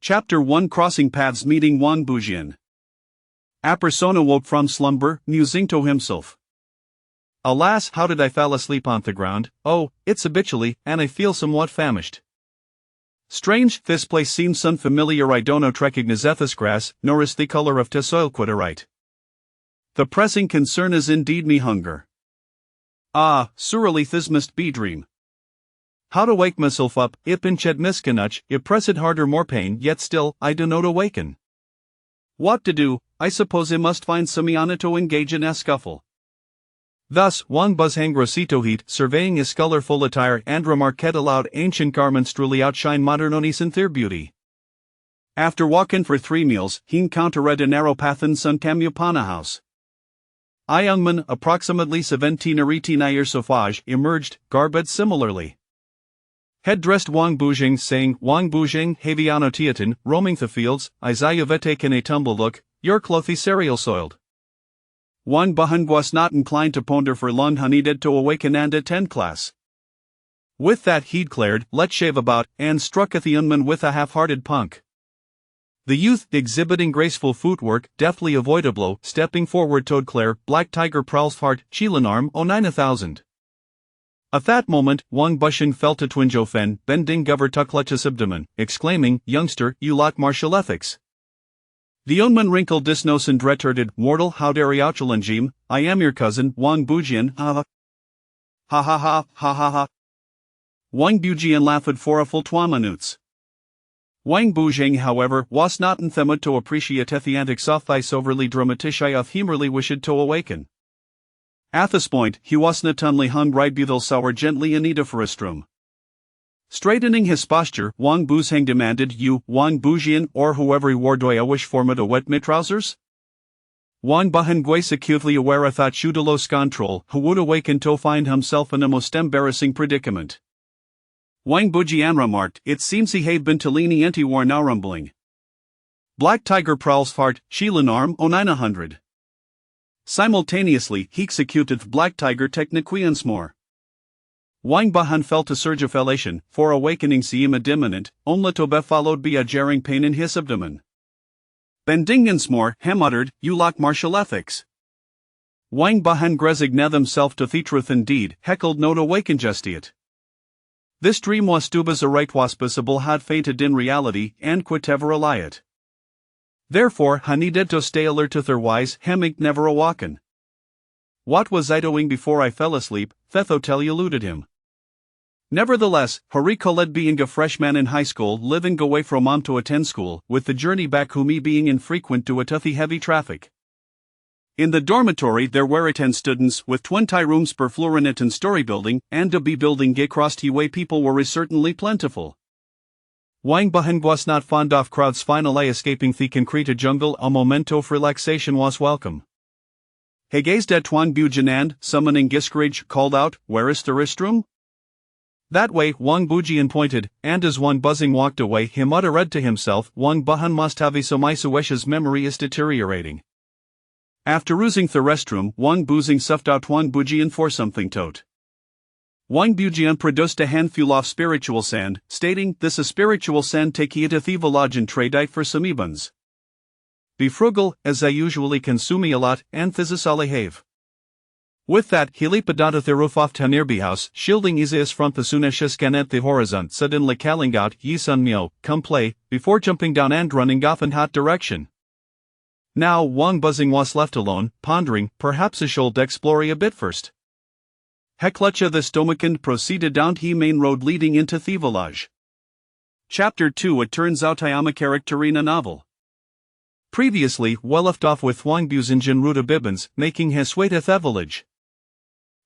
Chapter 1 Crossing Paths Meeting Wang Bujian. A persona woke from slumber, musing to himself. Alas, how did I fall asleep on the ground? Oh, it's habitually, and I feel somewhat famished. Strange, this place seems unfamiliar. I do not recognize this grass, nor is the color of the soil quite right. The pressing concern is indeed me hunger. Ah, surely this must be dream. How to wake myself up, if in ched miskanach, if pressed harder more pain, yet still, I do not awaken. What to do? I suppose I must find Samiana to engage in a scuffle. Thus, Wang Buzhang Rosito heat, surveying his colorful attire and remarked aloud, ancient garments truly outshine modernities in their beauty. After walking for 3 meals, he encountered a narrow path in Sun Kamupana house. A young man, approximately 17 or 18 years of age, emerged, garbed similarly. Head-dressed Wang Bujing saying, Wang Bujing, Haviano Tiatan, roaming the fields, Isaiah taken a tumble look, your clothy cereal soiled. Wang Buhan was not inclined to ponder for long. He needed to awaken and attend class. With that he declared, let's shave about, and struck at the young man with a half-hearted punk. The youth, exhibiting graceful footwork, deftly avoided a blow, stepping forward to declare, Black Tiger prowls hard, Chilanarm, O 9000. At that moment, Wang Bushing felt a twinge of fen, bending over to clutch his abdomen, exclaiming, youngster, you lack martial ethics. The young man wrinkled his nose and retorted, mortal, how dare you challenge him? I am your cousin, Wang Bujian, ha ha ha ha ha ha ha. Wang Bujian laughed for a full 2 minutes. Wang Bujing, however, was not intended to appreciate the antics of this overly dramatische of himmerly wished to awaken. At this point, he was not only hung right buthel sour gently in need of a restroom. Straightening his posture, Wang Buzhang demanded, you, Wang Bujian, or whoever you are, do I wish for me to wet my trousers? Wang Buhan was acutely aware of that Shudalos control, who would awaken to find himself in a most embarrassing predicament. Wang Bujian remarked, it seems he had been to lenient war now rumbling. Black Tiger prowls fart, Chilanarm, O 900. Simultaneously, he executed Black Tiger technique once more. Wang Buhan felt a surge of elation, for awakening seemed imminent, only to be followed by a jarring pain in his abdomen. Bending once more, he muttered, you lack martial ethics. Wang Buhan resigned himself to the truth indeed, heckled no to awaken just yet. This dream was Stubas a right was possible had fainted in reality, and quit ever a lie it. Therefore, he needed to stay alert otherwise, he never awaken. What was I doing before I fell asleep? Thethotel eluded him. Nevertheless, he recalled being a freshman in high school, living away from mom to attend school, with the journey back home being infrequent due to the heavy traffic. In the dormitory there were 10 students, with 20 rooms per floor in a 10-story building, and to be building across the way people were certainly plentiful. Wang Buhan was not fond of crowds. Finally escaping the concrete jungle, a momento of relaxation was welcome. He gazed at Wang Bujian and, summoning discourage, called out, where is the restroom? That way, Wang Bujian pointed, and as Wang Buzzing walked away he muttered to himself, Wang Buhan must have a Somaisuesh's memory is deteriorating. After using the restroom, Wang Buzing suffed out Wang Bujian for something tote. Wang Bujian produced a handful of spiritual sand, stating, this is spiritual sand, take it to the village and trade it for some ebons. Be frugal, as I usually consume a lot, and this all I have. With that, he leaped out of the roof of the nearby house, shielding Isaas from the Sunesha scan at the horizon, suddenly calling out, Yi Sun Mio, come play, before jumping down and running off in hot direction. Now Wang Buzzing was left alone, pondering, perhaps I should explore a bit first. Heklucha the Stomachand proceeded down the main road leading into the village. Chapter 2 It turns out I am a character in a novel. Previously, well left off with Wang Buzingen Ruta Bibbins, making his way to the village.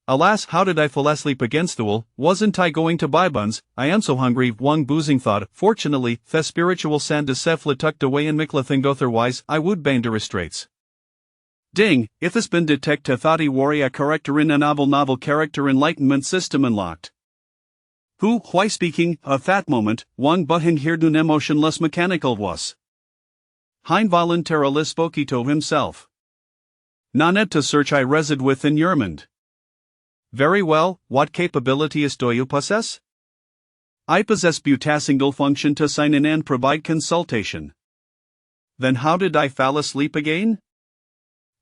Alas, how did I fall asleep against the wall? Wasn't I going to buy buns? I am so hungry, Wang Buzing thought. Fortunately, the spiritual sand is safely tucked away in Miklathing, otherwise I would bang the restraints. Ding, if this been detect thought worry a character in a novel character enlightenment system unlocked. Why speaking, at that moment, Wang Buhan heard an emotionless mechanical was. Hein voluntarily spoke to himself. Nanet to search I reside within your mind. Very well, what capabilities do you possess? I possess butasingle function to sign in and provide consultation. Then how did I fall asleep again?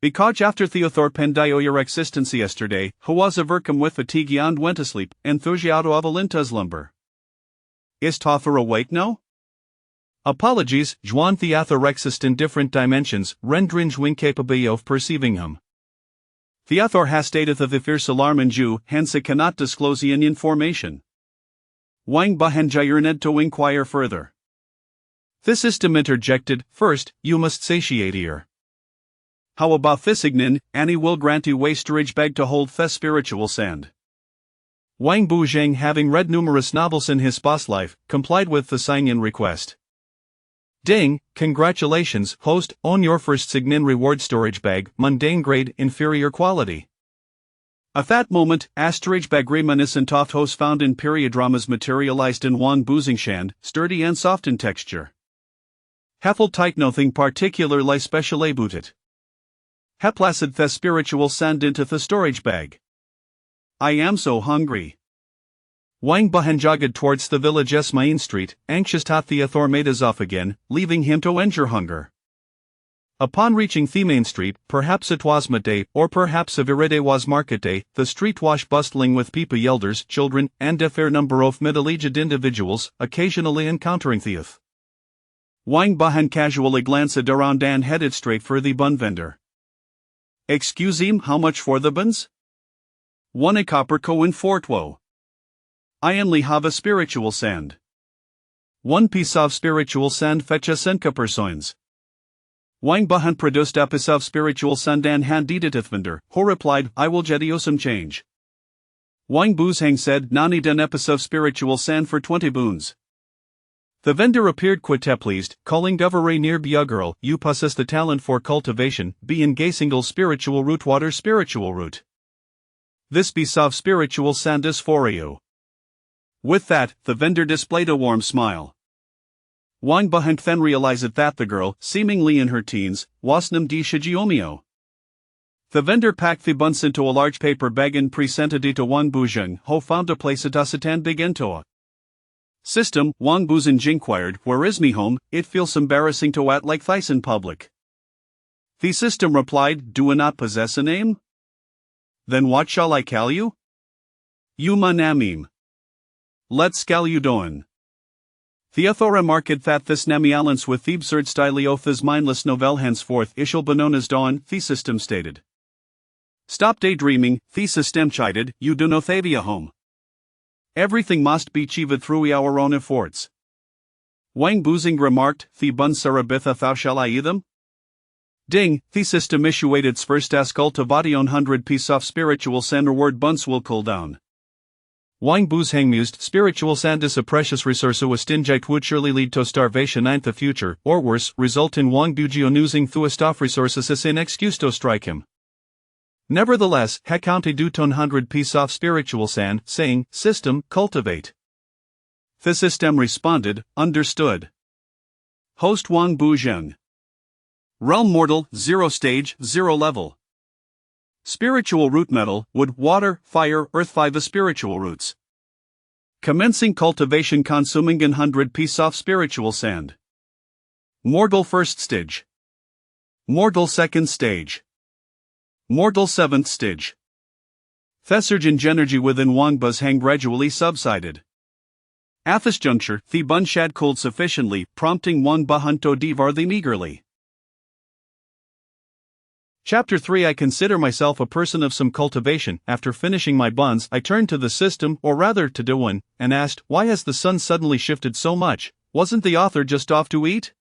Because after Theothor pendio your existence yesterday, who was overcome with fatigue and went asleep, enthusiato avalintas lumber. Is Tother awake now? Apologies, Juan Theothor exist in different dimensions, rendering incapable of perceiving him. Theothor has stated of the fierce alarm in Jew, hence it cannot disclose the information. Wang Bahenjayerned to inquire further. The system interjected, first, you must satiate ear. How about Thisignin, Annie will grant you wasterage bag to hold the spiritual sand. Wang Buzheng, having read numerous novels in his past life, complied with the sign-in request. Ding, congratulations, host, on your first Signin reward storage bag, mundane grade, inferior quality. At that moment, storage bag reminiscent of host found in period dramas materialized in Wang Buzingshan, sturdy and soft in texture. Hefel tight nothing particularly special about it. Heplacid the spiritual sand into the storage bag. I am so hungry. Wang Bahen jogged towards the village's main street, anxious that Theothor made us off again, leaving him to endure hunger. Upon reaching the main street, perhaps it was midday, or perhaps a viride was market day, the street was bustling with people, elders, children, and a fair number of middle-aged individuals, occasionally encountering Theoth. Wang Bahen casually glanced around and headed straight for the bun vendor. Excuse me, how much for the buns? 1 a copper coin fortwo. I only have a spiritual sand. 1 piece of spiritual sand fetch a cent per soins. Wang Bahan produced a piece of spiritual sand and handed it to the vendor, who replied, I will get you some change. Wang Buzheng said, Nani den epice of spiritual sand for 20 boons. The vendor appeared quite pleased, calling Govere near be a girl, you possess the talent for cultivation, be in gay single spiritual root water spiritual root. This piece of spiritual sand is for you. With that, the vendor displayed a warm smile. Wang Bahan then realized that the girl, seemingly in her teens, was Nam di Shijiomio. The vendor packed the buns into a large paper bag and presented it to Wang Buzheng, who found a place at us and began to. System, Wang Buzheng inquired, where is me home, it feels embarrassing to act like this in public. The system replied, do I not possess a name? Then what shall I call you? Yuma Namim. Let's call you Doan. Theothor remarked that this namialance with the absurd style of his mindless novelle henceforth ishall be known as Dawn, the system stated. Stop daydreaming, the system chided, you do not have a home. Everything must be achieved through our own efforts. Wang Buzheng remarked, the buns sarabitha thou shall I eat them? Ding, the system issued its first cultivation 100 piece of spiritual sand word buns will cool down. Wang Buzheng mused, spiritual sand is a precious resource who stingite would surely lead to starvation and the future, or worse, result in Wang Buzheng using through stuff resources as an excuse to strike him. Nevertheless, he counted do 100 piece of spiritual sand, saying, system, cultivate. The system responded, understood. Host Wang Buzheng. Realm mortal, 0 stage, 0 level. Spiritual root metal, wood, water, fire, earth 5 spiritual roots. Commencing cultivation consuming 100 piece of spiritual sand. Mortal first stage. Mortal second stage. Mortal seventh stage. The surge in energy within Wang Buzheng gradually subsided. At this juncture, the bun shad cooled sufficiently, prompting Wang Bahan to devour them eagerly. Chapter 3 I consider myself a person of some cultivation. After finishing my buns, I turned to the system, or rather to Dewan, and asked, why has the sun suddenly shifted so much? Wasn't the author just off to eat?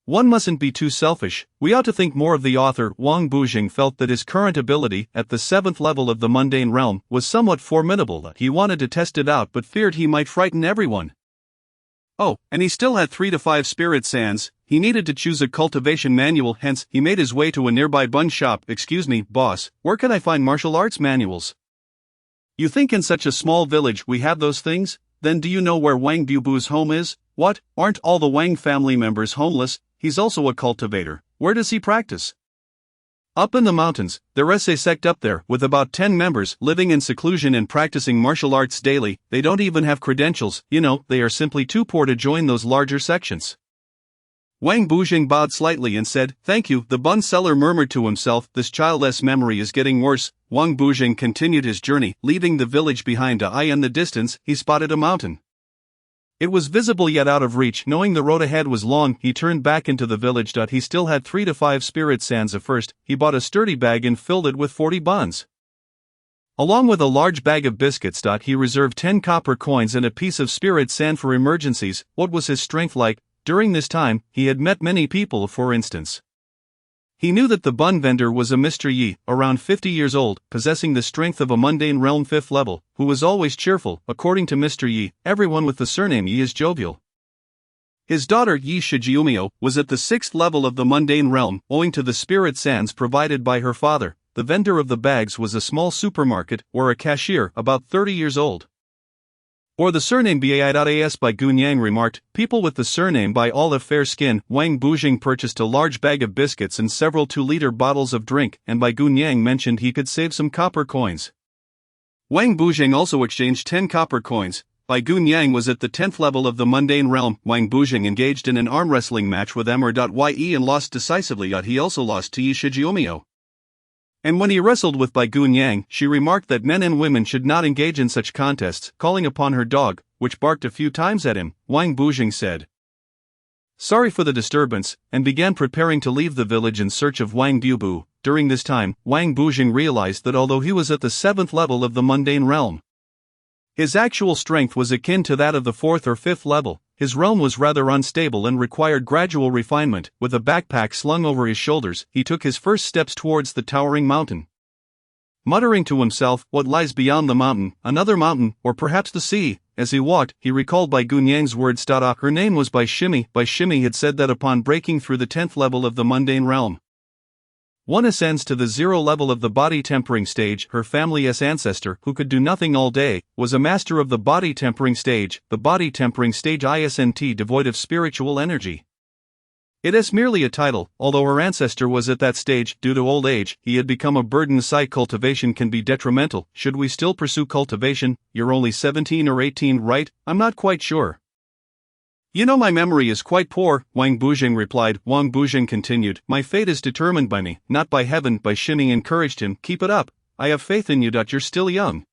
One mustn't be too selfish. We ought to think more of the author. Wang Buzheng felt that his current ability, at the 7th level of the mundane realm, was somewhat formidable. He wanted to test it out but feared he might frighten everyone. Oh, and he still had 3 to 5 spirit sands. He needed to choose a cultivation manual, hence, he made his way to a nearby bun shop. Excuse me, boss, where can I find martial arts manuals? You think in such a small village we have those things? Then do you know where Wang Bubu's home is? What, aren't all the Wang family members homeless? He's also a cultivator. Where does he practice? Up in the mountains, there's a sect up there with about 10 members living in seclusion and practicing martial arts daily. They don't even have credentials, they are simply too poor to join those larger sections. Wang Bujing bowed slightly and said, "Thank you." The bun seller murmured to himself, "This childless memory is getting worse." Wang Bujing continued his journey, leaving the village behind. In the distance, he spotted a mountain. It was visible yet out of reach. Knowing the road ahead was long, he turned back into the village. He still had 3 to 5 spirit sands. First, he bought a sturdy bag and filled it with 40 buns. Along with a large bag of biscuits. He reserved 10 copper coins and a piece of spirit sand for emergencies. What was his strength like? During this time, he had met many people. For instance, he knew that the bun vendor was a Mr. Yi, around 50 years old, possessing the strength of a mundane realm 5th level, who was always cheerful. According to Mr. Yi, everyone with the surname Yi is jovial. His daughter Yi Shijiumio was at the 6th level of the mundane realm, owing to the spirit sands provided by her father. The vendor of the bags was a small supermarket or a cashier about 30 years old. Or the surname Bai.as. Bai Gunyang remarked, "People with the surname Bai all have fair skin." Wang Bujing purchased a large bag of biscuits and several 2-liter bottles of drink, and Bai Gunyang mentioned he could save some copper coins. Wang Bujing also exchanged 10 copper coins. Bai Gunyang was at the 10th level of the mundane realm. Wang Bujing engaged in an arm wrestling match with Mr.Ye and lost decisively. He also lost to Yi Shijiumio. And when he wrestled with Bai Gunyang, she remarked that men and women should not engage in such contests, calling upon her dog, which barked a few times at him. Wang Bujing said, "Sorry for the disturbance," and began preparing to leave the village in search of Wang Bubu. During this time, Wang Bujing realized that although he was at the 7th level of the mundane realm, his actual strength was akin to that of the 4th or 5th level. His realm was rather unstable and required gradual refinement. With a backpack slung over his shoulders, he took his first steps towards the towering mountain. Muttering to himself, "What lies beyond the mountain? Another mountain, or perhaps the sea?" As he walked, he recalled Bai Gunyang's words. Her name was Bai Shimi. Bai Shimi had said that upon breaking through the 10th level of the mundane realm, one ascends to the 0 level of the body tempering stage. Her family's ancestor, who could do nothing all day, was a master of the body tempering stage. The body tempering stage isn't devoid of spiritual energy. It is merely a title. Although her ancestor was at that stage, due to old age, he had become a burden. Cultivation can be detrimental. Should we still pursue cultivation? You're only 17 or 18, right? I'm not quite sure. My memory is quite poor, Wang Bujing replied. Wang Bujing continued, "My fate is determined by me, not by heaven." Bai Shimi encouraged him, "Keep it up. I have faith in you. You're still young."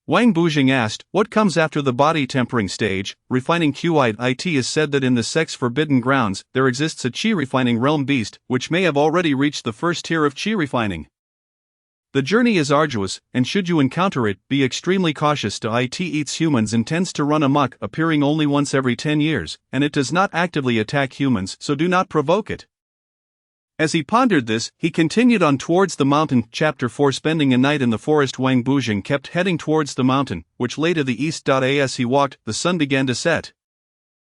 Wang Bujing asked, "What comes after the body tempering stage?" Refining QI. It is said that in the Sect's forbidden grounds, there exists a qi refining realm beast, which may have already reached the first tier of qi refining. The journey is arduous, and should you encounter it, be extremely cautious. It eats humans and tends to run amok, appearing only once every 10 years, and it does not actively attack humans, so do not provoke it. As he pondered this, he continued on towards the mountain. Chapter 4. Spending a night in the forest. Wang Bujing kept heading towards the mountain, which lay to the east. As he walked, the sun began to set,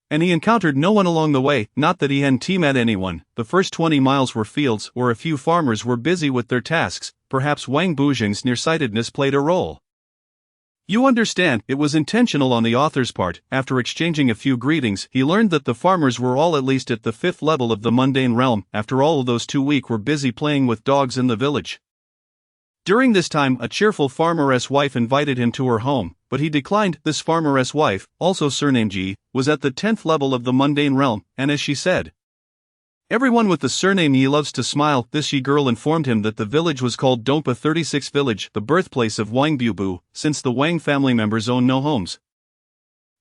and he encountered no one along the way. Not that he hadn't met anyone. The first 20 miles were fields, where a few farmers were busy with their tasks. Perhaps Wang Bujing's nearsightedness played a role. You understand, it was intentional on the author's part. After exchanging a few greetings, he learned that the farmers were all at least at the 5th level of the mundane realm. After all, those 2 weeks were busy playing with dogs in the village. During this time, a cheerful farmeress wife invited him to her home, but he declined. This farmeress wife, also surnamed Yi, was at the 10th level of the mundane realm, and as she said, "Everyone with the surname Yi loves to smile." This Yi girl informed him that the village was called Dongpa 36 Village, the birthplace of Wang Bubu, since the Wang family members owned no homes.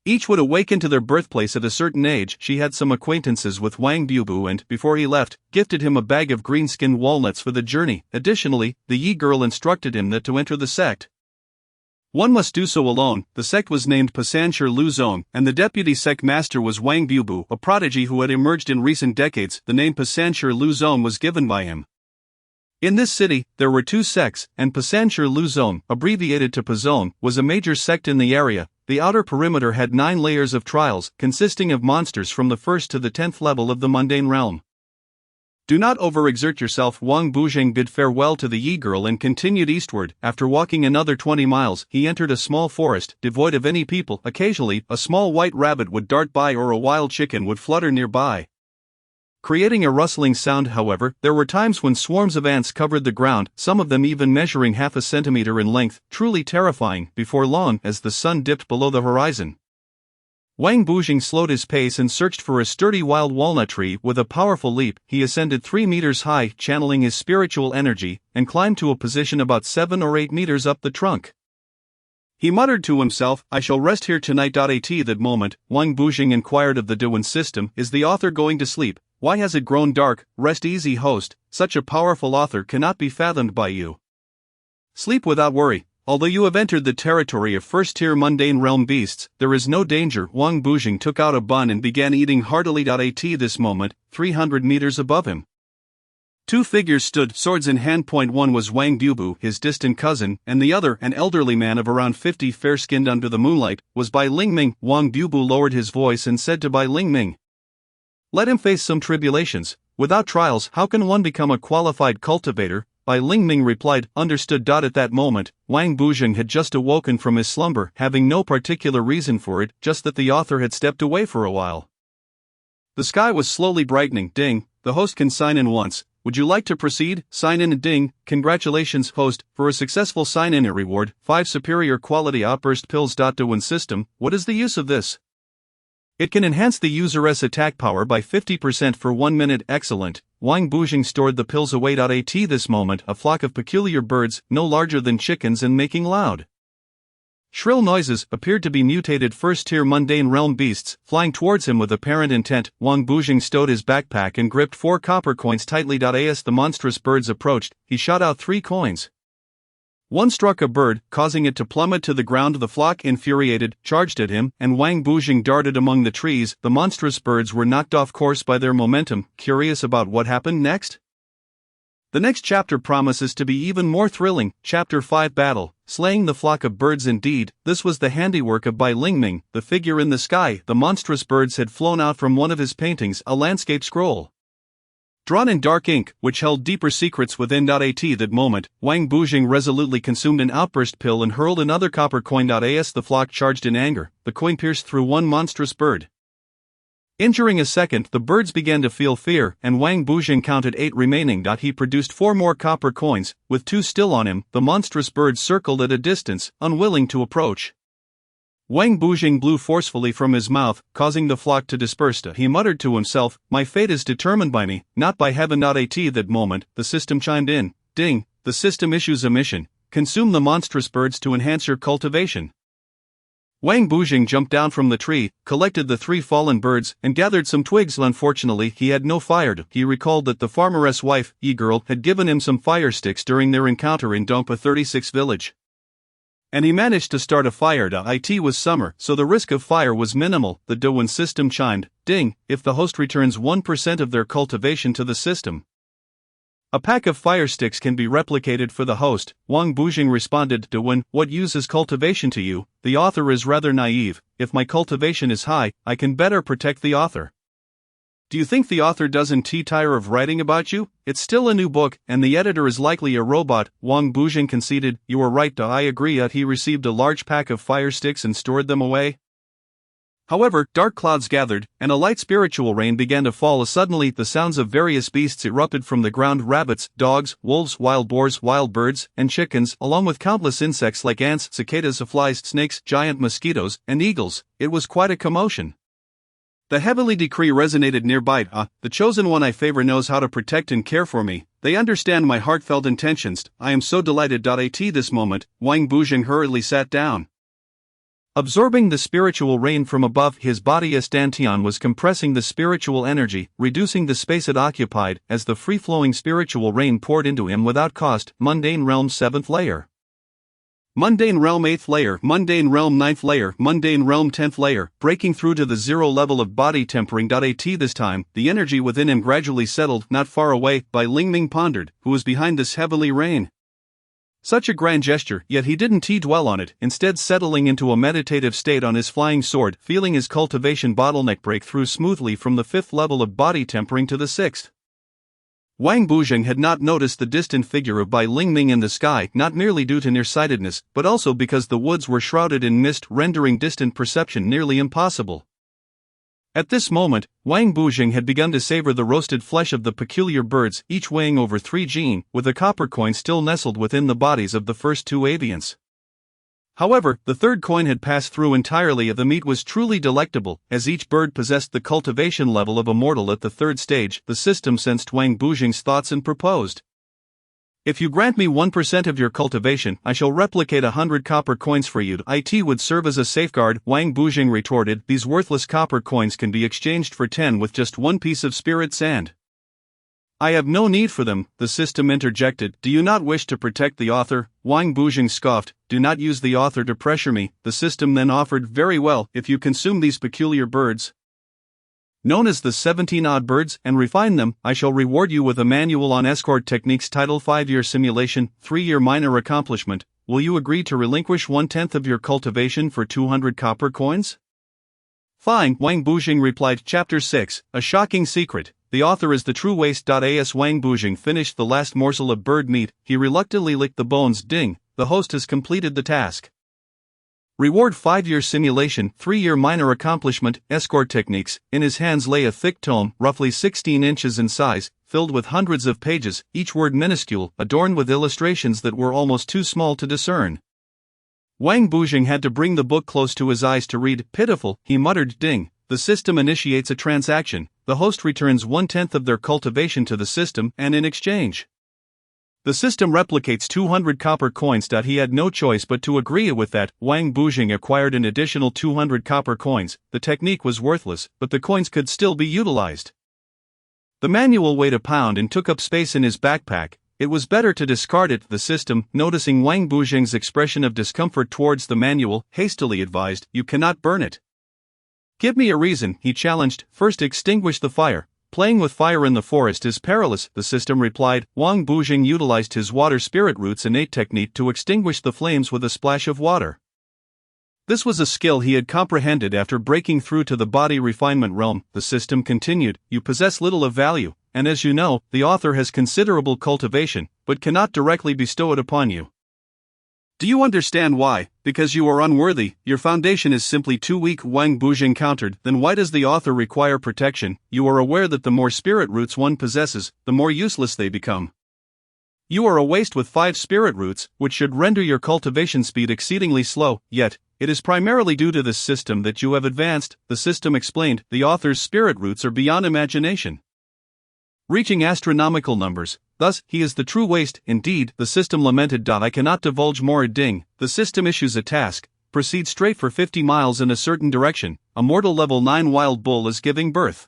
Each would awaken to their birthplace at a certain age. She had some acquaintances with Wang Bubu and, before he left, gifted him a bag of green-skinned walnuts for the journey. Additionally, the Yi girl instructed him that to enter the sect, one must do so alone. The sect was named Pasanshir Luzong, and the deputy sect master was Wang Bubu, a prodigy who had emerged in recent decades. The name Pasanshir Luzong was given by him. In this city, there were 2 sects, and Pasanshir Luzong, abbreviated to Pazong, was a major sect in the area. The outer perimeter had 9 layers of trials, consisting of monsters from the 1st to the 10th level of the mundane realm. Do not overexert yourself. Wang Bujing bid farewell to the Yi girl and continued eastward. After walking another 20 miles, he entered a small forest, devoid of any people. Occasionally, a small white rabbit would dart by or a wild chicken would flutter nearby. creating a rustling sound. However, there were times when swarms of ants covered the ground, some of them even measuring half a centimeter in length, truly terrifying. Before long, as the sun dipped below the horizon, Wang Bujing slowed his pace and searched for a sturdy wild walnut tree. With a powerful leap, he ascended 3 meters high, channeling his spiritual energy, and climbed to a position about 7 or 8 meters up the trunk. He muttered to himself, "I shall rest here tonight." At that moment, Wang Bujing inquired of the Dewen system, "Is the author going to sleep? Why has it grown dark?" "Rest easy, host, such a powerful author cannot be fathomed by you. Sleep without worry. Although you have entered the territory of first-tier mundane realm beasts, there is no danger." Wang Bujing took out a bun and began eating heartily. At this moment, 300 meters above him, two figures stood, swords in hand. One was Wang Bubu, his distant cousin, and the other, an elderly man of around 50, fair-skinned under the moonlight, was Bai Lingming. Wang Bubu lowered his voice and said to Bai Lingming, "Let him face some tribulations. Without trials, how can one become a qualified cultivator?" Bai Lingming replied, "Understood." At that moment, Wang Bujing had just awoken from his slumber, having no particular reason for it, just that the author had stepped away for a while. The sky was slowly brightening. "Ding, the host can sign in once. Would you like to proceed?" "Sign in." "Ding, congratulations, host, for a successful sign-in. Reward, 5 superior quality outburst pills. Dewen system, what is the use of this? It can enhance the user's attack power by 50% for 1 minute. Excellent. Wang Bujing stored the pills away. At this moment, a flock of peculiar birds, no larger than chickens and making loud, shrill noises, appeared to be mutated first-tier mundane realm beasts, flying towards him with apparent intent. Wang Bujing stowed his backpack and gripped 4 copper coins tightly. As the monstrous birds approached, he shot out 3 coins. One struck a bird, causing it to plummet to the ground. The flock, infuriated, charged at him, and Wang Bujing darted among the trees. The monstrous birds were knocked off course by their momentum. Curious about what happened next? The next chapter promises to be even more thrilling. Chapter 5: Battle, Slaying the Flock of Birds. Indeed, this was the handiwork of Bai Lingming, the figure in the sky. The monstrous birds had flown out from one of his paintings, a landscape scroll drawn in dark ink, which held deeper secrets within. At that moment, Wang Bujing resolutely consumed an outburst pill and hurled another copper coin. As the flock charged in anger, the coin pierced through one monstrous bird, injuring a second. The birds began to feel fear, and Wang Bujing counted 8 remaining. He produced 4 more copper coins, with 2 still on him. The monstrous birds circled at a distance, unwilling to approach. Wang Bujing blew forcefully from his mouth, causing the flock to disperse. He muttered to himself, "My fate is determined by me, not by heaven." At that moment, the system chimed in. "Ding, the system issues a mission. Consume the monstrous birds to enhance your cultivation." Wang Bujing jumped down from the tree, collected the 3 fallen birds, and gathered some twigs. Unfortunately, he had no fire. He recalled that the farmeress wife, E-Girl, had given him some fire sticks during their encounter in Dongpa 36 village, and he managed to start a fire. It was summer, so the risk of fire was minimal. The Dewen system chimed. "Ding, if the host returns 1% of their cultivation to the system, a pack of fire sticks can be replicated for the host." Wang Bujing responded, "Dewen, what use is cultivation to you? The author is rather naive. If my cultivation is high, I can better protect the author." "Do you think the author doesn't tire of writing about you? It's still a new book, and the editor is likely a robot." Wang Bujing conceded, "You are right. I agree." He received a large pack of fire sticks and stored them away. However, dark clouds gathered, and a light spiritual rain began to fall. Suddenly, the sounds of various beasts erupted from the ground: rabbits, dogs, wolves, wild boars, wild birds, and chickens, along with countless insects like ants, cicadas, flies, snakes, giant mosquitoes, and eagles. It was quite a commotion. The heavenly decree resonated nearby. The chosen one I favor knows how to protect and care for me. They understand my heartfelt intentions. I am so delighted. At this moment, Wang Bujing hurriedly sat down, absorbing the spiritual rain from above. His body Dantian was compressing the spiritual energy, reducing the space it occupied, as the free-flowing spiritual rain poured into him without cost. Mundane Realm 7th layer. Mundane Realm 8th layer, Mundane Realm 9th layer, Mundane Realm 10th layer, breaking through to the 0 level of body tempering. This time, the energy within him gradually settled. Not far away, Bai Lingming pondered, who was behind this heavenly rain? Such a grand gesture, yet he didn't dwell on it, instead settling into a meditative state on his flying sword, feeling his cultivation bottleneck break through smoothly from the 5th level of body tempering to the 6th. Wang Bujing had not noticed the distant figure of Bai Lingming in the sky, not merely due to nearsightedness, but also because the woods were shrouded in mist, rendering distant perception nearly impossible. At this moment, Wang Bujing had begun to savor the roasted flesh of the peculiar birds, each weighing over 3 jin, with a copper coin still nestled within the bodies of the first 2 avians. However, the third coin had passed through entirely. The meat was truly delectable, as each bird possessed the cultivation level of a mortal at the third stage. The system sensed Wang Bujing's thoughts and proposed. If you grant me 1% of your cultivation, I shall replicate 100 copper coins for you. It would serve as a safeguard, Wang Bujing retorted. These worthless copper coins can be exchanged for 10 with just 1 piece of spirit sand. I have no need for them, the system interjected. Do you not wish to protect the author? Wang Bujing scoffed. Do not use the author to pressure me, the system then offered. Very well, if you consume these peculiar birds, known as the 17-odd birds, and refine them, I shall reward you with a manual on escort techniques. Title: 5-year simulation, 3-year minor accomplishment. Will you agree to relinquish 1/10 of your cultivation for 200 copper coins? Fine, Wang Bujing replied. Chapter 6, A Shocking Secret. The author is the true waste. As Wang Bujing finished the last morsel of bird meat, he reluctantly licked the bones. Ding, the host has completed the task. Reward: 5-year simulation, 3-year minor accomplishment, escort techniques. In his hands lay a thick tome, roughly 16 inches in size, filled with hundreds of pages, each word minuscule, adorned with illustrations that were almost too small to discern. Wang Bujing had to bring the book close to his eyes to read. Pitiful, he muttered. Ding, the system initiates a transaction. The host returns 1/10 of their cultivation to the system, and in exchange, the system replicates 200 copper coins. He had no choice but to agree with that. Wang Bujing acquired an additional 200 copper coins. The technique was worthless, but the coins could still be utilized. The manual weighed a pound and took up space in his backpack. It was better to discard it. The system, noticing Wang Bujing's expression of discomfort towards the manual, hastily advised, You cannot burn it. Give me a reason, he challenged. First, extinguish the fire. Playing with fire in the forest is perilous, the system replied. Wang Bujing utilized his water spirit root's innate technique to extinguish the flames with a splash of water. This was a skill he had comprehended after breaking through to the body refinement realm. The system continued, You possess little of value, and as you know, the author has considerable cultivation, but cannot directly bestow it upon you. Do you understand why? Because you are unworthy, your foundation is simply too weak, Wang Bujing countered. Then why does the author require protection? You are aware that the more spirit roots one possesses, the more useless they become. You are a waste with 5 spirit roots, which should render your cultivation speed exceedingly slow, yet, it is primarily due to this system that you have advanced, the system explained. The author's spirit roots are beyond imagination, reaching astronomical numbers. Thus, he is the true waste. Indeed, the system lamented. I cannot divulge more. Ding, the system issues a task. Proceed straight for 50 miles in a certain direction. A mortal level 9 wild bull is giving birth.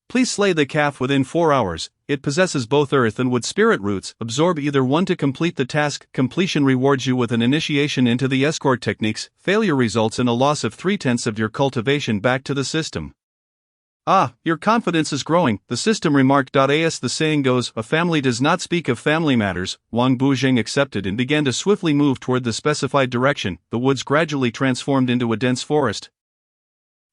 Please slay the calf within 4 hours. It possesses both earth and wood spirit roots. Absorb either one to complete the task. Completion rewards you with an initiation into the escort techniques. Failure results in a loss of 3/10 of your cultivation back to the system. Ah, your confidence is growing, the system remarked. As the saying goes, a family does not speak of family matters. Wang Bujing accepted and began to swiftly move toward the specified direction. The woods gradually transformed into a dense forest,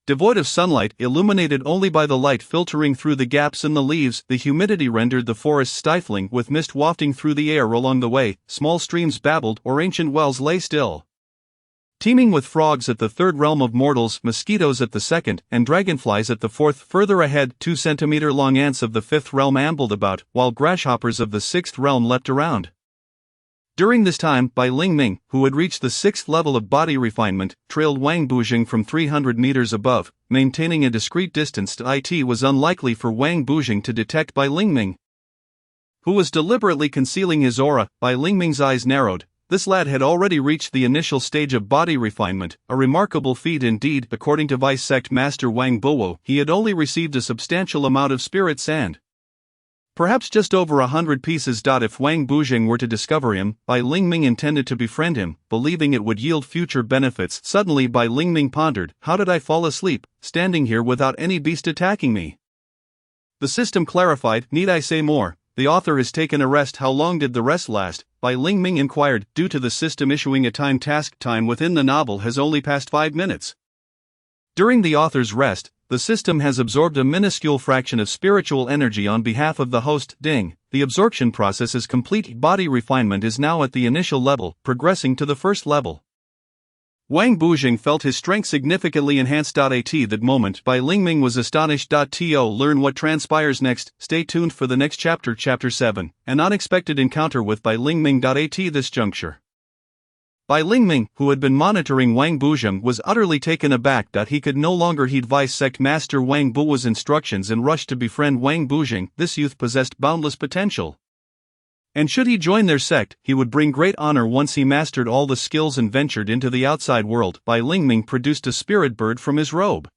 devoid of sunlight, illuminated only by the light filtering through the gaps in the leaves. The humidity rendered the forest stifling, with mist wafting through the air along the way. Small streams babbled, or ancient wells lay still, teeming with frogs at the third realm of mortals, mosquitoes at the second, and dragonflies at the fourth. Further ahead, 2-centimeter-long ants of the fifth realm ambled about, while grasshoppers of the sixth realm leapt around. During this time, Bai Lingming, who had reached the 6th level of body refinement, trailed Wang Bujing from 300 meters above, maintaining a discreet distance. It was unlikely for Wang Bujing to detect Bai Lingming, who was deliberately concealing his aura. Bai Lingming's eyes narrowed. This lad had already reached the initial stage of body refinement, a remarkable feat indeed. According to Vice Sect Master Wang Bowo, he had only received a substantial amount of spirit sand, perhaps just over 100 pieces. If Wang Bujing were to discover him, Bai Lingming intended to befriend him, believing it would yield future benefits. Suddenly Bai Lingming pondered, how did I fall asleep, standing here without any beast attacking me? The system clarified, need I say more? The author has taken a rest. How long did the rest last? Bai Lingming inquired. Due to the system issuing a time task, time within the novel has only passed 5 minutes. During the author's rest, the system has absorbed a minuscule fraction of spiritual energy on behalf of the host. Ding, the absorption process is complete. Body refinement is now at the initial level, progressing to the first level. Wang Bujing felt his strength significantly enhanced. At that moment, Bai Lingming was astonished. To learn what transpires next, stay tuned for the next chapter, Chapter 7, an unexpected encounter with Bai Lingming. At this juncture, Bai Lingming, who had been monitoring Wang Bujing, was utterly taken aback that he could no longer heed Vice Sect Master Wang Buo's instructions and rushed to befriend Wang Bujing. This youth possessed boundless potential, and should he join their sect, he would bring great honor once he mastered all the skills and ventured into the outside world. Bai Lingming produced a spirit bird from his robe,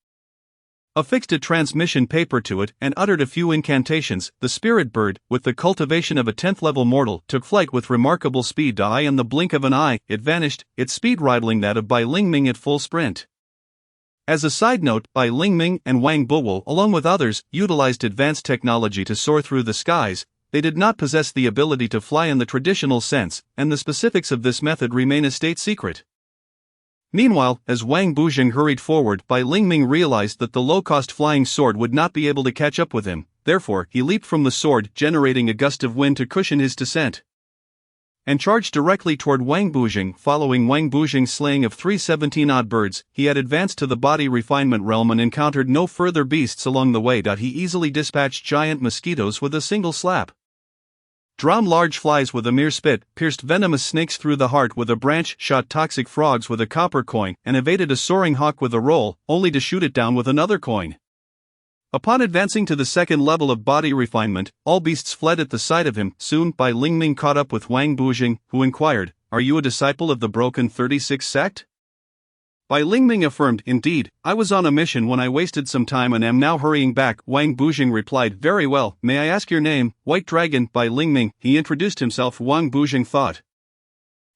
affixed a transmission paper to it, and uttered a few incantations. The spirit bird, with the cultivation of a 10th level mortal, took flight with remarkable speed. In the blink of an eye, it vanished, its speed rivaling that of Bai Lingming at full sprint. As a side note, Bai Lingming and Wang Buo, along with others, utilized advanced technology to soar through the skies. They did not possess the ability to fly in the traditional sense, and the specifics of this method remain a state secret. Meanwhile, as Wang Bujing hurried forward, Bai Lingming realized that the low-cost flying sword would not be able to catch up with him. Therefore, he leaped from the sword, generating a gust of wind to cushion his descent, and charged directly toward Wang Bujing. Following Wang Bujing's slaying of 317-odd birds, he had advanced to the body refinement realm and encountered no further beasts along the way. He easily dispatched giant mosquitoes with a single slap, drowned large flies with a mere spit, pierced venomous snakes through the heart with a branch, shot toxic frogs with a copper coin, and evaded a soaring hawk with a roll, only to shoot it down with another coin. Upon advancing to the second level of body refinement, all beasts fled at the sight of him. Soon, Bai Lingming caught up with Wang Bujing, who inquired, "Are you a disciple of the Broken 36 sect?" Bai Lingming affirmed, "Indeed, I was on a mission when I wasted some time and am now hurrying back." Wang Bujing replied, "Very well, may I ask your name?" "White Dragon." Bai Lingming, he introduced himself. Wang Bujing thought,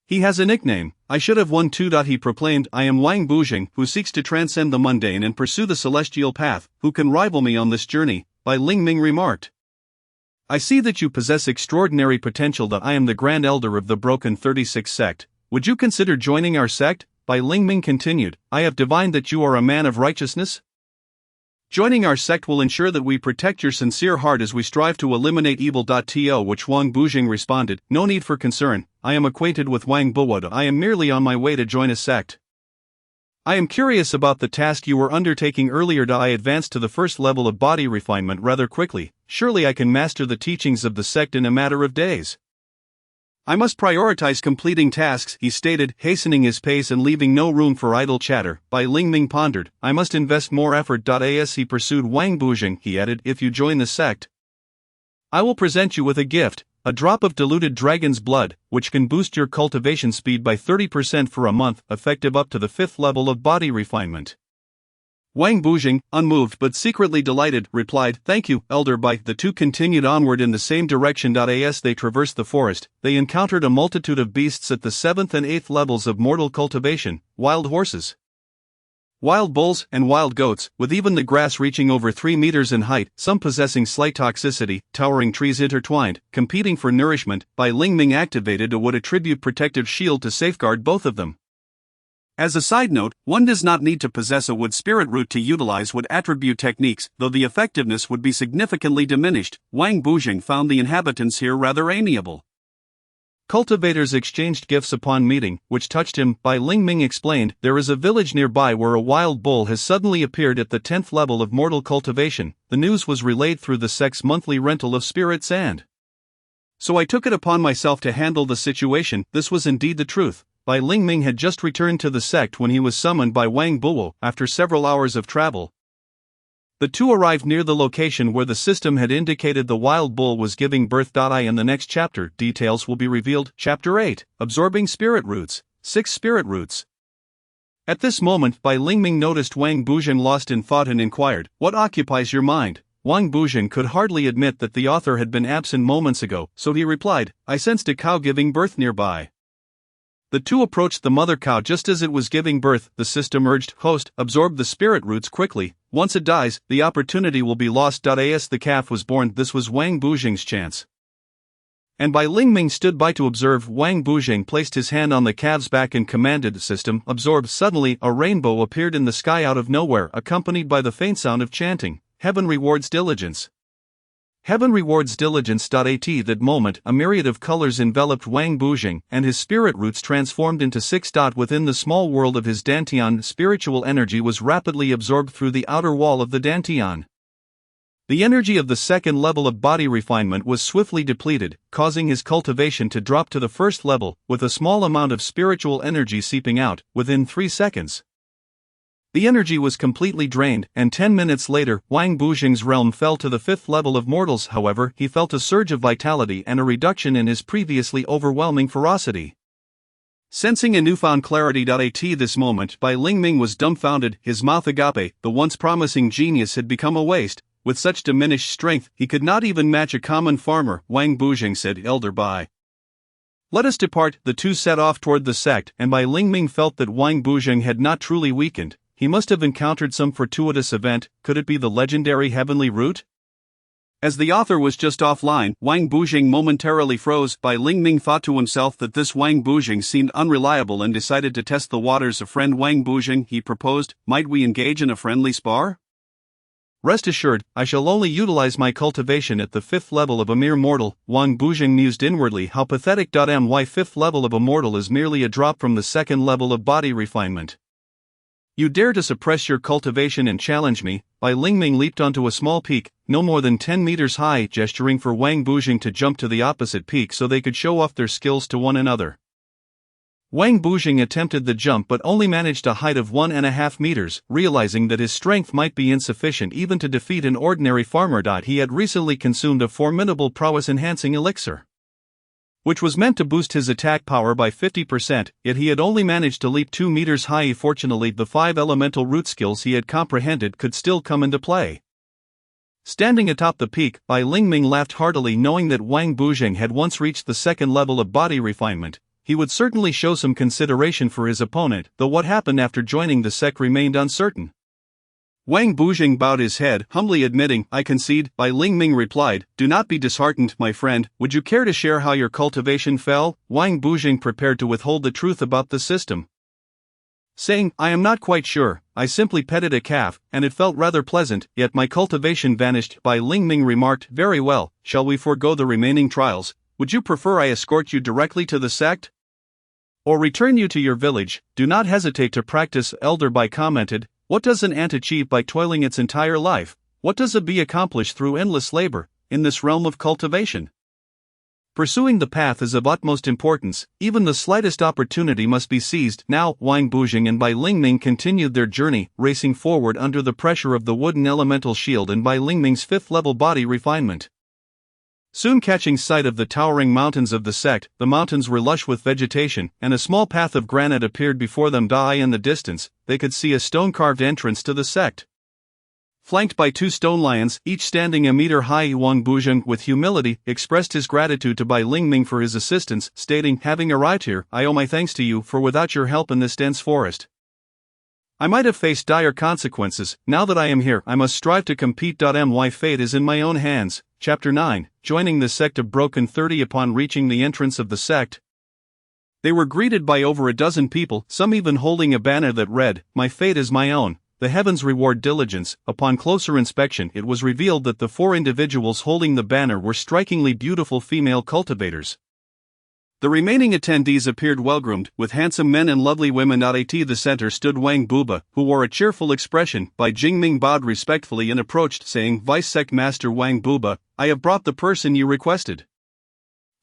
"He has a nickname, I should have one too." He proclaimed, "I am Wang Bujing, who seeks to transcend the mundane and pursue the celestial path. Who can rival me on this journey?" Bai Lingming remarked, "I see that you possess extraordinary potential. I am the Grand Elder of the Broken 36 sect. Would you consider joining our sect?" Bai Lingming continued, "I have divined that you are a man of righteousness. Joining our sect will ensure that we protect your sincere heart as we strive to eliminate evil. To which Wang Bujing responded, "No need for concern, I am acquainted with Wang Buo. I am merely on my way to join a sect. I am curious about the task you were undertaking earlier. I advanced to the first level of body refinement rather quickly. Surely I can master the teachings of the sect in a matter of days. I must prioritize completing tasks," he stated, hastening his pace and leaving no room for idle chatter. Bai Lingming pondered, "I must invest more effort." As he pursued Wang Bujing, he added, "If you join the sect, I will present you with a gift, a drop of diluted dragon's blood, which can boost your cultivation speed by 30% for a month, effective up to the 5th level of body refinement." Wang Bujing, unmoved but secretly delighted, replied, "Thank you, Elder Bai." The two continued onward in the same direction. As they traversed the forest, they encountered a multitude of beasts at the 7th and 8th levels of mortal cultivation: wild horses, wild bulls, and wild goats, with even the grass reaching over 3 meters in height, some possessing slight toxicity. Towering trees intertwined, competing for nourishment. Bai Lingming activated a wood attribute protective shield to safeguard both of them. As a side note, one does not need to possess a wood spirit root to utilize wood attribute techniques, though the effectiveness would be significantly diminished. Wang Bujing found the inhabitants here rather amiable. Cultivators exchanged gifts upon meeting, which touched him. Bai Lingming explained, "There is a village nearby where a wild bull has suddenly appeared at the 10th level of mortal cultivation." The news was relayed through the sect's monthly rental of spirit sand. "So I took it upon myself to handle the situation." This was indeed the truth. Bai Lingming had just returned to the sect when he was summoned by Wang Buo. After several hours of travel, the two arrived near the location where the system had indicated the wild bull was giving birth. In the next chapter, details will be revealed. Chapter 8, Absorbing Spirit Roots, 6 Spirit Roots. At this moment, Bai Lingming noticed Wang Bujing lost in thought and inquired, "What occupies your mind?" Wang Bujing could hardly admit that the author had been absent moments ago, so he replied, "I sensed a cow giving birth nearby." The two approached the mother cow just as it was giving birth. The system urged, "Host, absorb the spirit roots quickly. Once it dies, the opportunity will be lost." As the calf was born, this was Wang Bujing's chance, and Bai Lingming stood by to observe. Wang Bujing placed his hand on the calf's back and commanded the system, "Absorb." Suddenly, a rainbow appeared in the sky out of nowhere, accompanied by the faint sound of chanting, "Heaven rewards diligence. Heaven rewards diligence. At that moment, a myriad of colors enveloped Wang Bujing, and his spirit roots transformed into 6. Within the small world of his dantian, spiritual energy was rapidly absorbed through the outer wall of the dantian. The energy of the second level of body refinement was swiftly depleted, causing his cultivation to drop to the first level, with a small amount of spiritual energy seeping out, within 3 seconds. The energy was completely drained, and 10 minutes later, Wang Bujing's realm fell to the 5th level of mortals. However, he felt a surge of vitality and a reduction in his previously overwhelming ferocity. Sensing a newfound clarity. At this moment, Bai Lingming was dumbfounded. His mouth agape, the once promising genius, had become a waste. With such diminished strength, he could not even match a common farmer. Wang Bujing said, "Elder Bai, let us depart." The two set off toward the sect, and Bai Lingming felt that Wang Bujing had not truly weakened. He must have encountered some fortuitous event. Could it be the legendary heavenly root? As the author was just offline, Wang Bujing momentarily froze. Bai Lingming thought to himself that this Wang Bujing seemed unreliable and decided to test the waters. "A friend, Wang Bujing," he proposed, "might we engage in a friendly spar?" "Rest assured, I shall only utilize my cultivation at the 5th level of a mere mortal." Wang Bujing mused inwardly, how pathetic. My 5th level of a mortal is merely a drop from the 2nd level of body refinement. "You dare to suppress your cultivation and challenge me?" Bai Lingming leaped onto a small peak, no more than 10 meters high, gesturing for Wang Bujing to jump to the opposite peak so they could show off their skills to one another. Wang Bujing attempted the jump but only managed a height of 1.5 meters, realizing that his strength might be insufficient even to defeat an ordinary farmer. He had recently consumed a formidable prowess-enhancing elixir, which was meant to boost his attack power by 50%, yet he had only managed to leap 2 meters high. Fortunately, the 5 elemental root skills he had comprehended could still come into play. Standing atop the peak, Bai Lingming laughed heartily, knowing that Wang Bujing had once reached the 2nd level of body refinement. He would certainly show some consideration for his opponent, though what happened after joining the sect remained uncertain. Wang Bujing bowed his head, humbly admitting, "I concede." Bai Lingming replied, "Do not be disheartened, my friend. Would you care to share how your cultivation fell?" Wang Bujing prepared to withhold the truth about the system, saying, "I am not quite sure. I simply petted a calf, and it felt rather pleasant, yet my cultivation vanished." Bai Lingming remarked, "Very well, shall we forego the remaining trials? Would you prefer I escort you directly to the sect, or return you to your village?" "Do not hesitate to practice," Elder Bai commented. "What does an ant achieve by toiling its entire life? What does a bee accomplish through endless labor, in this realm of cultivation? Pursuing the path is of utmost importance. Even the slightest opportunity must be seized." Now, Wang Bujing and Bai Lingming continued their journey, racing forward under the pressure of the wooden elemental shield and Bai Lingming's 5th level body refinement. Soon catching sight of the towering mountains of the sect, the mountains were lush with vegetation, and a small path of granite appeared before them. In the distance, they could see a stone-carved entrance to the sect, flanked by 2 stone lions, each standing a meter high. Wang Bujing, with humility, expressed his gratitude to Bai Lingming for his assistance, stating, "Having arrived here, I owe my thanks to you, for without your help in this dense forest, I might have faced dire consequences. Now that I am here, I must strive to compete. My fate is in my own hands." Chapter 9, Joining the Sect of Broken 30. Upon reaching the entrance of the sect, they were greeted by over a dozen people, some even holding a banner that read, "My fate is my own. The heavens reward diligence." Upon closer inspection, it was revealed that the 4 individuals holding the banner were strikingly beautiful female cultivators. The remaining attendees appeared well-groomed, with handsome men and lovely women. At the center stood Wang Buba, who wore a cheerful expression. Bai Jingming bowed respectfully and approached, saying, "Vice Sect Master Wang Buba, I have brought the person you requested."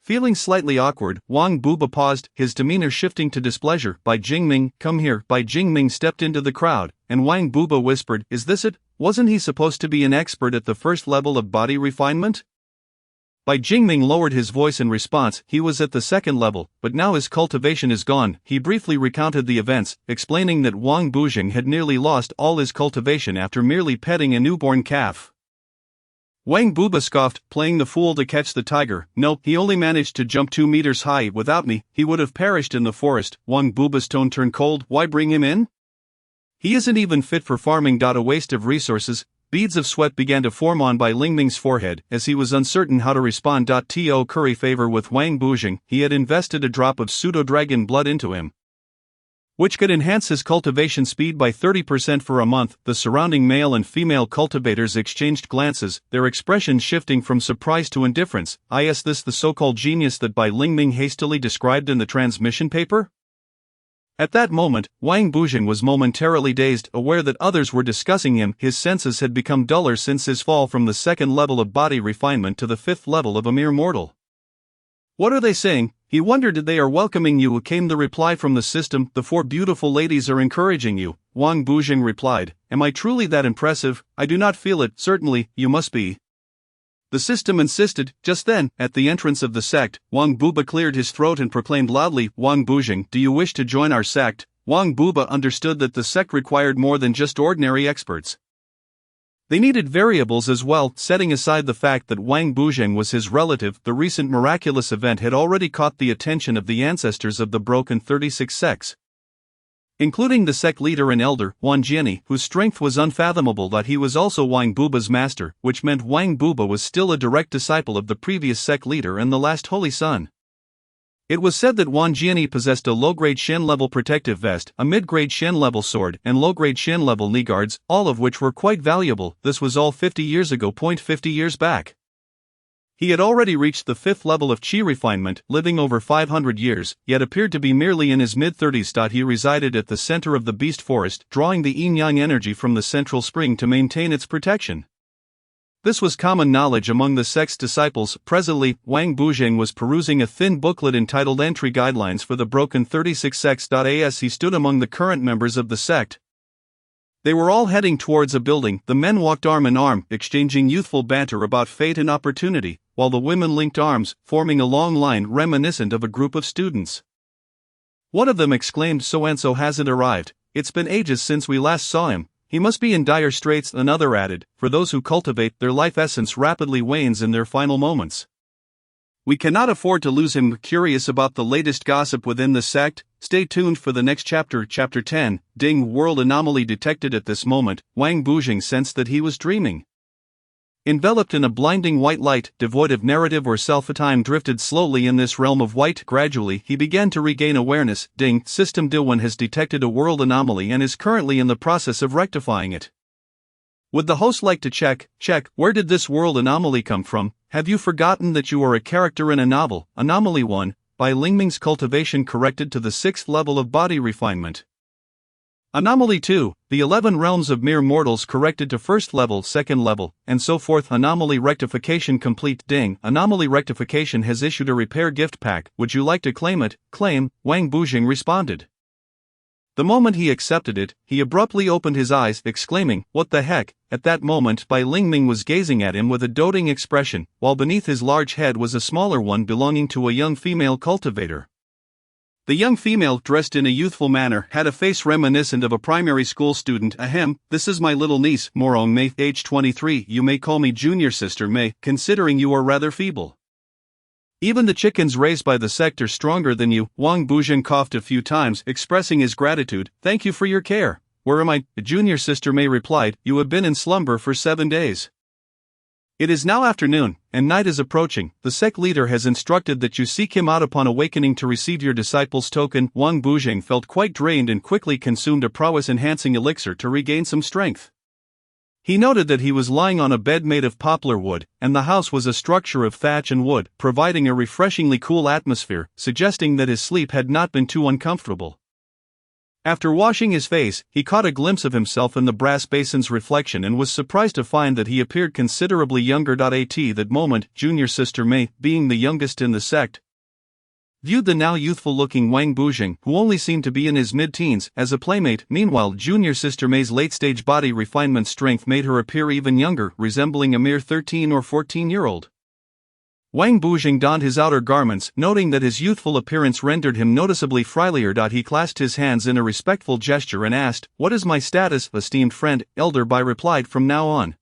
Feeling slightly awkward, Wang Buba paused, his demeanor shifting to displeasure. "Bai Jingming, come here." Bai Jingming stepped into the crowd, and Wang Buba whispered, "Is this it? Wasn't he supposed to be an expert at the 1st level of body refinement?" Bai Jingming lowered his voice in response. "He was at the 2nd level, but now his cultivation is gone." He briefly recounted the events, explaining that Wang Bujing had nearly lost all his cultivation after merely petting a newborn calf. Wang Buba scoffed, "Playing the fool to catch the tiger. No, he only managed to jump 2 meters high. Without me, he would have perished in the forest." Wang Buba's tone turned cold. "Why bring him in? He isn't even fit for farming. A waste of resources." Beads of sweat began to form on Bai Lingming's forehead, as he was uncertain how to respond. To curry favor with Wang Bujing, he had invested a drop of pseudo-dragon blood into him. which could enhance his cultivation speed by 30% for a month. The surrounding male and female cultivators exchanged glances, their expressions shifting from surprise to indifference. Is this the so-called genius that Bai Lingming hastily described in the transmission paper? At that moment, Wang Bujing was momentarily dazed, aware that others were discussing him. His senses had become duller since his fall from the second level of body refinement to the fifth level of a mere mortal. What are they saying? He wondered. They are welcoming you, came the reply from the system. The four beautiful ladies are encouraging you, Wang Bujing replied. Am I truly that impressive? I do not feel it. Certainly, you must be. The system insisted. Just then, at the entrance of the sect, Wang Buba cleared his throat and proclaimed loudly, Wang Bujing, do you wish to join our sect? Wang Buba understood that the sect required more than just ordinary experts. They needed variables as well. Setting aside the fact that Wang Bujing was his relative, the recent miraculous event had already caught the attention of the ancestors of the broken 36 sects, including the sect leader and elder, Wang Jiani, whose strength was unfathomable. That he was also Wang Buba's master, which meant Wang Buba was still a direct disciple of the previous sect leader and the last holy son. It was said that Wang Jiani possessed a low-grade Shen-level protective vest, a mid-grade Shen-level sword, and low-grade Shen-level knee guards, all of which were quite valuable. This was all 50 years ago. 50 years back. He had already reached the fifth level of Qi refinement, living over 500 years, yet appeared to be merely in his mid-30s. He resided at the center of the beast forest, drawing the yin-yang energy from the central spring to maintain its protection. This was common knowledge among the sect's disciples. Presently, Wang Bujing was perusing a thin booklet entitled Entry Guidelines for the Broken 36 Sects. As he stood among the current members of the sect, they were all heading towards a building. The men walked arm in arm, exchanging youthful banter about fate and opportunity, while the women linked arms, forming a long line reminiscent of a group of students. One of them exclaimed, So-and-so hasn't arrived. It's been ages since we last saw him. He must be in dire straits. Another added, For those who cultivate, their life essence rapidly wanes in their final moments. We cannot afford to lose him. Curious about the latest gossip within the sect? Stay tuned for the next chapter. Chapter 10, Ding. World anomaly detected. At this moment, Wang Bujing sensed that he was dreaming. Enveloped in a blinding white light, devoid of narrative or self, time drifted slowly in this realm of white. Gradually, he began to regain awareness. Ding. System D1 has detected a world anomaly and is currently in the process of rectifying it. Would the host like to check, where did this world anomaly come from? Have you forgotten that you are a character in a novel? Anomaly 1, Bai Lingming's cultivation corrected to the 6th level of body refinement. Anomaly 2, the 11 realms of mere mortals corrected to 1st level, 2nd level, and so forth. Anomaly rectification complete. Ding. Anomaly rectification has issued a repair gift pack. Would you like to claim it? Claim, Wang Bujing responded. The moment he accepted it, he abruptly opened his eyes, exclaiming, What the heck? At that moment, Bai Lingming was gazing at him with a doting expression, while beneath his large head was a smaller one belonging to a young female cultivator. The young female, dressed in a youthful manner, had a face reminiscent of a primary school student. Ahem, this is my little niece, Morong Mei, age 23. You may call me Junior Sister Mei, considering you are rather feeble. Even the chickens raised by the sect are stronger than you. Wang Bujing coughed a few times, expressing his gratitude. Thank you for your care. Where am I? Junior Sister Mei replied, You have been in slumber for 7 days. It is now afternoon, and night is approaching. The sect leader has instructed that you seek him out upon awakening to receive your disciple's token. Wang Bujing felt quite drained and quickly consumed a prowess-enhancing elixir to regain some strength. He noted that he was lying on a bed made of poplar wood, and the house was a structure of thatch and wood, providing a refreshingly cool atmosphere, suggesting that his sleep had not been too uncomfortable. After washing his face, he caught a glimpse of himself in the brass basin's reflection and was surprised to find that he appeared considerably younger. At that moment, Junior Sister Mei, being the youngest in the sect, viewed the now youthful-looking Wang Bujing, who only seemed to be in his mid-teens, as a playmate. Meanwhile, Junior Sister Mei's late-stage body refinement strength made her appear even younger, resembling a mere 13 or 14-year-old. Wang Bujing donned his outer garments, noting that his youthful appearance rendered him noticeably frilier. He clasped his hands in a respectful gesture and asked, What is my status? Esteemed friend, Elder Bai replied, From now on,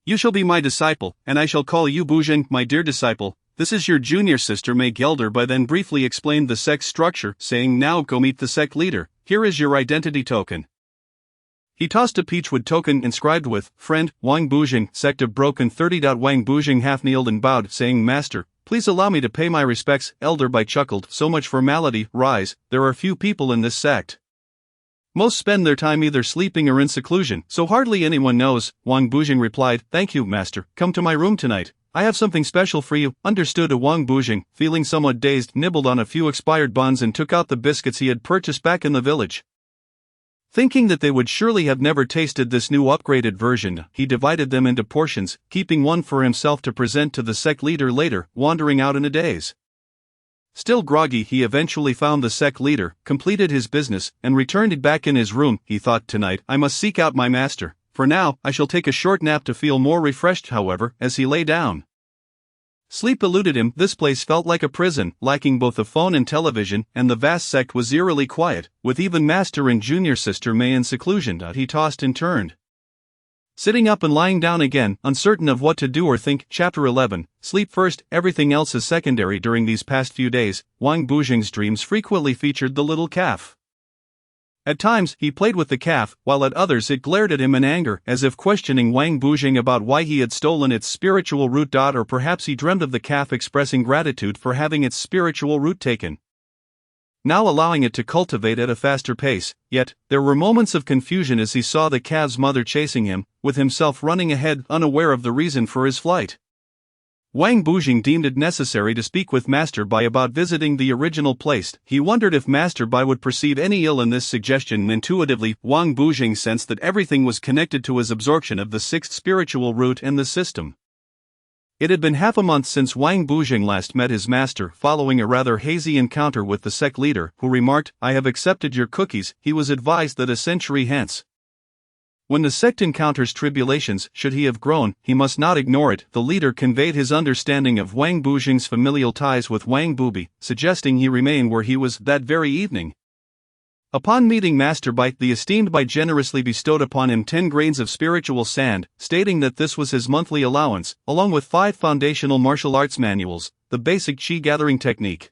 you shall be my disciple, and I shall call you Bujing, my dear disciple. This is your junior sister Mei. Elder Bai then briefly explained the sect's structure, saying, Now go meet the sect leader. Here is your identity token. He tossed a peachwood token inscribed with, Friend, Wang Bujing, sect of broken 30. Wang Bujing half kneeled and bowed, saying, Master, Please allow me to pay my respects, Elder Bai chuckled. So much formality, rise, there are few people in this sect. Most spend their time either sleeping or in seclusion, so hardly anyone knows. Wang Bujing replied, thank you, master, come to my room tonight. I have something special for you. Understood. Wang Bujing, feeling somewhat dazed, nibbled on a few expired buns and took out the biscuits he had purchased back in the village. Thinking that they would surely have never tasted this new upgraded version, he divided them into portions, keeping one for himself to present to the sect leader later, wandering out in a daze. Still groggy, he eventually found the sect leader, completed his business, and returned back in his room. He thought, tonight, I must seek out my master. For now, I shall take a short nap to feel more refreshed. However, as he lay down, sleep eluded him. This place felt like a prison, lacking both a phone and television, and the vast sect was eerily quiet, with even master and junior sister Mei in seclusion. He tossed and turned, sitting up and lying down again, uncertain of what to do or think. Chapter 11. Sleep first, everything else is secondary. During these past few days, Wang Bujing's dreams frequently featured the little calf. At times, he played with the calf, while at others it glared at him in anger, as if questioning Wang Bujing about why he had stolen its spiritual root. Or perhaps he dreamed of the calf expressing gratitude for having its spiritual root taken, now allowing it to cultivate at a faster pace. Yet, there were moments of confusion as he saw the calf's mother chasing him, with himself running ahead, unaware of the reason for his flight. Wang Bujing deemed it necessary to speak with Master Bai about visiting the original place. He wondered if Master Bai would perceive any ill in this suggestion. Intuitively, Wang Bujing sensed that everything was connected to his absorption of the sixth spiritual root and the system. It had been half a month since Wang Bujing last met his master, following a rather hazy encounter with the sect leader, who remarked, I have accepted your cookies. He was advised that a century hence, when the sect encounters tribulations, should he have grown, he must not ignore it. The leader conveyed his understanding of Wang Bujing's familial ties with Wang Bubi, suggesting he remain where he was that very evening. Upon meeting Master Bai, the esteemed Bai generously bestowed upon him 10 grains of spiritual sand, stating that this was his monthly allowance, along with 5 foundational martial arts manuals, the basic chi gathering technique,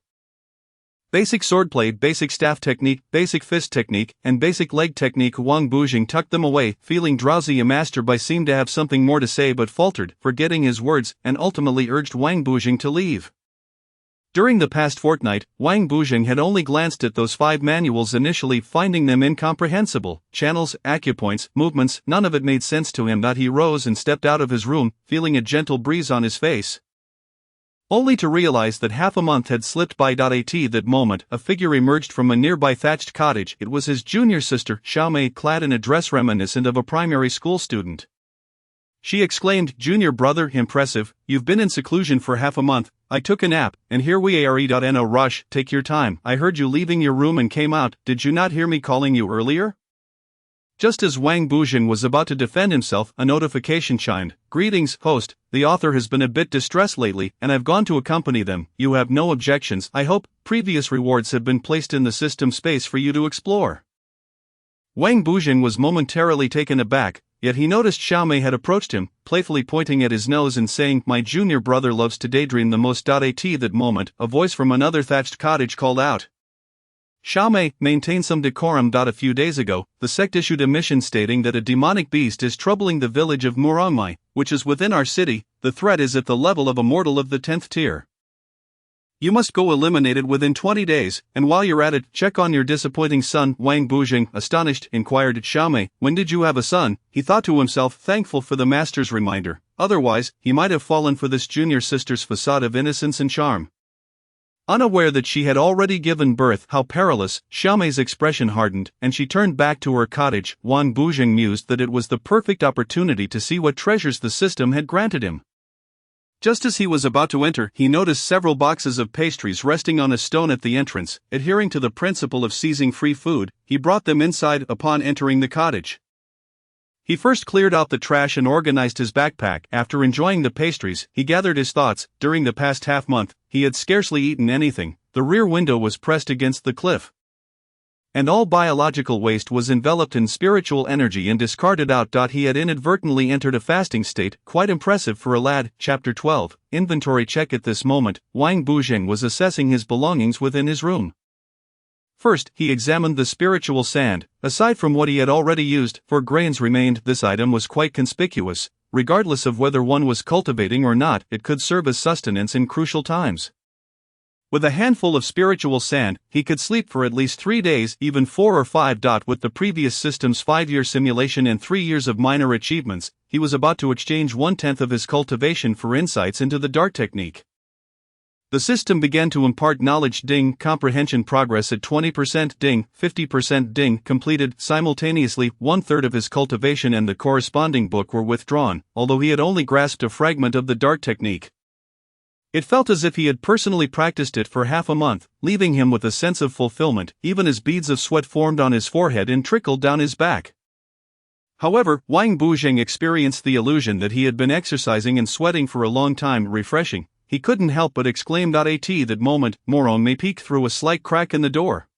basic swordplay, basic staff technique, basic fist technique, and basic leg technique. Wang Bujing tucked them away, feeling drowsy. Master Bai seemed to have something more to say but faltered, forgetting his words, and ultimately urged Wang Bujing to leave. During the past fortnight, Wang Bujing had only glanced at those 5 manuals initially, finding them incomprehensible. Channels, acupoints, movements, none of it made sense to him. He rose and stepped out of his room, feeling a gentle breeze on his face, only to realize that half a month had slipped by. At that moment, a figure emerged from a nearby thatched cottage. It was his junior sister, Xiaomei, clad in a dress reminiscent of a primary school student. She exclaimed, Junior brother, impressive, you've been in seclusion for half a month. I took a nap, and here we are. No rush, take your time. I heard you leaving your room and came out. Did you not hear me calling you earlier? Just as Wang Bujing was about to defend himself, a notification chimed. Greetings, host. The author has been a bit distressed lately, and I've gone to accompany them. You have no objections, I hope. Previous rewards have been placed in the system space for you to explore. Wang Bujing was momentarily taken aback, yet he noticed Xiaomei had approached him, playfully pointing at his nose and saying, My junior brother loves to daydream the most. At that moment, a voice from another thatched cottage called out. Xiaomei, maintain some decorum. A few days ago, the sect issued a mission stating that a demonic beast is troubling the village of Murangmai, which is within our city. The threat is at the level of a mortal of the 10th tier. You must go eliminate it within 20 days, and while you're at it, check on your disappointing son. Wang Bujing, astonished, inquired at Xiaomei, when did you have a son? He thought to himself, thankful for the master's reminder, otherwise, he might have fallen for this junior sister's facade of innocence and charm. Unaware that she had already given birth, how perilous, Xiaomei's expression hardened, and she turned back to her cottage. Wang Bujing mused that it was the perfect opportunity to see what treasures the system had granted him. Just as he was about to enter, he noticed several boxes of pastries resting on a stone at the entrance. Adhering to the principle of seizing free food, he brought them inside upon entering the cottage. He first cleared out the trash and organized his backpack. After enjoying the pastries, he gathered his thoughts. During the past half-month, he had scarcely eaten anything. The rear window was pressed against the cliff, and all biological waste was enveloped in spiritual energy and discarded out. He had inadvertently entered a fasting state, quite impressive for a lad. Chapter 12. Inventory check. At this moment, Wang Bujing was assessing his belongings within his room. First, he examined the spiritual sand. Aside from what he had already used, 4 grains remained. This item was quite conspicuous, regardless of whether one was cultivating or not, it could serve as sustenance in crucial times. With a handful of spiritual sand, he could sleep for at least 3 days, even 4 or 5. With the previous system's 5-year simulation and 3 years of minor achievements, he was about to exchange 1/10 of his cultivation for insights into the DART technique. The system began to impart knowledge. Ding. Comprehension progress at 20%. Ding. 50%. Ding. Completed. Simultaneously, 1/3 of his cultivation and the corresponding book were withdrawn, although he had only grasped a fragment of the DART technique. It felt as if he had personally practiced it for half a month, leaving him with a sense of fulfillment, even as beads of sweat formed on his forehead and trickled down his back. However, Wang Buzheng experienced the illusion that he had been exercising and sweating for a long time. Refreshing. He couldn't help but exclaim. At that moment, Morong Mei peeked through a slight crack in the door.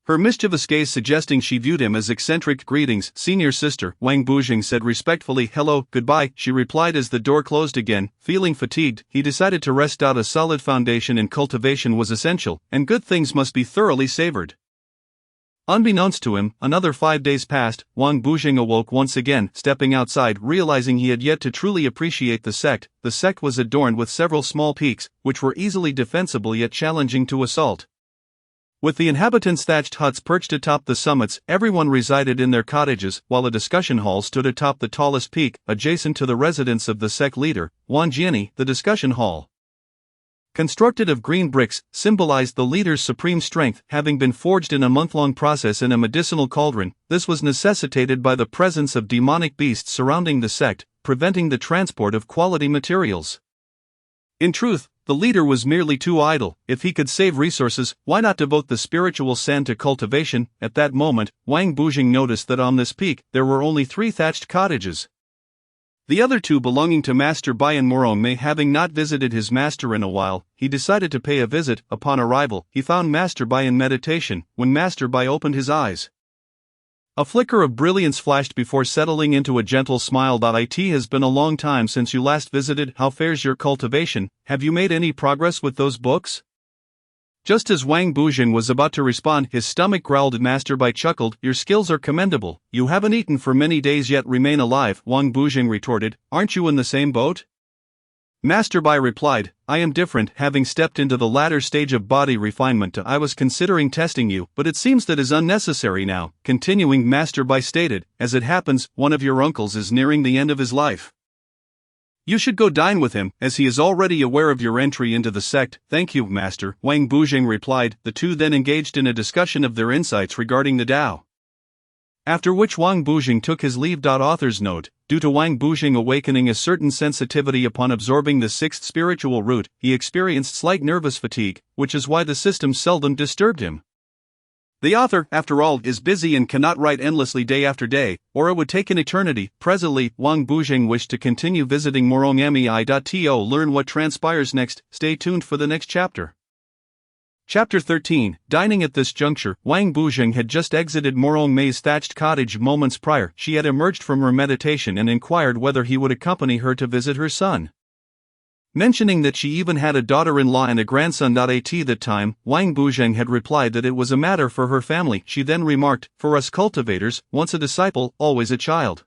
Her mischievous gaze suggesting she viewed him as eccentric. Greetings, senior sister, Wang Buzheng said respectfully. Hello, goodbye, she replied as the door closed again. Feeling fatigued, he decided to rest out. A solid foundation in cultivation was essential, and good things must be thoroughly savored. Unbeknownst to him, another 5 days passed. Wang Buzheng awoke once again, stepping outside, realizing he had yet to truly appreciate the sect. The sect was adorned with several small peaks, which were easily defensible yet challenging to assault. With the inhabitants' thatched huts perched atop the summits, everyone resided in their cottages, while a discussion hall stood atop the tallest peak, adjacent to the residence of the sect leader, Wan Jiani. The discussion hall, constructed of green bricks, symbolized the leader's supreme strength. Having been forged in a month-long process in a medicinal cauldron, this was necessitated by the presence of demonic beasts surrounding the sect, preventing the transport of quality materials. In truth, the leader was merely too idle. If he could save resources, why not devote the spiritual sand to cultivation? At that moment, Wang Buzheng noticed that on this peak, there were only 3 thatched cottages. The other 2 belonging to Master Bai and Morong Mei. Having not visited his master in a while, he decided to pay a visit. Upon arrival, he found Master Bai in meditation. When Master Bai opened his eyes, a flicker of brilliance flashed before settling into a gentle smile. It has been a long time since you last visited. How fares your cultivation? Have you made any progress with those books? Just as Wang Buzheng was about to respond, his stomach growled. Master Bai chuckled. Your skills are commendable. You haven't eaten for many days yet remain alive, Wang Buzheng retorted. Aren't you in the same boat? Master Bai replied, I am different. Having stepped into the latter stage of body refinement, I was considering testing you, but it seems that is unnecessary now. Continuing, Master Bai stated, as it happens, one of your uncles is nearing the end of his life. You should go dine with him, as he is already aware of your entry into the sect. Thank you, Master, Wang Buzheng replied. The 2 then engaged in a discussion of their insights regarding the Tao. After which Wang Buzheng took his leave. Author's note: due to Wang Buzheng awakening a certain sensitivity upon absorbing the 6th spiritual root, he experienced slight nervous fatigue, which is why the system seldom disturbed him. The author, after all, is busy and cannot write endlessly day after day, or it would take an eternity. Presently, Wang Buzheng wished to continue visiting morongmei.to learn what transpires next. Stay tuned for the next chapter. Chapter 13, Dining. At this juncture, Wang Buzheng had just exited Morong Mei's thatched cottage moments prior. She had emerged from her meditation and inquired whether he would accompany her to visit her son. Mentioning that she even had a daughter-in-law and a grandson. At that time, Wang Buzheng had replied that it was a matter for her family. She then remarked, for us cultivators, once a disciple, always a child.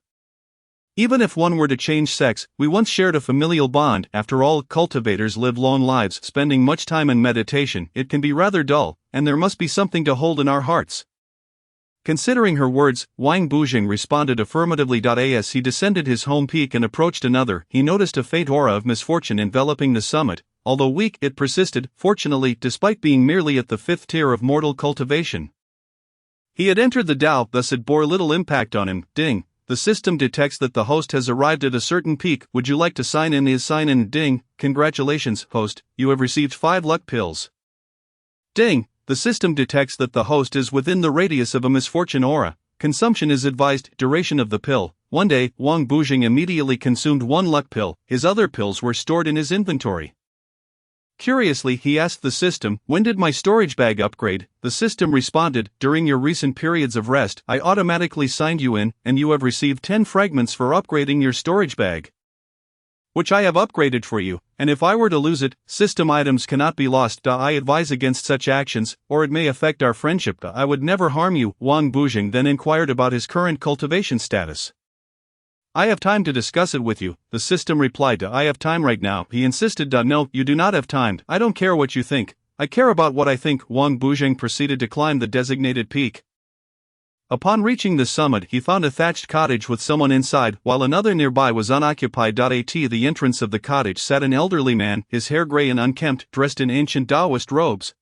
Even if one were to change sex, we once shared a familial bond. After all, cultivators live long lives, spending much time in meditation. It can be rather dull, and there must be something to hold in our hearts. Considering her words, Wang Buzheng responded affirmatively. As he descended his home peak and approached another, he noticed a faint aura of misfortune enveloping the summit. Although weak, it persisted, fortunately, despite being merely at the 5th tier of mortal cultivation. He had entered the Tao, thus it bore little impact on him. Ding. The system detects that the host has arrived at a certain peak. Would you like to sign in? His sign in. Ding. Congratulations, host, you have received 5 luck pills. Ding. The system detects that the host is within the radius of a misfortune aura. Consumption is advised. Duration of the pill: 1 day. Wang Buzheng immediately consumed 1 luck pill. His other pills were stored in his inventory. Curiously, he asked the system, when did my storage bag upgrade? The system responded, during your recent periods of rest, I automatically signed you in, and you have received 10 fragments for upgrading your storage bag, which I have upgraded for you, and if I were to lose it, system items cannot be lost. I advise against such actions, or it may affect our friendship. I would never harm you. Wang Buzheng then inquired about his current cultivation status. I have time to discuss it with you, the system replied to I have time right now. He insisted. No, you do not have time. I don't care what you think. I care about what I think. Wang Buzheng proceeded to climb the designated peak. Upon reaching the summit, he found a thatched cottage with someone inside, while another nearby was unoccupied. At the entrance of the cottage sat an elderly man, his hair gray and unkempt, dressed in ancient Taoist robes.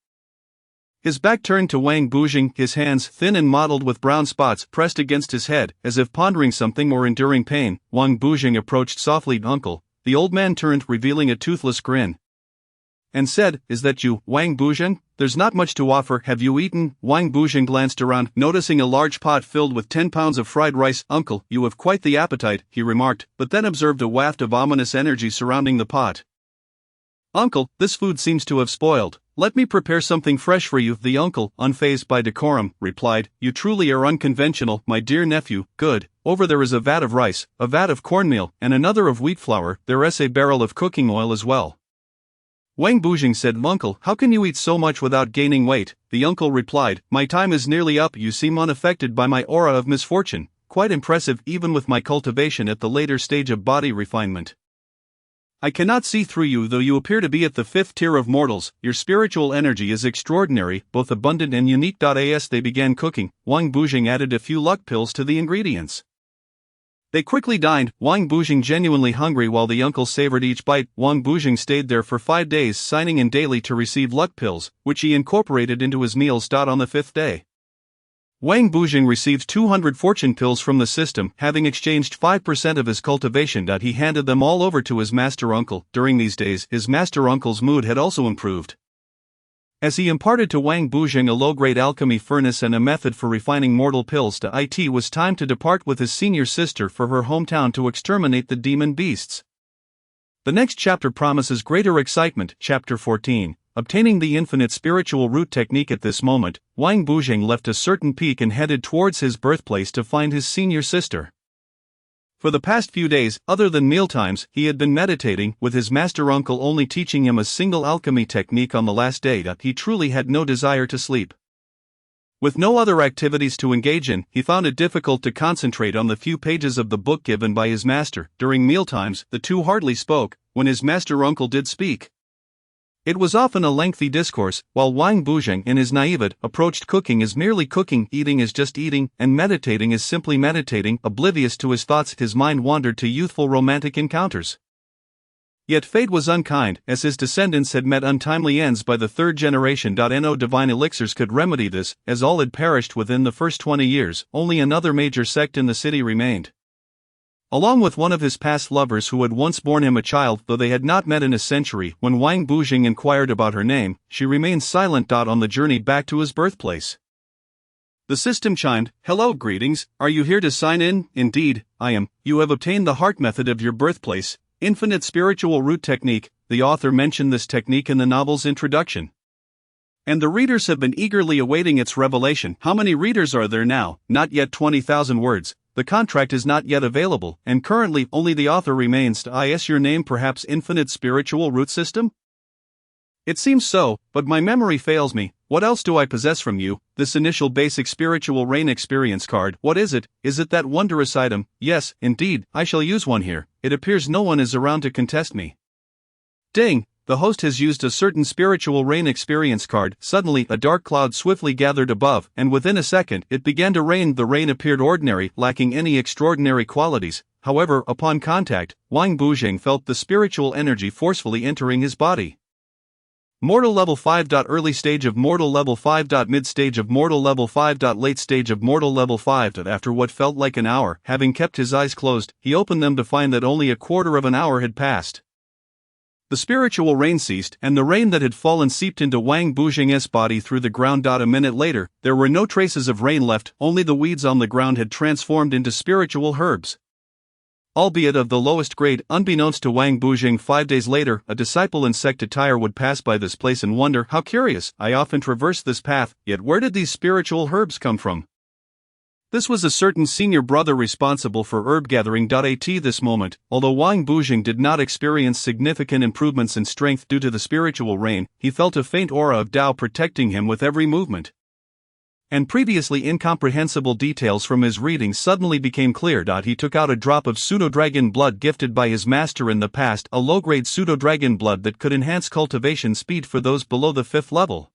His back turned to Wang Buzheng, his hands, thin and mottled with brown spots, pressed against his head, as if pondering something or enduring pain. Wang Buzheng approached softly. Uncle. The old man turned, revealing a toothless grin, and said, Is that you, Wang Buzheng? There's not much to offer. Have you eaten? Wang Buzheng glanced around, noticing a large pot filled with 10 pounds of fried rice. Uncle, you have quite the appetite, he remarked, but then observed a waft of ominous energy surrounding the pot. Uncle, this food seems to have spoiled. Let me prepare something fresh for you. The uncle, unfazed by decorum, replied, You truly are unconventional, my dear nephew. Good. Over there is a vat of rice, a vat of cornmeal, and another of wheat flour. There is a barrel of cooking oil as well. Wang Buzheng said, Uncle, how can you eat so much without gaining weight? The uncle replied, My time is nearly up. You seem unaffected by my aura of misfortune. Quite impressive, even with my cultivation at the later stage of body refinement. I cannot see through you, though you appear to be at the 5th tier of mortals. Your spiritual energy is extraordinary, both abundant and unique. As they began cooking, Wang Buzheng added a few luck pills to the ingredients. They quickly dined, Wang Buzheng genuinely hungry while the uncle savored each bite. Wang Buzheng stayed there for 5 days, signing in daily to receive luck pills, which he incorporated into his meals. On the 5th day, Wang Buzheng received 200 fortune pills from the system, having exchanged 5% of his cultivation. He handed them all over to his master uncle. During these days, his master uncle's mood had also improved, as he imparted to Wang Buzheng a low-grade alchemy furnace and a method for refining mortal pills. It was time to depart with his senior sister for her hometown to exterminate the demon beasts. The next chapter promises greater excitement. Chapter 14. Obtaining the infinite spiritual root technique. At this moment, Wang Buzheng left a certain peak and headed towards his birthplace to find his senior sister. For the past few days, other than mealtimes, he had been meditating, with his master uncle only teaching him a single alchemy technique on the last day. He truly had no desire to sleep. With no other activities to engage in, he found it difficult to concentrate on the few pages of the book given by his master. During mealtimes, the two hardly spoke. When his master uncle did speak, it was often a lengthy discourse, while Wang Buzheng, in his naivete, approached cooking as merely cooking, eating as just eating, and meditating as simply meditating. Oblivious to his thoughts, his mind wandered to youthful romantic encounters. Yet fate was unkind, as his descendants had met untimely ends by the 3rd generation. No divine elixirs could remedy this, as all had perished within the first 20 years. Only another major sect in the city remained, along with one of his past lovers who had once borne him a child, though they had not met in a century. When Wang Buzheng inquired about her name, she remained silent. On the journey back to his birthplace, the system chimed, Hello, greetings, are you here to sign in? Indeed, I am. You have obtained the heart method of your birthplace, infinite spiritual root technique. The author mentioned this technique in the novel's introduction, and the readers have been eagerly awaiting its revelation. How many readers are there now? Not yet 20,000 words. The contract is not yet available, and currently only the author remains. Is your name perhaps Infinite Spiritual Root System? It seems so, but my memory fails me. What else do I possess from you? This initial basic spiritual rain experience card. What is it? Is it that wondrous item? Yes, indeed, I shall use one here. It appears no one is around to contest me. Ding! The host has used a certain spiritual rain experience card. Suddenly, a dark cloud swiftly gathered above, and within a second, it began to rain. The rain appeared ordinary, lacking any extraordinary qualities. However, upon contact, Wang Buzheng felt the spiritual energy forcefully entering his body. Mortal level 5. Early stage of mortal level 5. Mid stage of mortal level 5. Late stage of mortal level 5. After what felt like an hour, having kept his eyes closed, he opened them to find that only a quarter of an hour had passed. The spiritual rain ceased, and the rain that had fallen seeped into Wang Buzheng's body through the ground. A minute later, there were no traces of rain left, only the weeds on the ground had transformed into spiritual herbs, albeit of the lowest grade. Unbeknownst to Wang Buzheng, 5 days later, a disciple in sect attire would pass by this place and wonder, How curious, I often traverse this path, yet where did these spiritual herbs come from? This was a certain senior brother responsible for herb gathering. At this moment, although Wang Buzheng did not experience significant improvements in strength due to the spiritual rain, he felt a faint aura of Tao protecting him with every movement. and previously incomprehensible details from his readings suddenly became clear. He took out a drop of pseudo-dragon blood gifted by his master in the past, a low-grade pseudo-dragon blood that could enhance cultivation speed for those below the 5th level.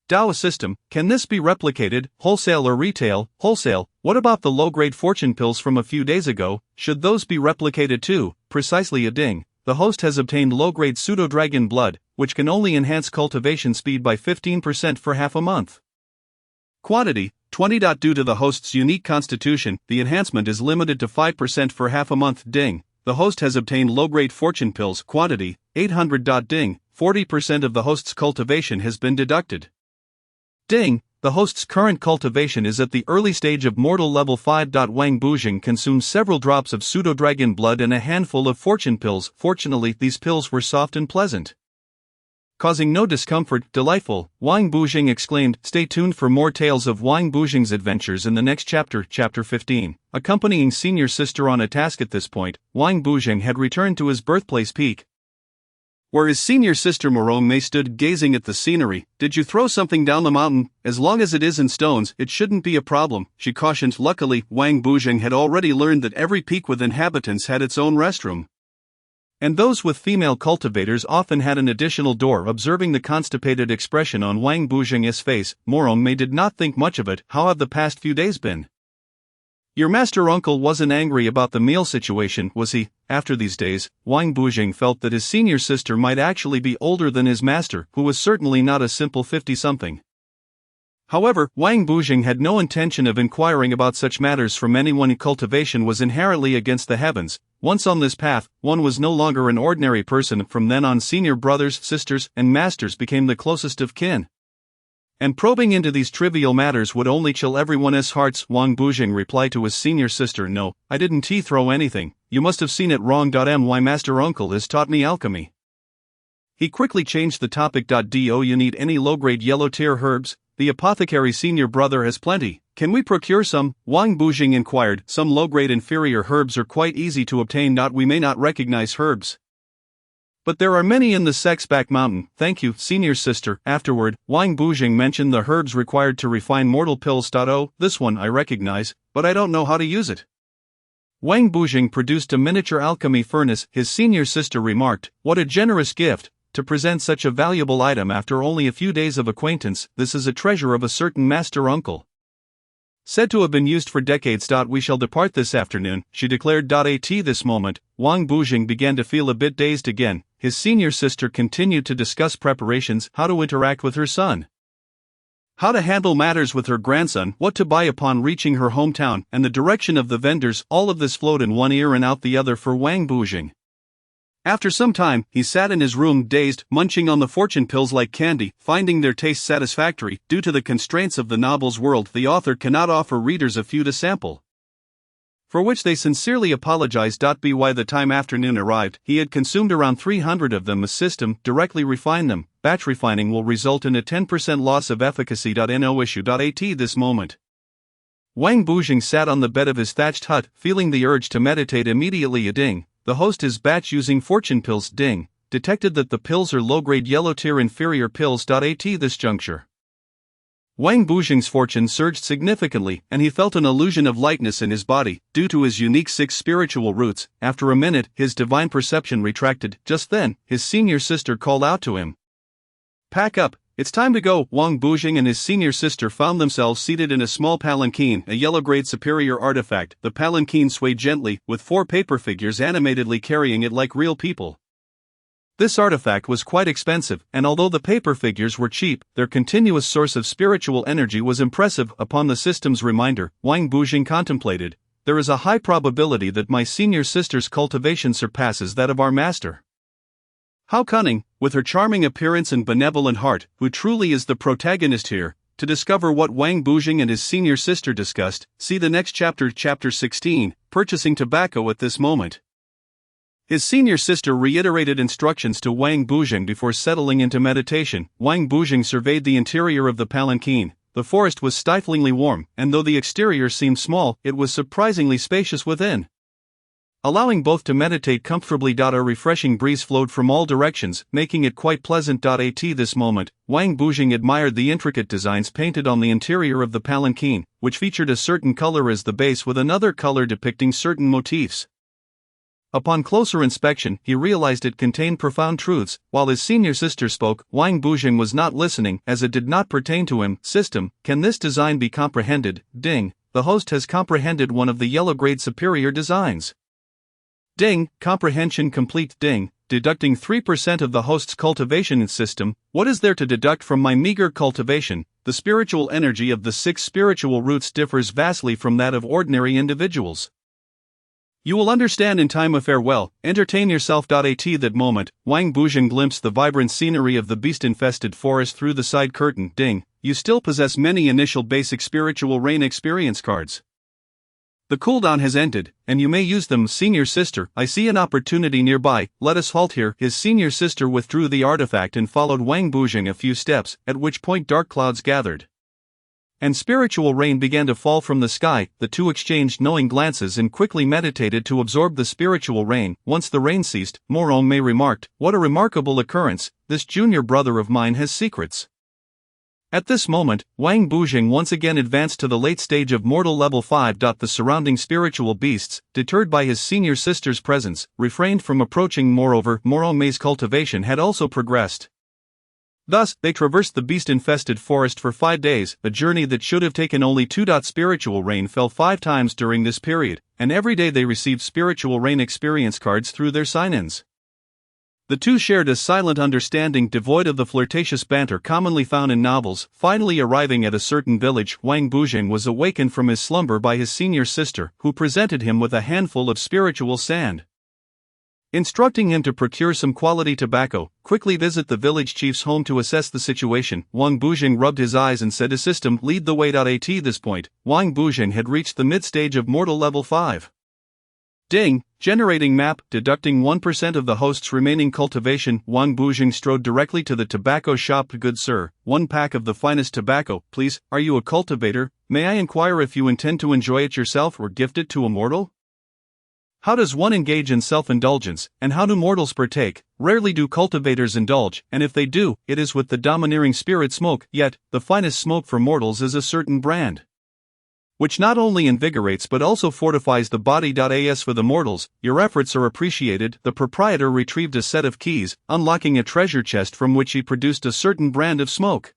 Dao system, can this be replicated, wholesale or retail? Wholesale. What about the low-grade fortune pills from a few days ago, should those be replicated too? Precisely a ding. The host has obtained low-grade pseudo-dragon blood, which can only enhance cultivation speed by 15% for half a month. Quantity, 20. Due to the host's unique constitution, the enhancement is limited to 5% for half a month. Ding. The host has obtained low-grade fortune pills. Quantity, 800. Ding. 40% of the host's cultivation has been deducted. Ding. The host's current cultivation is at the early stage of mortal level 5. Wang Bujing consumed several drops of pseudo-dragon blood and a handful of fortune pills. Fortunately, these pills were soft and pleasant, causing no discomfort. Delightful, Wang Bujing exclaimed. Stay tuned for more tales of Wang Bujing's adventures in the next chapter, Chapter 15. Accompanying senior sister on a task at this point, Wang Bujing had returned to his birthplace Peak, where his senior sister Morongmei stood gazing at the scenery. Did you throw something down the mountain? As long as it isn't stones, it shouldn't be a problem, she cautioned. Luckily, Wang Bujing had already learned that every peak with inhabitants had its own restroom, and those with female cultivators often had an additional door. Observing the constipated expression on Wang Bujing's face, Morongmei did not think much of it. How have the past few days been? Your master uncle wasn't angry about the meal situation, was he? After these days, Wang Bujing felt that his senior sister might actually be older than his master, who was certainly not a simple 50-something. However, Wang Bujing had no intention of inquiring about such matters from anyone. Cultivation was inherently against the heavens. Once on this path, one was no longer an ordinary person. From then on, senior brothers, sisters, and masters became the closest of kin, and probing into these trivial matters would only chill everyone's hearts. Wang Bujing replied to his senior sister, no, I didn't throw anything, you must have seen it wrong. My master uncle has taught me alchemy. He quickly changed the topic. Do you need any low-grade yellow tier herbs? The apothecary senior brother has plenty, can we procure some? Wang Bujing inquired. Some low-grade inferior herbs are quite easy to obtain. We may not recognize herbs, but there are many in the Sexback Mountain. Thank you, senior sister. Afterward, Wang Bujing mentioned the herbs required to refine mortal pills. Oh, this one I recognize, but I don't know how to use it. Wang Bujing produced a miniature alchemy furnace. His senior sister remarked, what a generous gift, to present such a valuable item after only a few days of acquaintance. This is a treasure of a certain master uncle, said to have been used for decades. We shall depart this afternoon, she declared. At this moment, Wang Bujing began to feel a bit dazed again. His senior sister continued to discuss preparations, how to interact with her son, how to handle matters with her grandson, what to buy upon reaching her hometown, and the direction of the vendors. All of this flowed in one ear and out the other for Wang Bujing. After some time, he sat in his room dazed, munching on the fortune pills like candy, finding their taste satisfactory. Due to the constraints of the novel's world, the author cannot offer readers a few to sample, for which they sincerely apologize. By the time afternoon arrived, he had consumed around 300 of them. A system, directly refine them. Batch refining will result in a 10% loss of efficacy. No issue. At this moment, Wang Bujing sat on the bed of his thatched hut, feeling the urge to meditate immediately. A ding. The host is batch using fortune pills. Ding. Detected that the pills are low-grade yellow tier inferior pills. At this juncture, Wang Bujing's fortune surged significantly, and he felt an illusion of lightness in his body, due to his unique 6 spiritual roots. After a minute, his divine perception retracted. Just then, his senior sister called out to him, pack up, it's time to go. Wang Bujing and his senior sister found themselves seated in a small palanquin, a yellow-grade superior artifact. The palanquin swayed gently, with 4 paper figures animatedly carrying it like real people. This artifact was quite expensive, and although the paper figures were cheap, their continuous source of spiritual energy was impressive. Upon the system's reminder, Wang Bujing contemplated, there is a high probability that my senior sister's cultivation surpasses that of our master. How cunning, with her charming appearance and benevolent heart, who truly is the protagonist here. To discover what Wang Bujing and his senior sister discussed, see the next chapter, Chapter 16, Purchasing Tobacco. At this moment, his senior sister reiterated instructions to Wang Bujing before settling into meditation. Wang Bujing surveyed the interior of the palanquin. The forest was stiflingly warm, and though the exterior seemed small, it was surprisingly spacious within. allowing both to meditate comfortably. A refreshing breeze flowed from all directions, making it quite pleasant. At this moment, Wang Bujing admired the intricate designs painted on the interior of the palanquin, which featured a certain color as the base with another color depicting certain motifs. Upon closer inspection, he realized it contained profound truths. While his senior sister spoke, Wang Bujing was not listening, as it did not pertain to him. System, can this design be comprehended? Ding, the host has comprehended one of the yellow grade superior designs. Ding, comprehension complete. Ding, deducting 3% of the host's cultivation system. What is there to deduct from my meager cultivation? The spiritual energy of the 6 spiritual roots differs vastly from that of ordinary individuals. You will understand in time. A farewell, entertain yourself. At that moment, Wang Bujing glimpsed the vibrant scenery of the beast-infested forest through the side curtain. Ding, you still possess many initial basic spiritual rain experience cards. The cooldown has ended, and you may use them. Senior sister, I see an opportunity nearby, let us halt here. His senior sister withdrew the artifact and followed Wang Bujing a few steps, at which point dark clouds gathered and spiritual rain began to fall from the sky. The two exchanged knowing glances and quickly meditated to absorb the spiritual rain. Once the rain ceased, Morong remarked, "What a remarkable occurrence, this junior brother of mine has secrets." At this moment, Wang Bujing once again advanced to the late stage of mortal level 5. The surrounding spiritual beasts, deterred by his senior sister's presence, refrained from approaching. Moreover, Morong's cultivation had also progressed. Thus, they traversed the beast-infested forest for 5 days, a journey that should have taken only 2. Spiritual rain fell 5 times during this period, and every day they received spiritual rain experience cards through their sign-ins. The two shared a silent understanding devoid of the flirtatious banter commonly found in novels. Finally arriving at a certain village, Wang Bujing was awakened from his slumber by his senior sister, who presented him with a handful of spiritual sand. Instructing him to procure some quality tobacco, quickly visit the village chief's home to assess the situation, Wang Bujing rubbed his eyes and said, "A system, lead the way." At this point, Wang Bujing had reached the mid-stage of mortal level 5. Ding, generating map, deducting 1% of the host's remaining cultivation. Wang Bujing strode directly to the tobacco shop. "Good sir, 1 pack of the finest tobacco, please. Are you a cultivator? May I inquire if you intend to enjoy it yourself or gift it to a mortal? How does one engage in self-indulgence, and how do mortals partake? Rarely do cultivators indulge, and if they do, it is with the domineering spirit smoke. Yet, the finest smoke for mortals is a certain brand, which not only invigorates but also fortifies the body. As for the mortals, your efforts are appreciated." The proprietor retrieved a set of keys, unlocking a treasure chest from which he produced a certain brand of smoke.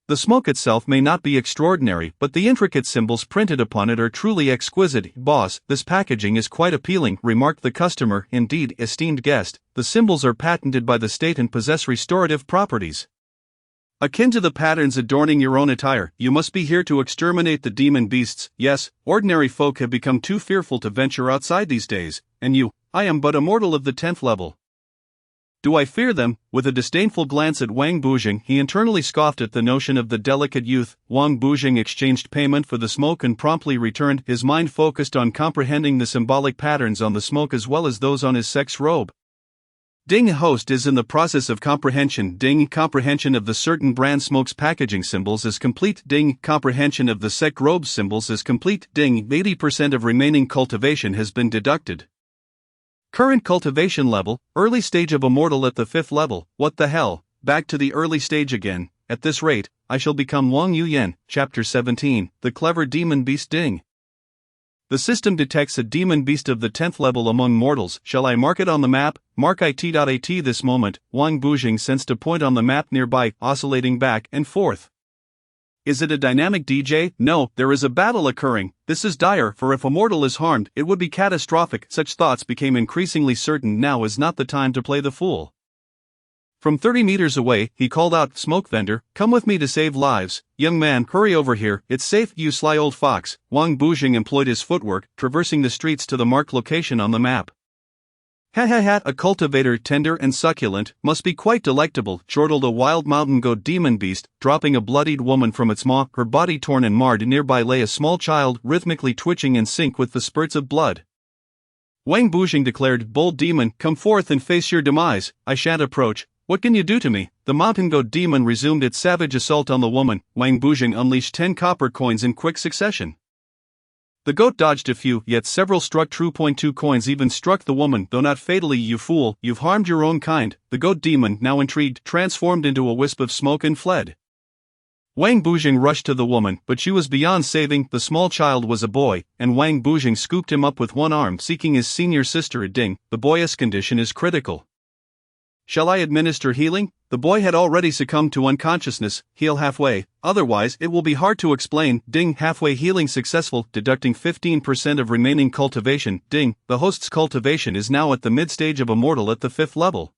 The smoke itself may not be extraordinary, but the intricate symbols printed upon it are truly exquisite. "Boss, this packaging is quite appealing," remarked the customer. "Indeed, esteemed guest, the symbols are patented by the state and possess restorative properties akin to the patterns adorning your own attire. You must be here to exterminate the demon beasts." "Yes, ordinary folk have become too fearful to venture outside these days, and I am but a mortal of the 10th level. Do I fear them?" With a disdainful glance at Wang Bujing, he internally scoffed at the notion of the delicate youth. Wang Bujing exchanged payment for the smoke and promptly returned, his mind focused on comprehending the symbolic patterns on the smoke as well as those on his sex robe. Ding, host is in the process of comprehension. Ding, comprehension of the certain brand smoke's packaging symbols is complete. Ding, comprehension of the sect robe symbols is complete. Ding, 80% of remaining cultivation has been deducted. Current cultivation level, early stage of immortal at the 5th level. What the hell, back to the early stage again. At this rate, I shall become Wang Yuyan. Chapter 17, The Clever Demon Beast. Ding. The system detects a demon beast of the 10th level among mortals. Shall I mark it on the map? Mark it. At this moment, Wang Bujing sensed a point on the map nearby, oscillating back and forth. Is it a dynamic DJ? No, there is a battle occurring. This is dire, for if a mortal is harmed, it would be catastrophic. Such thoughts became increasingly certain. Now is not the time to play the fool. From 30 meters away, he called out, "Smoke vendor, come with me to save lives. Young man, hurry over here, it's safe, you sly old fox." Wang Bujing employed his footwork, traversing the streets to the marked location on the map. A cultivator, tender and succulent, must be quite delectable, chortled a wild mountain goat demon beast, dropping a bloodied woman from its maw, her body torn and marred. Nearby lay a small child, rhythmically twitching in sync with the spurts of blood. Wang Bujing declared, "Bold demon, come forth and face your demise." "I shan't approach. What can you do to me?" The mountain goat demon resumed its savage assault on the woman. Wang Bujing unleashed 10 copper coins in quick succession. The goat dodged a few, yet several struck true. 2 coins even struck the woman, though not fatally. You fool, you've harmed your own kind. The goat demon, now intrigued, transformed into a wisp of smoke and fled. Wang Bujing rushed to the woman, but she was beyond saving. The small child was a boy, and Wang Bujing scooped him up with one arm, seeking his senior sister. Ding, the boy's condition is critical. Shall I administer healing? The boy had already succumbed to unconsciousness. Heal halfway, otherwise it will be hard to explain. Ding, halfway healing successful, deducting 15% of remaining cultivation. Ding, the host's cultivation is now at the mid-stage of immortal at the 5th level.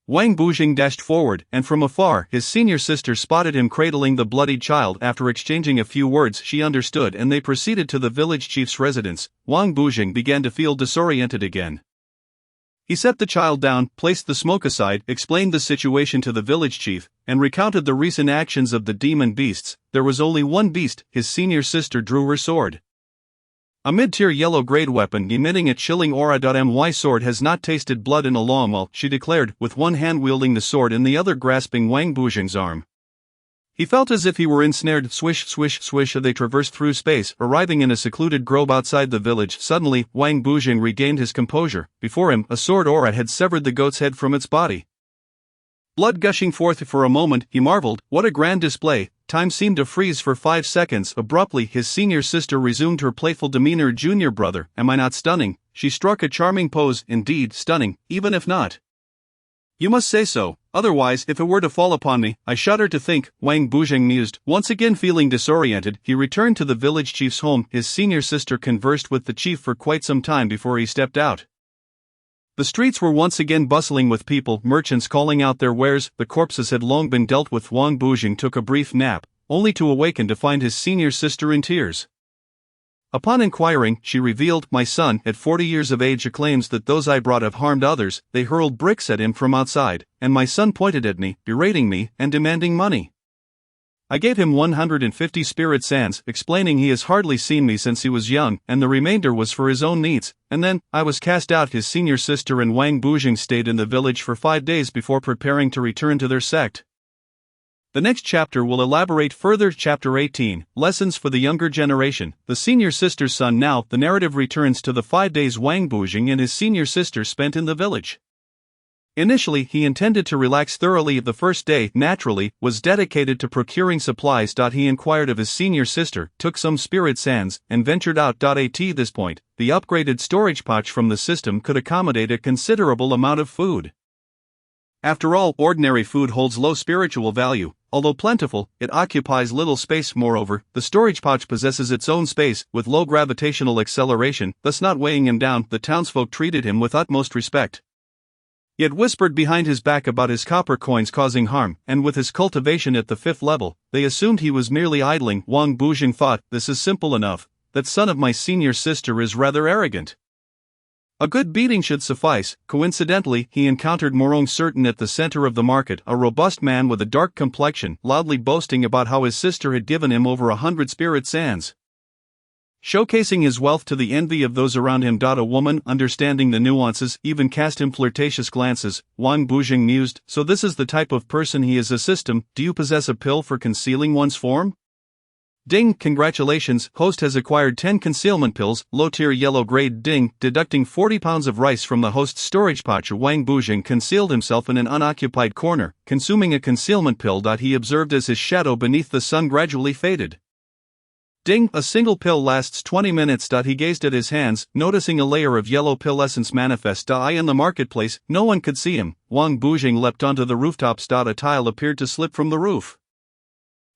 Wang Bujing dashed forward, and from afar his senior sister spotted him cradling the bloodied child. After exchanging a few words she understood and they proceeded to the village chief's residence. Wang Bujing began to feel disoriented again. He set the child down, placed the smoke aside, explained the situation to the village chief, and recounted the recent actions of the demon beasts. There was only one beast. His senior sister drew her sword. A mid-tier yellow-grade weapon emitting a chilling aura. My sword has not tasted blood in a long while, she declared, with one hand wielding the sword and the other grasping Wang Bujing's arm. He felt as if he were ensnared. Swish, swish, swish. They traversed through space, arriving in a secluded grove outside the village. Suddenly, Wang Bujing regained his composure. Before him, a sword aura had severed the goat's head from its body. Blood gushing forth. For a moment, he marveled, what a grand display. Time seemed to freeze for 5 seconds. Abruptly, his senior sister resumed her playful demeanor. Junior brother, am I not stunning? She struck a charming pose. Indeed, stunning, even if not. You must say so, otherwise if it were to fall upon me, I shudder to think, Wang Bujing mused. Once again feeling disoriented, he returned to the village chief's home. His senior sister conversed with the chief for quite some time before he stepped out. The streets were once again bustling with people, merchants calling out their wares. The corpses had long been dealt with. Wang Bujing took a brief nap, only to awaken to find his senior sister in tears. Upon inquiring, she revealed, my son, at 40 years of age, claims that those I brought have harmed others. They hurled bricks at him from outside, and my son pointed at me, berating me, and demanding money. I gave him 150 spirit sands, explaining he has hardly seen me since he was young, and the remainder was for his own needs, and then, I was cast out. His senior sister and Wang Bujing stayed in the village for 5 days before preparing to return to their sect. The next chapter will elaborate further. Chapter 18, Lessons for the Younger Generation. The senior sister's son. Now, the narrative returns to the 5 days Wang Bujing and his senior sister spent in the village. Initially, he intended to relax thoroughly. The first day, naturally, was dedicated to procuring supplies. He inquired of his senior sister, took some spirit sands, and ventured out. At this point, the upgraded storage pouch from the system could accommodate a considerable amount of food. After all, ordinary food holds low spiritual value. Although plentiful, it occupies little space. Moreover, the storage pouch possesses its own space, with low gravitational acceleration, thus not weighing him down. The townsfolk treated him with utmost respect, yet whispered behind his back about his copper coins causing harm, and with his cultivation at the 5th level, they assumed he was merely idling. Wang Bujing thought, this is simple enough. That son of my senior sister is rather arrogant. A good beating should suffice. Coincidentally, he encountered Morong Certain at the center of the market, a robust man with a dark complexion, loudly boasting about how his sister had given him over 100 spirit sands, showcasing his wealth to the envy of those around him. A woman, understanding the nuances, even cast him flirtatious glances. Wang Bujing mused, so this is the type of person he is. A system. Do you possess a pill for concealing one's form? Ding, congratulations, host has acquired 10 concealment pills, low-tier yellow grade. Ding, deducting 40 pounds of rice from the host's storage pouch. Wang Bujing concealed himself in an unoccupied corner, consuming a concealment pill. He observed as his shadow beneath the sun gradually faded. Ding, a single pill lasts 20 minutes. He gazed at his hands, noticing a layer of yellow pill essence manifest. In the marketplace, no one could see him. Wang Bujing leapt onto the rooftops. A tile appeared to slip from the roof,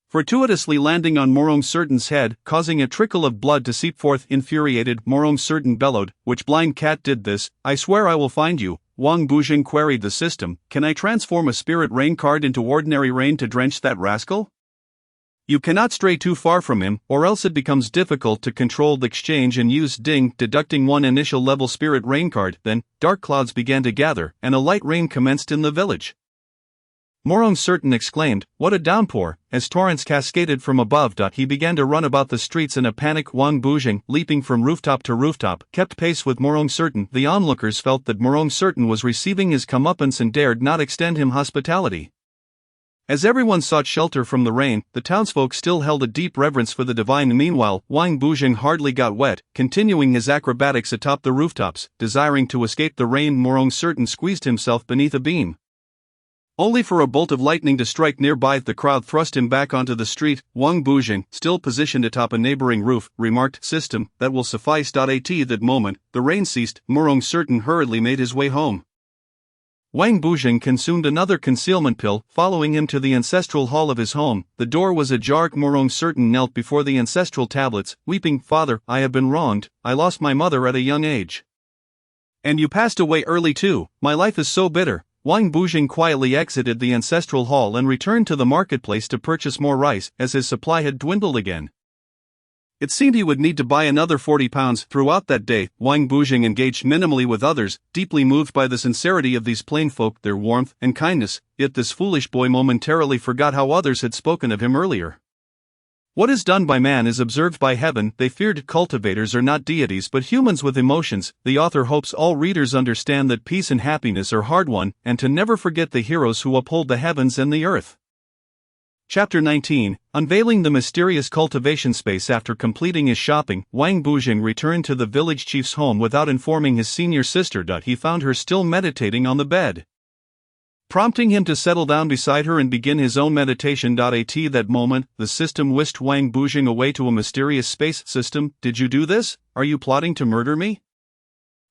fortuitously landing on Morong Certain's head, causing a trickle of blood to seep forth. Infuriated, Morong Certain bellowed, which blind cat did this? I swear I will find you. Wang Bujing queried the system, can I transform a spirit rain card into ordinary rain to drench that rascal? You cannot stray too far from him, or else it becomes difficult to control the exchange and use. Ding, deducting 1 initial level spirit rain card. Then, dark clouds began to gather, and a light rain commenced in the village. Morong Certain exclaimed, what a downpour, as torrents cascaded from above. He began to run about the streets in a panic. Wang Bujing, leaping from rooftop to rooftop, kept pace with Morong Certain. The onlookers felt that Morong Certain was receiving his comeuppance and dared not extend him hospitality. As everyone sought shelter from the rain, the townsfolk still held a deep reverence for the divine. Meanwhile, Wang Bujing hardly got wet, continuing his acrobatics atop the rooftops. Desiring to escape the rain, Morong Certain squeezed himself beneath a beam, only for a bolt of lightning to strike nearby. The crowd thrust him back onto the street. Wang Bujing, still positioned atop a neighboring roof, remarked, "System, that will suffice." At that moment, the rain ceased. Morong Certain hurriedly made his way home. Wang Bujing consumed another concealment pill, following him to the ancestral hall of his home. The door was ajar. Morong Certain knelt before the ancestral tablets, weeping, "Father, I have been wronged. I lost my mother at a young age. And you passed away early too. My life is so bitter." Wang Bujing quietly exited the ancestral hall and returned to the marketplace to purchase more rice, as his supply had dwindled again. It seemed he would need to buy another 40 pounds. Throughout that day, Wang Bujing engaged minimally with others, deeply moved by the sincerity of these plain folk, their warmth and kindness. Yet this foolish boy momentarily forgot how others had spoken of him earlier. What is done by man is observed by heaven. They feared cultivators are not deities but humans with emotions. The author hopes all readers understand that peace and happiness are hard-won, and to never forget the heroes who uphold the heavens and the earth. Chapter 19, Unveiling the Mysterious Cultivation Space. After completing his shopping, Wang Bujing returned to the village chief's home without informing his senior sister. He found her still meditating on the bed, prompting him to settle down beside her and begin his own meditation. At that moment, the system whisked Wang Bujing away to a mysterious space. "System, did you do this? Are you plotting to murder me?"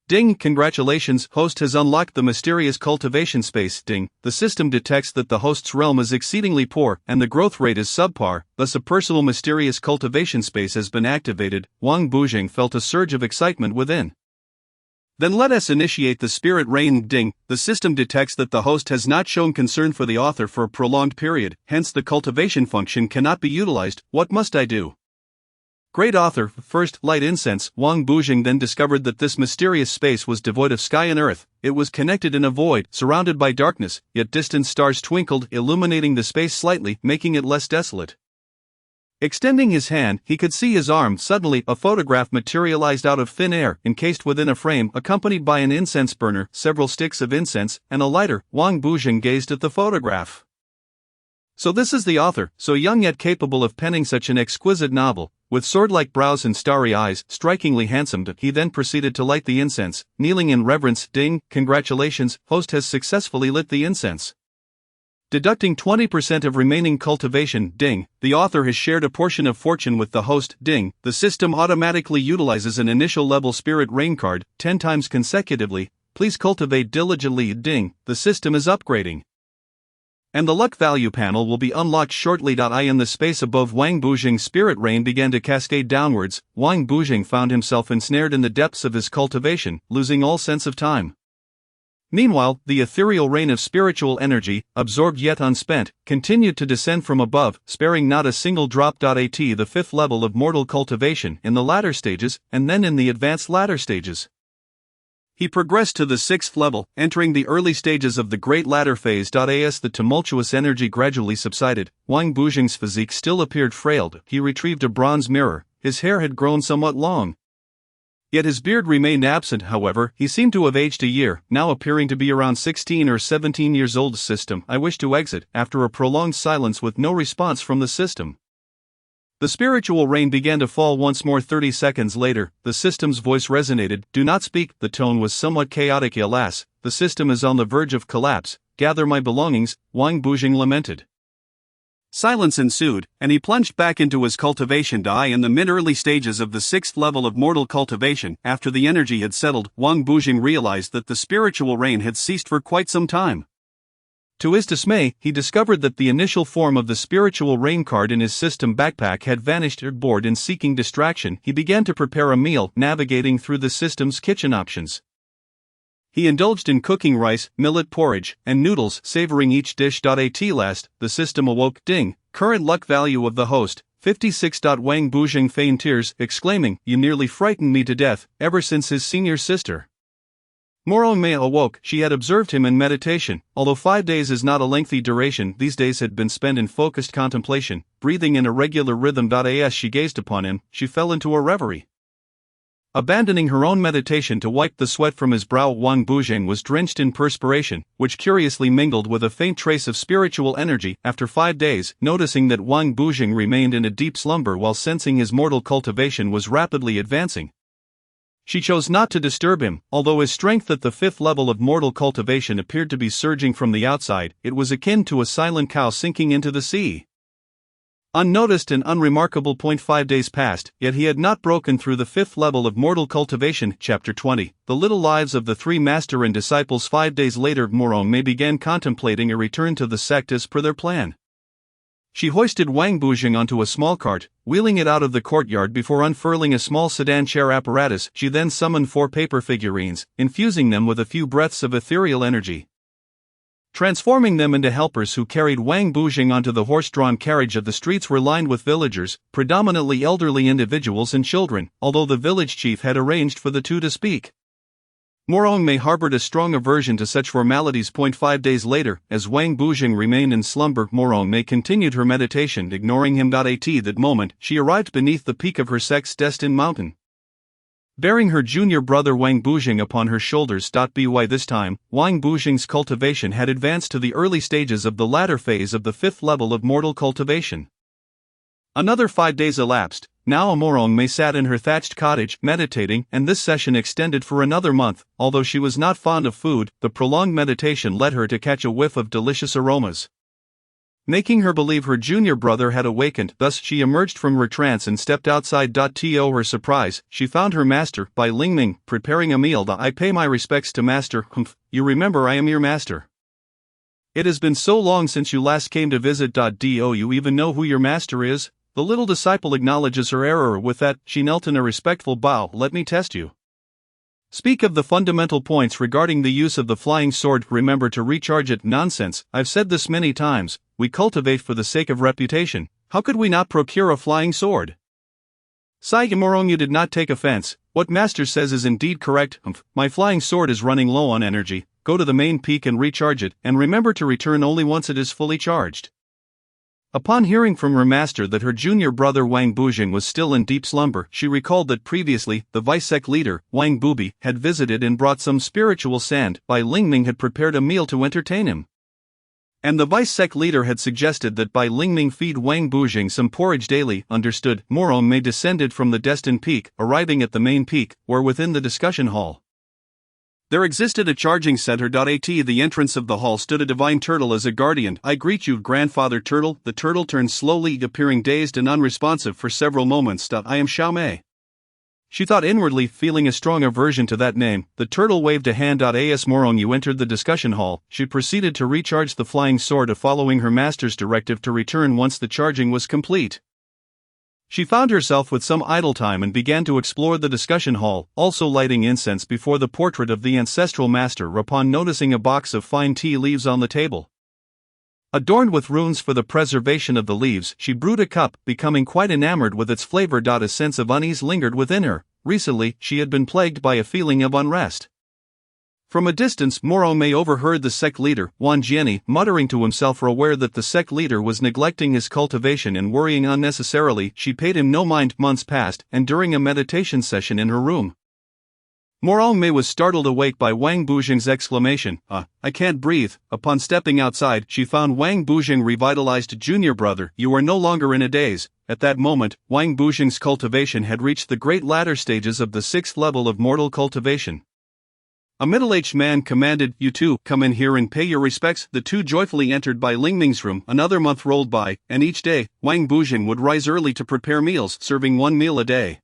Ding, congratulations, host has unlocked the mysterious cultivation space. Ding, the system detects that the host's realm is exceedingly poor and the growth rate is subpar, thus a personal mysterious cultivation space has been activated. Wang Bujing felt a surge of excitement within. Then let us initiate the spirit rain. Ding, the system detects that the host has not shown concern for the author for a prolonged period, hence the cultivation function cannot be utilized. What must I do? Great author, first, light incense. Wang Bujing then discovered that this mysterious space was devoid of sky and earth. It was connected in a void, surrounded by darkness, yet distant stars twinkled, illuminating the space slightly, making it less desolate. Extending his hand, he could see his arm. Suddenly, a photograph materialized out of thin air, encased within a frame, accompanied by an incense burner, several sticks of incense, and a lighter. Wang Bujing gazed at the photograph. So this is the author, so young yet capable of penning such an exquisite novel, with sword-like brows and starry eyes, strikingly handsome. He then proceeded to light the incense, kneeling in reverence. Ding, congratulations, host has successfully lit the incense. Deducting 20% of remaining cultivation. Ding, the author has shared a portion of fortune with the host. Ding, the system automatically utilizes an initial level spirit rain card, 10 times consecutively. Please cultivate diligently. Ding, the system is upgrading, and the luck value panel will be unlocked shortly. In the space above Wang Bujing's spirit rain began to cascade downwards. Wang Bujing found himself ensnared in the depths of his cultivation, losing all sense of time. Meanwhile, the ethereal rain of spiritual energy, absorbed yet unspent, continued to descend from above, sparing not a single drop. At the 5th level of mortal cultivation, in the latter stages, and then in the advanced latter stages, he progressed to the 6th level, entering the early stages of the Great Ladder phase. As the tumultuous energy gradually subsided, Wang Bujing's physique still appeared frail. He retrieved a bronze mirror. His hair had grown somewhat long, yet his beard remained absent. However, he seemed to have aged a year, now appearing to be around 16 or 17 years old. System, I wish to exit. After a prolonged silence with no response from the system, the spiritual rain began to fall once more. 30 seconds later, the system's voice resonated. Do not speak. The tone was somewhat chaotic. Alas, the system is on the verge of collapse. Gather my belongings, Wang Bujing lamented. Silence ensued, and he plunged back into his cultivation. In the mid-early stages of the 6th level of mortal cultivation, after the energy had settled, Wang Bujing realized that the spiritual rain had ceased for quite some time. To his dismay, he discovered that the initial form of the spiritual rain card in his system backpack had vanished. Bored and seeking distraction, he began to prepare a meal, navigating through the system's kitchen options. He indulged in cooking rice, millet porridge, and noodles, savoring each dish. At last, the system awoke. Ding, current luck value of the host, 56. Wang Bujing feigned tears, exclaiming, You nearly frightened me to death. Ever since his senior sister Morong Mei awoke, she had observed him in meditation. Although 5 days is not a lengthy duration, these days had been spent in focused contemplation, breathing in a regular rhythm. As she gazed upon him, she fell into a reverie. Abandoning her own meditation to wipe the sweat from his brow, Wang Bujing was drenched in perspiration, which curiously mingled with a faint trace of spiritual energy. After 5 days, noticing that Wang Bujing remained in a deep slumber while sensing his mortal cultivation was rapidly advancing, she chose not to disturb him. Although his strength at the 5th level of mortal cultivation appeared to be surging from the outside, it was akin to a silent cow sinking into the sea. Unnoticed and unremarkable. 5 days passed, yet he had not broken through the 5th level of mortal cultivation. Chapter 20. The Little Lives of the Three Master and Disciples. 5 days later, Morongmei began contemplating a return to the sect as per their plan. She hoisted Wang Bujing onto a small cart, wheeling it out of the courtyard before unfurling a small sedan chair apparatus. She then summoned 4 paper figurines, infusing them with a few breaths of ethereal energy, transforming them into helpers who carried Wang Bujing onto the horse-drawn carriage. Of the streets were lined with villagers, predominantly elderly individuals and children, although the village chief had arranged for the two to speak. Morongmei harbored a strong aversion to such formalities. 5 days later, as Wang Bujing remained in slumber, Morongmei continued her meditation, ignoring him. At that moment, she arrived beneath the peak of her sect's destined mountain, bearing her junior brother Wang Bujing upon her shoulders. By this time, Wang Bujing's cultivation had advanced to the early stages of the latter phase of the 5th level of mortal cultivation. Another 5 days elapsed. Now Morongmei sat in her thatched cottage, meditating, and this session extended for another month. Although she was not fond of food, the prolonged meditation led her to catch a whiff of delicious aromas, making her believe her junior brother had awakened. Thus she emerged from her trance and stepped outside. To her surprise, she found her master, Bai Lingming, preparing a meal. I pay my respects to master. You remember I am your master. It has been so long since you last came to visit. Do you even know who your master is? The little disciple acknowledges her error. With that, she knelt in a respectful bow. Let me test you. Speak of the fundamental points regarding the use of the flying sword. Remember to recharge it. Nonsense, I've said this many times. We cultivate for the sake of reputation. How could we not procure a flying sword? Morongmei did not take offense. What master says is indeed correct. My flying sword is running low on energy. Go to the main peak and recharge it, and remember to return only once it is fully charged. Upon hearing from her master that her junior brother Wang Bujing was still in deep slumber, she recalled that previously, the vice-sect leader, Wang Bubi, had visited and brought some spiritual sand. Bai Lingming had prepared a meal to entertain him, and the vice-sect leader had suggested that Bai Lingming feed Wang Bujing some porridge daily. Understood. Morongmei descended from the destined peak, arriving at the main peak, where within the discussion hall there existed a charging center. At the entrance of the hall stood a divine turtle as a guardian. I greet you, grandfather turtle. The turtle turned slowly, appearing dazed and unresponsive for several moments. I am Xiaomei. She thought inwardly, feeling a strong aversion to that name. The turtle waved a hand. As Morongmei entered the discussion hall, she proceeded to recharge the flying sword, following her master's directive to return once the charging was complete. She found herself with some idle time and began to explore the discussion hall, also lighting incense before the portrait of the ancestral master. Upon noticing a box of fine tea leaves on the table, adorned with runes for the preservation of the leaves, she brewed a cup, becoming quite enamored with its flavor. A sense of unease lingered within her. Recently, she had been plagued by a feeling of unrest. From a distance, Morongmei overheard the sect leader, Wan Jiani, muttering to himself. Aware that the sect leader was neglecting his cultivation and worrying unnecessarily, she paid him no mind. Months passed, and during a meditation session in her room, Morongmei was startled awake by Wang Bujing's exclamation, I can't breathe. Upon stepping outside, she found Wang Bujing revitalized junior brother. You are no longer in a daze. At that moment, Wang Bujing's cultivation had reached the great latter stages of the 6th level of mortal cultivation. A middle-aged man commanded, You two, come in here and pay your respects. The two joyfully entered Bai Lingming's room. Another month rolled by, and each day, Wang Bujing would rise early to prepare meals, serving 1 meal a day.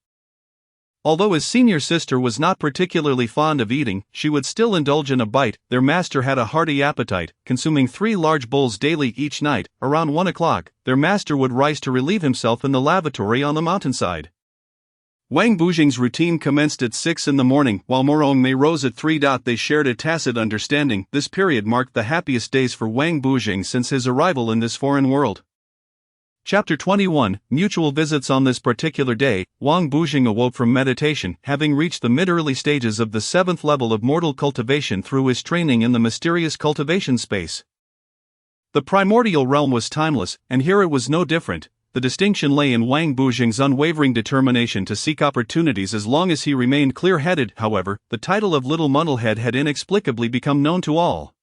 Although his senior sister was not particularly fond of eating, she would still indulge in a bite. Their master had a hearty appetite, consuming 3 large bowls daily. Each night, around 1 o'clock, their master would rise to relieve himself in the lavatory on the mountainside. Wang Bujing's routine commenced at 6 in the morning, while Morongmei rose at 3. They shared a tacit understanding. This period marked the happiest days for Wang Bujing since his arrival in this foreign world. Chapter 21, Mutual Visits. On this particular day, Wang Bujing awoke from meditation, having reached the mid-early stages of the 7th level of mortal cultivation through his training in the mysterious cultivation space. The primordial realm was timeless, and here it was no different. the distinction lay in Wang Buzheng's unwavering determination to seek opportunities as long as he remained clear-headed. However, the title of Little Muddlehead had inexplicably become known to all.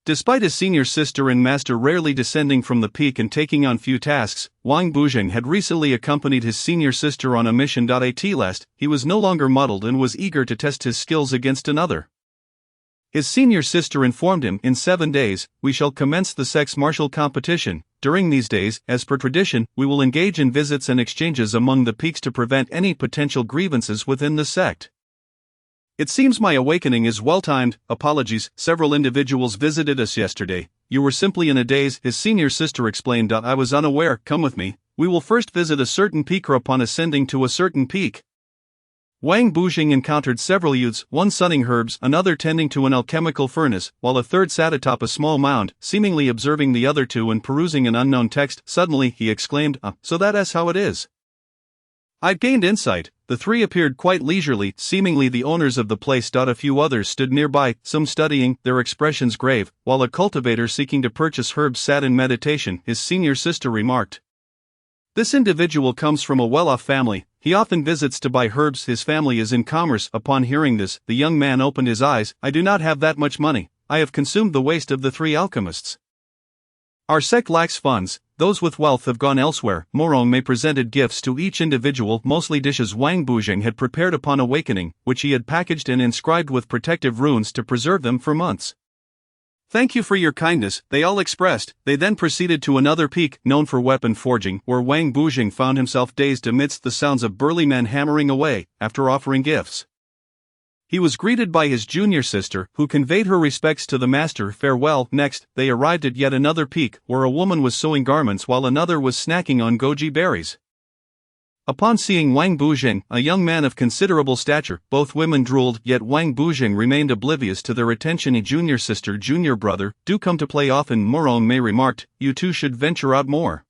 Despite his senior sister and master rarely descending from the peak and taking on few tasks, Wang Buzheng had recently accompanied his senior sister on a mission. At last, he was no longer muddled and was eager to test his skills against another. His senior sister informed him, "In 7 days, we shall commence the sex martial competition. During these days, as per tradition, we will engage in visits and exchanges among the peaks to prevent any potential grievances within the sect. It seems my awakening is well-timed. Apologies, several individuals visited us yesterday. You were simply in a daze," his senior sister explained. "I was unaware. Come with me. We will first visit a certain peak, or upon ascending to a certain peak." Wang Buzheng encountered several youths, one sunning herbs, another tending to an alchemical furnace, while a third sat atop a small mound, seemingly observing the other two and perusing an unknown text. Suddenly, he exclaimed, "So that's how it is." I've gained insight. The three appeared quite leisurely, seemingly the owners of the place. A few others stood nearby, some studying, their expressions grave, while a cultivator seeking to purchase herbs sat in meditation. His senior sister remarked, "This individual comes from a well-off family. He often visits to buy herbs. His family is in commerce." Upon hearing this, the young man opened his eyes. "I do not have that much money. I have consumed the waste of the 3 alchemists. Our sect lacks funds. Those with wealth have gone elsewhere." Morongmei presented gifts to each individual, mostly dishes Wang Buzheng had prepared upon awakening, which he had packaged and inscribed with protective runes to preserve them for months. "Thank you for your kindness," they all expressed. They then proceeded to another peak, known for weapon forging, where Wang Buzheng found himself dazed amidst the sounds of burly men hammering away. After offering gifts, he was greeted by his junior sister, who conveyed her respects to the master. Farewell. Next, they arrived at yet another peak, where a woman was sewing garments while another was snacking on goji berries. Upon seeing Wang Buzheng, a young man of considerable stature, both women drooled, yet Wang Buzheng remained oblivious to their attention. "A junior sister, junior brother, do come to play often," Morongmei remarked. "You two should venture out more.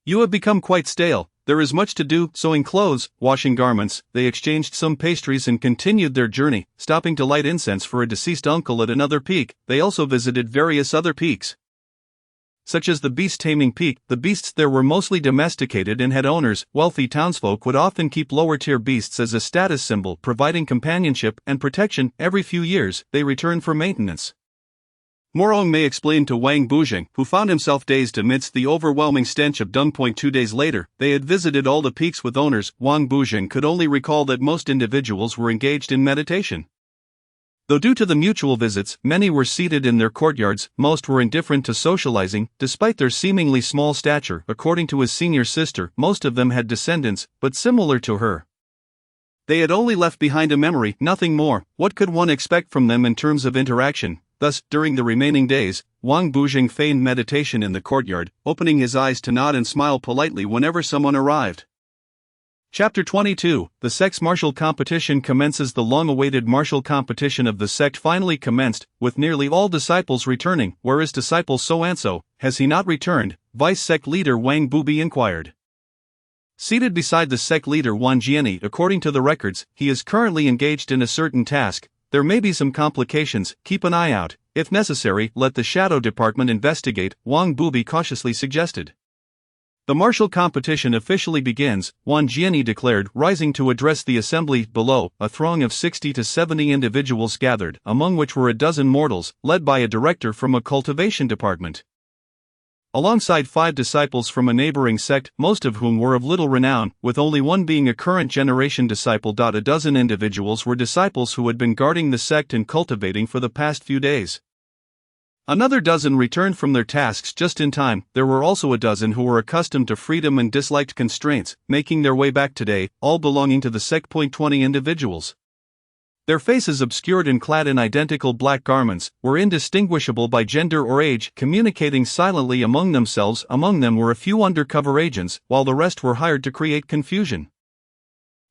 You have become quite stale. There is much to do, sewing clothes, washing garments." They exchanged some pastries and continued their journey, stopping to light incense for a deceased uncle at another peak. They also visited various other peaks, such as the beast-taming peak. The beasts there were mostly domesticated and had owners. Wealthy townsfolk would often keep lower-tier beasts as a status symbol, providing companionship and protection. Every few years, they returned for maintenance. Morongmei explained to Wang Buzheng, who found himself dazed amidst the overwhelming stench of dung. 2 days later, they had visited all the peaks with owners. Wang Buzheng could only recall that most individuals were engaged in meditation. Though due to the mutual visits, many were seated in their courtyards. Most were indifferent to socializing, despite their seemingly small stature. According to his senior sister, most of them had descendants, but similar to her. They had only left behind a memory, nothing more. What could one expect from them in terms of interaction? Thus, during the remaining days, Wang Buzheng feigned meditation in the courtyard, opening his eyes to nod and smile politely whenever someone arrived. Chapter 22. The Sex Martial Competition commences. The long-awaited martial competition of the sect finally commenced, with nearly all disciples returning. "Where is disciple so-and-so? Has he not returned?" Vice-sect leader Wang Bubi inquired. Seated beside the sect leader Wang Jiani, according to the records, he is currently engaged in a certain task. There may be some complications, keep an eye out. If necessary, let the Shadow Department investigate, Wang Bubi cautiously suggested. The martial competition officially begins, Wang Jiani declared, rising to address the assembly. Below, a throng of 60 to 70 individuals gathered, among which were a dozen mortals, led by a director from a cultivation department, alongside 5 disciples from a neighboring sect, most of whom were of little renown, with only one being a current generation disciple. A dozen individuals were disciples who had been guarding the sect and cultivating for the past few days. Another dozen returned from their tasks just in time. There were also a dozen who were accustomed to freedom and disliked constraints, making their way back today, all belonging to the sect. 20 individuals. Their faces, obscured and clad in identical black garments, were indistinguishable by gender or age, communicating silently among themselves. Among them were a few undercover agents, while the rest were hired to create confusion.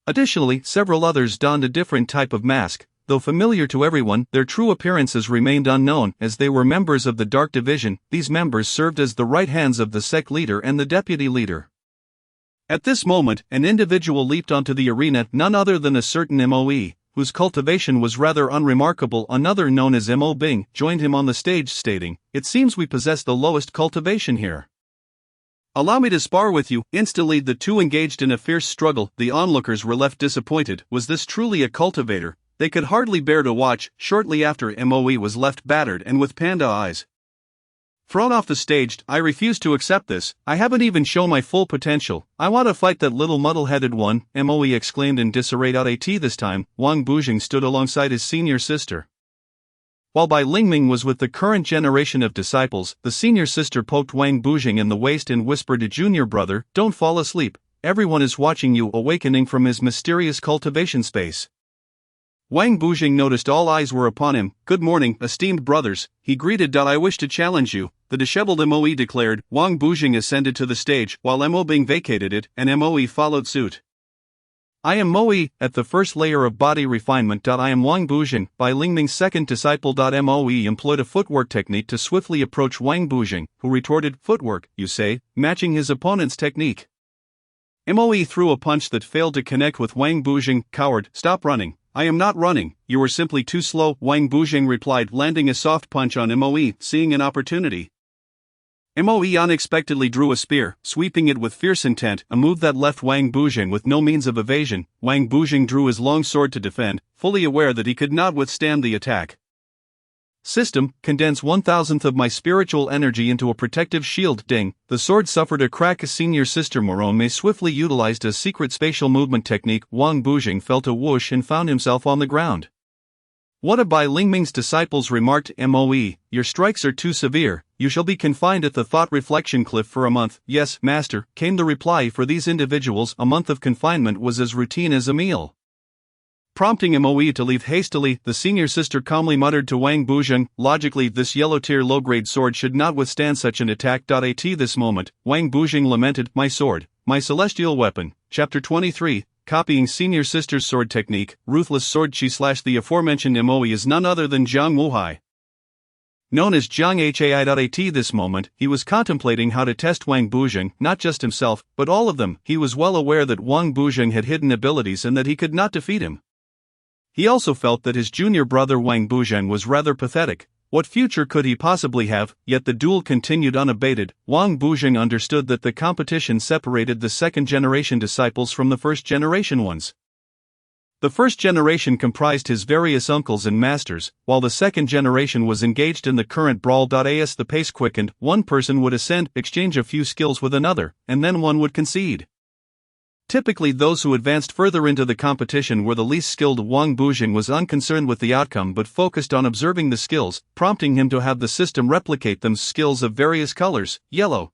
Additionally, several others donned a different type of mask. Though familiar to everyone, their true appearances remained unknown, as they were members of the Dark Division. These members served as the right hands of the sect leader and the deputy leader. At this moment, an individual leaped onto the arena, none other than a certain Moe, whose cultivation was rather unremarkable. Another, known as Mo Bing, joined him on the stage, stating, "It seems we possess the lowest cultivation here." Allow me to spar with you. Instantly the two engaged in a fierce struggle. The onlookers were left disappointed. Was this truly a cultivator? They could hardly bear to watch. Shortly after, Moe was left battered and with panda eyes. Thrown off the stage. I refuse to accept this. I haven't even shown my full potential. I want to fight that little muddle-headed one, Moe exclaimed in disarray. At this time, Wang Bujing stood alongside his senior sister. While Bai Lingming was with the current generation of disciples, the senior sister poked Wang Bujing in the waist and whispered to junior brother, "Don't fall asleep. Everyone is watching you." Awakening from his mysterious cultivation space, Wang Bujing noticed all eyes were upon him. "Good morning, esteemed brothers," he greeted. "I wish to challenge you," the disheveled Moe declared. Wang Bujing ascended to the stage, while Mo Bing vacated it, and Moe followed suit. "I am Moe, at the first layer of body refinement. I am Wang Bujing, Bai Lingming's second disciple." Moe employed a footwork technique to swiftly approach Wang Bujing, who retorted, "Footwork, you say?" matching his opponent's technique. Moe threw a punch that failed to connect with Wang Bujing. "Coward, stop running." "I am not running, you are simply too slow," Wang Bujing replied, landing a soft punch on Moe. Seeing an opportunity, Moe unexpectedly drew a spear, sweeping it with fierce intent, a move that left Wang Bujing with no means of evasion. Wang Bujing drew his long sword to defend, fully aware that he could not withstand the attack. "System, condense 1/1000th of my spiritual energy into a protective shield." Ding! The sword suffered a crack. His senior sister Morome swiftly utilized a secret spatial movement technique. Wang Bujing felt a whoosh and found himself on the ground. "What a Bai Lingming's disciples," remarked Moe, "your strikes are too severe. You shall be confined at the thought reflection cliff for a month." "Yes, master," came the reply. For these individuals, a month of confinement was as routine as a meal. Prompting Moe to leave hastily, the senior sister calmly muttered to Wang Bujing, "Logically, this yellow-tier low-grade sword should not withstand such an attack." At this moment, Wang Bujing lamented, "My sword, my celestial weapon." Chapter 23, Copying Senior Sister's Sword Technique, Ruthless Sword Chi / The aforementioned Moe is none other than Zhang Wuhai. Known as Zhang Hai. At this moment, he was contemplating how to test Wang Bujing, not just himself, but all of them. He was well aware that Wang Bujing had hidden abilities and that he could not defeat him. He also felt that his junior brother Wang Bujing was rather pathetic. What future could he possibly have? Yet the duel continued unabated. Wang Bujing understood that the competition separated the second-generation disciples from the first-generation ones. The first generation comprised his various uncles and masters, while the second generation was engaged in the current brawl. As the pace quickened, one person would ascend, exchange a few skills with another, and then one would concede. Typically, those who advanced further into the competition were the least skilled. Wang Bujing was unconcerned with the outcome but focused on observing the skills, prompting him to have the system replicate them. Skills of various colors: yellow,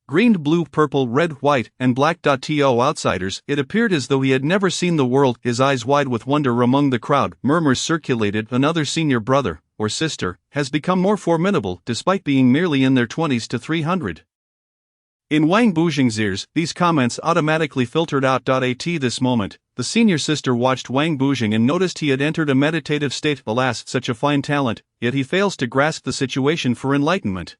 green, blue, purple, red, white, and black. To outsiders, it appeared as though he had never seen the world. His eyes wide with wonder. Among the crowd, murmurs circulated. Another senior brother, or sister, has become more formidable, despite being merely in their 20s to 300. In Wang Bujing's ears, these comments automatically filtered out. At this moment, the senior sister watched Wang Bujing and noticed he had entered a meditative state. Alas, such a fine talent, yet he fails to grasp the situation for enlightenment.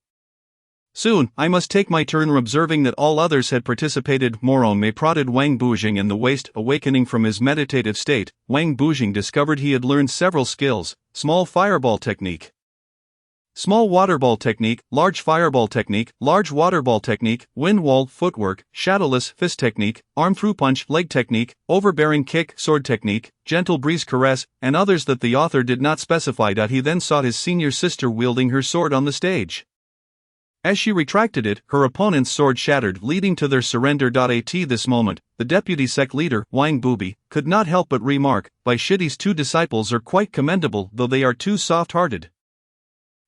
Soon, I must take my turn. Observing that all others had participated, Morome prodded Wang Bujing in the waist. Awakening from his meditative state, Wang Bujing discovered he had learned several skills: small fireball technique, small waterball technique, large fireball technique, large waterball technique, wind wall, footwork, shadowless fist technique, arm through punch, leg technique, overbearing kick, sword technique, gentle breeze caress, and others that the author did not specify. He then sought his senior sister wielding her sword on the stage. As she retracted it, her opponent's sword shattered, leading to their surrender. At this moment, the deputy sect leader, Wang Bubi, could not help but remark, Bai Shidi's two disciples are quite commendable, though they are too soft-hearted.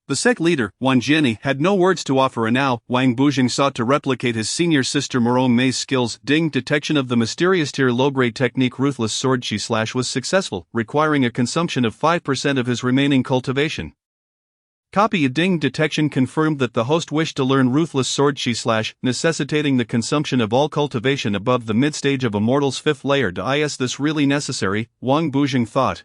The sect leader, Wan Jiani, had no words to offer, and now, Wang Bujing sought to replicate his senior sister Morome's skills. Ding! Detection of the mysterious tier low-grade technique Ruthless Sword Chi / was successful, requiring a consumption of 5% of his remaining cultivation. Copy. Ding! Detection confirmed that the host wished to learn Ruthless Sword Chi / necessitating the consumption of all cultivation above the mid-stage of a mortal's 5th layer. Is this really necessary? Wang Bujing thought.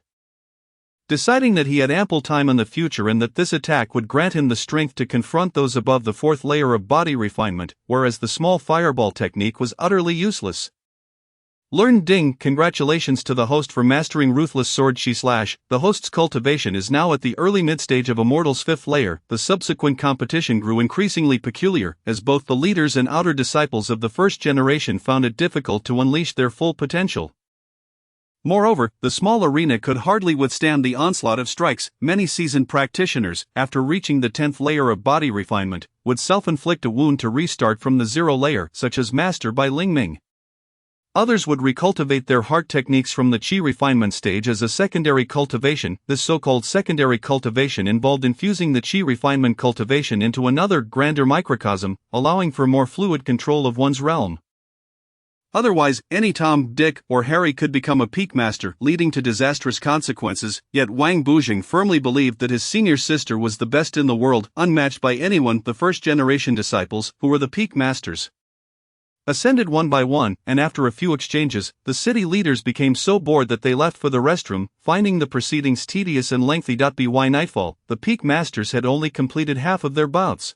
Deciding that he had ample time in the future and that this attack would grant him the strength to confront those above the 4th layer of body refinement, whereas the small fireball technique was utterly useless. Learn Ding. Congratulations to the host for mastering Ruthless Sword Chi Slash. The host's cultivation is now at the early mid-stage of Immortal's 5th layer. The subsequent competition grew increasingly peculiar, as both the leaders and outer disciples of the first generation found it difficult to unleash their full potential. Moreover, the small arena could hardly withstand the onslaught of strikes. Many seasoned practitioners, after reaching the 10th layer of body refinement, would self-inflict a wound to restart from the 0 layer, such as Master by Ling Ming. Others would recultivate their heart techniques from the Qi refinement stage as a secondary cultivation. This so-called secondary cultivation involved infusing the Qi refinement cultivation into another, grander microcosm, allowing for more fluid control of one's realm. Otherwise, any Tom, Dick, or Harry could become a peak master, leading to disastrous consequences. Yet Wang Bujing firmly believed that his senior sister was the best in the world, unmatched by anyone. The first-generation disciples, who were the peak masters, ascended one by one, and after a few exchanges, the city leaders became so bored that they left for the restroom, finding the proceedings tedious and lengthy. By nightfall, the peak masters had only completed half of their bouts.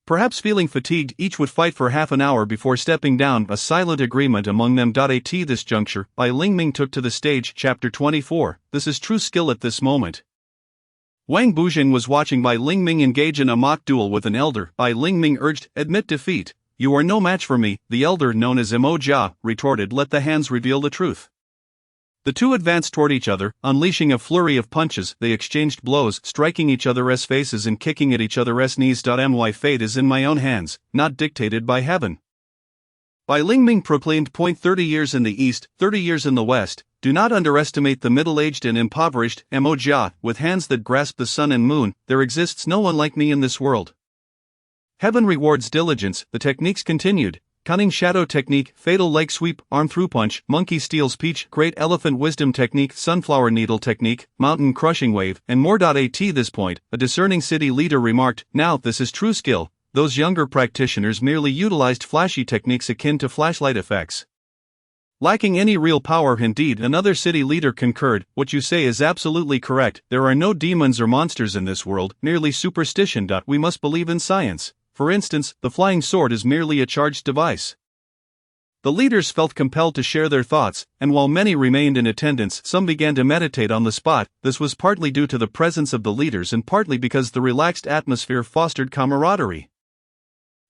Perhaps feeling fatigued, each would fight for half an hour before stepping down, a silent agreement among them. At this juncture, Bai Lingming took to the stage. Chapter 24. This is true skill. At this moment, Wang Bujing was watching Bai Lingming engage in a mock duel with an elder. Bai Lingming urged, "Admit defeat. You are no match for me." The elder, known as Mo Jia, retorted, "Let the hands reveal the truth." The two advanced toward each other, unleashing a flurry of punches. They exchanged blows, striking each other's faces and kicking at each other's knees. My fate is in my own hands, not dictated by heaven. Bai Lingming proclaimed. 30 years in the east, 30 years in the west. Do not underestimate the middle-aged and impoverished. Mo Jia, with hands that grasp the sun and moon. There exists no one like me in this world. Heaven rewards diligence. The techniques continued. Cunning shadow technique, fatal leg sweep, arm through punch, monkey steals peach, great elephant wisdom technique, sunflower needle technique, mountain crushing wave, and more. At this point, a discerning city leader remarked, "Now this is true skill." Those younger practitioners merely utilized flashy techniques akin to flashlight effects, lacking any real power. Indeed, another city leader concurred, "What you say is absolutely correct. There are no demons or monsters in this world, merely superstition. We must believe in science. For instance, the flying sword is merely a charged device." The leaders felt compelled to share their thoughts, and while many remained in attendance, some began to meditate on the spot. This was partly due to the presence of the leaders and partly because the relaxed atmosphere fostered camaraderie.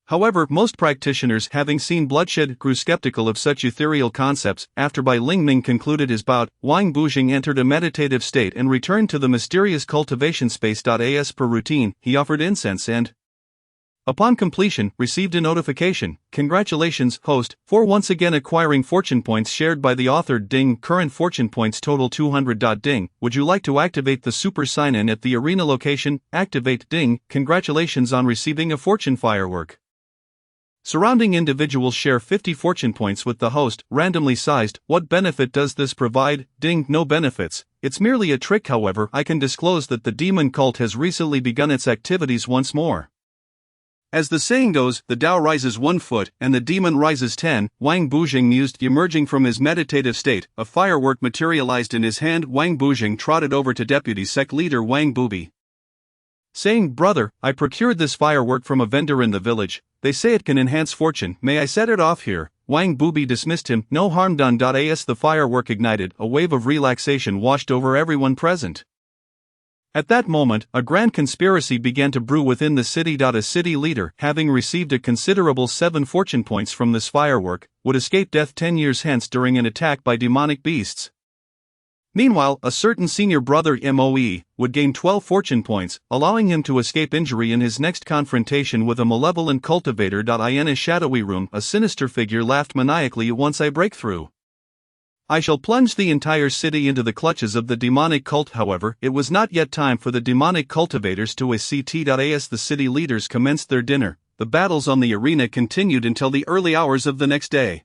However, most practitioners, having seen bloodshed, grew skeptical of such ethereal concepts. After Bai Lingming concluded his bout, Wang Bujing entered a meditative state and returned to the mysterious cultivation space. As per routine, he offered incense and, upon completion, received a notification. "Congratulations, host, for once again acquiring fortune points shared by the author. Ding, current fortune points total 200. Ding, would you like to activate the super sign-in at the arena location? Activate. Ding, congratulations on receiving a fortune firework. Surrounding individuals share 50 fortune points with the host, randomly sized. What benefit does this provide? Ding, no benefits. It's merely a trick. However, I can disclose that the demon cult has recently begun its activities once more. As the saying goes, the Tao rises 1 foot, and the demon rises 10, Wang Bujing mused. Emerging from his meditative state, a firework materialized in his hand. Wang Bujing trotted over to Deputy Sect Leader Wang Bubi, saying, "Brother, I procured this firework from a vendor in the village. They say it can enhance fortune. May I set it off here?" Wang Bubi dismissed him. "No harm done." As the firework ignited, a wave of relaxation washed over everyone present. At that moment, a grand conspiracy began to brew within the city. A city leader, having received a considerable 7 fortune points from this firework, would escape death 10 years hence during an attack by demonic beasts. Meanwhile, a certain senior brother Moe would gain 12 fortune points, allowing him to escape injury in his next confrontation with a malevolent cultivator. In a shadowy room, a sinister figure laughed maniacally. "Once I break through, I shall plunge the entire city into the clutches of the demonic cult." However, it was not yet time for the demonic cultivators to ACT. As the city leaders commenced their dinner, the battles on the arena continued until the early hours of the next day.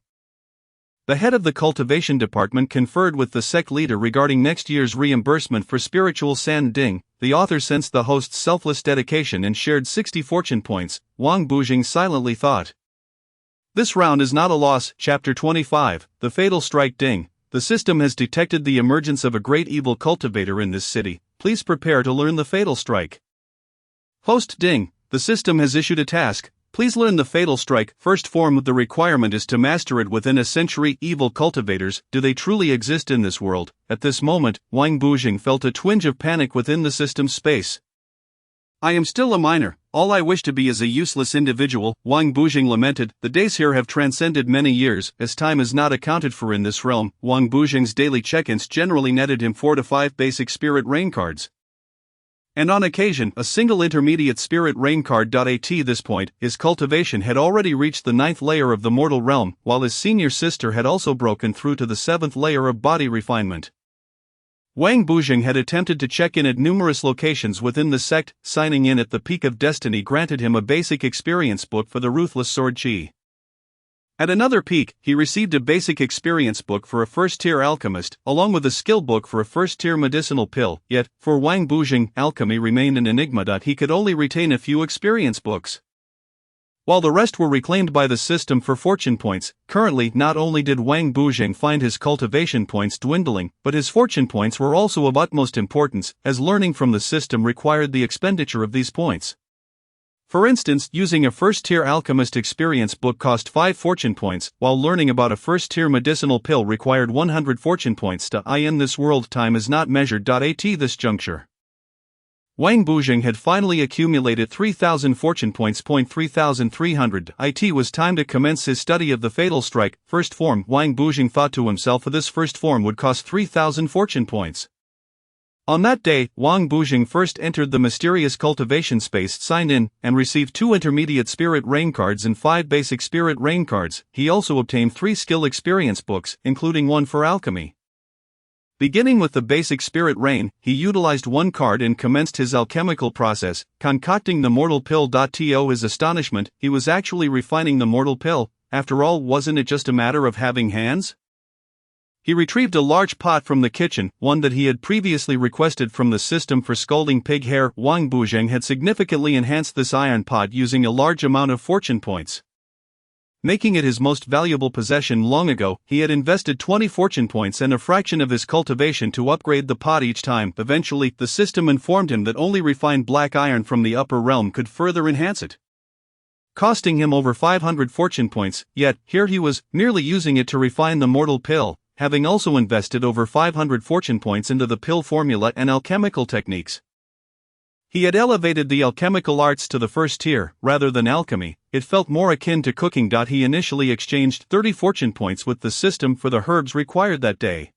The head of the cultivation department conferred with the sect leader regarding next year's reimbursement for spiritual sand. Ding, the author sensed the host's selfless dedication and shared 60 fortune points. Wang Bujing silently thought, "This round is not a loss." Chapter 25, The Fatal Strike. Ding, the system has detected the emergence of a great evil cultivator in this city. Please prepare to learn the fatal strike. Host. Ding, the system has issued a task. Please learn the Fatal Strike first form. The requirement is to master it within a century. Evil cultivators, do they truly exist in this world? At this moment, Wang Bujing felt a twinge of panic within the system's space. I am still a minor, all I wish to be is a useless individual, Wang Bujing lamented. The days here have transcended many years, as time is not accounted for in this realm. Wang Bujing's daily check-ins generally netted him 4 to 5 basic spirit rain cards. And on occasion, a single intermediate spirit rain card. At this point, his cultivation had already reached the 9th layer of the mortal realm, while his senior sister had also broken through to the 7th layer of body refinement. Wang Bujing had attempted to check in at numerous locations within the sect. Signing in at the Peak of Destiny granted him a basic experience book for the Ruthless Sword Chi. At another peak, he received a basic experience book for a first-tier alchemist, along with a skill book for a first-tier medicinal pill. Yet, for Wang Bujing, alchemy remained an enigma. He could only retain a few experience books, while the rest were reclaimed by the system for fortune points. Currently, not only did Wang Bujing find his cultivation points dwindling, but his fortune points were also of utmost importance, as learning from the system required the expenditure of these points. For instance, using a first-tier alchemist experience book cost 5 fortune points, while learning about a first-tier medicinal pill required 100 fortune points. In this world, time is not measured. At this juncture, Wang Bujing had finally accumulated 3,000 fortune points. 3,300. It was time to commence his study of the Fatal Strike first form. Wang Bujing thought to himself, this first form would cost 3,000 fortune points. On that day, Wang Bujing first entered the mysterious cultivation space, signed in, and received 2 intermediate spirit rain cards and 5 basic spirit rain cards. He also obtained 3 skill experience books, including 1 for alchemy. Beginning with the basic spirit rain, he utilized 1 card and commenced his alchemical process, concocting the mortal pill. To his astonishment, he was actually refining the mortal pill. After all, wasn't it just a matter of having hands? He retrieved a large pot from the kitchen, one that he had previously requested from the system for scalding pig hair. Wang Bujing had significantly enhanced this iron pot using a large amount of fortune points, making it his most valuable possession. Long ago, he had invested 20 fortune points and a fraction of his cultivation to upgrade the pot each time. Eventually, the system informed him that only refined black iron from the upper realm could further enhance it, costing him over 500 fortune points. Yet, here he was, merely using it to refine the mortal pill, having also invested over 500 fortune points into the pill formula and alchemical techniques. He had elevated the alchemical arts to the first tier. Rather than alchemy, it felt more akin to cooking. He initially exchanged 30 fortune points with the system for the herbs required that day,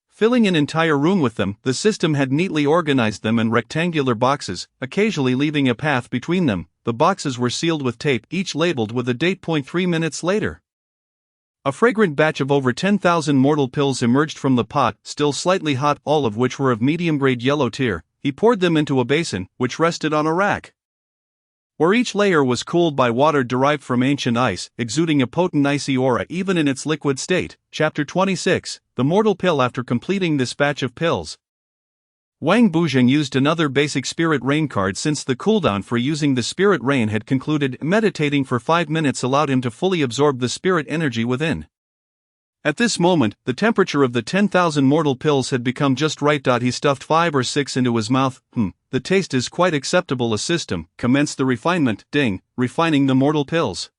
filling an entire room with them. The system had neatly organized them in rectangular boxes, occasionally leaving a path between them. The boxes were sealed with tape, each labeled with a date. 3 minutes later, a fragrant batch of over 10,000 mortal pills emerged from the pot, still slightly hot, all of which were of medium-grade yellow tier. He poured them into a basin, which rested on a rack, where each layer was cooled by water derived from ancient ice, exuding a potent icy aura even in its liquid state. Chapter 26, The Mortal Pill. After completing this batch of pills, Wang Bujing used another basic spirit rain card since the cooldown for using the spirit rain had concluded. Meditating for 5 minutes allowed him to fully absorb the spirit energy within. At this moment, the temperature of the 10,000 mortal pills had become just right. He stuffed 5 or 6 into his mouth. The taste is quite acceptable. A system commenced the refinement. Ding, refining the mortal pills.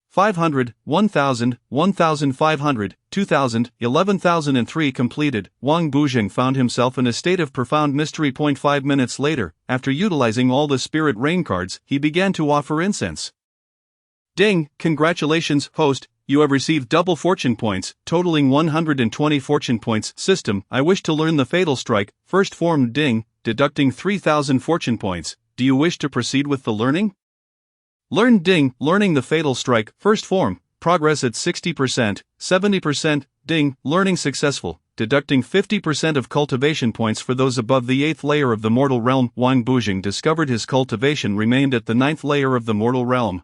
500, 1,000, 1,500, 2,000, 11,003 completed. Wang Bujing found himself in a state of profound mystery. 5 minutes later, after utilizing all the spirit rain cards, he began to offer incense. Ding, congratulations, host, you have received double fortune points, totaling 120 fortune points. System, I wish to learn the Fatal Strike, first form. Ding, deducting 3,000 fortune points. Do you wish to proceed with the learning? Learn. Ding, learning the Fatal Strike, first form, progress at 60%, 70%, ding, learning successful, deducting 50% of cultivation points for those above the 8th layer of the mortal realm. Wang Bujing discovered his cultivation remained at the 9th layer of the mortal realm.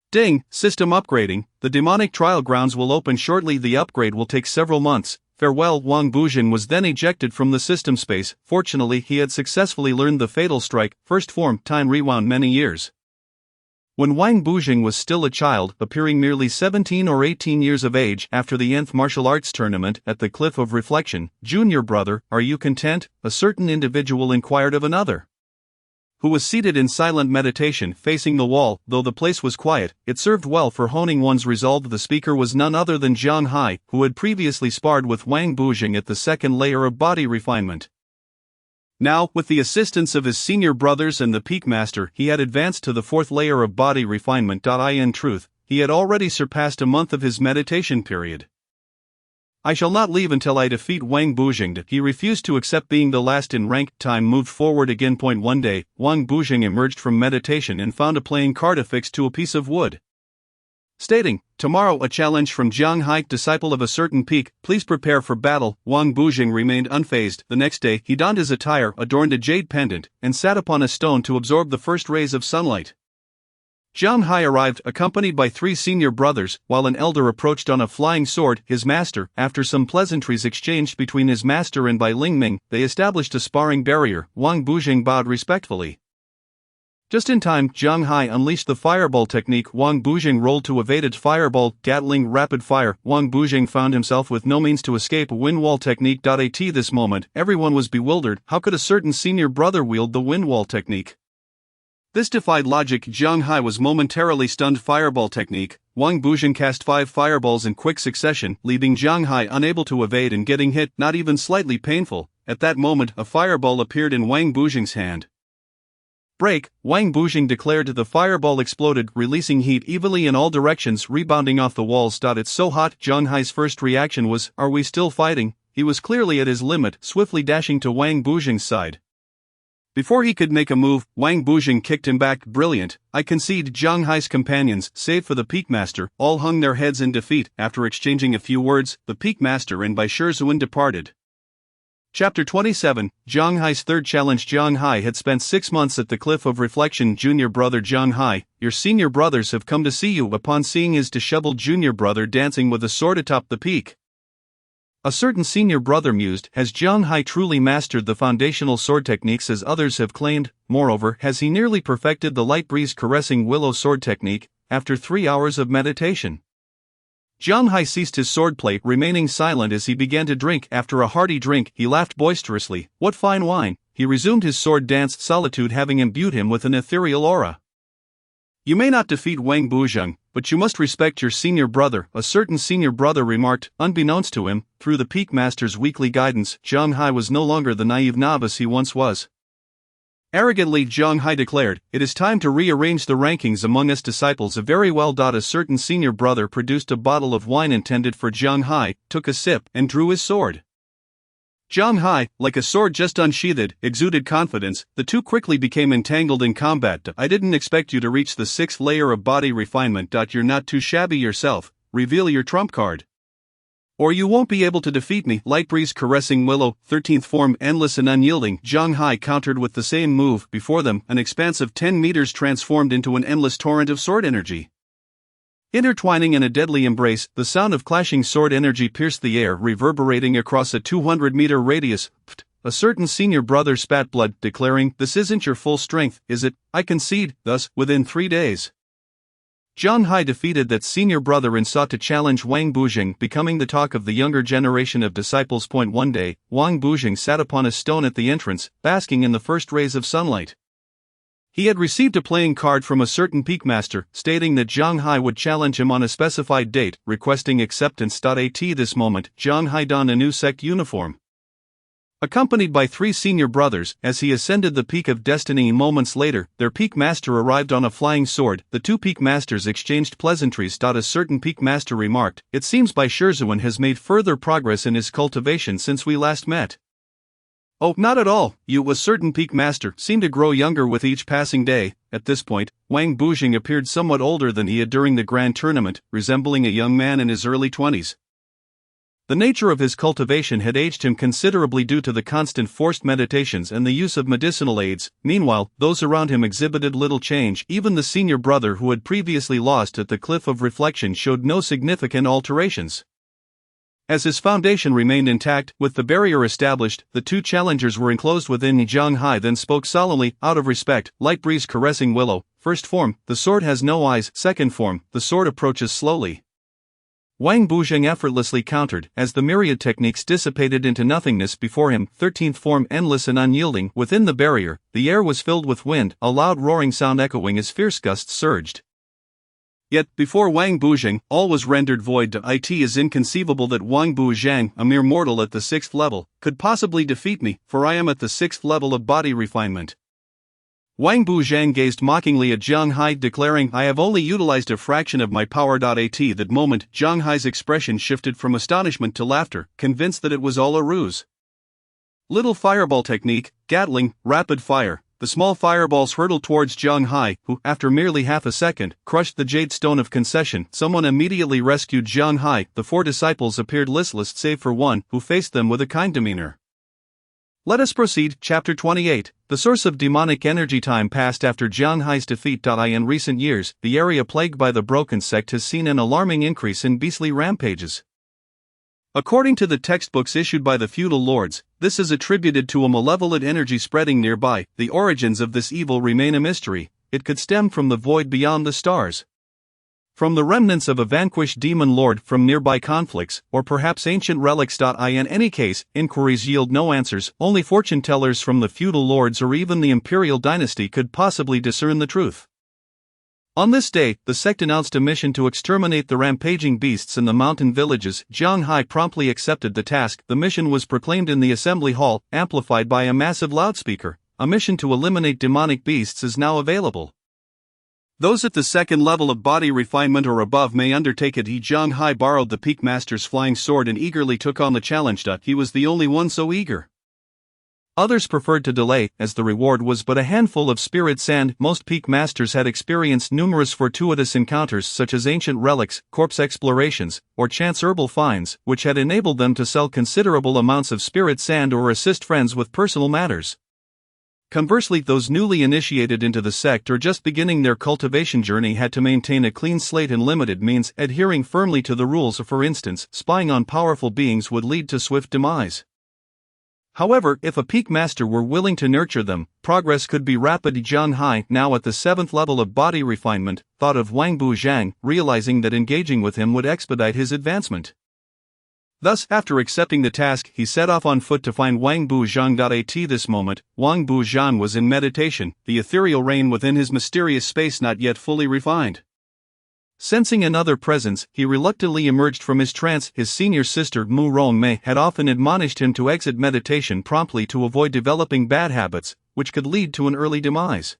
Ding, system upgrading, the demonic trial grounds will open shortly. The upgrade will take several months. Farewell. Wang Bujing was then ejected from the system space. Fortunately, he had successfully learned the Fatal Strike, first form. Time rewound many years. When Wang Bujing was still a child, appearing merely 17 or 18 years of age, after the nth martial arts tournament at the Cliff of Reflection, Junior brother, are you content? A certain individual inquired of another. who was seated in silent meditation facing the wall. Though the place was quiet, it served well for honing one's resolve. The speaker was none other than Zhang Hai, who had previously sparred with Wang Bujing at the second layer of body refinement. Now, with the assistance of his senior brothers and the Peak Master, he had advanced to the fourth layer of body refinement. In truth, he had already surpassed a month of his meditation period. I shall not leave until I defeat Wang Bujing. He refused to accept being the last in rank. Time moved forward again. One day, Wang Bujing emerged from meditation and found a playing card affixed to a piece of wood, stating, "Tomorrow a challenge from Zhang Hai, disciple of a certain peak, please prepare for battle." Wang Bujing remained unfazed. The next day, he donned his attire, adorned a jade pendant, and sat upon a stone to absorb the first rays of sunlight. Zhang Hai arrived, accompanied by 3 senior brothers, while an elder approached on a flying sword. His master, after some pleasantries exchanged between his master and Bai Lingming, they established a sparring barrier. Wang Bujing bowed respectfully. Just in time, Zhang Hai unleashed the fireball technique. Wang Bujing rolled to evade it. Fireball, Gatling, rapid fire. Wang Bujing found himself with no means to escape. Wind wall technique. At this moment, everyone was bewildered. How could a certain senior brother wield the wind wall technique? This defied logic. Zhang Hai was momentarily stunned. Fireball technique. Wang Bujing cast 5 fireballs in quick succession, leaving Zhang Hai unable to evade and getting hit, not even slightly painful. At that moment, a fireball appeared in Wang Bujing's hand. Break, Wang Bujing declared. The fireball exploded, releasing heat evenly in all directions, rebounding off the walls. It's so hot. Zhang Hai's first reaction was, "Are we still fighting?" He was clearly at his limit, swiftly dashing to Wang Bujing's side. Before he could make a move, Wang Bujing kicked him back. Brilliant, I concede. Zhang Hai's companions, save for the Peak Master, all hung their heads in defeat. After exchanging a few words, the Peak Master and Bai Shizuan departed. Chapter 27, Zhang Hai's third challenge. Zhang Hai had spent 6 months at the Cliff of Reflection. Junior brother Zhang Hai, your senior brothers have come to see you. Upon seeing his disheveled junior brother dancing with a sword atop the peak, a certain senior brother mused, has Zhang Hai truly mastered the foundational sword techniques as others have claimed? Moreover, has he nearly perfected the light breeze caressing willow sword technique, after 3 hours of meditation? Zhang Hai ceased his swordplay, remaining silent as he began to drink. After a hearty drink, he laughed boisterously. What fine wine! He resumed his sword dance, solitude having imbued him with an ethereal aura. You may not defeat Wang Bujing, but you must respect your senior brother, a certain senior brother remarked. Unbeknownst to him, through the Peak Master's weekly guidance, Zhang Hai was no longer the naive novice he once was. Arrogantly, Zhang Hai declared, "It is time to rearrange the rankings among us disciples." Very well. A certain senior brother produced a bottle of wine intended for Zhang Hai, took a sip, and drew his sword. Zhang Hai, like a sword just unsheathed, exuded confidence. The two quickly became entangled in combat. I didn't expect you to reach the 6th layer of body refinement. You're not too shabby yourself. Reveal your trump card, or you won't be able to defeat me. Light breeze caressing willow, 13th form, endless and unyielding. Zhang Hai countered with the same move. Before them, an expanse of 10 meters transformed into an endless torrent of sword energy. Intertwining in a deadly embrace, the sound of clashing sword energy pierced the air, reverberating across a 200-meter radius. Pfft, a certain senior brother spat blood, declaring, "This isn't your full strength, is it?" I concede. Thus, within 3 days, Zhang Hai defeated that senior brother and sought to challenge Wang Bujing, becoming the talk of the younger generation of disciples. One day, Wang Bujing sat upon a stone at the entrance, basking in the first rays of sunlight. He had received a playing card from a certain Peak Master, stating that Zhang Hai would challenge him on a specified date, requesting acceptance. At this moment, Zhang Hai donned a new sect uniform. Accompanied by 3 senior brothers, as he ascended the Peak of Destiny. Moments later, their Peak Master arrived on a flying sword. The 2 Peak Masters exchanged pleasantries. A certain Peak Master remarked, "It seems Bai Shizuan has made further progress in his cultivation since we last met." "Oh, not at all. You," a certain Peak Master, "seem to grow younger with each passing day." At this point, Wang Bujing appeared somewhat older than he had during the grand tournament, resembling a young man in his early 20s. The nature of his cultivation had aged him considerably due to the constant forced meditations and the use of medicinal aids. Meanwhile, those around him exhibited little change. Even the senior brother who had previously lost at the Cliff of Reflection showed no significant alterations. As his foundation remained intact, with the barrier established, the 2 challengers were enclosed within. Zhang Hai then spoke solemnly, "Out of respect, light breeze caressing willow, 1st form, the sword has no eyes. 2nd form, the sword approaches slowly. Wang Buzheng effortlessly countered as the myriad techniques dissipated into nothingness before him. 13th form, endless and unyielding. Within the barrier, the air was filled with wind, a loud roaring sound echoing as fierce gusts surged. Yet, before Wang Buzheng, all was rendered void. It is inconceivable that Wang Buzheng, a mere mortal at the 6th level, could possibly defeat me, for I am at the 6th level of body refinement. Wang Buzheng gazed mockingly at Jiang Hai, declaring, I have only utilized a fraction of my power. At that moment, Jiang Hai's expression shifted from astonishment to laughter, convinced that it was all a ruse. Little fireball technique, Gatling, rapid fire. The small fireballs hurtled towards Jiang Hai, who, after merely half a second, crushed the jade stone of concession. Someone immediately rescued Jiang Hai. The 4 disciples appeared listless save for one, who faced them with a kind demeanor. Let us proceed. Chapter 28. The source of demonic energy. Time passed after Jiang Hai's defeat. In recent years, the area plagued by the Broken Sect has seen an alarming increase in beastly rampages. According to the textbooks issued by the feudal lords, this is attributed to a malevolent energy spreading nearby. The origins of this evil remain a mystery. It could stem from the void beyond the stars, from the remnants of a vanquished demon lord, from nearby conflicts, or perhaps ancient relics. In any case, inquiries yield no answers. Only fortune tellers from the feudal lords or even the imperial dynasty could possibly discern the truth. On this day, the sect announced a mission to exterminate the rampaging beasts in the mountain villages. Jiang Hai promptly accepted the task. The mission was proclaimed in the assembly hall, amplified by a massive loudspeaker. A mission to eliminate demonic beasts is now available. Those at the 2nd level of body refinement or above may undertake it. Jiang Hai borrowed the Peak Master's flying sword and eagerly took on the challenge. He was the only one so eager. Others preferred to delay, as the reward was but a handful of spirit sand. Most Peak Masters had experienced numerous fortuitous encounters such as ancient relics, corpse explorations, or chance herbal finds, which had enabled them to sell considerable amounts of spirit sand or assist friends with personal matters. Conversely, those newly initiated into the sect or just beginning their cultivation journey had to maintain a clean slate and limited means, adhering firmly to the rules. For instance, spying on powerful beings would lead to swift demise. However, if a Peak Master were willing to nurture them, progress could be rapid. Jiang Hai, now at the 7th level of body refinement, thought of Wang Buzheng, realizing that engaging with him would expedite his advancement. Thus, after accepting the task, he set off on foot to find Wang Buzheng. At this moment, Wang Buzheng was in meditation, the ethereal rain within his mysterious space not yet fully refined. Sensing another presence, he reluctantly emerged from his trance. His senior sister Mu Rongmei had often admonished him to exit meditation promptly to avoid developing bad habits, which could lead to an early demise.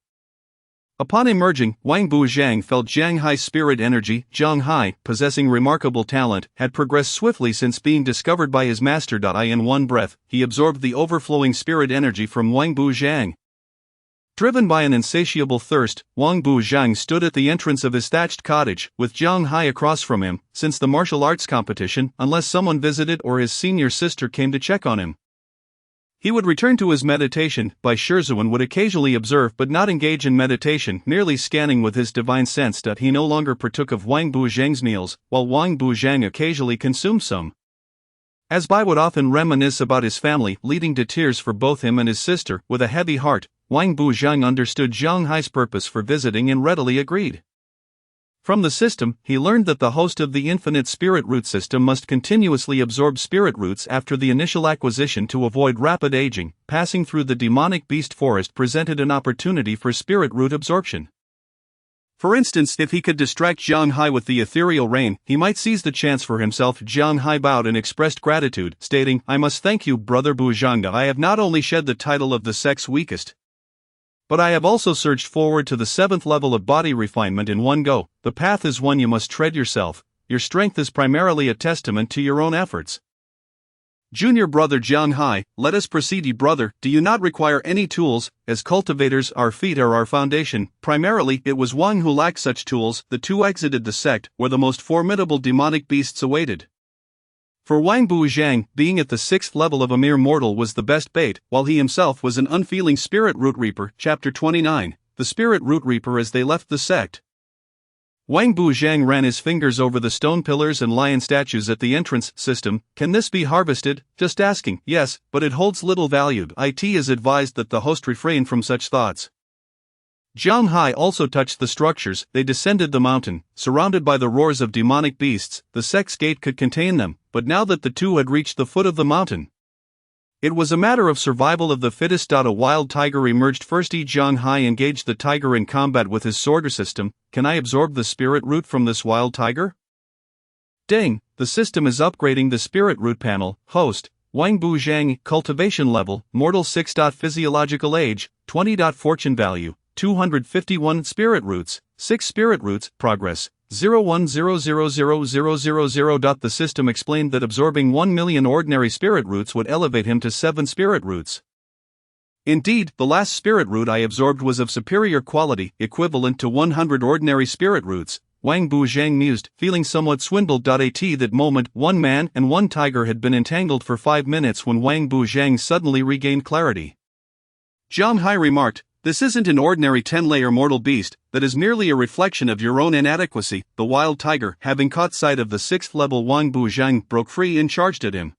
Upon emerging, Wang Buzheng felt Jiang Hai's spirit energy. Jiang Hai, possessing remarkable talent, had progressed swiftly since being discovered by his master. In one breath, he absorbed the overflowing spirit energy from Wang Buzheng. Driven by an insatiable thirst, Wang Buzheng stood at the entrance of his thatched cottage, with Jiang Hai across from him. Since the martial arts competition, unless someone visited or his senior sister came to check on him, he would return to his meditation. Bai Shizuan would occasionally observe but not engage in meditation, merely scanning with his divine sense. He no longer partook of Wang Buzheng's meals, while Wang Buzheng occasionally consumed some. As Bai would often reminisce about his family, leading to tears for both him and his sister, with a heavy heart, Wang Buzheng understood Jiang Hai's purpose for visiting and readily agreed. From the system, he learned that the host of the infinite spirit root system must continuously absorb spirit roots after the initial acquisition to avoid rapid aging. Passing through the demonic beast forest presented an opportunity for spirit root absorption. For instance, if he could distract Jiang Hai with the ethereal rain, he might seize the chance for himself. Jiang Hai bowed and expressed gratitude, stating, I must thank you, Brother Buzheng. I have not only shed the title of the sect's weakest, but I have also surged forward to the 7th level of body refinement in one go. The path is one you must tread yourself. Your strength is primarily a testament to your own efforts. Junior brother Jiang Hai, let us proceed. Brother, do you not require any tools? As cultivators, our feet are our foundation. Primarily, it was Wang who lacked such tools. The two exited the sect, where the most formidable demonic beasts awaited. For Wang Buzheng, being at the 6th level of a mere mortal was the best bait, while he himself was an unfeeling spirit root reaper. Chapter 29. The spirit root reaper. As they left the sect, Wang Buzheng ran his fingers over the stone pillars and lion statues at the entrance. System, can this be harvested? Just asking. Yes, but it holds little value. It is advised that the host refrain from such thoughts. Jiang Hai also touched the structures. They descended the mountain, surrounded by the roars of demonic beasts. The Sex Gate could contain them, but now that the two had reached the foot of the mountain, it was a matter of survival of the fittest. A wild tiger emerged first. Jiang Hai engaged the tiger in combat with his sword system. Can I absorb the spirit root from this wild tiger? Ding, the system is upgrading the spirit root panel. Host, Wang Bu Zhang. Cultivation level, mortal 6. Physiological age, 20. Fortune value, 251. Spirit roots, 6 spirit roots. Progress, 010000000. The system explained that absorbing 1 million ordinary spirit roots would elevate him to 7 spirit roots. Indeed, the last spirit root I absorbed was of superior quality, equivalent to 100 ordinary spirit roots. Wang Bu Zhang mused, feeling somewhat swindled. At that moment, one man and one tiger had been entangled for 5 minutes when Wang Bu Zhang suddenly regained clarity. Jiang Hai remarked, "This isn't an ordinary 10-layer mortal beast, that is merely a reflection of your own inadequacy." The wild tiger, having caught sight of the 6th level Wang Bu Zhang, broke free and charged at him.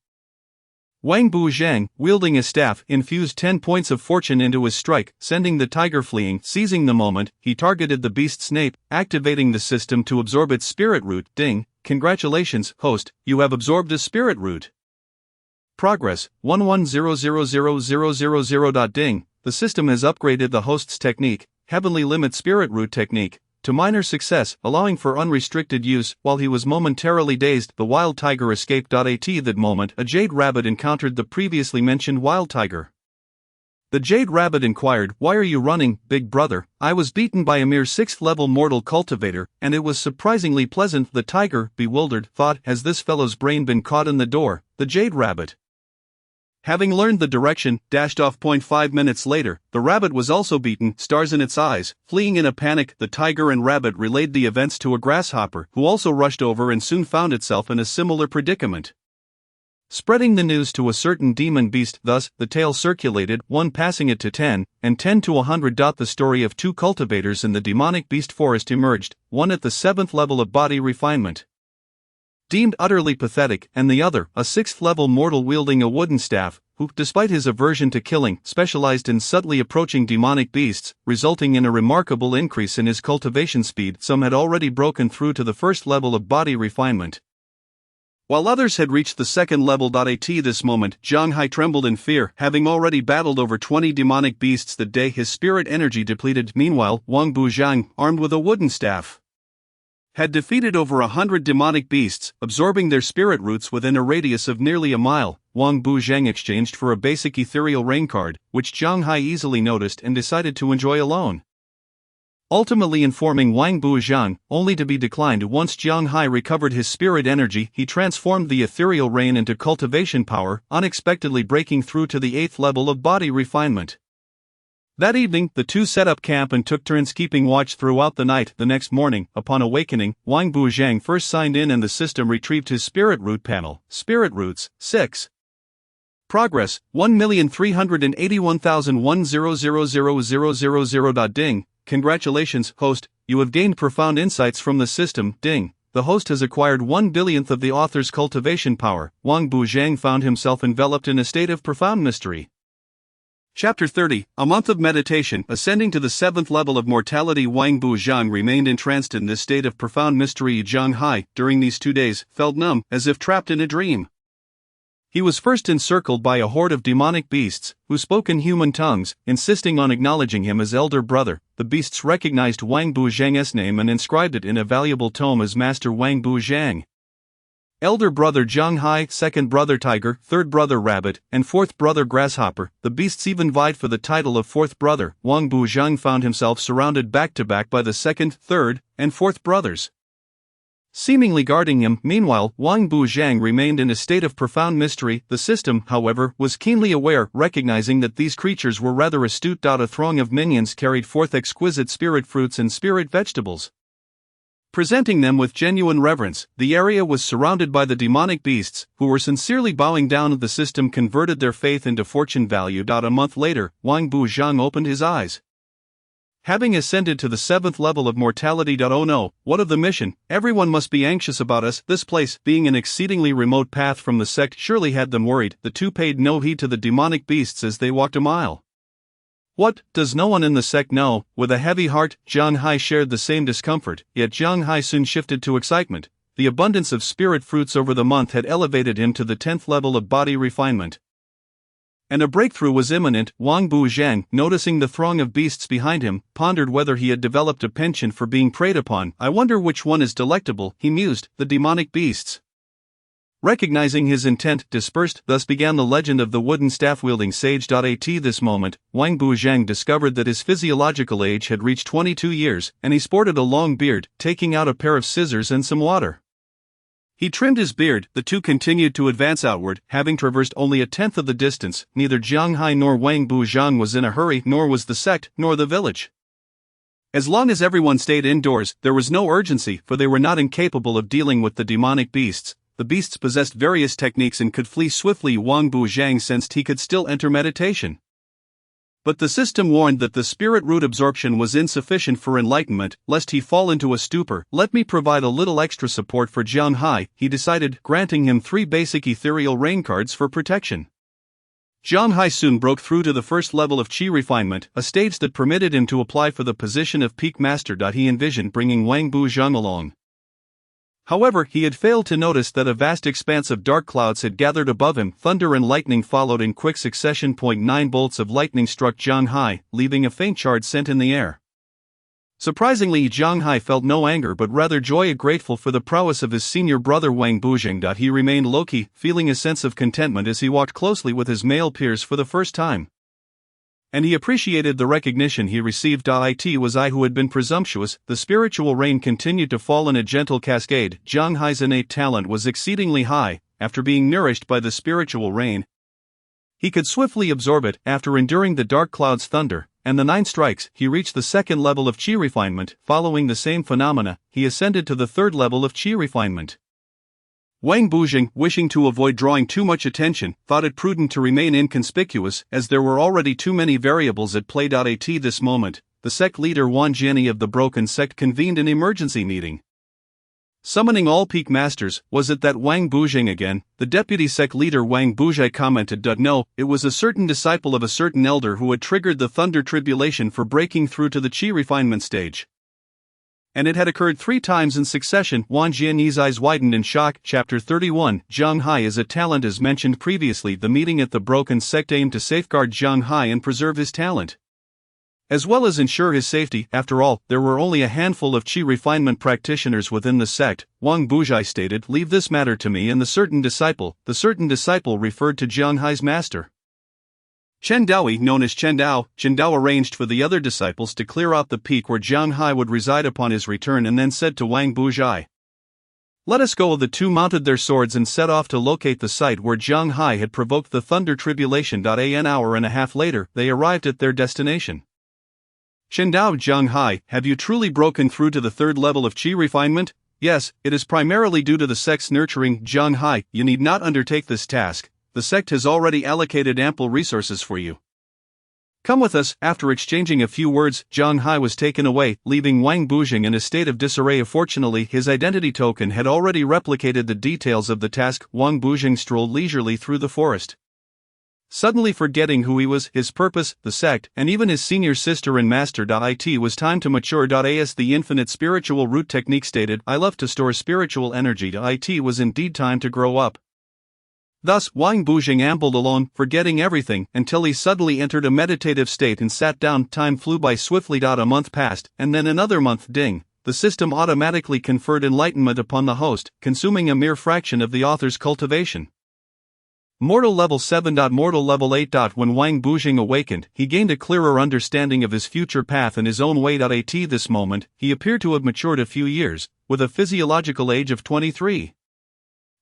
Wang Bu Zhang, wielding a staff, infused 10 points of fortune into his strike, sending the tiger fleeing. Seizing the moment, he targeted the beast's nape, activating the system to absorb its spirit root. Ding, congratulations, host, you have absorbed a spirit root. Progress, 11000000. Ding, the system has upgraded the host's technique, Heavenly Limit Spirit Root Technique, to minor success, allowing for unrestricted use. While he was momentarily dazed, the wild tiger escaped. At that moment, a jade rabbit encountered the previously mentioned wild tiger. The jade rabbit inquired, "Why are you running, big brother?" "I was beaten by a mere 6th level mortal cultivator, and it was surprisingly pleasant." The tiger, bewildered, thought, "Has this fellow's brain been caught in the door?" The jade rabbit, having learned the direction, dashed off. 5 minutes later, the rabbit was also beaten, stars in its eyes. Fleeing in a panic, the tiger and rabbit relayed the events to a grasshopper, who also rushed over and soon found itself in a similar predicament. Spreading the news to a certain demon beast, thus, the tale circulated, one passing it to 10, and 10 to 100. The story of 2 cultivators in the demonic beast forest emerged, one at the 7th level of body refinement, deemed utterly pathetic, and the other, a 6th level mortal wielding a wooden staff, who, despite his aversion to killing, specialized in subtly approaching demonic beasts, resulting in a remarkable increase in his cultivation speed. Some had already broken through to the 1st level of body refinement, while others had reached the 2nd level. At this moment, Jiang Hai trembled in fear, having already battled over 20 demonic beasts that day. His spirit energy depleted. Meanwhile, Wang Bu Zhang, armed with a wooden staff, had defeated over 100 demonic beasts, absorbing their spirit roots within a radius of nearly a mile. Wang Bu Zhang exchanged for a basic ethereal rain card, which Jiang Hai easily noticed and decided to enjoy alone, ultimately informing Wang Bu Zhang, only to be declined. Once Jiang Hai recovered his spirit energy, he transformed the ethereal rain into cultivation power, unexpectedly breaking through to the 8th level of body refinement. That evening, the two set up camp and took turns keeping watch throughout the night. The next morning, upon awakening, Wang Bu Zhang first signed in and the system retrieved his spirit root panel. Spirit roots, 6. Progress, 1,381,100,000. Ding, congratulations, host, you have gained profound insights from the system. Ding, the host has acquired 1/1000th of the author's cultivation power. Wang Bu Zhang found himself enveloped in a state of profound mystery. Chapter 30, A Month of Meditation. Ascending to the 7th level of mortality, Wang Bu Zhang remained entranced in this state of profound mystery. Jiang Hai, during these 2 days, felt numb, as if trapped in a dream. He was first encircled by a horde of demonic beasts, who spoke in human tongues, insisting on acknowledging him as elder brother. The beasts recognized Wang Bu Zhang's name and inscribed it in a valuable tome as Master Wang Bu Zhang. Elder brother Jiang Hai, 2nd brother Tiger, 3rd brother Rabbit, and 4th brother Grasshopper. The beasts even vied for the title of 4th brother. Wang Bu Zhang found himself surrounded back to back by the 2nd, 3rd, and 4th brothers, seemingly guarding him. Meanwhile, Wang Bu Zhang remained in a state of profound mystery. The system, however, was keenly aware, recognizing that these creatures were rather astute. A throng of minions carried forth exquisite spirit fruits and spirit vegetables, presenting them with genuine reverence. The area was surrounded by the demonic beasts, who were sincerely bowing down. The system converted their faith into fortune value. A month later, Wang Bu Zhang opened his eyes, having ascended to the 7th level of mortality. Oh no, what of the mission? Everyone must be anxious about us. This place, being an exceedingly remote path from the sect, surely had them worried. The two paid no heed to the demonic beasts as they walked a mile What, does no one in the sect know? With a heavy heart, Jiang Hai shared the same discomfort, yet Jiang Hai soon shifted to excitement. The abundance of spirit fruits over the month had elevated him to the 10th level of body refinement. And a breakthrough was imminent. Wang Buzhang, noticing the throng of beasts behind him, pondered whether he had developed a penchant for being preyed upon. I wonder which one is delectable, he mused, the demonic beasts. Recognizing his intent, dispersed. Thus began the legend of the wooden staff-wielding sage. At this moment, Wang Buzhang discovered that his physiological age had reached 22 years, and he sported a long beard, taking out a pair of scissors and some water. He trimmed his beard. The two continued to advance outward, having traversed only a tenth of the distance. Neither Jiang Hai nor Wang Buzhang was in a hurry, nor was the sect, nor the village. As long as everyone stayed indoors, there was no urgency, for they were not incapable of dealing with the demonic beasts. The beasts possessed various techniques and could flee swiftly. Wang Buzhang sensed he could still enter meditation. But the system warned that the spirit root absorption was insufficient for enlightenment, lest he fall into a stupor. Let me provide a little extra support for Jiang Hai, he decided, granting him 3 basic ethereal rain cards for protection. Jiang Hai soon broke through to the first level of Qi refinement, a stage that permitted him to apply for the position of peak master. He envisioned bringing Wang Buzhang along. However, he had failed to notice that a vast expanse of dark clouds had gathered above him. Thunder and lightning followed in quick succession. 9 bolts of lightning struck Jiang Hai, leaving a faint charred scent in the air. Surprisingly, Jiang Hai felt no anger but rather joy, grateful for the prowess of his senior brother Wang Buzhang. He remained low-key, feeling a sense of contentment as he walked closely with his male peers for the first time. And he appreciated the recognition he received. It was I who had been presumptuous. The spiritual rain continued to fall in a gentle cascade. Jiang Hai's innate talent was exceedingly high. After being nourished by the spiritual rain, he could swiftly absorb it. After enduring the dark cloud's thunder and the 9 strikes, he reached the 2nd level of Qi refinement. Following the same phenomena, he ascended to the 3rd level of Qi refinement. Wang Buzhang, wishing to avoid drawing too much attention, thought it prudent to remain inconspicuous, as there were already too many variables at play. At this moment, the sect leader Wan Jianyi of the Broken Sect convened an emergency meeting. Summoning all peak masters, was it that Wang Buzhang again? The deputy sect leader Wang Buzhai commented. No, it was a certain disciple of a certain elder who had triggered the thunder tribulation for breaking through to the Qi refinement stage. And it had occurred 3 times in succession. Wan Jianyi's eyes widened in shock. Chapter 31. Jiang Hai is a talent. As mentioned previously, the meeting at the Broken Sect aimed to safeguard Jiang Hai and preserve his talent, as well as ensure his safety. After all, there were only a handful of Qi refinement practitioners within the sect. Wang Buzhai stated, "Leave this matter to me and the certain disciple." The certain disciple referred to Jiang Hai's master, Chen Daoi, known as Chen Dao. Chen Dao arranged for the other disciples to clear out the peak where Jiang Hai would reside upon his return, and then said to Wang Buzhai, "Let us go." The two mounted their swords and set off to locate the site where Jiang Hai had provoked the thunder tribulation. An hour and a half later, they arrived at their destination. Chen Dao. Jiang Hai, have you truly broken through to the 3rd level of Qi refinement? Yes, it is primarily due to the sect's nurturing. Jiang Hai, you need not undertake this task. The sect has already allocated ample resources for you. Come with us. After exchanging a few words, Jiang Hai was taken away, leaving Wang Buzhang in a state of disarray. Fortunately, his identity token had already replicated the details of the task. Wang Buzhang strolled leisurely through the forest, suddenly forgetting who he was, his purpose, the sect, and even his senior sister and master. It was time to mature. As the infinite spiritual root technique stated, I love to store spiritual energy. It was indeed time to grow up. Thus, Wang Buzhang ambled alone, forgetting everything, until he suddenly entered a meditative state and sat down. Time flew by swiftly. A month passed, and then another month. Ding! The system automatically conferred enlightenment upon the host, consuming a mere fraction of the author's cultivation. Mortal level 7. Mortal level 8. When Wang Buzhang awakened, he gained a clearer understanding of his future path and his own way. At this moment, he appeared to have matured a few years, with a physiological age of 23.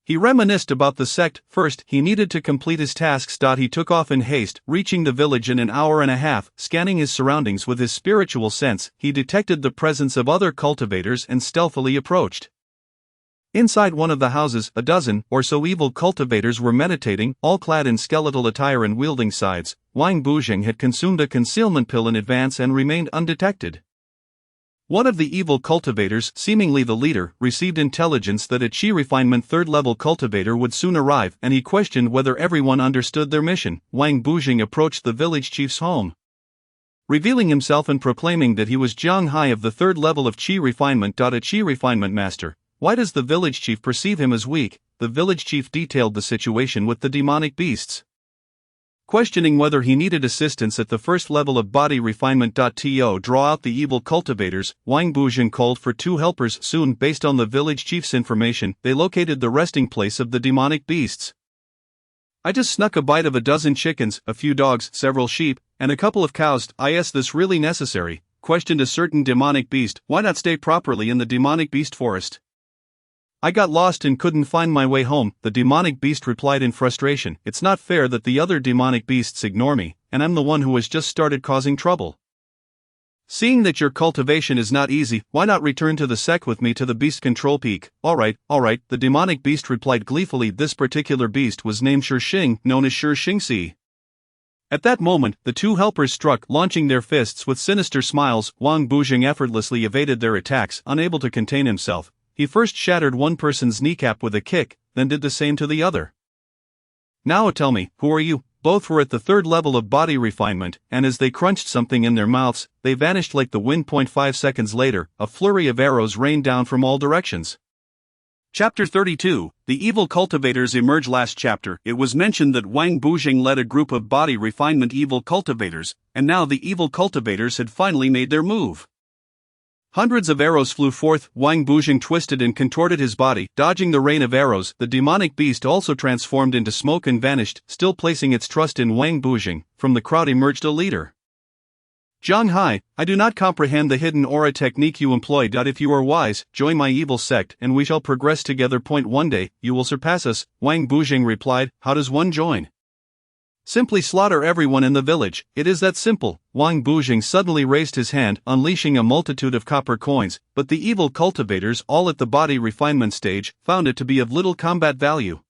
He reminisced about the sect. First, he needed to complete his tasks. He took off in haste, reaching the village in an hour and a half. Scanning his surroundings with his spiritual sense, he detected the presence of other cultivators and stealthily approached. Inside one of the houses, a dozen or so evil cultivators were meditating, all clad in skeletal attire and wielding scythes. Wang Buzhang had consumed a concealment pill in advance and remained undetected. One of the evil cultivators, seemingly the leader, received intelligence that a Qi refinement 3rd level cultivator would soon arrive, and he questioned whether everyone understood their mission. Wang Buzhang approached the village chief's home. revealing himself and proclaiming that he was Jiang Hai of the third level of Qi Refinement. A Qi Refinement Master. Why does the village chief perceive him as weak? The village chief detailed the situation with the demonic beasts, questioning whether he needed assistance at the first level of body refinement. To draw out the evil cultivators, Wang Buzheng called for 2 helpers. Soon, based on the village chief's information, they located the resting place of the demonic beasts. I just snuck a bite of a dozen chickens, a few dogs, several sheep, and a couple of cows. Is this really necessary? Questioned a certain demonic beast. Why not stay properly in the demonic beast forest? I got lost and couldn't find my way home, the demonic beast replied in frustration. It's not fair that the other demonic beasts ignore me, and I'm the one who has just started causing trouble. Seeing that your cultivation is not easy, why not return to the sect with me to the beast control peak? Alright, the demonic beast replied gleefully. This particular beast was named Shixing, known as Shixingxi. At that moment, the 2 helpers struck, launching their fists with sinister smiles. Wang Buzheng effortlessly evaded their attacks, unable to contain himself. He first shattered one person's kneecap with a kick, then did the same to the other. Now tell me, who are you? Both were at the third level of body refinement, and as they crunched something in their mouths, they vanished like the wind. 5 seconds later, a flurry of arrows rained down from all directions. Chapter 32, The Evil Cultivators emerge. Last chapter, it was mentioned that Wang Buzheng led a group of body refinement evil cultivators, and now the evil cultivators had finally made their move. Hundreds of arrows flew forth. Wang Buzheng twisted and contorted his body, dodging the rain of arrows. The demonic beast also transformed into smoke and vanished, still placing its trust in Wang Buzheng. From the crowd emerged a leader. Jiang Hai, I do not comprehend the hidden aura technique you employ. If you are wise, join my evil sect and we shall progress together. One day, you will surpass us, Wang Buzheng replied. How does one join? Simply slaughter everyone in the village, it is that simple. Wang Buzheng suddenly raised his hand, unleashing a multitude of copper coins, but the evil cultivators, all at the body refinement stage, found it to be of little combat value.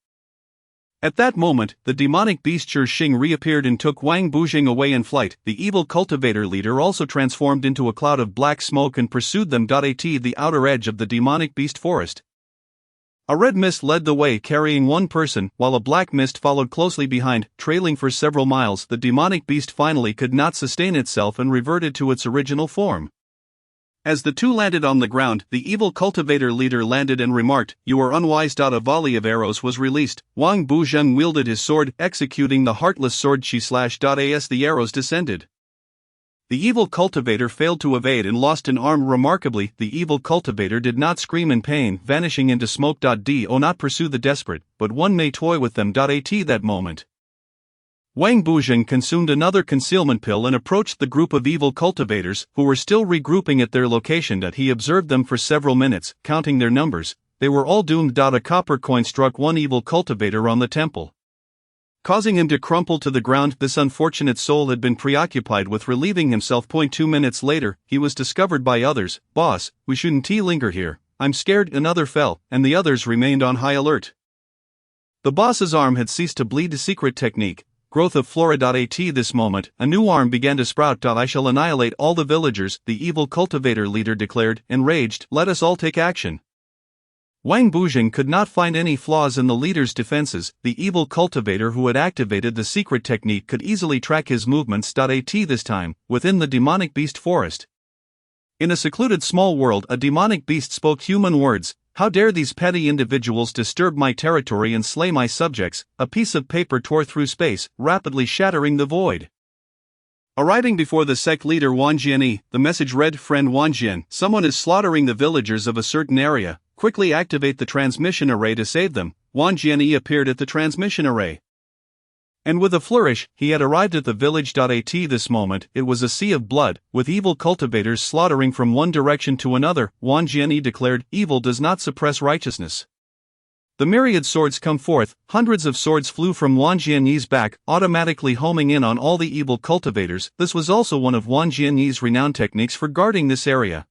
At that moment, the demonic beast Shixing reappeared and took Wang Buzheng away in flight. The evil cultivator leader also transformed into a cloud of black smoke and pursued them. At the outer edge of the demonic beast forest, a red mist led the way, carrying one person, while a black mist followed closely behind, trailing for several miles. The demonic beast finally could not sustain itself and reverted to its original form. As the 2 landed on the ground, the evil cultivator leader landed and remarked, "You are unwise." A volley of arrows was released. Wang Buzheng wielded his sword, executing the heartless sword Qi slash. As the arrows descended, the evil cultivator failed to evade and lost an arm. Remarkably, the evil cultivator did not scream in pain, vanishing into smoke. Do not pursue the desperate, but one may toy with them. At that moment, Wang Buzheng consumed another concealment pill and approached the group of evil cultivators, who were still regrouping at their location. He observed them for several minutes, counting their numbers. They were all doomed. A copper coin struck one evil cultivator on the temple, causing him to crumple to the ground. This unfortunate soul had been preoccupied with relieving himself. 2 minutes later, he was discovered by others. Boss, we shouldn't linger here. I'm scared. Another fell, and the others remained on high alert. The boss's arm had ceased to bleed. A secret technique, growth of flora. At this moment, a new arm began to sprout. I shall annihilate all the villagers, the evil cultivator leader declared, enraged. Let us all take action. Wang Buzheng could not find any flaws in the leader's defenses. The evil cultivator who had activated the secret technique could easily track his movements. At this time, within the demonic beast forest, in a secluded small world, a demonic beast spoke human words. How dare these petty individuals disturb my territory and slay my subjects? A piece of paper tore through space, rapidly shattering the void. Arriving before the sect leader Wang Jianyi, the message read, "Friend Wang Jian, someone is slaughtering the villagers of a certain area. Quickly activate the transmission array to save them." Wang Jianyi appeared at the transmission array, and with a flourish, he had arrived at the village. At this moment, it was a sea of blood, with evil cultivators slaughtering from one direction to another. Wang Jianyi declared, "Evil does not suppress righteousness." The myriad swords come forth. Hundreds of swords flew from Wang Jianyi's back, automatically homing in on all the evil cultivators. This was also one of Wang Jianyi's renowned techniques for guarding this area.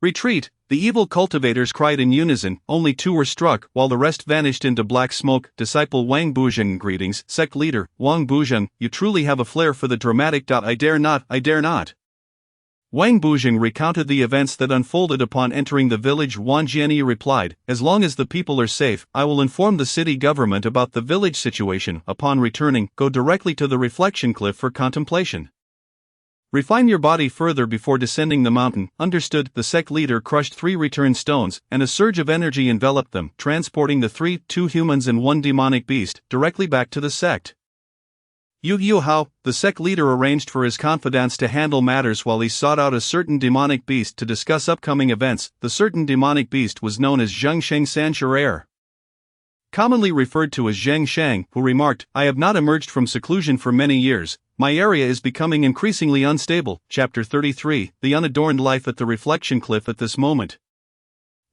"Retreat!" The evil cultivators cried in unison. Only 2 were struck, while the rest vanished into black smoke. Disciple Wang Buzheng. Greetings, sect leader, Wang Buzheng, you truly have a flair for the dramatic. I dare not. Wang Buzheng recounted the events that unfolded upon entering the village. Wang Jianyi replied, "As long as the people are safe, I will inform the city government about the village situation. Upon returning, go directly to the reflection cliff for contemplation." Refine your body further before descending the mountain. Understood. The sect leader crushed 3 return stones, and a surge of energy enveloped them, transporting the 2 humans and 1 demonic beast, directly back to the sect. Yu Hao, the sect leader, arranged for his confidants to handle matters while he sought out a certain demonic beast to discuss upcoming events. The certain demonic beast was known as Zheng Sheng Sanchurer, commonly referred to as Zheng Sheng, who remarked, "I have not emerged from seclusion for many years. My area is becoming increasingly unstable." Chapter 33, The Unadorned Life at the Reflection Cliff. At this moment,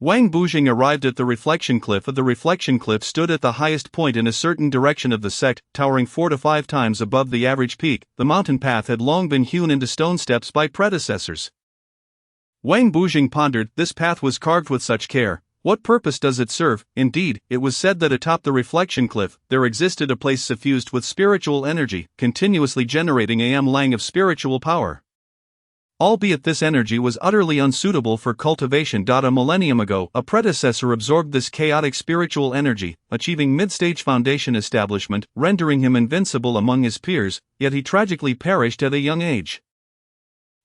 Wang Bujing arrived at the Reflection Cliff. The Reflection Cliff stood at the highest point in a certain direction of the sect, towering 4 to 5 times above the average peak. The mountain path had long been hewn into stone steps by predecessors. Wang Bujing pondered, this path was carved with such care. What purpose does it serve? Indeed, it was said that atop the Reflection Cliff, there existed a place suffused with spiritual energy, continuously generating a lang of spiritual power. Albeit this energy was utterly unsuitable for cultivation. A millennium ago, a predecessor absorbed this chaotic spiritual energy, achieving mid-stage foundation establishment, rendering him invincible among his peers, yet he tragically perished at a young age.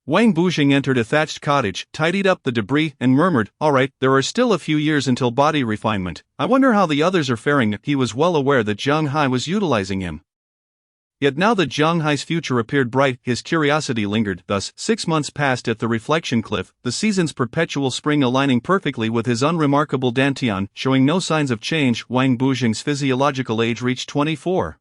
Wang Bujing entered a thatched cottage, tidied up the debris, and murmured, "All right, there are still a few years until body refinement. I wonder how the others are faring." He was well aware that Zhang Hai was utilizing him. Yet now that Zhang Hai's future appeared bright, his curiosity lingered. Thus, 6 months passed at the Reflection Cliff, the season's perpetual spring aligning perfectly with his unremarkable dantian, showing no signs of change. Wang Bujing's physiological age reached 24.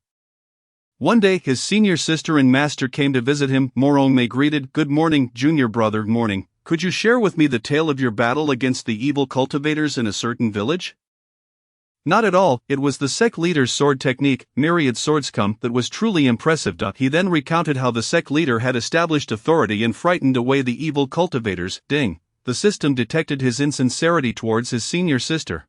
One day, his senior sister and master came to visit him. Morong Mei greeted, "Good morning, junior brother." "Morning. Could you share with me the tale of your battle against the evil cultivators in a certain village?" "Not at all. It was the sect leader's sword technique, myriad swordscom, that was truly impressive." He then recounted how the sect leader had established authority and frightened away the evil cultivators. Ding. The system detected his insincerity towards his senior sister,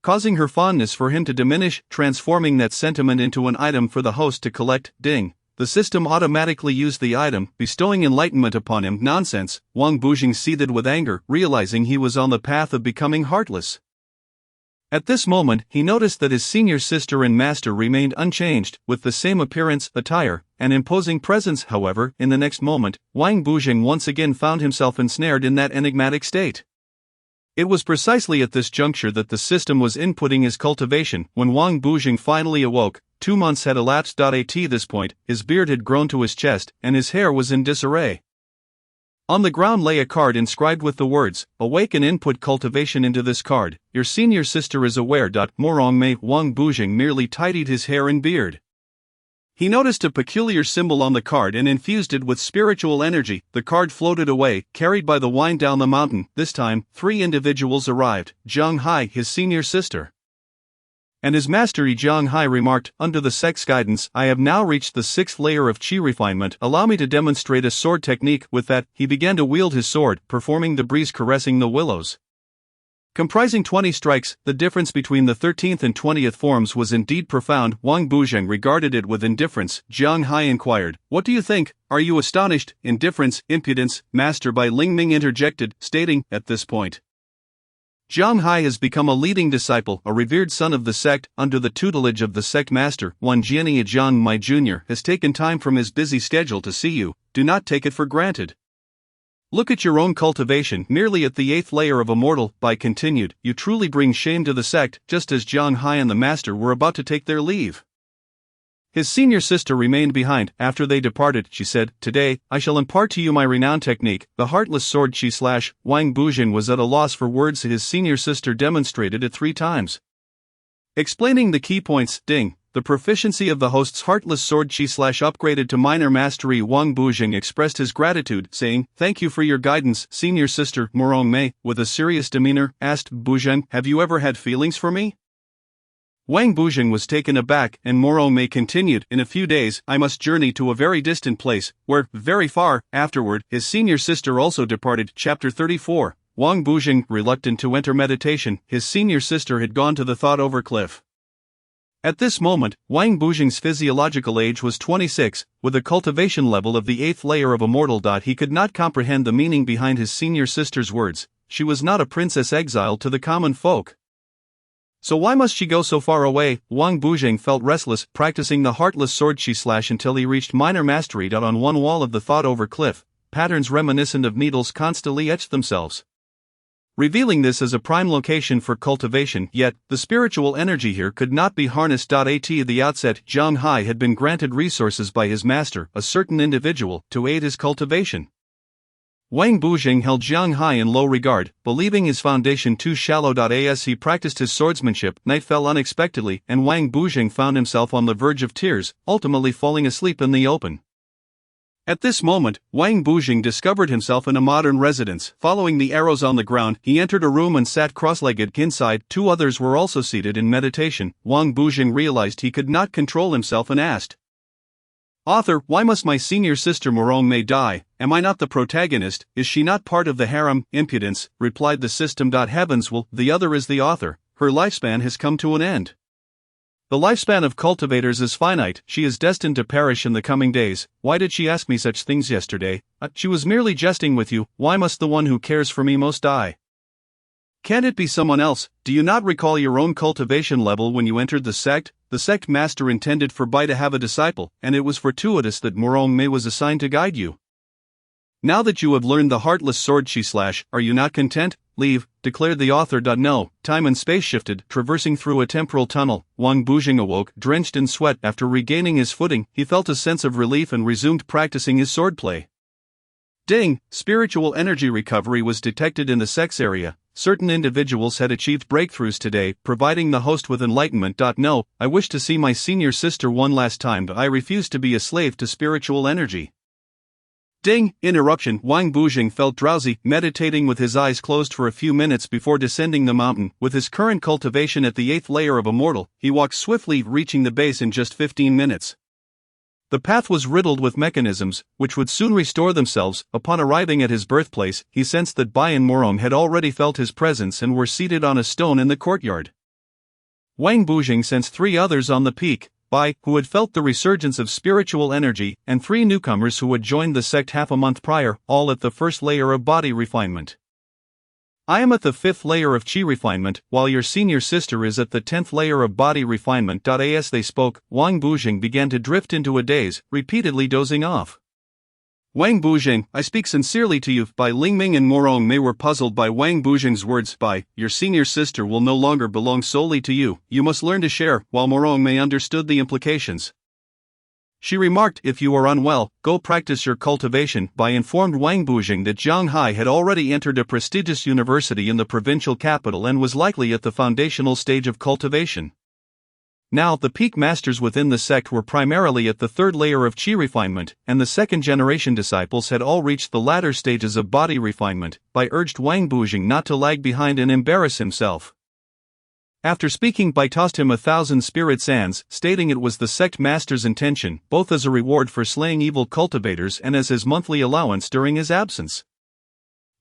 causing her fondness for him to diminish, transforming that sentiment into an item for the host to collect. Ding. The system automatically used the item, bestowing enlightenment upon him. Nonsense. Wang Bujing seethed with anger, realizing he was on the path of becoming heartless. At this moment, he noticed that his senior sister and master remained unchanged, with the same appearance, attire, and imposing presence. However, in the next moment, Wang Bujing once again found himself ensnared in that enigmatic state. It was precisely at this juncture that the system was inputting his cultivation. When Wang Bujing finally awoke, 2 months had elapsed. At this point, his beard had grown to his chest, and his hair was in disarray. On the ground lay a card inscribed with the words, "Awake and input cultivation into this card. Your senior sister is aware." Morong Mei. Wang Bujing merely tidied his hair and beard. He noticed a peculiar symbol on the card and infused it with spiritual energy. The card floated away, carried by the wind down the mountain. This time, 3 individuals arrived: Zhang Hai, his senior sister, and his master. Zhang Hai remarked, "Under the sect's guidance, I have now reached the 6th layer of qi refinement. Allow me to demonstrate a sword technique." With that, he began to wield his sword, performing the breeze caressing the willows. Comprising 20 strikes, the difference between the 13th and 20th forms was indeed profound. Wang Bujing regarded it with indifference. Zhang Hai inquired, "What do you think? Are you astonished?" "Indifference, impudence, master." Bai Lingming interjected, stating, "At this point, Zhang Hai has become a leading disciple, a revered son of the sect, under the tutelage of the sect master. Wan Jianye Zhang, my junior, has taken time from his busy schedule to see you. Do not take it for granted. Look at your own cultivation, merely at the 8th layer of immortal." Bai continued, "You truly bring shame to the sect." Just as Zhang Hai and the master were about to take their leave, his senior sister remained behind. After they departed, she said, "Today, I shall impart to you my renowned technique, the Heartless Sword Qi Slash." Wang Bujing was at a loss for words. His senior sister demonstrated it 3 times, explaining the key points. Ding. The proficiency of the host's Heartless Sword Qi Slash upgraded to minor mastery. Wang Bujing expressed his gratitude, saying, "Thank you for your guidance." Senior sister, Morong Mei, with a serious demeanor, asked, "Bujing, have you ever had feelings for me?" Wang Bujing was taken aback, and Morong Mei continued, "In a few days, I must journey to a very distant place, where, very far, afterward, his senior sister also departed." Chapter 34. Wang Bujing, reluctant to enter meditation, his senior sister had gone to the thought-over cliff. At this moment, Wang Bujing's physiological age was 26, with a cultivation level of the 8th layer of immortal. He could not comprehend the meaning behind his senior sister's words. She was not a princess exiled to the common folk. So why must she go so far away? Wang Bujing felt restless, practicing the heartless sword she slash until he reached minor mastery. On one wall of the thought-over cliff, patterns reminiscent of needles constantly etched themselves, revealing this as a prime location for cultivation. Yet, the spiritual energy here could not be harnessed. At the outset, Jiang Hai had been granted resources by his master, a certain individual, to aid his cultivation. Wang Bujing held Jiang Hai in low regard, believing his foundation too shallow. As he practiced his swordsmanship, night fell unexpectedly, and Wang Bujing found himself on the verge of tears, ultimately falling asleep in the open. At this moment, Wang Bujing discovered himself in a modern residence. Following the arrows on the ground, he entered a room and sat cross-legged. Inside, two others were also seated in meditation. Wang Bujing realized he could not control himself and asked, "Author, why must my senior sister Morong Mei die? Am I not the protagonist? Is she not part of the harem?" "Impudence," replied the system. "Heavens will, the other is the author. Her lifespan has come to an end. The lifespan of cultivators is finite. She is destined to perish in the coming days. Why did she ask me such things yesterday? She was merely jesting with you. Why must the one who cares for me most die? Can't it be someone else? Do you not recall your own cultivation level when you entered the sect? The sect master intended for Bai to have a disciple, and it was fortuitous that Morong Mei was assigned to guide you. Now that you have learned the heartless sword she slash, are you not content? Leave," declared the author. No, time and space shifted, traversing through a temporal tunnel. Wang Bujing awoke, drenched in sweat. After regaining his footing, he felt a sense of relief and resumed practicing his swordplay. Ding! Spiritual energy recovery was detected in the sex area. Certain individuals had achieved breakthroughs today, providing the host with enlightenment. No, I wish to see my senior sister one last time, but I refuse to be a slave to spiritual energy. Ding! Interruption. Wang Bujing felt drowsy, meditating with his eyes closed for a few minutes before descending the mountain. With his current cultivation at the 8th layer of Immortal, he walked swiftly, reaching the base in just 15 minutes. The path was riddled with mechanisms, which would soon restore themselves. Upon arriving at his birthplace, he sensed that Bai and Morong had already felt his presence and were seated on a stone in the courtyard. Wang Bujing sensed three others on the peak: Bai, who had felt the resurgence of spiritual energy, and three newcomers who had joined the sect half a month prior, all at the 1st layer of body refinement. "I am at the 5th layer of Qi refinement, while your senior sister is at the 10th layer of body refinement." As they spoke, Wang Bujing began to drift into a daze, repeatedly dozing off. "Wang Bujing, I speak sincerely to you." Bai Lingming and Morong Mei were puzzled by Wang Bujing's words. "Bai, your senior sister will no longer belong solely to you. You must learn to share." While Morong Mei understood the implications, she remarked, "If you are unwell, go practice your cultivation." Bai informed Wang Bujing that Jiang Hai had already entered a prestigious university in the provincial capital and was likely at the foundational stage of cultivation. Now, the peak masters within the sect were primarily at the 3rd layer of Qi refinement, and the 2nd-generation disciples had all reached the latter stages of body refinement. Bai urged Wang Bujing not to lag behind and embarrass himself. After speaking, Bai tossed him 1,000 spirit sands, stating it was the sect master's intention, both as a reward for slaying evil cultivators and as his monthly allowance during his absence.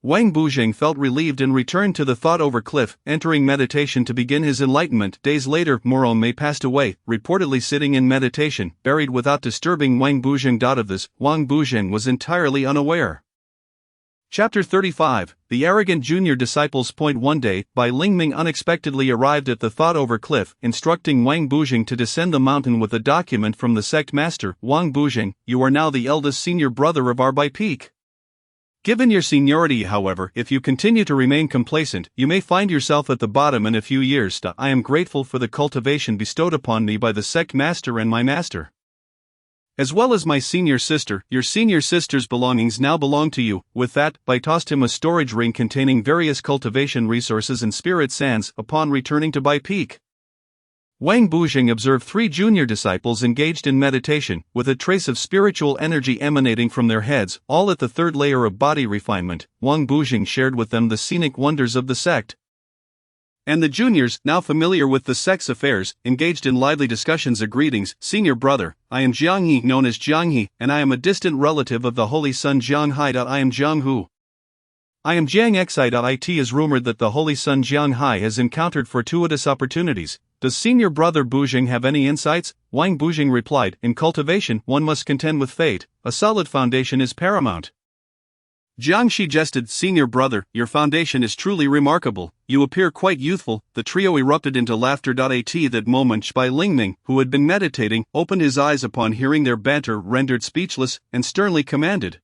Wang Bujing felt relieved and returned to the thought-over cliff, entering meditation to begin his enlightenment. Days later, Morong Mei passed away, reportedly sitting in meditation, buried without disturbing Wang Bujing. Of this, Wang Bujing was entirely unaware. Chapter 35, The Arrogant Junior Disciples. One day, Bai Lingming unexpectedly arrived at the thought-over cliff, instructing Wang Bujing to descend the mountain with a document from the sect master. "Wang Bujing, you are now the eldest senior brother of our Bai Peak. Given your seniority, however, if you continue to remain complacent, you may find yourself at the bottom in a few years. I am grateful for the cultivation bestowed upon me by the sect master and my master, as well as my senior sister. Your senior sister's belongings now belong to you." With that, Bai tossed him a storage ring containing various cultivation resources and spirit sands. Upon returning to Bai Peak, Wang Bujing observed three junior disciples engaged in meditation, with a trace of spiritual energy emanating from their heads, all at the 3rd layer of body refinement. Wang Bujing shared with them the scenic wonders of the sect. And the juniors, now familiar with the sect's affairs, engaged in lively discussions. Greetings, senior brother. I am Jiang He, known as Jiang He, and I am a distant relative of the Holy Son Jiang Hai. I am Jiang Hu. I am Jiang Xi. It is rumored that the Holy Son Jiang Hai has encountered fortuitous opportunities. Does senior brother Bujing have any insights? Wang Bujing replied, "In cultivation, one must contend with fate. A solid foundation is paramount. Jiangshi jested, "Senior brother, your foundation is truly remarkable, you appear quite youthful." The trio erupted into laughter. At that moment Bai Lingming, who had been meditating, opened his eyes upon hearing their banter, rendered speechless, and sternly commanded,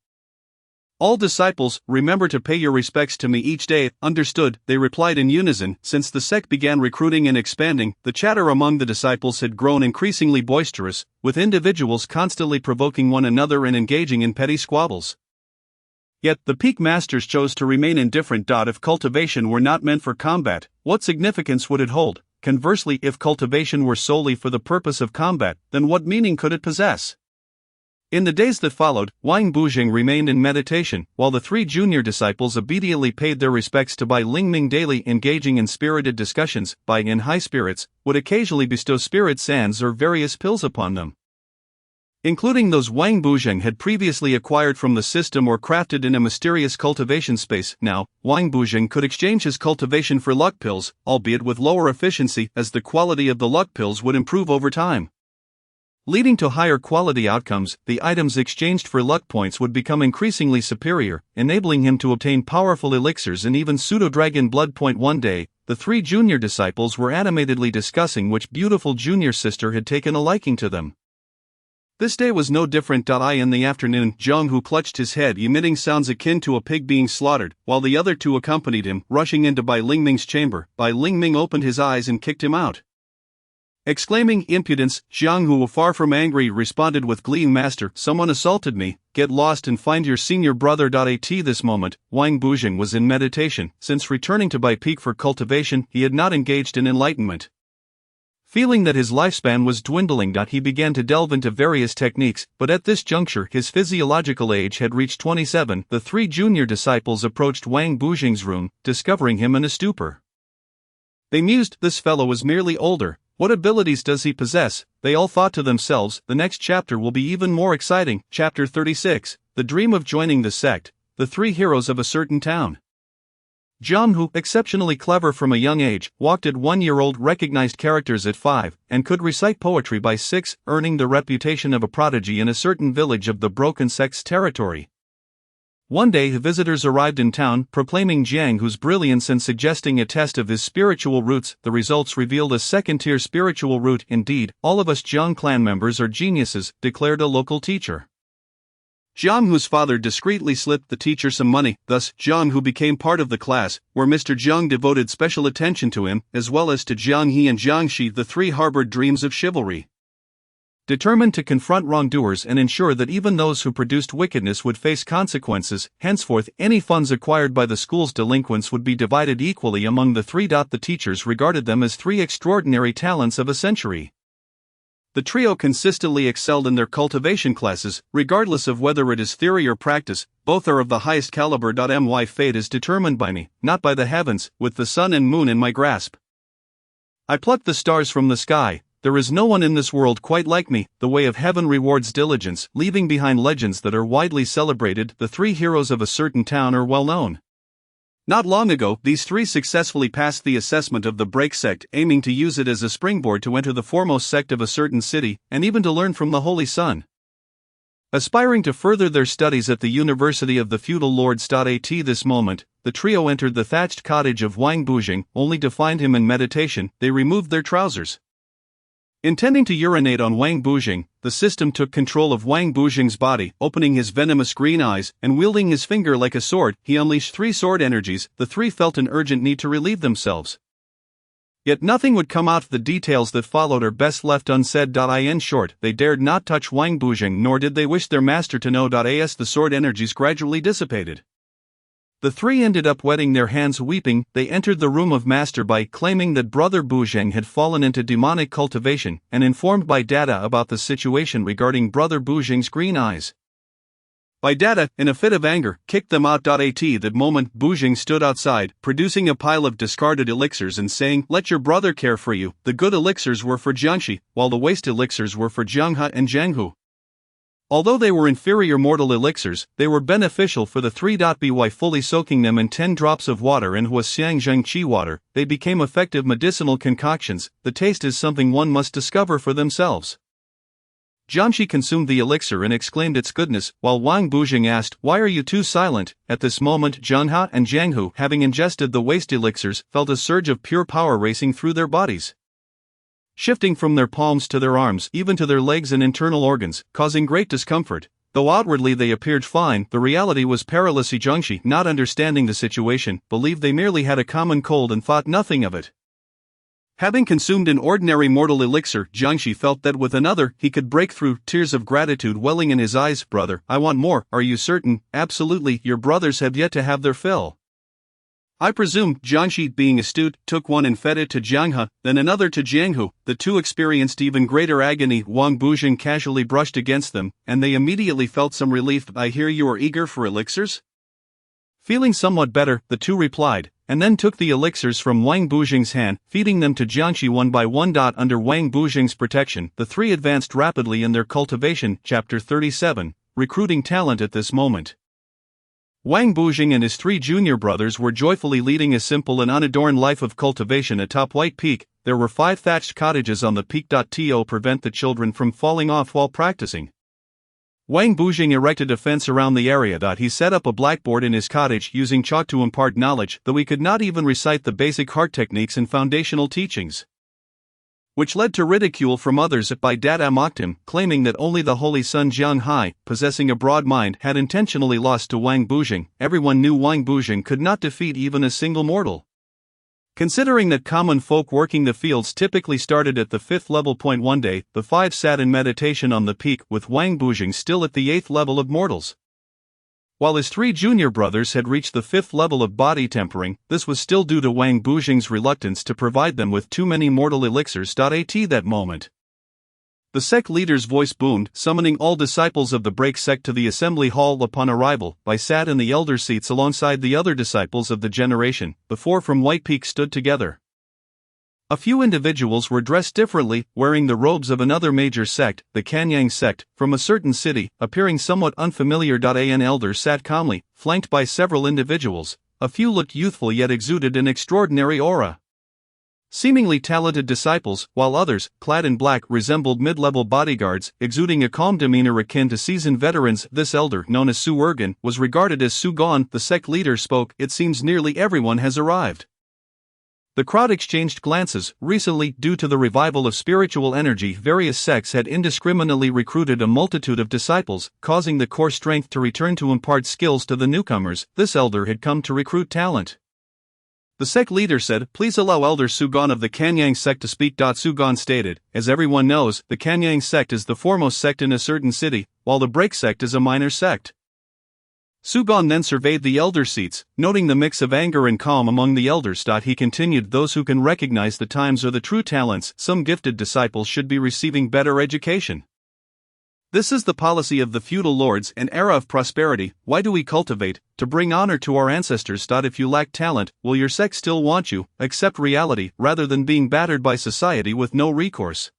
"All disciples, remember to pay your respects to me each day." "Understood," they replied in unison. Since the sect began recruiting and expanding, the chatter among the disciples had grown increasingly boisterous, with individuals constantly provoking one another and engaging in petty squabbles. Yet, the peak masters chose to remain indifferent. If cultivation were not meant for combat, what significance would it hold? Conversely, if cultivation were solely for the purpose of combat, then what meaning could it possess? In the days that followed, Wang Bujing remained in meditation, while the three junior disciples obediently paid their respects to Bai Lingming daily, engaging in spirited discussions. Bai, in high spirits, would occasionally bestow spirit sands or various pills upon them, including those Wang Bujing had previously acquired from the system or crafted in a mysterious cultivation space. Now, Wang Bujing could exchange his cultivation for luck pills, albeit with lower efficiency, as the quality of the luck pills would improve over time, leading to higher quality outcomes. The items exchanged for luck points would become increasingly superior, enabling him to obtain powerful elixirs and even pseudo-dragon blood point. One day, the three junior disciples were animatedly discussing which beautiful junior sister had taken a liking to them. This day was no different. In the afternoon, Zhang Hu clutched his head, emitting sounds akin to a pig being slaughtered, while the other two accompanied him, rushing into Bai Lingming's chamber. Bai Lingming opened his eyes and kicked him out, exclaiming, "Impudence!" Zhang Hu, far from angry, responded with glee, "Master, someone assaulted me. Get lost and find your senior brother." At this moment, Wang Bujing was in meditation. Since returning to Bai Peak for cultivation, he had not engaged in enlightenment. Feeling that his lifespan was dwindling, he began to delve into various techniques, but at this juncture his physiological age had reached 27. The three junior disciples approached Wang Bujing's room, discovering him in a stupor. They mused, "This fellow is merely older. What abilities does he possess?" They all thought to themselves, "The next chapter will be even more exciting." Chapter 36, The Dream of Joining the Sect, The Three Heroes of a Certain Town. Zhang Hu, exceptionally clever from a young age, walked at 1-year-old, recognized characters at 5, and could recite poetry by 6, earning the reputation of a prodigy in a certain village of the Broken Sect's territory. One day, visitors arrived in town, proclaiming Zhang Hu's brilliance and suggesting a test of his spiritual roots. The results revealed a second-tier spiritual root. "Indeed, all of us Zhang clan members are geniuses," declared a local teacher. Zhang Hu's father discreetly slipped the teacher some money, thus, Zhang Hu became part of the class, where Mr. Zhang devoted special attention to him, as well as to Jiang He and Jiang Shi. The three harbored dreams of chivalry, determined to confront wrongdoers and ensure that even those who produced wickedness would face consequences. Henceforth, any funds acquired by the school's delinquents would be divided equally among the three. The teachers regarded them as three extraordinary talents of a century. The trio consistently excelled in their cultivation classes, regardless of whether it is theory or practice. Both are of the highest caliber. My fate is determined by me, not by the heavens. With the sun and moon in my grasp, I plucked the stars from the sky. There is no one in this world quite like me. The way of heaven rewards diligence, leaving behind legends that are widely celebrated. The three heroes of a certain town are well known. Not long ago, these three successfully passed the assessment of the Break Sect, aiming to use it as a springboard to enter the foremost sect of a certain city, and even to learn from the Holy Sun. Aspiring to further their studies at the University of the Feudal Lords. At this moment, the trio entered the thatched cottage of Wang Bujing, only to find him in meditation. They removed their trousers. Intending to urinate on Wang Bujing, the system took control of Wang Bujing's body, opening his venomous green eyes, and wielding his finger like a sword, he unleashed 3 sword energies. The three felt an urgent need to relieve themselves. Yet nothing would come out. The details that followed are best left unsaid. In short, they dared not touch Wang Bujing, nor did they wish their master to know. As the sword energies gradually dissipated, the three ended up wetting their hands. Weeping, they entered the room of Master Bai, claiming that Brother Bujing had fallen into demonic cultivation, and informed Bai Dada about the situation regarding Brother Bujing's green eyes. Bai Dada, in a fit of anger, kicked them out. At that moment, Bujing stood outside, producing a pile of discarded elixirs and saying, "Let your brother care for you." The good elixirs were for Jiangshi, while the waste elixirs were for Jianghe and Jianghu. Although they were inferior mortal elixirs, they were beneficial for the three. By fully soaking them in 10 drops of water and Huasiang Zhengqi water, they became effective medicinal concoctions. The taste is something one must discover for themselves. Jiangxi consumed the elixir and exclaimed its goodness, while Wang Bujing asked, "Why are you two silent?" At this moment, Zhang He and Jiang Hu, having ingested the waste elixirs, felt a surge of pure power racing through their bodies, shifting from their palms to their arms, even to their legs and internal organs, causing great discomfort. Though outwardly they appeared fine, the reality was perilous. Jiangxi, not understanding the situation, believed they merely had a common cold and thought nothing of it. Having consumed an ordinary mortal elixir, Jiangxi felt that with another he could break through, tears of gratitude welling in his eyes. "Brother, I want more." "Are you certain?" "Absolutely, your brothers have yet to have their fill." "I presume." Jiangxi, being astute, took one and fed it to Jiang He, then another to Jiang Hu. The two experienced even greater agony. Wang Bujing casually brushed against them, and they immediately felt some relief. "I hear you are eager for elixirs?" Feeling somewhat better, the two replied, and then took the elixirs from Wang Bujing's hand, feeding them to Jiangxi one by one. Under Wang Bujing's protection, the three advanced rapidly in their cultivation. Chapter 37, Recruiting Talent. At this moment, Wang Bujing and his three junior brothers were joyfully leading a simple and unadorned life of cultivation atop White Peak. There were 5 thatched cottages on the peak. To prevent the children from falling off while practicing, Wang Bujing erected a fence around the area. He set up a blackboard in his cottage using chalk to impart knowledge, though he could not even recite the basic heart techniques and foundational teachings, which led to ridicule from others. Dada mocked him, claiming that only the holy son Jiang He, possessing a broad mind, had intentionally lost to Wang Bujing. Everyone knew Wang Bujing could not defeat even a single mortal, considering that common folk working the fields typically started at the 5th level. One day, the 5 sat in meditation on the peak, with Wang Bujing still at the 8th level of mortals. While his 3 junior brothers had reached the 5th level of body tempering, this was still due to Wang Bujing's reluctance to provide them with too many mortal elixirs. At that moment, the sect leader's voice boomed, summoning all disciples of the break sect to the assembly hall. Upon arrival, I sat in the elder seats alongside the other disciples of the generation. The 4 from White Peak stood together. A few individuals were dressed differently, wearing the robes of another major sect, the Kanyang sect, from a certain city, appearing somewhat unfamiliar. An elder sat calmly, flanked by several individuals. A few looked youthful yet exuded an extraordinary aura, seemingly talented disciples, while others, clad in black, resembled mid-level bodyguards, exuding a calm demeanor akin to seasoned veterans. This elder, known as Su Ergen, was regarded as Su Gon. The sect leader spoke. "It seems nearly everyone has arrived." The crowd exchanged glances. Recently, due to the revival of spiritual energy, various sects had indiscriminately recruited a multitude of disciples, causing the core strength to return to impart skills to the newcomers. This elder had come to recruit talent. The sect leader said, "Please allow Elder Sugon of the Kanyang sect to speak." Sugon stated, "As everyone knows, the Kanyang sect is the foremost sect in a certain city, while the break sect is a minor sect." Sugon then surveyed the elder seats, noting the mix of anger and calm among the elders. He continued, "Those who can recognize the times are the true talents. Some gifted disciples should be receiving better education. This is the policy of the feudal lords, an era of prosperity. Why do we cultivate? To bring honor to our ancestors. If you lack talent, will your sect still want you? Accept reality, rather than being battered by society with no recourse.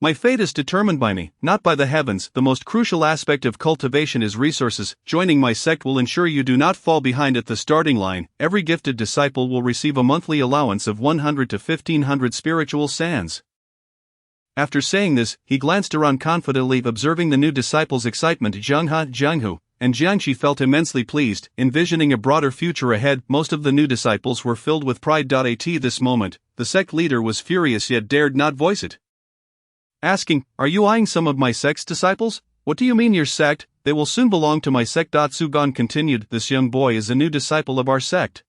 My fate is determined by me, not by the heavens. The most crucial aspect of cultivation is resources. Joining my sect will ensure you do not fall behind at the starting line. Every gifted disciple will receive a monthly allowance of 100 to 1500 spiritual sands." After saying this, he glanced around confidently, observing the new disciples' excitement. Jiang He, Jiang Hu, and Jiangxi felt immensely pleased, envisioning a broader future ahead. Most of the new disciples were filled with pride. At this moment, the sect leader was furious yet dared not voice it, asking, "Are you eyeing some of my sect's disciples? What do you mean your sect? They will soon belong to my sect." Sugon continued, "This young boy is a new disciple of our sect,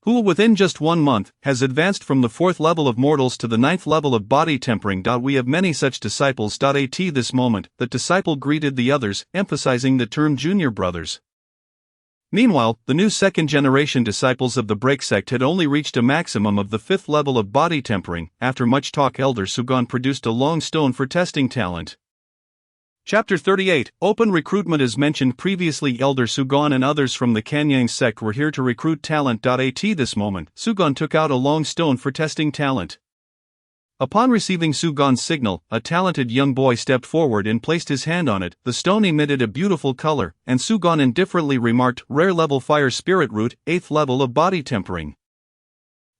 who within just 1 month, has advanced from the 4th level of mortals to the 9th level of body tempering. We have many such disciples." At this moment, the disciple greeted the others, emphasizing the term junior brothers. Meanwhile, the new second-generation disciples of the break sect had only reached a maximum of the 5th level of body tempering. After much talk, Elder Sugon produced a long stone for testing talent. Chapter 38, Open Recruitment. As mentioned previously, Elder Sugon and others from the Kanyang sect were here to recruit talent. At this moment, Sugon took out a long stone for testing talent. Upon receiving Sugon's signal, a talented young boy stepped forward and placed his hand on it. The stone emitted a beautiful color, and Sugon indifferently remarked, "Rare level fire spirit root, 8th level of body tempering."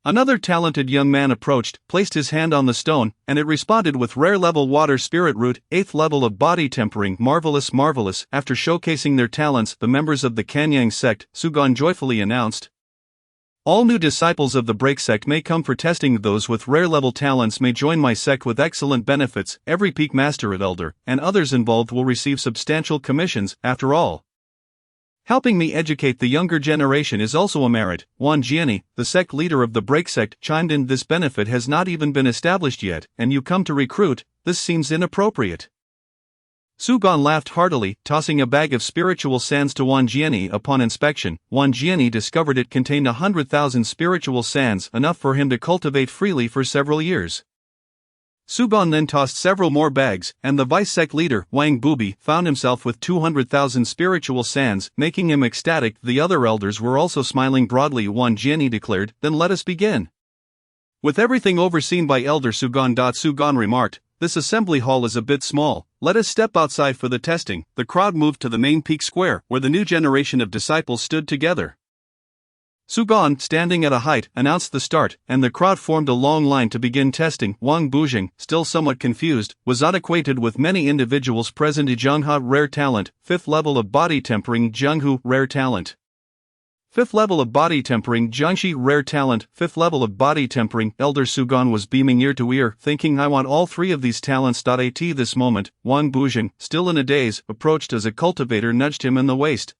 Another talented young man approached, placed his hand on the stone, and it responded with rare level water spirit root, 8th level of body tempering. Marvelous, marvelous. After showcasing their talents, the members of the Kanyang sect, Sugon joyfully announced, all new disciples of the Break sect may come for testing. Those with rare level talents may join my sect with excellent benefits. Every peak master at Elder and others involved will receive substantial commissions. After all, helping me educate the younger generation is also a merit. Wang Jiani, the sect leader of the Break sect, chimed in. This benefit has not even been established yet, and you come to recruit. This seems inappropriate. Sugon laughed heartily, tossing a bag of spiritual sands to Wang Jiani. Upon inspection, Wang Jiani discovered it contained 100,000 spiritual sands, enough for him to cultivate freely for several years. Sugon then tossed several more bags, and the vice sect leader, Wang Bubi, found himself with 200,000 spiritual sands, making him ecstatic. The other elders were also smiling broadly. Wang Jiani declared, then let us begin. With everything overseen by Elder Sugon. Sugon remarked, this assembly hall is a bit small, let us step outside for the testing. The crowd moved to the main peak square, where the new generation of disciples stood together. Sugon, standing at a height, announced the start, and the crowd formed a long line to begin testing. Wang Bujing, still somewhat confused, was unacquainted with many individuals present. Zhenghe, rare talent, 5th level of body tempering. Zhenghu, rare talent, 5th level of body tempering. Jiangxi, rare talent, 5th level of body tempering. Elder Sugon was beaming ear to ear, thinking, I want all three of these talents. At this moment, Wang Bujing, still in a daze, approached as a cultivator nudged him in the waist,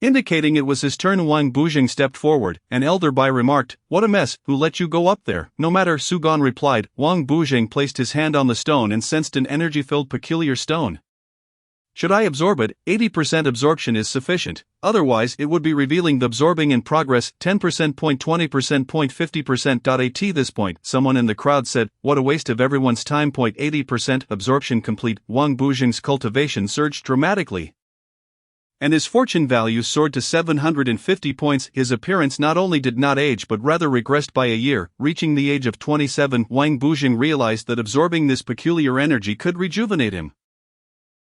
indicating it was his turn. Wang Bujing stepped forward, and Elder Bai remarked, what a mess, who let you go up there? No matter, Sugon replied. Wang Bujing placed his hand on the stone and sensed an energy-filled peculiar stone. Should I absorb it? 80% absorption is sufficient, otherwise it would be revealing the absorbing in progress, 10%, 20%, 50%. At this point, someone in the crowd said, what a waste of everyone's time. 80% absorption complete. Wang Bujing's cultivation surged dramatically, and his fortune value soared to 750 points. His appearance not only did not age but rather regressed by a year, reaching the age of 27. Wang Bujing realized that absorbing this peculiar energy could rejuvenate him.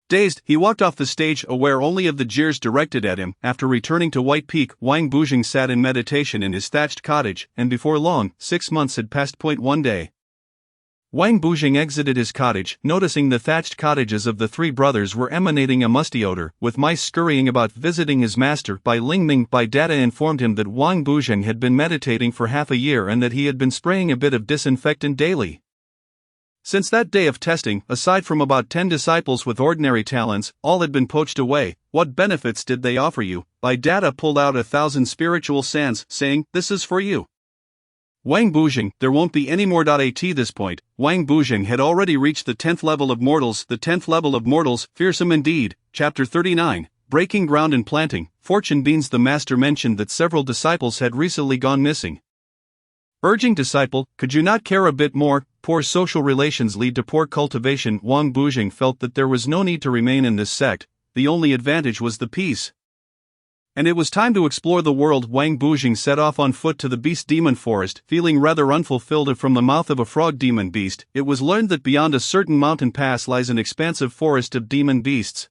Dazed, he walked off the stage, aware only of the jeers directed at him. After returning to White Peak, Wang Bujing sat in meditation in his thatched cottage, and before long, 6 months had passed. One day, Wang Bujing exited his cottage, noticing the thatched cottages of the three brothers were emanating a musty odor, with mice scurrying about. Visiting his master, Bai Lingming, Bai Data informed him that Wang Bujing had been meditating for half a year and that he had been spraying a bit of disinfectant daily. Since that day of testing, aside from about 10 disciples with ordinary talents, all had been poached away. What benefits did they offer you? Bai Data pulled out 1,000 spiritual sands, saying, this is for you. Wang Bujing, there won't be any more. At this point, Wang Bujing had already reached the 10th level of mortals. The 10th level of mortals, fearsome indeed. Chapter 39, Breaking Ground and Planting. Fortune Beans. The master mentioned that several disciples had recently gone missing. Urging disciple, could you not care a bit more? Poor social relations lead to poor cultivation. Wang Bujing felt that there was no need to remain in this sect, the only advantage was the peace. And it was time to explore the world. Wang Bujing set off on foot to the beast demon forest, feeling rather unfulfilled. From the mouth of a frog demon beast, it was learned that beyond a certain mountain pass lies an expansive forest of demon beasts,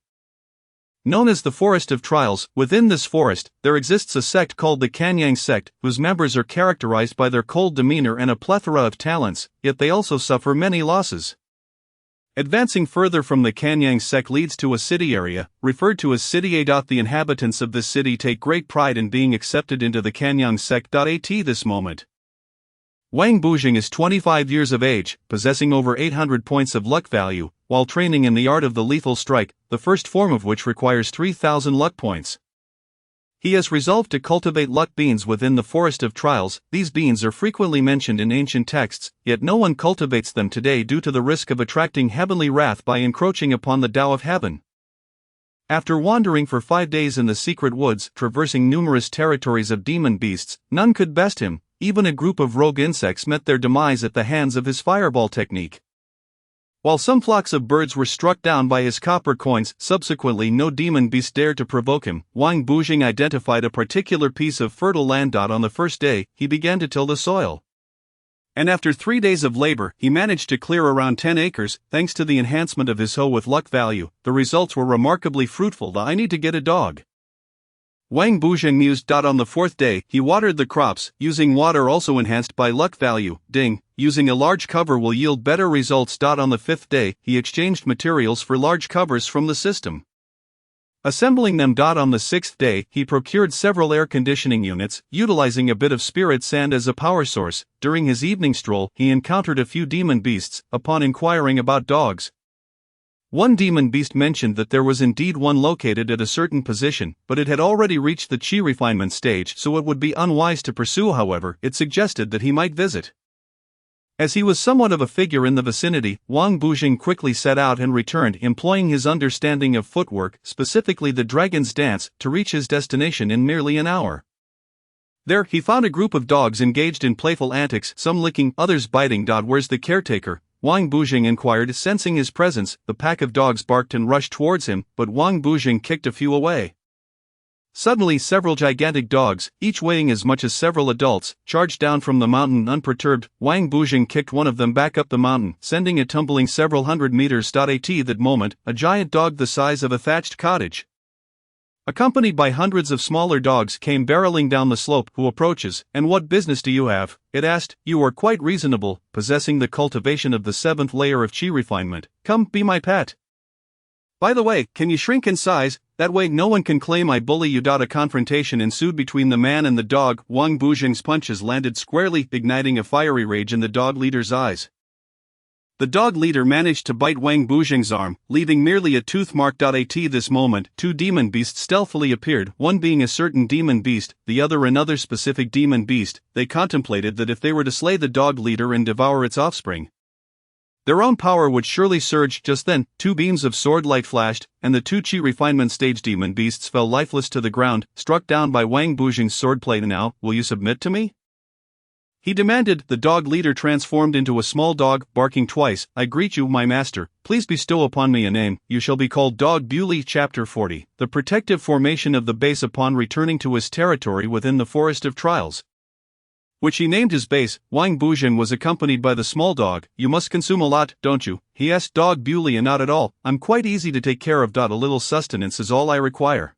known as the Forest of Trials. Within this forest, there exists a sect called the Kanyang sect, whose members are characterized by their cold demeanor and a plethora of talents, yet they also suffer many losses. Advancing further from the Kanyang sect leads to a city area, referred to as City A. The inhabitants of this city take great pride in being accepted into the Kanyang sect. At this moment, Wang Bujing is 25 years of age, possessing over 800 points of luck value, while training in the art of the lethal strike, the first form of which requires 3,000 luck points. He has resolved to cultivate luck beans within the Forest of Trials. These beans are frequently mentioned in ancient texts, yet no one cultivates them today due to the risk of attracting heavenly wrath by encroaching upon the Tao of Heaven. After wandering for 5 days in the secret woods, traversing numerous territories of demon beasts, none could best him. Even a group of rogue insects met their demise at the hands of his fireball technique. While some flocks of birds were struck down by his copper coins, subsequently no demon beast dared to provoke him. Wang Bujing identified a particular piece of fertile land. On the first day, he began to till the soil, and after 3 days of labor, he managed to clear around 10 acres, thanks to the enhancement of his hoe with luck value. The results were remarkably fruitful. I need to get a dog. Wang Buzheng mused. On the fourth day, he watered the crops, using water also enhanced by luck value. Ding, using a large cover will yield better results. On the fifth day, he exchanged materials for large covers from the system, assembling them. On the sixth day, he procured several air conditioning units, utilizing a bit of spirit sand as a power source. During his evening stroll, he encountered a few demon beasts. Upon inquiring about dogs, one demon beast mentioned that there was indeed one located at a certain position, but it had already reached the chi refinement stage, so it would be unwise to pursue. However, it suggested that he might visit. As he was somewhat of a figure in the vicinity, Wang Buzheng quickly set out and returned, employing his understanding of footwork, specifically the dragon's dance, to reach his destination in merely an hour. There, he found a group of dogs engaged in playful antics, some licking, others biting. Where's the caretaker? Wang Buzheng inquired. Sensing his presence, the pack of dogs barked and rushed towards him, but Wang Buzheng kicked a few away. Suddenly several gigantic dogs, each weighing as much as several adults, charged down from the mountain unperturbed. Wang Buzheng kicked one of them back up the mountain, sending it tumbling several hundred meters. At that moment, a giant dog the size of a thatched cottage, accompanied by hundreds of smaller dogs, came barreling down the slope. Who approaches, and what business do you have? It asked. You are quite reasonable, possessing the cultivation of the 7th layer of chi refinement. Come, be my pet. By the way, can you shrink in size? That way no one can claim I bully you. A confrontation ensued between the man and the dog. Wang Buzheng's punches landed squarely, igniting a fiery rage in the dog leader's eyes. The dog leader managed to bite Wang Buzheng's arm, leaving merely a tooth mark. At this moment, two demon beasts stealthily appeared, one being a certain demon beast, the other another specific demon beast. They contemplated that if they were to slay the dog leader and devour its offspring, their own power would surely surge. Just then, two beams of sword light flashed, and the two chi refinement stage demon beasts fell lifeless to the ground, struck down by Wang Buzheng's swordplay. Now, will you submit to me? He demanded. The dog leader transformed into a small dog, barking twice. I greet you, my master. Please bestow upon me a name. You shall be called Dog Bewley. Chapter 40. The protective formation of the base. Upon returning to his territory within the Forest of Trials, which he named his base, Wang Buzheng was accompanied by the small dog. You must consume a lot, don't you? He asked Dog Bewley. Not at all. I'm quite easy to take care of. A little sustenance is all I require.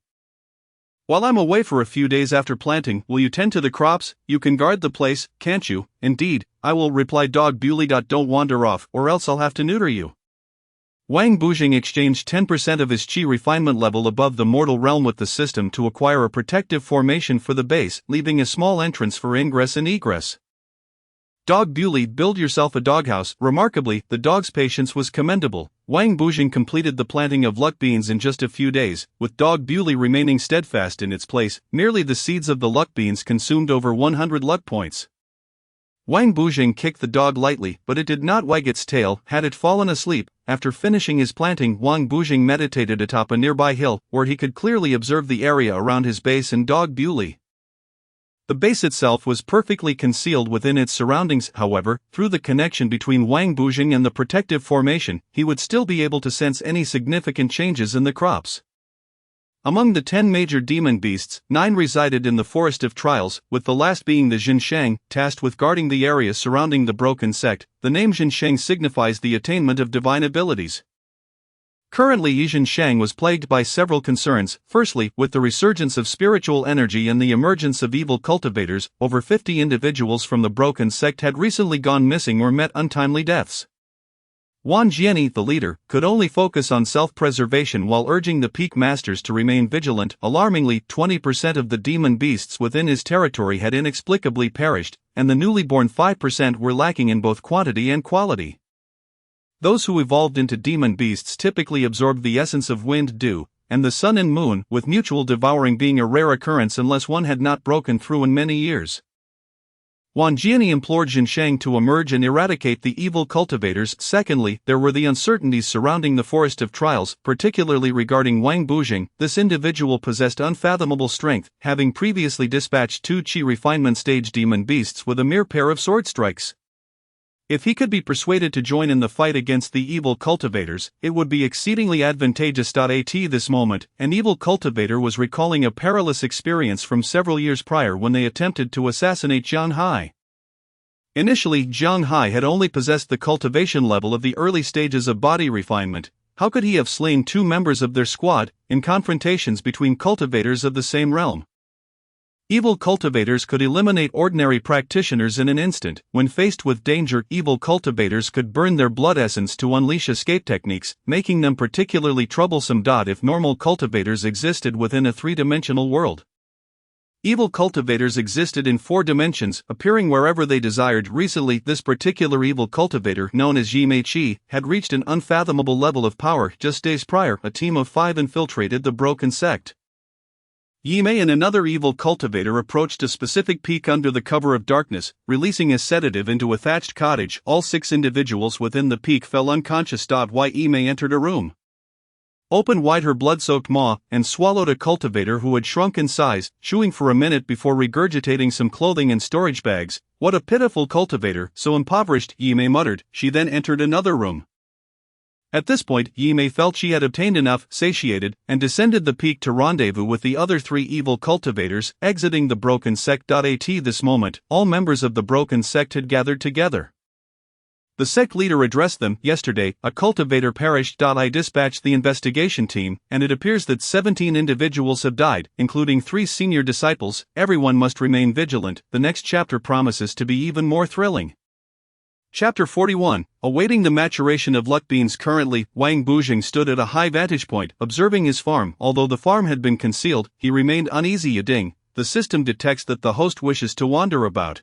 While I'm away for a few days after planting, will you tend to the crops? You can guard the place, can't you? Indeed, I will, replied Dog Bewley. Don't wander off, or else I'll have to neuter you. Wang Buzheng exchanged 10% of his chi refinement level above the mortal realm with the system to acquire a protective formation for the base, leaving a small entrance for ingress and egress. Dog Bewley, build yourself a doghouse. Remarkably, the dog's patience was commendable. Wang Buzheng completed the planting of luck beans in just a few days, with Dog Bewley remaining steadfast in its place. Merely the seeds of the luck beans consumed over 100 luck points. Wang Buzheng kicked the dog lightly, but it did not wag its tail. Had it fallen asleep? After finishing his planting, Wang Buzheng meditated atop a nearby hill, where he could clearly observe the area around his base and Dog Bewley. The base itself was perfectly concealed within its surroundings. However, through the connection between Wang Buzheng and the protective formation, he would still be able to sense any significant changes in the crops. Among the 10 major demon beasts, 9 resided in the Forest of Trials, with the last being the Jinshang, tasked with guarding the area surrounding the broken sect. The name Jinshang signifies the attainment of divine abilities. Currently, Jinshang was plagued by several concerns. Firstly, with the resurgence of spiritual energy and the emergence of evil cultivators, over 50 individuals from the broken sect had recently gone missing or met untimely deaths. Wan Jiani, the leader, could only focus on self-preservation while urging the peak masters to remain vigilant. Alarmingly, 20% of the demon beasts within his territory had inexplicably perished, and the newly born 5% were lacking in both quantity and quality. Those who evolved into demon beasts typically absorbed the essence of wind, dew, and the sun and moon, with mutual devouring being a rare occurrence unless one had not broken through in many years. Wan Jiani implored Jinshang to emerge and eradicate the evil cultivators. Secondly, there were the uncertainties surrounding the Forest of Trials, particularly regarding Wang Buzheng. This individual possessed unfathomable strength, having previously dispatched 2 chi refinement stage demon beasts with a mere pair of sword strikes. If he could be persuaded to join in the fight against the evil cultivators, it would be exceedingly advantageous. At this moment, an evil cultivator was recalling a perilous experience from several years prior when they attempted to assassinate Jiang Hai. Initially, Jiang Hai had only possessed the cultivation level of the early stages of body refinement, how could he have slain 2 members of their squad, in confrontations between cultivators of the same realm? Evil cultivators could eliminate ordinary practitioners in an instant. When faced with danger, evil cultivators could burn their blood essence to unleash escape techniques, making them particularly troublesome. If normal cultivators existed within a 3-dimensional world. Evil cultivators existed in 4 dimensions, appearing wherever they desired. Recently, this particular evil cultivator, known as Yi Mei-chi, had reached an unfathomable level of power. Just days prior, a team of 5 infiltrated the Broken Sect. Yi Mei and another evil cultivator approached a specific peak under the cover of darkness, releasing a sedative into a thatched cottage. All 6 individuals within the peak fell unconscious. While Yi Mei entered a room, opened wide her blood-soaked maw, and swallowed a cultivator who had shrunk in size, chewing for a minute before regurgitating some clothing and storage bags. What a pitiful cultivator, so impoverished, Yi Mei muttered. She then entered another room. At this point, Yi Mei felt she had obtained enough, satiated, and descended the peak to rendezvous with the other 3 evil cultivators, exiting the Broken Sect. At this moment, all members of the Broken Sect had gathered together. The sect leader addressed them. Yesterday, a cultivator perished. I dispatched the investigation team, and it appears that 17 individuals have died, including 3 senior disciples. Everyone must remain vigilant. The next chapter promises to be even more thrilling. Chapter 41, Awaiting the Maturation of Luck Beans. Currently, Wang Bujing stood at a high vantage point, observing his farm. Although the farm had been concealed, he remained uneasy. Ding, the system detects that the host wishes to wander about,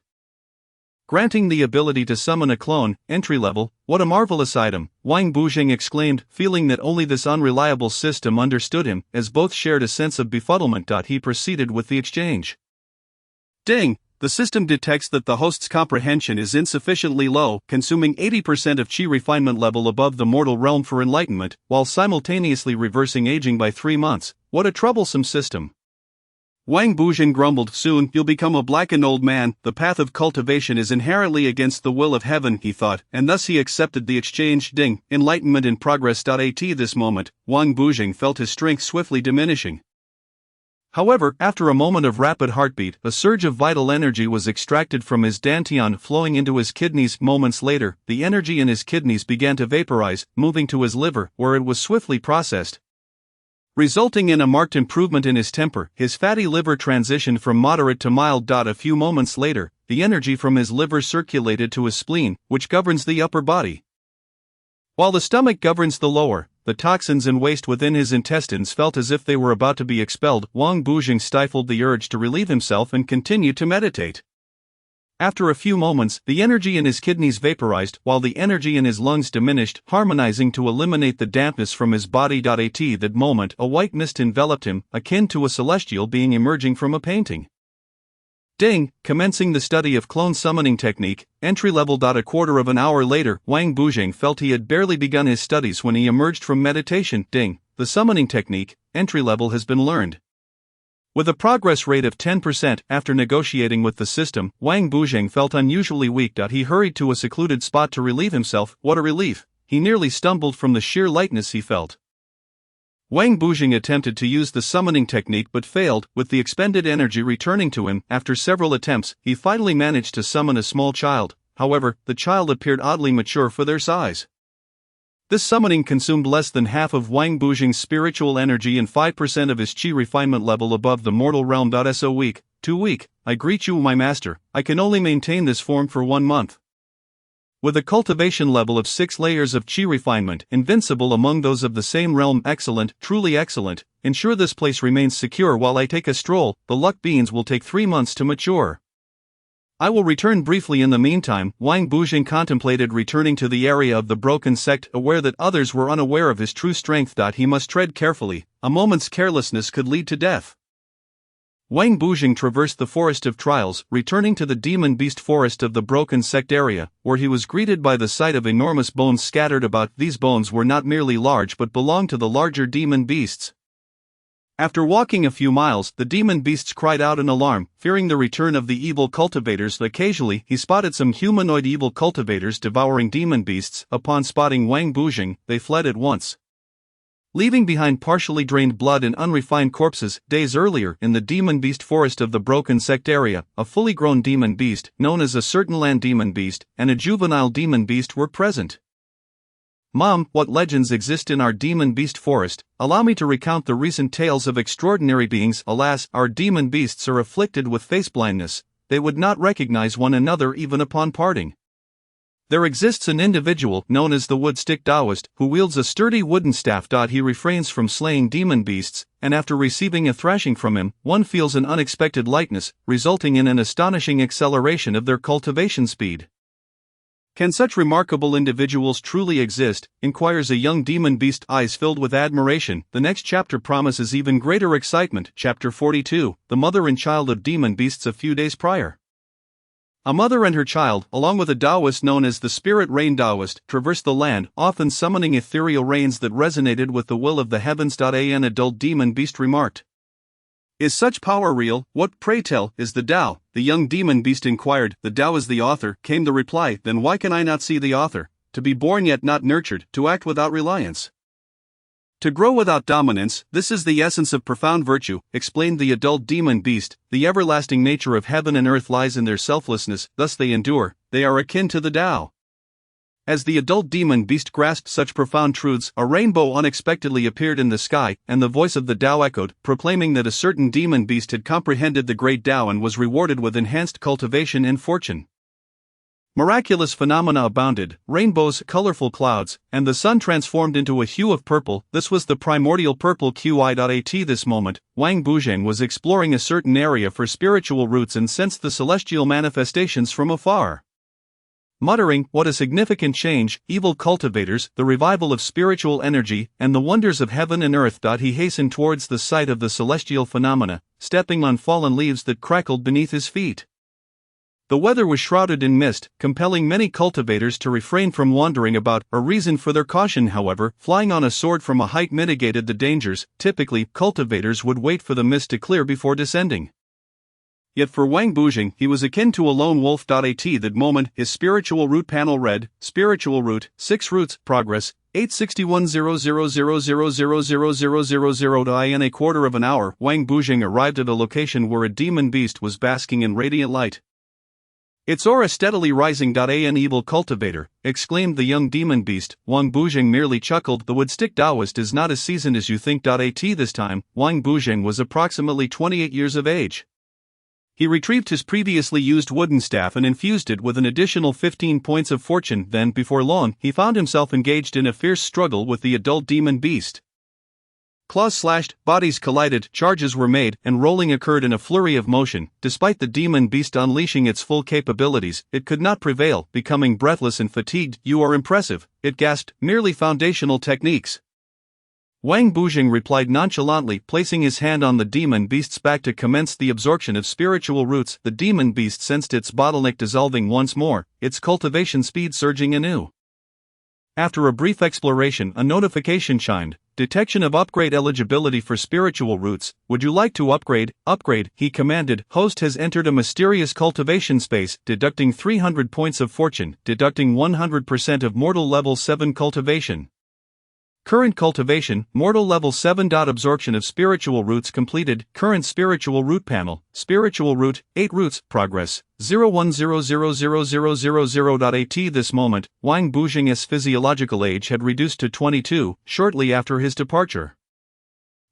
granting the ability to summon a clone. Entry level. What a marvelous item, Wang Bujing exclaimed, feeling that only this unreliable system understood him. As both shared a sense of befuddlement, he proceeded with the exchange. Ding! The system detects that the host's comprehension is insufficiently low, consuming 80% of chi refinement level above the mortal realm for enlightenment, while simultaneously reversing aging by 3 months. What a troublesome system. Wang Bujing grumbled. Soon, you'll become a blackened old man. The path of cultivation is inherently against the will of heaven, he thought, and thus he accepted the exchange. Ding, enlightenment in progress. At this moment, Wang Bujing felt his strength swiftly diminishing. However, after a moment of rapid heartbeat, a surge of vital energy was extracted from his dantian, flowing into his kidneys. Moments later, the energy in his kidneys began to vaporize, moving to his liver, where it was swiftly processed, resulting in a marked improvement in his temper. His fatty liver transitioned from moderate to mild. A few moments later, the energy from his liver circulated to his spleen, which governs the upper body, while the stomach governs the lower. The toxins and waste within his intestines felt as if they were about to be expelled. Wang Bujing stifled the urge to relieve himself and continued to meditate. After a few moments, the energy in his kidneys vaporized, while the energy in his lungs diminished, harmonizing to eliminate the dampness from his body. At that moment, a white mist enveloped him, akin to a celestial being emerging from a painting. Ding, commencing the study of clone summoning technique, entry level. A quarter of an hour later, Wang Bujing felt he had barely begun his studies when he emerged from meditation. Ding, the summoning technique, entry level, has been learned. With a progress rate of 10%, after negotiating with the system, Wang Bujing felt unusually weak. He hurried to a secluded spot to relieve himself. What a relief! He nearly stumbled from the sheer lightness he felt. Wang Bujing attempted to use the summoning technique but failed, with the expended energy returning to him. After several attempts, he finally managed to summon a small child. However, the child appeared oddly mature for their size. This summoning consumed less than half of Wang Bujing's spiritual energy and 5% of his chi refinement level above the mortal realm. So weak, too weak. I greet you, my master. I can only maintain this form for 1 month. With a cultivation level of 6 layers of chi refinement, invincible among those of the same realm. Excellent, truly excellent. Ensure this place remains secure while I take a stroll. The luck beans will take 3 months to mature. I will return briefly. In the meantime, Wang Bujing contemplated returning to the area of the Broken Sect, aware that others were unaware of his true strength. He must tread carefully. A moment's carelessness could lead to death. Wang Bujing traversed the Forest of Trials, returning to the Demon Beast Forest of the Broken Sect area, where he was greeted by the sight of enormous bones scattered about. These bones were not merely large but belonged to the larger demon beasts. After walking a few miles, the demon beasts cried out in alarm, fearing the return of the evil cultivators. Occasionally, he spotted some humanoid evil cultivators devouring demon beasts. Upon spotting Wang Bujing, they fled at once, leaving behind partially drained blood and unrefined corpses. Days earlier, in the Demon Beast Forest of the Broken Sect area, a fully grown demon beast, known as a certain land demon beast, and a juvenile demon beast were present. Mom, what legends exist in our demon beast forest? Allow me to recount the recent tales of extraordinary beings. Alas, our demon beasts are afflicted with face blindness. They would not recognize one another even upon parting. There exists an individual known as the Wood Stick Taoist who wields a sturdy wooden staff. He refrains from slaying demon beasts, and after receiving a thrashing from him, one feels an unexpected lightness, resulting in an astonishing acceleration of their cultivation speed. Can such remarkable individuals truly exist? Inquires a young demon beast, eyes filled with admiration. The next chapter promises even greater excitement. Chapter 42, The Mother and Child of Demon Beasts. A few days prior, a mother and her child, along with a Taoist known as the Spirit Rain Taoist, traversed the land, often summoning ethereal rains that resonated with the will of the heavens. An adult demon beast remarked, "Is such power real? What, pray tell, is the Tao?" The young demon beast inquired. "The Tao is the author," came the reply. "Then why can I not see the author? To be born yet not nurtured, to act without reliance, to grow without dominance, this is the essence of profound virtue," explained the adult demon beast. "The everlasting nature of heaven and earth lies in their selflessness, thus they endure, they are akin to the Tao." As the adult demon beast grasped such profound truths, a rainbow unexpectedly appeared in the sky, and the voice of the Tao echoed, proclaiming that a certain demon beast had comprehended the great Tao and was rewarded with enhanced cultivation and fortune. Miraculous phenomena abounded: rainbows, colorful clouds, and the sun transformed into a hue of purple. This was the primordial purple Qi.At this moment, Wang Buzheng was exploring a certain area for spiritual roots and sensed the celestial manifestations from afar. Muttering, "What a significant change, evil cultivators, the revival of spiritual energy, and the wonders of heaven and earth." He hastened towards the site of the celestial phenomena, stepping on fallen leaves that crackled beneath his feet. The weather was shrouded in mist, compelling many cultivators to refrain from wandering about. A reason for their caution, however: flying on a sword from a height mitigated the dangers. Typically, cultivators would wait for the mist to clear before descending. Yet for Wang Buzheng, he was akin to a lone wolf. At that moment, his spiritual root panel read, "Spiritual root, 6 roots, progress, 861,000,000,000,000. In a quarter of an hour, Wang Buzheng arrived at a location where a demon beast was basking in radiant light. "Its aura steadily rising." An evil cultivator, exclaimed the young demon beast. Wang Buzheng merely chuckled. "The Wood Stick Taoist is not as seasoned as you think." This time, Wang Buzheng was approximately 28 years of age. He retrieved his previously used wooden staff and infused it with an additional 15 points of fortune. Then, before long, he found himself engaged in a fierce struggle with the adult demon beast. Claws slashed, bodies collided, charges were made, and rolling occurred in a flurry of motion. Despite the demon beast unleashing its full capabilities, it could not prevail, becoming breathless and fatigued. "You are impressive," it gasped, "merely foundational techniques." Wang Buzheng replied nonchalantly, placing his hand on the demon beast's back to commence the absorption of spiritual roots. The demon beast sensed its bottleneck dissolving once more, its cultivation speed surging anew. After a brief exploration, a notification chimed. "Detection of upgrade eligibility for spiritual roots. Would you like to upgrade?" "Upgrade," he commanded. "Host has entered a mysterious cultivation space, deducting 300 points of fortune, deducting 100% of mortal level 7 cultivation. Current cultivation, mortal level 7. Absorption of spiritual roots completed. Current spiritual root panel, spiritual root, 8 roots, progress, 010000000. This moment, Wang Buzheng's physiological age had reduced to 22, shortly after his departure.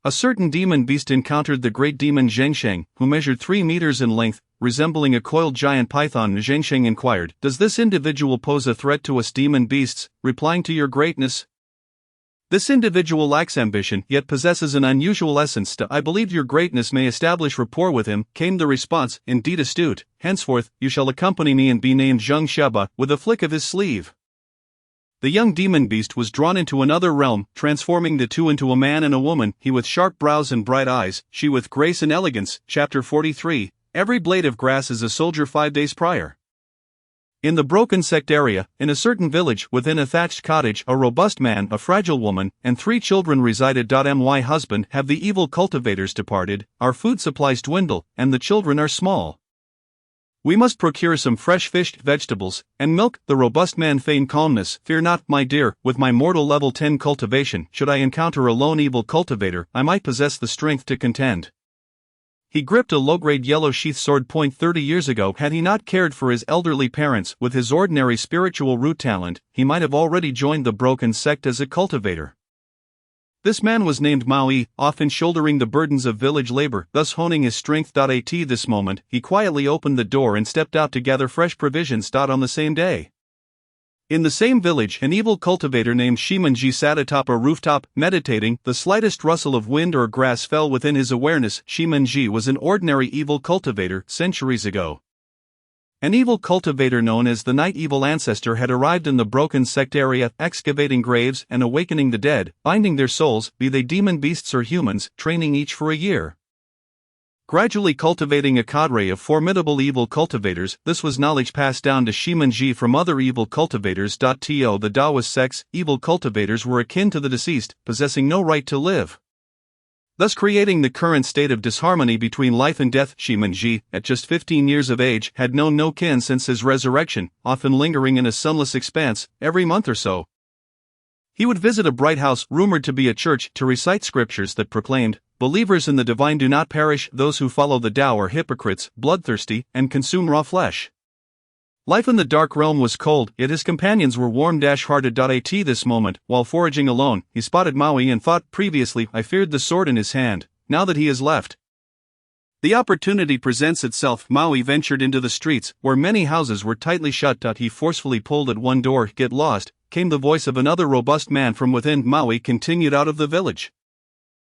A certain demon beast encountered the great demon Zhengsheng, who measured 3 meters in length, resembling a coiled giant python. Zhengsheng inquired, "Does this individual pose a threat to us demon beasts?" Replying, "To your greatness. This individual lacks ambition, yet possesses an unusual essence. I believe your greatness may establish rapport with him," came the response. "Indeed astute. Henceforth, you shall accompany me and be named Zheng Sheba," with a flick of his sleeve. The young demon beast was drawn into another realm, transforming the two into a man and a woman, he with sharp brows and bright eyes, she with grace and elegance. Chapter 43, Every blade of grass is a soldier. 5 days prior, in the Broken Sect area, in a certain village, within a thatched cottage, a robust man, a fragile woman, and 3 children resided. My husband, have the evil cultivators departed? Our food supplies dwindle, and the children are small. We must procure some fresh fish, vegetables, and milk. The robust man feigned calmness. "Fear not, my dear, with my mortal level 10 cultivation, should I encounter a lone evil cultivator, I might possess the strength to contend." He gripped a low-grade yellow sheath sword. 30 years ago, had he not cared for his elderly parents with his ordinary spiritual root talent, he might have already joined the broken sect as a cultivator. This man was named Maui, often shouldering the burdens of village labor, thus honing his strength. At this moment, he quietly opened the door and stepped out to gather fresh provisions. On the same day, in the same village, an evil cultivator named Shimanji sat atop a rooftop, meditating. The slightest rustle of wind or grass fell within his awareness. Shimanji was an ordinary evil cultivator centuries ago. An evil cultivator known as the Night Evil Ancestor had arrived in the broken sect area, excavating graves and awakening the dead, binding their souls, be they demon beasts or humans, training each for a year. Gradually cultivating a cadre of formidable evil cultivators, this was knowledge passed down to Shimanji from other evil cultivators. To the Taoist sect's evil cultivators were akin to the deceased, possessing no right to live, thus creating the current state of disharmony between life and death. Shimanji, at just 15 years of age, had known no kin since his resurrection, often lingering in a sunless expanse, every month or so. He would visit a bright house, rumored to be a church, to recite scriptures that proclaimed, "Believers in the divine do not perish, those who follow the Tao are hypocrites, bloodthirsty, and consume raw flesh." Life in the dark realm was cold, yet his companions were warm-hearted. At this moment, while foraging alone, he spotted Maui and thought, previously, I feared the sword in his hand, now that he has left, the opportunity presents itself. Maui ventured into the streets, where many houses were tightly shut. He forcefully pulled at one door. Get lost, came the voice of another robust man from within. Maui continued out of the village.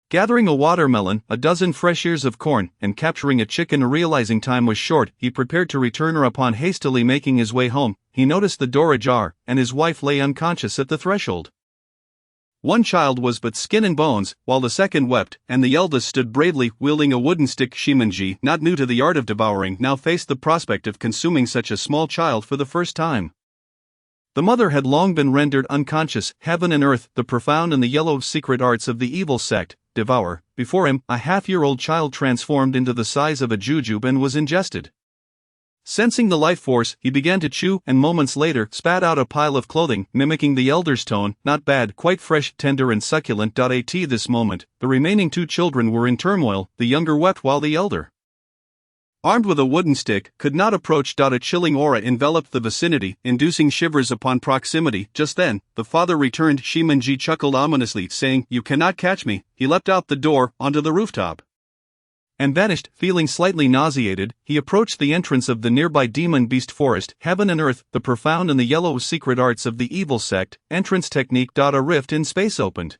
Gathering a watermelon, a dozen fresh ears of corn, and capturing a chicken. Realizing time was short, he prepared to return. Upon hastily making his way home, he noticed the door ajar, and his wife lay unconscious at the threshold. One child was but skin and bones, while the second wept, and the eldest stood bravely, wielding a wooden stick. Shimanji, not new to the art of devouring, now faced the prospect of consuming such a small child for the first time. The mother had long been rendered unconscious. Heaven and earth, the profound and the yellow secret arts of the evil sect, devour. Before him, a half-year-old child transformed into the size of a jujube and was ingested. Sensing the life force, he began to chew, and moments later, spat out a pile of clothing, mimicking the elder's tone. Not bad, quite fresh, tender and succulent. At this moment, the remaining two children were in turmoil. The younger wept while the elder, armed with a wooden stick, could not approach. A chilling aura enveloped the vicinity, inducing shivers upon proximity. Just then, the father returned. Shimanji chuckled ominously, saying, "You cannot catch me." He leapt out the door, onto the rooftop, and vanished. Feeling slightly nauseated, he approached the entrance of the nearby demon beast forest. Heaven and earth, the profound and the yellow secret arts of the evil sect, entrance technique. A rift in space opened,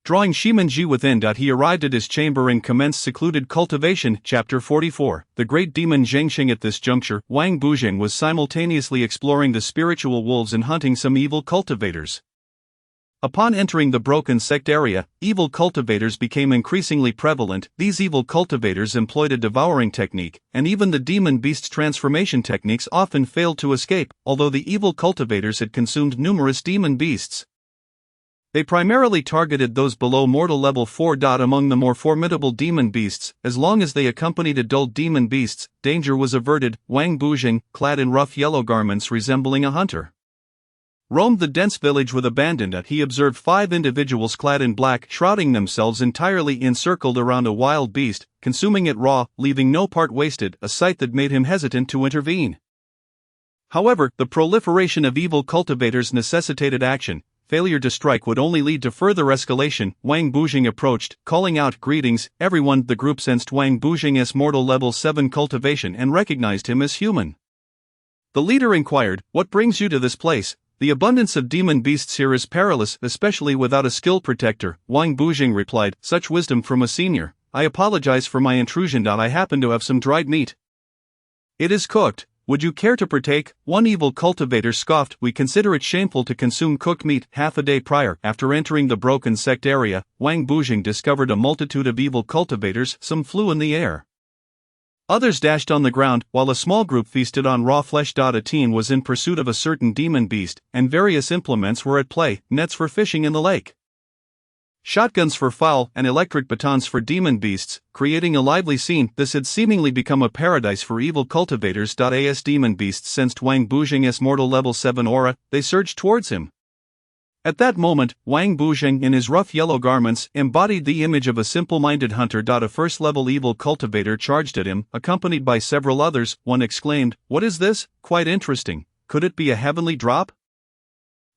drawing Shimanji within. He arrived at his chamber and commenced secluded cultivation. Chapter 44. The great demon Zhengxing. At this juncture, Wang Bujing was simultaneously exploring the spiritual wolves and hunting some evil cultivators. Upon entering the broken sect area, evil cultivators became increasingly prevalent. These evil cultivators employed a devouring technique, and even the demon beast's transformation techniques often failed to escape, although the evil cultivators had consumed numerous demon beasts. They primarily targeted those below mortal level 4. Among the more formidable demon beasts, as long as they accompanied adult demon beasts, danger was averted. Wang Bujing, clad in rough yellow garments resembling a hunter, roamed the dense village with abandon. He observed 5 individuals clad in black, shrouding themselves entirely encircled around a wild beast, consuming it raw, leaving no part wasted, a sight that made him hesitant to intervene. However, the proliferation of evil cultivators necessitated action. Failure to strike would only lead to further escalation. Wang Bujing approached, calling out, "Greetings, everyone." The group sensed Wang Bujing's mortal level 7 cultivation and recognized him as human. The leader inquired, "What brings you to this place? The abundance of demon beasts here is perilous, especially without a skilled protector." Wang Bujing replied, "Such wisdom from a senior. I apologize for my intrusion. I happen to have some dried meat. It is cooked. Would you care to partake?" One evil cultivator scoffed, "We consider it shameful to consume cooked meat." Half a day prior, after entering the broken sect area, Wang Bujing discovered a multitude of evil cultivators. Some flew in the air, others dashed on the ground, while a small group feasted on raw flesh. A teen was in pursuit of a certain demon beast, and various implements were at play: nets for fishing in the lake, shotguns for fowl, and electric batons for demon beasts, creating a lively scene. This had seemingly become a paradise for evil cultivators. As demon beasts sensed Wang Bujing's mortal level 7 aura, they surged towards him. At that moment, Wang Buzheng in his rough yellow garments embodied the image of a simple-minded hunter. A first-level evil cultivator charged at him, accompanied by several others. One exclaimed, "What is this? Quite interesting. Could it be a heavenly drop?"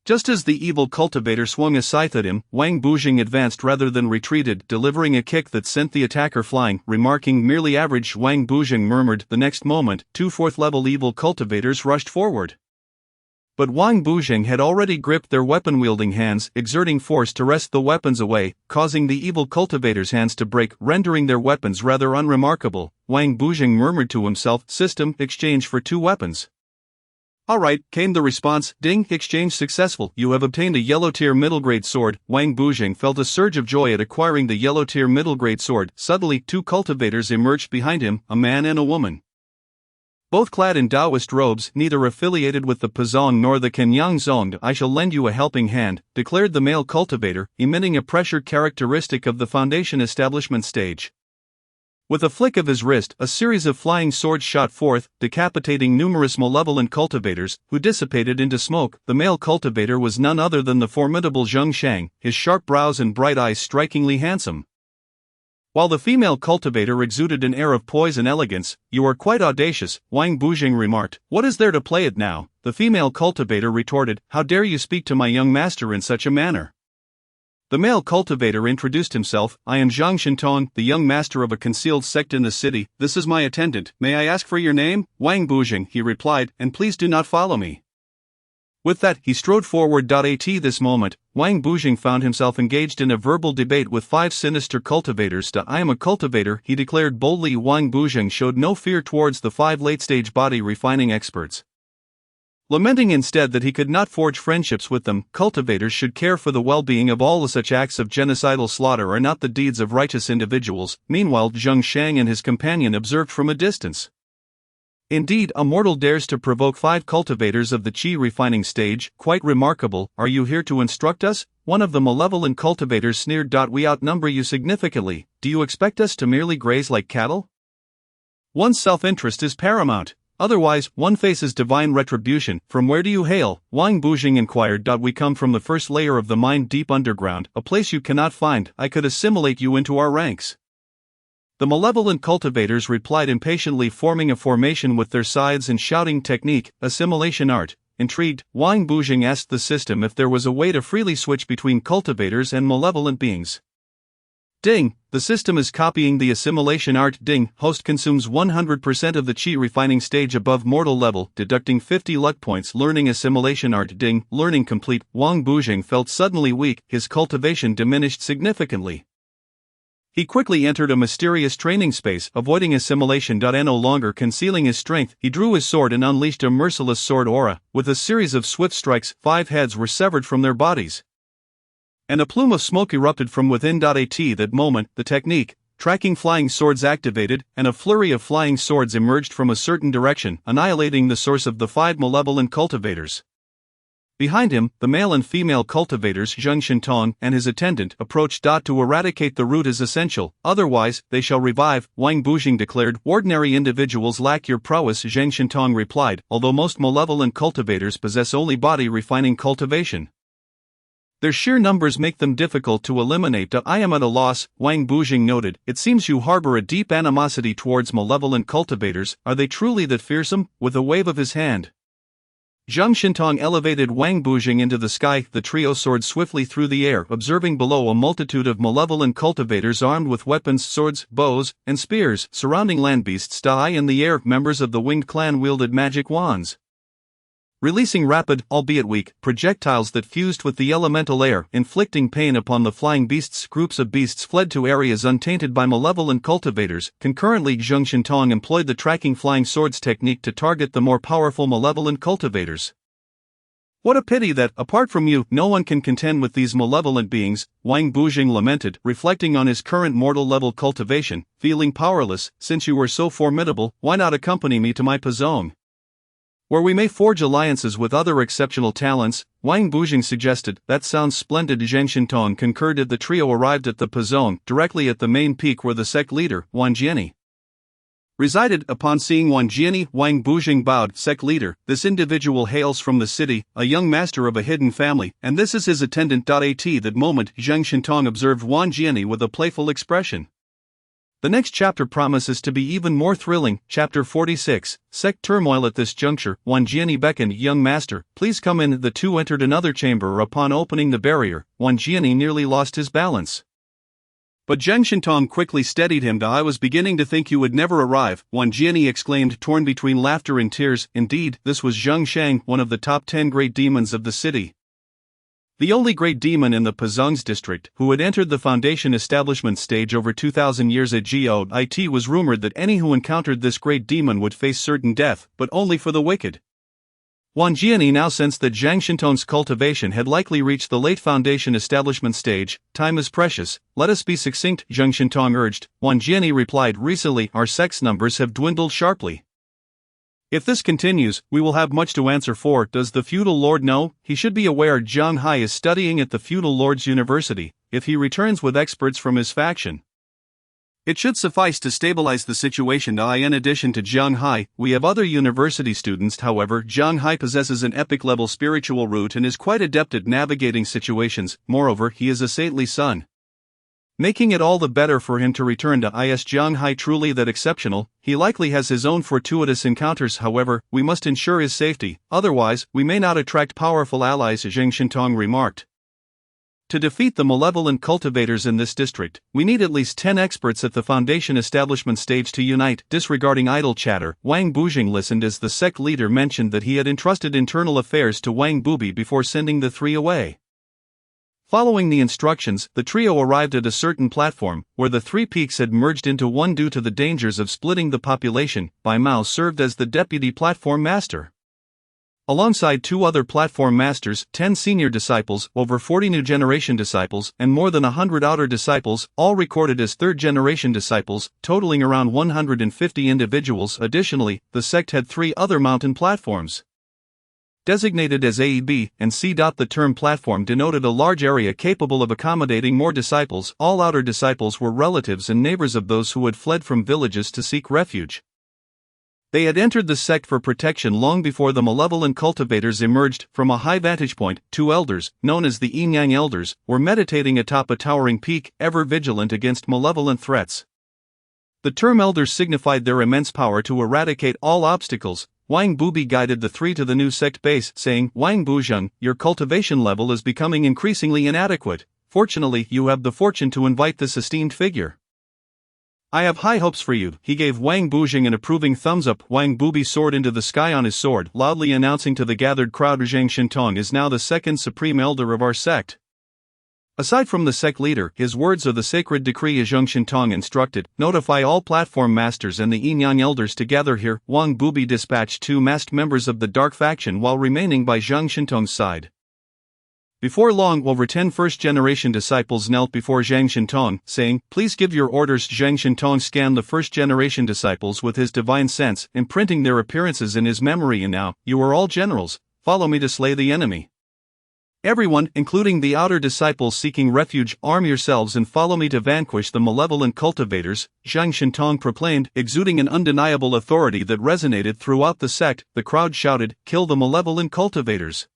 Just as the evil cultivator swung a scythe at him, Wang Buzheng advanced rather than retreated, delivering a kick that sent the attacker flying, remarking, "Merely average." Wang Buzheng murmured. The next moment, two fourth-level evil cultivators rushed forward. But Wang Buzheng had already gripped their weapon-wielding hands, exerting force to wrest the weapons away, causing the evil cultivators' hands to break, rendering their weapons rather unremarkable. Wang Buzheng murmured to himself, "System, exchange for 2 weapons. "Alright," came the response. "Ding, exchange successful. You have obtained a yellow-tier middle-grade sword." Wang Buzheng felt a surge of joy at acquiring the yellow-tier middle-grade sword. Suddenly, 2 cultivators emerged behind him, a man and a woman. Both clad in Taoist robes, neither affiliated with the Pazong nor the Kenyang Zong. "I shall lend you a helping hand," declared the male cultivator, emitting a pressure characteristic of the Foundation establishment stage. With a flick of his wrist, a series of flying swords shot forth, decapitating numerous malevolent cultivators, who dissipated into smoke. The male cultivator was none other than the formidable Zheng Shang, his sharp brows and bright eyes strikingly handsome. While the female cultivator exuded an air of poise and elegance. "You are quite audacious," Wang Buzheng remarked. "What is there to play at now?" The female cultivator retorted, "How dare you speak to my young master in such a manner?" The male cultivator introduced himself. "I am Zhang Shintong, the young master of a concealed sect in the city. This is my attendant. May I ask for your name?" "Wang Buzheng," he replied, "and please do not follow me." With that, he strode forward. At this moment, Wang Buzheng found himself engaged in a verbal debate with 5 sinister cultivators. "I am a cultivator," he declared boldly. Wang Buzheng showed no fear towards the 5 late-stage body refining experts. Lamenting instead that he could not forge friendships with them, cultivators should care for the well-being of all. Such acts of genocidal slaughter are not the deeds of righteous individuals. Meanwhile, Zheng Shang and his companion observed from a distance. Indeed, a mortal dares to provoke 5 cultivators of the Qi refining stage. Quite remarkable. "Are you here to instruct us?" one of the malevolent cultivators sneered. "We outnumber you significantly. Do you expect us to merely graze like cattle? One's self-interest is paramount. Otherwise, one faces divine retribution." "From where do you hail?" Wang Buzheng inquired. "We come from the first layer of the mind, deep underground, a place you cannot find. I could assimilate you into our ranks." The malevolent cultivators replied impatiently, forming a formation with their scythes and shouting, "Technique, assimilation art." Intrigued, Wang Buzheng asked the system if there was a way to freely switch between cultivators and malevolent beings. "Ding, the system is copying the assimilation art." "Ding, host consumes 100% of the Qi refining stage above mortal level, deducting 50 luck points. Learning assimilation art." "Ding, learning complete." Wang Buzheng felt suddenly weak, his cultivation diminished significantly. He quickly entered a mysterious training space, avoiding assimilation. No longer concealing his strength, he drew his sword and unleashed a merciless sword aura. With a series of swift strikes, 5 heads were severed from their bodies, and a plume of smoke erupted from within. At that moment, the technique, tracking flying swords activated, and a flurry of flying swords emerged from a certain direction, annihilating the source of the 5 malevolent cultivators. Behind him, the male and female cultivators Zheng Shintong and his attendant approached. To eradicate the root is essential, otherwise, they shall revive, Wang Buzheng declared. "Ordinary individuals lack your prowess," Zheng Shintong replied, "although most malevolent cultivators possess only body refining cultivation. Their sheer numbers make them difficult to eliminate." "I am at a loss," Wang Buzheng noted. "It seems you harbor a deep animosity towards malevolent cultivators. Are they truly that fearsome?" With a wave of his hand, Zheng Shintong elevated Wang Buzheng into the sky. The trio soared swiftly through the air, observing below a multitude of malevolent cultivators armed with weapons, swords, bows, and spears, surrounding land beasts. In the air, members of the winged clan wielded magic wands, releasing rapid, albeit weak, projectiles that fused with the elemental air, inflicting pain upon the flying beasts. Groups of beasts fled to areas untainted by malevolent cultivators. Concurrently, Zheng Shintong employed the tracking flying swords technique to target the more powerful malevolent cultivators. "What a pity that, apart from you, no one can contend with these malevolent beings," Wang Buzheng lamented, reflecting on his current mortal level cultivation. "Feeling powerless, since you were so formidable, why not accompany me to my Pazong, where we may forge alliances with other exceptional talents?" Wang Buzheng suggested. "That sounds splendid." Zheng Shintong concurred. The trio arrived at the Pazong, directly at the main peak where the sect leader, Wan Jiani, resided. Upon seeing Wang Jiani, Wang Bujing bowed. Sect leader, this individual hails from the city, a young master of a hidden family, and this is his attendant. At that moment, Zhang Shintong observed Wang Jiani with a playful expression. The next chapter promises to be even more thrilling. Chapter 46, Sect Turmoil. At this juncture, Wang Jiani beckoned, young master, please come in. The two entered another chamber. Upon opening the barrier, Wang Jiani nearly lost his balance. But Zhang Shintong quickly steadied him. I was beginning to think you would never arrive, Wang Jiani exclaimed, torn between laughter and tears. Indeed, this was Zhang Shang, one of the top 10 great demons of the city. The only great demon in the Pazong's district, who had entered the foundation establishment stage over 2,000 years ago. It was rumored that any who encountered this great demon would face certain death, but only for the wicked. Wang Jiani now sensed that Zhang Shintong's cultivation had likely reached the late foundation establishment stage. Time is precious, let us be succinct, Zhang Shintong urged. Wang Jiani replied, recently our sect's numbers have dwindled sharply. If this continues, we will have much to answer for. Does the feudal lord know? He should be aware Jiang Hai is studying at the feudal lord's university, if he returns with experts from his faction. It should suffice to stabilize the situation. In addition to Jiang Hai, we have other university students. However, Jiang Hai possesses an epic-level spiritual root and is quite adept at navigating situations. Moreover, he is a saintly son, making it all the better for him to return to Is Jiang Hai truly that exceptional? He likely has his own fortuitous encounters. However, we must ensure his safety, otherwise, we may not attract powerful allies, Zhang Shintong remarked. To defeat the malevolent cultivators in this district, we need at least 10 experts at the foundation establishment stage to unite. Disregarding idle chatter, Wang Bujing listened as the sect leader mentioned that he had entrusted internal affairs to Wang Bubi before sending the three away. Following the instructions, the trio arrived at a certain platform, where the three peaks had merged into one due to the dangers of splitting the population. Bai Mao served as the deputy platform master. Alongside two other platform masters, 10 senior disciples, over 40 new generation disciples, and more than 100 outer disciples, all recorded as third generation disciples, totaling around 150 individuals. Additionally, the sect had 3 other mountain platforms, designated as A, B, and C. The term platform denoted a large area capable of accommodating more disciples. All outer disciples were relatives and neighbors of those who had fled from villages to seek refuge. They had entered the sect for protection long before the malevolent cultivators emerged. From a high vantage point, 2 elders, known as the Yin-Yang elders, were meditating atop a towering peak, ever vigilant against malevolent threats. The term elders signified their immense power to eradicate all obstacles. Wang Bubi guided the 3 to the new sect base, saying, Wang Buzheng, your cultivation level is becoming increasingly inadequate. Fortunately, you have the fortune to invite this esteemed figure. I have high hopes for you. He gave Wang Buzheng an approving thumbs up. Wang Bubi soared into the sky on his sword, loudly announcing to the gathered crowd, Zhang Shintong is now the second supreme elder of our sect. Aside from the sect leader, his words are the sacred decree. Zhang Shintong instructed, notify all platform masters and the Yin-Yang elders to gather here. Wang Bubi dispatched 2 masked members of the dark faction while remaining by Zhang Shintong's side. Before long, over 10 first-generation disciples knelt before Zhang Shintong, saying, please give your orders. Zhang Shintong scanned the first-generation disciples with his divine sense, imprinting their appearances in his memory. And now, you are all generals, follow me to slay the enemy. Everyone, including the outer disciples seeking refuge, arm yourselves and follow me to vanquish the malevolent cultivators, Zhang Shintong proclaimed, exuding an undeniable authority that resonated throughout the sect. The crowd shouted, kill the malevolent cultivators.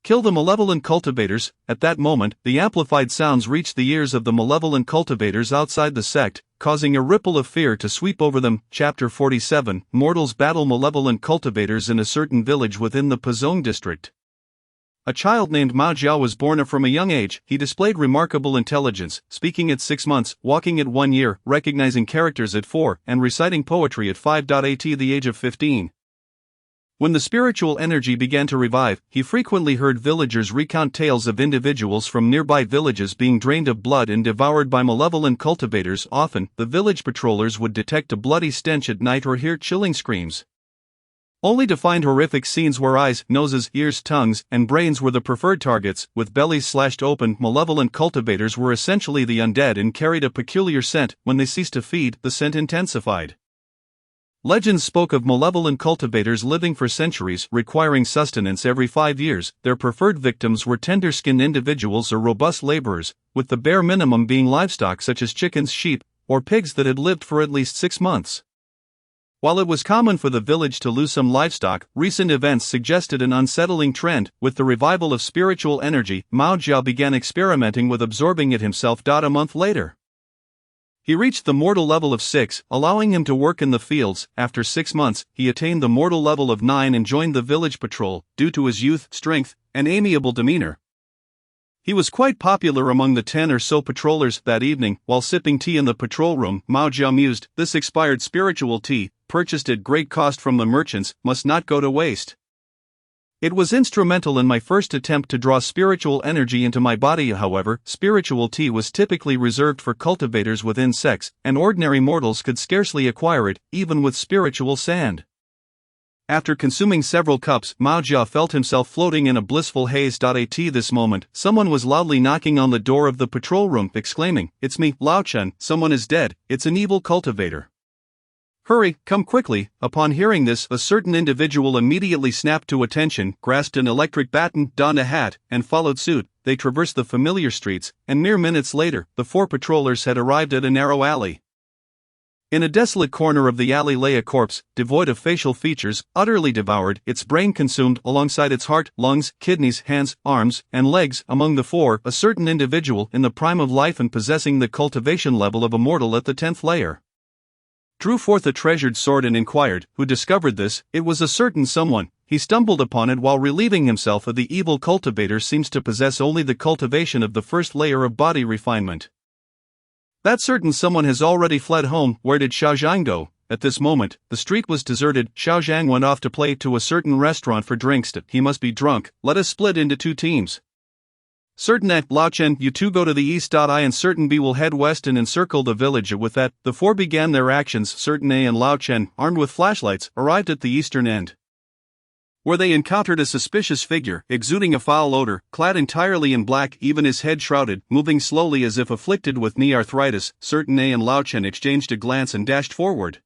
Kill the malevolent cultivators. At that moment, the amplified sounds reached the ears of the malevolent cultivators outside the sect, causing a ripple of fear to sweep over them. Chapter 47, Mortals battle malevolent cultivators in a certain village within the Pazong district. A child named Mao Jiao was born from a young age. He displayed remarkable intelligence, speaking at 6 months, walking at 1 year, recognizing characters at 4, and reciting poetry at 5. At the age of 15. When the spiritual energy began to revive, he frequently heard villagers recount tales of individuals from nearby villages being drained of blood and devoured by malevolent cultivators. Often, the village patrollers would detect a bloody stench at night or hear chilling screams, only to find horrific scenes where eyes, noses, ears, tongues, and brains were the preferred targets. With bellies slashed open, malevolent cultivators were essentially the undead and carried a peculiar scent. When they ceased to feed, the scent intensified. Legends spoke of malevolent cultivators living for centuries, requiring sustenance every 5 years. Their preferred victims were tender-skinned individuals or robust laborers, with the bare minimum being livestock such as chickens, sheep, or pigs that had lived for at least 6 months. While it was common for the village to lose some livestock, recent events suggested an unsettling trend. With the revival of spiritual energy, Mao Jiao began experimenting with absorbing it himself. A month later, he reached the mortal level of 6, allowing him to work in the fields. After 6 months, he attained the mortal level of 9 and joined the village patrol. Due to his youth, strength, and amiable demeanor, he was quite popular among the 10 or so patrollers. That evening, while sipping tea in the patrol room, Mao Jiao mused, "This expired spiritual tea, purchased at great cost from the merchants, must not go to waste. It was instrumental in my first attempt to draw spiritual energy into my body." However, spiritual tea was typically reserved for cultivators within sects, and ordinary mortals could scarcely acquire it, even with spiritual sand. After consuming several cups, Mao Jiao felt himself floating in a blissful haze. At this moment, someone was loudly knocking on the door of the patrol room, exclaiming, "It's me, Lao Chen, someone is dead, it's an evil cultivator. Hurry, come quickly." Upon hearing this, a certain individual immediately snapped to attention, grasped an electric baton, donned a hat, and followed suit. They traversed the familiar streets, and mere minutes later, the 4 patrollers had arrived at a narrow alley. In a desolate corner of the alley lay a corpse, devoid of facial features, utterly devoured, its brain consumed alongside its heart, lungs, kidneys, hands, arms, and legs. Among the 4, a certain individual in the prime of life and possessing the cultivation level of a mortal at the 10th layer drew forth a treasured sword and inquired, "Who discovered this?" It was a certain someone. He stumbled upon it while relieving himself of the evil cultivator seems to possess only the cultivation of the first layer of body refinement. That certain someone has already fled home. Where did Xiao Zhang go? At this moment, the street was deserted. Xiao Zhang went off to play to a certain restaurant for drinks. He must be drunk. Let us split into 2 teams. Certain A, Lao Chen, you 2 go to the east. I and certain B will head west and encircle the village. With that, the 4 began their actions. Certain A and Lao Chen, armed with flashlights, arrived at the eastern end, where they encountered a suspicious figure, exuding a foul odor, clad entirely in black, even his head shrouded, moving slowly as if afflicted with knee arthritis. Certain A and Lao Chen exchanged a glance and dashed forward.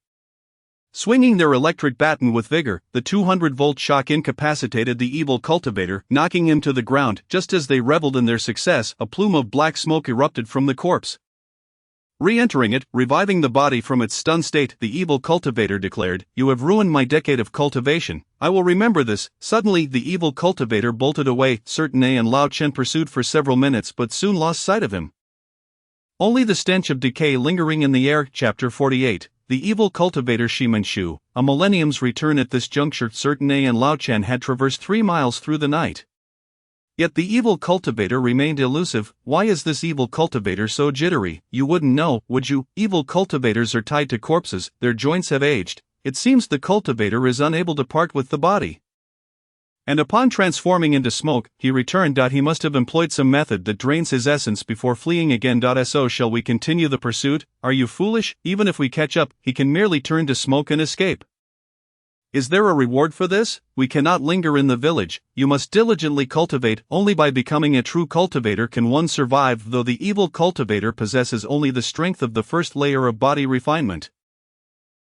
Swinging their electric baton with vigor, the 200-volt shock incapacitated the evil cultivator, knocking him to the ground. Just as they reveled in their success, a plume of black smoke erupted from the corpse. Re-entering it, reviving the body from its stunned state, the evil cultivator declared, "You have ruined my decade of cultivation. I will remember this." Suddenly, the evil cultivator bolted away. Certain A and Lao Chen pursued for several minutes but soon lost sight of him. Only the stench of decay lingering in the air. Chapter 48. The evil cultivator Shimanshu. A millennium's return. At this juncture, Certain A and Lao Chen had traversed 3 miles through the night. Yet the evil cultivator remained elusive. Why is this evil cultivator so jittery? You wouldn't know, would you? Evil cultivators are tied to corpses, their joints have aged. It seems the cultivator is unable to part with the body. And upon transforming into smoke, he returned. He must have employed some method that drains his essence before fleeing again. So shall we continue the pursuit? Are you foolish? Even if we catch up, he can merely turn to smoke and escape. Is there a reward for this? We cannot linger in the village. You must diligently cultivate. Only by becoming a true cultivator can one survive. Though the evil cultivator possesses only the strength of the first layer of body refinement,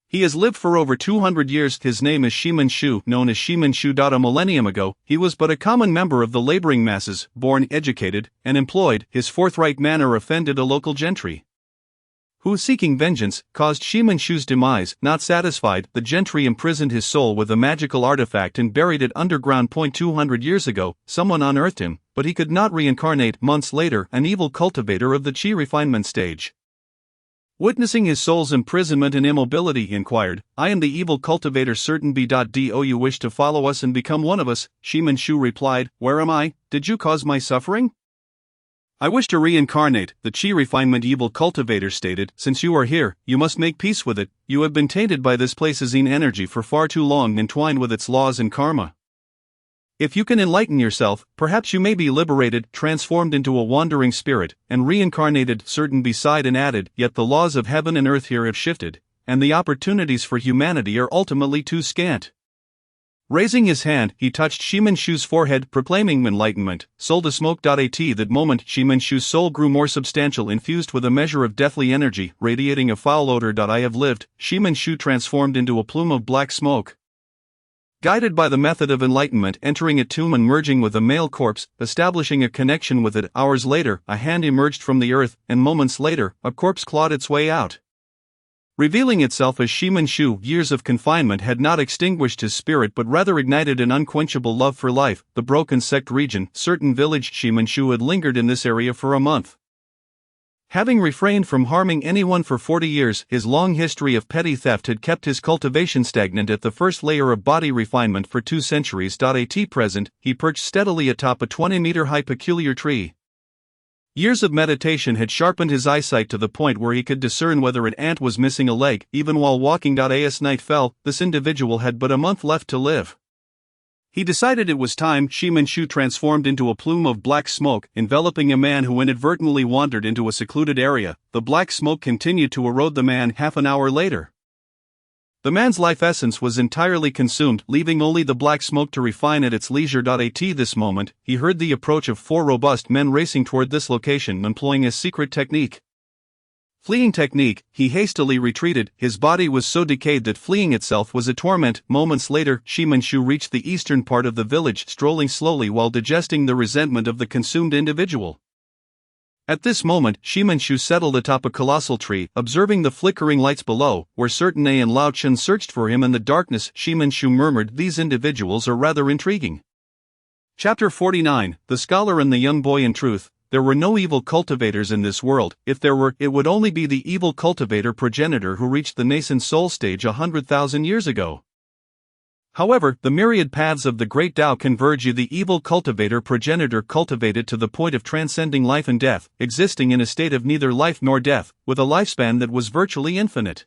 he has lived for over 200 years. His name is Shimanshu, known as Shimanshu. A millennium ago, he was but a common member of the laboring masses, born, educated, and employed. His forthright manner offended a local gentry, who, seeking vengeance, caused Shimanshu's demise. Not satisfied, the gentry imprisoned his soul with a magical artifact and buried it underground. 200 years ago, someone unearthed him, but he could not reincarnate. Months later, an evil cultivator of the chi refinement stage, witnessing his soul's imprisonment and immobility, inquired, "I am the evil cultivator Certain B. Do you wish to follow us and become one of us?" Shimanshu replied, "Where am I? Did you cause my suffering?" "I wish to reincarnate," the chi refinement evil cultivator stated. "Since you are here, you must make peace with it. You have been tainted by this place's energy for far too long, entwined with its laws and karma. If you can enlighten yourself, perhaps you may be liberated, transformed into a wandering spirit, and reincarnated." Certain beside and added, "Yet the laws of heaven and earth here have shifted, and the opportunities for humanity are ultimately too scant." Raising his hand, he touched Shimanshu's forehead, proclaiming enlightenment. Soul to smoke. At that moment, Shimanshu's soul grew more substantial, infused with a measure of deathly energy, radiating a foul odor. I have lived. Shimanshu transformed into a plume of black smoke. Guided by the method of enlightenment, entering a tomb and merging with a male corpse, establishing a connection with it. Hours later, a hand emerged from the earth, and moments later, a corpse clawed its way out. Revealing itself as Shimanshu, years of confinement had not extinguished his spirit but rather ignited an unquenchable love for life. The Broken Sect region, certain village Shimanshu had lingered in this area for a month. Having refrained from harming anyone for 40 years, his long history of petty theft had kept his cultivation stagnant at the first layer of body refinement for 2 centuries. At present, he perched steadily atop a 20-meter-high peculiar tree. Years of meditation had sharpened his eyesight to the point where he could discern whether an ant was missing a leg, even while walking. As night fell, this individual had but a month left to live. He decided it was time. Shimanshu transformed into a plume of black smoke, enveloping a man who inadvertently wandered into a secluded area. The black smoke continued to erode the man. Half an hour later, the man's life essence was entirely consumed, leaving only the black smoke to refine at its leisure. At this moment, he heard the approach of 4 robust men racing toward this location, employing a secret technique. Fleeing technique, he hastily retreated. His body was so decayed that fleeing itself was a torment. Moments later, Shimanshu reached the eastern part of the village, strolling slowly while digesting the resentment of the consumed individual. At this moment, Shimanshu settled atop a colossal tree, observing the flickering lights below, where certain A and Lao Chen searched for him in the darkness. Shimanshu murmured, "These individuals are rather intriguing." Chapter 49, The Scholar and the Young Boy. In truth, there were no evil cultivators in this world. If there were, it would only be the evil cultivator progenitor who reached the nascent soul stage 100,000 years ago. However, the myriad paths of the great Tao converge. The evil cultivator progenitor cultivated to the point of transcending life and death, existing in a state of neither life nor death, with a lifespan that was virtually infinite.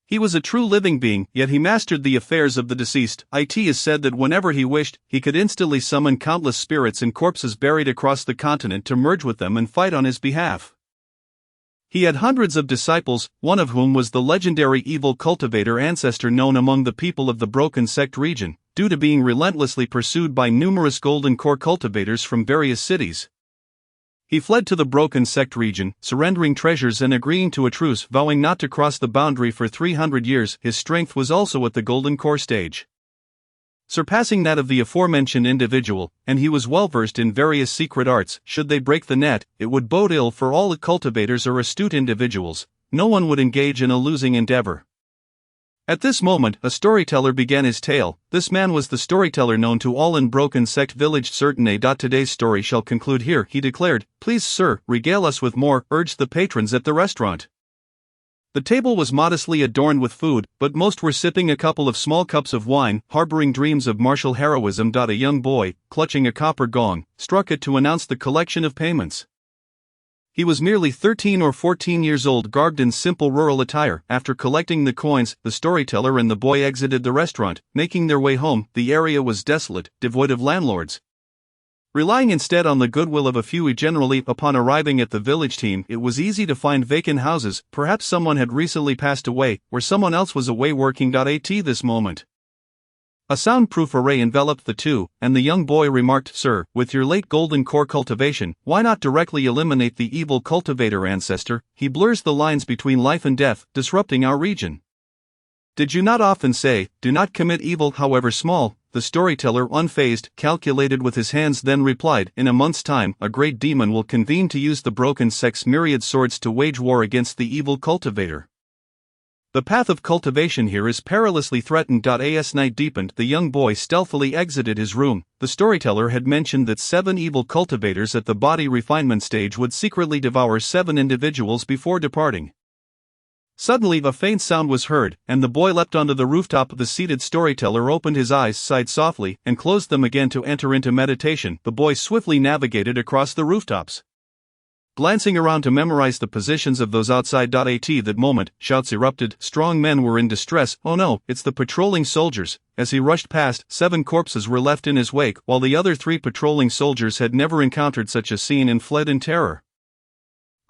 He was a true living being, yet he mastered the affairs of the deceased. It is said that whenever he wished, he could instantly summon countless spirits and corpses buried across the continent to merge with them and fight on his behalf. He had hundreds of disciples, one of whom was the legendary evil cultivator ancestor known among the people of the Broken Sect region, due to being relentlessly pursued by numerous golden core cultivators from various cities. He fled to the Broken Sect region, surrendering treasures and agreeing to a truce, vowing not to cross the boundary for 300 years. His strength was also at the golden core stage, surpassing that of the aforementioned individual, and he was well versed in various secret arts. Should they break the net, it would bode ill for all the cultivators or astute individuals. No one would engage in a losing endeavor. At this moment, a storyteller began his tale. This man was the storyteller known to all in Broken Sect village. Certain A. Today's story shall conclude here, he declared. Please, sir, regale us with more, urged the patrons at the restaurant. The table was modestly adorned with food, but most were sipping a couple of small cups of wine, harboring dreams of martial heroism. A young boy, clutching a copper gong, struck it to announce the collection of payments. He was merely 13 or 14 years old, garbed in simple rural attire. After collecting the coins, the storyteller and the boy exited the restaurant, making their way home. The area was desolate, devoid of landlords. Relying instead on the goodwill of a few, generally, upon arriving at the village team, it was easy to find vacant houses. Perhaps someone had recently passed away, or someone else was away working. At this moment, a soundproof array enveloped the two, and the young boy remarked, "Sir, with your late golden core cultivation, why not directly eliminate the evil cultivator ancestor? He blurs the lines between life and death, disrupting our region. Did you not often say, do not commit evil however small?" The storyteller, unfazed, calculated with his hands, then replied, "In a month's time, a great demon will convene to use the Broken Sect's myriad swords to wage war against the evil cultivator. The path of cultivation here is perilously threatened." As night deepened, the young boy stealthily exited his room. The storyteller had mentioned that 7 evil cultivators at the body refinement stage would secretly devour 7 individuals before departing. Suddenly, a faint sound was heard, and the boy leapt onto the rooftop. The seated storyteller opened his eyes, sighed softly, and closed them again to enter into meditation. The boy swiftly navigated across the rooftops, glancing around to memorize the positions of those outside. At that moment, shouts erupted. Strong men were in distress. "Oh no, it's the patrolling soldiers." As he rushed past, 7 corpses were left in his wake, while the other 3 patrolling soldiers had never encountered such a scene and fled in terror.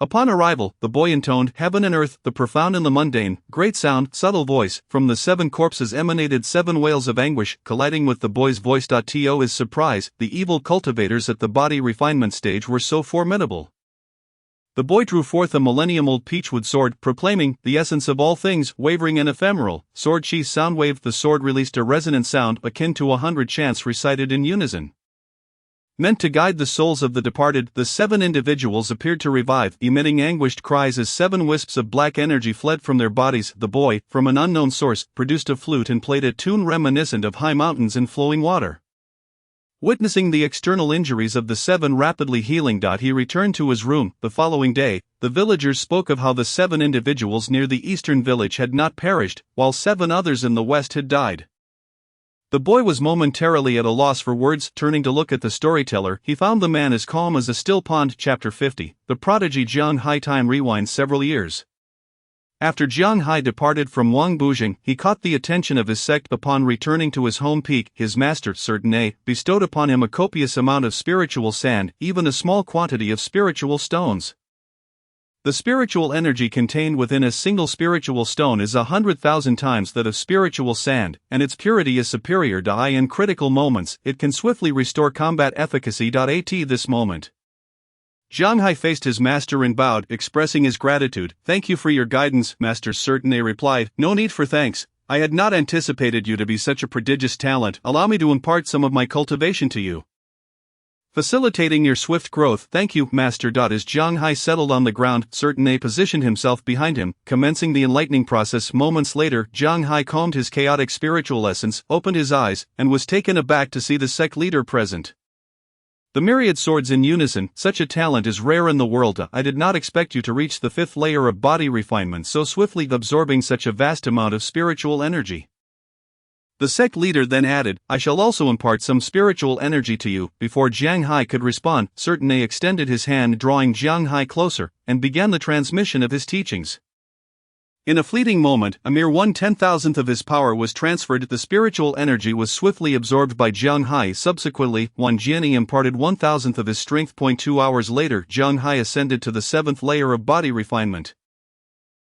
Upon arrival, the boy intoned, "Heaven and earth, the profound and the mundane, great sound, subtle voice." From the 7 corpses emanated 7 wails of anguish, colliding with the boy's voice. To his surprise, the evil cultivators at the body refinement stage were so formidable. The boy drew forth a millennium-old peachwood sword, proclaiming, "The essence of all things, wavering and ephemeral." Sword sheath sound waved. The sword released a resonant sound akin to 100 chants recited in unison. Meant to guide the souls of the departed, the 7 individuals appeared to revive, emitting anguished cries as 7 wisps of black energy fled from their bodies. The boy, from an unknown source, produced a flute and played a tune reminiscent of high mountains and flowing water. Witnessing the external injuries of the 7 rapidly healing, he returned to his room. The following day, the villagers spoke of how the 7 individuals near the eastern village had not perished, while 7 others in the west had died. The boy was momentarily at a loss for words. Turning to look at the storyteller, he found the man as calm as a still pond. Chapter 50. The prodigy Jiang Hai. Time rewinds several years. After Jiang Hai departed from Wang Bujing, he caught the attention of his sect. Upon returning to his home peak, his master, Certain A, bestowed upon him a copious amount of spiritual sand, even a small quantity of spiritual stones. The spiritual energy contained within a single spiritual stone is 100,000 times that of spiritual sand, and its purity is superior to I. In critical moments, it can swiftly restore combat efficacy. At this moment, Jiang Hai faced his master and bowed, expressing his gratitude. "Thank you for your guidance, Master." Certain A replied, "No need for thanks. I had not anticipated you to be such a prodigious talent. Allow me to impart some of my cultivation to you, facilitating your swift growth." "Thank you, Master." As Jiang Hai settled on the ground, Certain A positioned himself behind him, commencing the enlightening process. Moments later, Jiang Hai calmed his chaotic spiritual essence, opened his eyes, and was taken aback to see the sect leader present. The myriad swords in unison, such a talent is rare in the world. "I did not expect you to reach the 5th layer of body refinement so swiftly, absorbing such a vast amount of spiritual energy." The sect leader then added, "I shall also impart some spiritual energy to you." Before Jiang Hai could respond, Certain A extended his hand, drawing Jiang Hai closer, and began the transmission of his teachings. In a fleeting moment, a mere 1/10,000th of his power was transferred. The spiritual energy was swiftly absorbed by Jiang Hai. Subsequently, Wan Jiani imparted 1,000th of his strength. 2 hours later, Jiang Hai ascended to the 7th layer of body refinement,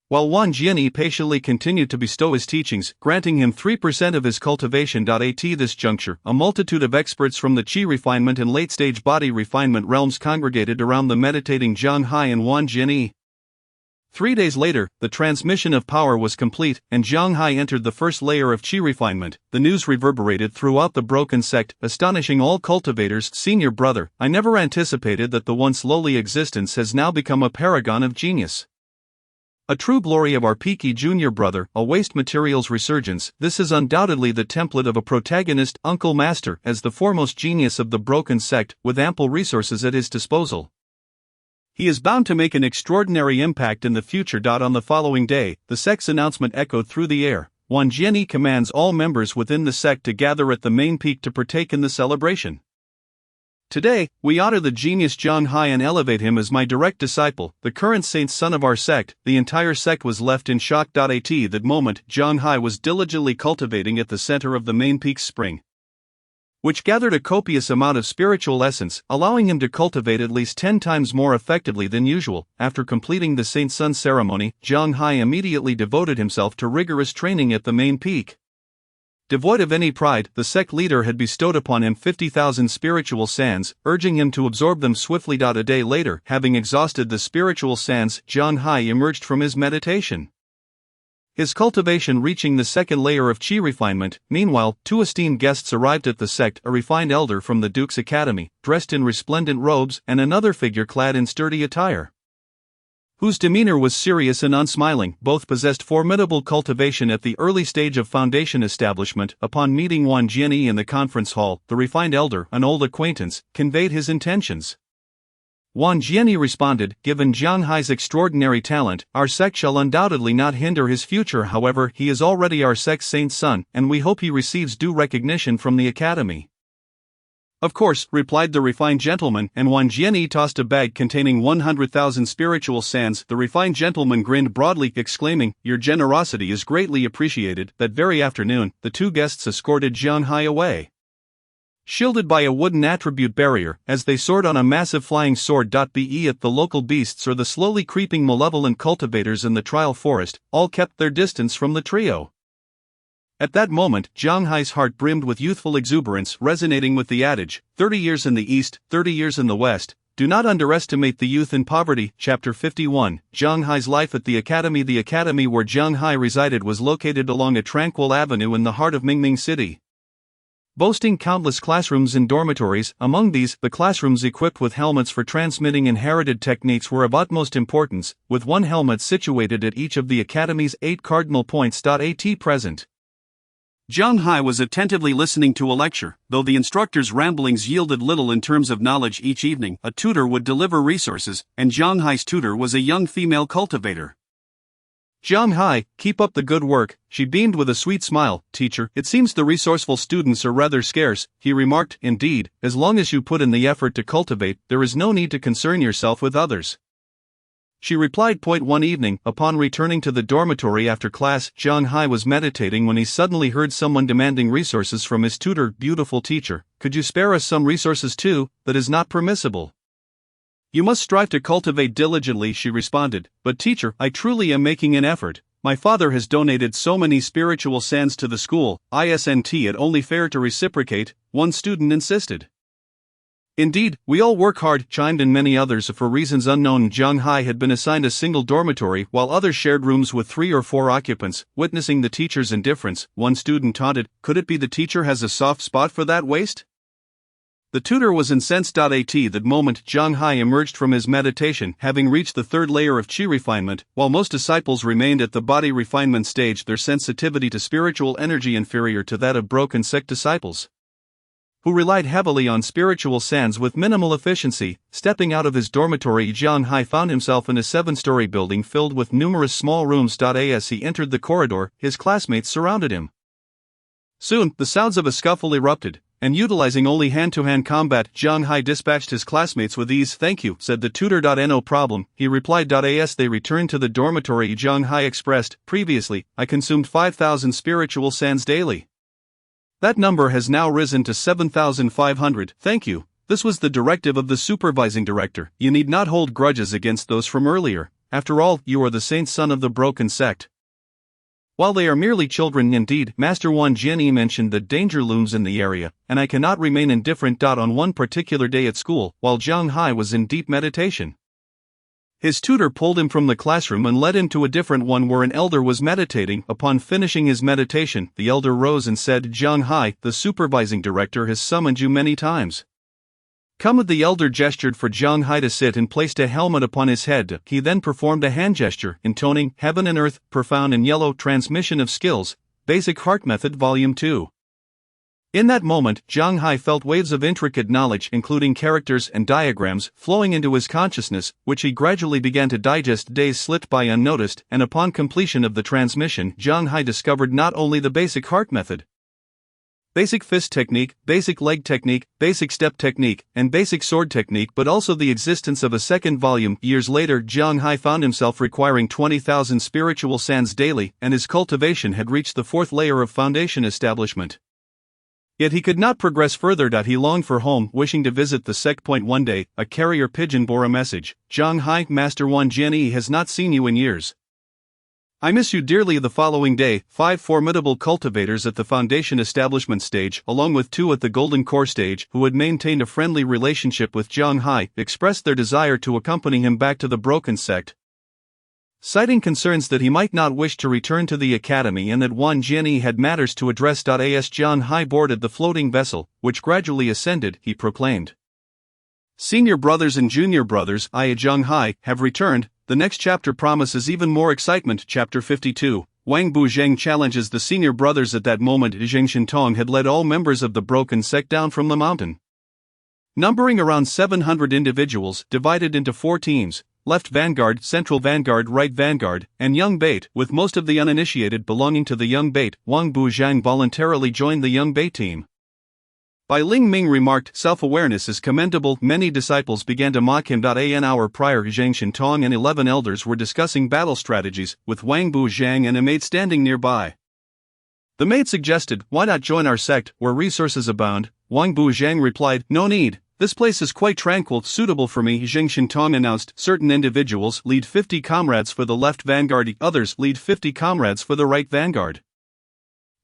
while Wan Jiani patiently continued to bestow his teachings, granting him 3% of his cultivation. At this juncture, a multitude of experts from the Qi refinement and late-stage body refinement realms congregated around the meditating Jiang Hai and Wan Jiani. 3 days later, the transmission of power was complete, and Jiang Hai entered the 1st layer of Qi refinement. The news reverberated throughout the broken sect, astonishing all cultivators. "Senior brother, I never anticipated that the once lowly existence has now become a paragon of genius. A true glory of our peaky junior brother, a waste materials resurgence. This is undoubtedly the template of a protagonist, Uncle Master, as the foremost genius of the broken sect, with ample resources at his disposal. He is bound to make an extraordinary impact in the future." On the following day, the sect's announcement echoed through the air. Wan Jiani commands all members within the sect to gather at the main peak to partake in the celebration. "Today, we honor the genius Jiang Hai and elevate him as my direct disciple, the current saint's son of our sect." The entire sect was left in shock. At that moment, Jiang Hai was diligently cultivating at the center of the main peak's spring, which gathered a copious amount of spiritual essence, allowing him to cultivate at least 10 times more effectively than usual. After completing the Saint Sun ceremony, Jiang Hai immediately devoted himself to rigorous training at the main peak. Devoid of any pride, the sect leader had bestowed upon him 50,000 spiritual sands, urging him to absorb them swiftly. A day later, having exhausted the spiritual sands, Jiang Hai emerged from his meditation, his cultivation reaching the 2nd layer of Qi refinement. Meanwhile, 2 esteemed guests arrived at the sect, a refined elder from the Duke's Academy, dressed in resplendent robes, and another figure clad in sturdy attire, whose demeanor was serious and unsmiling. Both possessed formidable cultivation at the early stage of foundation establishment. Upon meeting Wan Jiani in the conference hall, the refined elder, an old acquaintance, conveyed his intentions. Wan Jiani responded, "Given Jiang Hai's extraordinary talent, our sect shall undoubtedly not hinder his future. However, he is already our sect's saint's son, and we hope he receives due recognition from the academy." "Of course," replied the refined gentleman, and Wan Jiani tossed a bag containing 100,000 spiritual sands. The refined gentleman grinned broadly, exclaiming, "Your generosity is greatly appreciated." That very afternoon, the 2 guests escorted Jiang Hai away, shielded by a wooden attribute barrier, as they soared on a massive flying sword. Be it the local beasts or the slowly creeping malevolent cultivators in the trial forest, all kept their distance from the trio. At that moment, Jiang Hai's heart brimmed with youthful exuberance, resonating with the adage, 30 years in the east, 30 years in the west. Do not underestimate the youth in poverty. Chapter 51. Jiang Hai's life at the academy. The academy where Jiang Hai resided was located along a tranquil avenue in the heart of Mingming City. boasting countless classrooms and dormitories. Among these, the classrooms equipped with helmets for transmitting inherited techniques were of utmost importance, with one helmet situated at each of the Academy's 8 cardinal points. At present, Jiang Hai was attentively listening to a lecture. Though the instructor's ramblings yielded little in terms of knowledge each evening, a tutor would deliver resources, and Jiang Hai's tutor was a young female cultivator. "Jiang Hai, keep up the good work," she beamed with a sweet smile. "Teacher, it seems the resourceful students are rather scarce," he remarked. "Indeed, as long as you put in the effort to cultivate, there is no need to concern yourself with others," she replied. One evening, upon returning to the dormitory after class, Jiang Hai was meditating when he suddenly heard someone demanding resources from his tutor. "Beautiful teacher, could you spare us some resources too? That is not permissible. You must strive to cultivate diligently," she responded. "But teacher, I truly am making an effort. My father has donated so many spiritual sands to the school, isn't it only fair to reciprocate?" one student insisted. "Indeed, we all work hard," chimed in many others. For reasons unknown, Jiang Hai had been assigned a single dormitory, while others shared rooms with 3 or 4 occupants. Witnessing the teacher's indifference, one student taunted, "Could it be the teacher has a soft spot for that waste?" The tutor was incensed. At that moment, Jiang Hai emerged from his meditation, having reached the 3rd layer of qi refinement. While most disciples remained at the body refinement stage, their sensitivity to spiritual energy inferior to that of broken sect disciples, who relied heavily on spiritual sands with minimal efficiency. Stepping out of his dormitory, Jiang Hai found himself in a 7-story building filled with numerous small rooms. As he entered the corridor, his classmates surrounded him. Soon, the sounds of a scuffle erupted, and utilizing only hand-to-hand combat, Jiang Hai dispatched his classmates with ease. "Thank you," said the tutor. "No problem," he replied. As they returned to the dormitory, Jiang Hai expressed, "Previously, I consumed 5,000 spiritual sands daily. That number has now risen to 7,500. Thank you. This was the directive of the supervising director. You need not hold grudges against those from earlier. After all, you are the saint son of the broken sect. While they are merely children indeed, Master Wan Jianyi mentioned that danger looms in the area, and I cannot remain indifferent. On one particular day at school, while Jiang Hai was in deep meditation, his tutor pulled him from the classroom and led him to a different one where an elder was meditating. Upon finishing his meditation, the elder rose and said, "Jiang Hai, the supervising director has summoned you many times. Come." The elder gestured for Jiang Hai to sit and placed a helmet upon his head. He then performed a hand gesture, intoning, "Heaven and Earth, Profound and Yellow, Transmission of Skills, Basic Heart Method Volume 2. In that moment, Jiang Hai felt waves of intricate knowledge, including characters and diagrams, flowing into his consciousness, which he gradually began to digest. Days slipped by unnoticed, and upon completion of the transmission, Jiang Hai discovered not only the basic heart method, basic fist technique, basic leg technique, basic step technique, and basic sword technique, but also the existence of a second volume. Years later, Jiang Hai found himself requiring 20,000 spiritual sands daily, and his cultivation had reached the 4th layer of foundation establishment. Yet he could not progress further. He longed for home, wishing to visit the sect. One day, a carrier pigeon bore a message. "Jiang Hai, Master Wan Jianyi has not seen you in years. I miss you dearly." The following day, 5 formidable cultivators at the foundation establishment stage, along with 2 at the golden core stage, who had maintained a friendly relationship with Jiang Hai, expressed their desire to accompany him back to the broken sect, citing concerns that he might not wish to return to the academy and that Wan Jianyi had matters to address. As Jiang Hai boarded the floating vessel, which gradually ascended, he proclaimed, "Senior brothers and junior brothers, I, Jiang Hai, have returned." The next chapter promises even more excitement. Chapter 52, Wang Buzheng challenges the senior brothers. At that moment, Zheng Shintong had led all members of the broken sect down from the mountain, numbering around 700 individuals, divided into 4 teams: left vanguard, central vanguard, right vanguard, and young bait. With most of the uninitiated belonging to the young bait, Wang Buzheng voluntarily joined the young bait team. Bai Ling Ming remarked, "Self-awareness is commendable." Many disciples began to mock him. An hour prior, Zheng Shintong and 11 elders were discussing battle strategies, with Wang Buzheng and a maid standing nearby. The maid suggested, "Why not join our sect, where resources abound?" Wang Buzheng replied, "No need. This place is quite tranquil, suitable for me." Zheng Shintong announced, "Certain individuals lead 50 comrades for the left vanguard, others lead 50 comrades for the right vanguard.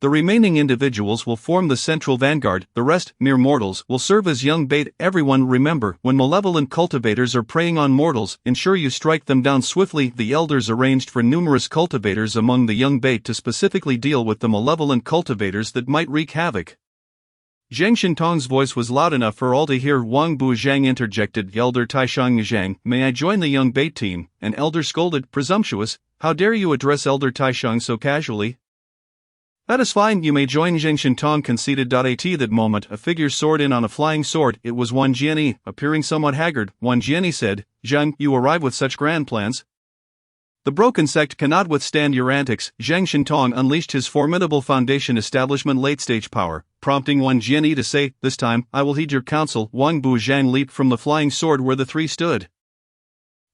The remaining individuals will form the central vanguard, the rest, mere mortals, will serve as young bait. Everyone remember, when malevolent cultivators are preying on mortals, ensure you strike them down swiftly." The elders arranged for numerous cultivators among the young bait to specifically deal with the malevolent cultivators that might wreak havoc. Zhang Shintong's voice was loud enough for all to hear. Wang Buzhang interjected, "Elder Taishang Zhang, may I join the young bait team?" An elder scolded, "Presumptuous, how dare you address Elder Taishang so casually?" "That is fine, you may join," Zhang Shintong conceded. At that moment, a figure soared in on a flying sword. It was Wan Jiani, appearing somewhat haggard. Wan Jiani said, "Zhang, you arrive with such grand plans? The broken sect cannot withstand your antics." Zhang Shintong unleashed his formidable foundation establishment late-stage power, prompting Wan Jiani to say, "This time, I will heed your counsel." Wang Buzhang leaped from the flying sword where the three stood,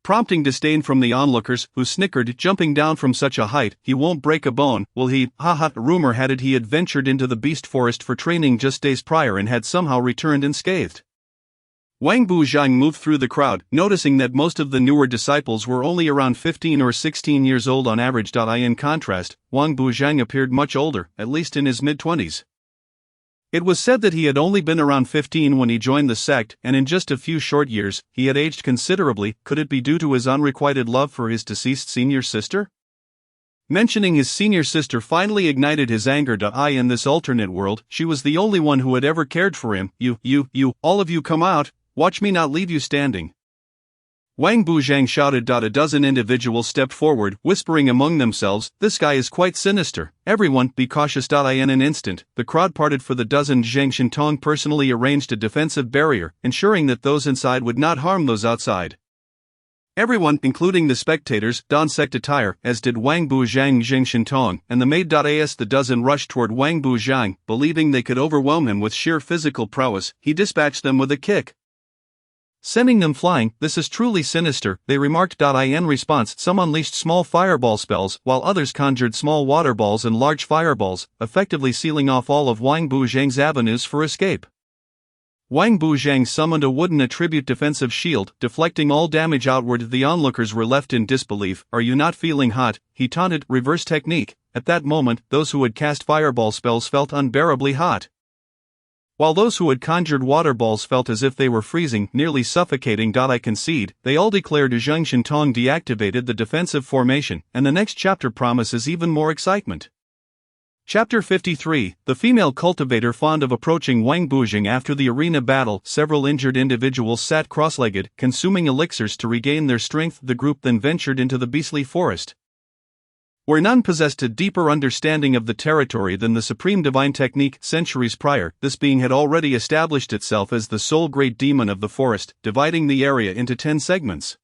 prompting disdain from the onlookers, who snickered, jumping down from such a height. "He won't break a bone, will he? Ha ha." Rumor had it he had ventured into the beast forest for training just days prior and had somehow returned unscathed. Wang Buzhang moved through the crowd, noticing that most of the newer disciples were only around 15 or 16 years old on average. In contrast, Wang Buzhang appeared much older, at least in his mid-20s. It was said that he had only been around 15 when he joined the sect, and in just a few short years, he had aged considerably. Could it be due to his unrequited love for his deceased senior sister? Mentioning his senior sister finally ignited his anger. In this alternate world, she was the only one who had ever cared for him. You, all of you come out. Watch me not leave you standing." Wang Buzhang shouted. A dozen individuals stepped forward, whispering among themselves, "This guy is quite sinister. Everyone, be cautious." In an instant, the crowd parted for the dozen. Zhang Shintong personally arranged a defensive barrier, ensuring that those inside would not harm those outside. Everyone, including the spectators, donned sect attire, as did Wang Buzhang. Zhang Shintong and the maid.as the dozen rushed toward Wang Buzhang, believing they could overwhelm him with sheer physical prowess. He dispatched them with a kick, sending them flying. "This is truly sinister," they remarked. In response, some unleashed small fireball spells, while others conjured small water balls and large fireballs, effectively sealing off all of Wang Buzhang's avenues for escape. Wang Buzhang summoned a wooden attribute defensive shield, deflecting all damage outward. The onlookers were left in disbelief. "Are you not feeling hot?" he taunted. Reverse technique. At that moment, those who had cast fireball spells felt unbearably hot, while those who had conjured water balls felt as if they were freezing, nearly suffocating. I concede, they all declared. Zhang Shintong deactivated the defensive formation, and the next chapter promises even more excitement. Chapter 53, the female cultivator fond of approaching Wang Buzhang after the arena battle. Several injured individuals sat cross-legged, consuming elixirs to regain their strength. The group then ventured into the beastly forest, where none possessed a deeper understanding of the territory than the supreme divine technique. Centuries prior, this being had already established itself as the sole great demon of the forest, dividing the area into 10 segments.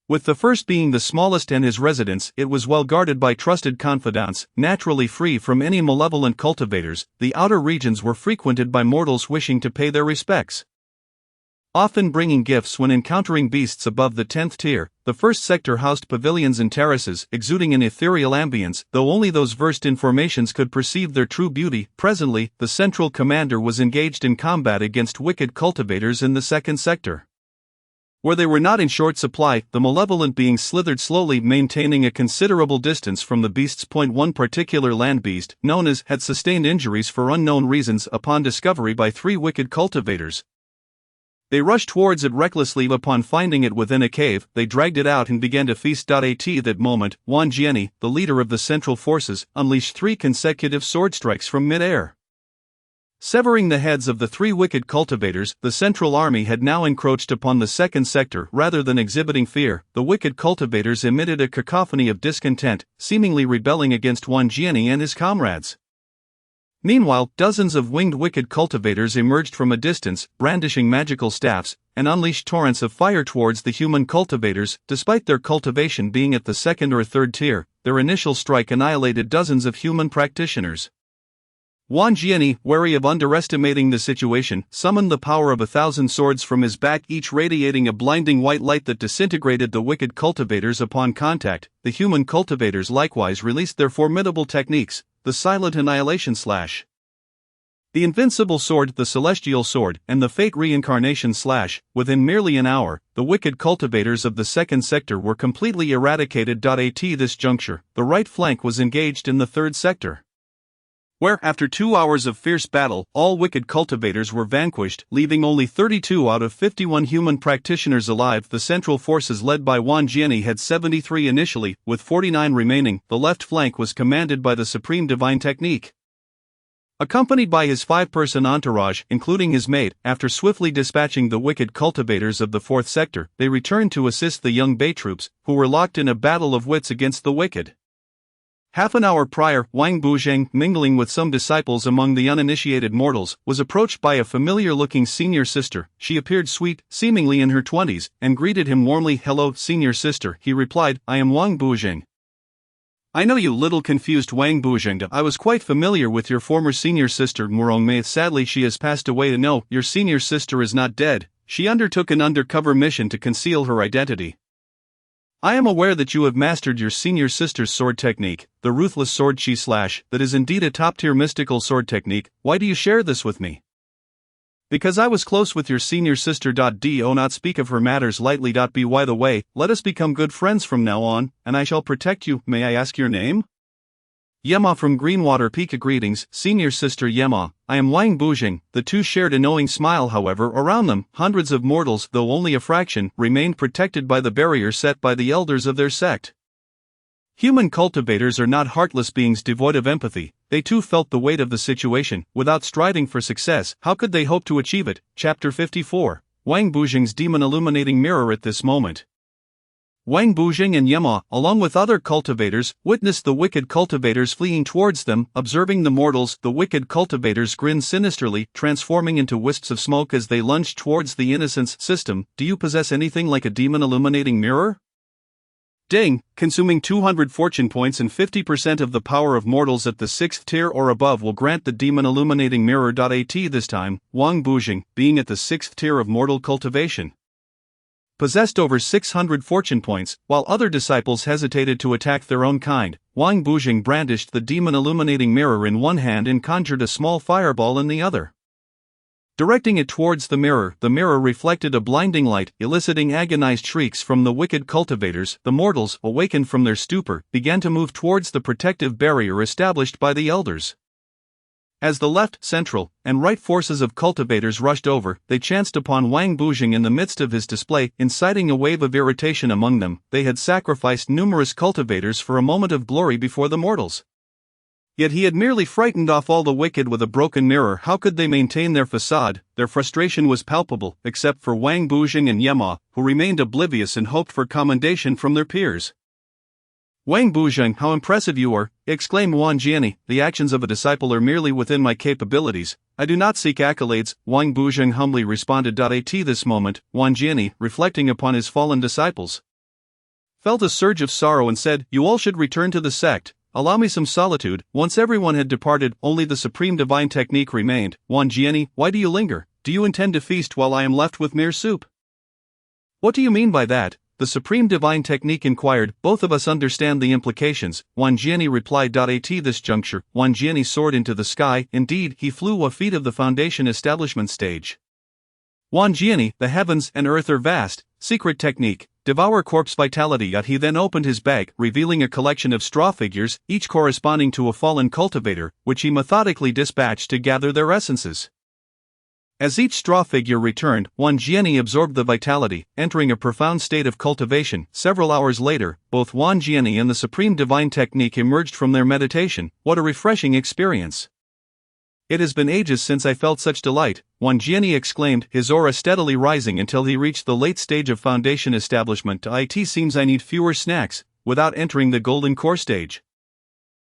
With the first being the smallest and his residence, it was well guarded by trusted confidants, naturally free from any malevolent cultivators. The outer regions were frequented by mortals wishing to pay their respects, often bringing gifts when encountering beasts above the 10th tier. The first sector housed pavilions and terraces, exuding an ethereal ambience, though only those versed in formations could perceive their true beauty. Presently, the central commander was engaged in combat against wicked cultivators in the second sector, where they were not in short supply. The malevolent beings slithered slowly, maintaining a considerable distance from the beasts. One particular land beast, known as, had sustained injuries for unknown reasons upon discovery by 3 wicked cultivators. They rushed towards it recklessly. Upon finding it within a cave, they dragged it out and began to feast. At that moment, Wan Jiani, the leader of the central forces, unleashed 3 consecutive sword strikes from mid-air, severing the heads of the 3 wicked cultivators. The central army had now encroached upon the second sector. Rather than exhibiting fear, the wicked cultivators emitted a cacophony of discontent, seemingly rebelling against Wan Jiani and his comrades. Meanwhile, dozens of winged wicked cultivators emerged from a distance, brandishing magical staffs, and unleashed torrents of fire towards the human cultivators. Despite their cultivation being at the 2nd or 3rd tier, their initial strike annihilated dozens of human practitioners. Wan Jiani, wary of underestimating the situation, summoned the power of 1,000 swords from his back, each radiating a blinding white light that disintegrated the wicked cultivators upon contact. The human cultivators likewise released their formidable techniques, the silent annihilation slash, the invincible sword, the celestial sword, and the fate reincarnation slash. Within merely an hour, the wicked cultivators of the second sector were completely eradicated. At this juncture, the right flank was engaged in the third sector, where, after 2 hours of fierce battle, all wicked cultivators were vanquished, leaving only 32 out of 51 human practitioners alive. The central forces led by Wan Jiani had 73 initially, with 49 remaining. The left flank was commanded by the supreme divine technique. Accompanied by his 5-person entourage, including his mate, after swiftly dispatching the wicked cultivators of the 4th sector, they returned to assist the young Bei troops, who were locked in a battle of wits against the wicked. Half an hour prior, Wang Buzheng, mingling with some disciples among the uninitiated mortals, was approached by a familiar-looking senior sister. She appeared sweet, seemingly in her 20s, and greeted him warmly. "Hello, senior sister," he replied, "I am Wang Buzheng." "I know you," little confused Wang Buzheng. "I was quite familiar with your former senior sister Murong Mei. Sadly she has passed away." "No, your senior sister is not dead. She undertook an undercover mission to conceal her identity. I am aware that you have mastered your senior sister's sword technique, the ruthless sword chi slash. That is indeed a top-tier mystical sword technique. Why do you share this with me?" "Because I was close with your senior sister. Do not speak of her matters lightly. By the way, let us become good friends from now on, and I shall protect you." "May I ask your name?" "Yema from Greenwater Peak." "Greetings, senior sister Yema. I am Wang Buzheng." The two shared a knowing smile. However, around them, hundreds of mortals, though only a fraction, remained protected by the barrier set by the elders of their sect. Human cultivators are not heartless beings devoid of empathy. They too felt the weight of the situation. Without striving for success, how could they hope to achieve it? Chapter 54. Wang Buzheng's Demon Illuminating Mirror. At this moment, Wang Buzheng and Yema, along with other cultivators, witnessed the wicked cultivators fleeing towards them. Observing the mortals, the wicked cultivators grinned sinisterly, transforming into wisps of smoke as they lunged towards the innocence system. "Do you possess anything like a demon illuminating mirror?" "Ding!" Consuming 200 fortune points and 50% of the power of mortals at the 6th tier or above will grant the demon illuminating mirror. At this time, Wang Buzheng, being at the 6th tier of mortal cultivation, possessed over 600 fortune points. While other disciples hesitated to attack their own kind, Wang Buzheng brandished the demon illuminating mirror in one hand and conjured a small fireball in the other. Directing it towards the mirror reflected a blinding light, eliciting agonized shrieks from the wicked cultivators. The mortals, awakened from their stupor, began to move towards the protective barrier established by the elders. As the left, central, and right forces of cultivators rushed over, they chanced upon Wang Buzheng in the midst of his display, inciting a wave of irritation among them. They had sacrificed numerous cultivators for a moment of glory before the mortals. Yet he had merely frightened off all the wicked with a broken mirror. How could they maintain their facade? Their frustration was palpable, except for Wang Buzheng and Yema, who remained oblivious and hoped for commendation from their peers. "Wang Buzheng, how impressive you are!" exclaimed Wang Jiani. "The actions of a disciple are merely within my capabilities. I do not seek accolades," Wang Buzheng humbly responded. At this moment, Wang Jiani, reflecting upon his fallen disciples, felt a surge of sorrow and said, "You all should return to the sect. Allow me some solitude." Once everyone had departed, only the supreme divine technique remained. "Wang Jiani, why do you linger? Do you intend to feast while I am left with mere soup?" "What do you mean by that?" the supreme divine technique inquired. "Both of us understand the implications," Wang Jiani replied. At this juncture, Wang Jiani soared into the sky. Indeed, he flew a feet of the foundation establishment stage. Wang Jiani, the heavens and earth are vast. Secret technique, devour corpse vitality. He then opened his bag, revealing a collection of straw figures, each corresponding to a fallen cultivator, which he methodically dispatched to gather their essences. As each straw figure returned, Wang Jiani absorbed the vitality, entering a profound state of cultivation. Several hours later, both Wang Jiani and the supreme divine technique emerged from their meditation. What a refreshing experience! "It has been ages since I felt such delight," Wang Jiani exclaimed, his aura steadily rising until he reached the late stage of foundation establishment. "It seems I need fewer snacks, without entering the golden core stage.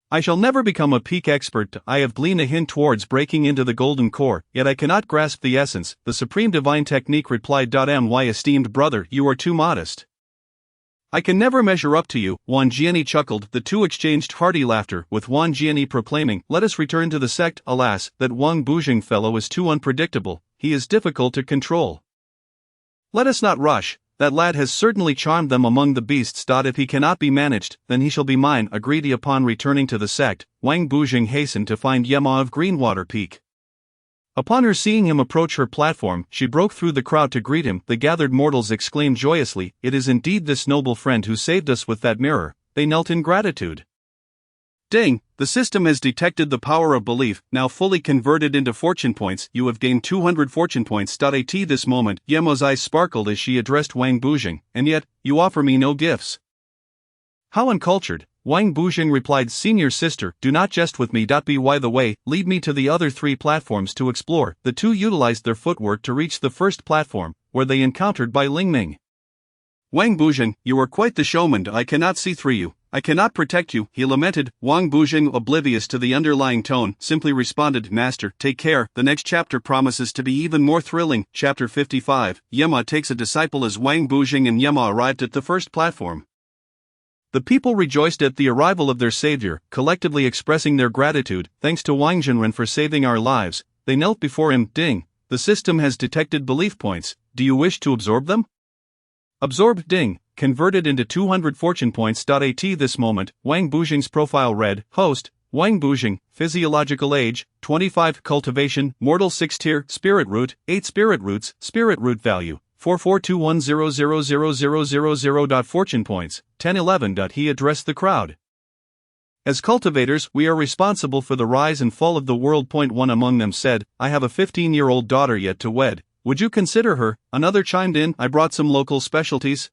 I shall never become a peak expert. I have gleaned a hint towards breaking into the golden core, yet I cannot grasp the essence," the supreme divine technique replied. "My esteemed brother, you are too modest. I can never measure up to you." Wang Jiani chuckled. The two exchanged hearty laughter, with Wang Jiani proclaiming, "Let us return to the sect." Alas, that Wang Buzheng fellow is too unpredictable. He is difficult to control. "Let us not rush. That lad has certainly charmed them among the beasts. If he cannot be managed, then he shall be mine." Agreed. Upon returning to the sect, Wang Buzheng hastened to find Yema of Greenwater Peak. Upon her seeing him approach her platform, she broke through the crowd to greet him. The gathered mortals exclaimed joyously, "It is indeed this noble friend who saved us with that mirror." They knelt in gratitude. "Ding! The system has detected the power of belief, now fully converted into fortune points. You have gained 200 fortune points." At this moment, Yema's eyes sparkled as she addressed Wang Buzheng. "And yet, you offer me no gifts." "How uncultured!" Wang Bujing replied, Senior sister, do not jest with me. By the way, lead me to the other 3 platforms to explore. The 2 utilized their footwork to reach the first platform, where they encountered Bai Lingming. Wang Bujing, you are quite the showman. I cannot see through you. I cannot protect you, he lamented. Wang Bujing, oblivious to the underlying tone, simply responded, Master, take care, the next chapter promises to be even more thrilling. Chapter 55, Yema takes a disciple. As Wang Bujing and Yema arrived at the first platform, the people rejoiced at the arrival of their savior, collectively expressing their gratitude. Thanks to Wang Jinren for saving our lives. They knelt before him. Ding. The system has detected belief points. Do you wish to absorb them? Absorb. Ding. Converted into 200 fortune points. At this moment, Wang Bujing's profile read, Host, Wang Bujing, physiological age, 25, cultivation, mortal 6 tier, spirit root, 8 spirit roots, spirit root value, 4421000000. Fortune points, 1011. He addressed the crowd. As cultivators, we are responsible for the rise and fall of the world. One among them said, I have a 15-year-old daughter yet to wed. Would you consider her? Another chimed in, I brought some local specialties.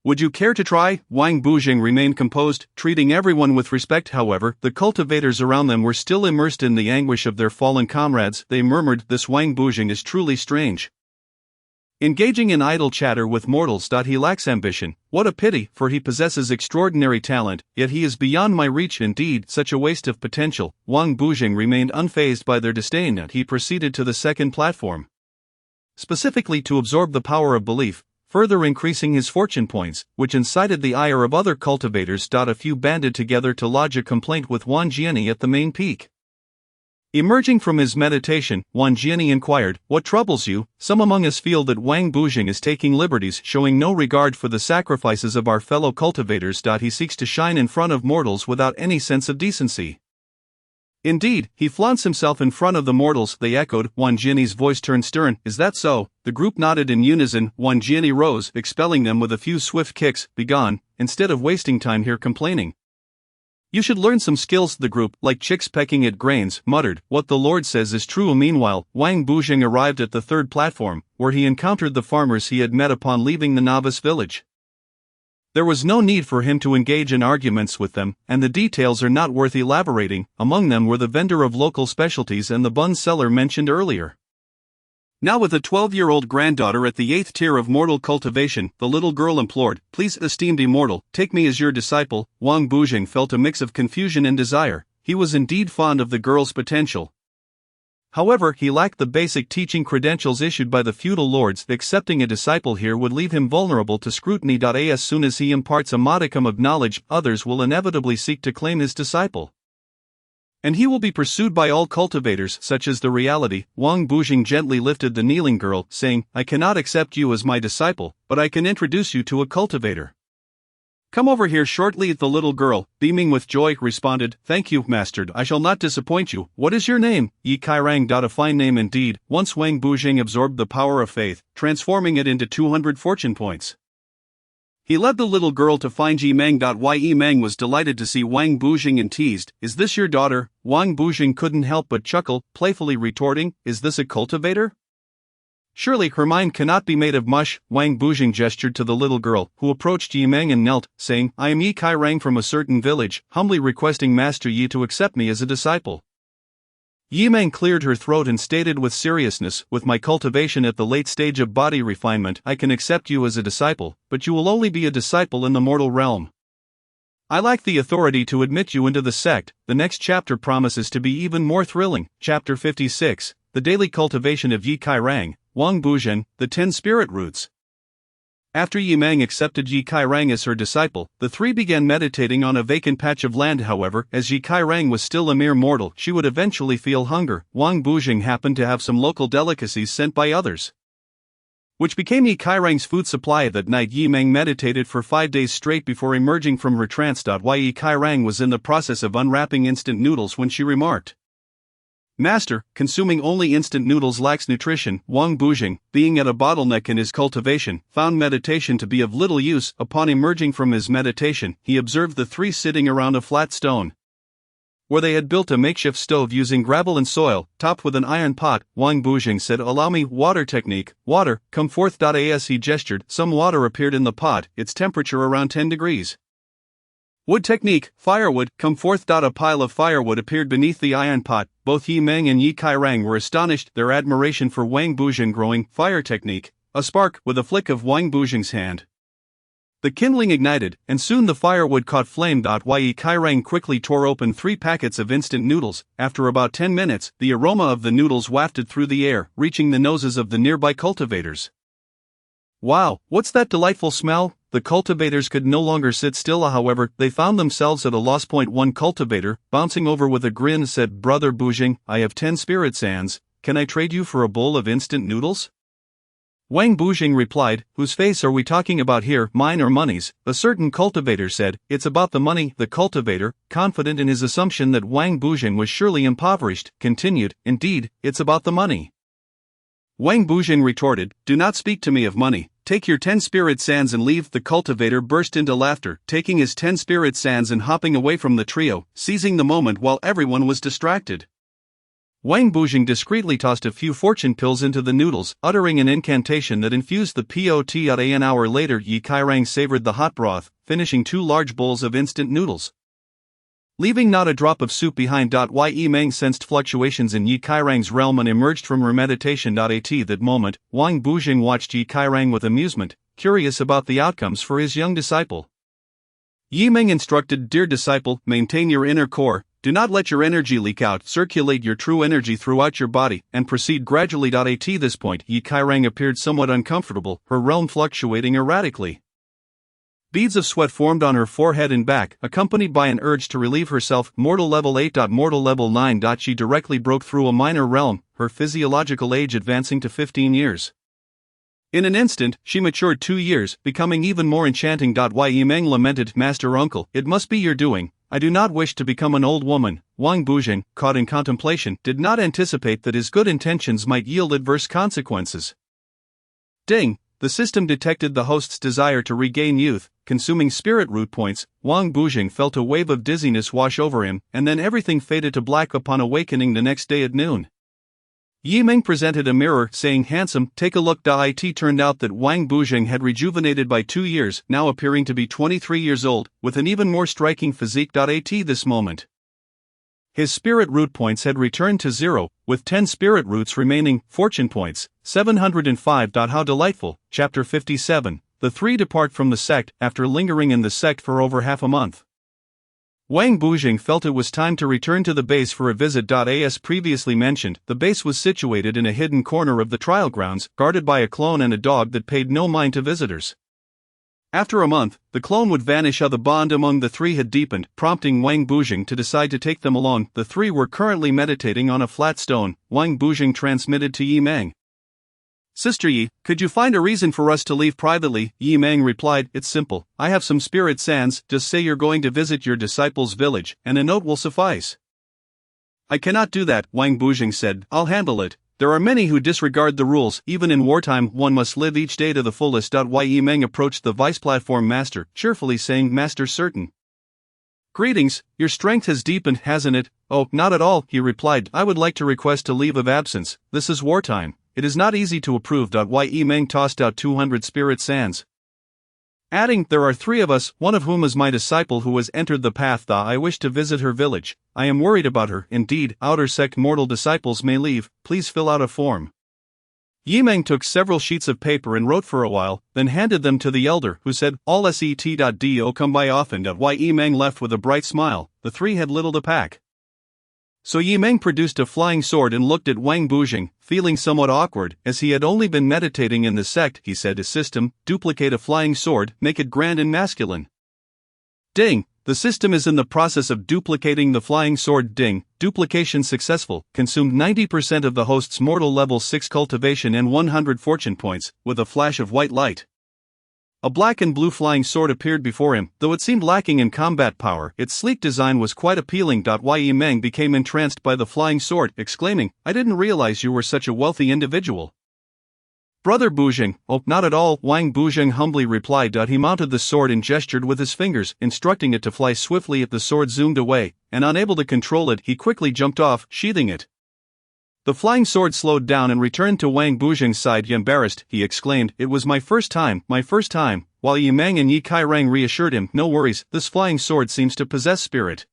Would you care to try? Wang Bujing remained composed, treating everyone with respect. However, the cultivators around them were still immersed in the anguish of their fallen comrades. They murmured, This Wang Bujing is truly strange. Engaging in idle chatter with mortals. He lacks ambition. What a pity, for he possesses extraordinary talent, yet he is beyond my reach. Indeed, such a waste of potential. Wang Bujing remained unfazed by their disdain. He proceeded to the second platform, specifically to absorb the power of belief, further increasing his fortune points, which incited the ire of other cultivators. A few banded together to lodge a complaint with Wan Jiani at the main peak. Emerging from his meditation, Wan Jiani inquired, What troubles you? Some among us feel that Wang Bujing is taking liberties, showing no regard for the sacrifices of our fellow cultivators. He seeks to shine in front of mortals without any sense of decency. Indeed, he flaunts himself in front of the mortals, they echoed. Wan Jiani's voice turned stern. Is that so? The group nodded in unison. Wan Jiani rose, expelling them with a few swift kicks. Begone, instead of wasting time here complaining. You should learn some skills. The group, like chicks pecking at grains, muttered, What the Lord says is true. Meanwhile, Wang Bujing arrived at the third platform, where he encountered the farmers he had met upon leaving the novice village. There was no need for him to engage in arguments with them, and the details are not worth elaborating. Among them were the vendor of local specialties and the bun seller mentioned earlier. Now with a 12-year-old granddaughter at the 8th tier of mortal cultivation, the little girl implored, Please, esteemed immortal, take me as your disciple. Wang Bujing felt a mix of confusion and desire. He was indeed fond of the girl's potential. However, he lacked the basic teaching credentials issued by the feudal lords. Accepting a disciple here would leave him vulnerable to scrutiny. As soon as he imparts a modicum of knowledge, others will inevitably seek to claim his disciple, and he will be pursued by all cultivators. Such is the reality. Wang Bujing gently lifted the kneeling girl, saying, I cannot accept you as my disciple, but I can introduce you to a cultivator. Come over here shortly. The little girl, beaming with joy, responded, Thank you, master, I shall not disappoint you. What is your name? Yi Kairang. A fine name indeed. Once Wang Bujing absorbed the power of faith, transforming it into 200 fortune points. He led the little girl to find Yi Meng. Yi Meng was delighted to see Wang Bujing and teased, Is this your daughter? Wang Bujing couldn't help but chuckle, playfully retorting, Is this a cultivator? Surely her mind cannot be made of mush. Wang Bujing gestured to the little girl, who approached Yi Meng and knelt, saying, I am Yi Kairang from a certain village, humbly requesting Master Yi to accept me as a disciple. Yi Meng cleared her throat and stated with seriousness, With my cultivation at the late stage of body refinement, I can accept you as a disciple, but you will only be a disciple in the mortal realm. I lack the authority to admit you into the sect. The next chapter promises to be even more thrilling. Chapter 56, The Daily Cultivation of Yi Kairang, Wang Bujing, the 10 Spirit Roots. After Yi Meng accepted Yi Kairang as her disciple, the three began meditating on a vacant patch of land. However, as Yi Kairang was still a mere mortal, she would eventually feel hunger. Wang Bujing happened to have some local delicacies sent by others, which became Yi Kairang's food supply. That night Yi Meng meditated for 5 days straight before emerging from her trance. Yi Kairang was in the process of unwrapping instant noodles when she remarked, Master, consuming only instant noodles lacks nutrition. Wang Bujing, being at a bottleneck in his cultivation, found meditation to be of little use. Upon emerging from his meditation, he observed the three sitting around a flat stone, where they had built a makeshift stove using gravel and soil, topped with an iron pot. Wang Bujing said, Allow me. Water technique. Water, come forth. As he gestured, some water appeared in the pot, its temperature around 10 degrees. Wood technique, firewood, come forth. A pile of firewood appeared beneath the iron pot. Both Yi Meng and Yi Kairang were astonished, their admiration for Wang Buzheng growing. Fire technique, a spark, with a flick of Wang Buzheng's hand. The kindling ignited, and soon the firewood caught flame. Yi Kairang quickly tore open 3 packets of instant noodles. After about 10 minutes, the aroma of the noodles wafted through the air, reaching the noses of the nearby cultivators. Wow, what's that delightful smell? The cultivators could no longer sit still, however, they found themselves at a loss. One cultivator, bouncing over with a grin, said, "Brother Buzheng, I have 10 spirit sands, can I trade you for a bowl of instant noodles?" Wang Buzheng replied, "Whose face are we talking about here, mine or money's?" A certain cultivator said, "It's about the money." The cultivator, confident in his assumption that Wang Buzheng was surely impoverished, continued, "Indeed, it's about the money." Wang Buzheng retorted, "Do not speak to me of money, take your 10 spirit sands and leave." The cultivator burst into laughter, taking his 10 spirit sands and hopping away from the trio, seizing the moment while everyone was distracted. Wang Buzheng discreetly tossed a few fortune pills into the noodles, uttering an incantation that infused the pot. An hour later, Yi Kairang savored the hot broth, finishing 2 large bowls of instant noodles, leaving not a drop of soup behind. Yi Meng sensed fluctuations in Yi Kairang's realm and emerged from her meditation. At that moment, Wang Buzheng watched Yi Kairang with amusement, curious about the outcomes for his young disciple. Yi Meng instructed, "Dear disciple, maintain your inner core, do not let your energy leak out, circulate your true energy throughout your body, and proceed gradually." At this point, Yi Kairang appeared somewhat uncomfortable, her realm fluctuating erratically. Beads of sweat formed on her forehead and back, accompanied by an urge to relieve herself. Mortal level 8. Mortal level 9. She directly broke through a minor realm, her physiological age advancing to 15 years. In an instant, she matured 2 years, becoming even more enchanting. Yi Meng lamented, "Master Uncle, it must be your doing, I do not wish to become an old woman." Wang Buzheng, caught in contemplation, did not anticipate that his good intentions might yield adverse consequences. Ding! The system detected the host's desire to regain youth, consuming spirit root points. Wang Buzheng felt a wave of dizziness wash over him, and then everything faded to black upon awakening the next day at noon. Yi Meng presented a mirror, saying, "Handsome, take a look." It turned out that Wang Buzheng had rejuvenated by 2 years, now appearing to be 23 years old, with an even more striking physique. At this moment, his spirit root points had returned to 0, with 10 spirit roots remaining. Fortune points, 705. How delightful. Chapter 57. The 3 depart from the sect, after lingering in the sect for over half a month. Wang Buzheng felt it was time to return to the base for a visit. As previously mentioned, the base was situated in a hidden corner of the trial grounds, guarded by a clone and a dog that paid no mind to visitors. After a month, the clone would vanish. The bond among the 3 had deepened, prompting Wang Buzheng to decide to take them along. The 3 were currently meditating on a flat stone. Wang Buzheng transmitted to Yi Meng, "Sister Yi, could you find a reason for us to leave privately?" Yi Meng replied, "It's simple, I have some spirit sands, just say you're going to visit your disciple's village, and a note will suffice." "I cannot do that," Wang Buzheng said, "I'll handle it. There are many who disregard the rules. Even in wartime, one must live each day to the fullest." Yi Meng approached the vice platform master, cheerfully saying, "Master Certain. Greetings, your strength has deepened, hasn't it?" "Oh, not at all," he replied. "I would like to request a leave of absence. This is wartime. It is not easy to approve." Yi Meng tossed out 200 spirit sands, adding, "There are 3 of us, one of whom is my disciple who has entered the path. I wish to visit her village. I am worried about her. Indeed, outer sect mortal disciples may leave. Please fill out a form." Yi Meng took several sheets of paper and wrote for a while, then handed them to the elder, who said, "All set.do come by often." Yi Meng left with a bright smile. The 3 had little to pack. So Yi Meng produced a flying sword and looked at Wang Buzheng, feeling somewhat awkward, as he had only been meditating in the sect. He said, "A system, duplicate a flying sword, make it grand and masculine." Ding! The system is in the process of duplicating the flying sword. Ding! Duplication successful, consumed 90% of the host's mortal level 6 cultivation and 100 fortune points, with a flash of white light. A black and blue flying sword appeared before him. Though it seemed lacking in combat power, its sleek design was quite appealing. Yi Meng became entranced by the flying sword, exclaiming, "I didn't realize you were such a wealthy individual." "Brother Buzheng." "Oh, not at all," Wang Buzheng humbly replied. He mounted the sword and gestured with his fingers, instructing it to fly swiftly. The sword zoomed away, and unable to control it, he quickly jumped off, sheathing it. The flying sword slowed down and returned to Wang Buzheng's side. "Embarrassed," he exclaimed, "it was my first time. while Yi Meng and Yi Kairang reassured him, "No worries, this flying sword seems to possess spirit.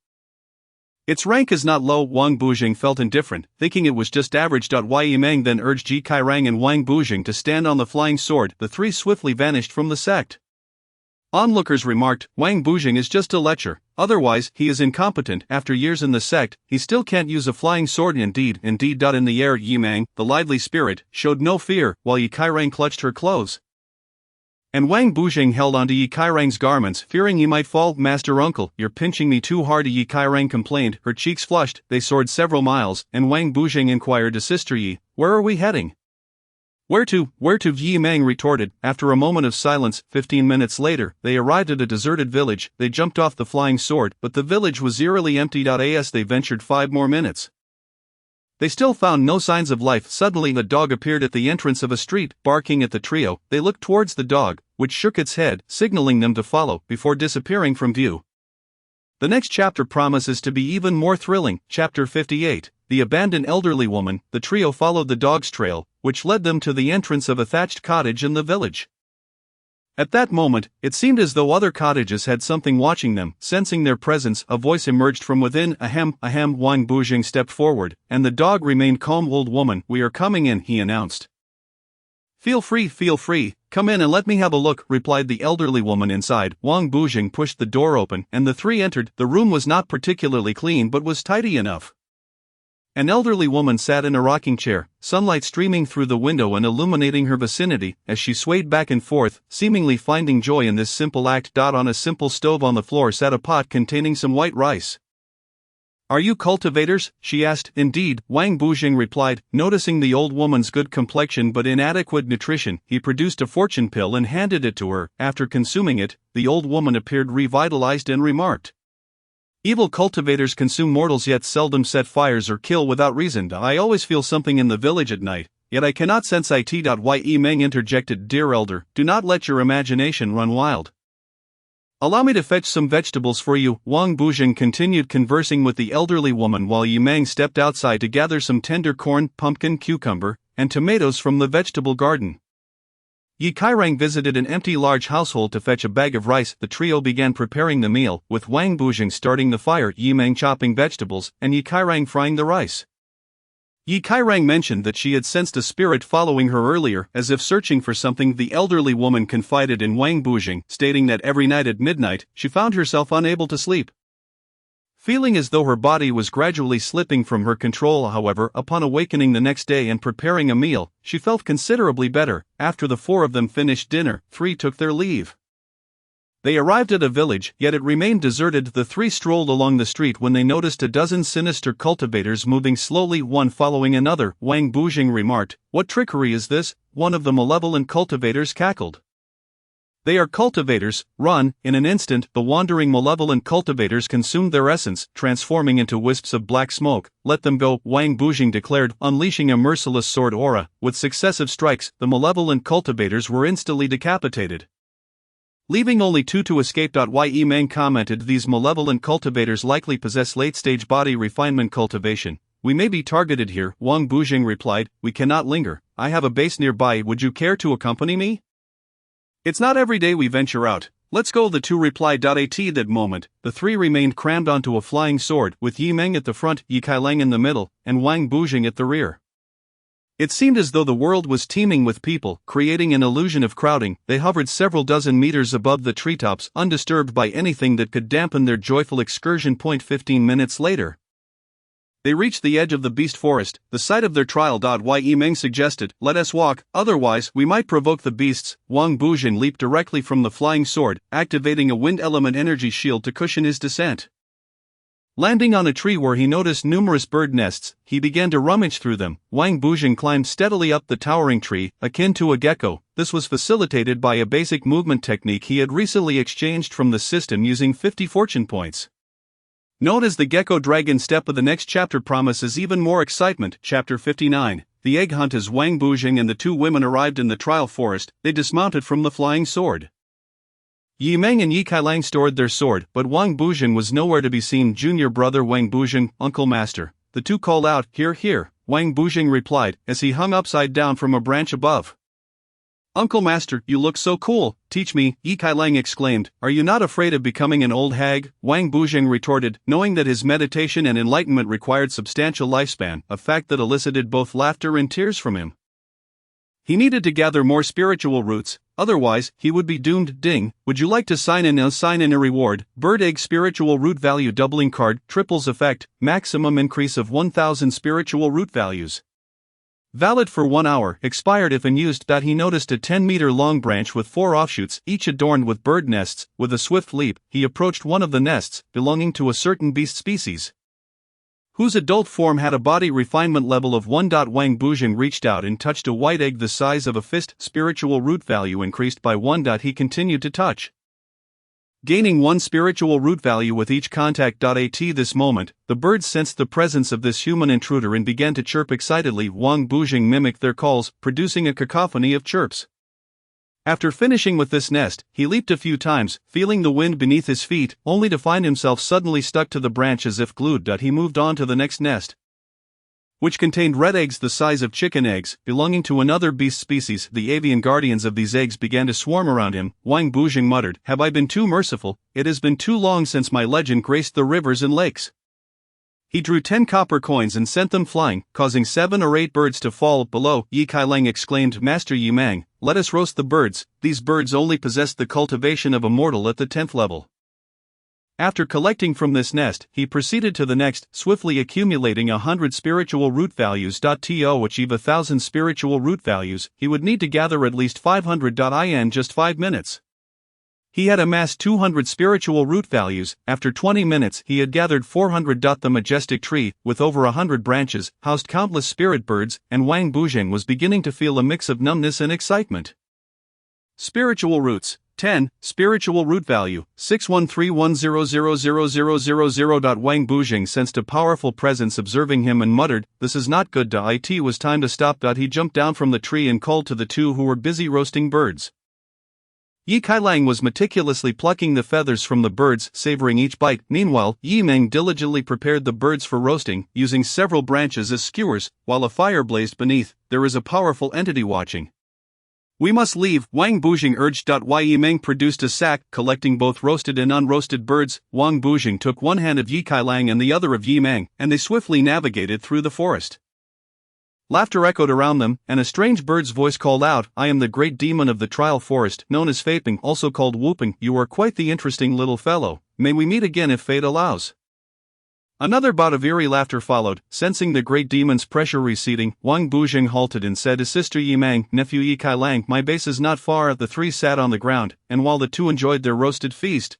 Its rank is not low." Wang Bujing felt indifferent, thinking it was just average. Yi Meng then urged Yi Kairang and Wang Bujing to stand on the flying sword. The three swiftly vanished from the sect. Onlookers remarked, "Wang Bujing is just a lecher, otherwise he is incompetent. After years in the sect, he still can't use a flying sword." Indeed. In the air, Yi Meng, the lively spirit, showed no fear, while Yi Kairang clutched her clothes. And Wang Bujing held onto Yi Kairang's garments, fearing he might fall. "Master Uncle, you're pinching me too hard," Yi Kairang complained. Her cheeks flushed. They soared several miles, and Wang Bujing inquired to Sister Yi, "Where are we heading?" Where to, Yi Meng retorted. After a moment of silence, 15 minutes later, they arrived at a deserted village. They jumped off the flying sword, but the village was eerily empty. As they ventured 5 more minutes, they still found no signs of life. Suddenly a dog appeared at the entrance of a street, barking at the trio. They looked towards the dog, which shook its head, signaling them to follow, before disappearing from view. The next chapter promises to be even more thrilling. Chapter 58, The Abandoned Elderly Woman. The trio followed the dog's trail, which led them to the entrance of a thatched cottage in the village. At that moment, it seemed as though other cottages had something watching them. Sensing their presence, a voice emerged from within. Ahem, ahem. Wang Bujing stepped forward, and the dog remained calm. "Old woman, we are coming in," he announced. Feel free, come in and let me have a look," replied the elderly woman inside. Wang Bujing pushed the door open, and the three entered. The room was not particularly clean but was tidy enough. An elderly woman sat in a rocking chair, sunlight streaming through the window and illuminating her vicinity. As she swayed back and forth, seemingly finding joy in this simple act. On a simple stove on the floor sat a pot containing some white rice. "Are you cultivators?" she asked. "Indeed," Wang Bujing replied. Noticing the old woman's good complexion but inadequate nutrition, he produced a fortune pill and handed it to her. After consuming it, the old woman appeared revitalized and remarked, "Evil cultivators consume mortals yet seldom set fires or kill without reason. I always feel something in the village at night, yet I cannot sense it." Yi Meng interjected, "Dear elder, do not let your imagination run wild. Allow me to fetch some vegetables for you." Wang Bujing continued conversing with the elderly woman while Yi Meng stepped outside to gather some tender corn, pumpkin, cucumber, and tomatoes from the vegetable garden. Yi Kairang visited an empty large household to fetch a bag of rice. The trio began preparing the meal, with Wang Bujing starting the fire, Yi Meng chopping vegetables, and Yi Kairang frying the rice. Yi Kairang mentioned that she had sensed a spirit following her earlier, as if searching for something. The elderly woman confided in Wang Bujing, stating that every night at midnight, she found herself unable to sleep, feeling as though her body was gradually slipping from her control. However, upon awakening the next day and preparing a meal, she felt considerably better. After the 4 of them finished dinner, 3 took their leave. They arrived at a village, yet it remained deserted. The 3 strolled along the street when they noticed a dozen sinister cultivators moving slowly, one following another. Wang Bujing remarked, "What trickery is this?" One of the malevolent cultivators cackled. "They are cultivators, run!" In an instant, the wandering malevolent cultivators consumed their essence, transforming into wisps of black smoke. "Let them go," Wang Bujing declared, unleashing a merciless sword aura. With successive strikes, the malevolent cultivators were instantly decapitated, leaving only 2 to escape. Yi Meng commented, "These malevolent cultivators likely possess late-stage body refinement cultivation. We may be targeted here." Wang Bujing replied, "We cannot linger. I have a base nearby. Would you care to accompany me? It's not every day we venture out. Let's go," the 2 replied. At that moment, the 3 remained crammed onto a flying sword, with Yi Meng at the front, Yi Kairang in the middle, and Wang Bujing at the rear. It seemed as though the world was teeming with people, creating an illusion of crowding. They hovered several dozen meters above the treetops, undisturbed by anything that could dampen their joyful excursion. 15 minutes later, they reached the edge of the beast forest, the site of their trial. Yi Meng suggested, "Let us walk, otherwise we might provoke the beasts." Wang Bujing leaped directly from the flying sword, activating a wind element energy shield to cushion his descent. Landing on a tree where he noticed numerous bird nests, he began to rummage through them. Wang Bujing climbed steadily up the towering tree, akin to a gecko. This was facilitated by a basic movement technique he had recently exchanged from the system using 50 fortune points. Note as the gecko dragon step of the next chapter promises even more excitement. Chapter 59, The Egg Hunt. As Wang Bujing and the 2 women arrived in the trial forest, they dismounted from the flying sword. Yi Meng and Yi Kairang stored their sword, but Wang Bujing was nowhere to be seen. "Junior brother Wang Bujing, Uncle Master," the 2 called out. "Here, here," Wang Bujing replied, as he hung upside down from a branch above. Uncle Master, you look so cool, teach me, Yi Kailang exclaimed. Are you not afraid of becoming an old hag? Wang Buzheng retorted, knowing that his meditation and enlightenment required substantial lifespan, a fact that elicited both laughter and tears from him. He needed to gather more spiritual roots, otherwise, he would be doomed. Ding, would you like to sign in? Sign in a reward. Bird egg spiritual root value doubling card, triples effect, maximum increase of 1000 spiritual root values. Valid for 1 hour, expired if unused. He noticed a 10-meter long branch with 4 offshoots, each adorned with bird nests. With a swift leap, he approached one of the nests, belonging to a certain beast species, whose adult form had a body refinement level of 1. Wang Buzheng reached out and touched a white egg the size of a fist. Spiritual root value increased by 1. He continued to touch, gaining 1 spiritual root value with each contact. At this moment, the birds sensed the presence of this human intruder and began to chirp excitedly. Wang Buzheng mimicked their calls, producing a cacophony of chirps. After finishing with this nest, he leaped a few times, feeling the wind beneath his feet, only to find himself suddenly stuck to the branch as if glued. He moved on to the next nest, which contained red eggs the size of chicken eggs, belonging to another beast species. The avian guardians of these eggs began to swarm around him. Wang Buzheng muttered, have I been too merciful? It has been too long since my legend graced the rivers and lakes. He drew 10 copper coins and sent them flying, causing 7 or 8 birds to fall below. Yi Kailang exclaimed, Master Yi Mang, let us roast the birds. These birds only possessed the cultivation of a mortal at the 10th level. After collecting from this nest, he proceeded to the next, swiftly accumulating 100 spiritual root values. To achieve 1000 spiritual root values, he would need to gather at least 500. In just 5 minutes, he had amassed 200 spiritual root values. After 20 minutes, he had gathered 400. The majestic tree, with over 100 branches, housed countless spirit birds, and Wang Buzheng was beginning to feel a mix of numbness and excitement. Spiritual roots. 10. Spiritual root value, 613100000. Wang Buzheng sensed a powerful presence observing him and muttered, this is not good. It was time to stop. He jumped down from the tree and called to the 2 who were busy roasting birds. Yi Kailang was meticulously plucking the feathers from the birds, savoring each bite. Meanwhile, Yi Meng diligently prepared the birds for roasting, using several branches as skewers, while a fire blazed beneath. There is a powerful entity watching. We must leave, Wang Buzheng urged. Yi Meng produced a sack, collecting both roasted and unroasted birds. Wang Buzheng took one hand of Yi Kailang and the other of Yi Meng, and they swiftly navigated through the forest. Laughter echoed around them, and a strange bird's voice called out, I am the great demon of the trial forest, known as Faping, also called Whooping. You are quite the interesting little fellow. May we meet again if fate allows. Another bout of eerie laughter followed. Sensing the great demon's pressure receding, Wang Buzheng halted and said to Sister Yi Mang, Nephew Yi Kailang, my base is not far. The 3 sat on the ground, and while the 2 enjoyed their roasted feast,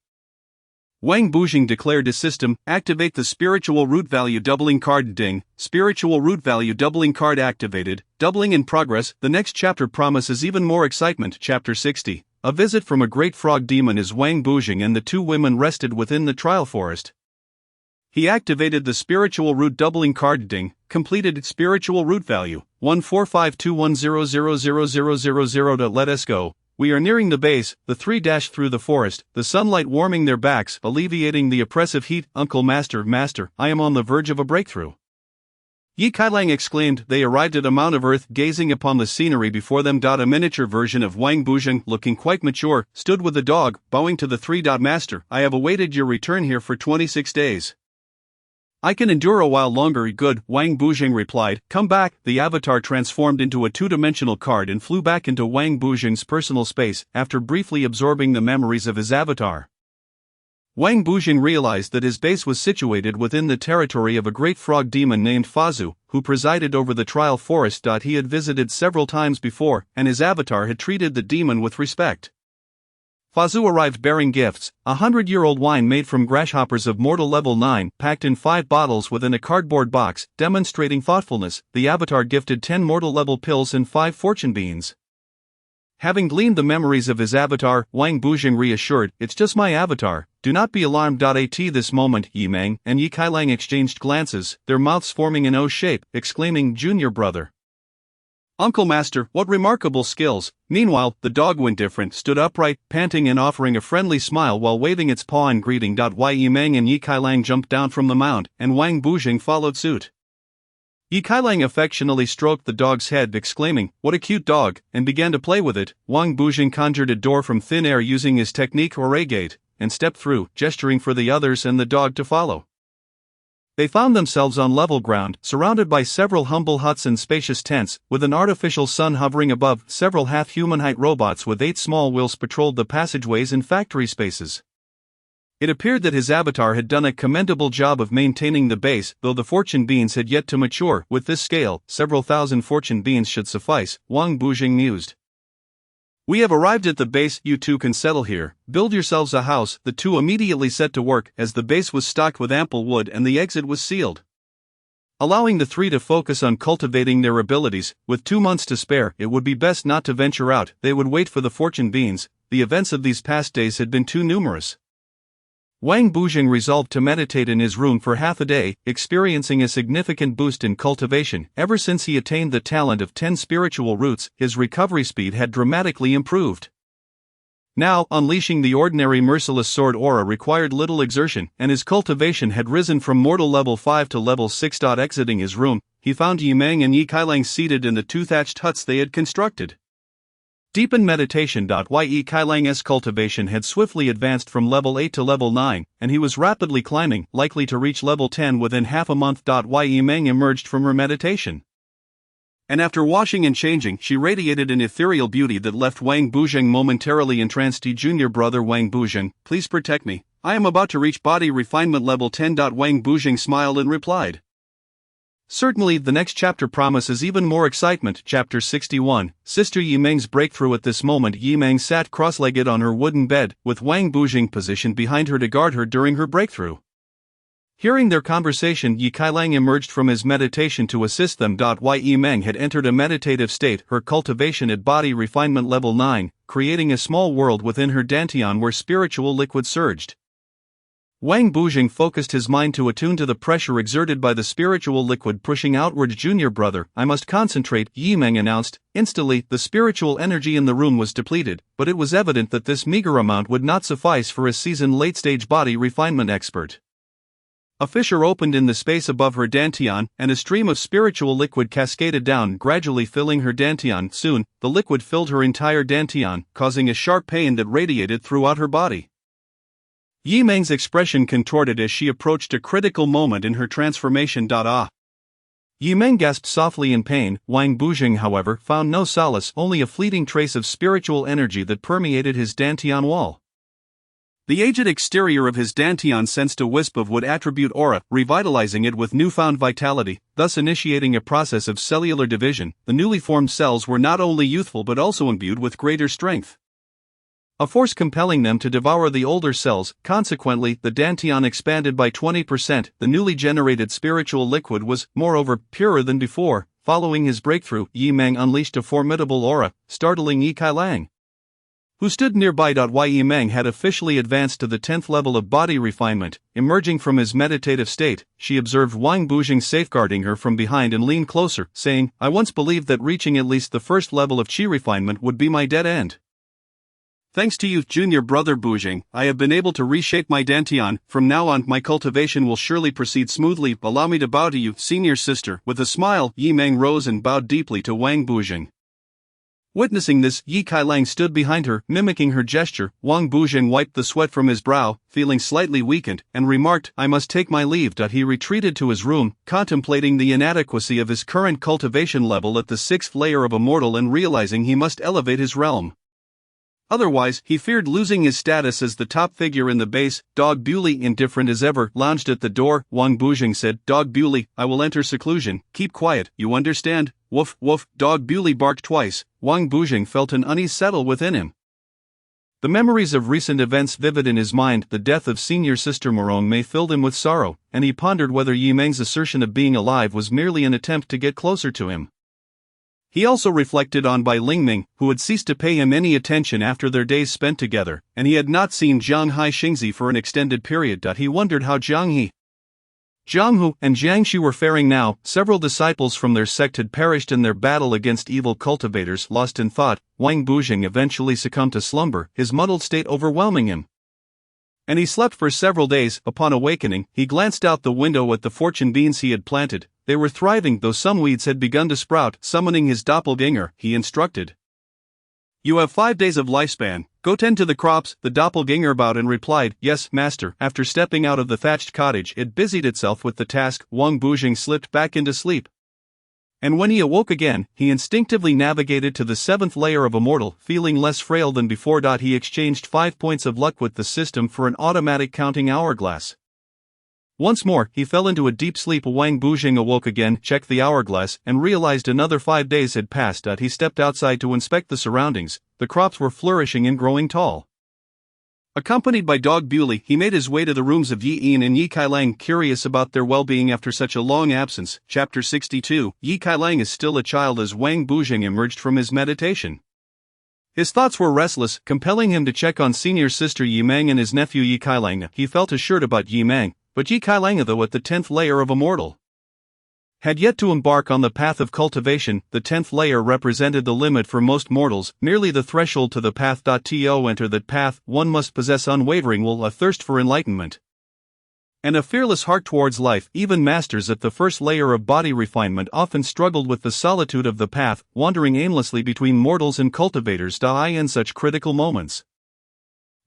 Wang Buzheng declared his system, activate the spiritual root value doubling card. Ding, spiritual root value doubling card activated, doubling in progress. The next chapter promises even more excitement. Chapter 60, a visit from a great frog demon. As Wang Buzheng and the 2 women rested within the trial forest, he activated the spiritual root doubling card. Ding, completed spiritual root value, 14521000000. Let us go. We are nearing the base. The 3 dashed through the forest, the sunlight warming their backs, alleviating the oppressive heat. Uncle Master, I am on the verge of a breakthrough. Yi Kailang exclaimed. They arrived at a mound of earth, gazing upon the scenery before them. A miniature version of Wang Buzheng, looking quite mature, stood with the dog, bowing to the 3. Master, I have awaited your return here for 26 days. I can endure a while longer. Good, Wang Buzheng replied. Come back. The avatar transformed into a 2-dimensional card and flew back into Wang Buzheng's personal space, after briefly absorbing the memories of his avatar. Wang Buzheng realized that his base was situated within the territory of a great frog demon named Fazu, who presided over the trial forest. He had visited several times before, and his avatar had treated the demon with respect. Fazu arrived bearing gifts, 100-year-old wine made from grasshoppers of mortal level 9, packed in 5 bottles within a cardboard box, demonstrating thoughtfulness. The avatar gifted 10 mortal level pills and 5 fortune beans. Having gleaned the memories of his avatar, Wang Buzheng reassured, it's just my avatar, do not be alarmed. At this moment, Yi Meng and Yi Kailang exchanged glances, their mouths forming an O shape, exclaiming, Junior brother. Uncle Master, what remarkable skills. Meanwhile, the dog Windifferent stood upright, panting and offering a friendly smile while waving its paw in greeting. Yi Meng and Yi Kailang jumped down from the mound, and Wang Buzheng followed suit. Yi Kailang affectionately stroked the dog's head, exclaiming, "What a cute dog," and began to play with it. Wang Bujing conjured a door from thin air using his technique Ore Gate, and stepped through, gesturing for the others and the dog to follow. They found themselves on level ground, surrounded by several humble huts and spacious tents, with an artificial sun hovering above. Several half-human-height robots with 8 small wheels patrolled the passageways and factory spaces. It appeared that his avatar had done a commendable job of maintaining the base, though the fortune beans had yet to mature. With this scale, several thousand fortune beans should suffice, Wang Bujing mused. "We have arrived at the base, you two can settle here, build yourselves a house." The two immediately set to work, as the base was stocked with ample wood and the exit was sealed. Allowing the three to focus on cultivating their abilities, with 2 months to spare, it would be best not to venture out. They would wait for the fortune beans. The events of these past days had been too numerous. Wang Bujing resolved to meditate in his room for half a day, experiencing a significant boost in cultivation. Ever since he attained the talent of 10 spiritual roots, his recovery speed had dramatically improved. Now, unleashing the ordinary merciless sword aura required little exertion, and his cultivation had risen from mortal level 5 to level 6. Exiting his room, he found Yimeng and Yi Kailang seated in the 2 thatched huts they had constructed. Deepened meditation. Yi Kailang's cultivation had swiftly advanced from level 8 to level 9, and he was rapidly climbing, likely to reach level 10 within half a month. Yimeng emerged from her meditation, and after washing and changing, she radiated an ethereal beauty that left Wang Bujing momentarily entranced. Junior brother Wang Bujing, please protect me. I am about to reach body refinement level 10. Wang Bujing smiled and replied, "Certainly, the next chapter promises even more excitement." Chapter 61, Sister Yimeng's breakthrough. At this moment, Yimeng sat cross-legged on her wooden bed, with Wang Bujing positioned behind her to guard her during her breakthrough. Hearing their conversation, Yi Kailang emerged from his meditation to assist them. Yimeng had entered a meditative state, her cultivation at body refinement level 9, creating a small world within her dantian where spiritual liquid surged. Wang Bujing focused his mind to attune to the pressure exerted by the spiritual liquid pushing outward. "Junior brother, I must concentrate," Yimeng announced. Instantly, the spiritual energy in the room was depleted, but it was evident that this meager amount would not suffice for a seasoned late-stage body refinement expert. A fissure opened in the space above her dantian, and a stream of spiritual liquid cascaded down, gradually filling her dantian. Soon, the liquid filled her entire dantian, causing a sharp pain that radiated throughout her body. Yimeng's expression contorted as she approached a critical moment in her transformation. Yimeng gasped softly in pain. Wang Bujing, however, found no solace, only a fleeting trace of spiritual energy that permeated his dantian wall. The aged exterior of his dantian sensed a wisp of wood attribute aura, revitalizing it with newfound vitality, thus initiating a process of cellular division. The newly formed cells were not only youthful but also imbued with greater strength, a force compelling them to devour the older cells. Consequently, the dantian expanded by 20%. The newly generated spiritual liquid was, moreover, purer than before. Following his breakthrough, Yimeng unleashed a formidable aura, startling Yi Kailang, who stood nearby. Yimeng had officially advanced to the 10th level of body refinement. Emerging from his meditative state, she observed Wang Bujing safeguarding her from behind and leaned closer, saying, "I once believed that reaching at least the first level of qi refinement would be my dead end. Thanks to you, junior brother Bujing, I have been able to reshape my dantian. From now on, my cultivation will surely proceed smoothly. Allow me to bow to you, senior sister." With a smile, Yimeng rose and bowed deeply to Wang Bujing. Witnessing this, Yi Kailang stood behind her, mimicking her gesture. Wang Bujing wiped the sweat from his brow, feeling slightly weakened, and remarked, "I must take my leave." He retreated to his room, contemplating the inadequacy of his current cultivation level at the 6th layer of immortal and realizing he must elevate his realm. Otherwise, he feared losing his status as the top figure in the base. Dog Bewley, indifferent as ever, lounged at the door. Wang Bujing said, "Dog Bewley, I will enter seclusion. Keep quiet, you understand?" "Woof, woof." Dog Bewley barked twice. Wang Bujing felt an unease settle within him. The memories of recent events vivid in his mind. The death of senior sister Morong Mei filled him with sorrow, and he pondered whether Yimeng's assertion of being alive was merely an attempt to get closer to him. He also reflected on Bai Lingming, who had ceased to pay him any attention after their days spent together, and he had not seen Jiang Hai Xingzi for an extended period. He wondered how Jiang He, Jiang Hu, and Jiang Shi were faring now. Several disciples from their sect had perished in their battle against evil cultivators. Lost in thought, Wang Bujing eventually succumbed to slumber, his muddled state overwhelming him. And he slept for several days. Upon awakening, he glanced out the window at the fortune beans he had planted. They were thriving, though some weeds had begun to sprout. Summoning his doppelganger, he instructed. "You have 5 days of lifespan. Go tend to the crops." The doppelganger bowed and replied, "Yes, master." After stepping out of the thatched cottage, it busied itself with the task. Wang Bujing slipped back into sleep. And when he awoke again, he instinctively navigated to the 7th layer of Immortal, feeling less frail than before. He exchanged 5 points of luck with the system for an automatic counting hourglass. Once more, he fell into a deep sleep. Wang Bujing awoke again, checked the hourglass, and realized another 5 days had passed. He stepped outside to inspect the surroundings. The crops were flourishing and growing tall. Accompanied by Dog Bewley, he made his way to the rooms of Yi Yin and Yi Kailang, curious about their well-being after such a long absence. Chapter 62. Yi Kailang is still a child as Wang Bujing emerged from his meditation. His thoughts were restless, compelling him to check on senior sister Yi Meng and his nephew Yi Kailang. He felt assured about Yi Meng, but Yi Kailang, though at the 10th layer of Immortal, had yet to embark on the path of cultivation. The 10th layer represented the limit for most mortals, merely the threshold to the path. To enter that path, one must possess unwavering will, a thirst for enlightenment, and a fearless heart towards life. Even masters at the 1st layer of body refinement often struggled with the solitude of the path, wandering aimlessly between mortals and cultivators. In such critical moments,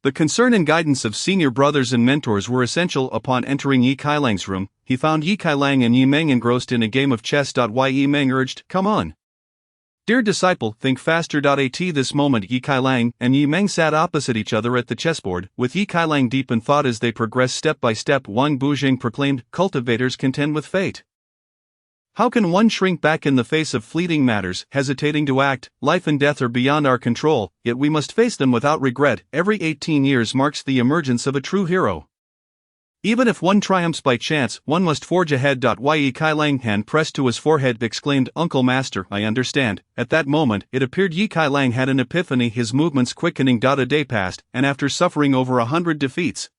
the concern and guidance of senior brothers and mentors were essential. Upon entering Yi Kailang's room, he found Yi Kailang and Yi Meng engrossed in a game of chess. Yi Meng urged, "Come on, dear disciple, think faster." At this moment, Yi Kailang and Yi Meng sat opposite each other at the chessboard, with Yi Kailang deep in thought as they progressed step by step. Wang Bujing proclaimed, "Cultivators contend with fate. How can one shrink back in the face of fleeting matters, hesitating to act? Life and death are beyond our control, yet we must face them without regret. Every 18 years marks the emergence of a true hero. Even if one triumphs by chance, one must forge ahead." Yi Kailang, hand pressed to his forehead, exclaimed, "Uncle Master, I understand." At that moment, it appeared Yi Kailang had an epiphany, his movements quickening. A day passed, and after suffering over 100 defeats,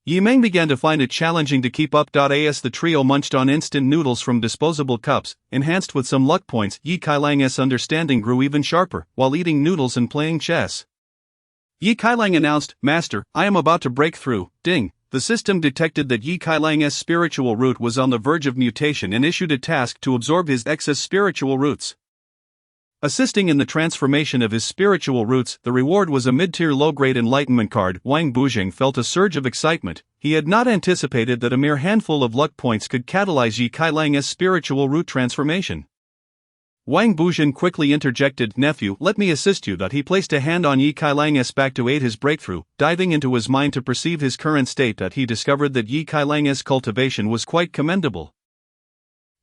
Yi Meng began to find it challenging to keep up. As the trio munched on instant noodles from disposable cups, enhanced with some luck points, Yi Kailang's understanding grew even sharper. While eating noodles and playing chess, Yi Kailang announced, "Master, I am about to break through." Ding! The system detected that Yi Kailang's spiritual root was on the verge of mutation and issued a task to absorb his excess spiritual roots. Assisting in the transformation of his spiritual roots, the reward was a mid-tier low-grade enlightenment card. Wang Bujing felt a surge of excitement. He had not anticipated that a mere handful of luck points could catalyze Yi Kailang's spiritual root transformation. Wang Bujing quickly interjected, "Nephew, let me assist you." He placed a hand on Yi Kailang's back to aid his breakthrough. Diving into his mind to perceive his current state, he discovered that Yi Kailang's cultivation was quite commendable.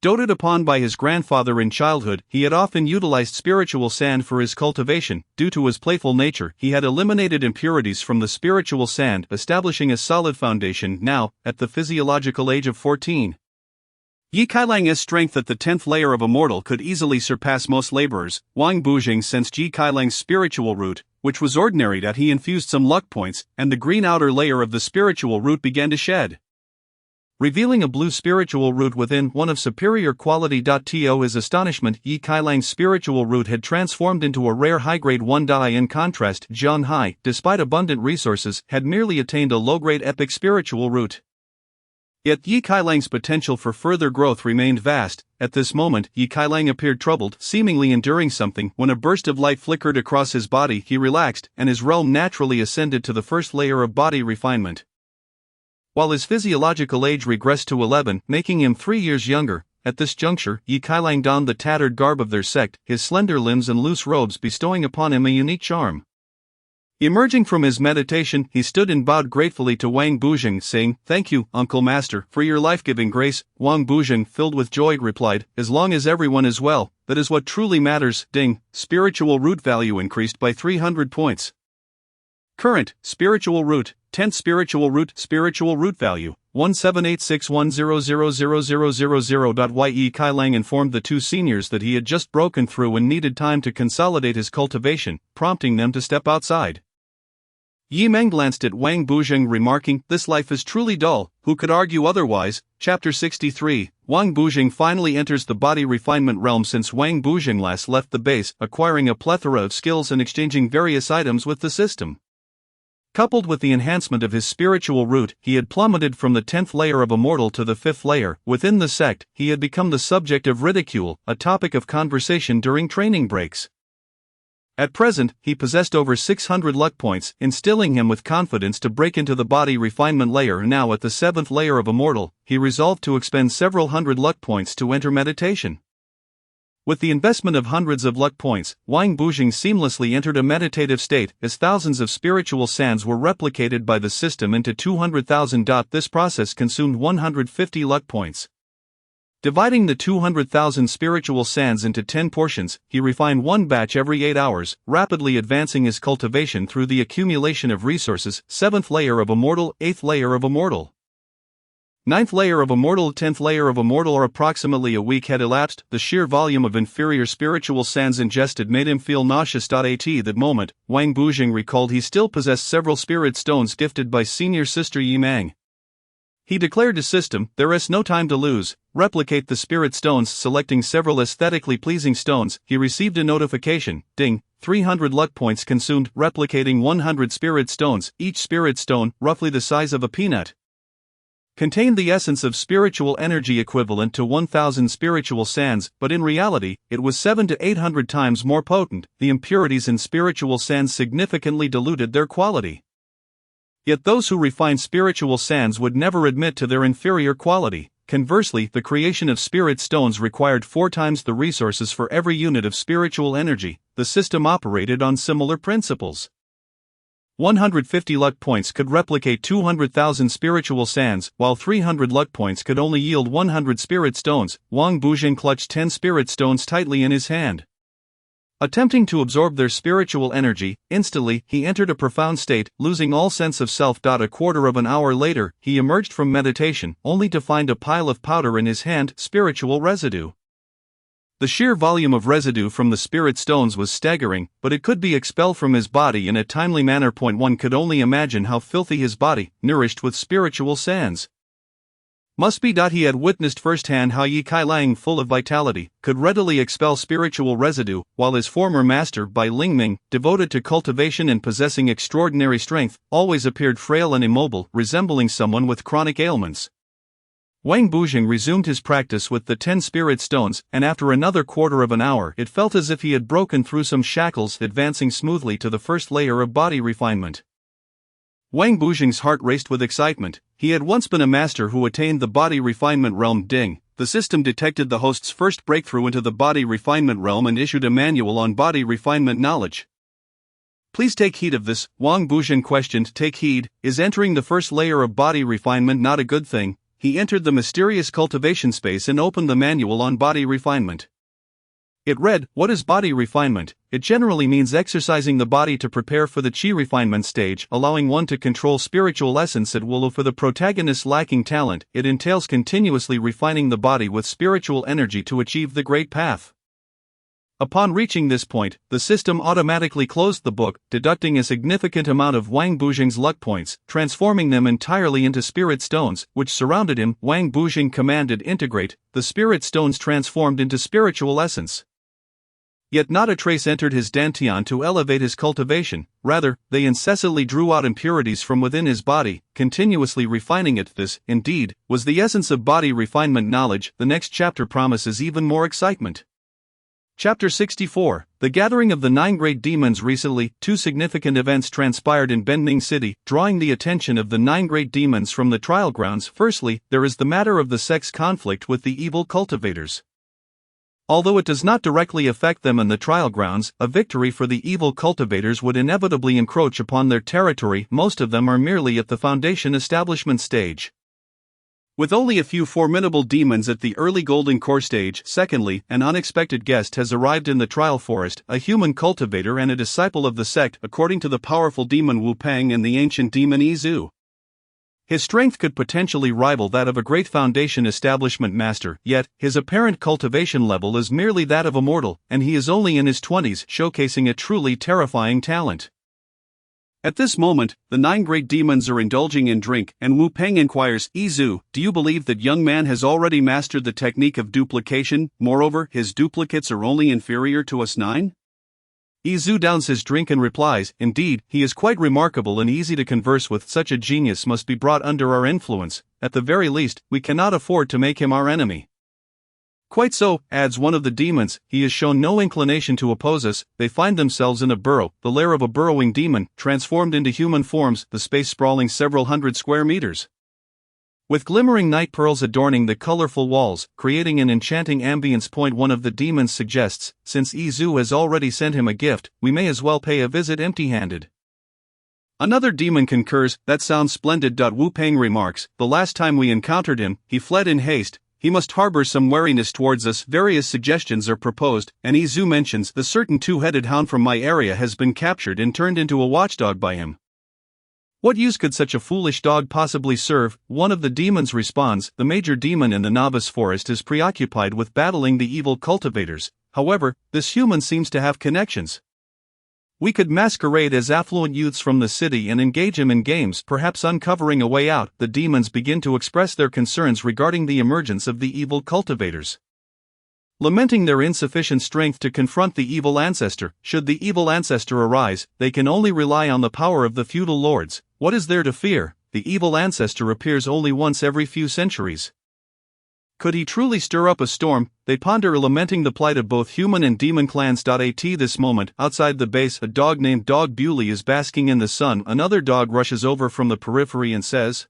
Doted upon by his grandfather in childhood, he had often utilized spiritual sand for his cultivation. Due to his playful nature, he had eliminated impurities from the spiritual sand, establishing a solid foundation. Now, at the physiological age of 14, Yi Kailang's strength at the 10th layer of Immortal could easily surpass most laborers. Wang Bujing sensed Yi Kailang's spiritual root, which was ordinary. He infused some luck points, and the green outer layer of the spiritual root began to shed, revealing a blue spiritual root within, one of superior quality. To his astonishment, Yi Kailang's spiritual root had transformed into a rare high-grade 1. In contrast, Zhang Hai, despite abundant resources, had merely attained a low-grade epic spiritual root. Yet Yi Kailang's potential for further growth remained vast. At this moment, Yi Kailang appeared troubled, seemingly enduring something. When a burst of light flickered across his body, he relaxed, and his realm naturally ascended to the 1st layer of body refinement. While his physiological age regressed to 11, making him 3 years younger. At this juncture, Yi Kailang donned the tattered garb of their sect, his slender limbs and loose robes bestowing upon him a unique charm. Emerging from his meditation, he stood and bowed gratefully to Wang Bujing, saying, "Thank you, Uncle Master, for your life-giving grace." Wang Bujing, filled with joy, replied, "As long as everyone is well, that is what truly matters." Ding! Spiritual root value increased by 300 points. Current, spiritual root, 10th spiritual root value, 17861000000. Yi Kailang informed the two seniors that he had just broken through and needed time to consolidate his cultivation, prompting them to step outside. Yi Meng glanced at Wang Bujing, remarking, "This life is truly dull, who could argue otherwise?" Chapter 63. Wang Bujing finally enters the body refinement realm since Wang Bujing last left the base, acquiring a plethora of skills and exchanging various items with the system. Coupled with the enhancement of his spiritual root, he had plummeted from the 10th layer of immortal to the 5th layer. Within the sect, he had become the subject of ridicule, a topic of conversation during training breaks. At present, he possessed over 600 luck points, instilling him with confidence to break into the body refinement layer. Now at the 7th layer of immortal, he resolved to expend several hundred luck points to enter meditation. With the investment of hundreds of luck points, Wang Bujing seamlessly entered a meditative state as thousands of spiritual sands were replicated by the system into 200,000. This process consumed 150 luck points. Dividing the 200,000 spiritual sands into 10 portions, he refined one batch every 8 hours, rapidly advancing his cultivation through the accumulation of resources. 7th layer of immortal, 8th layer of immortal, 9th layer of immortal, 10th layer of immortal. Or approximately a week had elapsed. The sheer volume of inferior spiritual sands ingested made him feel nauseous. At that moment, Wang Bujing recalled he still possessed several spirit stones gifted by senior sister Yi Mang. He declared to system, "There is no time to lose, replicate the spirit stones." Selecting several aesthetically pleasing stones, he received a notification, ding, 300 luck points consumed. Replicating 100 spirit stones, each spirit stone, roughly the size of a peanut, contained the essence of spiritual energy equivalent to 1,000 spiritual sands, but in reality, it was 700 to 800 times more potent. The impurities in spiritual sands significantly diluted their quality. Yet those who refine spiritual sands would never admit to their inferior quality. Conversely, the creation of spirit stones required 4 times the resources for every unit of spiritual energy. The system operated on similar principles. 150 luck points could replicate 200,000 spiritual sands, while 300 luck points could only yield 100 spirit stones. Wang Bujing clutched 10 spirit stones tightly in his hand. Attempting to absorb their spiritual energy, instantly, he entered a profound state, losing all sense of self. A quarter of an hour later, he emerged from meditation, only to find a pile of powder in his hand, spiritual residue. The sheer volume of residue from the spirit stones was staggering, but it could be expelled from his body in a timely manner. One could only imagine how filthy his body, nourished with spiritual sands, must be. He had witnessed firsthand how Yi Kailang, full of vitality, could readily expel spiritual residue, while his former master, Bai Lingming, devoted to cultivation and possessing extraordinary strength, always appeared frail and immobile, resembling someone with chronic ailments. Wang Bujing resumed his practice with the 10 spirit stones, and after another quarter of an hour it felt as if he had broken through some shackles, advancing smoothly to the 1st layer of body refinement. Wang Bujing's heart raced with excitement. He had once been a master who attained the body refinement realm. Ding! The system detected the host's first breakthrough into the body refinement realm and issued a manual on body refinement knowledge. "Please take heed of this," Wang Bujing questioned. "Take heed, is entering the 1st layer of body refinement not a good thing?" He entered the mysterious cultivation space and opened the manual on body refinement. It read, "What is body refinement? It generally means exercising the body to prepare for the qi refinement stage, allowing one to control spiritual essence at will. For the protagonist lacking talent, it entails continuously refining the body with spiritual energy to achieve the great path." Upon reaching this point, the system automatically closed the book, deducting a significant amount of Wang Bujing's luck points, transforming them entirely into spirit stones, which surrounded him. Wang Bujing commanded integrate. The spirit stones transformed into spiritual essence. Yet not a trace entered his dantian to elevate his cultivation, rather, they incessantly drew out impurities from within his body, continuously refining it. This, indeed, was the essence of body refinement knowledge. The next chapter promises even more excitement. Chapter 64, The Gathering of the 9 Great Demons. Recently, 2 significant events transpired in Benning City, drawing the attention of the 9 Great Demons from the trial grounds. Firstly, there is the matter of the sect's conflict with the evil cultivators. Although it does not directly affect them in the trial grounds, a victory for the evil cultivators would inevitably encroach upon their territory. Most of them are merely at the foundation establishment stage, with only a few formidable demons at the early golden core stage. Secondly, an unexpected guest has arrived in the trial forest, a human cultivator and a disciple of the sect, according to the powerful demon Wu Pang and the ancient demon Yi Zhu. His strength could potentially rival that of a great foundation establishment master, yet, his apparent cultivation level is merely that of a mortal, and he is only in his 20s, showcasing a truly terrifying talent. At this moment, the 9 great demons are indulging in drink, and Wu Peng inquires, "Yi Zhu, do you believe that young man has already mastered the technique of duplication? Moreover, his duplicates are only inferior to us 9? Izu downs his drink and replies, "Indeed, he is quite remarkable and easy to converse with. Such a genius must be brought under our influence. At the very least, we cannot afford to make him our enemy." "Quite so," adds one of the demons, "he has shown no inclination to oppose us." They find themselves in a burrow, the lair of a burrowing demon, transformed into human forms, the space sprawling several hundred square meters. With glimmering night pearls adorning the colorful walls, creating an enchanting ambience. One of the demons suggests, "Since Izu has already sent him a gift, we may as well pay a visit empty-handed." Another demon concurs, "That sounds splendid." Wu Peng remarks, "The last time we encountered him, he fled in haste. He must harbor some wariness towards us." Various suggestions are proposed, and Izu mentions, "The certain two-headed hound from my area has been captured and turned into a watchdog by him. What use could such a foolish dog possibly serve?" One of the demons responds, "The major demon in the novice forest is preoccupied with battling the evil cultivators. However, this human seems to have connections. We could masquerade as affluent youths from the city and engage him in games, perhaps uncovering a way out." The demons begin to express their concerns regarding the emergence of the evil cultivators, lamenting their insufficient strength to confront the evil ancestor. Should the evil ancestor arise, they can only rely on the power of the feudal lords. What is there to fear? The evil ancestor appears only once every few centuries. Could he truly stir up a storm? They ponder, lamenting the plight of both human and demon clans. At this moment, outside the base, a dog named Dog Bewley is basking in the sun. Another dog rushes over from the periphery and says,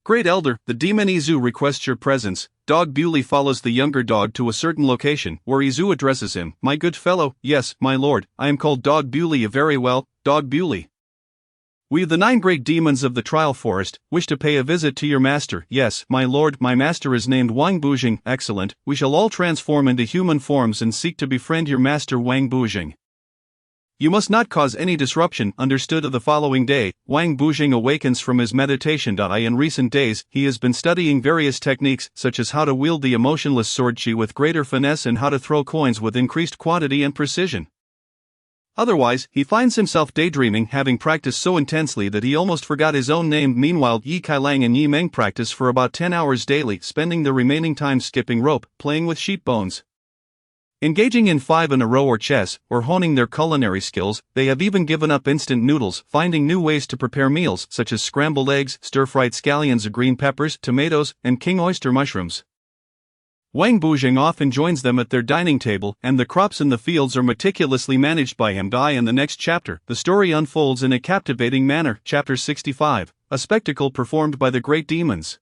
"Great Elder, the demon Izu requests your presence." Dog Bewley follows the younger dog to a certain location, where Izu addresses him, "My good fellow." "Yes, my lord, I am called Dog Bewley." "Very well, Dog Bewley. We, the 9 great demons of the Trial Forest, wish to pay a visit to your master." "Yes, my lord, my master is named Wang Bujing." "Excellent, we shall all transform into human forms and seek to befriend your master Wang Bujing. You must not cause any disruption." "Understood." The following day, Wang Bujing awakens from his meditation. In recent days, he has been studying various techniques, such as how to wield the emotionless sword Qi with greater finesse and how to throw coins with increased quantity and precision. Otherwise, he finds himself daydreaming, having practiced so intensely that he almost forgot his own name. Meanwhile, Yi Kailang and Yi Meng practice for about 10 hours daily, spending the remaining time skipping rope, playing with sheep bones, engaging in 5 in a row or chess, or honing their culinary skills. They have even given up instant noodles, finding new ways to prepare meals, such as scrambled eggs, stir-fried scallions of green peppers, tomatoes, and king oyster mushrooms. Wang Bujing often joins them at their dining table, and the crops in the fields are meticulously managed by him. In the next chapter, the story unfolds in a captivating manner. Chapter 65, a spectacle performed by the great demons.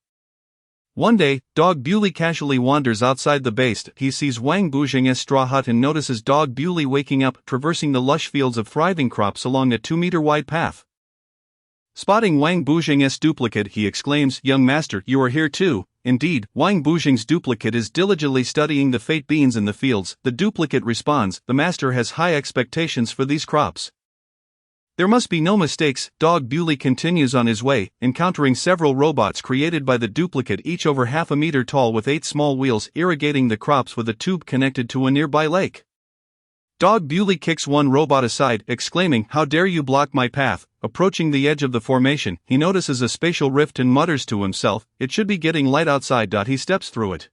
One day, Dog Bewley casually wanders outside the base. He sees Wang Bujing's straw hut and notices Dog Bewley waking up, traversing the lush fields of thriving crops along a 2-meter-wide path. Spotting Wang Bujing's duplicate, he exclaims, "Young master, you are here too." Indeed, Wang Bujing's duplicate is diligently studying the fate beans in the fields. The duplicate responds, "The master has high expectations for these crops. There must be no mistakes." Dog Bewley continues on his way, encountering several robots created by the duplicate, each over half a meter tall with 8 small wheels, irrigating the crops with a tube connected to a nearby lake. Dog Bewley kicks one robot aside, exclaiming, "How dare you block my path?" Approaching the edge of the formation, he notices a spatial rift and mutters to himself, "It should be getting light outside." He steps through it.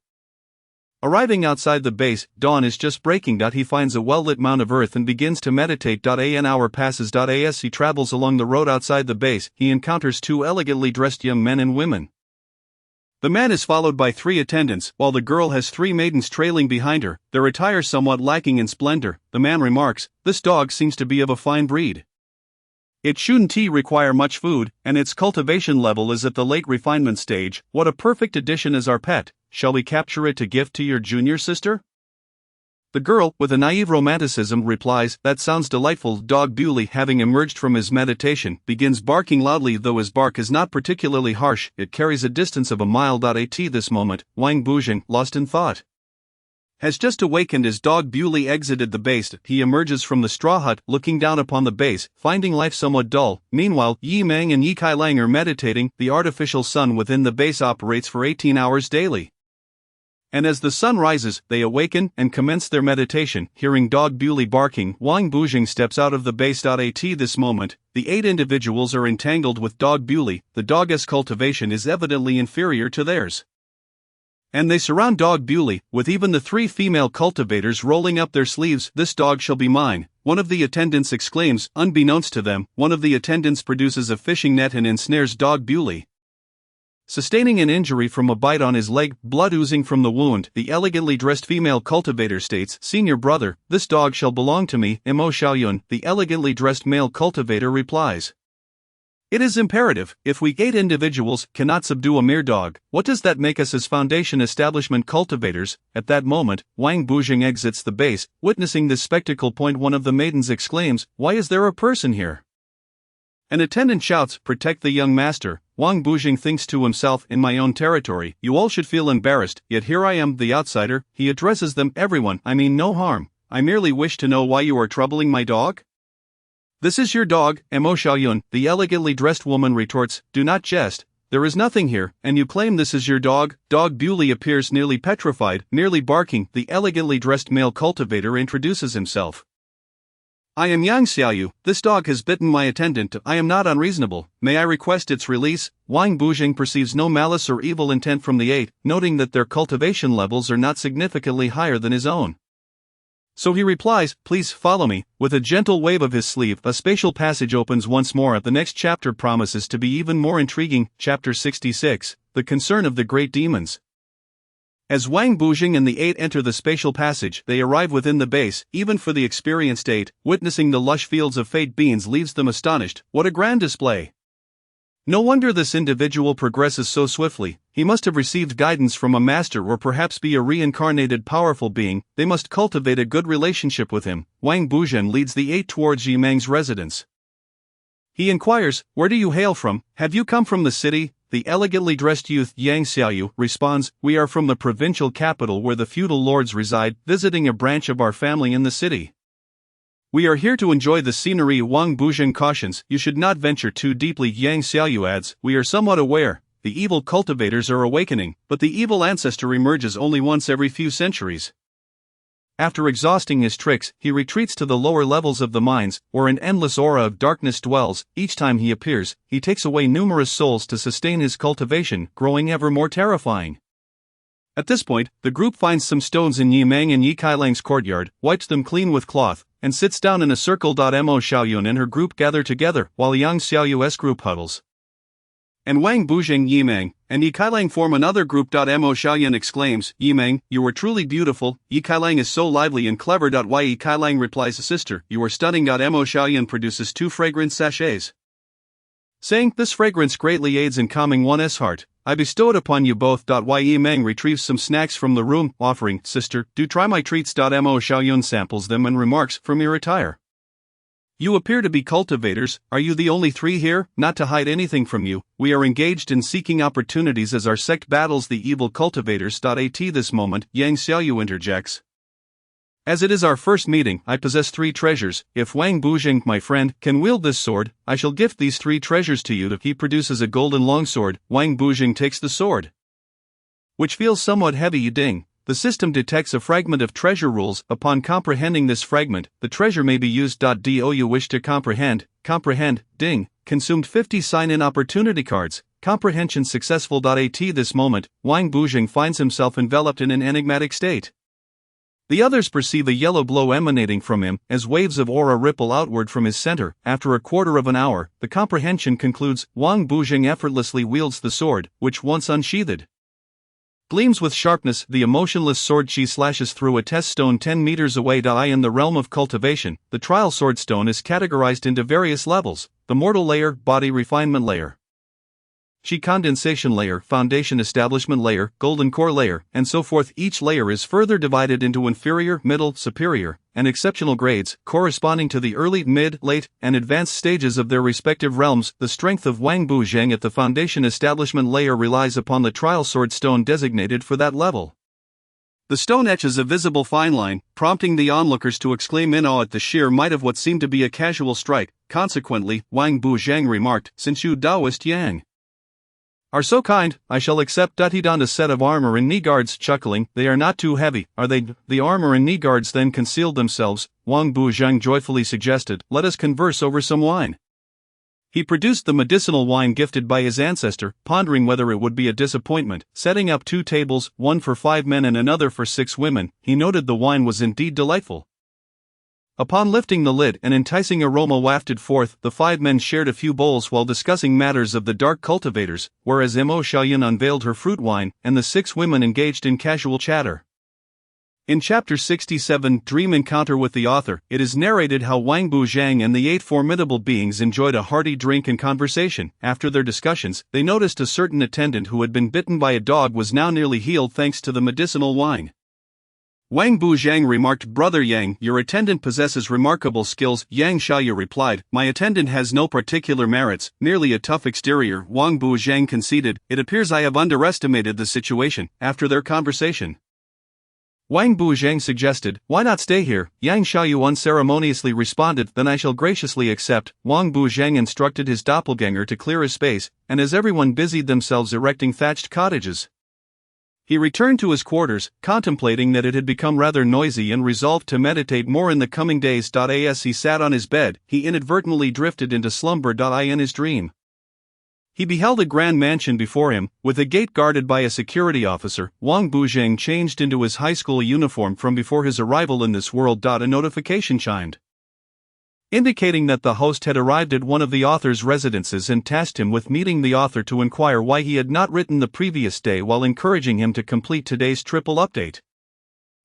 Arriving outside the base, dawn is just breaking. He finds a well-lit mound of earth and begins to meditate. An hour passes. As he travels along the road outside the base, he encounters 2 elegantly dressed young men and women. The man is followed by 3 attendants, while the girl has 3 maidens trailing behind her, their attire somewhat lacking in splendor. The man remarks, "This dog seems to be of a fine breed. It shouldn't require much food, and its cultivation level is at the late refinement stage. What a perfect addition as our pet. Shall we capture it to gift to your junior sister?" The girl, with a naive romanticism, replies, "That sounds delightful." Dog Bewley, having emerged from his meditation, begins barking loudly. Though his bark is not particularly harsh, it carries a distance of a mile. At this moment, Wang Bujing, lost in thought, has just awakened. As Dog Bewley exited the base, he emerges from the straw hut, looking down upon the base, finding life somewhat dull. Meanwhile, Yi Meng and Yi Kailang are meditating. The artificial sun within the base operates for 18 hours daily. And as the sun rises, they awaken and commence their meditation. Hearing Dog Bewley barking, Wang Bujing steps out of the base. At this moment, the 8 individuals are entangled with Dog Bewley. The dog's cultivation is evidently inferior to theirs, and they surround Dog Bewley, with even the 3 female cultivators rolling up their sleeves. "This dog shall be mine." one of the attendants exclaims. Unbeknownst to them, one of the attendants produces a fishing net and ensnares Dog Bewley. Sustaining an injury from a bite on his leg, blood oozing from the wound, the elegantly dressed female cultivator states, "Senior brother, this dog shall belong to me." Mo Xiaoyun, the elegantly dressed male cultivator, replies, "It is imperative, if we 8 individuals cannot subdue a mere dog, what does that make us as Foundation establishment cultivators?" At that moment, Wang Bujing exits the base. Witnessing this spectacle, one of the maidens exclaims, "Why is there a person here?" An attendant shouts, "Protect the young master." Wang Bujing thinks to himself, "In my own territory, you all should feel embarrassed, yet here I am, the outsider." He addresses them, "Everyone, I mean no harm. I merely wish to know why you are troubling my dog?" "This is your dog, Mo Xiaoyun," the elegantly dressed woman retorts. "Do not jest. There is nothing here, and you claim this is your dog?" Dog Bewley appears nearly petrified, nearly barking. The elegantly dressed male cultivator introduces himself. "I am Yang Xiaoyu. This dog has bitten my attendant. I am not unreasonable. May I request its release?" Wang Bujing perceives no malice or evil intent from the 8, noting that their cultivation levels are not significantly higher than his own. So he replies, "Please follow me." With a gentle wave of his sleeve, a spatial passage opens once more. The next chapter promises to be even more intriguing. Chapter 66, The Concern of the Great Demons. As Wang Bujing and the 8 enter the spatial passage, they arrive within the base. Even for the experienced 8, witnessing the lush fields of fate beans leaves them astonished. What a grand display! No wonder this individual progresses so swiftly. He must have received guidance from a master, or perhaps be a reincarnated powerful being. They must cultivate a good relationship with him. Wang Bujing leads the 8 towards Yimeng's residence. He inquires, "Where do you hail from? Have you come from the city?" The elegantly dressed youth, Yang Xiaoyu, responds, "We are from the provincial capital where the feudal lords reside, visiting a branch of our family in the city. We are here to enjoy the scenery." Wang Bujing cautions, "You should not venture too deeply." Yang Xiaoyu adds, "We are somewhat aware, the evil cultivators are awakening, but the evil ancestor emerges only once every few centuries." After exhausting his tricks, he retreats to the lower levels of the mines, where an endless aura of darkness dwells. Each time he appears, he takes away numerous souls to sustain his cultivation, growing ever more terrifying. At this point, the group finds some stones in Yimeng and Yi Kailang's courtyard, wipes them clean with cloth, and sits down in a circle. Mo Xiaoyun and her group gather together, while Yang Xiaoyu's group huddles. And Wang Bujing, Yimeng, and Yi Kailang form another group. Mo Xiaoyun exclaims, "Yimeng, you are truly beautiful." Yi Kailang is so lively and clever. Yi Kailang replies, "Sister, you are stunning." Mo Xiaoyun produces 2 fragrance sachets, saying, "This fragrance greatly aids in calming one's heart. I bestow it upon you both." Yimeng retrieves some snacks from the room, offering, "Sister, do try my treats." Mo Xiaoyun samples them and remarks, "From your attire, you appear to be cultivators. Are you the only 3 here?" "Not to hide anything from you, we are engaged in seeking opportunities as our sect battles the evil cultivators." At this moment, Yang Xiaoyu interjects, "As it is our first meeting, I possess 3 treasures. If Wang Bujing, my friend, can wield this sword, I shall gift these 3 treasures to you." He produces a golden longsword. Wang Bujing takes the sword, which feels somewhat heavy. Ding. The system detects a fragment of treasure rules. Upon comprehending this fragment, the treasure may be used. Do you wish to comprehend? Comprehend. Ding. Consumed 50 sign-in opportunity cards. Comprehension successful. At this moment, Wang Bujing finds himself enveloped in an enigmatic state. The others perceive a yellow glow emanating from him, as waves of aura ripple outward from his center. After a quarter of an hour, the comprehension concludes. Wang Bujing effortlessly wields the sword, which once unsheathed, gleams with sharpness. The emotionless sword chi slashes through a test stone 10 meters away. In the realm of cultivation, the trial sword stone is categorized into various levels: the mortal layer, body refinement layer, chi condensation layer, foundation establishment layer, golden core layer, and so forth. Each layer is further divided into inferior, middle, superior, and exceptional grades, corresponding to the early, mid, late, and advanced stages of their respective realms. The strength of Wang Bujing at the foundation establishment layer relies upon the trial sword stone designated for that level. The stone etches a visible fine line, prompting the onlookers to exclaim in awe at the sheer might of what seemed to be a casual strike. Consequently, Wang Bujing remarked, "Since you Taoist Yang are so kind, I shall accept." He donned a set of armor and knee guards, chuckling, "They are not too heavy, are they?" The armor and knee guards then concealed themselves. Wang Bujing joyfully suggested, "Let us converse over some wine." He produced the medicinal wine gifted by his ancestor, pondering whether it would be a disappointment. Setting up 2 tables, one for 5 men and another for 6 women, he noted the wine was indeed delightful. Upon lifting the lid, an enticing aroma wafted forth. The 5 men shared a few bowls while discussing matters of the dark cultivators, whereas Mo Xiaoyan unveiled her fruit wine, and the 6 women engaged in casual chatter. In Chapter 67, Dream Encounter with the Author, it is narrated how Wang Buzhang and the 8 formidable beings enjoyed a hearty drink and conversation. After their discussions, they noticed a certain attendant who had been bitten by a dog was now nearly healed thanks to the medicinal wine. Wang Buzhang remarked, "Brother Yang, your attendant possesses remarkable skills." Yang Xiaoyu replied, "My attendant has no particular merits, merely a tough exterior." Wang Buzhang conceded, "It appears I have underestimated the situation." After their conversation, Wang Buzhang suggested, "Why not stay here?" Yang Xiaoyu unceremoniously responded, "Then I shall graciously accept." Wang Buzhang instructed his doppelganger to clear his space, and as everyone busied themselves erecting thatched cottages, he returned to his quarters, contemplating that it had become rather noisy and resolved to meditate more in the coming days. As he sat on his bed, he inadvertently drifted into slumber. In his dream, he beheld a grand mansion before him, with a gate guarded by a security officer. Wang Buzhang changed into his high school uniform from before his arrival in this world. A notification chimed, indicating that the host had arrived at one of the author's residences and tasked him with meeting the author to inquire why he had not written the previous day while encouraging him to complete today's triple update.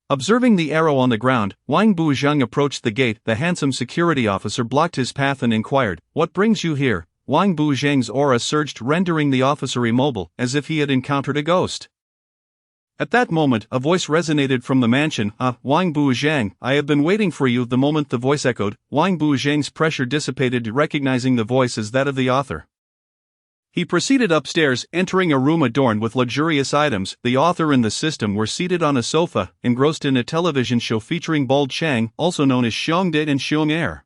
Observing the arrow on the ground, Wang Buzhang approached the gate. The handsome security officer blocked his path and inquired, "What brings you here?" Wang Buzhang's aura surged, rendering the officer immobile, as if he had encountered a ghost. At that moment, a voice resonated from the mansion. Wang Buzhang, I have been waiting for you." The moment the voice echoed, Wang Buzhang's pressure dissipated, recognizing the voice as that of the author. He proceeded upstairs, entering a room adorned with luxurious items. The author and the system were seated on a sofa, engrossed in a television show featuring Bold Chang, also known as Xiongde and Xiong.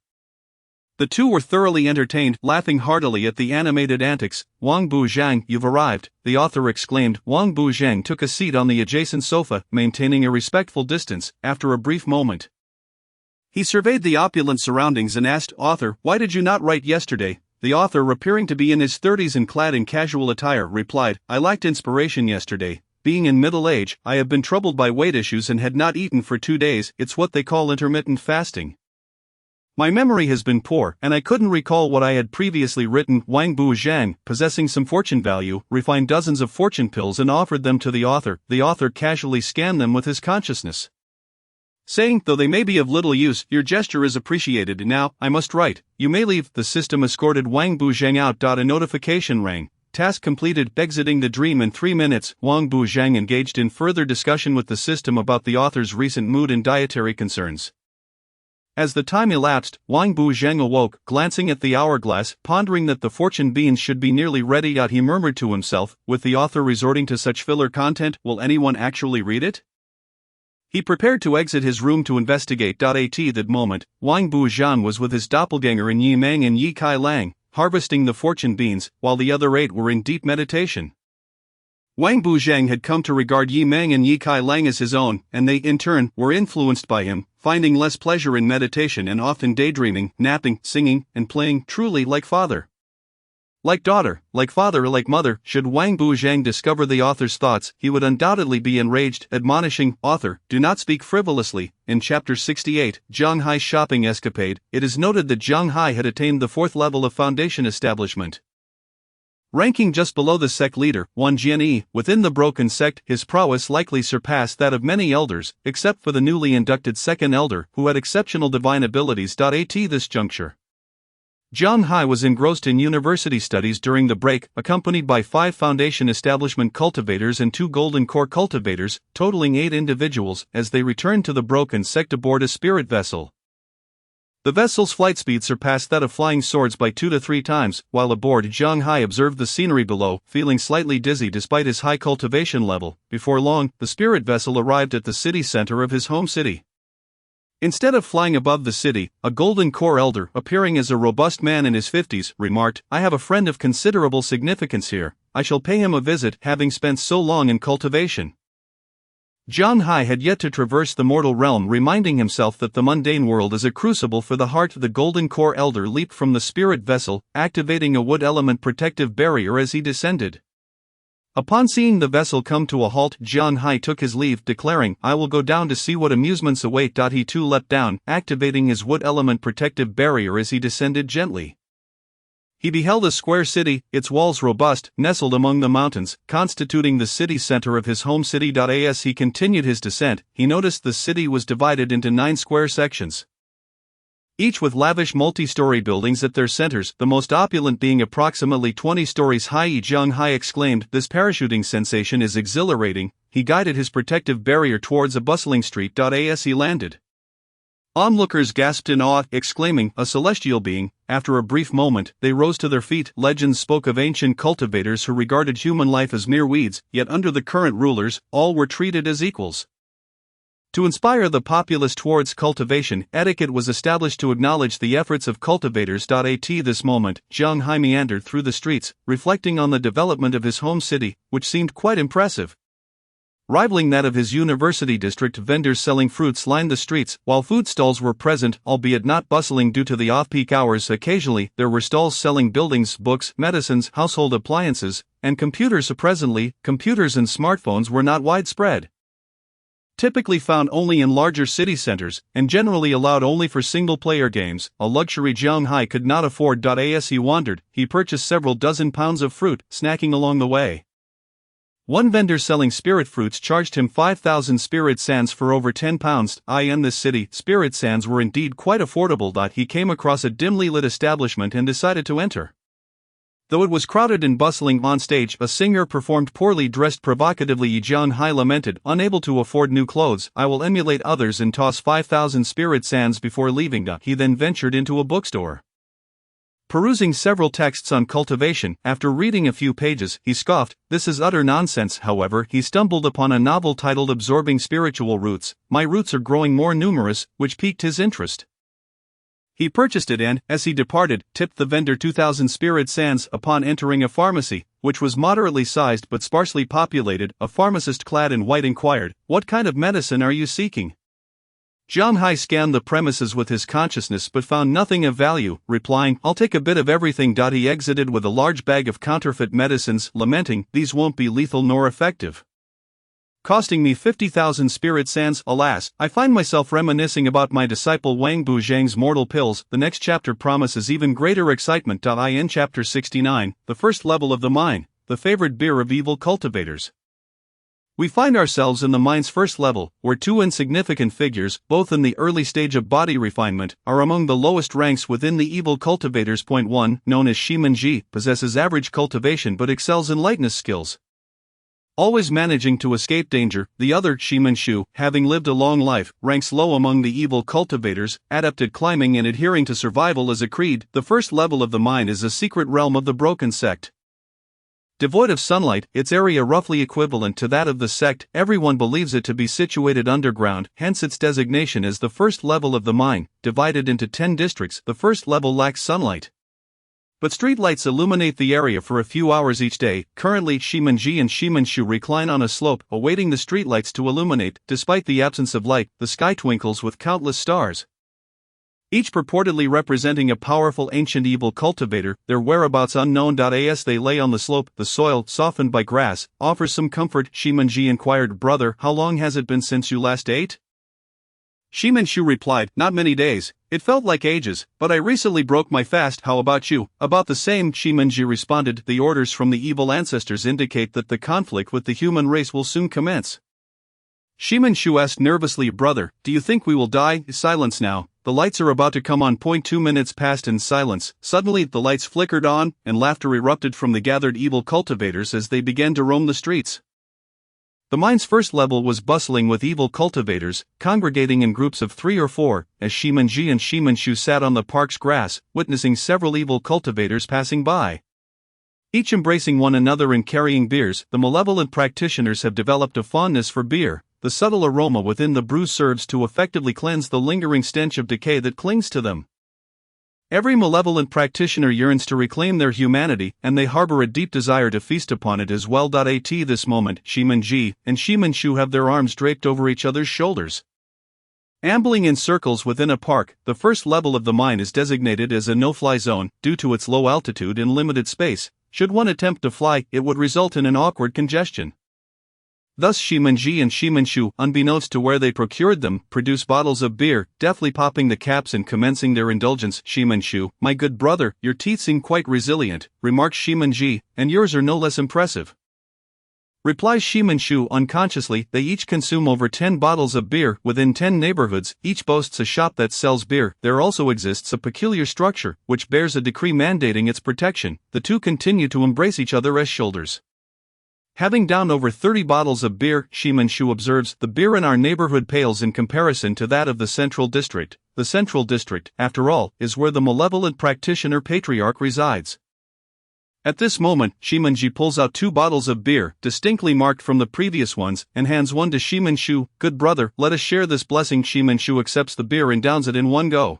The two were thoroughly entertained, laughing heartily at the animated antics. "Wang Buzhang, you've arrived," the author exclaimed. Wang Buzhang took a seat on the adjacent sofa, maintaining a respectful distance. After a brief moment, he surveyed the opulent surroundings and asked, "Author, why did you not write yesterday?" The author, appearing to be in his 30s and clad in casual attire, replied, "I lacked inspiration yesterday. Being in middle age, I have been troubled by weight issues and had not eaten for 2 days. It's what they call intermittent fasting. My memory has been poor, and I couldn't recall what I had previously written." Wang Buzhang, possessing some fortune value, refined dozens of fortune pills and offered them to the author. The author casually scanned them with his consciousness, saying, "Though they may be of little use, your gesture is appreciated. Now, I must write. You may leave." The system escorted Wang Buzhang out. A notification rang. Task completed. Exiting the dream in 3 minutes. Wang Buzhang engaged in further discussion with the system about the author's recent mood and dietary concerns. As the time elapsed, Wang Buzhang awoke, glancing at the hourglass, pondering that the fortune beans should be nearly ready. He murmured to himself, with the author resorting to such filler content, will anyone actually read it? He prepared to exit his room to investigate. At that moment, Wang Buzhang was with his doppelganger in Yi Meng and Yi Kai Lang, harvesting the fortune beans, while the other 8 were in deep meditation. Wang Buzhang had come to regard Yi Meng and Yi Kai Lang as his own, and they, in turn, were influenced by him, finding less pleasure in meditation and often daydreaming, napping, singing, and playing, truly like father, like daughter, like father, like mother. Should Wang Buzhang discover the author's thoughts, he would undoubtedly be enraged, admonishing, "Author, do not speak frivolously." In Chapter 68, Zhang Hai's shopping escapade, it is noted that Zhang Hai had attained the 4th level of foundation establishment, ranking just below the sect leader, Wan Jianyi. Within the broken sect, his prowess likely surpassed that of many elders, except for the newly inducted second elder, who had exceptional divine abilities. At this juncture, Zhang Hai was engrossed in university studies during the break, accompanied by 5 foundation establishment cultivators and 2 golden core cultivators, totaling 8 individuals, as they returned to the broken sect aboard a spirit vessel. The vessel's flight speed surpassed that of flying swords by 2 to 3 times. While aboard, Zhang Hai observed the scenery below, feeling slightly dizzy despite his high cultivation level. Before long, the spirit vessel arrived at the city center of his home city. Instead of flying above the city, a golden core elder, appearing as a robust man in his 50s, remarked, "I have a friend of considerable significance here. I shall pay him a visit, having spent so long in cultivation." Zhang Hai had yet to traverse the mortal realm, reminding himself that the mundane world is a crucible for the heart. The golden core elder leaped from the spirit vessel, activating a wood element protective barrier as he descended. Upon seeing the vessel come to a halt, Jiang Hai took his leave, declaring, "I will go down to see what amusements await." He too leapt down, activating his wood element protective barrier as he descended gently. He beheld a square city, its walls robust, nestled among the mountains, constituting the city center of his home city. As he continued his descent, he noticed the city was divided into 9 square sections, each with lavish multi-story buildings at their centers, the most opulent being approximately 20 stories high. Jiang Hai exclaimed, "This parachuting sensation is exhilarating." He guided his protective barrier towards a bustling street. As he landed, onlookers gasped in awe, exclaiming, "A celestial being." After a brief moment, they rose to their feet. Legends spoke of ancient cultivators who regarded human life as mere weeds, yet under the current rulers, all were treated as equals. To inspire the populace towards cultivation, etiquette was established to acknowledge the efforts of cultivators. At this moment, Jiang Hai meandered through the streets, reflecting on the development of his home city, which seemed quite impressive. Rivaling that of his university district, vendors selling fruits lined the streets, while food stalls were present, albeit not bustling due to the off-peak hours. Occasionally, there were stalls selling buildings, books, medicines, household appliances, and computers. Presently, computers and smartphones were not widespread. Typically found only in larger city centers, and generally allowed only for single-player games, a luxury Jiang Hai could not afford. As he wandered, he purchased several dozen pounds of fruit, snacking along the way. One vendor selling spirit fruits charged him 5,000 spirit sands for over 10 pounds. In this city, spirit sands were indeed quite affordable. He came across a dimly lit establishment and decided to enter. Though it was crowded and bustling, on stage a singer performed poorly dressed provocatively. Jiang Hai lamented, unable to afford new clothes, "I will emulate others and toss 5,000 spirit sands before leaving." He then ventured into a bookstore. Perusing several texts on cultivation, after reading a few pages, he scoffed, "This is utter nonsense." However, he stumbled upon a novel titled Absorbing Spiritual Roots, "My Roots Are Growing More Numerous," which piqued his interest. He purchased it and, as he departed, tipped the vendor 2,000 spirit sands. Upon entering a pharmacy, which was moderately sized but sparsely populated, a pharmacist clad in white inquired, "What kind of medicine are you seeking?" Jiang Hai scanned the premises with his consciousness but found nothing of value, replying, "I'll take a bit of everything." He exited with a large bag of counterfeit medicines, lamenting, "These won't be lethal nor effective, costing me 50,000 spirit sands." Alas, I find myself reminiscing about my disciple Wang Buzhang's mortal pills. The next chapter promises even greater excitement. In Chapter 69, the first level of the mine, the favored beer of evil cultivators. We find ourselves in the mine's first level, where 2 insignificant figures, both in the early stage of body refinement, are among the lowest ranks within the evil cultivators. Point 1, known as Shimenji, possesses average cultivation but excels in lightness skills, always managing to escape danger. The other, Shimenshu, having lived a long life, ranks low among the evil cultivators, adept at climbing and adhering to survival as a creed. The first level of the mine is a secret realm of the Broken Sect. Devoid of sunlight, its area roughly equivalent to that of the sect, everyone believes it to be situated underground, hence its designation as the first level of the mine. Divided into 10 districts, the first level lacks sunlight, but streetlights illuminate the area for a few hours each day. Currently, Shimenji and Shimenshu recline on a slope, awaiting the streetlights to illuminate. Despite the absence of light, the sky twinkles with countless stars, each purportedly representing a powerful ancient evil cultivator, their whereabouts unknown. As they lay on the slope, the soil, softened by grass, offers some comfort. Shimenji inquired, "Brother, how long has it been since you last ate?" Shimenshu replied, "Not many days. It felt like ages, but I recently broke my fast." "How about you?" "About the same," Shimenji responded. "The orders from the evil ancestors indicate that the conflict with the human race will soon commence." Shimenshu asked nervously, "Brother, do you think we will die?" Silence now. The lights are about to come on. 2 minutes passed in silence. Suddenly, the lights flickered on, and laughter erupted from the gathered evil cultivators as they began to roam the streets. The mine's first level was bustling with evil cultivators, congregating in groups of 3 or 4, as Shimenji and Shimenshu sat on the park's grass, witnessing several evil cultivators passing by, each embracing one another and carrying beers. The malevolent practitioners have developed a fondness for beer. The subtle aroma within the brew serves to effectively cleanse the lingering stench of decay that clings to them. Every malevolent practitioner yearns to reclaim their humanity, and they harbor a deep desire to feast upon it as well. At this moment, Shimenji and Shimenshu have their arms draped over each other's shoulders, ambling in circles within a park. The first level of the mine is designated as a no-fly zone, due to its low altitude and limited space. should one attempt to fly, it would result in an awkward congestion. Thus Shimenji and Shimenshu, unbeknownst to where they procured them, produce bottles of beer, deftly popping the caps and commencing their indulgence. Shimenshu, my good brother, your teeth seem quite resilient, remarks Shimenji, and yours are no less impressive. Replies Shimenshu unconsciously, they each consume over 10 bottles of beer within 10 neighborhoods, each boasts a shop that sells beer. There also exists a peculiar structure, which bears a decree mandating its protection. The two continue to embrace each other as shoulders. Having downed over 30 bottles of beer, Shimenshu observes, the beer in our neighborhood pales in comparison to that of the Central District. The Central District, after all, is where the malevolent practitioner patriarch resides. At this moment, Shimenji pulls out 2 bottles of beer, distinctly marked from the previous ones, and hands one to Shimenshu. Good brother, let us share this blessing. Shimenshu accepts the beer and downs it in one go.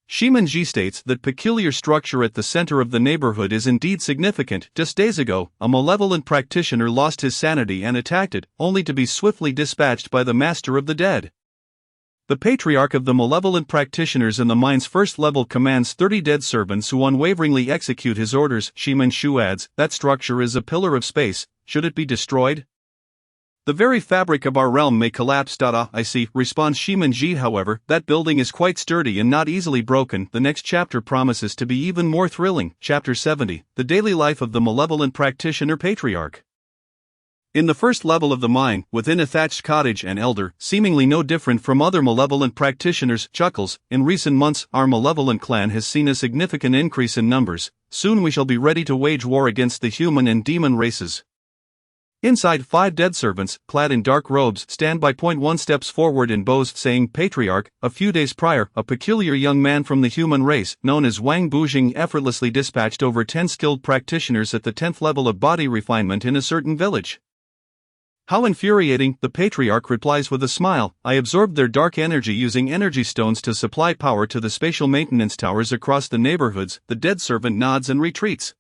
Shimenji states that peculiar structure at the center of the neighborhood is indeed significant. Just days ago, a malevolent practitioner lost his sanity and attacked it, only to be swiftly dispatched by the master of the dead. The patriarch of the malevolent practitioners in the mine's first level commands 30 dead servants who unwaveringly execute his orders. Shimenshu adds, that structure is a pillar of space, should it be destroyed? The very fabric of our realm may collapse. I see, responds Shimenji. However, that building is quite sturdy and not easily broken. The next chapter promises to be even more thrilling. Chapter 70, The Daily Life of the Malevolent Practitioner Patriarch. In the first level of the mine, within a thatched cottage, an elder, seemingly no different from other malevolent practitioners, chuckles. In recent months, our malevolent clan has seen a significant increase in numbers. Soon we shall be ready to wage war against the human and demon races. Inside, 5 dead servants, clad in dark robes, stand by. 1 steps forward and boasts, saying, Patriarch, a few days prior, a peculiar young man from the human race, known as Wang Bujing, effortlessly dispatched over 10 skilled practitioners at the 10th level of body refinement in a certain village. How infuriating, the patriarch replies with a smile. I absorbed their dark energy using energy stones to supply power to the spatial maintenance towers across the neighborhoods. The dead servant nods and retreats.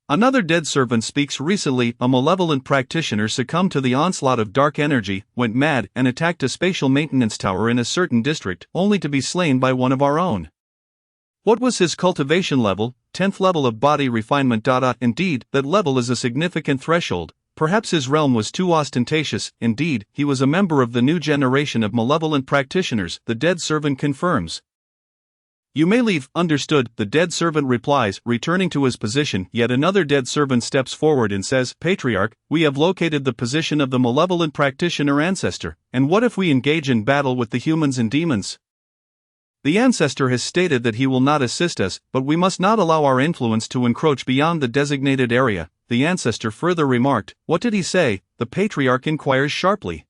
Another dead servant speaks. Recently, a malevolent practitioner succumbed to the onslaught of dark energy, went mad, and attacked a spatial maintenance tower in a certain district, only to be slain by one of our own. What was his cultivation level? 10th level of body refinement. Indeed, that level is a significant threshold. Perhaps his realm was too ostentatious. Indeed, he was a member of the new generation of malevolent practitioners, the dead servant confirms. You may leave. Understood, the dead servant replies, returning to his position. Yet another dead servant steps forward and says, Patriarch, we have located the position of the malevolent practitioner ancestor, and what if we engage in battle with the humans and demons? The ancestor has stated that he will not assist us, but we must not allow our influence to encroach beyond the designated area. The ancestor further remarked, What did he say? The patriarch inquires sharply.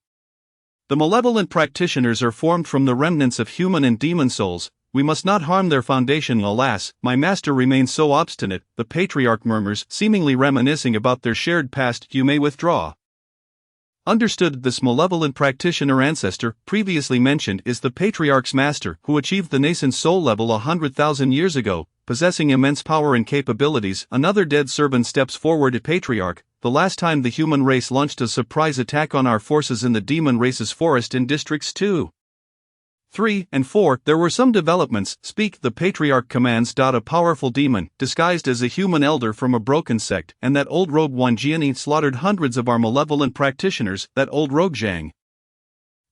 The malevolent practitioners are formed from the remnants of human and demon souls. We must not harm their foundation. Alas, my master remains so obstinate, the patriarch murmurs, seemingly reminiscing about their shared past. You may withdraw. Understood, this malevolent practitioner ancestor, previously mentioned, is the patriarch's master, who achieved the nascent soul level 100,000 years ago, possessing immense power and capabilities. Another dead servant steps forward. Patriarch, the last time the human race launched a surprise attack on our forces in the demon race's forest in districts 2, 3, and 4, there were some developments. Speak, the patriarch commands. A powerful demon, disguised as a human elder from a broken sect, and that old rogue Wanjiani slaughtered hundreds of our malevolent practitioners. That old rogue Zhang.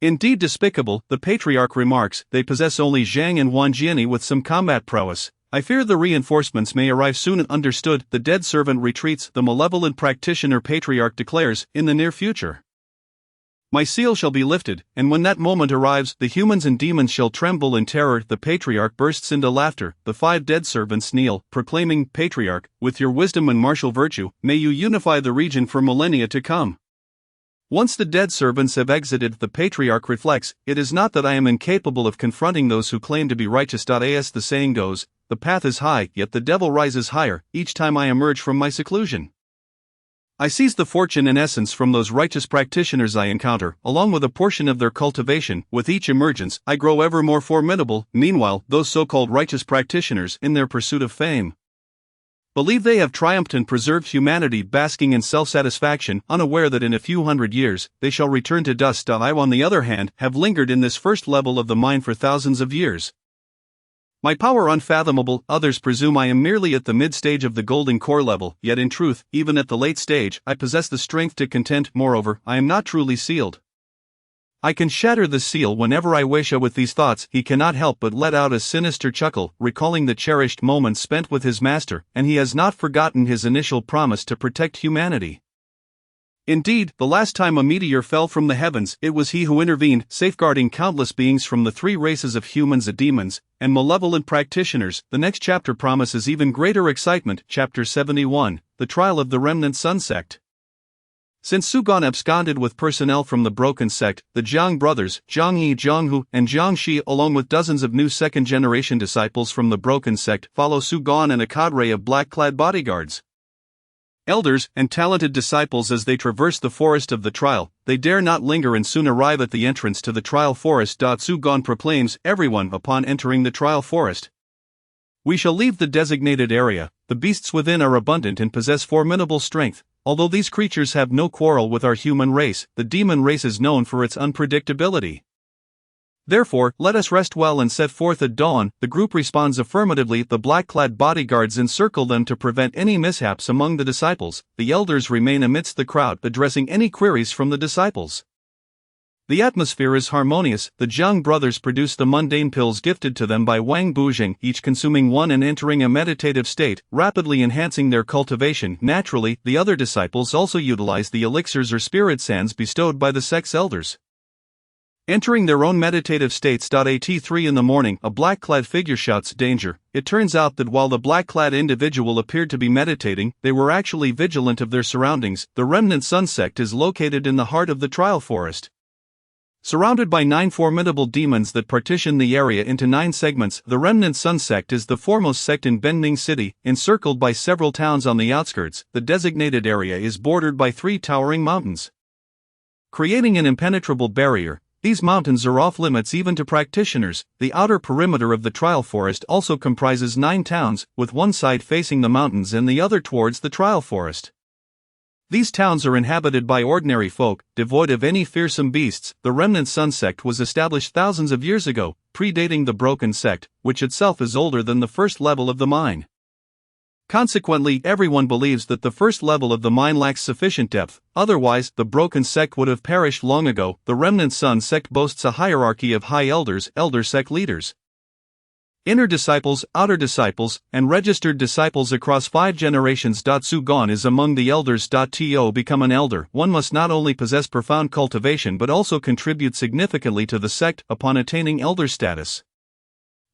Indeed despicable, the patriarch remarks. They possess only Zhang and Wanjiani with some combat prowess. I fear the reinforcements may arrive soon. Understood, the dead servant retreats. The malevolent practitioner patriarch declares, in the near future, my seal shall be lifted, and when that moment arrives, the humans and demons shall tremble in terror. The patriarch bursts into laughter. The 5 dead servants kneel, proclaiming, Patriarch, with your wisdom and martial virtue, may you unify the region for millennia to come. Once the dead servants have exited, the patriarch reflects, it is not that I am incapable of confronting those who claim to be righteous. As the saying goes, the path is high, yet the devil rises higher, each time I emerge from my seclusion. I seize the fortune and essence from those righteous practitioners I encounter, along with a portion of their cultivation. With each emergence, I grow ever more formidable. Meanwhile, those so-called righteous practitioners, in their pursuit of fame, believe they have triumphed and preserved humanity, basking in self-satisfaction, unaware that in a few hundred years, they shall return to dust. I, on the other hand, have lingered in this first level of the mine for thousands of years. My power unfathomable. Others presume I am merely at the mid-stage of the golden core level, yet in truth, even at the late stage, I possess the strength to contend. Moreover, I am not truly sealed. I can shatter the seal whenever I wish. With these thoughts, he cannot help but let out a sinister chuckle, recalling the cherished moments spent with his master, and he has not forgotten his initial promise to protect humanity. Indeed, the last time a meteor fell from the heavens, it was he who intervened, safeguarding countless beings from the three races of humans and demons, and malevolent practitioners. The next chapter promises even greater excitement. Chapter 71, The Trial of the Remnant Sun Sect. Since Su-gon absconded with personnel from the Broken Sect, the Jiang brothers, Jiang Yi, Jiang Hu, and Jiang Shi, along with dozens of new second-generation disciples from the Broken Sect, follow Su-gon and a cadre of black-clad bodyguards. Elders and talented disciples as they traverse the forest of the trial, they dare not linger and soon arrive at the entrance to the trial forest. Su-gon proclaims, everyone upon entering the trial forest. We shall leave the designated area. The beasts within are abundant and possess formidable strength. Although these creatures have no quarrel with our human race, the demon race is known for its unpredictability. Therefore, let us rest well and set forth at dawn. The group responds affirmatively. The black-clad bodyguards encircle them to prevent any mishaps among the disciples. The elders remain amidst the crowd, addressing any queries from the disciples. The atmosphere is harmonious. The Jiang brothers produce the mundane pills gifted to them by Wang Bujing, each consuming one and entering a meditative state, rapidly enhancing their cultivation. Naturally, the other disciples also utilize the elixirs or spirit sands bestowed by the sect's elders. Entering their own meditative states. At 3 in the morning, a black-clad figure shouts, "Danger!" It turns out that while the black-clad individual appeared to be meditating, they were actually vigilant of their surroundings. The Remnant Sun Sect is located in the heart of the trial forest. Surrounded by 9 formidable demons that partition the area into 9 segments, the Remnant Sun Sect is the foremost sect in Benning City, encircled by several towns on the outskirts. The designated area is bordered by 3 towering mountains, creating an impenetrable barrier. These mountains are off-limits even to practitioners. The outer perimeter of the trial forest also comprises 9 towns, with one side facing the mountains and the other towards the trial forest. These towns are inhabited by ordinary folk, devoid of any fearsome beasts. The Remnant Sun Sect was established thousands of years ago, predating the Broken Sect, which itself is older than the first level of the mine. Consequently, everyone believes that the first level of the mine lacks sufficient depth, otherwise, the Broken Sect would have perished long ago. The Remnant Sun Sect boasts a hierarchy of high elders, elder sect leaders, inner disciples, outer disciples, and registered disciples across 5 generations. Su-gon is among the elders. To become an elder, one must not only possess profound cultivation but also contribute significantly to the sect. Upon attaining elder status,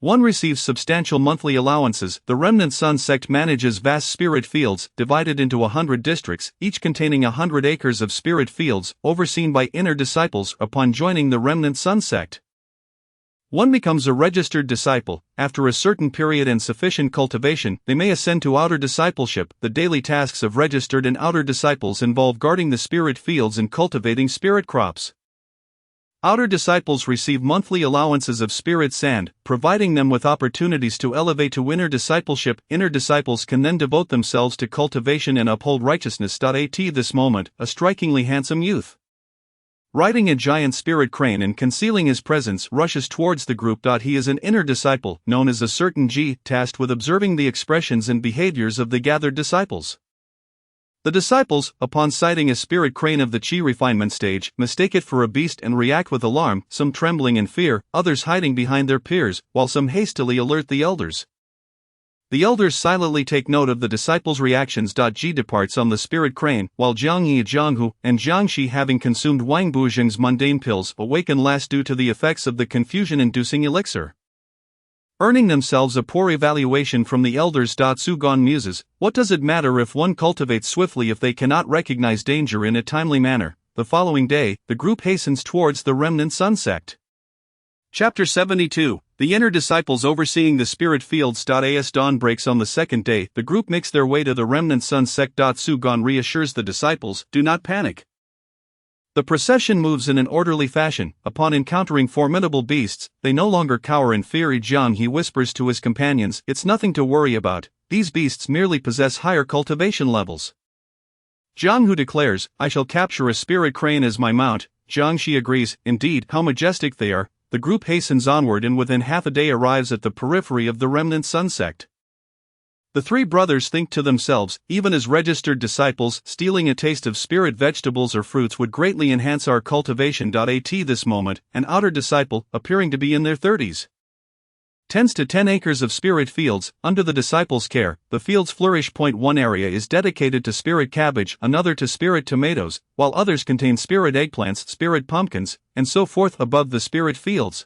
one receives substantial monthly allowances. The Remnant Sun Sect manages vast spirit fields, divided into 100 districts, each containing 100 acres of spirit fields, overseen by inner disciples. Upon joining the Remnant Sun Sect, one becomes a registered disciple. After a certain period and sufficient cultivation, they may ascend to outer discipleship. The daily tasks of registered and outer disciples involve guarding the spirit fields and cultivating spirit crops. Outer disciples receive monthly allowances of spirit sand, providing them with opportunities to elevate to inner discipleship. Inner disciples can then devote themselves to cultivation and uphold righteousness. At this moment, a strikingly handsome youth, riding a giant spirit crane and concealing his presence, rushes towards the group. He is an inner disciple, known as a certain Ji, tasked with observing the expressions and behaviors of the gathered disciples. The disciples, upon sighting a spirit crane of the Qi refinement stage, mistake it for a beast and react with alarm, some trembling in fear, others hiding behind their peers, while some hastily alert the elders. The elders silently take note of the disciples' reactions. Ji departs on the spirit crane, while Jiang Yi, Jiang Hu, and Jiang Shi, having consumed Wang Bujing's mundane pills, awaken last due to the effects of the confusion-inducing elixir, earning themselves a poor evaluation from the elders. Su-gon muses, what does it matter if one cultivates swiftly if they cannot recognize danger in a timely manner? The following day, the group hastens towards the Remnant Sun Sect. Chapter 72, The Inner Disciples Overseeing the Spirit Fields. As dawn breaks on the second day, the group makes their way to the Remnant Sun Sect. Su-gon reassures the disciples, do not panic. The procession moves in an orderly fashion. Upon encountering formidable beasts, they no longer cower in fear. Jiang He whispers to his companions, it's nothing to worry about, these beasts merely possess higher cultivation levels. Jiang Hu declares, I shall capture a spirit crane as my mount. Jiang Shi agrees, indeed, how majestic they are. the group hastens onward and within half a day arrives at the periphery of the remnant Sun sect. The three brothers think to themselves, even as registered disciples, stealing a taste of spirit vegetables or fruits would greatly enhance our cultivation. At this moment, an outer disciple, appearing to be in their 30s, tends to 10 acres of spirit fields, under the disciple's care. The fields flourish. One area is dedicated to spirit cabbage, another to spirit tomatoes, while others contain spirit eggplants, spirit pumpkins, and so forth above the spirit fields.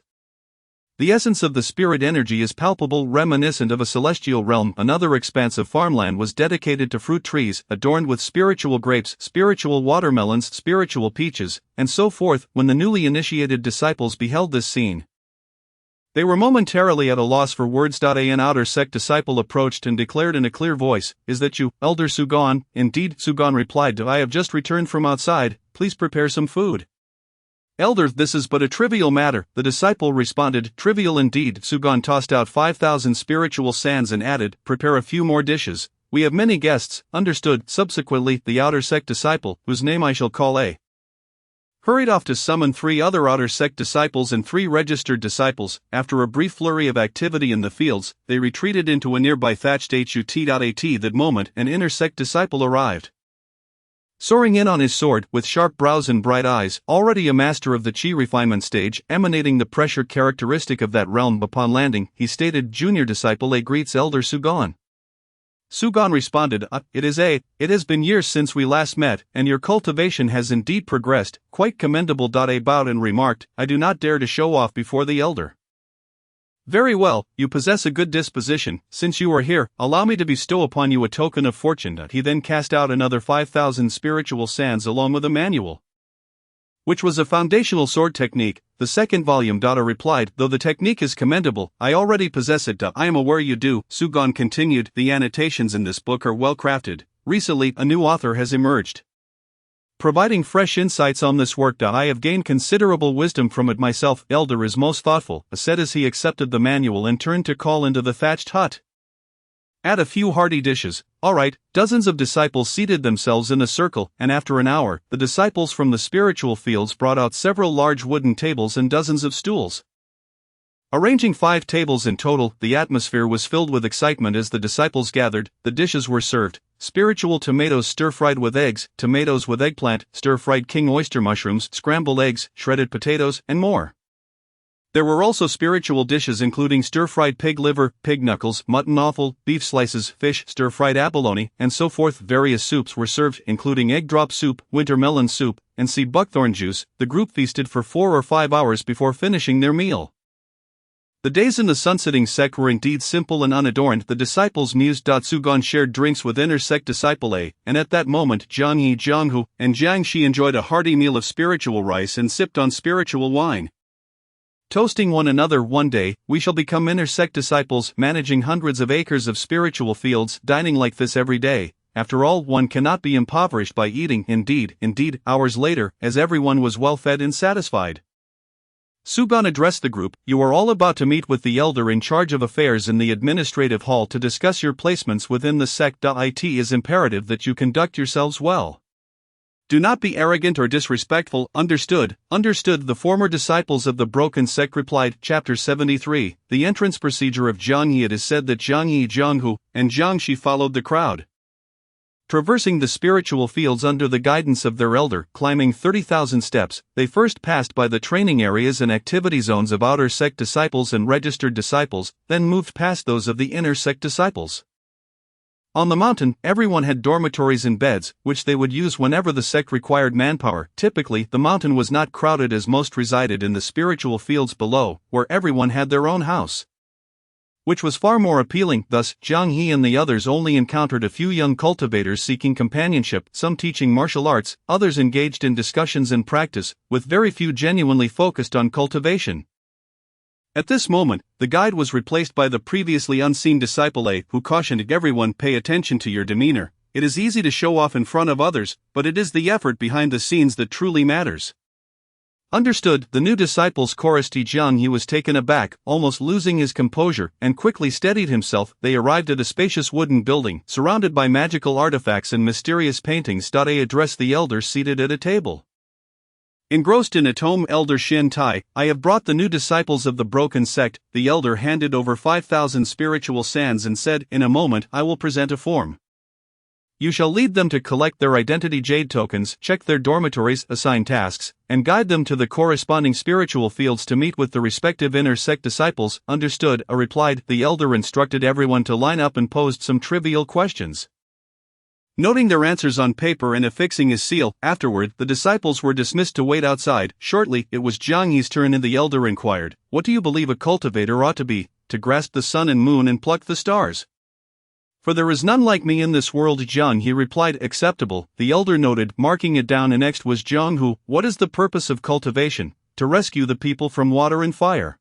The essence of the spirit energy is palpable, reminiscent of a celestial realm. Another expanse of farmland was dedicated to fruit trees, adorned with spiritual grapes, spiritual watermelons, spiritual peaches, and so forth. When the newly initiated disciples beheld this scene, they were momentarily at a loss for words. An outer sect disciple approached and declared in a clear voice, "Is that you, Elder Sugon?" "Indeed," Sugon replied. "I have just returned from outside, please prepare some food." "Elder, this is but a trivial matter," the disciple responded. "Trivial indeed." Sugon tossed out 5,000 spiritual sands and added, "Prepare a few more dishes. We have many guests." "Understood." Subsequently, the outer sect disciple, whose name I shall call A, hurried off to summon 3 other outer sect disciples and 3 registered disciples. After a brief flurry of activity in the fields, they retreated into a nearby thatched hut. At that moment, an inner sect disciple arrived, soaring in on his sword, with sharp brows and bright eyes, already a master of the chi refinement stage, emanating the pressure characteristic of that realm. Upon landing, he stated, "Junior disciple A greets Elder Sugon." Sugon responded, It has been years since we last met, and your cultivation has indeed progressed, quite commendable." A bowed and remarked, "I do not dare to show off before the elder." "Very well, you possess a good disposition. Since you are here, allow me to bestow upon you a token of fortune." He then cast out another 5,000 spiritual sands along with a manual, which was a foundational sword technique, the second volume. A replied, "Though the technique is commendable, I already possess it." "I am aware you do," Sugon continued. "The annotations in this book are well crafted. Recently, a new author has emerged, providing fresh insights on this work. I have gained considerable wisdom from it myself." Elder is most thoughtful, said as he accepted the manual and turned to call into the thatched hut, "Add a few hearty dishes." "All right." Dozens of disciples seated themselves in a circle, and after an hour, the disciples from the spiritual fields brought out several large wooden tables and dozens of stools. Arranging 5 tables in total, the atmosphere was filled with excitement as the disciples gathered. The dishes were served: spiritual tomatoes stir-fried with eggs, tomatoes with eggplant, stir-fried king oyster mushrooms, scrambled eggs, shredded potatoes, and more. There were also spiritual dishes including stir-fried pig liver, pig knuckles, mutton offal, beef slices, fish, stir-fried abalone, and so forth. Various soups were served, including egg drop soup, winter melon soup, and sea buckthorn juice. The group feasted for 4 or 5 hours before finishing their meal. The days in the sunsetting sect were indeed simple and unadorned. The disciples mused. Sugon shared drinks with inner sect disciple A, and at that moment Jiang Yi, Jiang Hu, and Jiang Shi enjoyed a hearty meal of spiritual rice and sipped on spiritual wine, toasting one another. "One day, we shall become inner sect disciples, managing hundreds of acres of spiritual fields, dining like this every day. After all, one cannot be impoverished by eating." Indeed. Hours later, as everyone was well fed and satisfied, Sugon addressed the group, "You are all about to meet with the elder in charge of affairs in the administrative hall to discuss your placements within the sect. It is imperative that you conduct yourselves well. Do not be arrogant or disrespectful." "Understood." The former disciples of the broken sect replied. Chapter 73, The entrance procedure of Jiang Yi. It is said that Jiang Yi, Jiang Hu, and Jiang Shi followed the crowd, traversing the spiritual fields under the guidance of their elder. Climbing 30,000 steps, they first passed by the training areas and activity zones of outer sect disciples and registered disciples, then moved past those of the inner sect disciples. On the mountain, everyone had dormitories and beds, which they would use whenever the sect required manpower. Typically, the mountain was not crowded as most resided in the spiritual fields below, where everyone had their own house, which was far more appealing. Thus, Jiang He and the others only encountered a few young cultivators seeking companionship, some teaching martial arts, others engaged in discussions and practice, with very few genuinely focused on cultivation. At this moment, the guide was replaced by the previously unseen disciple A, who cautioned everyone, "Pay attention to your demeanor. It is easy to show off in front of others, but it is the effort behind the scenes that truly matters." Understood. The new disciples chorused. Jiang He was taken aback, almost losing his composure, and quickly steadied himself. They arrived at a spacious wooden building, surrounded by magical artifacts and mysterious paintings. A addressed the elder seated at a table. Engrossed in a tome, Elder Shin Tai, I have brought the new disciples of the broken sect. The elder handed over 5,000 spiritual sands and said, in a moment I will present a form. You shall lead them to collect their identity jade tokens, check their dormitories, assign tasks, and guide them to the corresponding spiritual fields to meet with the respective inner sect disciples. Understood, I replied. The elder instructed everyone to line up and posed some trivial questions. Noting their answers on paper and affixing his seal, afterward, the disciples were dismissed to wait outside. Shortly, it was Jiang Yi's turn and the elder inquired, what do you believe a cultivator ought to be? To grasp the sun and moon and pluck the stars. For there is none like me in this world. Jiang Yi replied, acceptable. The elder noted, marking it down, and next was Jiang Hu. What is the purpose of cultivation? To rescue the people from water and fire.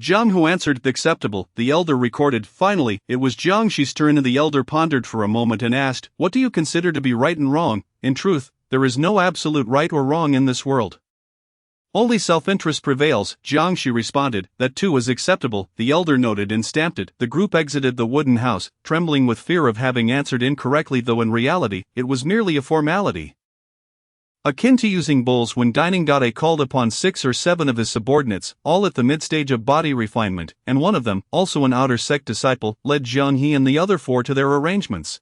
Jiang Hu answered, acceptable. The elder recorded. Finally, it was Jiang Shi's turn and the elder pondered for a moment and asked, what do you consider to be right and wrong? In truth, there is no absolute right or wrong in this world. Only self-interest prevails. Jiang Shi responded, that too is acceptable. The elder noted and stamped it. The group exited the wooden house, trembling with fear of having answered incorrectly, though in reality, it was merely a formality. Akin to using bowls when dining. He called upon 6 or 7 of his subordinates, all at the mid-stage of body refinement, and one of them, also an outer sect disciple, led Jiang He and the other 4 to their arrangements.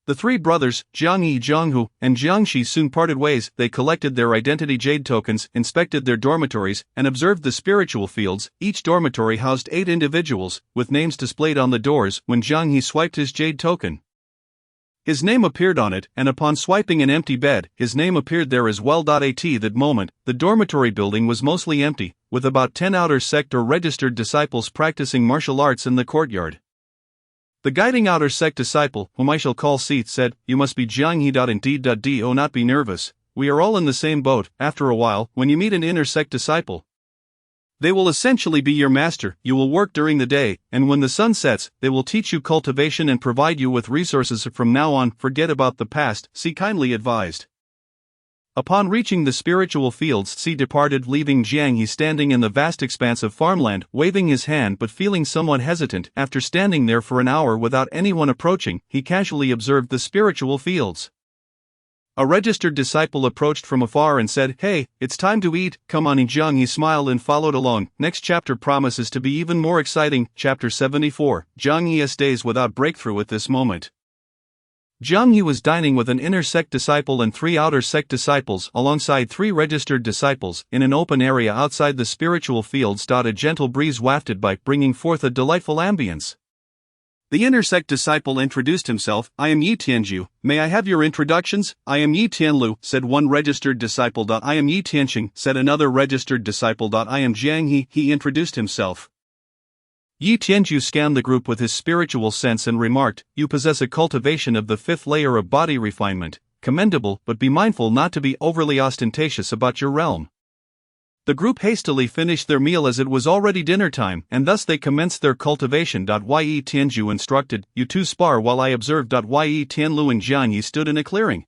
The 3 brothers, Jiang Yi, Jiang Hu, and Jiang Shi, soon parted ways. They collected their identity jade tokens, inspected their dormitories, and observed the spiritual fields. Each dormitory housed 8 individuals, with names displayed on the doors. When Jiang Yi swiped his jade token, his name appeared on it, and upon swiping an empty bed, his name appeared there as well. At that moment, the dormitory building was mostly empty, with about 10 outer sect or registered disciples practicing martial arts in the courtyard. The guiding outer sect disciple, whom I shall call Seat, said, you must be Jiang He. Indeed. Do not be nervous, we are all in the same boat. After a while, when you meet an inner sect disciple, they will essentially be your master. You will work during the day, and when the sun sets, they will teach you cultivation and provide you with resources. From now on, forget about the past, Si kindly advised. Upon reaching the spiritual fields, Si departed, leaving Jiang He standing in the vast expanse of farmland, waving his hand but feeling somewhat hesitant. After standing there for an hour without anyone approaching, he casually observed the spiritual fields. A registered disciple approached from afar and said, hey, it's time to eat, come on. Jiang He smiled and followed along. Next chapter promises to be even more exciting. Chapter 74, Jiang Yi's days without breakthrough. At this moment, Jiang Yi was dining with an inner sect disciple and 3 outer sect disciples alongside 3 registered disciples in an open area outside the spiritual fields. A gentle breeze wafted by, bringing forth a delightful ambience. The inner sect disciple introduced himself. I am Yi Tianju, may I have your introductions? I am Yi Tianlu, said one registered disciple. I am Yi Tianxing, said another registered disciple. I am Jiang He. He introduced himself. Yi Tianju scanned the group with his spiritual sense and remarked, you possess a cultivation of the 5th layer of body refinement, commendable, but be mindful not to be overly ostentatious about your realm. The group hastily finished their meal as it was already dinner time, and thus they commenced their cultivation. Yi Tianju instructed, you 2 spar while I observed. Yi Tianlu and Jiang Yi stood in a clearing.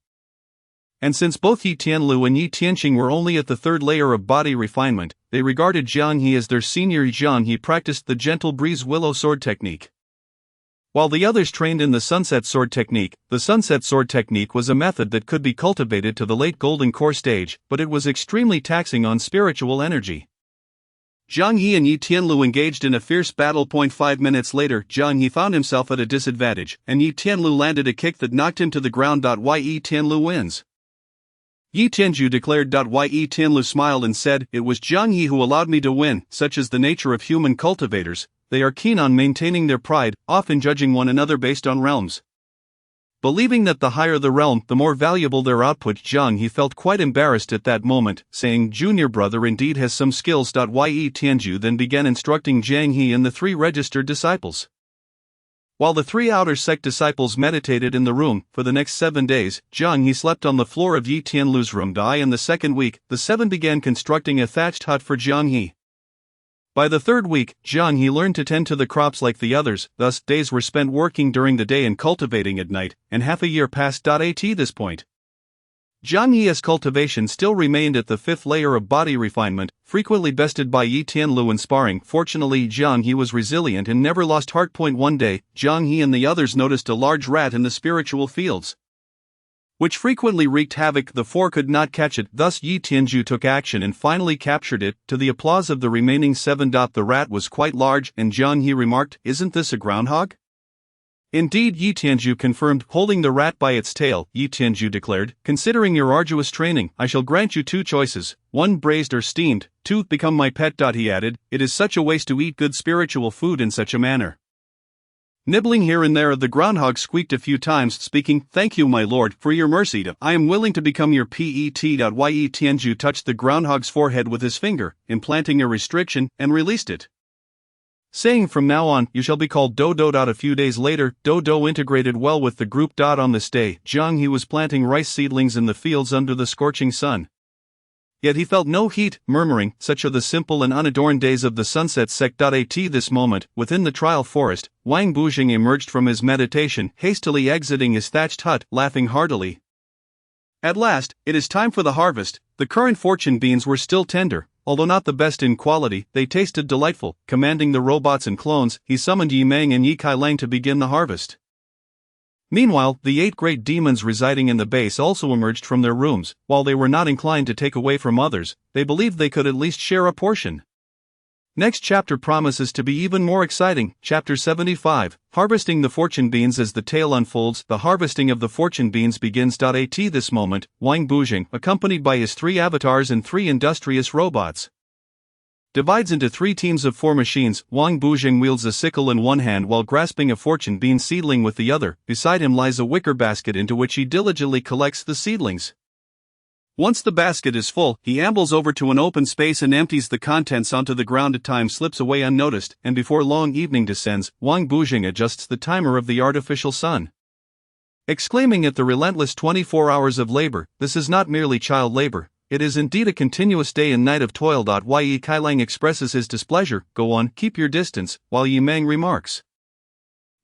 And since both Yi Tianlu and Yi Tianxing were only at the 3rd layer of body refinement, they regarded Jiang He as their senior. Jiang He practiced the gentle breeze willow sword technique, while the others trained in the sunset sword technique. The sunset sword technique was a method that could be cultivated to the late golden core stage, but it was extremely taxing on spiritual energy. Jiang Yi and Yi Tianlu engaged in a fierce battle. 5 minutes later, Jiang Yi found himself at a disadvantage, and Yi Tianlu landed a kick that knocked him to the ground. Yi Tianlu wins. Yi Tianju declared. Yi Tianlu smiled and said, it was Jiang Yi who allowed me to win. Such is the nature of human cultivators, they are keen on maintaining their pride, often judging one another based on realms. Believing that the higher the realm, the more valuable their output. Jiang He felt quite embarrassed at that moment, saying, junior brother indeed has some skills. Yi Tianju then began instructing Jiang He and the 3 registered disciples. While the 3 outer sect disciples meditated in the room, for the next 7 days, Jiang He slept on the floor of Yi Tianlu's room. In the 2nd week, the 7 began constructing a thatched hut for Jiang He. By the 3rd week, Jiang He learned to tend to the crops like the others, thus, days were spent working during the day and cultivating at night, and half a year passed. At this point, Jiang Yi's cultivation still remained at the 5th layer of body refinement, frequently bested by Yi Tianlu in sparring. Fortunately, Jiang He was resilient and never lost heart. One day, Jiang He and the others noticed a large rat in the spiritual fields. which frequently wreaked havoc. The four could not catch it, thus Yi Tianju took action and finally captured it, to the applause of the remaining seven. The rat was quite large, and Jiang He remarked, "Isn't this a groundhog?" "Indeed," Yi Tianju confirmed, holding the rat by its tail. Yi Tianju declared, "Considering your arduous training, I shall grant you two choices, one braised or steamed, two, become my pet." He added, "It is such a waste to eat good spiritual food in such a manner." Nibbling here and there, the groundhog squeaked a few times, speaking, "Thank you, my lord, for your mercy. I am willing to become your pet." Yi Tianju touched the groundhog's forehead with his finger, implanting a restriction, and released it, saying, "From now on, you shall be called Dodo." A few days later, Dodo integrated well with the group. On this day, Jiang He was planting rice seedlings in the fields under the scorching sun. Yet he felt no heat, murmuring, "Such are the simple and unadorned days of the sunset sect." At this moment, within the trial forest, Wang Bujing emerged from his meditation, hastily exiting his thatched hut, laughing heartily. At last, it is time for the harvest. The current fortune beans were still tender. Although not the best in quality, they tasted delightful. Commanding the robots and clones, he summoned Yi Meng and Yi Kailang to begin the harvest. Meanwhile, the 8 great demons residing in the base also emerged from their rooms. While they were not inclined to take away from others, they believed they could at least share a portion. Next chapter promises to be even more exciting. Chapter 75, Harvesting the Fortune Beans. As the tale unfolds, the harvesting of the fortune beans begins. At this moment, Wang Bujing, accompanied by his 3 avatars and 3 industrious robots, divides into 3 teams of 4 machines. Wang Bujing wields a sickle in one hand while grasping a fortune bean seedling with the other. Beside him lies a wicker basket into which he diligently collects the seedlings. Once the basket is full, he ambles over to an open space and empties the contents onto the ground. Time slips away unnoticed, and before long evening descends. Wang Bujing adjusts the timer of the artificial sun, exclaiming at the relentless 24 hours of labor, "This is not merely child labor, it is indeed a continuous day and night of toil." Yi Kailang expresses his displeasure, "Go on, keep your distance," while Yi Meng remarks,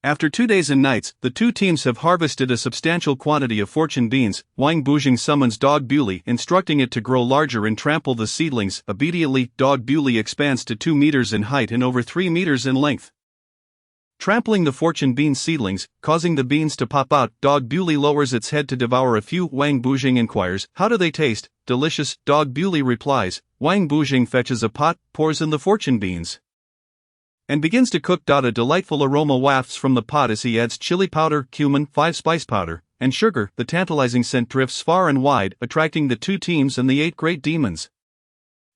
"After 2 days and nights, the 2 teams have harvested a substantial quantity of fortune beans." Wang Bujing summons Dog Bewley, instructing it to grow larger and trample the seedlings. Immediately, Dog Bewley expands to 2 meters in height and over 3 meters in length, trampling the fortune bean seedlings, causing the beans to pop out. Dog Bewley lowers its head to devour a few. Wang Bujing inquires, "How do they taste?" "Delicious," Dog Bewley replies. Wang Bujing fetches a pot, pours in the fortune beans, and begins to cook. A delightful aroma wafts from the pot as he adds chili powder, cumin, 5-spice powder, and sugar. The tantalizing scent drifts far and wide, attracting the 2 teams and the 8 great demons,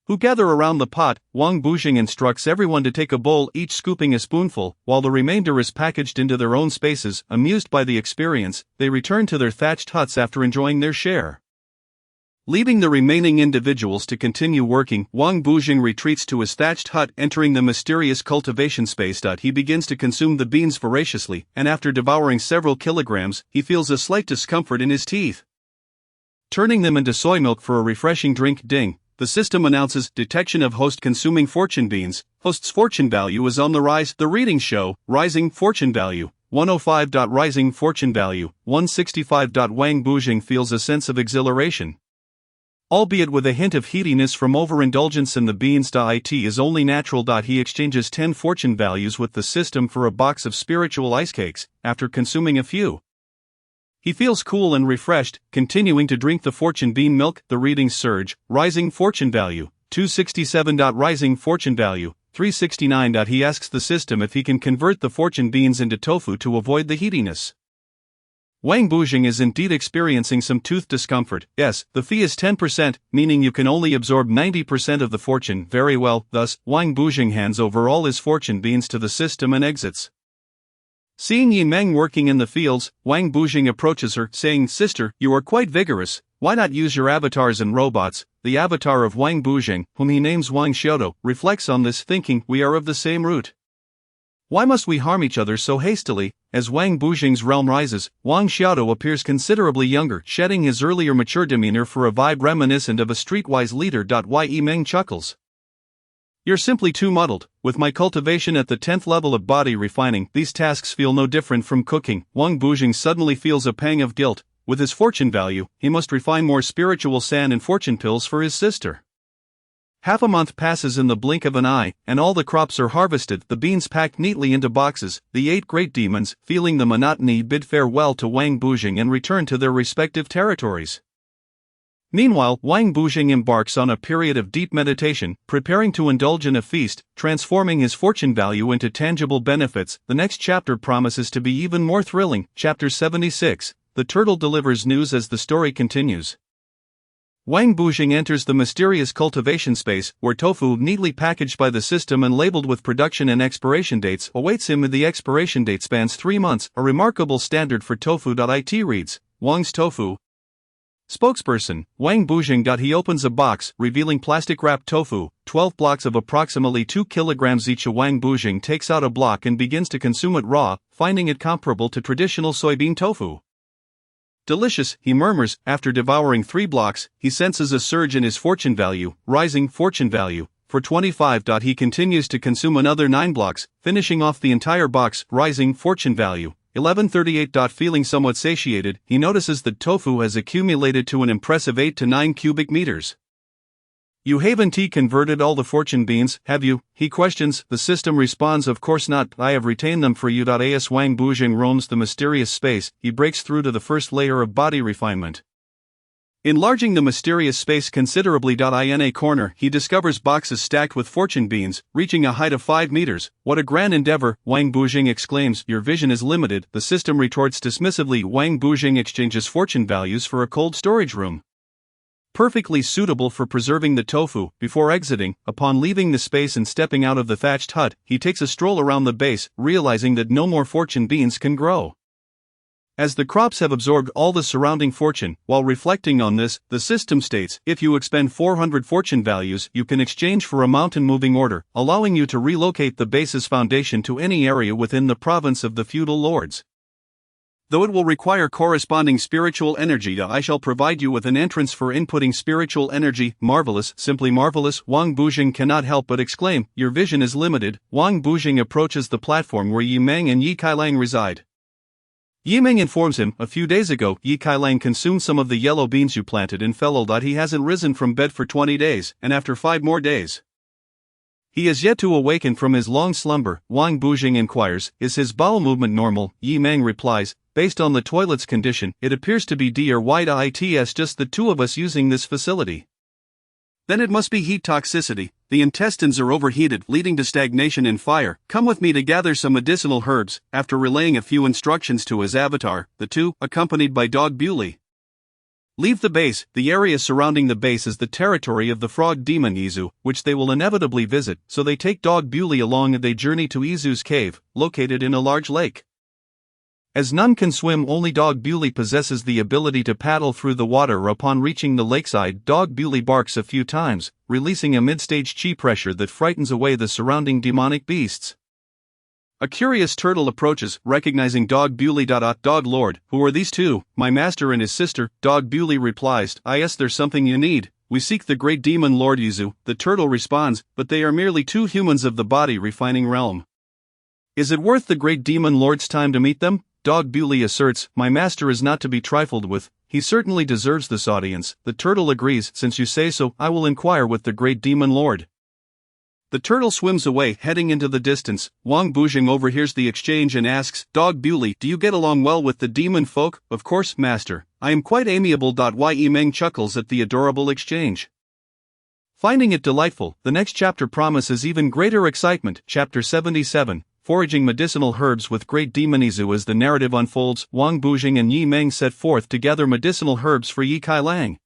who gather around the pot. Wang Bujing instructs everyone to take a bowl, each scooping a spoonful, while the remainder is packaged into their own spaces. Amused by the experience, they return to their thatched huts after enjoying their share. Leaving the remaining individuals to continue working, Wang Bujing retreats to his thatched hut, entering the mysterious cultivation space. He begins to consume the beans voraciously, and after devouring several kilograms, he feels a slight discomfort in his teeth. Turning them into soy milk for a refreshing drink. Ding! The system announces, "Detection of host consuming fortune beans. Host's fortune value is on the rise." The readings show, rising fortune value, 105. Rising fortune value, 165. Wang Bujing feels a sense of exhilaration, albeit with a hint of heatiness from overindulgence in the beans. It is only natural. He exchanges 10 fortune values with the system for a box of spiritual ice cakes. After consuming a few, he feels cool and refreshed, continuing to drink the fortune bean milk. The readings surge, rising fortune value, 267. Rising fortune value, 369. He asks the system if he can convert the fortune beans into tofu to avoid the heatiness. Wang Bujing is indeed experiencing some tooth discomfort. Yes, the fee is 10%, meaning you can only absorb 90% of the fortune. Very well. Thus, Wang Bujing hands over all his fortune beans to the system and exits. Seeing Yi Meng working in the fields, Wang Bujing approaches her, saying, "Sister, you are quite vigorous. Why not use your avatars and robots?" The avatar of Wang Bujing, whom he names Wang Xiaodo, reflects on this, thinking, "We are of the same root. Why must we harm each other so hastily?" As Wang Bujing's realm rises, Wang Xiaodo appears considerably younger, shedding his earlier mature demeanor for a vibe reminiscent of a streetwise leader. Yi Meng chuckles, "You're simply too muddled. With my cultivation at the 10th level of body refining, these tasks feel no different from cooking." Wang Bujing suddenly feels a pang of guilt. With his fortune value, he must refine more spiritual sand and fortune pills for his sister. Half a month passes in the blink of an eye, and all the crops are harvested, the beans packed neatly into boxes. The 8 great demons, feeling the monotony, bid farewell to Wang Bujing and return to their respective territories. Meanwhile, Wang Bujing embarks on a period of deep meditation, preparing to indulge in a feast, transforming his fortune value into tangible benefits. The next chapter promises to be even more thrilling. Chapter 76. The turtle delivers news. As the story continues, Wang Bujing enters the mysterious cultivation space, where tofu, neatly packaged by the system and labeled with production and expiration dates, awaits him. The expiration date spans 3 months, a remarkable standard for tofu.it reads, Wang's Tofu. Spokesperson, Wang Bujing. He opens a box, revealing plastic-wrapped tofu, 12 blocks of approximately 2 kilograms each. Wang Bujing takes out a block and begins to consume it raw, finding it comparable to traditional soybean tofu. Delicious, he murmurs. After devouring 3 blocks, he senses a surge in his fortune value, rising fortune value for 25. He continues to consume another 9 blocks, finishing off the entire box, rising fortune value 1138. Feeling somewhat satiated, he notices that tofu has accumulated to an impressive 8 to 9 cubic meters. You haven't converted all the fortune beans, have you? He questions. The system responds, of course not, I have retained them for you. As Wang Bujing roams the mysterious space, he breaks through to the first layer of body refinement. Enlarging the mysterious space considerably. In a corner, he discovers boxes stacked with fortune beans, reaching a height of 5 meters. What a grand endeavor, Wang Bujing exclaims. Your vision is limited, the system retorts dismissively. Wang Bujing exchanges fortune values for a cold storage room, perfectly suitable for preserving the tofu. Before exiting, upon leaving the space and stepping out of the thatched hut, he takes a stroll around the base, realizing that no more fortune beans can grow, as the crops have absorbed all the surrounding fortune. While reflecting on this, the system states, if you expend 400 fortune values, you can exchange for a mountain moving order, allowing you to relocate the base's foundation to any area within the province of the feudal lords. Though it will require corresponding spiritual energy, I shall provide you with an entrance for inputting spiritual energy. Marvelous, simply marvelous, Wang Bujing cannot help but exclaim. Your vision is limited. Wang Bujing approaches the platform where Yi Meng and Yi Kailang reside. Yi Meng informs him, a few days ago, Yi Kailang consumed some of the yellow beans you planted and fell ill. He hasn't risen from bed for 20 days, and after 5 more days, he has yet to awaken from his long slumber. Wang Bujing inquires, is his bowel movement normal? Yi Meng replies, based on the toilet's condition, it appears to be D or Y. It's just the 2 of us using this facility. Then it must be heat toxicity. The intestines are overheated, leading to stagnation and fire. Come with me to gather some medicinal herbs. After relaying a few instructions to his avatar, the 2, accompanied by Dog Bewley, leave the base. The area surrounding the base is the territory of the frog demon Izu, which they will inevitably visit, so they take Dog Bewley along and they journey to Izu's cave, located in a large lake. As none can swim, only Dog Bewley possesses the ability to paddle through the water. Upon reaching the lakeside, Dog Bewley barks a few times, releasing a mid-stage chi pressure that frightens away the surrounding demonic beasts. A curious turtle approaches, recognizing Dog Bewley. Dog Lord, who are these 2? My master and his sister. Dog Bewley replies, yes, there's something you need. We seek the great demon Lord Izu. The turtle responds, but they are merely 2 humans of the body refining realm. Is it worth the great demon Lord's time to meet them? Dog Bewley asserts, my master is not to be trifled with, he certainly deserves this audience. The turtle agrees, since you say so, I will inquire with the great demon lord. The turtle swims away, heading into the distance. Wang Bujing overhears the exchange and asks, Dog Bewley, do you get along well with the demon folk? Of course, master, I am quite amiable. Yi Meng chuckles at the adorable exchange, finding it delightful. The next chapter promises even greater excitement. Chapter 77. Foraging medicinal herbs with great demon Izu. As the narrative unfolds, Wang Bujing and Yi Meng set forth to gather medicinal herbs for Yi Kailang.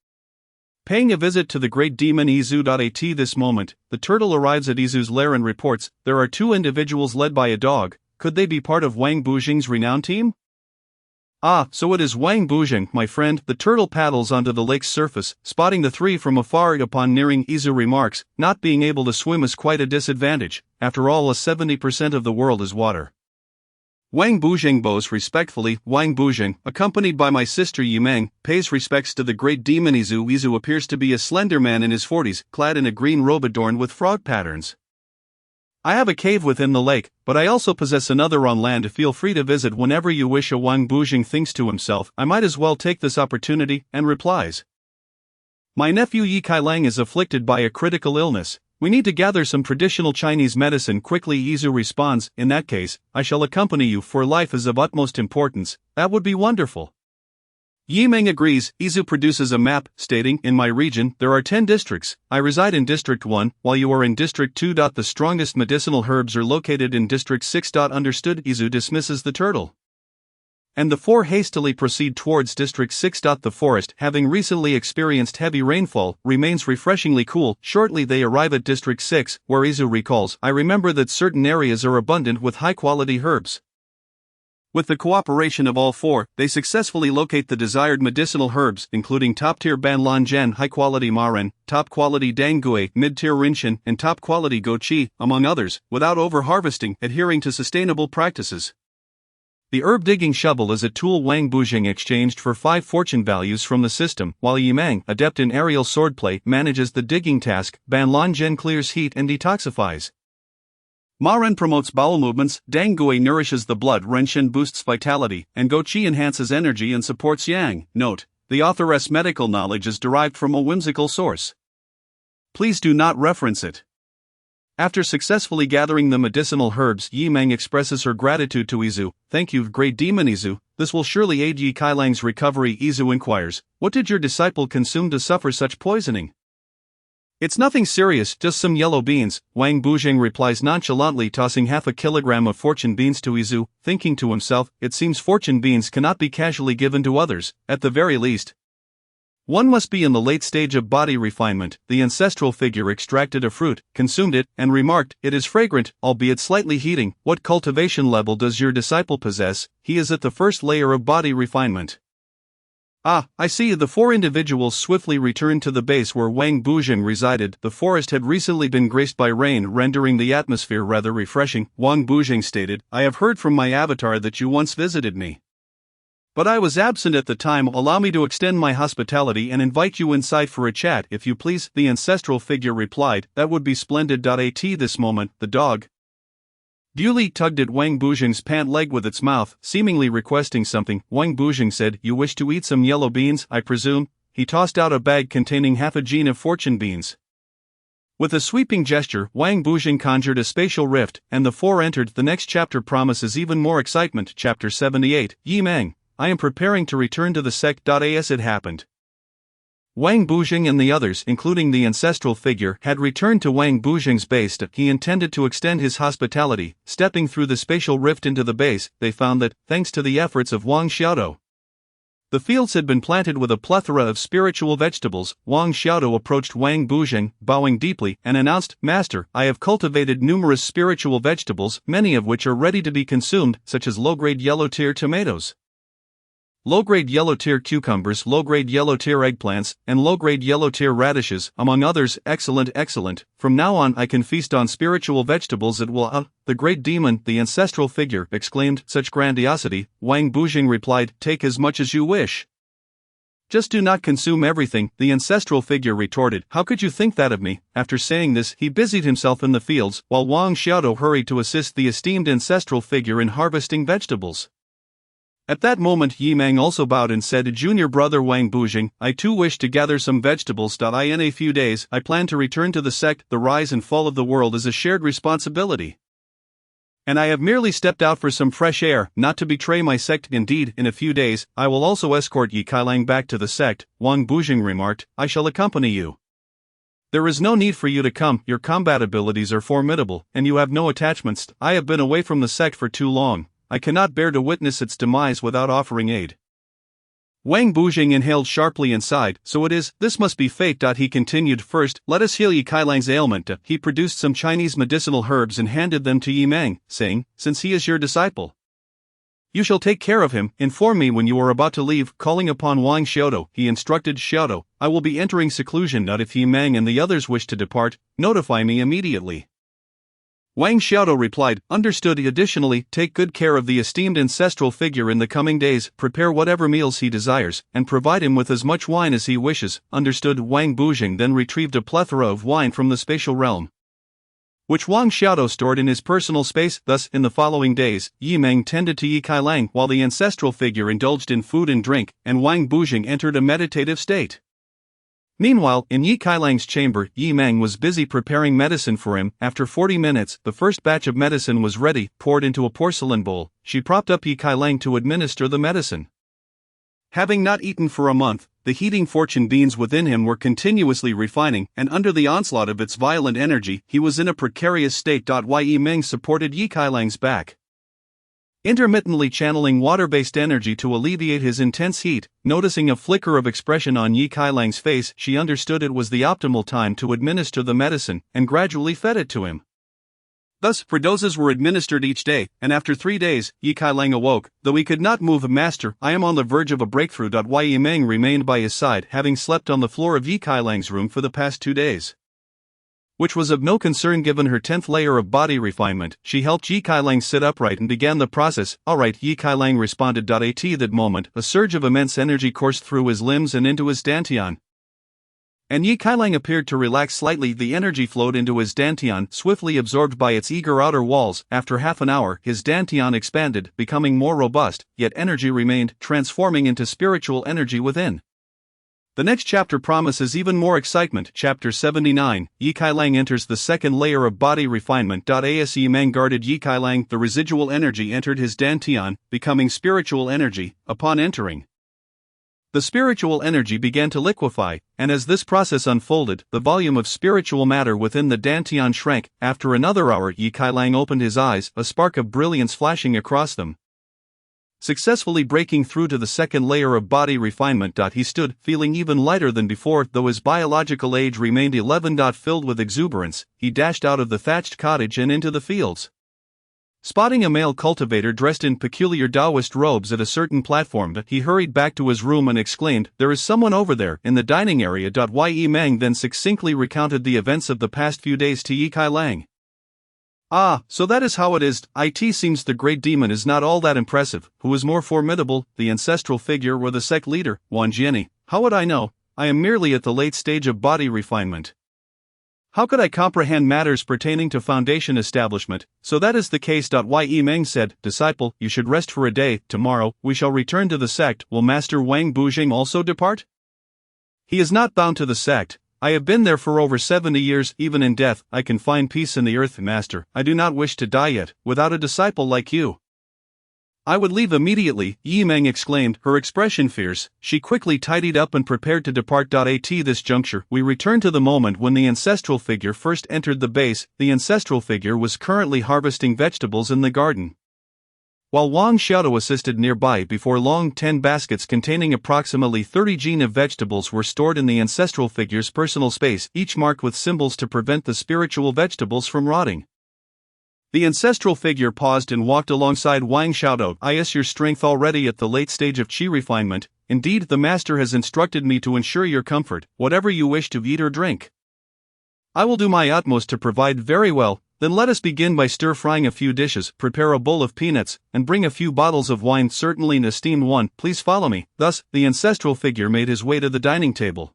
Paying a visit to the great demon Izu. At this moment, the turtle arrives at Izu's lair and reports, there are 2 individuals led by a dog. Could they be part of Wang Bujing's renowned team? Ah, so it is Wang Bujing, my friend. The turtle paddles onto the lake's surface, spotting the 3 from afar. Upon nearing, Izu remarks, not being able to swim is quite a disadvantage. After all, 70% of the world is water. Wang Bujing bows respectfully. Wang Bujing, accompanied by my sister Yi Meng, pays respects to the great demon Izu. Izu appears to be a slender man in his 40s, clad in a green robe adorned with frog patterns. I have a cave within the lake, but I also possess another on land. Feel free to visit whenever you wish. Wang Bujing thinks to himself, I might as well take this opportunity, and replies, My nephew Yi Kailang is afflicted by a critical illness. We need to gather some traditional Chinese medicine quickly. Izu responds, in that case, I shall accompany you, for life is of utmost importance. That would be wonderful. Yi Meng agrees. Izu produces a map, stating, in my region, there are 10 districts. I reside in District 1, while you are in District 2. The strongest medicinal herbs are located in District 6. Understood. Izu dismisses the turtle. And the four hastily proceed towards District 6. The forest, having recently experienced heavy rainfall, remains refreshingly cool. Shortly they arrive at District 6, where Izu recalls, I remember that certain areas are abundant with high-quality herbs. With the cooperation of all four, they successfully locate the desired medicinal herbs, including top-tier Banlanjian, high-quality Maren, top-quality Danggui, mid-tier Rinshan, and top-quality Goqi, among others, without over-harvesting, adhering to sustainable practices. The herb-digging shovel is a tool Wang Bujing exchanged for 5 fortune values from the system, while Yi Meng, adept in aerial swordplay, manages the digging task. Banlanjian clears heat and detoxifies. Maren promotes bowel movements, Danggui nourishes the blood, Rinshan boosts vitality, and Goqi enhances energy and supports yang. Note: the authoress' medical knowledge is derived from a whimsical source. Please do not reference it. After successfully gathering the medicinal herbs, Yi Meng expresses her gratitude to Izu. Thank you, great demon Izu, this will surely aid Yi Kailang's recovery. Izu inquires, what did your disciple consume to suffer such poisoning? It's nothing serious, just some yellow beans, Wang Bujing replies nonchalantly, tossing half a kilogram of fortune beans to Izu, thinking to himself, it seems fortune beans cannot be casually given to others, at the very least. One must be in the late stage of body refinement. The ancestral figure extracted a fruit, consumed it, and remarked, it is fragrant, albeit slightly heating. What cultivation level does your disciple possess? He is at the first layer of body refinement. Ah, I see. The four individuals swiftly returned to the base where Wang Bujing resided. The forest had recently been graced by rain, rendering the atmosphere rather refreshing. Wang Bujing stated, I have heard from my avatar that you once visited me. But I was absent at the time. Allow me to extend my hospitality and invite you inside for a chat, if you please. The ancestral figure replied, that would be splendid. At this moment, the dog Bewley tugged at Wang Bujing's pant leg with its mouth, seemingly requesting something. Wang Bujing said, you wish to eat some yellow beans, I presume? He tossed out a bag containing half a jean of fortune beans. With a sweeping gesture, Wang Bujing conjured a spatial rift, and the four entered. The next chapter promises even more excitement. Chapter 78, Yi Meng, I am preparing to return to the sect. As it happened, Wang Bujing and the others, including the ancestral figure, had returned to Wang Bujing's base. He intended to extend his hospitality. Stepping through the spatial rift into the base, they found that, thanks to the efforts of Wang Xiaodou, the fields had been planted with a plethora of spiritual vegetables. Wang Xiaodou approached Wang Bujing, bowing deeply, and announced, Master, I have cultivated numerous spiritual vegetables, many of which are ready to be consumed, such as low-grade yellow-tier tomatoes, low-grade yellow-tier cucumbers, low-grade yellow-tier eggplants, and low-grade yellow-tier radishes, among others. Excellent, excellent. From now on I can feast on spiritual vegetables at will. The great demon, the ancestral figure, exclaimed, such grandiosity. Wang Bujing replied, take as much as you wish. Just do not consume everything. The ancestral figure retorted, how could you think that of me? After saying this, he busied himself in the fields, while Wang Xiaodou hurried to assist the esteemed ancestral figure in harvesting vegetables. At that moment Yi Meng also bowed and said, Junior brother Wang Bujing, I too wish to gather some vegetables. In a few days, I plan to return to the sect. The rise and fall of the world is a shared responsibility, and I have merely stepped out for some fresh air, not to betray my sect. Indeed, in a few days, I will also escort Yi Kailang back to the sect. Wang Bujing remarked, I shall accompany you. There is no need for you to come, your combat abilities are formidable, and you have no attachments. I have been away from the sect for too long. I cannot bear to witness its demise without offering aid. Wang Bujing inhaled sharply and sighed, so it is, this must be fate. He continued, first, let us heal Yi Kailang's ailment. He produced some Chinese medicinal herbs and handed them to Yi Meng, saying, since he is your disciple, you shall take care of him. Inform me when you are about to leave. Calling upon Wang Xiaodou, he instructed, Xiaodou, I will be entering seclusion. If Yi Meng and the others wish to depart, notify me immediately. Wang Xiaodou replied, understood. Additionally, take good care of the esteemed ancestral figure in the coming days, prepare whatever meals he desires, and provide him with as much wine as he wishes. Understood. Wang Bujing then retrieved a plethora of wine from the spatial realm, which Wang Xiaodou stored in his personal space. Thus, in the following days, Yi Meng tended to Yi Kailang while the ancestral figure indulged in food and drink, and Wang Bujing entered a meditative state. Meanwhile, in Yi Kailang's chamber, Yi Meng was busy preparing medicine for him. After 40 minutes, the first batch of medicine was ready, poured into a porcelain bowl. She propped up Yi Kailang to administer the medicine. Having not eaten for a month, the heating fortune beans within him were continuously refining, and under the onslaught of its violent energy, he was in a precarious state. Yi Meng supported Yi Kailang's back, intermittently channeling water-based energy to alleviate his intense heat. Noticing a flicker of expression on Yi Kailang's face, she understood it was the optimal time to administer the medicine, and gradually fed it to him. Thus, 4 doses were administered each day, and after 3 days, Yi Kailang awoke. Though he could not move. Master, I am on the verge of a breakthrough. Yi Meng remained by his side, having slept on the floor of Yi Kailang's room for the past 2 days. Which was of no concern given her 10th layer of body refinement. She helped Yi Kailang sit upright and began the process. Alright, Yi Kailang responded. At that moment, a surge of immense energy coursed through his limbs and into his dantian. And Yi Kailang appeared to relax slightly. The energy flowed into his dantian, swiftly absorbed by its eager outer walls. After half an hour, his dantian expanded, becoming more robust, yet energy remained, transforming into spiritual energy within. The next chapter promises even more excitement. Chapter 79, Yi Kailang enters the second layer of body refinement. As Yi Meng guarded Yi Kailang, the residual energy entered his dantian, becoming spiritual energy. Upon entering, the spiritual energy began to liquefy, and as this process unfolded, the volume of spiritual matter within the dantian shrank. After another hour, Yi Kailang opened his eyes, a spark of brilliance flashing across them. Successfully breaking through to the second layer of body refinement. He stood, feeling even lighter than before, though his biological age remained 11. Filled with exuberance, he dashed out of the thatched cottage and into the fields. Spotting a male cultivator dressed in peculiar Taoist robes at a certain platform, he hurried back to his room and exclaimed, "There is someone over there, in the dining area." Yi Meng then succinctly recounted the events of the past few days to Yi Kailang. "Ah, so that is how it is. It seems the great demon is not all that impressive. Who is more formidable, the ancestral figure or the sect leader, Wan Jiani? How would I know? I am merely at the late stage of body refinement. How could I comprehend matters pertaining to foundation establishment?" "So that is the case." Yi Meng said, "Disciple, you should rest for a day. Tomorrow, we shall return to the sect." "Will Master Wang Bujing also depart?" "He is not bound to the sect. I have been there for over 70 years. Even in death, I can find peace in the earth." "Master, I do not wish to die yet, without a disciple like you." "I would leave immediately," Yi Meng exclaimed, her expression fierce. She quickly tidied up and prepared to depart. At this juncture, we return to the moment when the ancestral figure first entered the base. The ancestral figure was currently harvesting vegetables in the garden, while Wang Xiaodo assisted nearby. Before long, 10 baskets containing approximately 30 jin of vegetables were stored in the ancestral figure's personal space, each marked with symbols to prevent the spiritual vegetables from rotting. The ancestral figure paused and walked alongside Wang Xiaodo. "Is your strength already at the late stage of qi refinement?" "Indeed, the master has instructed me to ensure your comfort. Whatever you wish to eat or drink, I will do my utmost to provide." "Very well, then let us begin by stir-frying a few dishes. Prepare a bowl of peanuts, and bring a few bottles of wine, certainly an esteemed one. Please follow me." Thus, the ancestral figure made his way to the dining table.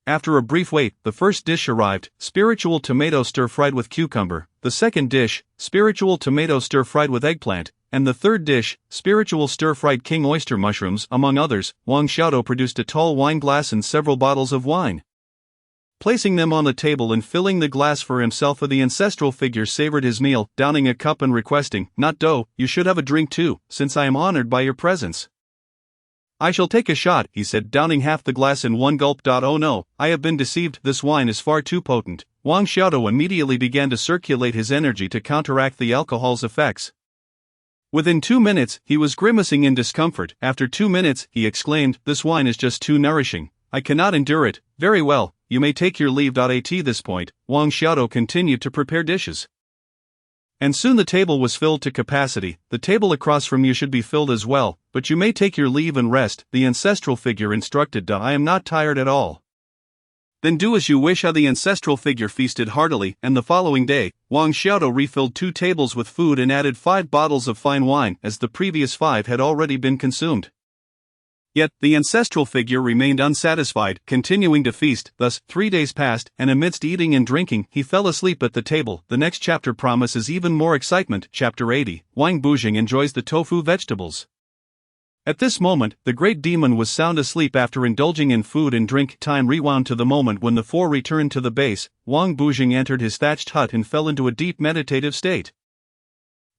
After a brief wait, the first dish arrived, spiritual tomato stir-fried with cucumber, the second dish, spiritual tomato stir-fried with eggplant, and the third dish, spiritual stir-fried king oyster mushrooms, among others. Wang Xiaodo produced a tall wine glass and several bottles of wine. Placing them on the table and filling the glass for himself, the ancestral figure savored his meal, downing a cup and requesting, "Not dough, you should have a drink too, since I am honored by your presence." "I shall take a shot," he said, downing half the glass in one gulp. "Oh no, I have been deceived, this wine is far too potent." Wang Xiaodo immediately began to circulate his energy to counteract the alcohol's effects. Within 2 minutes, he was grimacing in discomfort. After 2 minutes, he exclaimed, "This wine is just too nourishing. I cannot endure it." "Very well, you may take your leave." At this point, Wang Xiaodo continued to prepare dishes. And soon the table was filled to capacity. "The table across from you should be filled as well, but you may take your leave and rest," the ancestral figure instructed. "I am not tired at all." "Then do as you wish." The ancestral figure feasted heartily, and the following day, Wang Xiaodo refilled 2 tables with food and added 5 bottles of fine wine, as the previous 5 had already been consumed. Yet, the ancestral figure remained unsatisfied, continuing to feast. Thus, 3 days passed, and amidst eating and drinking, he fell asleep at the table. The next chapter promises even more excitement. Chapter 80, Wang Bujing enjoys the tofu vegetables. At this moment, the great demon was sound asleep after indulging in food and drink. Time rewound to the moment when the four returned to the base. Wang Bujing entered his thatched hut and fell into a deep meditative state.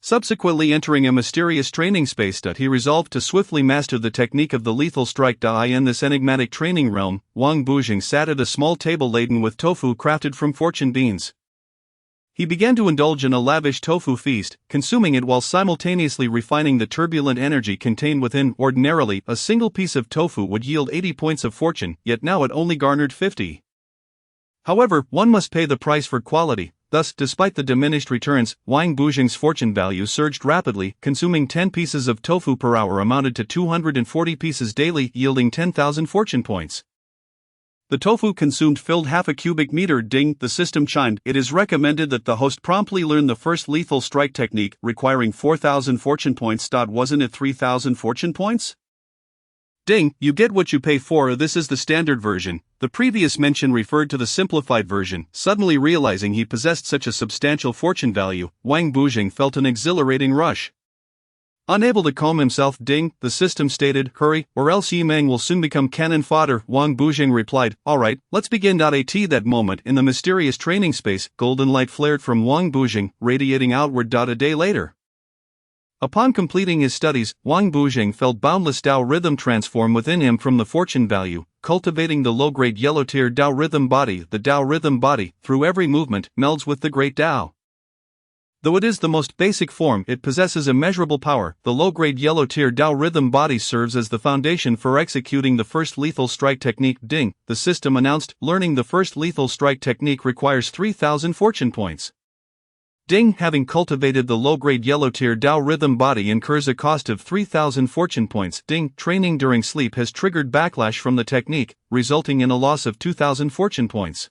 Subsequently entering a mysterious training space, he resolved to swiftly master the technique of the lethal strike. In this enigmatic training realm, Wang Bujing sat at a small table laden with tofu crafted from fortune beans. He began to indulge in a lavish tofu feast, consuming it while simultaneously refining the turbulent energy contained within. Ordinarily, a single piece of tofu would yield 80 points of fortune, yet now it only garnered 50. However, one must pay the price for quality. Thus, despite the diminished returns, Wang Bujing's fortune value surged rapidly. Consuming 10 pieces of tofu per hour amounted to 240 pieces daily, yielding 10,000 fortune points. The tofu consumed filled half a cubic meter. Ding, the system chimed. It is recommended that the host promptly learn the first lethal strike technique, requiring 4,000 fortune points. Wasn't it 3,000 fortune points? Ding, you get what you pay for. This is the standard version. The previous mention referred to the simplified version. Suddenly realizing he possessed such a substantial fortune value, Wang Bujing felt an exhilarating rush. Unable to calm himself, Ding, the system stated, hurry, or else Yi Meng will soon become cannon fodder. Wang Bujing replied, alright, let's begin. At that moment, in the mysterious training space, golden light flared from Wang Bujing, radiating outward. A day later. Upon completing his studies, Wang Bujing felt boundless Tao rhythm transform within him from the fortune value, cultivating the low-grade yellow-tier Tao rhythm body. The Tao rhythm body, through every movement, melds with the great Tao. Though it is the most basic form, it possesses immeasurable power. The low-grade yellow-tier Tao rhythm body serves as the foundation for executing the first lethal strike technique. Ding, the system announced, learning the first lethal strike technique requires 3,000 fortune points. Ding, having cultivated the low-grade yellow-tier Tao rhythm body incurs a cost of 3,000 fortune points. Ding, training during sleep has triggered backlash from the technique, resulting in a loss of 2,000 fortune points.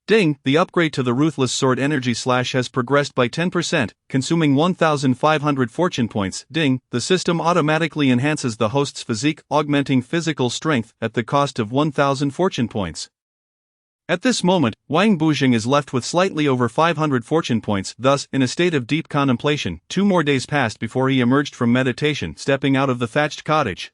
Ding, the upgrade to the Ruthless Sword Energy Slash has progressed by 10%, consuming 1,500 fortune points. Ding, the system automatically enhances the host's physique, augmenting physical strength, at the cost of 1,000 fortune points. At this moment, Wang Bujing is left with slightly over 500 fortune points. Thus, in a state of deep contemplation, 2 more days passed before he emerged from meditation, stepping out of the thatched cottage.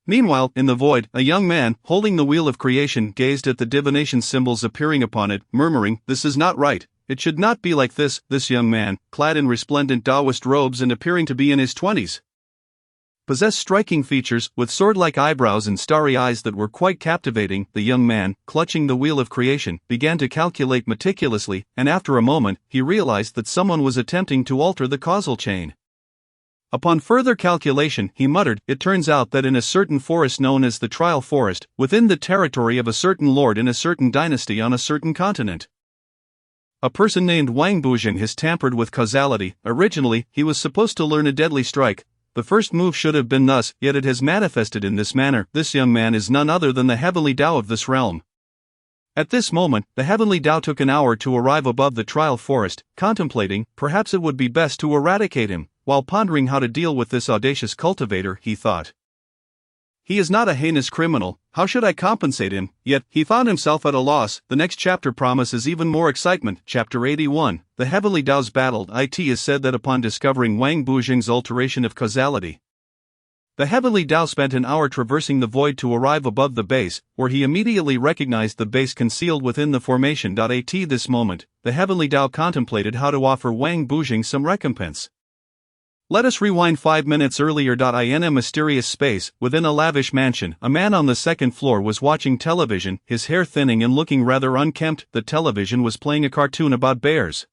Meanwhile, in the void, a young man, holding the wheel of creation, gazed at the divination symbols appearing upon it, murmuring, "This is not right. It should not be like this." This young man, clad in resplendent Taoist robes and appearing to be in his 20s, possessed striking features, with sword-like eyebrows and starry eyes that were quite captivating. The young man, clutching the wheel of creation, began to calculate meticulously, and after a moment, he realized that someone was attempting to alter the causal chain. Upon further calculation, he muttered, "It turns out that in a certain forest known as the Trial Forest, within the territory of a certain lord in a certain dynasty on a certain continent, a person named Wang Bujing has tampered with causality. Originally, he was supposed to learn a deadly strike. The first move should have been thus, yet it has manifested in this manner. This young man is none other than the heavenly Tao of this realm." At this moment, the heavenly Tao took an hour to arrive above the Trial Forest, contemplating, perhaps it would be best to eradicate him. While pondering how to deal with this audacious cultivator, he thought, "He is not a heinous criminal, how should I compensate him?" Yet, he found himself at a loss. The next chapter promises even more excitement. Chapter 81, The Heavenly Tao's Battle. It is said that upon discovering Wang Bujing's alteration of causality, the heavenly Tao spent an hour traversing the void to arrive above the base, where he immediately recognized the base concealed within the formation. At this moment, the heavenly Tao contemplated how to offer Wang Bujing some recompense. Let us rewind 5 minutes earlier. In a mysterious space, within a lavish mansion, a man on the second floor was watching television, his hair thinning and looking rather unkempt. The television was playing a cartoon about bears.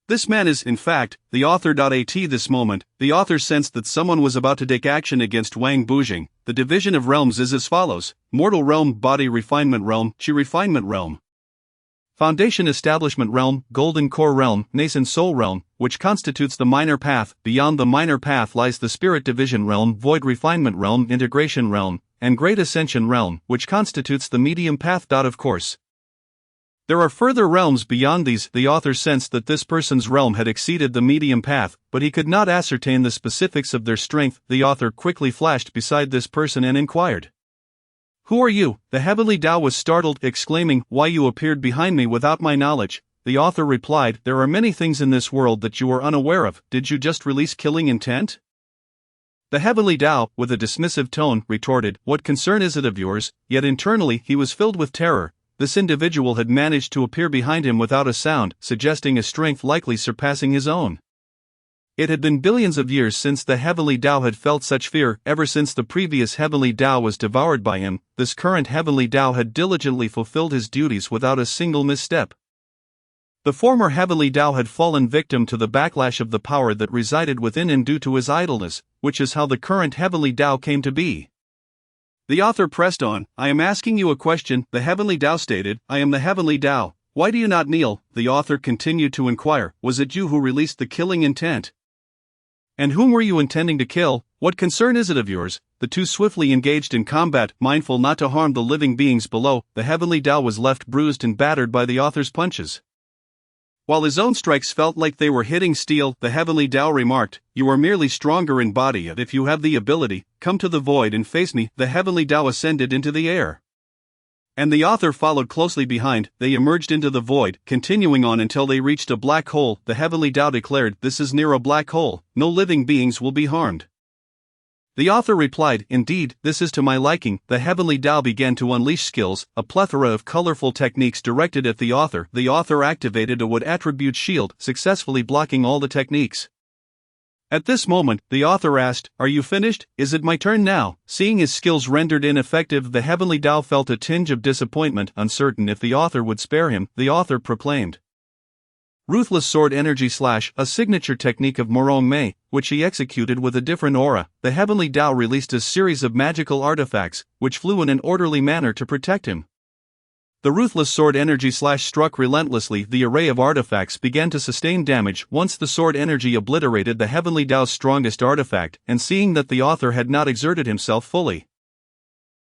This man is, in fact, the author. At this moment, the author sensed that someone was about to take action against Wang Bujing. The division of realms is as follows: Mortal Realm, Body Refinement Realm, Chi Refinement Realm, Foundation Establishment Realm, Golden Core Realm, Nascent Soul Realm, which constitutes the minor path. Beyond the minor path lies the Spirit Division Realm, Void Refinement Realm, Integration Realm, and Great Ascension Realm, which constitutes the medium path. Of course, there are further realms beyond these. The author sensed that this person's realm had exceeded the medium path, but he could not ascertain the specifics of their strength. The author quickly flashed beside this person and inquired, "Who are you?" The heavenly Tao was startled, exclaiming, "Why, you appeared behind me without my knowledge." The author replied, "There are many things in this world that you are unaware of. Did you just release killing intent?" The heavenly Tao, with a dismissive tone, retorted, "What concern is it of yours?" Yet internally he was filled with terror. This individual had managed to appear behind him without a sound, suggesting a strength likely surpassing his own. It had been billions of years since the heavenly Tao had felt such fear. Ever since the previous heavenly Tao was devoured by him, this current heavenly Tao had diligently fulfilled his duties without a single misstep. The former heavenly Tao had fallen victim to the backlash of the power that resided within him due to his idleness, which is how the current heavenly Tao came to be. The author pressed on, "I am asking you a question," the heavenly Tao stated. "I am the heavenly Tao. Why do you not kneel?" The author continued to inquire, "Was it you who released the killing intent? And whom were you intending to kill? What concern is it of yours?" The two swiftly engaged in combat, mindful not to harm the living beings below. The heavenly Tao was left bruised and battered by the author's punches. While his own strikes felt like they were hitting steel, the heavenly Tao remarked, "You are merely stronger in body, and if you have the ability, come to the void and face me." The heavenly Tao ascended into the air, and the author followed closely behind. They emerged into the void, continuing on until they reached a black hole. The heavenly Tao declared, "This is near a black hole, no living beings will be harmed." The author replied, "Indeed, this is to my liking." The heavenly Tao began to unleash skills, a plethora of colorful techniques directed at the author. The author activated a wood attribute shield, successfully blocking all the techniques. At this moment, the author asked, "Are you finished? Is it my turn now?" Seeing his skills rendered ineffective, the heavenly Tao felt a tinge of disappointment. Uncertain if the author would spare him, the author proclaimed, "Ruthless Sword Energy Slash," a signature technique of Morong Mei, which he executed with a different aura. The heavenly Tao released a series of magical artifacts, which flew in an orderly manner to protect him. The Ruthless Sword Energy Slash struck relentlessly. The array of artifacts began to sustain damage once the sword energy obliterated the heavenly Tao's strongest artifact, and seeing that the author had not exerted himself fully,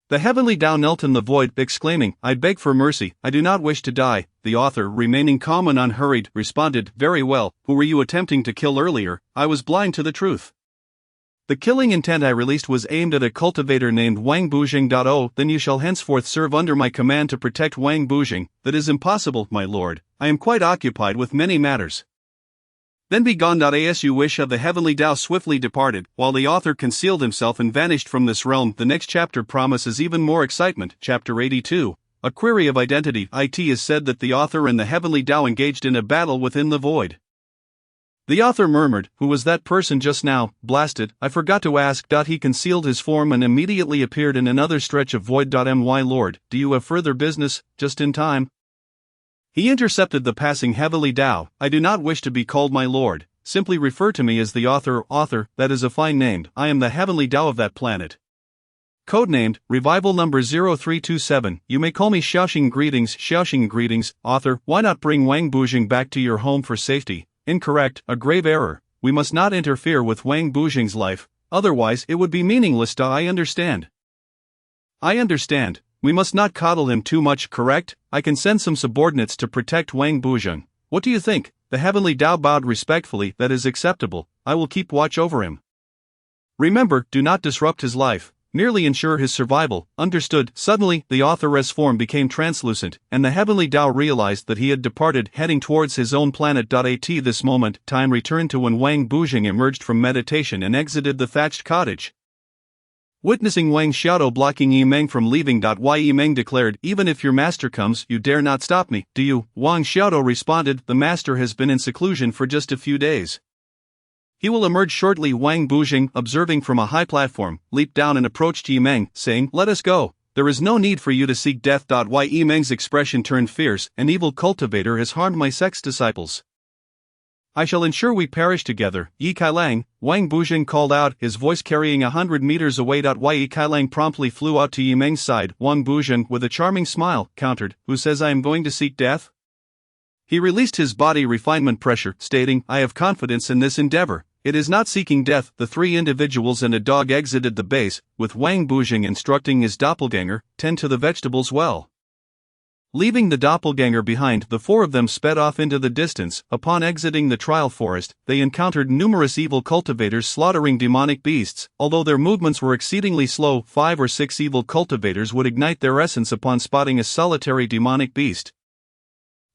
the heavenly Tao knelt in the void, exclaiming, "I beg for mercy, I do not wish to die." The author, remaining calm and unhurried, responded, "Very well, who were you attempting to kill earlier?" "I was blind to the truth. The killing intent I released was aimed at a cultivator named Wang Bujing. Oh, then you shall henceforth serve under my command to protect Wang Bujing." "That is impossible, my lord. I am quite occupied with many matters." "Then be gone. As you wish." The heavenly Tao swiftly departed, while the author concealed himself and vanished from this realm. The next chapter promises even more excitement. Chapter 82, A Query of Identity. It is said that the author and the heavenly Tao engaged in a battle within the void. The author murmured, "Who was that person just now? Blasted, I forgot to ask." He concealed his form and immediately appeared in another stretch of void. My lord, do you have further business? Just in time. He intercepted the passing heavenly Tao. "I do not wish to be called my lord. Simply refer to me as the author. Author, that is a fine name. I am the heavenly Tao of that planet. Codenamed, Revival number 0327. You may call me Xiaoxing. Greetings, Xiaoxing. Greetings, author. Why not bring Wang Bujing back to your home for safety?" "Incorrect, a grave error. We must not interfere with Wang Bujing's life, otherwise it would be meaningless. I understand. I understand. We must not coddle him too much, correct? I can send some subordinates to protect Wang Bujing. What do you think?" The heavenly Tao bowed respectfully. "That is acceptable. I will keep watch over him. Remember, do not disrupt his life. Merely ensure his survival." "Understood." Suddenly, the author's form became translucent, and the heavenly Tao realized that he had departed, heading towards his own planet. At this moment, time returned to when Wang Bujing emerged from meditation and exited the thatched cottage. Witnessing Wang Xiaodo blocking Yimeng from leaving, Yimeng declared, "Even if your master comes, you dare not stop me, do you?" Wang Xiaodo responded, "The master has been in seclusion for just a few days. He will emerge shortly." Wang Bujing, observing from a high platform, leaped down and approached Yimeng, saying, "Let us go. There is no need for you to seek death." Yimeng's expression turned fierce. "An evil cultivator has harmed my sex disciples. I shall ensure we perish together." "Yi Kailang," Wang Bujing called out, his voice carrying 100 meters away. Yi Kailang promptly flew out to Yimeng's side. Wang Bujing, with a charming smile, countered, "Who says I am going to seek death?" He released his body refinement pressure, stating, "I have confidence in this endeavor. It is not seeking death." The three individuals and a dog exited the base, with Wang Bujing instructing his doppelganger, "Tend to the vegetables well." Leaving the doppelganger behind, the four of them sped off into the distance. Upon exiting the trial forest, they encountered numerous evil cultivators slaughtering demonic beasts. Although their movements were exceedingly slow, 5 or 6 evil cultivators would ignite their essence upon spotting a solitary demonic beast.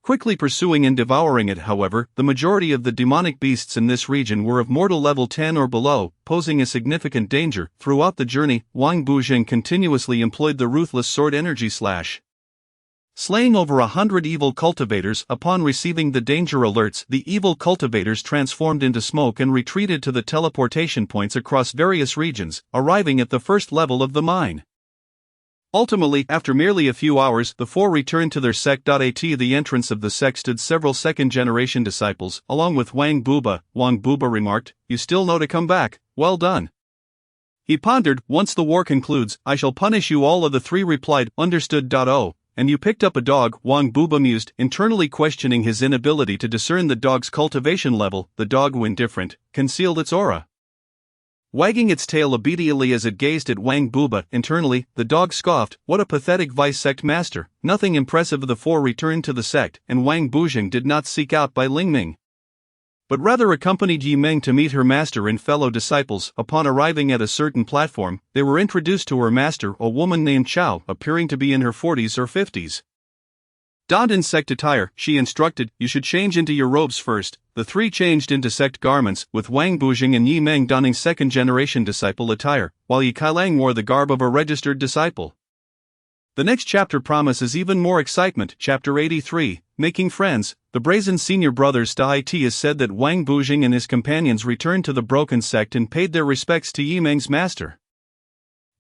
Quickly pursuing and devouring it. However, the majority of the demonic beasts in this region were of mortal level 10 or below, posing a significant danger. Throughout the journey, Wang Bujing continuously employed the ruthless sword energy slash, slaying over 100 evil cultivators. Upon receiving the danger alerts, the evil cultivators transformed into smoke and retreated to the teleportation points across various regions, arriving at the first level of the mine. Ultimately, after merely a few hours, the four returned to their sect. At the entrance of the sect stood several second-generation disciples, along with Wang Buba. Wang Buba remarked, "You still know to come back, well done." He pondered, "Once the war concludes, I shall punish you all." Of the three replied, "Understood." Oh, and you picked up a dog, Wang Buba mused, internally questioning his inability to discern the dog's cultivation level. The dog, when different, concealed its aura, wagging its tail obediently as it gazed at Wang Buba. Internally, the dog scoffed, "What a pathetic vice sect master." Nothing impressive. The four returned to the sect, and Wang Bujing did not seek out Bai Lingming, but rather accompanied Yi Meng to meet her master and fellow disciples. Upon arriving at a certain platform, they were introduced to her master, a woman named Chao, appearing to be in her 40s or 50s. Donned in sect attire, she instructed, "You should change into your robes first." The three changed into sect garments, with Wang Bujing and Yi Meng donning second-generation disciple attire, while Yi Kailang wore the garb of a registered disciple. The next chapter promises even more excitement. Chapter 83, Making Friends. The brazen senior brothers. It is said that Wang Bujing and his companions returned to the broken sect and paid their respects to Yi Meng's master,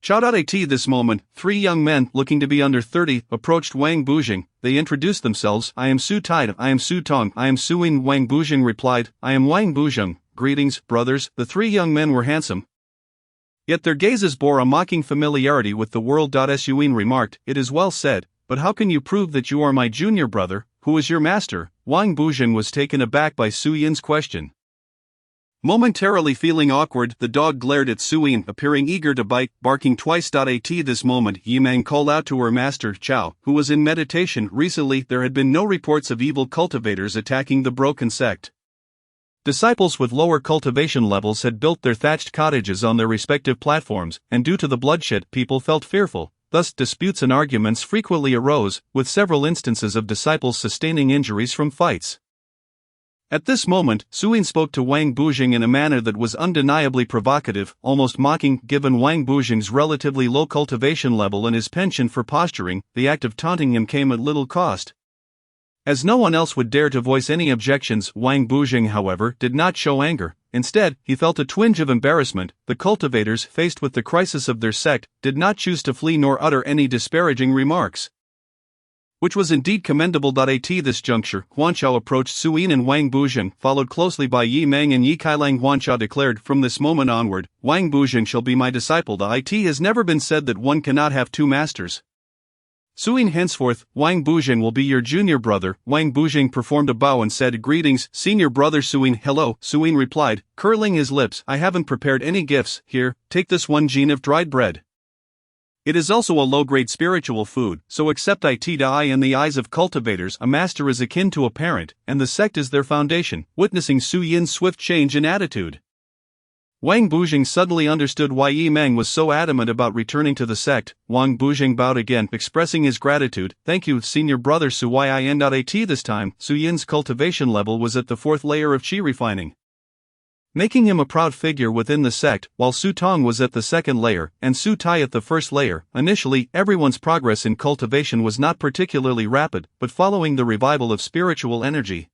Chao. At this moment, three young men, looking to be under 30, approached Wang Bujing. They introduced themselves. "I am Su Tai." "I am Su Tong." "I am Su Yin." Wang Bujing replied, "I am Wang Bujing." "Greetings, brothers." The three young men were handsome, yet their gazes bore a mocking familiarity with the world. Su Yin remarked, "It is well said, but how can you prove that you are my junior brother? Who is your master?" Wang Bujing was taken aback by Su Yin's question. Momentarily feeling awkward, the dog glared at Su Yin, appearing eager to bite, barking twice. At this moment, Yi Meng called out to her master, Chao, who was in meditation. Recently, there had been no reports of evil cultivators attacking the broken sect. Disciples with lower cultivation levels had built their thatched cottages on their respective platforms, and due to the bloodshed, people felt fearful. Thus, disputes and arguments frequently arose, with several instances of disciples sustaining injuries from fights. At this moment, Su Yin spoke to Wang Bujing in a manner that was undeniably provocative, almost mocking. Given Wang Bujing's relatively low cultivation level and his penchant for posturing, the act of taunting him came at little cost. As no one else would dare to voice any objections, Wang Bujing, however, did not show anger. Instead, he felt a twinge of embarrassment. The cultivators, faced with the crisis of their sect, did not choose to flee nor utter any disparaging remarks, which was indeed commendable. At this juncture, Huanchao approached Su Yin and Wang Bujing, followed closely by Yi Meng and Yi Kailang. Huanchao declared, "From this moment onward, Wang Bujing shall be my disciple." It has never been said that one cannot have two masters. Su Yin, henceforth, Wang Bujing will be your junior brother. Wang Bujing performed a bow and said, "Greetings, senior brother Su Yin." "Hello," Su Yin replied, curling his lips. "I haven't prepared any gifts. Here, take this one jin of dried bread. It is also a low-grade spiritual food, so accept it. In the eyes of cultivators, a master is akin to a parent, and the sect is their foundation." Witnessing Su Yin's swift change in attitude, Wang Bujing suddenly understood why Yi Meng was so adamant about returning to the sect. Wang Bujing bowed again, expressing his gratitude. "Thank you, senior brother Su Yin." This time, Su Yin's cultivation level was at the 4th layer of qi refining, making him a proud figure within the sect, while Su Tong was at the 2nd layer, and Su Tai at the 1st layer. Initially, everyone's progress in cultivation was not particularly rapid, but following the revival of spiritual energy,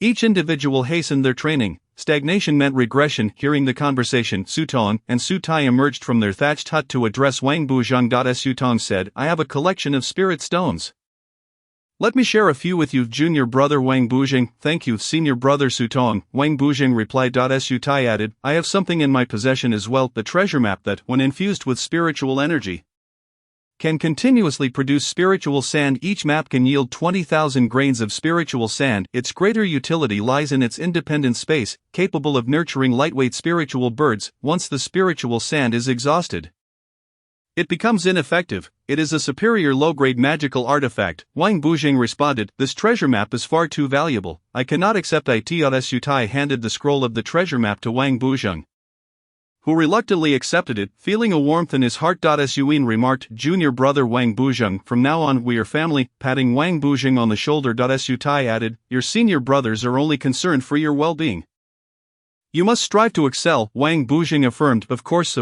each individual hastened their training. Stagnation meant regression. Hearing the conversation, Su Tong and Su Tai emerged from their thatched hut to address Wang Bujing. Su Tong said, "I have a collection of spirit stones. Let me share a few with you, junior brother Wang Bujing." "Thank you, senior brother Su Tong," Wang Bujing replied. Su Tai added, "I have something in my possession as well, the treasure map that, when infused with spiritual energy, can continuously produce spiritual sand. Each map can yield 20,000 grains of spiritual sand. Its greater utility lies in its independent space, capable of nurturing lightweight spiritual birds. Once the spiritual sand is exhausted, it becomes ineffective. It is a superior low-grade magical artifact." Wang Bujing responded, "This treasure map is far too valuable. I cannot accept it." Su Tai handed the scroll of the treasure map to Wang Bujing. who reluctantly accepted it, feeling a warmth in his heart. Suyin remarked, "Junior brother Wang Buzheng, from now on we are family," patting Wang Buzheng on the shoulder. Su Tai added, "Your senior brothers are only concerned for your well-being. You must strive to excel," Wang Buzheng affirmed. Of course,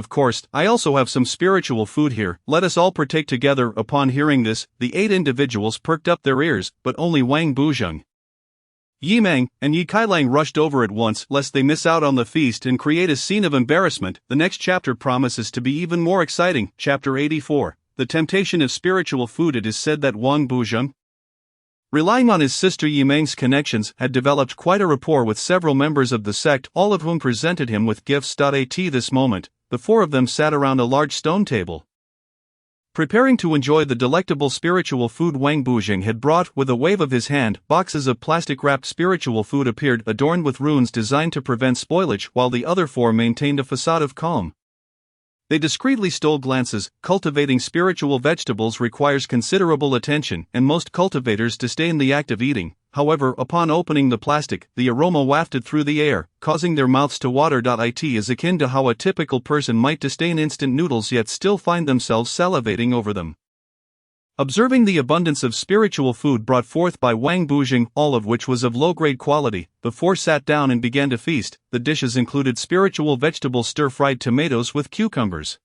I also have some spiritual food here, let us all partake together." Upon hearing this, the 8 individuals perked up their ears, but only Wang Buzheng, Yimeng, and Ye Kailang rushed over at once, lest they miss out on the feast and create a scene of embarrassment. The next chapter promises to be even more exciting. Chapter 84, The Temptation of Spiritual Food. It is said that Wang Buzheng, relying on his sister Yimeng's connections, had developed quite a rapport with several members of the sect, all of whom presented him with gifts. At this moment, the 4 of them sat around a large stone table, preparing to enjoy the delectable spiritual food Wang Buzheng had brought. With a wave of his hand, boxes of plastic-wrapped spiritual food appeared, adorned with runes designed to prevent spoilage, while the other 4 maintained a facade of calm. They discreetly stole glances. Cultivating spiritual vegetables requires considerable attention, and most cultivators disdain the act of eating. However, upon opening the plastic, the aroma wafted through the air, causing their mouths to water. It is akin to how a typical person might disdain instant noodles yet still find themselves salivating over them. Observing the abundance of spiritual food brought forth by Wang Buzheng, all of which was of low-grade quality, the 4 sat down and began to feast. The dishes included spiritual vegetable stir-fried tomatoes with cucumbers,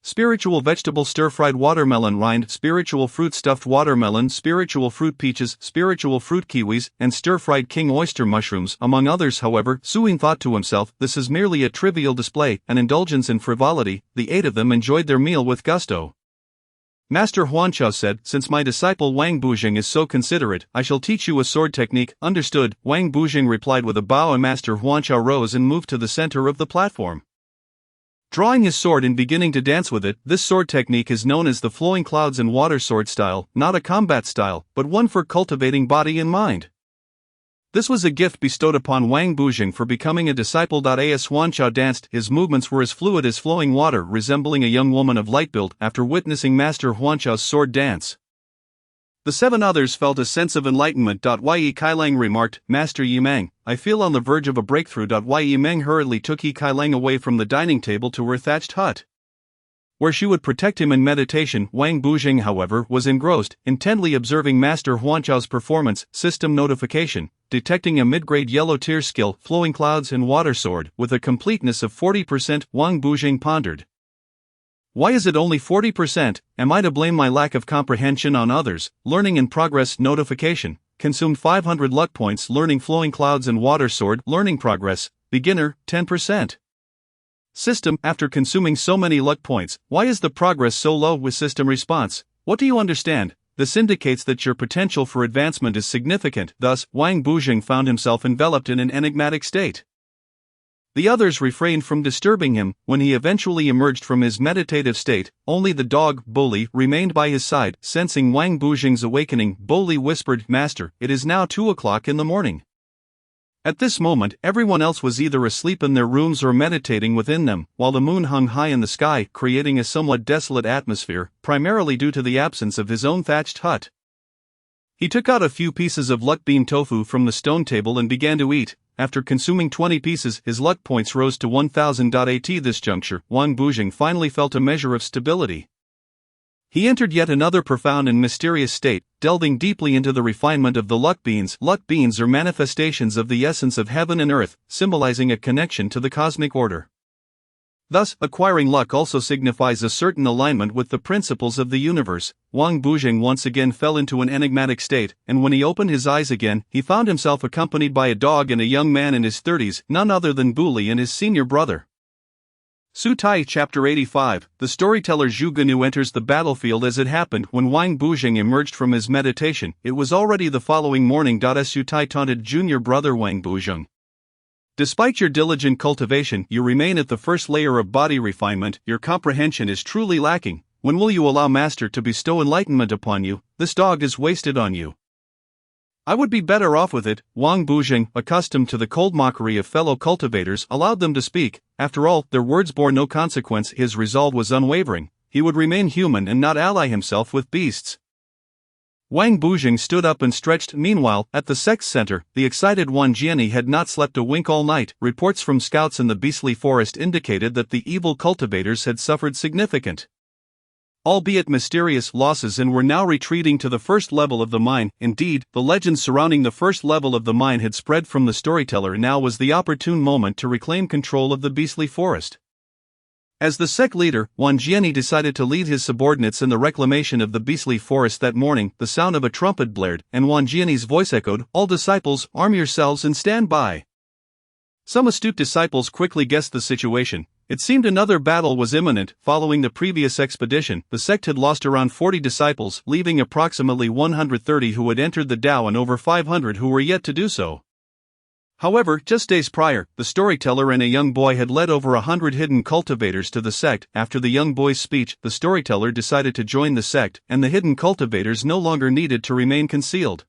spiritual vegetable stir-fried watermelon rind, spiritual fruit stuffed watermelon, spiritual fruit peaches, spiritual fruit kiwis, and stir-fried king oyster mushrooms, among others. However, Suyin thought to himself, this is merely a trivial display, an indulgence in frivolity. The 8 of them enjoyed their meal with gusto. Master Huanchao said, "Since my disciple Wang Buzheng is so considerate, I shall teach you a sword technique." "Understood," Wang Buzheng replied with a bow, and Master Huanchao rose and moved to the center of the platform, drawing his sword and beginning to dance with it. This sword technique is known as the flowing clouds and water sword style, not a combat style, but one for cultivating body and mind. This was a gift bestowed upon Wang Buzheng for becoming a disciple. As Huanchao danced, his movements were as fluid as flowing water, resembling a young woman of light build. After witnessing Master Huanchao's sword dance, the 7 others felt a sense of enlightenment. Ye Kailang remarked, "Master Yimeng, I feel on the verge of a breakthrough." Yimeng hurriedly took Ye Kailang away from the dining table to her thatched hut, where she would protect him in meditation. Wang Buzheng, however, was engrossed, intently observing Master Huanchao's performance. System notification, detecting a mid-grade yellow tier skill, flowing clouds and water sword, with a completeness of 40%. Wang Buzheng pondered, "Why is it only 40%? Am I to blame my lack of comprehension on others?" Learning in progress notification, consumed 500 luck points. Learning flowing clouds and water sword. Learning progress, beginner, 10%. System, after consuming so many luck points, why is the progress so low? With system response, what do you understand? This indicates that your potential for advancement is significant. Thus, Wang Buzheng found himself enveloped in an enigmatic state. The others refrained from disturbing him. When he eventually emerged from his meditative state, only the dog, Boli, remained by his side. Sensing Wang Buzheng's awakening, Boli whispered, "Master, it is now 2 o'clock in the morning." At this moment, everyone else was either asleep in their rooms or meditating within them, while the moon hung high in the sky, creating a somewhat desolate atmosphere, primarily due to the absence of his own thatched hut. He took out a few pieces of luck bean tofu from the stone table and began to eat. After consuming 20 pieces, his luck points rose to 1000. At this juncture, Wang Buzheng finally felt a measure of stability. He entered yet another profound and mysterious state, delving deeply into the refinement of the luck beans. Luck beans are manifestations of the essence of heaven and earth, symbolizing a connection to the cosmic order. Thus, acquiring luck also signifies a certain alignment with the principles of the universe. Wang Buzheng once again fell into an enigmatic state, and when he opened his eyes again, he found himself accompanied by a dog and a young man in his 30s, none other than Buli and his senior brother. Su Tai Chapter 85, The storyteller Zhu Ganu enters the battlefield. As it happened when Wang Buzheng emerged from his meditation, it was already the following morning. Su Tai taunted junior brother Wang Buzheng. "Despite your diligent cultivation, you remain at the first layer of body refinement. Your comprehension is truly lacking. When will you allow Master to bestow enlightenment upon you? This dog is wasted on you." "I would be better off with it." Wang Buzheng, accustomed to the cold mockery of fellow cultivators, allowed them to speak. After all, their words bore no consequence. His resolve was unwavering. He would remain human and not ally himself with beasts. Wang Bujing stood up and stretched. Meanwhile, at the sect's center, the excited Wan Jiani had not slept a wink all night. Reports from scouts in the beastly forest indicated that the evil cultivators had suffered significant, albeit mysterious, losses and were now retreating to the first level of the mine. Indeed, the legends surrounding the first level of the mine had spread from the storyteller. Now was the opportune moment to reclaim control of the beastly forest. As the sect leader, Wan Jiani decided to lead his subordinates in the reclamation of the beastly forest that morning. The sound of a trumpet blared, and Wan Jiani's voice echoed, "All disciples, arm yourselves and stand by." Some astute disciples quickly guessed the situation. It seemed another battle was imminent. Following the previous expedition, the sect had lost around 40 disciples, leaving approximately 130 who had entered the Dao and over 500 who were yet to do so. However, just days prior, the storyteller and a young boy had led over 100 hidden cultivators to the sect. After the young boy's speech, the storyteller decided to join the sect, and the hidden cultivators no longer needed to remain concealed.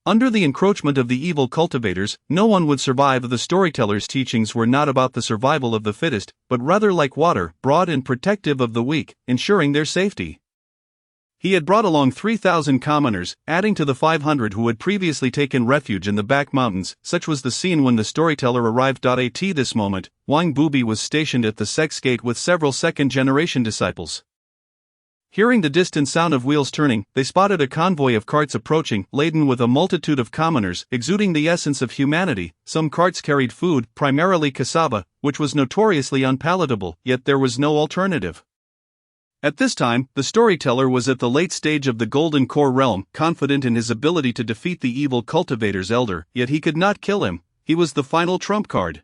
Under the encroachment of the evil cultivators, no one would survive. The storyteller's teachings were not about the survival of the fittest, but rather like water, broad and protective of the weak, ensuring their safety. He had brought along 3,000 commoners, adding to the 500 who had previously taken refuge in the back mountains. Such was the scene when the storyteller arrived. At this moment, Wang Bubi was stationed at the sect's gate with several second-generation disciples. Hearing the distant sound of wheels turning, they spotted a convoy of carts approaching, laden with a multitude of commoners, exuding the essence of humanity. Some carts carried food, primarily cassava, which was notoriously unpalatable, yet there was no alternative. At this time, the storyteller was at the late stage of the Golden Core realm, confident in his ability to defeat the evil cultivator's elder, yet he could not kill him. He was the final trump card,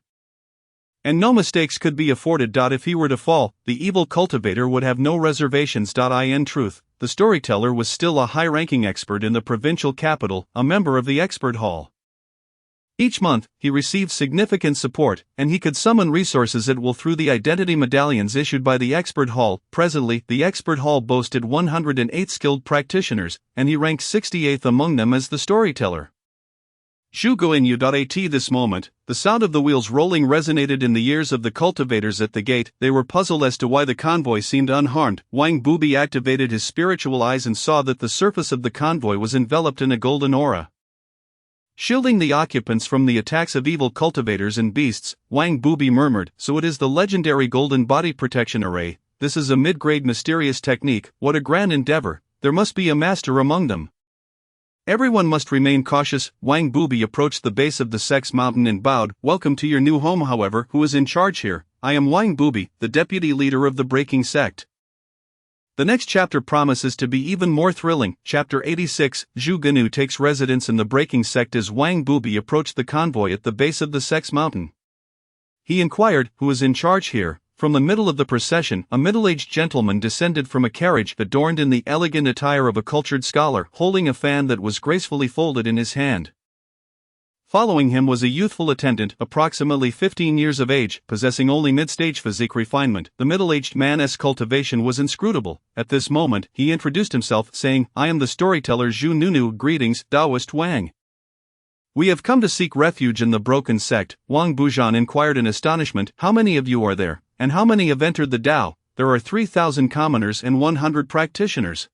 and no mistakes could be afforded. If he were to fall, the evil cultivator would have no reservations. In truth, the storyteller was still a high-ranking expert in the provincial capital, a member of the expert hall. Each month, he received significant support, and he could summon resources at will through the identity medallions issued by the expert hall. Presently, the expert hall boasted 108 skilled practitioners, and he ranked 68th among them as the storyteller. At this moment, the sound of the wheels rolling resonated in the ears of the cultivators at the gate. They were puzzled as to why the convoy seemed unharmed. Wang Bubi activated his spiritual eyes and saw that the surface of the convoy was enveloped in a golden aura, shielding the occupants from the attacks of evil cultivators and beasts. Wang Bubi murmured, "So it is the legendary golden body protection array. This is a mid-grade mysterious technique. What a grand endeavor. There must be a master among them. Everyone must remain cautious." Wang Bubi approached the base of the sect's mountain and bowed. "Welcome to your new home. However, who is in charge here? I am Wang Bubi, the deputy leader of the Breaking Sect." The next chapter promises to be even more thrilling. Chapter 86, Zhu Ganu takes residence in the Breaking Sect. As Wang Bubi approached the convoy at the base of the sect's mountain, he inquired, "Who is in charge here?" From the middle of the procession, a middle-aged gentleman descended from a carriage adorned in the elegant attire of a cultured scholar, holding a fan that was gracefully folded in his hand. Following him was a youthful attendant, approximately 15 years of age, possessing only mid-stage physique refinement. The middle-aged man's cultivation was inscrutable. At this moment, he introduced himself, saying, "I am the storyteller Zhu Nunu. Greetings, Taoist Wang. We have come to seek refuge in the broken sect." Wang Bujan inquired in astonishment, "How many of you are there? And how many have entered the Dao?" "There are 3,000 commoners and 100 practitioners."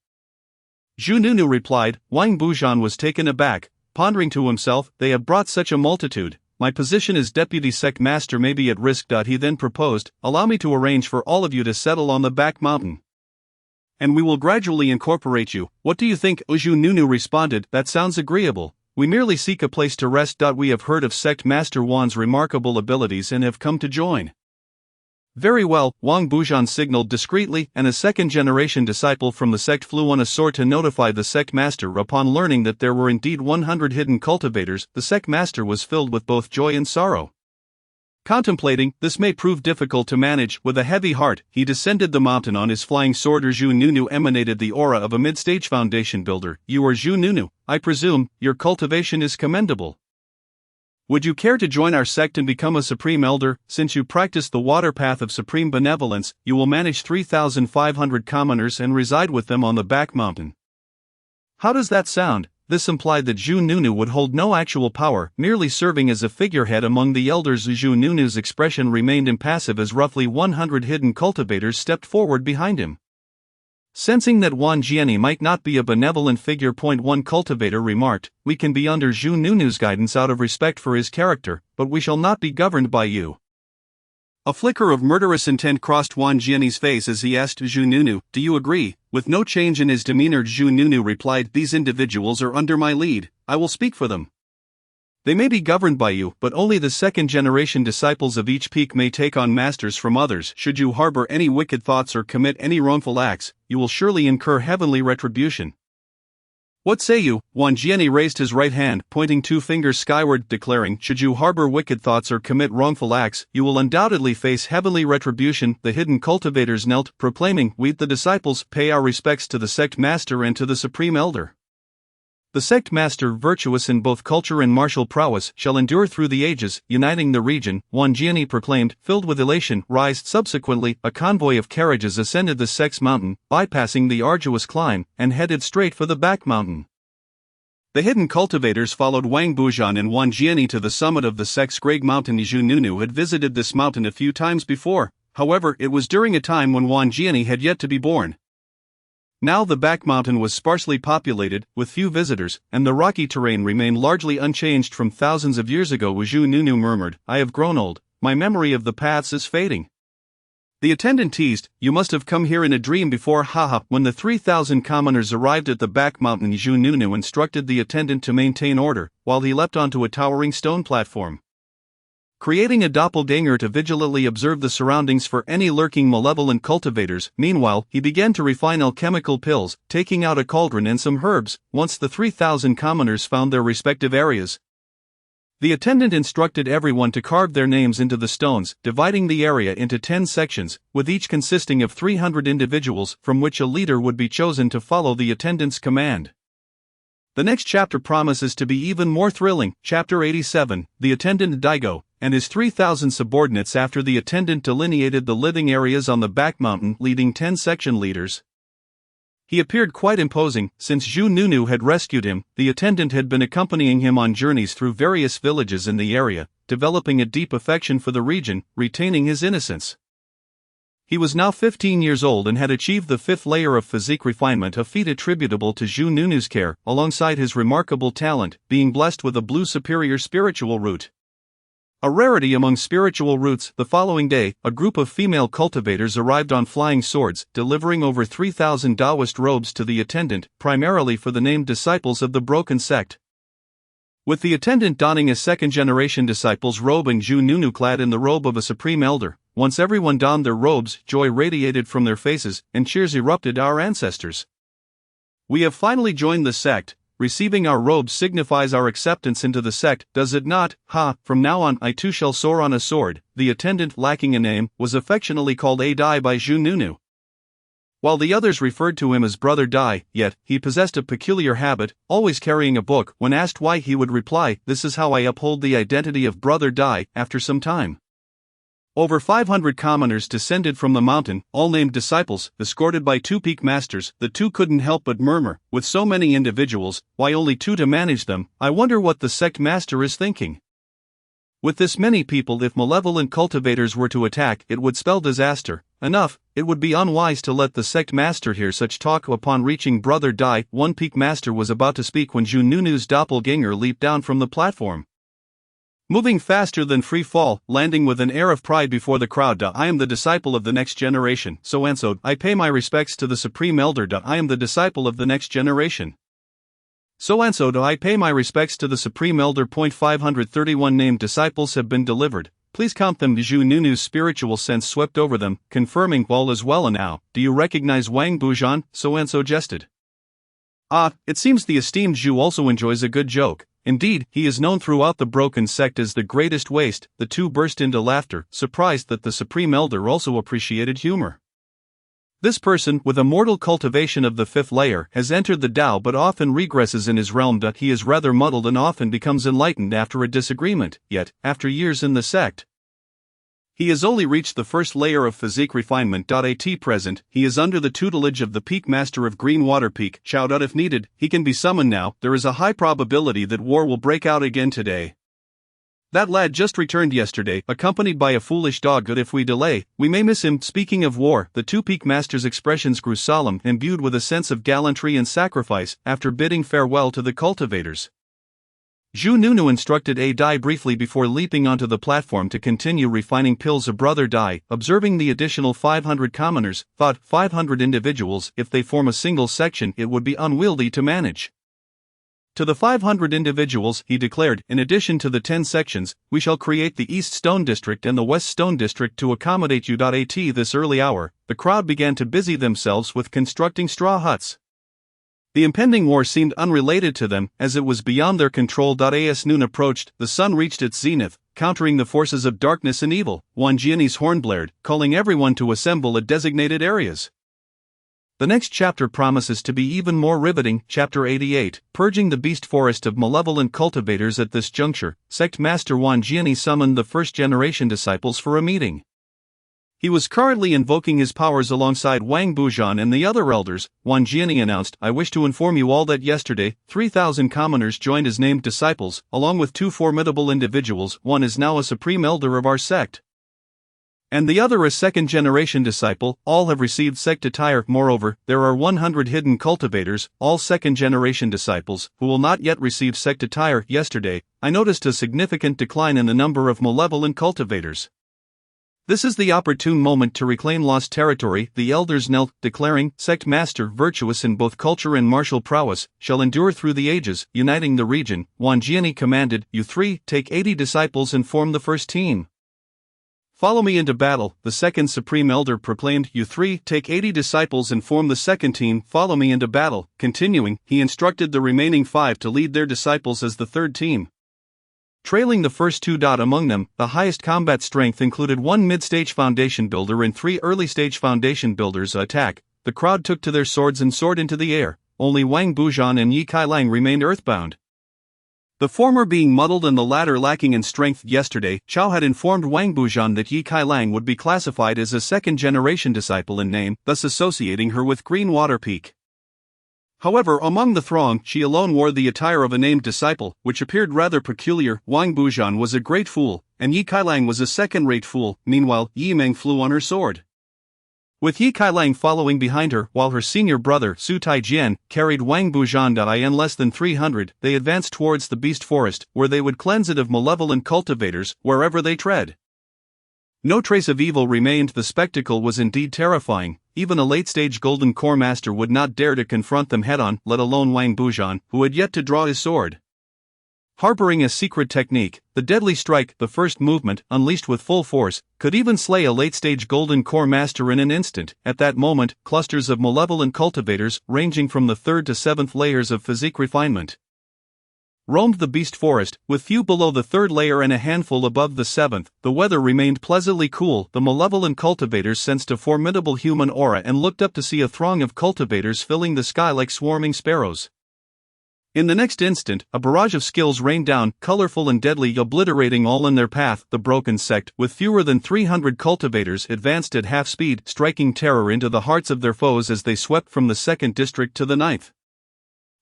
Zhu Nunu replied. Wang Bujan was taken aback, pondering to himself, "They have brought such a multitude. My position as deputy sect master may be at risk." He then proposed, "Allow me to arrange for all of you to settle on the back mountain, and we will gradually incorporate you. What do you think?" Zhu Nunu responded, "That sounds agreeable. We merely seek a place to rest. We have heard of sect master Wan's remarkable abilities and have come to join." "Very well," Wang Bujan signaled discreetly, and a second-generation disciple from the sect flew on a sword to notify the sect master. Upon learning that there were indeed 100 hidden cultivators, the sect master was filled with both joy and sorrow. Contemplating, this may prove difficult to manage, with a heavy heart, he descended the mountain on his flying sword. Zhu Nunu emanated the aura of a mid-stage foundation builder. "You are Zhu Nunu, I presume. Your cultivation is commendable. Would you care to join our sect and become a supreme elder? Since you practice the water path of supreme benevolence, you will manage 3,500 commoners and reside with them on the back mountain." How does that sound? This implied that Zhu Nunu would hold no actual power, merely serving as a figurehead among the elders. Zhu Nunu's expression remained impassive as roughly 100 hidden cultivators stepped forward behind him. Sensing that Wan Jiani might not be a benevolent figure, one cultivator remarked, "We can be under Zhu Nunu's guidance out of respect for his character, but we shall not be governed by you." A flicker of murderous intent crossed Wan Jiani's face as he asked Zhu Nunu, "Do you agree?" With no change in his demeanor, Zhu Nunu replied, "These individuals are under my lead, I will speak for them. They may be governed by you, but only the second-generation disciples of each peak may take on masters from others. Should you harbor any wicked thoughts or commit any wrongful acts, you will surely incur heavenly retribution." "What say you?" Wan Jiani raised his right hand, pointing 2 fingers skyward, declaring, "Should you harbor wicked thoughts or commit wrongful acts, you will undoubtedly face heavenly retribution." The hidden cultivators knelt, proclaiming, "We, the disciples, pay our respects to the sect master and to the supreme elder. The sect master, virtuous in both culture and martial prowess, shall endure through the ages, uniting the region," Wan Jiani proclaimed, filled with elation. Subsequently, a convoy of carriages ascended the sect's mountain, bypassing the arduous climb, and headed straight for the back mountain. The hidden cultivators followed Wang Bujan and Wan Jiani to the summit of the sect's great mountain. Zhu Nunu had visited this mountain a few times before, however, it was during a time when Wan Jiani had yet to be born. Now the back mountain was sparsely populated, with few visitors, and the rocky terrain remained largely unchanged from thousands of years ago. Zhu Nunu murmured, "I have grown old, my memory of the paths is fading." The attendant teased, "You must have come here in a dream before, haha." When the 3,000 commoners arrived at the back mountain, Zhu Nunu instructed the attendant to maintain order, while he leapt onto a towering stone platform. Creating a doppelganger to vigilantly observe the surroundings for any lurking malevolent cultivators. Meanwhile, he began to refine alchemical pills, taking out a cauldron and some herbs. Once the 3,000 commoners found their respective areas, the attendant instructed everyone to carve their names into the stones, dividing the area into 10 sections, with each consisting of 300 individuals, from which a leader would be chosen to follow the attendant's command. The next chapter promises to be even more thrilling. Chapter 87, The Attendant Daigo and his 3,000 subordinates. After the attendant delineated the living areas on the back mountain, leading 10 section leaders, he appeared quite imposing. Since Zhu Nunu had rescued him, the attendant had been accompanying him on journeys through various villages in the area, developing a deep affection for the region, retaining his innocence. He was now 15 years old and had achieved the 5th layer of physique refinement, a feat attributable to Zhu Nunu's care, alongside his remarkable talent, being blessed with a blue superior spiritual root. A rarity among spiritual roots. The following day, a group of female cultivators arrived on flying swords, delivering over 3,000 Taoist robes to the attendant, primarily for the named disciples of the broken sect. With the attendant donning a second-generation disciple's robe and Zhu Nunu clad in the robe of a supreme elder, once everyone donned their robes, joy radiated from their faces, and cheers erupted. "Our ancestors! We have finally joined the sect. Receiving our robes signifies our acceptance into the sect, does it not? Ha, from now on, I too shall soar on a sword." The attendant, lacking a name, was affectionately called A Dai by Zhu Nunu, while the others referred to him as Brother Dai. Yet, he possessed a peculiar habit, always carrying a book. When asked why, he would reply, "This is how I uphold the identity of Brother Dai." After some time, over 500 commoners descended from the mountain, all named disciples, escorted by 2 peak masters. The 2 couldn't help but murmur, "With so many individuals, why only 2 to manage them? I wonder what the sect master is thinking." With this many people, if malevolent cultivators were to attack, it would spell disaster. Enough, it would be unwise to let the sect master hear such talk. Upon reaching Brother Dai, one peak master was about to speak when Zhu Nunu's doppelganger leaped down from the platform, moving faster than free fall, landing with an air of pride before the crowd. "I am the disciple of the next generation, so-and-so. I pay my respects to the supreme elder. I am the disciple of the next generation, so-and-so. I pay my respects to the supreme elder. 531 named disciples have been delivered. Please count them." Zhu Nunu's spiritual sense swept over them, confirming, "All is well. And now, do you recognize Wang Bujan?" So-and-so jested. "Ah, it seems the esteemed Zhu also enjoys a good joke. Indeed, he is known throughout the broken sect as the greatest waste." The 2 burst into laughter, surprised that the supreme elder also appreciated humor. This person, with a mortal cultivation of the 5th layer, has entered the Tao but often regresses in his realm. He is rather muddled and often becomes enlightened after a disagreement. Yet, after years in the sect, he has only reached the 1st layer of physique refinement. At present, he is under the tutelage of the peak master of Greenwater Peak. Shout out if needed. He can be summoned now. There is a high probability that war will break out again today. That lad just returned yesterday, accompanied by a foolish dog. Good, if we delay, we may miss him. Speaking of war, the two peak masters' expressions grew solemn, imbued with a sense of gallantry and sacrifice, after bidding farewell to the cultivators. Zhu Nunu instructed A Dai briefly before leaping onto the platform to continue refining pills. A brother Dai, observing the additional 500 commoners, thought 500 individuals. If they form a single section, it would be unwieldy to manage. To the 500 individuals, he declared, in addition to the 10 sections, we shall create the East Stone District and the West Stone District to accommodate you. At this early hour, the crowd began to busy themselves with constructing straw huts. The impending war seemed unrelated to them, as it was beyond their control. As noon approached, the sun reached its zenith, countering the forces of darkness and evil. Wang Jianyi's horn blared, calling everyone to assemble at designated areas. The next chapter promises to be even more riveting. Chapter 88, Purging the Beast Forest of Malevolent Cultivators. At this juncture, Sect Master Wang Jianyi summoned the first-generation disciples for a meeting. He was currently invoking his powers alongside Wang Buzhan and the other elders. Wang Jianyi announced, I wish to inform you all that yesterday, 3,000 commoners joined as named disciples, along with 2 formidable individuals. One is now a supreme elder of our sect, and the other a second-generation disciple. All have received sect attire. Moreover, there are 100 hidden cultivators, all second-generation disciples, who will not yet receive sect attire. Yesterday, I noticed a significant decline in the number of malevolent cultivators. This is the opportune moment to reclaim lost territory. The elders knelt, declaring, Sect Master, virtuous in both culture and martial prowess, shall endure through the ages, uniting the region. Wang Jianyi commanded, You 3, take 80 disciples and form the first team. Follow me into battle. The second supreme elder proclaimed, You 3, take 80 disciples and form the second team. Follow me into battle. Continuing, he instructed the remaining 5 to lead their disciples as the third team. Trailing the first 2. Among them, the highest combat strength included 1 mid-stage foundation builder and 3 early-stage foundation builders. Attack. The crowd took to their swords and soared into the air. Only Wang Buzhan and Yi Kailang remained earthbound, the former being muddled and the latter lacking in strength. Yesterday, Chao had informed Wang Buzhan that Yi Kailang would be classified as a second-generation disciple in name, thus associating her with Greenwater Peak. However, among the throng, she alone wore the attire of a named disciple, which appeared rather peculiar. Wang Buzhan was a great fool, and Yi Kailang was a second-rate fool. Meanwhile, Yi Meng flew on her sword, with Yi Kailang following behind her, while her senior brother, Su Taijian, carried Wang Buzhan. In less than 300, they advanced towards the Beast Forest, where they would cleanse it of malevolent cultivators, wherever they tread. No trace of evil remained. The spectacle was indeed terrifying. Even a late-stage Golden Core Master would not dare to confront them head-on, let alone Wang Buzhan, who had yet to draw his sword. Harboring a secret technique, the deadly strike, the first movement, unleashed with full force, could even slay a late-stage Golden Core Master in an instant. At that moment, clusters of malevolent cultivators, ranging from the 3rd to 7th layers of physique refinement, roamed the Beast Forest, with few below the 3rd layer and a handful above the 7th. The weather remained pleasantly cool. The malevolent cultivators sensed a formidable human aura and looked up to see a throng of cultivators filling the sky like swarming sparrows. In the next instant, a barrage of skills rained down, colorful and deadly, obliterating all in their path. The broken sect, with fewer than 300 cultivators, advanced at half speed, striking terror into the hearts of their foes as they swept from the 2nd district to the 9th.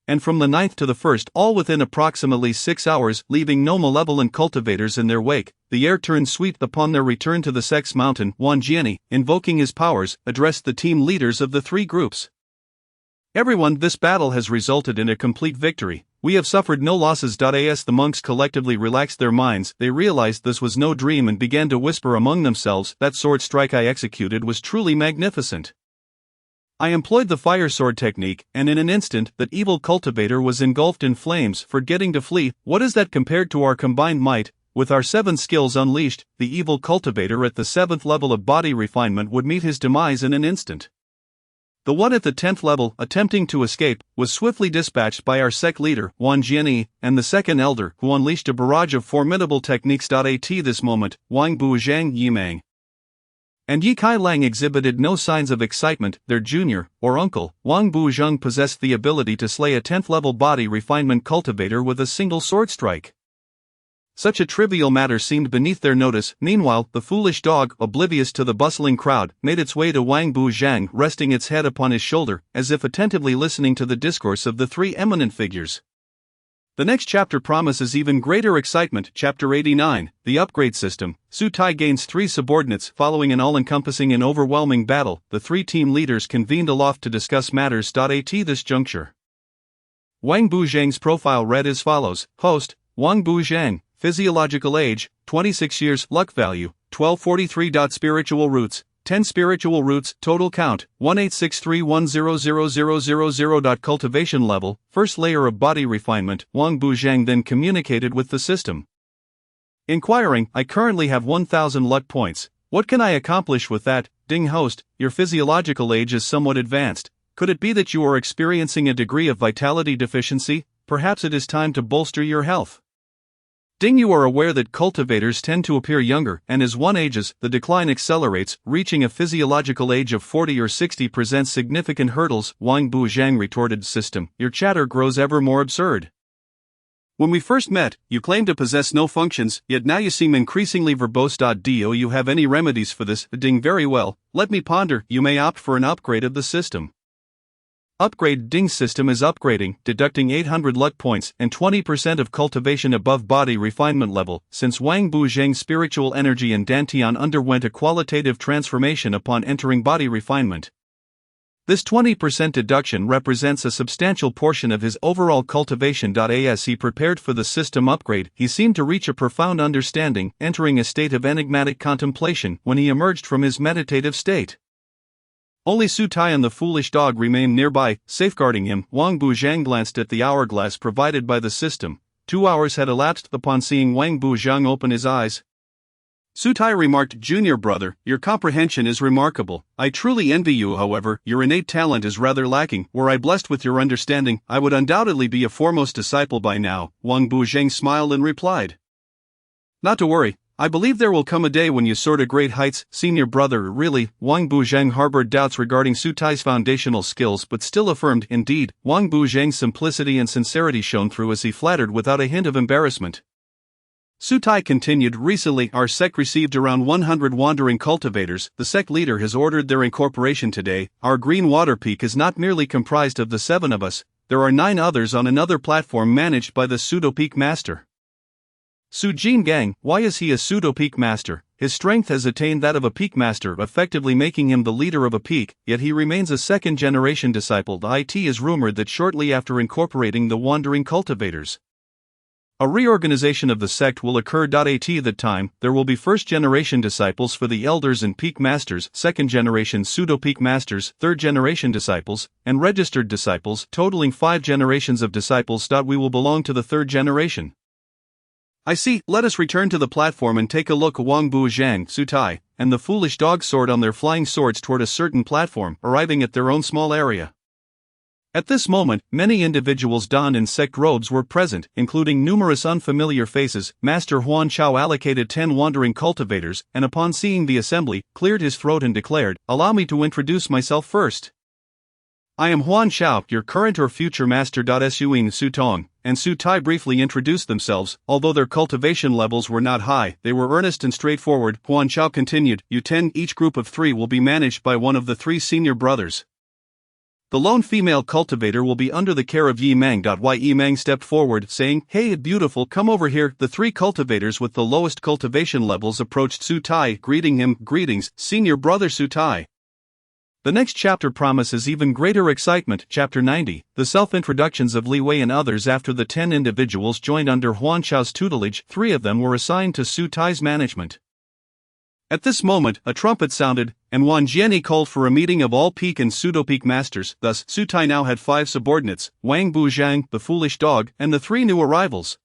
And from the 9th to the 1st, all within approximately 6 hours, leaving no malevolent cultivators in their wake. The air turned sweet upon their return to the Sect's mountain. Wang Jianyi, invoking his powers, addressed the team leaders of the 3 groups. Everyone, this battle has resulted in a complete victory. We have suffered no losses. As the monks collectively relaxed their minds, they realized this was no dream and began to whisper among themselves, That sword strike I executed was truly magnificent. I employed the fire sword technique, and in an instant, that evil cultivator was engulfed in flames, forgetting to flee. What is that compared to our combined might? With our 7 skills unleashed, the evil cultivator at the 7th level of body refinement would meet his demise in an instant. The one at the 10th level, attempting to escape, was swiftly dispatched by our sect leader, Wang Jianyi, and the second elder, who unleashed a barrage of formidable techniques. At this moment, Wang Buzhan, Yi Meng, and Yi Kailang exhibited no signs of excitement. Their junior, or uncle, Wang Buzhan, possessed the ability to slay a 10th level body refinement cultivator with a single sword strike. Such a trivial matter seemed beneath their notice. Meanwhile, the foolish dog, oblivious to the bustling crowd, made its way to Wang Buzhan, resting its head upon his shoulder, as if attentively listening to the discourse of the 3 eminent figures. The next chapter promises even greater excitement. Chapter 89, The Upgrade System. Su Tai gains 3 subordinates. Following an all-encompassing and overwhelming battle, the 3 team leaders convened aloft to discuss matters. At this juncture, Wang Buzhang's profile read as follows: Host, Wang Buzhang, physiological age, 26 years, luck value, 1243. Spiritual roots, 10 spiritual roots, total count, 18631000000. Cultivation level, first layer of body refinement. Wang Buzhang then communicated with the system, inquiring, I currently have 1000 luck points. What can I accomplish with that? Ding. Host, your physiological age is somewhat advanced. Could it be that you are experiencing a degree of vitality deficiency? Perhaps it is time to bolster your health. Ding. You are aware that cultivators tend to appear younger, and as one ages, the decline accelerates. Reaching a physiological age of 40 or 60 presents significant hurdles. Wang Buzhang retorted. System, your chatter grows ever more absurd. When we first met, you claimed to possess no functions, yet now you seem increasingly verbose. Do you have any remedies for this? Ding. Very well, let me ponder. You may opt for an upgrade of the system. Upgrade. Ding. System is upgrading, deducting 800 luck points and 20% of cultivation above body refinement level, since Wang Buzhang's spiritual energy and Dantian underwent a qualitative transformation upon entering body refinement. This 20% deduction represents a substantial portion of his overall cultivation. As he prepared for the system upgrade, he seemed to reach a profound understanding, entering a state of enigmatic contemplation when he emerged from his meditative state. Only Su Tai and the foolish dog remained nearby, safeguarding him. Wang Buzhang glanced at the hourglass provided by the system. 2 hours had elapsed upon seeing Wang Buzhang open his eyes. Su Tai remarked, Junior brother, your comprehension is remarkable. I truly envy you. However, your innate talent is rather lacking. Were I blessed with your understanding, I would undoubtedly be a foremost disciple by now. Wang Buzhang smiled and replied, Not to worry. I believe there will come a day when you soar to great heights, senior brother. Really, Wang Buzhang harbored doubts regarding Su Tai's foundational skills but still affirmed. Indeed, Wang Buzhang's simplicity and sincerity shone through as he flattered without a hint of embarrassment. Su Tai continued, Recently, our sect received around 100 wandering cultivators. The sect leader has ordered their incorporation today. Our Green Water Peak is not merely comprised of the 7 of us, there are 9 others on another platform managed by the Pseudo Peak Master. Su Jin Gang, why is he a Pseudo Peak Master? His strength has attained that of a Peak Master, effectively making him the leader of a peak, yet he remains a second-generation disciple. It is rumored that shortly after incorporating the wandering cultivators, a reorganization of the sect will occur. At that time, there will be first-generation disciples for the elders and peak masters, second-generation pseudo-peak masters, third-generation disciples, and registered disciples, totaling 5 generations of disciples. We will belong to the 3rd generation. I see. Let us return to the platform and take a look. Wang Buzhang, Su Tai, and the foolish dog soared on their flying swords toward a certain platform, arriving at their own small area. At this moment, many individuals donned in sect robes were present, including numerous unfamiliar faces. Master Huan Chao allocated 10 wandering cultivators, and upon seeing the assembly, cleared his throat and declared, Allow me to introduce myself first. I am Huan Chao, your current or future master. Suing Su Tong and Su Tai briefly introduced themselves. Although their cultivation levels were not high, they were earnest and straightforward. Huan Chao continued, You 10, each group of 3 will be managed by one of the 3 senior brothers. The lone female cultivator will be under the care of Yi Mang. Yi Mang stepped forward, saying, Hey beautiful, come over here. The 3 cultivators with the lowest cultivation levels approached Su Tai, greeting him, Greetings, senior brother Su Tai. The next chapter promises even greater excitement. Chapter 90, The Self-Introductions of Li Wei and others. After the 10 individuals joined under Huan Chao's tutelage, 3 of them were assigned to Su Tai's management. At this moment, a trumpet sounded, and Wan Jianyi called for a meeting of all peak and pseudo-peak masters. Thus, Su Tai now had 5 subordinates, Wang Buzhang, the foolish dog, and the 3 new arrivals.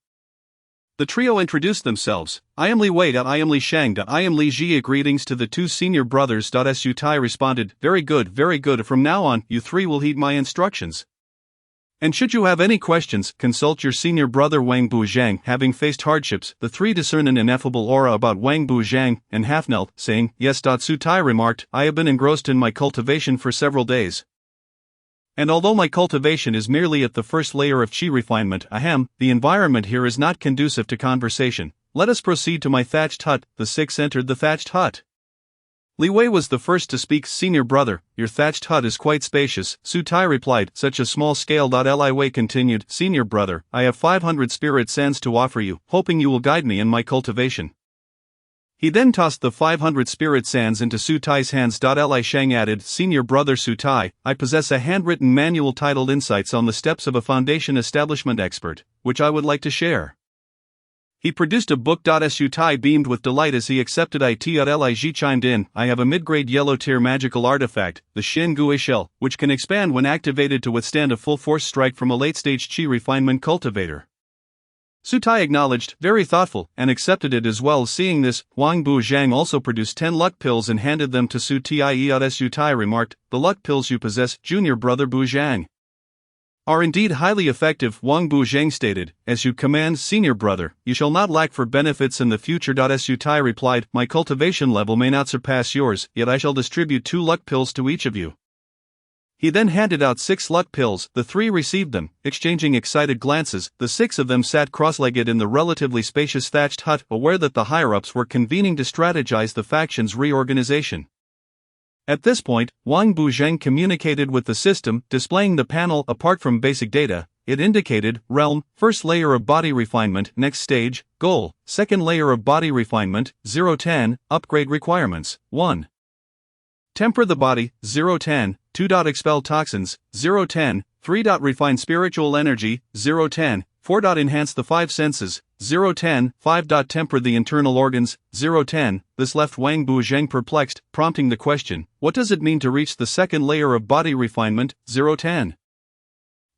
The trio introduced themselves. I am Li Wei. I am Li Shang. I am Li Jie. Greetings to the 2 senior brothers. Su Tai responded, Very good, very good. From now on, you 3 will heed my instructions. And should you have any questions, consult your senior brother Wang Buzhang. Having faced hardships, the 3 discerned an ineffable aura about Wang Buzhang, and half knelt, saying, Yes. Su Tai remarked, I have been engrossed in my cultivation for several days. And although my cultivation is merely at the first layer of qi refinement, the environment here is not conducive to conversation. Let us proceed to my thatched hut. The 6 entered the thatched hut. Li Wei was the first to speak. Senior brother, your thatched hut is quite spacious, Su Tai replied. Such a small scale. Li Wei continued, Senior brother, I have 500 spirit sands to offer you, hoping you will guide me in my cultivation. He then tossed the 500 spirit sands into Su Tai's hands. Li Shang added, Senior brother Su Tai, I possess a handwritten manual titled Insights on the Steps of a Foundation Establishment Expert, which I would like to share. He produced a book. Su Tai beamed with delight as he accepted it. Li Ji chimed in, I have a mid-grade yellow tier magical artifact, the Shen Gui Shell, which can expand when activated to withstand a full force strike from a late-stage Qi refinement cultivator. Su Tai acknowledged, very thoughtful, and accepted it as well. Seeing this, Wang Bu Zhang also produced 10 luck pills and handed them to Su Tai. Su Tai remarked, the luck pills you possess, junior brother Bu Zhang, are indeed highly effective. Wang Bu Zhang stated, as you command, senior brother, you shall not lack for benefits in the future. Su Tai replied, my cultivation level may not surpass yours, yet I shall distribute 2 luck pills to each of you. He then handed out 6 luck pills. The 3 received them, exchanging excited glances. The 6 of them sat cross-legged in the relatively spacious thatched hut, aware that the higher-ups were convening to strategize the faction's reorganization. At this point, Wang Buzheng communicated with the system, displaying the panel. Apart from basic data, it indicated, realm, first layer of body refinement, next stage, goal, second layer of body refinement, 0-10, upgrade requirements, 1. Temper the body, 0-10, 2. Expel toxins, 0-10, 3. Refine spiritual energy, 0-10, 4. Enhance the 5 senses, 0-10, 5. Temper the internal organs, 0-10. This left Wang Buzheng perplexed, prompting the question, what does it mean to reach the second layer of body refinement, 0-10?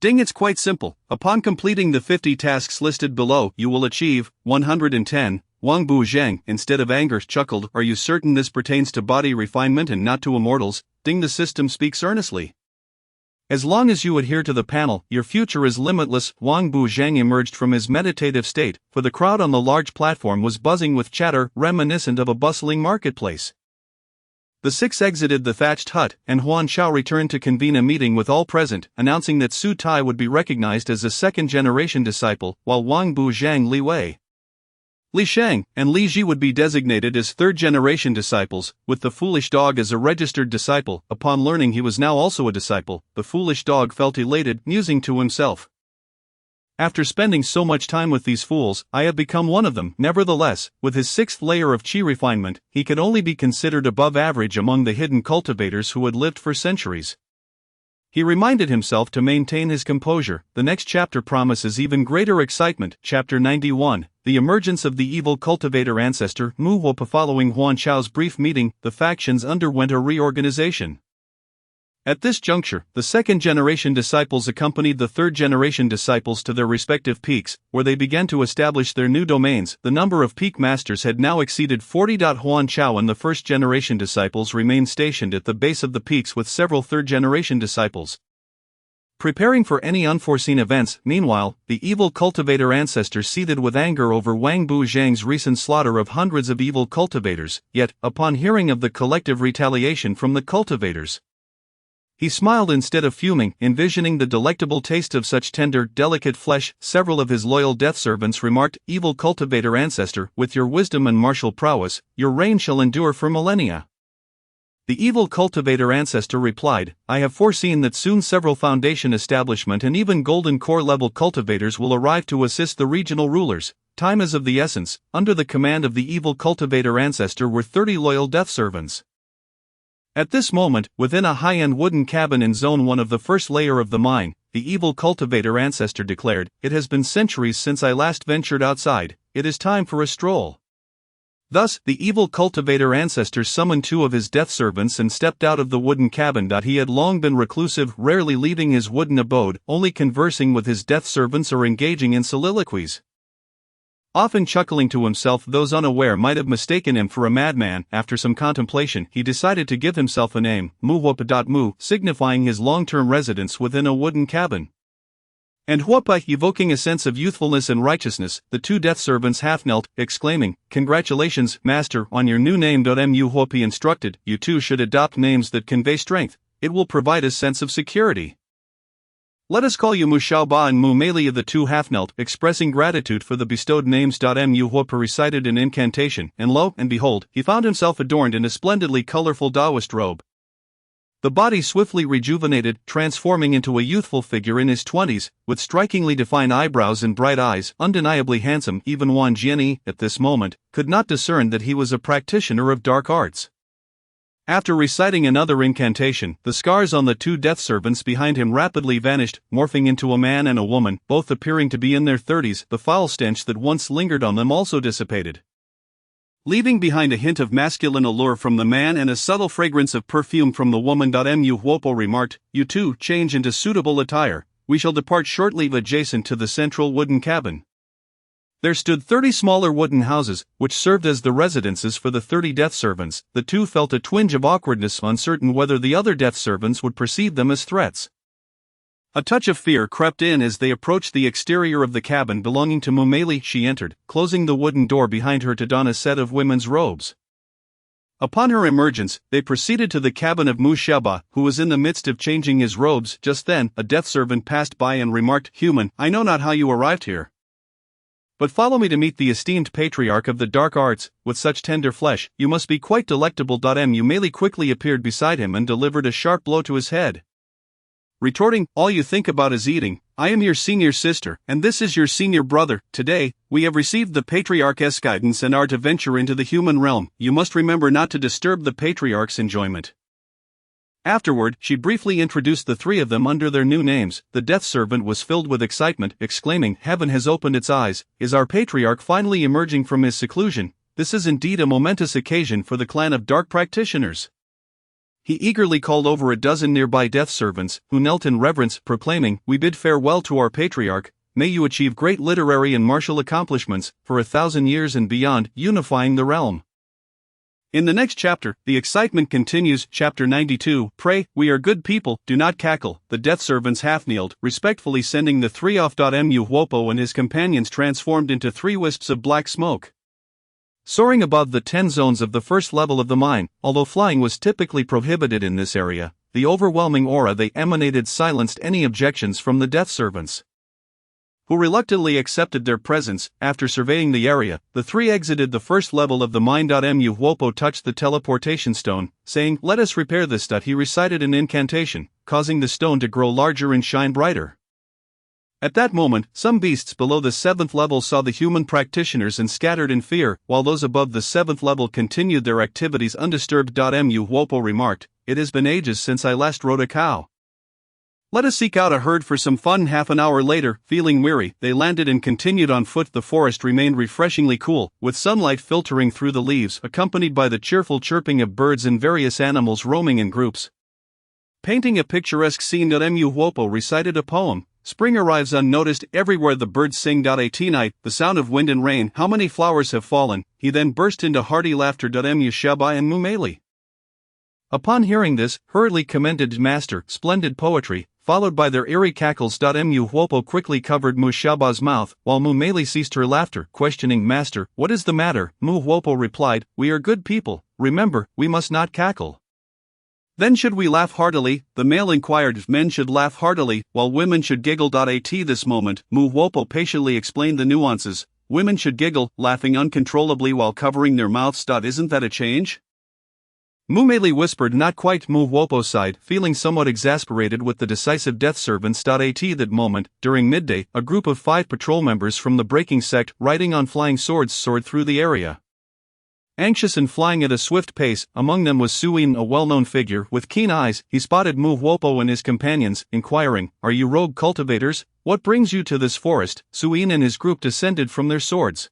Ding, it's quite simple. Upon completing the 50 tasks listed below, you will achieve 110. Wang Buzheng, instead of anger, chuckled, are you certain this pertains to body refinement and not to immortals? Ding, the system speaks earnestly. As long as you adhere to the panel, your future is limitless. Wang Buzheng emerged from his meditative state, for the crowd on the large platform was buzzing with chatter reminiscent of a bustling marketplace. The 6 exited the thatched hut, and Huan Xiao returned to convene a meeting with all present, announcing that Su Tai would be recognized as a second-generation disciple, while Wang Buzheng, Li Wei, Li Sheng, and Li Ji would be designated as third-generation disciples, with the foolish dog as a registered disciple. Upon learning he was now also a disciple, the foolish dog felt elated, musing to himself, after spending so much time with these fools, I have become one of them. Nevertheless, with his 6th layer of Qi refinement, he could only be considered above average among the hidden cultivators who had lived for centuries. He reminded himself to maintain his composure. The next chapter promises even greater excitement. Chapter 91, The Emergence of the Evil Cultivator Ancestor, Mu Huopa. Following Huan Xiao's brief meeting, the factions underwent a reorganization. At this juncture, the second-generation disciples accompanied the third-generation disciples to their respective peaks, where they began to establish their new domains. The number of peak masters had now exceeded 40. Huan Xiao and the first-generation disciples remained stationed at the base of the peaks with several third-generation disciples, preparing for any unforeseen events. Meanwhile, the evil cultivator ancestor seethed with anger over Wang Buzheng's recent slaughter of hundreds of evil cultivators, yet, upon hearing of the collective retaliation from the cultivators, he smiled instead of fuming, envisioning the delectable taste of such tender, delicate flesh. Several of his loyal death servants remarked, evil cultivator ancestor, with your wisdom and martial prowess, your reign shall endure for millennia. The evil cultivator ancestor replied, I have foreseen that soon several foundation establishment and even golden core level cultivators will arrive to assist the regional rulers. Time is of the essence. Under the command of the evil cultivator ancestor were 30 loyal death servants. At this moment, within a high-end wooden cabin in Zone 1 of the first layer of the mine, the evil cultivator ancestor declared, it has been centuries since I last ventured outside, it is time for a stroll. Thus, the evil cultivator ancestor summoned 2 of his death servants and stepped out of the wooden cabin. He had long been reclusive, rarely leaving his wooden abode, only conversing with his death servants or engaging in soliloquies. Often chuckling to himself, those unaware might have mistaken him for a madman. After some contemplation, he decided to give himself a name, Mu Huopa. Mu, signifying his long-term residence within a wooden cabin, and Huopa, evoking a sense of youthfulness and righteousness. The 2 death servants half knelt, exclaiming, congratulations, master, on your new name. Mu Huopa instructed, you too should adopt names that convey strength, it will provide a sense of security. Let us call you Mu Xiaoba and Mu Mei. The two half knelt, expressing gratitude for the bestowed names. Mu Huopa recited an incantation, and lo and behold, he found himself adorned in a splendidly colorful Taoist robe. The body swiftly rejuvenated, transforming into a youthful figure in his 20s, with strikingly defined eyebrows and bright eyes, undeniably handsome. Even Wang Jianyi, at this moment, could not discern that he was a practitioner of dark arts. After reciting another incantation, the scars on the two death servants behind him rapidly vanished, morphing into a man and a woman, both appearing to be in their 30s. The foul stench that once lingered on them also dissipated, leaving behind a hint of masculine allure from the man and a subtle fragrance of perfume from the woman. Mu Huopo remarked, "You two change into suitable attire, we shall depart shortly." Adjacent to the central wooden cabin, there stood 30 smaller wooden houses, which served as the residences for the 30 death servants. The two felt a twinge of awkwardness, uncertain whether the other death servants would perceive them as threats. A touch of fear crept in as they approached the exterior of the cabin belonging to Mu Mei. She entered, closing the wooden door behind her to don a set of women's robes. Upon her emergence, they proceeded to the cabin of Mu Xiaoba, who was in the midst of changing his robes. Just then, a death servant passed by and remarked, "Human, I know not how you arrived here, but follow me to meet the esteemed patriarch of the dark arts. With such tender flesh, you must be quite delectable." Mu Mei quickly appeared beside him and delivered a sharp blow to his head, retorting, "All you think about is eating. I am your senior sister, and this is your senior brother. Today, we have received the patriarch's guidance and are to venture into the human realm. You must remember not to disturb the patriarch's enjoyment." Afterward, she briefly introduced the three of them under their new names. The death servant was filled with excitement, exclaiming, "Heaven has opened its eyes. Is our patriarch finally emerging from his seclusion? This is indeed a momentous occasion for the clan of dark practitioners." He eagerly called over a dozen nearby death servants, who knelt in reverence, proclaiming, "We bid farewell to our patriarch. May you achieve great literary and martial accomplishments, for 1,000 years and beyond, unifying the realm." In the next chapter, the excitement continues. Chapter 92, Pray, we are good people, do not cackle. The death servants half kneeled, respectfully sending the three off. Mu Huopo and his companions transformed into 3 wisps of black smoke, soaring above the 10 zones of the first level of the mine. Although flying was typically prohibited in this area, the overwhelming aura they emanated silenced any objections from the death servants, who reluctantly accepted their presence. After surveying the area, the 3 exited the first level of the mine. Mu Huopo touched the teleportation stone, saying, "Let us repair this." He recited an incantation, causing the stone to grow larger and shine brighter. At that moment, some beasts below the 7th level saw the human practitioners and scattered in fear, while those above the 7th level continued their activities undisturbed. Mu Huopo remarked, "It has been ages since I last rode a cow. Let us seek out a herd for some fun." Half an hour later, feeling weary, they landed and continued on foot. The forest remained refreshingly cool, with sunlight filtering through the leaves, accompanied by the cheerful chirping of birds and various animals roaming in groups, painting a picturesque scene. Mu Huopo recited a poem. Spring arrives unnoticed, everywhere the birds sing. At night, the sound of wind and rain, how many flowers have fallen. He then burst into hearty laughter. Mu Xiaoba and Mu Mei, upon hearing this, hurriedly commended Master, splendid poetry, followed by their eerie cackles. Mu Huopo quickly covered Mu Xiaoba's mouth, while Mu Mei ceased her laughter, questioning, "Master, what is the matter?" Mu Huopo replied, "We are good people, remember, we must not cackle." "Then should we laugh heartily?" the male inquired. "Men should laugh heartily, while women should giggle." At this moment, Mu Huopo patiently explained the nuances. Women should giggle, laughing uncontrollably while covering their mouths. Isn't that a change? Mu Mei whispered. Not quite. Mu Huopo sighed, feeling somewhat exasperated with the decisive death servants. At that moment, during midday, a group of 5 patrol members from the breaking sect, riding on flying swords, soared through the area. Anxious and flying at a swift pace, among them was Suyin, a well-known figure. With keen eyes, he spotted Mu Huopo and his companions, inquiring, "Are you rogue cultivators? What brings you to this forest?" Suyin and his group descended from their swords,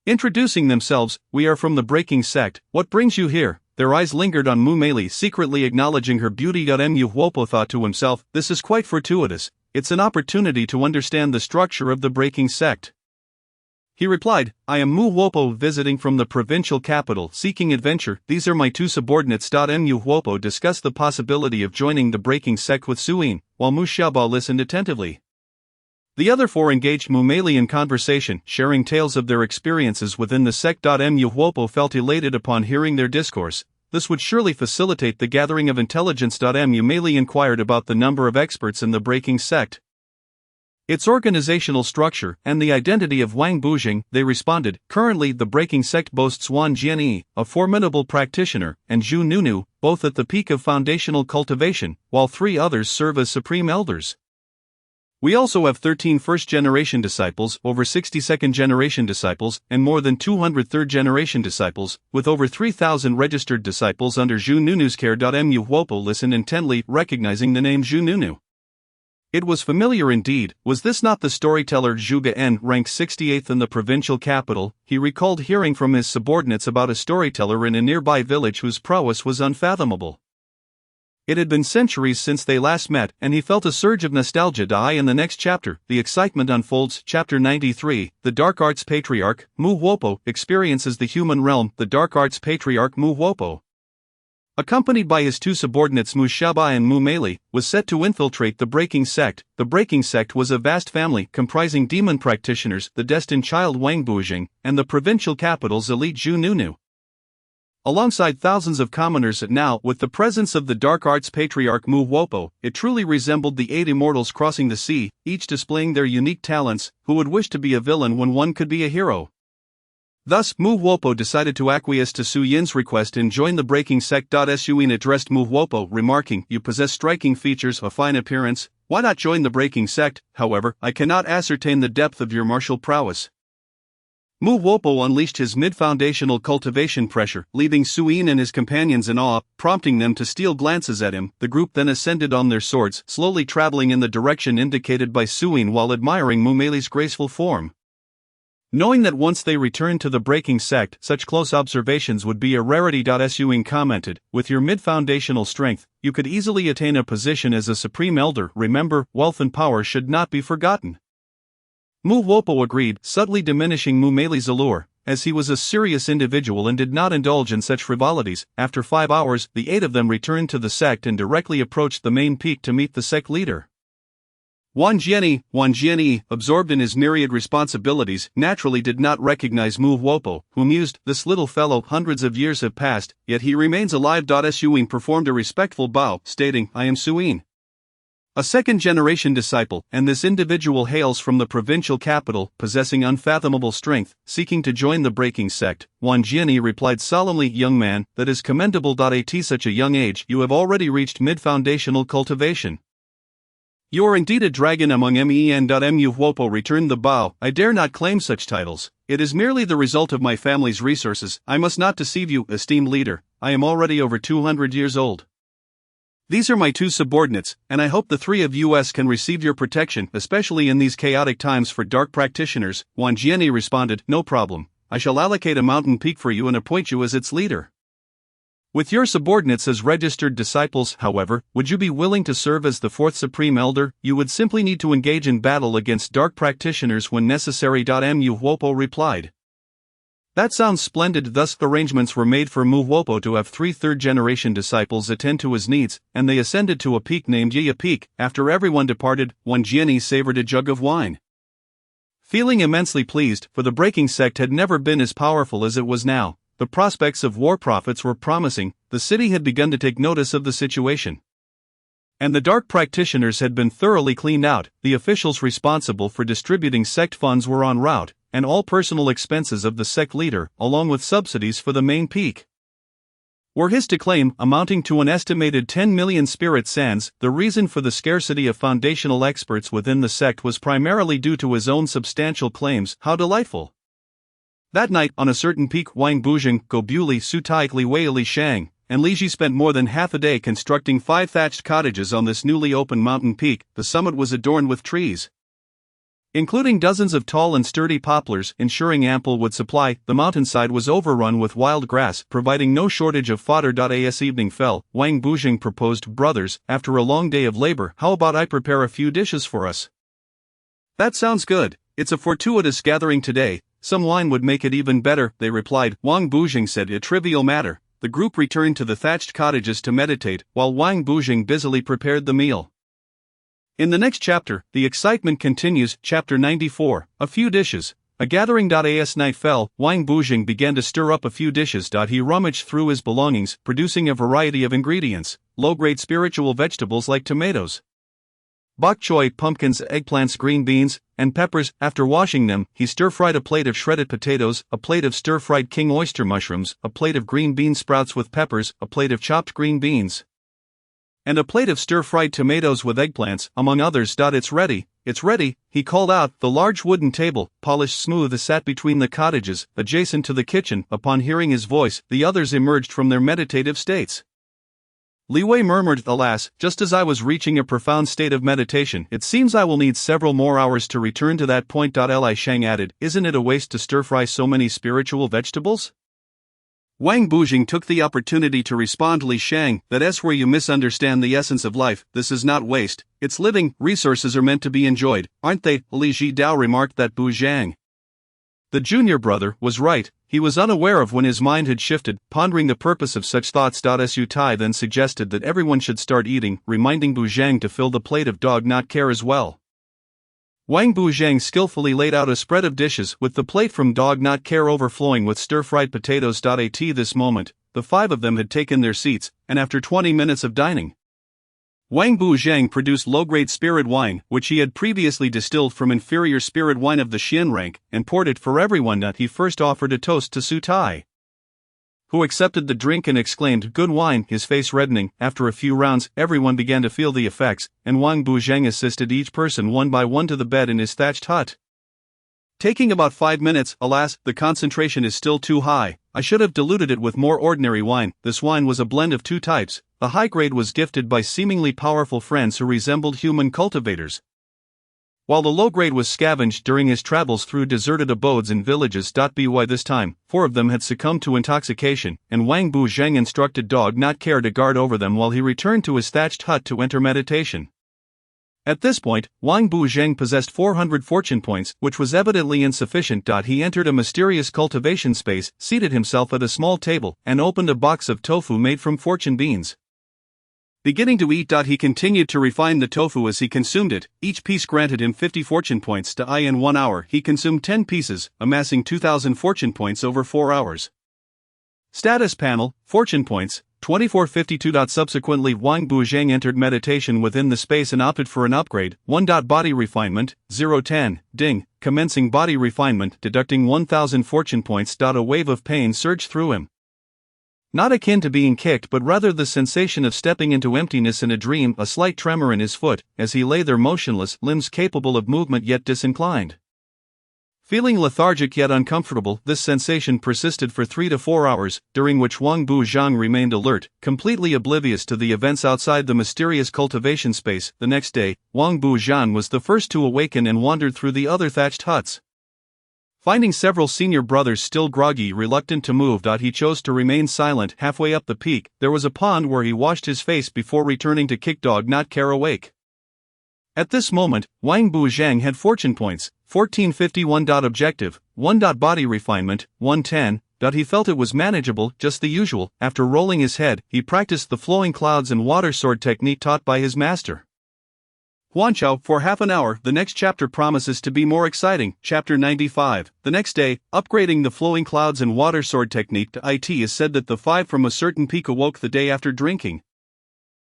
introducing themselves. "We are from the breaking sect. What brings you here?" Their eyes lingered on Mu Mei, secretly acknowledging her beauty. Mu Huopo thought to himself, "This is quite fortuitous. It's an opportunity to understand the structure of the breaking sect." He replied, "I am Mu Huopo, visiting from the provincial capital, seeking adventure. These are my 2 subordinates." Mu Huopo discussed the possibility of joining the breaking sect with Suyin, while Mu Xiaoba listened attentively. The other 4 engaged Mu Mei in conversation, sharing tales of their experiences within the sect. Mu Huopo felt elated upon hearing their discourse. this would surely facilitate the gathering of intelligence. Mu Meli inquired about the number of experts in the breaking sect, its organizational structure, and the identity of Wang Bujing. They responded, currently the breaking sect boasts Wan Jianyi, a formidable practitioner, and Zhu Nunu, both at the peak of foundational cultivation, while 3 others serve as supreme elders. We also have 13 first-generation disciples, over 60 second-generation disciples, and more than 200 third-generation disciples, with over 3,000 registered disciples under Zhu Nunu's care. Mu Huopo listened intently, recognizing the name Zhu Nunu. It was familiar indeed. Was this not the storyteller Zhu Gen, ranked 68th in the provincial capital? He recalled hearing from his subordinates about a storyteller in a nearby village whose prowess was unfathomable. It had been centuries since they last met, and he felt a surge of nostalgia. In the next chapter, the excitement unfolds. Chapter 93, The Dark Arts Patriarch, Mu Huopo, experiences the human realm. The Dark Arts Patriarch Mu Huopo, accompanied by his 2 subordinates Mu Shaba and Mu Meli, was set to infiltrate the breaking sect. The breaking sect was a vast family comprising demon practitioners, the destined child Wang Bujing, and the provincial capital's elite Zhu Nunu, alongside thousands of commoners. Now, with the presence of the Dark Arts Patriarch Mu Huopo, it truly resembled the 8 immortals crossing the sea, each displaying their unique talents. Who would wish to be a villain when one could be a hero? Thus, Mu Huopo decided to acquiesce to Su Yin's request and join the breaking sect. Su Yin addressed Mu Huopo, remarking, "You possess striking features, a fine appearance. Why not join the breaking sect? However, I cannot ascertain the depth of your martial prowess." Mu Huopo unleashed his mid-foundational cultivation pressure, leaving Su Yin and his companions in awe, prompting them to steal glances at him. The group then ascended on their swords, slowly traveling in the direction indicated by Su Yin while admiring Mu Meli's graceful form. Knowing that once they returned to the breaking sect, such close observations would be a rarity. Su Yin commented, "With your mid-foundational strength, you could easily attain a position as a supreme elder. Remember, wealth and power should not be forgotten." Mu Huopo agreed, subtly diminishing Mu Meli's allure, as he was a serious individual and did not indulge in such frivolities. After 5 hours, the 8 of them returned to the sect and directly approached the main peak to meet the sect leader. Wan Jianyi, absorbed in his myriad responsibilities, naturally did not recognize Mu Huopo, who mused, "This little fellow, hundreds of years have passed, yet he remains alive." Su Yin performed a respectful bow, stating, "I am Su Yin, a second-generation disciple, and this individual hails from the provincial capital, possessing unfathomable strength, seeking to join the breaking sect." Wan Jianyi replied solemnly, "Young man, that is commendable. At such a young age, you have already reached mid-foundational cultivation. You are indeed a dragon among men. Mu Huopo returned the bow. "I dare not claim such titles. It is merely the result of my family's resources. I must not deceive you, esteemed leader. I am already over 200 years old. These are my 2 subordinates, and I hope the 3 of us can receive your protection, especially in these chaotic times for dark practitioners." Wan Jianyi responded, "No problem. I shall allocate a mountain peak for you and appoint you as its leader. With your subordinates as registered disciples, however, would you be willing to serve as the 4th Supreme Elder? You would simply need to engage in battle against dark practitioners when necessary." Mu Huopo replied, "That sounds splendid." Thus, arrangements were made for Mu Huopo to have 3 third-generation disciples attend to his needs, and they ascended to a peak named Yiya Peak. After everyone departed, Wan Jianyi savored a jug of wine. Feeling immensely pleased, for the breaking sect had never been as powerful as it was now. The prospects of war profits were promising. The city had begun to take notice of the situation, and the dark practitioners had been thoroughly cleaned out. The officials responsible for distributing sect funds were en route, and all personal expenses of the sect leader, along with subsidies for the main peak, were his to claim, amounting to an estimated 10 million spirit sands. The reason for the scarcity of foundational experts within the sect was primarily due to his own substantial claims. How delightful! That night, on a certain peak, Wang Bujing, Gobuli, Sutaikli Weili Shang, and Li Ji spent more than half a day constructing 5 thatched cottages on this newly opened mountain peak. The summit was adorned with trees, including dozens of tall and sturdy poplars, ensuring ample wood supply. The mountainside was overrun with wild grass, providing no shortage of fodder. As evening fell, Wang Bujing proposed, "Brothers, after a long day of labor, how about I prepare a few dishes for us?" "That sounds good. It's a fortuitous gathering today. Some wine would make it even better," they replied. Wang Bujing said, "A trivial matter." The group returned to the thatched cottages to meditate, while Wang Bujing busily prepared the meal. In the next chapter, the excitement continues. Chapter 94, A Few Dishes. A gathering. As night fell, Wang Bujing began to stir up a few dishes. He rummaged through his belongings, producing a variety of ingredients, low-grade spiritual vegetables like tomatoes, bok choy, pumpkins, eggplants, green beans, and peppers. After washing them, he stir-fried a plate of shredded potatoes, a plate of stir-fried king oyster mushrooms, a plate of green bean sprouts with peppers, a plate of chopped green beans, and a plate of stir-fried tomatoes with eggplants, among others. It's ready, he called out. The large wooden table, polished smooth, sat between the cottages, adjacent to the kitchen. Upon hearing his voice, the others emerged from their meditative states. Li Wei murmured, "Alas, just as I was reaching a profound state of meditation, it seems I will need several more hours to return to that point." Li Shang added, "Isn't it a waste to stir-fry so many spiritual vegetables?" Wang Bujing took the opportunity to respond to Li Shang, "That's where you misunderstand the essence of life. This is not waste, it's living. Resources are meant to be enjoyed, aren't they?" Li Zhidao remarked that Bujang, the junior brother, was right. He was unaware of when his mind had shifted, pondering the purpose of such thoughts. Su Tai then suggested that everyone should start eating, reminding Bujang to fill the plate of dog not care as well. Wang Bujang skillfully laid out a spread of dishes, with the plate from dog not care overflowing with stir-fried potatoes. At this moment, the five of them had taken their seats, and after 20 minutes of dining, Wang Bujang produced low-grade spirit wine, which he had previously distilled from inferior spirit wine of the Xian rank, and poured it for everyone. He first offered a toast to Su Tai, who accepted the drink and exclaimed, "Good wine," his face reddening. After a few rounds, everyone began to feel the effects, and Wang Bujang assisted each person one by one to the bed in his thatched hut, taking about 5 minutes. "Alas, the concentration is still too high. I should have diluted it with more ordinary wine." This wine was a blend of two types. The high grade was gifted by seemingly powerful friends who resembled human cultivators, while the low grade was scavenged during his travels through deserted abodes and villages. By this time, 4 of them had succumbed to intoxication, and Wang Bujang instructed dog not care to guard over them while he returned to his thatched hut to enter meditation. At this point, Wang Bujang possessed 400 fortune points, which was evidently insufficient. He entered a mysterious cultivation space, seated himself at a small table, and opened a box of tofu made from fortune beans. Beginning to eat, he continued to refine the tofu as he consumed it. Each piece granted him 50 fortune points. In 1 hour, he consumed 10 pieces, amassing 2,000 fortune points over 4 hours. Status panel, fortune points, 2452. Subsequently, Wang Bujang entered meditation within the space and opted for an upgrade. 1. Body refinement, 010, ding, commencing body refinement, deducting 1,000 fortune points. A wave of pain surged through him, not akin to being kicked but rather the sensation of stepping into emptiness in a dream. A slight tremor in his foot, as he lay there motionless, limbs capable of movement yet disinclined. Feeling lethargic yet uncomfortable, this sensation persisted for 3 to 4 hours, during which Wang Bujang remained alert, completely oblivious to the events outside the mysterious cultivation space. The next day, Wang Bujang was the first to awaken and wandered through the other thatched huts. Finding several senior brothers still groggy, reluctant to move, he chose to remain silent. Halfway up the peak, there was a pond where he washed his face before returning to kick dog not care awake. At this moment, Wang Bujang had fortune points, 1451. Objective, 1. Body refinement, 110. He felt it was manageable, just the usual. After rolling his head, he practiced the flowing clouds and water sword technique taught by his master Huanqiao for half an hour. The next chapter promises to be more exciting. Chapter 95. The next day, upgrading the flowing clouds and water sword technique. It is said that the 5 from a certain peak awoke the day after drinking.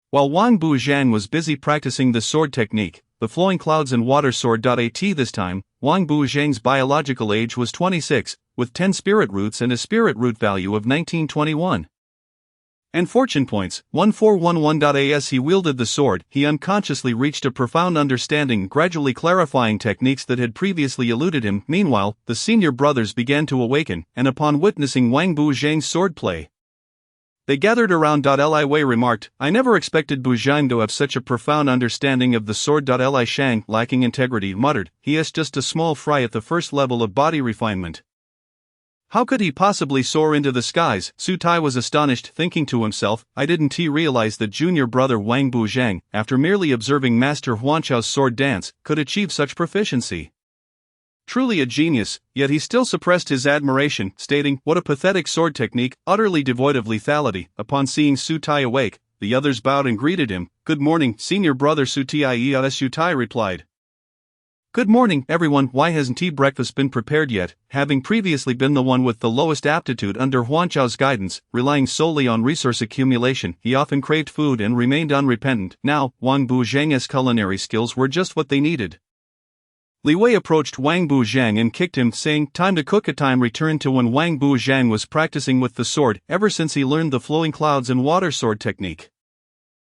While Wang Bujang was busy practicing the sword technique, the flowing clouds and water sword. At this time, Wang Bujang's biological age was 26, with 10 spirit roots and a spirit root value of 1921. And fortune points, 1411. As he wielded the sword, he unconsciously reached a profound understanding, gradually clarifying techniques that had previously eluded him. Meanwhile, the senior brothers began to awaken, and upon witnessing Wang Bujang's swordplay, they gathered around. Li Wei remarked, "I never expected Bujang to have such a profound understanding of the sword." Li Shang, lacking integrity, muttered, "He is just a small fry at the first level of body refinement. How could he possibly soar into the skies?" Su Tai was astonished, thinking to himself, "I didn't realize that junior brother Wang Bujang, after merely observing Master Huanqiao's sword dance, could achieve such proficiency. Truly a genius." Yet he still suppressed his admiration, stating, "What a pathetic sword technique, utterly devoid of lethality." Upon seeing Su Tai awake, the others bowed and greeted him. "Good morning, senior brother Su Tai," Su Tai replied. Good morning, everyone. Why hasn't tea breakfast been prepared yet? Having previously been the one with the lowest aptitude under Huan Chao's guidance, relying solely on resource accumulation, he often craved food and remained unrepentant. Now, Wang Buzhang's culinary skills were just what they needed. Li Wei approached Wang Buzhang and kicked him, saying, "Time to cook." A time returned to when Wang Buzhang was practicing with the sword, ever since he learned the flowing clouds and water sword technique.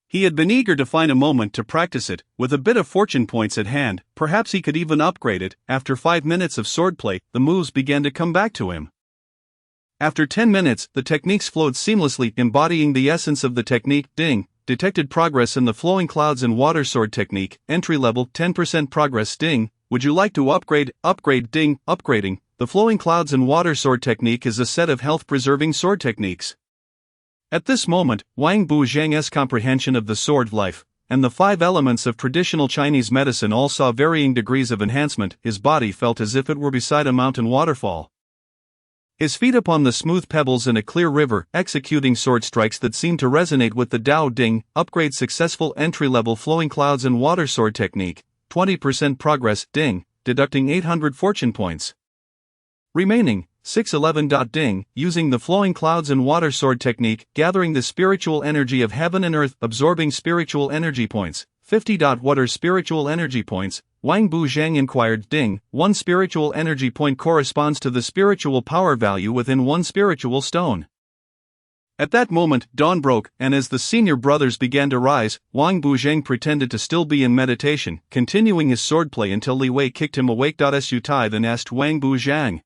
He had been eager to find a moment to practice it, with a bit of fortune points at hand. Perhaps he could even upgrade it. After 5 minutes of swordplay, the moves began to come back to him. After 10 minutes, the techniques flowed seamlessly, embodying the essence of the technique. Ding! Detected progress in the flowing clouds and water sword technique. Entry level, 10% progress. Ding! Would you like to upgrade? Upgrade. Ding! Upgrading. The flowing clouds and water sword technique is a set of health-preserving sword techniques. At this moment, Wang Buzhang's comprehension of the sword life and the 5 elements of traditional Chinese medicine all saw varying degrees of enhancement. His body felt as if it were beside a mountain waterfall. His feet upon the smooth pebbles in a clear river, executing sword strikes that seemed to resonate with the Dao. Ding! Upgrade successful. Entry-level flowing clouds and water sword technique, 20% progress. Ding! Deducting 800 fortune points. Remaining 611. Ding! Using the flowing clouds and water sword technique, gathering the spiritual energy of heaven and earth, absorbing spiritual energy points, 50. What are spiritual energy points? Wang Buzhang inquired. Ding! 1 spiritual energy point corresponds to the spiritual power value within 1 spiritual stone. At that moment, dawn broke, and as the senior brothers began to rise, Wang Buzhang pretended to still be in meditation, continuing his swordplay until Li Wei kicked him awake. Sutai then asked Wang Buzhang,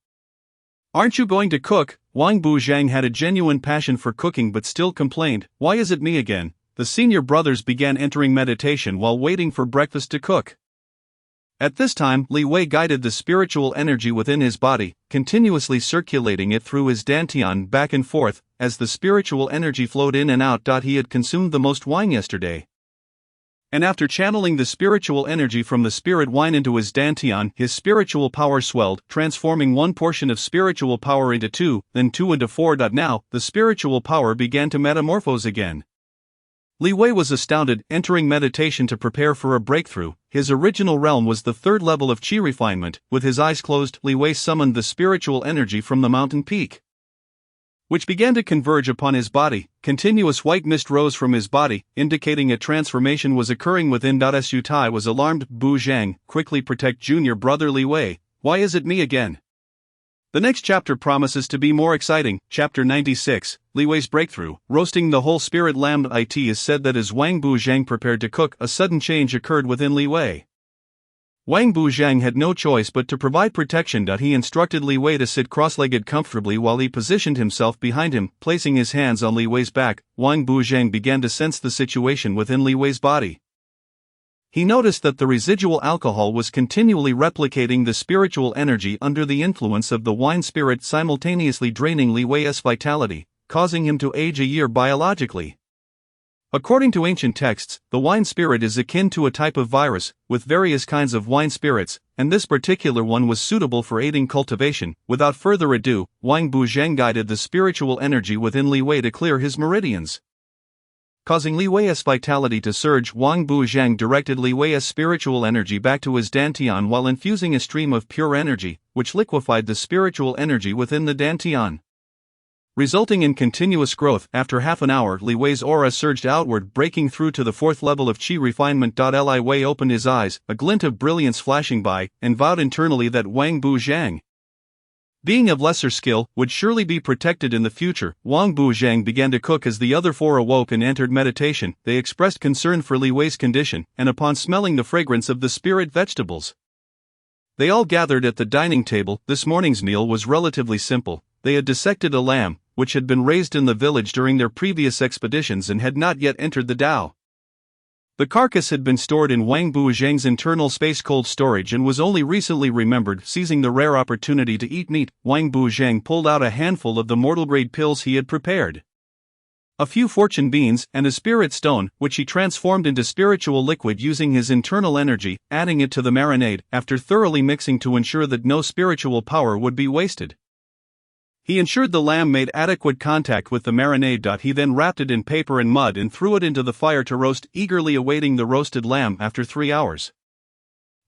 "Aren't you going to cook?" Wang Buzhang had a genuine passion for cooking but still complained, "Why is it me again?" The senior brothers began entering meditation while waiting for breakfast to cook. At this time, Li Wei guided the spiritual energy within his body, continuously circulating it through his dantian back and forth, as the spiritual energy flowed in and out. He had consumed the most wine yesterday. And after channeling the spiritual energy from the spirit wine into his dantian, his spiritual power swelled, transforming 1 portion of spiritual power into 2, then 2 into 4. Now, the spiritual power began to metamorphose again. Li Wei was astounded, entering meditation to prepare for a breakthrough. His original realm was the 3rd level of Qi refinement. With his eyes closed, Li Wei summoned the spiritual energy from the mountain peak, which began to converge upon his body. Continuous white mist rose from his body, indicating a transformation was occurring within. Sutai was alarmed. Buzhang, quickly protect junior brother Li Wei. Why is it me again? The next chapter promises to be more exciting. Chapter 96, Li Wei's Breakthrough. Roasting the whole spirit lamb. It is said that as Wang Buzhang prepared to cook, a sudden change occurred within Li Wei. Wang Buzhang had no choice but to provide protection. He instructed Li Wei to sit cross-legged comfortably while he positioned himself behind him, placing his hands on Li Wei's back. Wang Buzhang began to sense the situation within Li Wei's body. He noticed that the residual alcohol was continually replicating the spiritual energy under the influence of the wine spirit, simultaneously draining Li Wei's vitality, causing him to age a year biologically. According to ancient texts, the wine spirit is akin to a type of virus, with various kinds of wine spirits, and this particular one was suitable for aiding cultivation. Without further ado, Wang Buzhang guided the spiritual energy within Li Wei to clear his meridians, causing Li Wei's vitality to surge. Wang Buzhang directed Li Wei's spiritual energy back to his dantian while infusing a stream of pure energy, which liquefied the spiritual energy within the dantian, resulting in continuous growth. After half an hour, Li Wei's aura surged outward, breaking through to the 4th level of Qi refinement. Li Wei opened his eyes, a glint of brilliance flashing by, and vowed internally that Wang Buzhang, being of lesser skill, would surely be protected in the future. Wang Buzhang began to cook as the other 4 awoke and entered meditation. They expressed concern for Li Wei's condition, and upon smelling the fragrance of the spirit vegetables, they all gathered at the dining table. This morning's meal was relatively simple. They had dissected a lamb, which had been raised in the village during their previous expeditions and had not yet entered the Dao. The carcass had been stored in Wang Buzhang's internal space cold storage and was only recently remembered. Seizing the rare opportunity to eat meat, Wang Buzhang pulled out a handful of the mortal-grade pills he had prepared, a few fortune beans, and a spirit stone, which he transformed into spiritual liquid using his internal energy, adding it to the marinade, after thoroughly mixing to ensure that no spiritual power would be wasted. He ensured the lamb made adequate contact with the marinade. He then wrapped it in paper and mud and threw it into the fire to roast, eagerly awaiting the roasted lamb after 3 hours.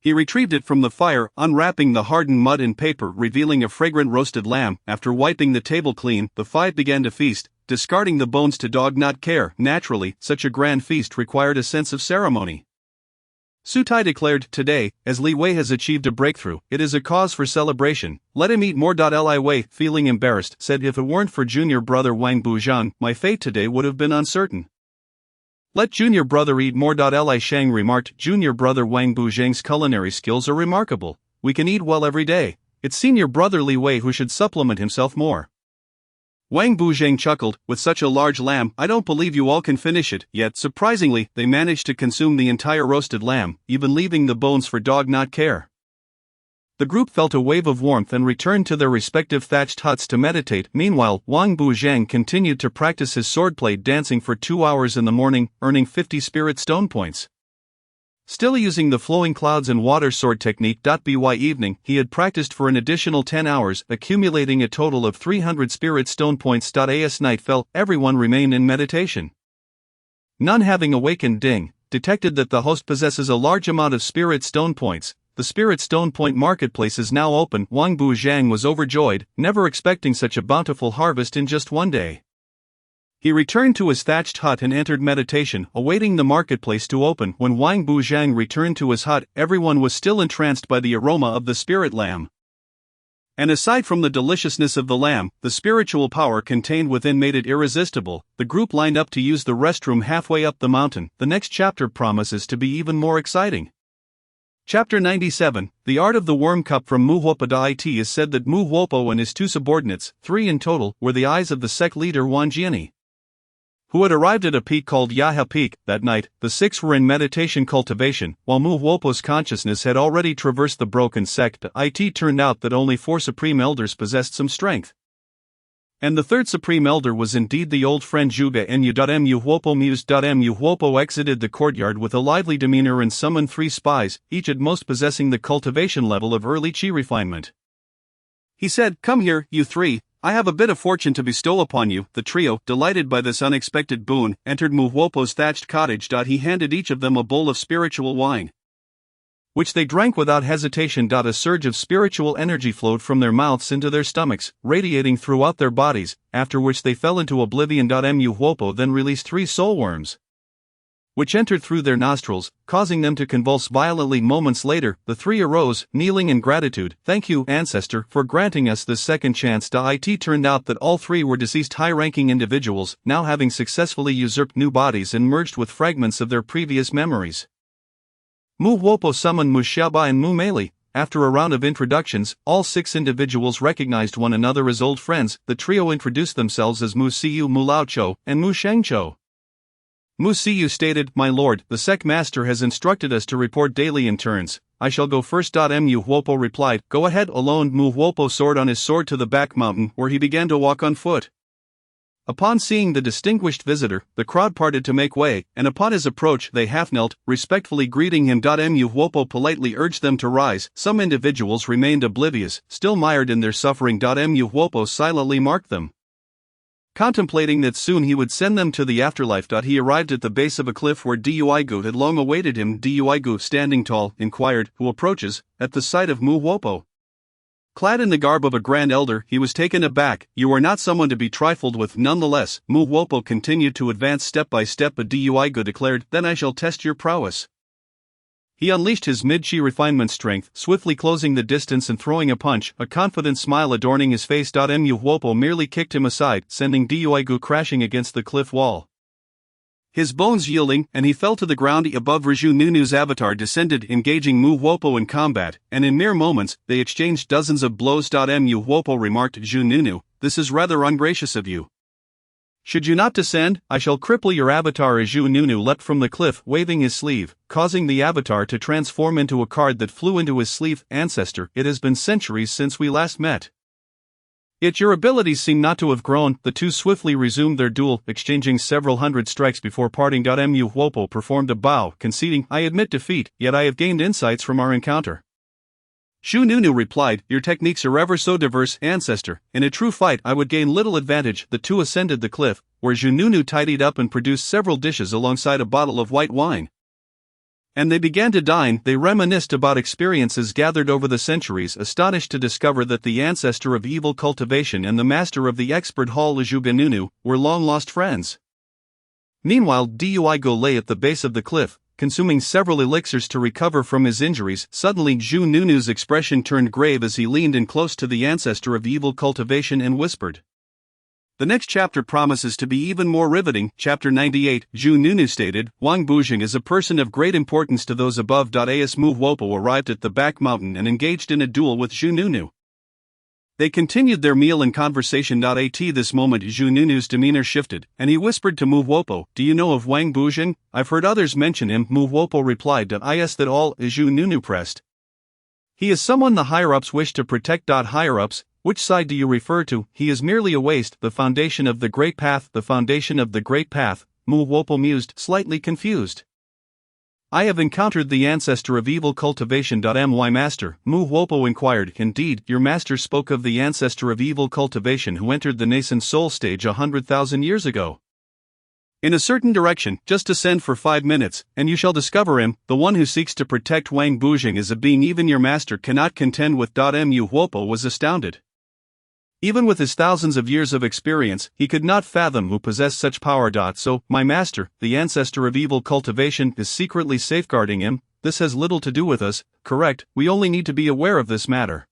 He retrieved it from the fire, unwrapping the hardened mud and paper, revealing a fragrant roasted lamb. After wiping the table clean, the five began to feast, discarding the bones to dog not care. Naturally, such a grand feast required a sense of ceremony. Sutai declared, today, as Li Wei has achieved a breakthrough, it is a cause for celebration. Let him eat more. Li Wei, feeling embarrassed, said, if it weren't for junior brother Wang Buzhang, my fate today would have been uncertain. Let junior brother eat more. Li Shang remarked, junior brother Wang Buzhang's culinary skills are remarkable. We can eat well every day. It's senior brother Li Wei who should supplement himself more. Wang Buzhang chuckled, with such a large lamb, I don't believe you all can finish it. Yet, surprisingly, they managed to consume the entire roasted lamb, even leaving the bones for dog not care. The group felt a wave of warmth and returned to their respective thatched huts to meditate. Meanwhile, Wang Buzhang continued to practice his swordplay dancing for 2 hours in the morning, earning 50 spirit stone points. Still using the flowing clouds and water sword technique. By evening, he had practiced for an additional 10 hours, accumulating a total of 300 spirit stone points. As night fell, everyone remained in meditation. None having awakened, Ding detected that the host possesses a large amount of spirit stone points. The spirit stone point marketplace is now open. Wang Buzhang was overjoyed, never expecting such a bountiful harvest in just one day. He returned to his thatched hut and entered meditation, awaiting the marketplace to open. When Wang Buzhang returned to his hut, everyone was still entranced by the aroma of the spirit lamb. And aside from the deliciousness of the lamb, the spiritual power contained within made it irresistible. The group lined up to use the restroom halfway up the mountain. The next chapter promises to be even more exciting. Chapter 97, The Art of the Worm Cup. From Mu Huopo. It is said that Mu Huopo and his two subordinates, 3 in total, were the eyes of the sect leader Wan Jiani, who had arrived at a peak called Yaha Peak. That night, the 6 were in meditation cultivation, while Mu Huopo's consciousness had already traversed the broken sect. It turned out that only 4 supreme elders possessed some strength. And the 3rd supreme elder was indeed the old friend Zhuge Nu. Mu Huopo mused. Mu Huopo exited the courtyard with a lively demeanor and summoned 3 spies, each at most possessing the cultivation level of early chi refinement. He said, come here, you 3. I have a bit of fortune to bestow upon you. The trio, delighted by this unexpected boon, entered Mu Huopo's thatched cottage. He handed each of them a bowl of spiritual wine, which they drank without hesitation. A surge of spiritual energy flowed from their mouths into their stomachs, radiating throughout their bodies, after which they fell into oblivion. Mu Huopo then released 3 soul worms, which entered through their nostrils, causing them to convulse violently. Moments later, the 3 arose, kneeling in gratitude. Thank you, Ancestor, for granting us this second chance. It turned out that all 3 were deceased high-ranking individuals, now having successfully usurped new bodies and merged with fragments of their previous memories. Mu Huopo summoned Mu Xiaobai and Mu Meili. After a round of introductions, all 6 individuals recognized one another as old friends. The trio introduced themselves as Mu Siyu, Mu Laochou, and Mu Shengchou. Mu Siyu stated, my lord, the sect master has instructed us to report daily in turns. I shall go first. Mu Huopo replied, go ahead alone. Mu Huopo soared on his sword to the back mountain, where he began to walk on foot. Upon seeing the distinguished visitor, the crowd parted to make way, and upon his approach they half-knelt, respectfully greeting him. Mu Huopo politely urged them to rise. Some individuals remained oblivious, still mired in their suffering. Mu Huopo silently marked them, contemplating that soon he would send them to the afterlife. He arrived at the base of a cliff where Duigu had long awaited him. Duigu, standing tall, inquired, who approaches, at the sight of Mu Huopo. Clad in the garb of a grand elder, he was taken aback. You are not someone to be trifled with. Nonetheless, Mu Huopo continued to advance step by step, but Duigu declared, then I shall test your prowess. He unleashed his mid-chi refinement strength, swiftly closing the distance and throwing a punch, a confident smile adorning his face. Mu Huopo merely kicked him aside, sending Duigu crashing against the cliff wall, his bones yielding, and he fell to the ground. Above, Zhu Nunu's avatar descended, engaging Mu Huopo in combat, and in mere moments, they exchanged dozens of blows. Mu Huopo remarked, Zhu Nunu, this is rather ungracious of you. Should you not descend, I shall cripple your avatar. As Zhu Nunu leapt from the cliff, waving his sleeve, causing the avatar to transform into a card that flew into his sleeve. Ancestor, it has been centuries since we last met, yet your abilities seem not to have grown. The 2 swiftly resumed their duel, exchanging several hundred strikes before parting. Mu Huopo performed a bow, conceding, I admit defeat, yet I have gained insights from our encounter. Zhu Nunu replied, your techniques are ever so diverse, Ancestor. In a true fight I would gain little advantage. The 2 ascended the cliff, where Zhu Nunu tidied up and produced several dishes alongside a bottle of white wine. And they began to dine. They reminisced about experiences gathered over the centuries, astonished to discover that the ancestor of evil cultivation and the master of the expert hall Zhugenunu were long-lost friends. Meanwhile, Duigo lay at the base of the cliff, consuming several elixirs to recover from his injuries. Suddenly Zhugenunu's expression turned grave as he leaned in close to the ancestor of evil cultivation and whispered. The next chapter promises to be even more riveting. Chapter 98, Zhugenunu stated, Wang Bujing is a person of great importance to those above. As Mu Wopo arrived at the back mountain and engaged in a duel with Zhugenunu. They continued their meal and conversation. At this moment Zhugenunu's demeanor shifted, and he whispered to Mu Wopo, Do you know of Wang Bujing? I've heard others mention him. Mu Wopo replied, Yes, that all. Zhugenunu pressed. He is someone the higher-ups wish to protect. Higher-ups? Which side do you refer to? He is merely a waste, the foundation of the Great Path. The foundation of the Great Path, Mu Wopo mused, slightly confused. I have encountered the ancestor of evil cultivation. My master, Mu Wopo inquired. Indeed, your master spoke of the ancestor of evil cultivation who entered the nascent soul stage 100,000 years ago. In a certain direction, just ascend for 5 minutes, and you shall discover him. The one who seeks to protect Wang Bujing is a being even your master cannot contend with. Mu Wopo was astounded. Even with his thousands of years of experience, he could not fathom who possessed such power. So, my master, the ancestor of evil cultivation, is secretly safeguarding him. This has little to do with us, correct? We only need to be aware of this matter.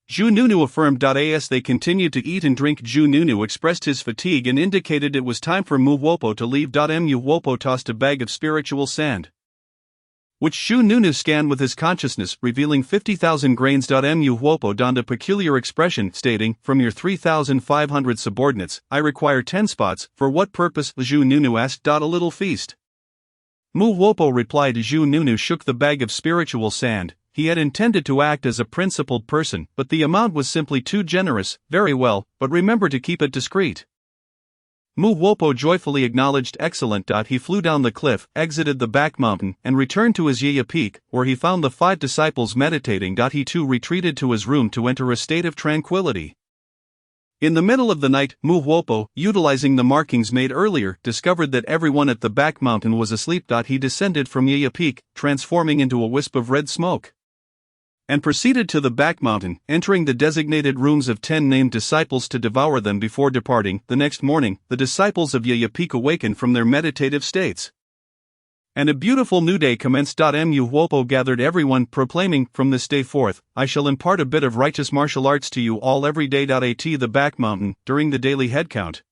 Zhugenunu affirmed. As they continued to eat and drink, Zhugenunu expressed his fatigue and indicated it was time for Mu Wopo to leave. Mu Wopo tossed a bag of spiritual sand, which Zhugenunu scanned with his consciousness, revealing 50,000 grains. Mu Wopo donned a peculiar expression, stating, From your 3,500 subordinates, I require 10 spots. For what purpose? Zhugenunu asked. A little feast. Mu Wopo replied. Zhugenunu shook the bag of spiritual sand. He had intended to act as a principled person, but the amount was simply too generous. Very well, but remember to keep it discreet. Mu Wopo joyfully acknowledged. Excellent. He flew down the cliff, exited the back mountain, and returned to his Yaya Peak, where he found the 5 disciples meditating. He too retreated to his room to enter a state of tranquility. In the middle of the night, Mu Wopo, utilizing the markings made earlier, discovered that everyone at the back mountain was asleep. He descended from Yaya Peak, transforming into a wisp of red smoke, and proceeded to the back mountain, entering the designated rooms of 10 named disciples to devour them before departing. The next morning, the disciples of Yaya Peak awakened from their meditative states, and a beautiful new day commenced. Mu Wopo gathered everyone, proclaiming, From this day forth, I shall impart a bit of righteous martial arts to you all every day. At the back mountain, during the daily head count,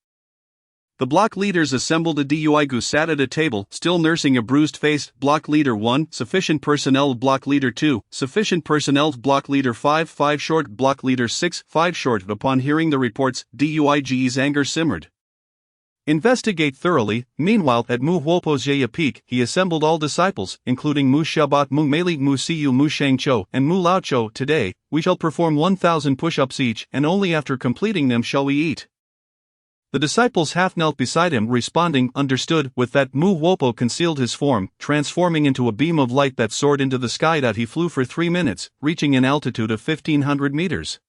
the block leaders assembled. Duigu sat at a table, still nursing a bruised face. Block leader 1, sufficient personnel. Block leader 2, sufficient personnel. Block leader 5, 5 short. Block leader 6, 5 short. Upon hearing the reports, Duig's anger simmered. Investigate thoroughly. Meanwhile, at Mu Wopo's Yaya Peak, he assembled all disciples, including Mu Shabat, Mu Meli, Mu Siyu, Mu Shangcho, and Mu Laocho. Today, we shall perform 1,000 push-ups each, and only after completing them shall we eat. The disciples half knelt beside him, responding, Understood. With that, Mu Wopo concealed his form, transforming into a beam of light that soared into the sky. He flew for 3 minutes, reaching an altitude of 1,500 meters,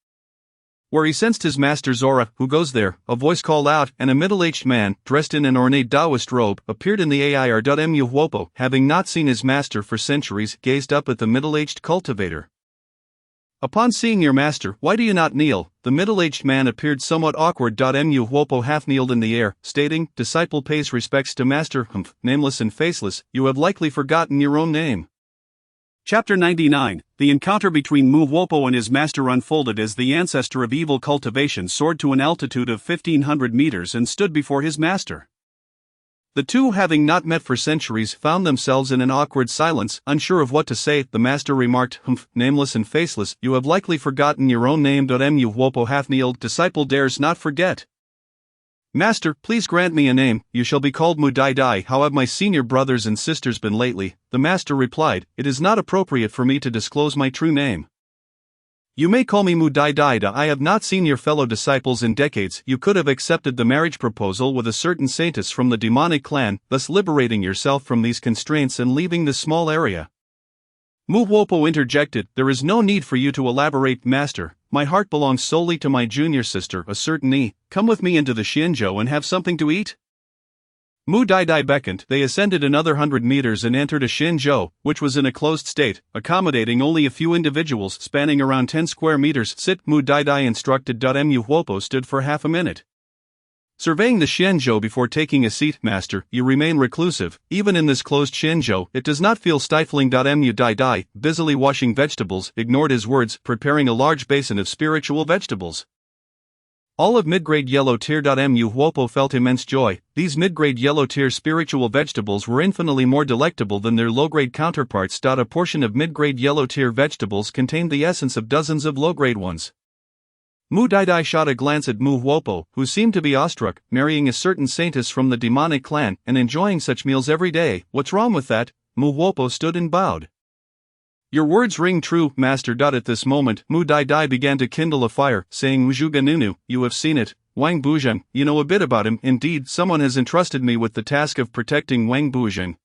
where he sensed his master's aura. Who goes there? A voice called out, and a middle-aged man, dressed in an ornate Taoist robe, appeared in the air. Mu Wopo, having not seen his master for centuries, gazed up at the middle-aged cultivator. Upon seeing your master, why do you not kneel? The middle-aged man appeared somewhat awkward. Mu Wopo half kneeled in the air, stating, Disciple pays respects to master. Nameless and faceless, you have likely forgotten your own name. Chapter 99, The encounter between Mu Wopo and his master unfolded as the ancestor of evil cultivation soared to an altitude of 1,500 meters and stood before his master. The two, having not met for centuries, found themselves in an awkward silence, unsure of what to say. The master remarked, Nameless and faceless, you have likely forgotten your own name. Mu Wopo half kneeled. Disciple dares not forget. Master, please grant me a name. You shall be called Mu Dai Dai. How have my senior brothers and sisters been lately? The master replied, It is not appropriate for me to disclose my true name. You may call me Mu Dai Dai. I have not seen your fellow disciples in decades. You could have accepted the marriage proposal with a certain saintess from the demonic clan, thus liberating yourself from these constraints and leaving this small area. Mu Wopo interjected, There is no need for you to elaborate, master. My heart belongs solely to my junior sister, a certain Yi. Come with me into the Xianzhou and have something to eat. Mu Daidai beckoned. They ascended another 100 meters and entered a Shinzhou, which was in a closed state, accommodating only a few individuals spanning around 10 square meters. Sit. Mu Daidai instructed. Mu Huopo stood for half a minute. Surveying the Shinzhou before taking a seat. Master, you remain reclusive, even in this closed Shinzhou. It does not feel stifling. Mu Daidai, busily washing vegetables, ignored his words, preparing a large basin of spiritual vegetables. All of mid-grade yellow tier. Mu Huopo felt immense joy. These mid-grade yellow tier spiritual vegetables were infinitely more delectable than their low-grade counterparts. A portion of mid-grade yellow tier vegetables contained the essence of dozens of low-grade ones. Mu Daidai shot a glance at Mu Huopo, who seemed to be awestruck, marrying a certain saintess from the demonic clan and enjoying such meals every day. What's wrong with that? Mu Huopo stood and bowed. Your words ring true, Master. At this moment, Mu Daidai began to kindle a fire, saying, Muzhuga Nunu, you have seen it. Wang Buzheng, you know a bit about him. Indeed, someone has entrusted me with the task of protecting Wang Buzheng.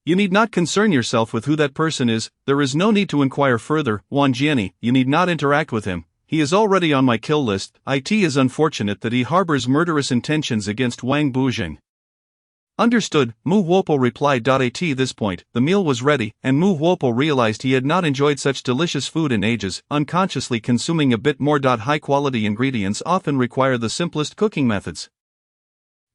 You need not concern yourself with who that person is. There is no need to inquire further. Wang Jiani, you need not interact with him. He is already on my kill list. It is unfortunate that he harbors murderous intentions against Wang Buzheng. Understood, Mu Huopo replied. At this point, the meal was ready, and Mu Huopo realized he had not enjoyed such delicious food in ages, unconsciously consuming a bit more. High-quality ingredients often require the simplest cooking methods.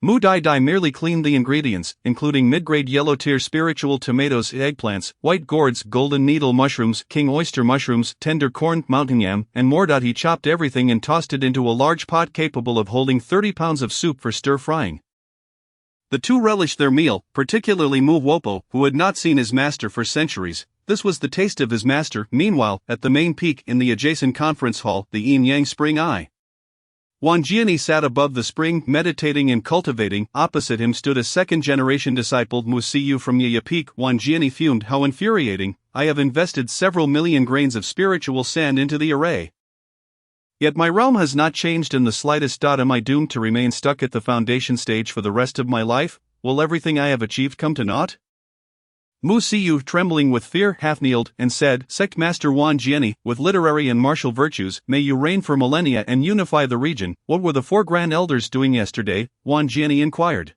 Mu Daidai merely cleaned the ingredients, including mid-grade yellow-tier spiritual tomatoes, eggplants, white gourds, golden needle mushrooms, king oyster mushrooms, tender corn, mountain yam, and more. He chopped everything and tossed it into a large pot capable of holding 30 pounds of soup for stir-frying. The two relished their meal, particularly Mu Huopo, who had not seen his master for centuries. This was the taste of his master. Meanwhile, at the main peak in the adjacent conference hall, the Yin Yang Spring Eye. Wang Jiani sat above the spring, meditating and cultivating. Opposite him stood a second-generation disciple, Mu Siyu from Yaya Peak. Wang Jiani fumed. How infuriating! I have invested several million grains of spiritual sand into the array. Yet my realm has not changed in the slightest. Am I doomed to remain stuck at the foundation stage for the rest of my life? Will everything I have achieved come to naught? Mu Siyu, trembling with fear, half-kneeled and said, Sect Master Wang Jiani, with literary and martial virtues, may you reign for millennia and unify the region. What were the four grand elders doing yesterday? Wang Jiani inquired.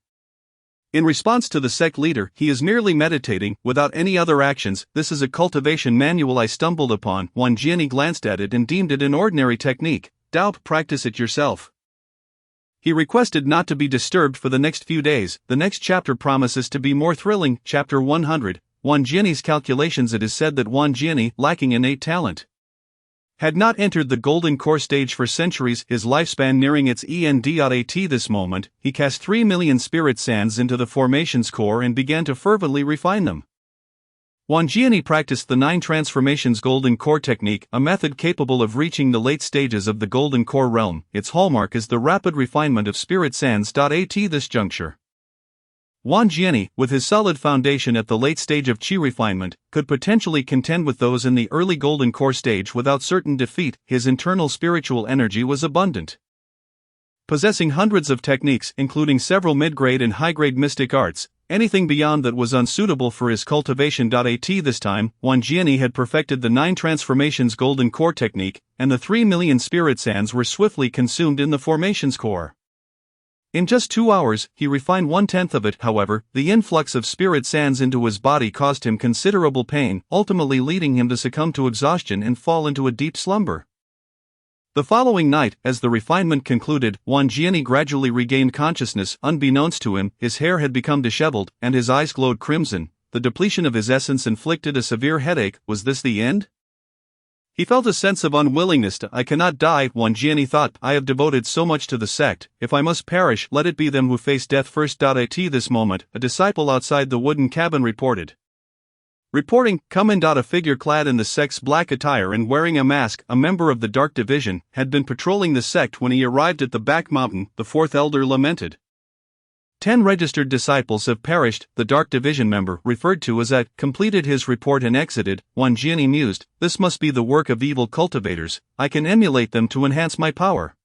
In response to the sect leader, he is merely meditating, without any other actions. This is a cultivation manual I stumbled upon. Wang Jiani glanced at it and deemed it an ordinary technique. Doubt, practice it yourself. He requested not to be disturbed for the next few days. The next chapter promises to be more thrilling. Chapter 100. Wang Jiani's calculations. It is said that Wang Jiani, lacking innate talent, had not entered the golden core stage for centuries, his lifespan nearing its end. At this moment, he cast 3 million spirit sands into the formation's core and began to fervently refine them. Wang Jiani practiced the 9 transformations golden core technique, a method capable of reaching the late stages of the golden core realm. Its hallmark is the rapid refinement of spirit sands. At this juncture, Wang Jiani, with his solid foundation at the late stage of qi refinement, could potentially contend with those in the early golden core stage without certain defeat. His internal spiritual energy was abundant. Possessing hundreds of techniques, including several mid-grade and high-grade mystic arts, anything beyond that was unsuitable for his cultivation. At this time, Wang Jiani had perfected the 9 transformations golden core technique, and the 3 million spirit sands were swiftly consumed in the formation's core. In just 2 hours, he refined 1/10 of it. However, the influx of spirit sands into his body caused him considerable pain, ultimately leading him to succumb to exhaustion and fall into a deep slumber. The following night, as the refinement concluded, Wang Jiani gradually regained consciousness. Unbeknownst to him, his hair had become disheveled, and his eyes glowed crimson. The depletion of his essence inflicted a severe headache. Was this the end? He felt a sense of unwillingness to. I cannot die, Wang Jiani thought. I have devoted so much to the sect. If I must perish, let it be them who face death first. At this moment, a disciple outside the wooden cabin reported. Reporting, come in. A figure clad in the sect's black attire and wearing a mask, a member of the Dark Division, had been patrolling the sect when he arrived at the back mountain. The 4th elder lamented. 10 registered disciples have perished. The Dark Division member, referred to as At, completed his report and exited. Wang Jiani mused, this must be the work of evil cultivators. I can emulate them to enhance my power.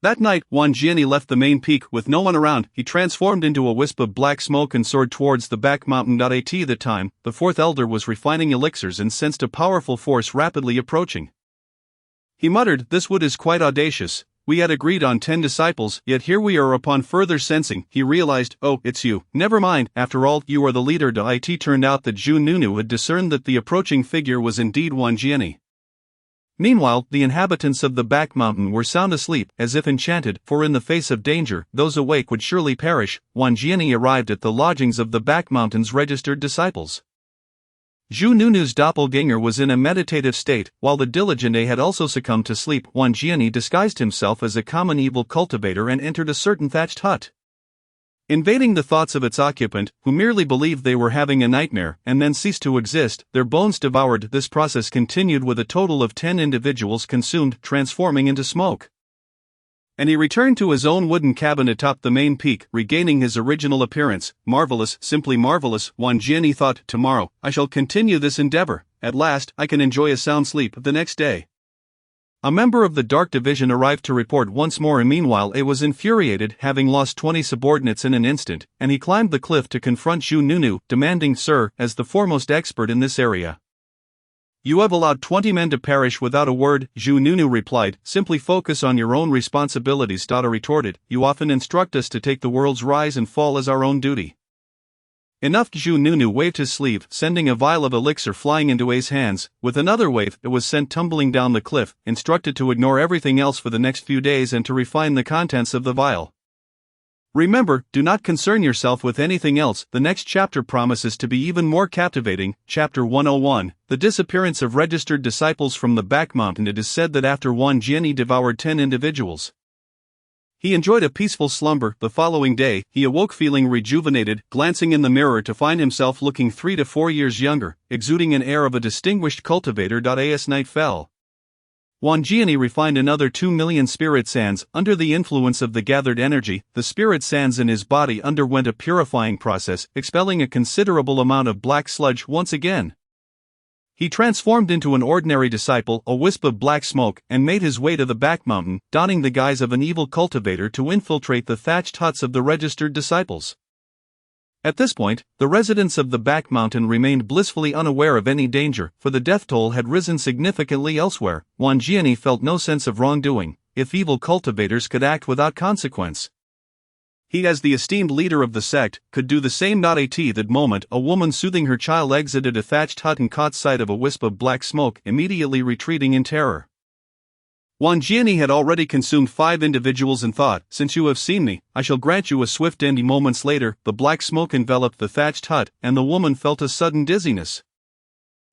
That night, Wang Jiani left the main peak with no one around. He transformed into a wisp of black smoke and soared towards the back mountain. At the time, the 4th elder was refining elixirs and sensed a powerful force rapidly approaching. He muttered, this wood is quite audacious. We had agreed on 10 disciples, yet here we are upon further sensing. He realized, oh, it's you. Never mind, after all, you are the leader. It turned out that Zhu Nunu had discerned that the approaching figure was indeed Wang Jiani. Meanwhile, the inhabitants of the back mountain were sound asleep, as if enchanted, for in the face of danger, those awake would surely perish. Wang Jiani arrived at the lodgings of the back mountain's registered disciples. Zhu Nunu's doppelganger was in a meditative state, while the diligent A had also succumbed to sleep. Wang Jiani disguised himself as a common evil cultivator and entered a certain thatched hut. Invading the thoughts of its occupant, who merely believed they were having a nightmare and then ceased to exist, their bones devoured. This process continued with a total of 10 individuals consumed, transforming into smoke. And he returned to his own wooden cabin atop the main peak, regaining his original appearance. Marvelous, simply marvelous, Wang Jiani thought. Tomorrow, I shall continue this endeavor. At last, I can enjoy a sound sleep the next day. A member of the Dark Division arrived to report once more, and meanwhile A was infuriated, having lost 20 subordinates in an instant, and he climbed the cliff to confront Zhu Nunu, demanding, Sir, as the foremost expert in this area, you have allowed 20 men to perish without a word. Zhu Nunu replied, simply focus on your own responsibilities. I retorted, you often instruct us to take the world's rise and fall as our own duty. Enough. Zhu Nunu waved his sleeve, sending a vial of elixir flying into A's hands. With another wave, it was sent tumbling down the cliff, instructed to ignore everything else for the next few days and to refine the contents of the vial. Remember, do not concern yourself with anything else. The next chapter promises to be even more captivating. Chapter 101, The Disappearance of Registered Disciples from the Back Mountain. It is said that after Wang Jiani devoured 10 individuals, he enjoyed a peaceful slumber. The following day, he awoke feeling rejuvenated, glancing in the mirror to find himself looking 3 to 4 years younger, exuding an air of a distinguished cultivator. As night fell, Wang Jiani refined another 2 million spirit sands. Under the influence of the gathered energy, the spirit sands in his body underwent a purifying process, expelling a considerable amount of black sludge once again. He transformed into an ordinary disciple, a wisp of black smoke, and made his way to the back mountain, donning the guise of an evil cultivator to infiltrate the thatched huts of the registered disciples. At this point, the residents of the back mountain remained blissfully unaware of any danger, for the death toll had risen significantly elsewhere. Wang Jiani felt no sense of wrongdoing, if evil cultivators could act without consequence. He, as the esteemed leader of the sect, could do the same. At that moment, a woman soothing her child exited a thatched hut and caught sight of a wisp of black smoke, immediately retreating in terror. Wang Jiani had already consumed 5 individuals and thought, since you have seen me, I shall grant you a swift ending. Moments later, the black smoke enveloped the thatched hut, and the woman felt a sudden dizziness.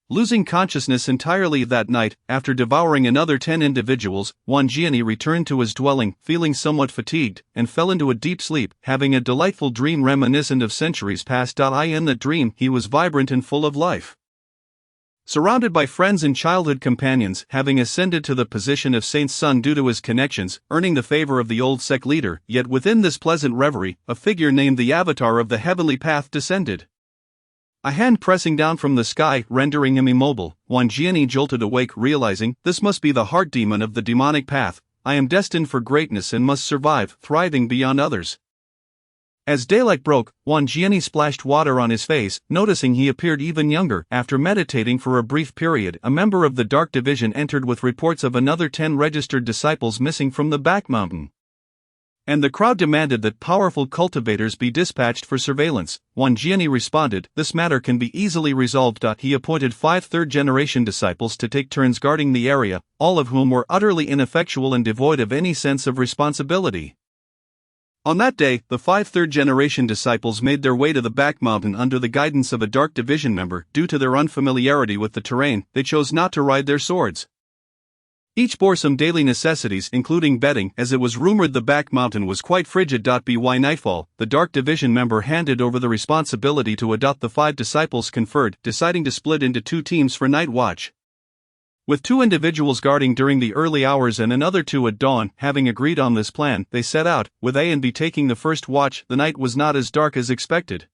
Losing consciousness entirely that night, after devouring another 10 individuals, Wang Jiani returned to his dwelling, feeling somewhat fatigued, and fell into a deep sleep, having a delightful dream reminiscent of centuries past. In that dream, he was vibrant and full of life. Surrounded by friends and childhood companions, having ascended to the position of saint's son due to his connections, earning the favor of the old sect leader, yet within this pleasant reverie, a figure named the Avatar of the Heavenly Path descended. A hand pressing down from the sky, rendering him immobile. Wang Jiani jolted awake, realizing, this must be the heart demon of the demonic path. I am destined for greatness and must survive, thriving beyond others. As daylight broke, Wang Jiani splashed water on his face, noticing he appeared even younger. After meditating for a brief period, a member of the Dark Division entered with reports of another 10 registered disciples missing from the back mountain. And the crowd demanded that powerful cultivators be dispatched for surveillance. Wang Jiani responded, this matter can be easily resolved. He appointed 5 third-generation disciples to take turns guarding the area, all of whom were utterly ineffectual and devoid of any sense of responsibility. On that day, the 5 third-generation disciples made their way to the back mountain under the guidance of a Dark Division member. Due to their unfamiliarity with the terrain, they chose not to ride their swords. Each bore some daily necessities, including bedding, as it was rumored the back mountain was quite frigid. By nightfall, the Dark Division member handed over the responsibility to adopt the 5 disciples conferred, deciding to split into 2 teams for night watch. With 2 individuals guarding during the early hours and another 2 at dawn, having agreed on this plan, they set out, with A and B taking the first watch. The night was not as dark as expected.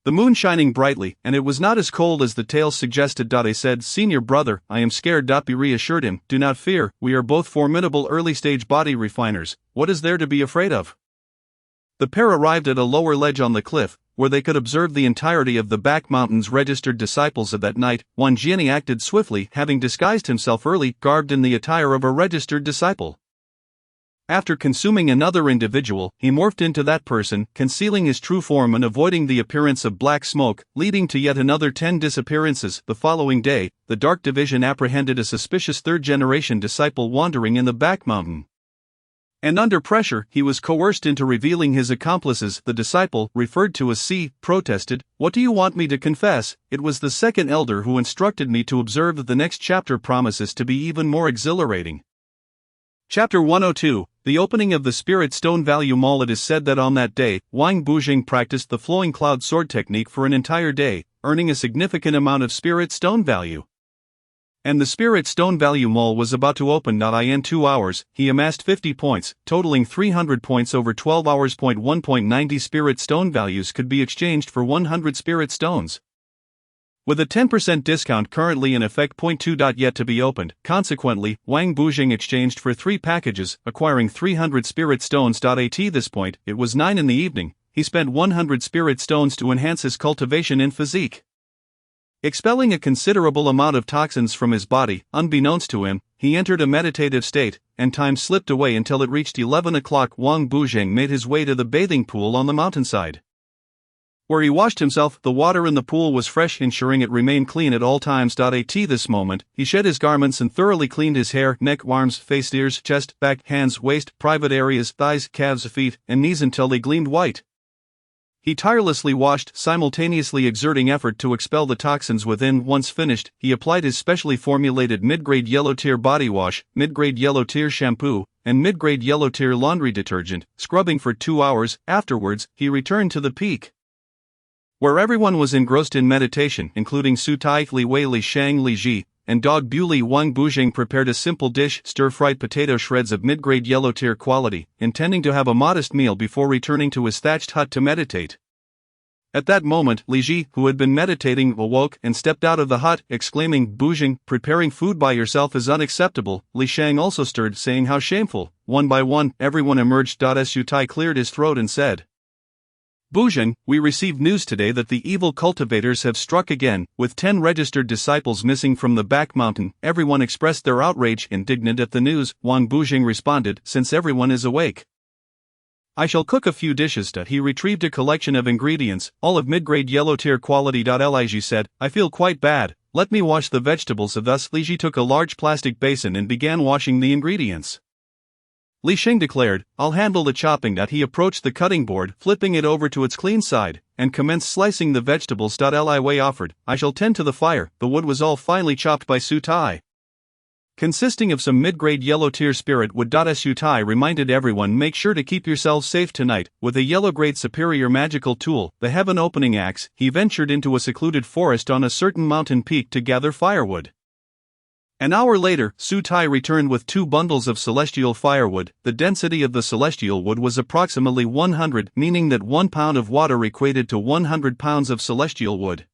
The moon shining brightly, and it was not as cold as the tales suggested. A said, Senior brother, I am scared. B reassured him, do not fear, we are both formidable early-stage body refiners, what is there to be afraid of? The pair arrived at a lower ledge on the cliff, where they could observe the entirety of the back mountain's registered disciples of that night. Wang Jiani acted swiftly, having disguised himself early, garbed in the attire of a registered disciple. After consuming another individual, he morphed into that person, concealing his true form and avoiding the appearance of black smoke, leading to yet another 10 disappearances. The following day, the Dark Division apprehended a suspicious third-generation disciple wandering in the back mountain. And under pressure, he was coerced into revealing his accomplices. The disciple, referred to as C, protested, "What do you want me to confess?" It was the second elder who instructed me to observe that the next chapter promises to be even more exhilarating. Chapter 102, The Opening of the Spirit Stone Value Mall. It is said that on that day, Wang Bujing practiced the flowing cloud sword technique for an entire day, earning a significant amount of spirit stone value. And the Spirit Stone Value Mall was about to open. In 2 hours, he amassed 50 points, totaling 300 points over 12 hours. 1.90 Spirit Stone values could be exchanged for 100 Spirit Stones. With a 10% discount currently in effect. 2. Yet to be opened. Consequently, Wang Bujing exchanged for 3 packages, acquiring 300 Spirit Stones. At this point, it was 9 in the evening, he spent 100 Spirit Stones to enhance his cultivation in physique. Expelling a considerable amount of toxins from his body, unbeknownst to him, he entered a meditative state, and time slipped away until it reached 11 o'clock. Wang Bujing made his way to the bathing pool on the mountainside, where he washed himself. The water in the pool was fresh, ensuring it remained clean at all times. At this moment, he shed his garments and thoroughly cleaned his hair, neck, arms, face, ears, chest, back, hands, waist, private areas, thighs, calves, feet, and knees until they gleamed white. He tirelessly washed, simultaneously exerting effort to expel the toxins within. Once finished, he applied his specially formulated mid-grade yellow tier body wash, mid-grade yellow tier shampoo, and mid-grade yellow tier laundry detergent, scrubbing for 2 hours. Afterwards, he returned to the peak, where everyone was engrossed in meditation, including Su Tai, Li Wei, Li Shang, Li Ji, and Dog Buley. Wang Bujing prepared a simple dish, stir-fried potato shreds of mid-grade yellow tier quality, intending to have a modest meal before returning to his thatched hut to meditate. At that moment, Li Ji, who had been meditating, awoke and stepped out of the hut, exclaiming, "Bujing, preparing food by yourself is unacceptable." Li Shang also stirred, saying how shameful. One by one, everyone emerged. Su Tai cleared his throat and said, "Bujing, we received news today that the evil cultivators have struck again, with 10 registered disciples missing from the back mountain." Everyone expressed their outrage. Indignant at the news, Wang Bujing responded, "Since everyone is awake, I shall cook a few dishes." He retrieved a collection of ingredients, all of mid-grade yellow tier quality. Li Ji said, "I feel quite bad, let me wash the vegetables." Thus, Li Ji took a large plastic basin and began washing the ingredients. Li Sheng declared, "I'll handle the chopping." He approached the cutting board, flipping it over to its clean side, and commenced slicing the vegetables. Li Wei offered, "I shall tend to the fire." The wood was all finely chopped by Su Tai, consisting of some mid-grade yellow tier spirit wood. Su Tai reminded everyone, "Make sure to keep yourselves safe tonight." With a yellow-grade superior magical tool, the heaven opening axe, he ventured into a secluded forest on a certain mountain peak to gather firewood. An hour later, Su Tai returned with 2 bundles of celestial firewood. The density of the celestial wood was approximately 100, meaning that 1 pound of water equated to 100 pounds of celestial wood.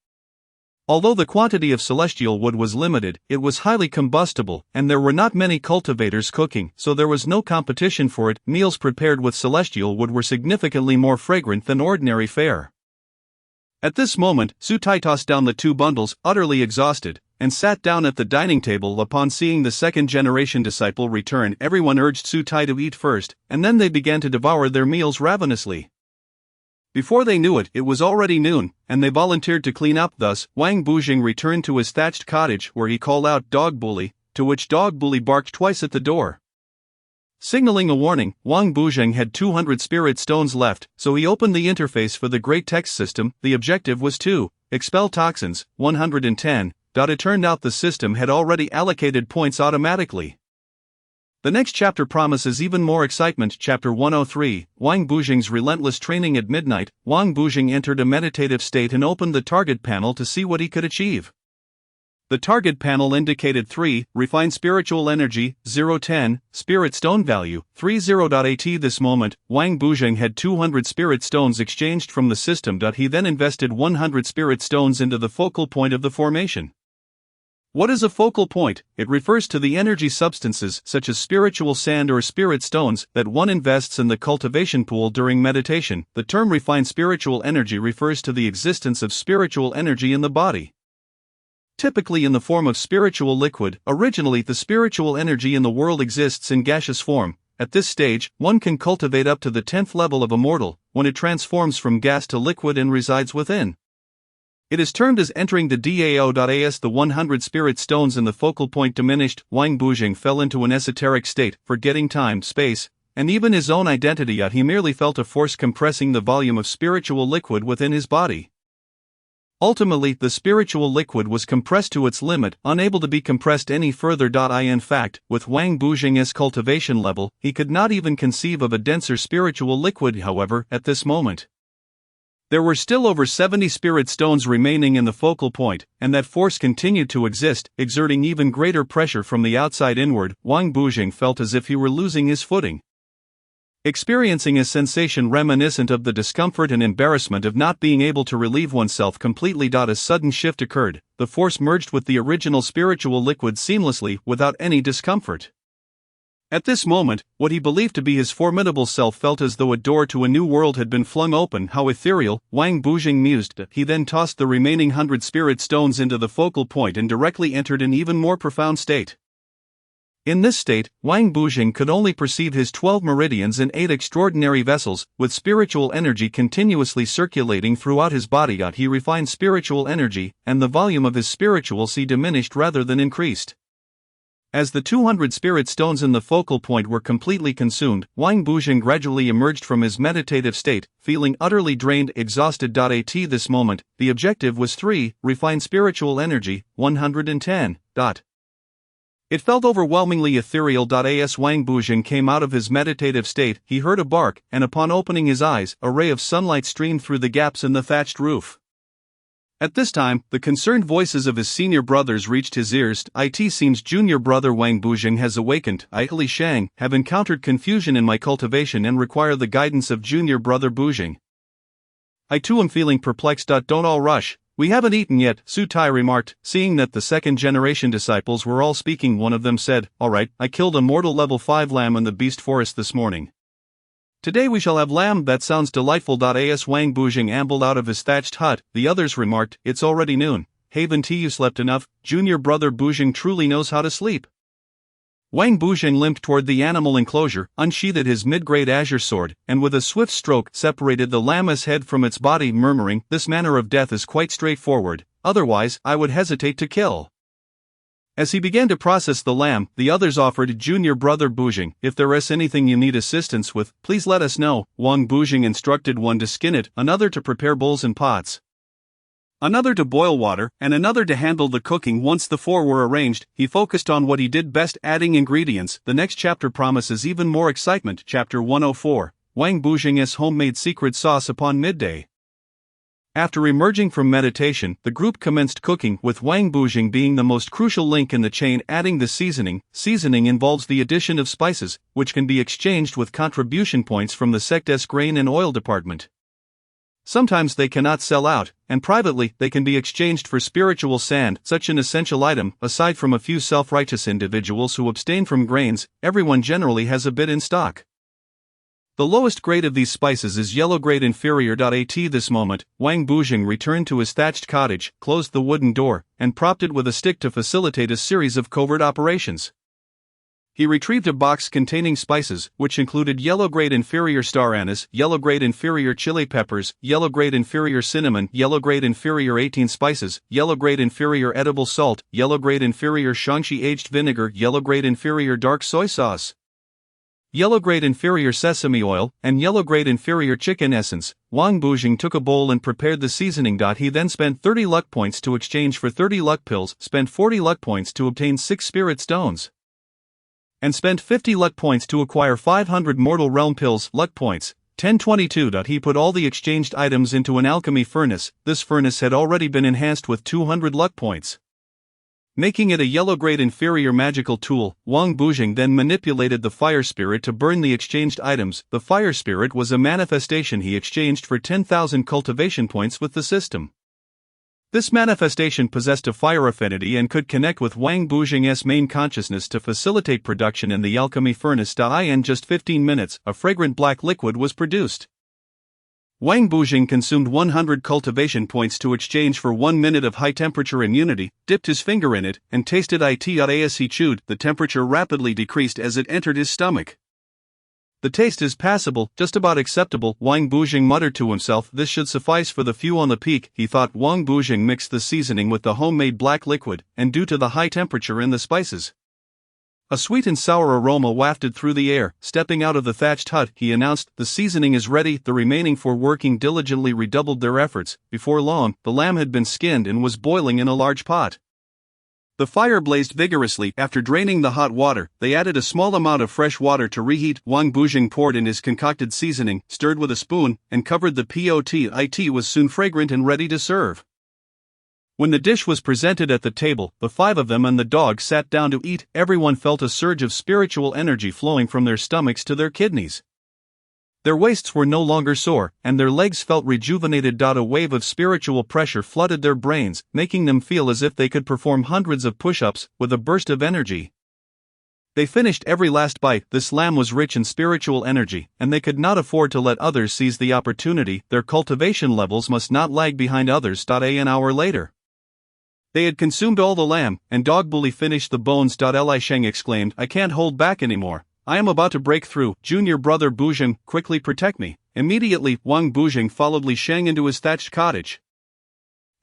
Although the quantity of celestial wood was limited, it was highly combustible, and there were not many cultivators cooking, so there was no competition for it. Meals prepared with celestial wood were significantly more fragrant than ordinary fare. At this moment, Su Tai tossed down the 2 bundles, utterly exhausted, and sat down at the dining table. Upon seeing the second-generation disciple return, everyone urged Su Tai to eat first, and then they began to devour their meals ravenously. Before they knew it, it was already noon, and they volunteered to clean up. Thus, Wang Bujing returned to his thatched cottage, where he called out, "Dog Bully," to which Dog Bully barked twice at the door, signaling a warning. Wang Bujing had 200 spirit stones left, so he opened the interface for the Great Text System. The objective was to expel toxins, 110. It turned out the system had already allocated points automatically. The next chapter promises even more excitement. Chapter 103, Wang Bujing's Relentless Training. At midnight, Wang Bujing entered a meditative state and opened the target panel to see what he could achieve. The target panel indicated 3, refined spiritual energy, 010, spirit stone value, 30. At this moment, Wang Bujing had 200 spirit stones exchanged from the system. He then invested 100 spirit stones into the focal point of the formation. What is a focal point? It refers to the energy substances, such as spiritual sand or spirit stones, that one invests in the cultivation pool during meditation. The term refined spiritual energy refers to the existence of spiritual energy in the body, typically in the form of spiritual liquid. Originally, the spiritual energy in the world exists in gaseous form, At this stage, one can cultivate up to the 10th level of Immortal, when it transforms from gas to liquid and resides within. It is termed as entering the DAO.as. The 100 spirit stones in the focal point diminished. Wang Bujing fell into an esoteric state, forgetting time, space, and even his own identity. Yet he merely felt a force compressing the volume of spiritual liquid within his body. Ultimately, the spiritual liquid was compressed to its limit, unable to be compressed any further. In fact, with Wang Bujing's cultivation level, he could not even conceive of a denser spiritual liquid. However, at this moment, there were still over 70 spirit stones remaining in the focal point, and that force continued to exist, exerting even greater pressure from the outside inward. Wang Bujing felt as if he were losing his footing, experiencing a sensation reminiscent of the discomfort and embarrassment of not being able to relieve oneself completely. A sudden shift occurred. The force merged with the original spiritual liquid seamlessly, without any discomfort. At this moment, what he believed to be his formidable self felt as though a door to a new world had been flung open. How ethereal, Wang Bujing mused. He then tossed the remaining 100 spirit stones into the focal point and directly entered an even more profound state. In this state, Wang Bujing could only perceive his 12 meridians and 8 extraordinary vessels, with spiritual energy continuously circulating throughout his body. He refined spiritual energy, and the volume of his spiritual sea diminished rather than increased. As the 200 spirit stones in the focal point were completely consumed, Wang Bujing gradually emerged from his meditative state, feeling utterly drained, exhausted. At this moment, the objective was 3, refined spiritual energy, 110. It felt overwhelmingly ethereal. As Wang Bujing came out of his meditative state, he heard a bark, and upon opening his eyes, a ray of sunlight streamed through the gaps in the thatched roof. At this time, the concerned voices of his senior brothers reached his ears. It seems junior brother Wang Bujing has awakened. I, Li Shang, have encountered confusion in my cultivation and require the guidance of junior brother Bujing. I too am feeling perplexed. Don't all rush. We haven't eaten yet, Su Tai remarked. Seeing that the second-generation disciples were all speaking, one of them said, "All right, I killed a mortal level 5 lamb in the beast forest this morning. Today we shall have lamb." "That sounds delightful." As Wang Bujing ambled out of his thatched hut, the others remarked, "It's already noon. Haven't you slept enough? Junior brother Bujing truly knows how to sleep." Wang Bujing limped toward the animal enclosure, unsheathed his mid-grade azure sword, and with a swift stroke separated the llama's head from its body, murmuring, "This manner of death is quite straightforward, otherwise I would hesitate to kill." As he began to process the lamb, the others offered, "Junior brother Bujing, if there is anything you need assistance with, please let us know." Wang Bujing instructed one to skin it, another to prepare bowls and pots, another to boil water, and another to handle the cooking. Once the 4 were arranged, he focused on what he did best, adding ingredients. The next chapter promises even more excitement. Chapter 104, Wang Bujing's homemade secret sauce. Upon midday, after emerging from meditation, the group commenced cooking, with Wang Bujing being the most crucial link in the chain, adding the seasoning. Seasoning involves the addition of spices, which can be exchanged with contribution points from the sect's grain and oil department. Sometimes they cannot sell out, and privately they can be exchanged for spiritual sand. Such an essential item, aside from a few self-righteous individuals who abstain from grains, everyone generally has a bit in stock. The lowest grade of these spices is yellow grade inferior. At this moment, Wang Bujing returned to his thatched cottage, closed the wooden door, and propped it with a stick to facilitate a series of covert operations. He retrieved a box containing spices, which included yellow grade inferior star anise, yellow grade inferior chili peppers, yellow grade inferior cinnamon, yellow grade inferior 18 spices, yellow grade inferior edible salt, yellow grade inferior Shangxi aged vinegar, yellow grade inferior dark soy sauce, yellow grade inferior sesame oil, and yellow grade inferior chicken essence. Wang Bujing took a bowl and prepared the seasoning. He then spent 30 luck points to exchange for 30 luck pills, spent 40 luck points to obtain 6 spirit stones, and spent 50 luck points to acquire 500 mortal realm pills. Luck points 1022. He put all the exchanged items into an alchemy furnace. This furnace had already been enhanced with 200 luck points, making it a yellow grade inferior magical tool. Wang Bujing then manipulated the fire spirit to burn the exchanged items. The fire spirit was a manifestation he exchanged for 10,000 cultivation points with the system. This manifestation possessed a fire affinity and could connect with Wang Bujing's main consciousness to facilitate production in the alchemy furnace. In just 15 minutes, a fragrant black liquid was produced. Wang Bujing consumed 100 cultivation points to exchange for 1 minute of high-temperature immunity, dipped his finger in it, and tasted it. As he chewed, the temperature rapidly decreased as it entered his stomach. The taste is passable, just about acceptable, Wang Bujing muttered to himself. This should suffice for the few on the peak, he thought. Wang Bujing mixed the seasoning with the homemade black liquid, and due to the high temperature in the spices, a sweet and sour aroma wafted through the air. Stepping out of the thatched hut, he announced, "The seasoning is ready." The remaining 4 working diligently redoubled their efforts. Before long, the lamb had been skinned and was boiling in a large pot. The fire blazed vigorously. After draining the hot water, they added a small amount of fresh water to reheat. Wang Bujing poured in his concocted seasoning, stirred with a spoon, and covered the pot. It was soon fragrant and ready to serve. When the dish was presented at the table, the 5 of them and the dog sat down to eat. Everyone felt a surge of spiritual energy flowing from their stomachs to their kidneys. Their waists were no longer sore, and their legs felt rejuvenated. A wave of spiritual pressure flooded their brains, making them feel as if they could perform hundreds of push-ups with a burst of energy. They finished every last bite. This lamb was rich in spiritual energy, and they could not afford to let others seize the opportunity. Their cultivation levels must not lag behind others. An hour later, they had consumed all the lamb, and Dog Bully finished the bones. Li Sheng exclaimed, "I can't hold back anymore. I am about to break through. Junior brother Bujing, quickly protect me." Immediately, Wang Bujing followed Li Sheng into his thatched cottage.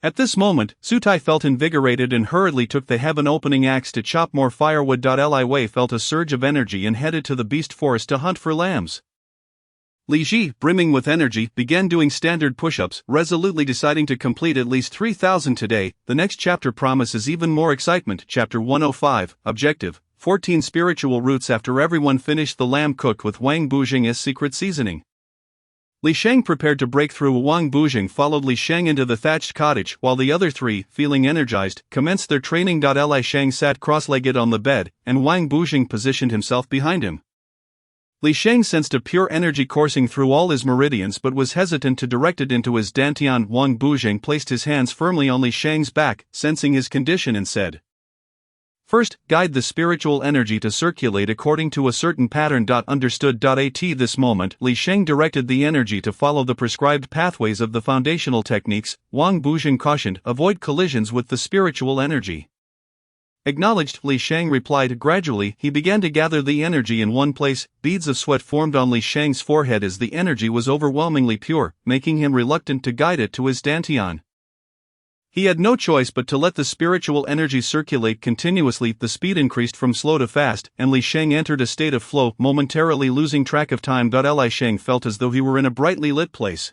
At this moment, Sutai felt invigorated and hurriedly took the heaven-opening axe to chop more firewood. Li Wei felt a surge of energy and headed to the beast forest to hunt for lambs. Li Ji, brimming with energy, began doing standard push-ups, resolutely deciding to complete at least 3,000 today. The next chapter promises even more excitement. Chapter 105, Objective, 14 Spiritual Roots. After everyone finished the lamb cooked with Wang Bujing's secret seasoning, Li Sheng prepared to break through. Wang Bujing followed Li Sheng into the thatched cottage, while the other 3, feeling energized, commenced their training. Li Sheng sat cross-legged on the bed, and Wang Bujing positioned himself behind him. Li Sheng sensed a pure energy coursing through all his meridians but was hesitant to direct it into his dantian. Wang Bujing placed his hands firmly on Li Sheng's back, sensing his condition, and said, "First, guide the spiritual energy to circulate according to a certain pattern." Understood. At this moment, Li Sheng directed the energy to follow the prescribed pathways of the foundational techniques. Wang Bujing cautioned, "Avoid collisions with the spiritual energy." Acknowledged, Li Sheng replied. Gradually, he began to gather the energy in one place. Beads of sweat formed on Li Sheng's forehead as the energy was overwhelmingly pure, making him reluctant to guide it to his dantian. He had no choice but to let the spiritual energy circulate continuously. The speed increased from slow to fast, and Li Sheng entered a state of flow, momentarily losing track of time. Li Sheng felt as though he were in a brightly lit place,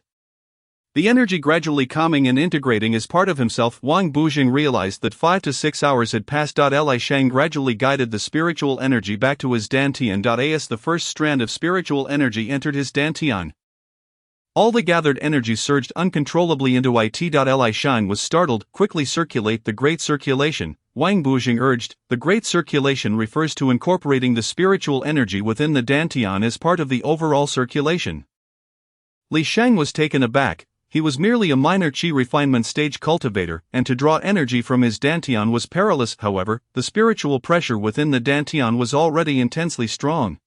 the energy gradually calming and integrating as part of himself. Wang Bujing realized that 5 to 6 hours had passed. Li Sheng gradually guided the spiritual energy back to his dantian. As the first strand of spiritual energy entered his dantian, all the gathered energy surged uncontrollably into it. Li Sheng was startled. Quickly circulate the great circulation, Wang Bujing urged. The great circulation refers to incorporating the spiritual energy within the dantian as part of the overall circulation. Li Sheng was taken aback. He was merely a minor qi refinement stage cultivator, and to draw energy from his dantian was perilous. However, the spiritual pressure within the dantian was already intensely strong,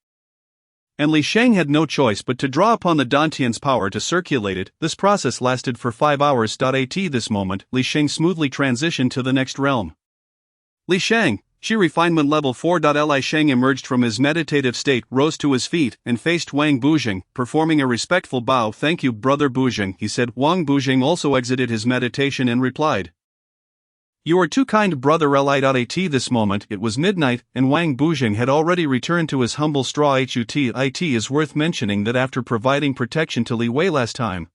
and Li Sheng had no choice but to draw upon the dantian's power to circulate it. This process lasted for 5 hours. At this moment, Li Sheng smoothly transitioned to the next realm. Li Sheng, Qi refinement level 4. Li Sheng emerged from his meditative state, rose to his feet, and faced Wang Bujing, performing a respectful bow. "Thank you, brother Bujing," he said. Wang Bujing also exited his meditation and replied, "You are too kind, brother Li." At this moment, it was midnight, and Wang Bujing had already returned to his humble straw hut. It is worth mentioning that after providing protection to Li Wei last time,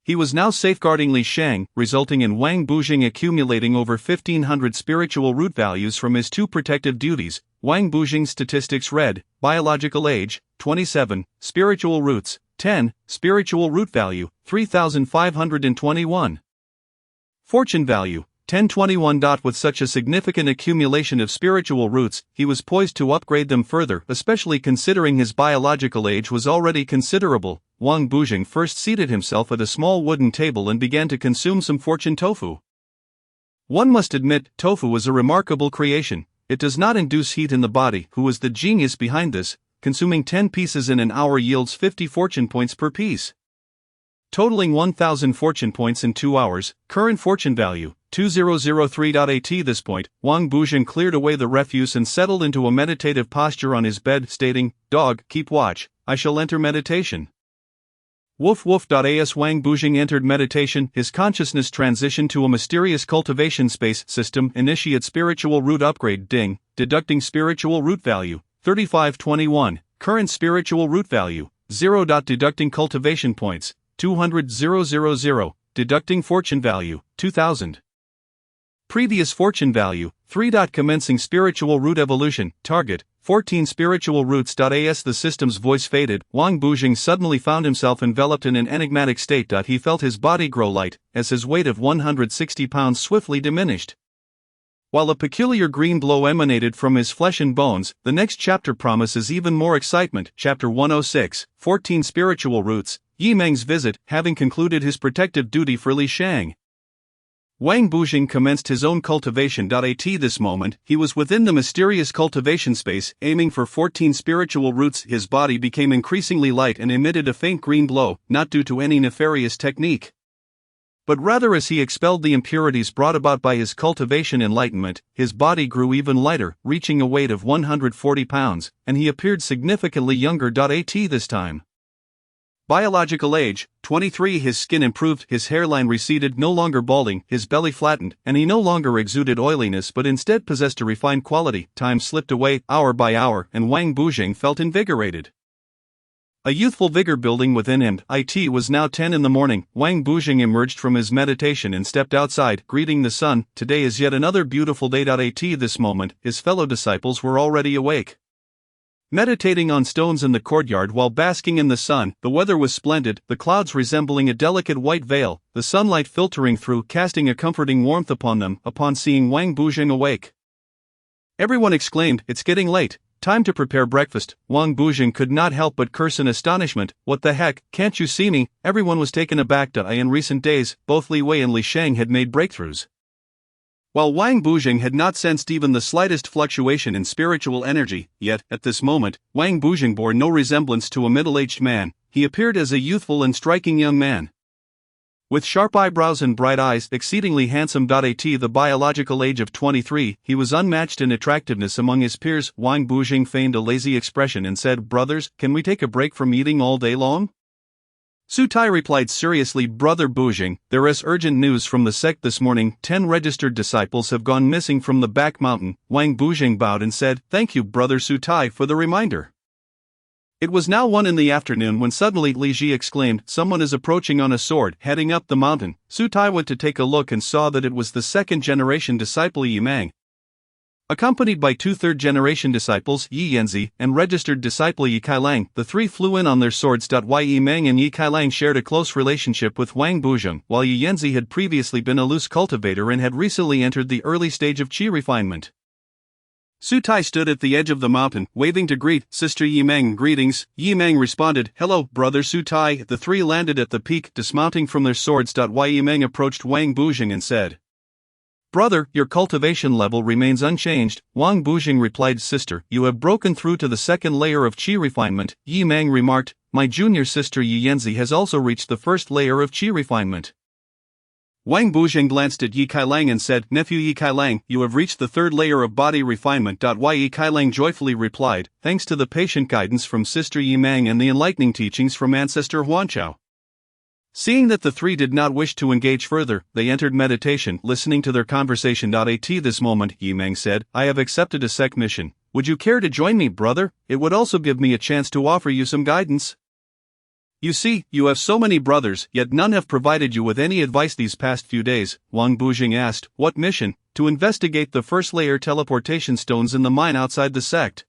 he was now safeguarding Li Sheng, resulting in Wang Bujing accumulating over 1,500 spiritual root values from his 2 protective duties. Wang Bujing's statistics read: biological age, 27, spiritual roots, 10, spiritual root value, 3,521. Fortune value, 1021. With such a significant accumulation of spiritual roots, he was poised to upgrade them further, especially considering his biological age was already considerable. Wang Bujing first seated himself at a small wooden table and began to consume some fortune tofu. One must admit, tofu is a remarkable creation. It does not induce heat in the body. Who is the genius behind this? Consuming 10 pieces in an hour yields 50 fortune points per piece. totaling 1,000 fortune points in 2 hours. Current fortune value, 2003.at. This point, Wang Bujing cleared away the refuse and settled into a meditative posture on his bed, stating, "Dog, keep watch, I shall enter meditation." Woof woof. As Wang Bujing entered meditation, his consciousness transitioned to a mysterious cultivation space system. Initiate spiritual root upgrade. Ding, deducting spiritual root value, 3521. Current spiritual root value, 0. Deducting cultivation points, 200,000. Deducting fortune value, 2000. Previous fortune value, 3. Commencing spiritual root evolution, target, 14 spiritual roots. As the system's voice faded, Wang Bujing suddenly found himself enveloped in an enigmatic state. He felt his body grow light, as his weight of 160 pounds swiftly diminished. While a peculiar green glow emanated from his flesh and bones, the next chapter promises even more excitement. Chapter 106, 14 Spiritual Roots. Yi Meng's visit, having concluded his protective duty for Li Shang, Wang Bujing commenced his own cultivation. At this moment, he was within the mysterious cultivation space, aiming for 14 spiritual roots. His body became increasingly light and emitted a faint green glow, not due to any nefarious technique, but rather as he expelled the impurities brought about by his cultivation enlightenment. His body grew even lighter, reaching a weight of 140 pounds, and he appeared significantly younger. At this time, biological age, 23. His skin improved, his hairline receded, no longer balding, his belly flattened, and he no longer exuded oiliness but instead possessed a refined quality. Time slipped away, hour by hour, and Wang Bujing felt invigorated. A youthful vigor building within him. It was now 10 in the morning. Wang Bujing emerged from his meditation and stepped outside, greeting the sun. Today is yet another beautiful day. At this moment, his fellow disciples were already awake, meditating on stones in the courtyard while basking in the sun. The weather was splendid, the clouds resembling a delicate white veil, the sunlight filtering through, casting a comforting warmth upon them. Upon seeing Wang Bujing awake, everyone exclaimed, "It's getting late. Time to prepare breakfast." Wang Bujing could not help but curse in astonishment. "What the heck, can't you see me?" Everyone was taken aback. In recent days, both Li Wei and Li Shang had made breakthroughs, while Wang Bujing had not sensed even the slightest fluctuation in spiritual energy. Yet, at this moment, Wang Bujing bore no resemblance to a middle-aged man. He appeared as a youthful and striking young man, with sharp eyebrows and bright eyes, exceedingly handsome. At the biological age of 23, he was unmatched in attractiveness among his peers. Wang Bujing feigned a lazy expression and said, "Brothers, can we take a break from eating all day long?" Su Tai replied seriously, "Brother Bujing, there is urgent news from the sect this morning. 10 registered disciples have gone missing from the back mountain." Wang Bujing bowed and said, "Thank you, Brother Su Tai, for the reminder." It was now 1 in the afternoon when suddenly Li Ji exclaimed, "Someone is approaching on a sword, heading up the mountain." Su Tai went to take a look and saw that it was the second-generation disciple Yi Meng, accompanied by 2 third-generation disciples, Yi Yanzi, and registered disciple Yi Kailang. The three flew in on their swords. Yi Meng and Yi Kailang shared a close relationship with Wang Bujing, while Yi Yanzi had previously been a loose cultivator and had recently entered the early stage of qi refinement. Su Tai stood at the edge of the mountain, waving to greet Sister Yi Meng. "Greetings." Yi Meng responded, "Hello, Brother Su Tai." The three landed at the peak, dismounting from their swords. Yi Meng approached Wang Bujing and said, "Brother, your cultivation level remains unchanged." Wang Bujing replied, "Sister, you have broken through to the second layer of qi refinement." Yi Meng remarked, "My junior sister Yi Yanzi has also reached the first layer of qi refinement." Wang Bujing glanced at Yi Kailang and said, "Nephew Yi Kailang, you have reached the third layer of body refinement." Yi Kailang joyfully replied, "Thanks to the patient guidance from Sister Yi Meng and the enlightening teachings from Ancestor Huanchao." Seeing that the three did not wish to engage further, they entered meditation, listening to their conversation. At this moment, Yi Meng said, "I have accepted a sect mission. Would you care to join me, brother? It would also give me a chance to offer you some guidance. You see, you have so many brothers, yet none have provided you with any advice these past few days." Wang Bujing asked, "What mission?" "To investigate the first layer teleportation stones in the mine outside the sect."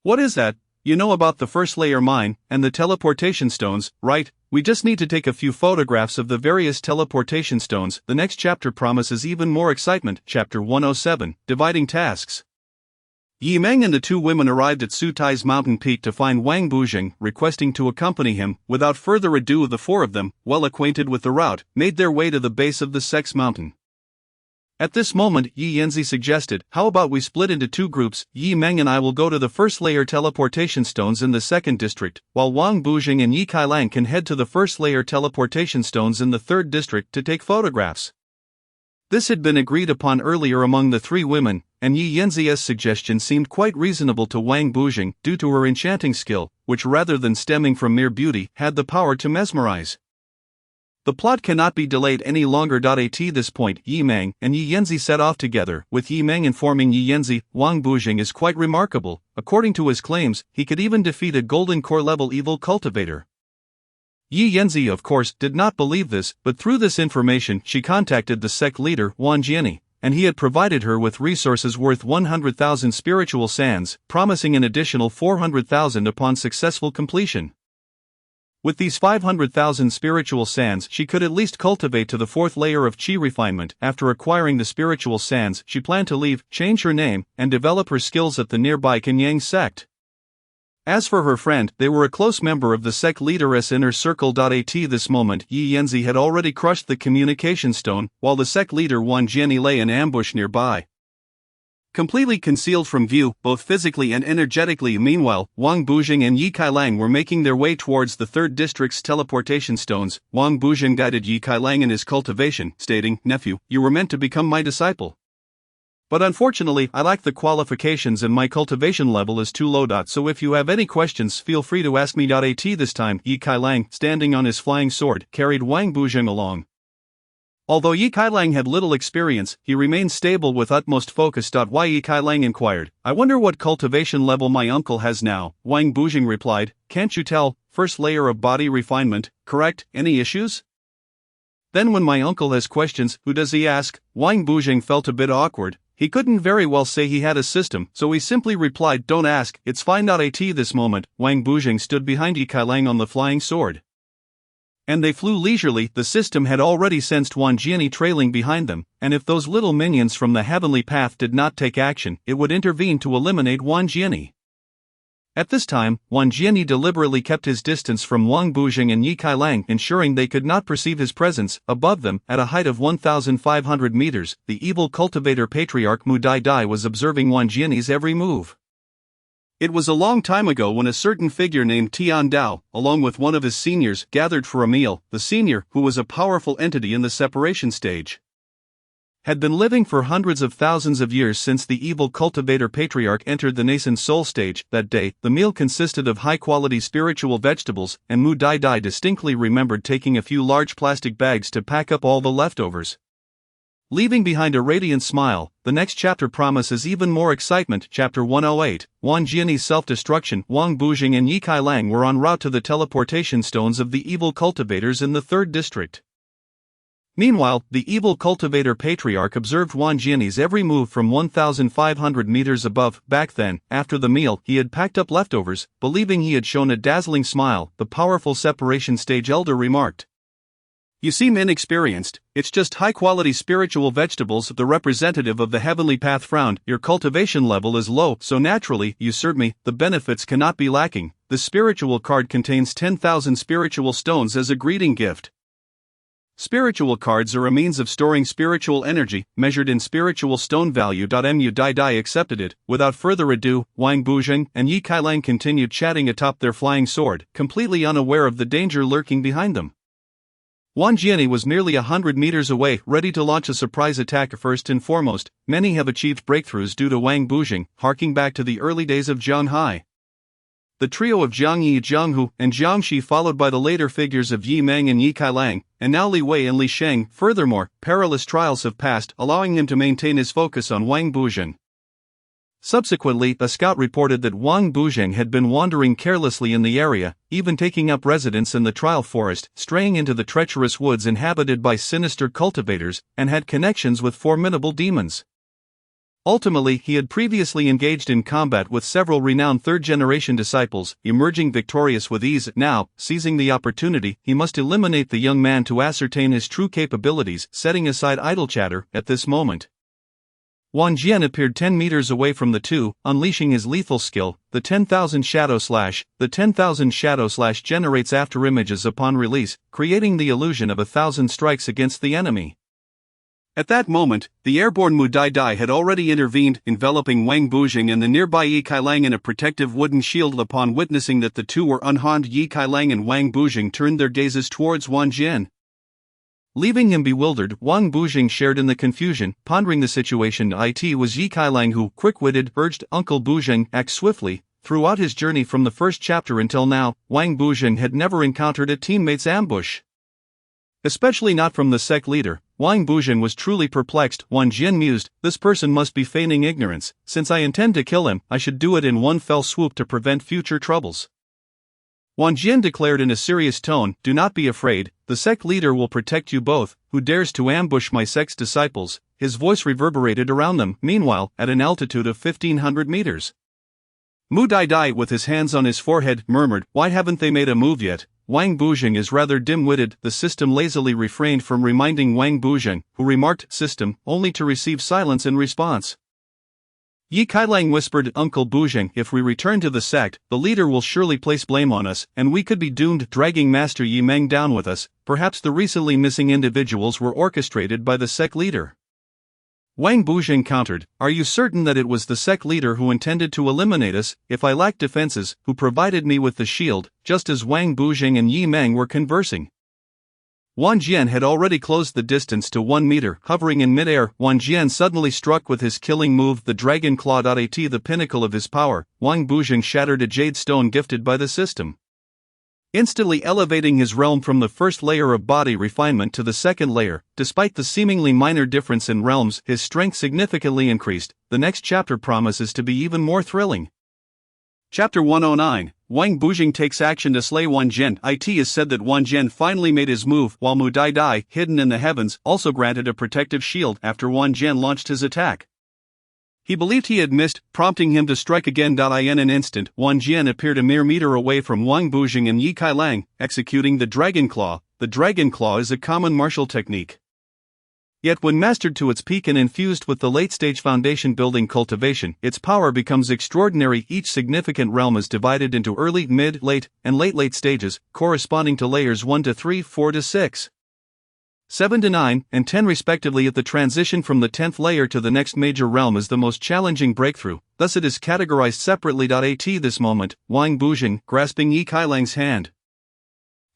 "What is that?" "You know about the first layer mine, and the teleportation stones, right? We just need to take a few photographs of the various teleportation stones." The next chapter promises even more excitement. Chapter 107, Dividing Tasks. Yi Meng and the 2 women arrived at Su Tai's mountain peak to find Wang Bujing, requesting to accompany him. Without further ado, the 4 of them, well acquainted with the route, made their way to the base of the sect's mountain. At this moment, Yi Yanzi suggested, how about we split into two groups, Yi Meng and I will go to the first layer teleportation stones in the second district, while Wang Bujing and Yi Kailang can head to the first layer teleportation stones in the third district to take photographs. This had been agreed upon earlier among the three women, and Yi Yanzi's suggestion seemed quite reasonable to Wang Bujing due to her enchanting skill, which rather than stemming from mere beauty, had the power to mesmerize. The plot cannot be delayed any longer. At this point, Yi Meng and Yi Yanzi set off together, with Yi Meng informing Yi Yanzi, Wang Bujing is quite remarkable. According to his claims, he could even defeat a golden core level evil cultivator. Yi Yanzi of course did not believe this, but through this information she contacted the sect leader, Wang Jiani, and he had provided her with resources worth 100,000 spiritual sands, promising an additional 400,000 upon successful completion. With these 500,000 spiritual sands she could at least cultivate to the fourth layer of Qi refinement. After acquiring the spiritual sands she planned to leave, change her name, and develop her skills at the nearby Kenyang sect. As for her friend, they were a close member of the sect leader's inner circle. At this moment Yi Yanzi had already crushed the communication stone, while the sect leader Wang Jiani lay in ambush nearby, completely concealed from view, both physically and energetically. Meanwhile, Wang Bujing and Yi Kailang were making their way towards the third district's teleportation stones. Wang Bujing guided Yi Kailang in his cultivation, stating, "Nephew, you were meant to become my disciple. But unfortunately, I lack the qualifications and my cultivation level is too low. So if you have any questions, feel free to ask me." At this time, Yi Kailang, standing on his flying sword, carried Wang Bujing along. Although Yi Kailang had little experience, he remained stable with utmost focus. Why? Yi Kailang inquired. "I wonder what cultivation level my uncle has now." Wang Bujing replied, "Can't you tell? First layer of body refinement, correct? Any issues?" "Then when my uncle has questions, who does he ask?" Wang Bujing felt a bit awkward. He couldn't very well say he had a system, so he simply replied, "Don't ask, it's fine." At this moment, Wang Bujing stood behind Yi Kailang on the flying sword, and they flew leisurely. The system had already sensed Wang Jiani trailing behind them, and if those little minions from the heavenly path did not take action, it would intervene to eliminate Wang Jiani. At this time, Wang Jiani deliberately kept his distance from Wang Bujing and Yi Kailang, ensuring they could not perceive his presence. Above them, at a height of 1,500 meters, the evil cultivator patriarch Mu Dai Dai was observing Wang Jiani's every move. It was a long time ago when a certain figure named Tian Dao, along with one of his seniors, gathered for a meal. The senior, who was a powerful entity in the separation stage, had been living for hundreds of thousands of years since the evil cultivator patriarch entered the nascent soul stage. That day, the meal consisted of high-quality spiritual vegetables, and Mu Dai Dai distinctly remembered taking a few large plastic bags to pack up all the leftovers, leaving behind a radiant smile. The next chapter promises even more excitement. Chapter 108, Wang Jiani's self-destruction. Wang Bujing and Yi Kailang were en route to the teleportation stones of the evil cultivators in the third district. Meanwhile, the evil cultivator patriarch observed Wang Jiani's every move from 1,500 meters above. Back then, after the meal, he had packed up leftovers, believing he had shown a dazzling smile. The powerful separation stage elder remarked, "You seem inexperienced, it's just high-quality spiritual vegetables." The representative of the heavenly path frowned. "Your cultivation level is low, so naturally, you serve me, the benefits cannot be lacking. The spiritual card contains 10,000 spiritual stones as a greeting gift." Spiritual cards are a means of storing spiritual energy, measured in spiritual stone value. Mu Dai Dai accepted it. Without further ado, Wang Bujing and Yi Kailang continued chatting atop their flying sword, completely unaware of the danger lurking behind them. Wang Jiani was merely 100 meters away, ready to launch a surprise attack. First and foremost, many have achieved breakthroughs due to Wang Bujing, harking back to the early days of Zhang Hai. The trio of Jiang Yi, Jiang Hu, and Jiang Shi, followed by the later figures of Yi Meng and Yi Kailang, and now Li Wei and Li Sheng. Furthermore, perilous trials have passed, allowing him to maintain his focus on Wang Bujing. Subsequently, a scout reported that Wang Bujing had been wandering carelessly in the area, even taking up residence in the trial forest, straying into the treacherous woods inhabited by sinister cultivators, and had connections with formidable demons. Ultimately, he had previously engaged in combat with several renowned third-generation disciples, emerging victorious with ease. Now, seizing the opportunity, he must eliminate the young man to ascertain his true capabilities. Setting aside idle chatter, at this moment, Wang Jian appeared 10 meters away from the two, unleashing his lethal skill, the 10,000 Shadow Slash. The 10,000 Shadow Slash generates afterimages upon release, creating the illusion of 1,000 strikes against the enemy. At that moment, the airborne Mu Dai Dai had already intervened, enveloping Wang Bujing and the nearby Yi Kailang in a protective wooden shield. Upon witnessing that the two were unharmed, Yi Kailang and Wang Bujing turned their gazes towards Wang Jian. Leaving him bewildered, Wang Bujing shared in the confusion, pondering the situation. It was Yi Kailang who, quick-witted, urged Uncle Bujing, act swiftly. Throughout his journey from the first chapter until now, Wang Bujing had never encountered a teammate's ambush. Especially not from the sect leader. Wang Bujing was truly perplexed. Wang Jian mused, this person must be feigning ignorance. Since I intend to kill him, I should do it in one fell swoop to prevent future troubles. Wang Jian declared in a serious tone, do not be afraid, the sect leader will protect you both. Who dares to ambush my sect's disciples? His voice reverberated around them. Meanwhile, at an altitude of 1500 meters. Mu Dai Dai, with his hands on his forehead, murmured, why haven't they made a move yet? Wang Bujing is rather dim-witted. The system lazily refrained from reminding Wang Bujing, who remarked, system, only to receive silence in response. Yi Kailang whispered, Uncle Bujing, if we return to the sect, the leader will surely place blame on us, and we could be doomed. Dragging Master Yi Meng down with us. Perhaps the recently missing individuals were orchestrated by the sect leader. Wang Bujing countered, are you certain that it was the sect leader who intended to eliminate us? If I lacked defenses, who provided me with the shield? Just as Wang Bujing and Yi Meng were conversing, Wang Jian had already closed the distance to 1 meter. Hovering in midair, Wang Jian suddenly struck with his killing move, the Dragon Claw. At the pinnacle of his power, Wang Bujing shattered a jade stone gifted by the system, instantly elevating his realm from the first layer of body refinement to the second layer. Despite the seemingly minor difference in realms, his strength significantly increased. The next chapter promises to be even more thrilling. Chapter 109, Wang Bujing takes action to slay Wang Jian. It is said that Wang Jian finally made his move, while Mu Dai Dai, hidden in the heavens, also granted a protective shield after Wang Jian launched his attack. He believed he had missed, prompting him to strike again. In an instant, Wang Jian appeared a mere meter away from Wang Bujing and Yi Kailang, executing the Dragon Claw. The Dragon Claw is a common martial technique. Yet when mastered to its peak and infused with the late-stage foundation building cultivation, its power becomes extraordinary. Each significant realm is divided into early, mid, late, and late stages, corresponding to layers 1 to 3, 4 to 6. 7 to 9, and 10 respectively. At the transition from the 10th layer to the next major realm is the most challenging breakthrough, thus it is categorized separately. At this moment, Wang Bujing, grasping Yi Kailang's hand,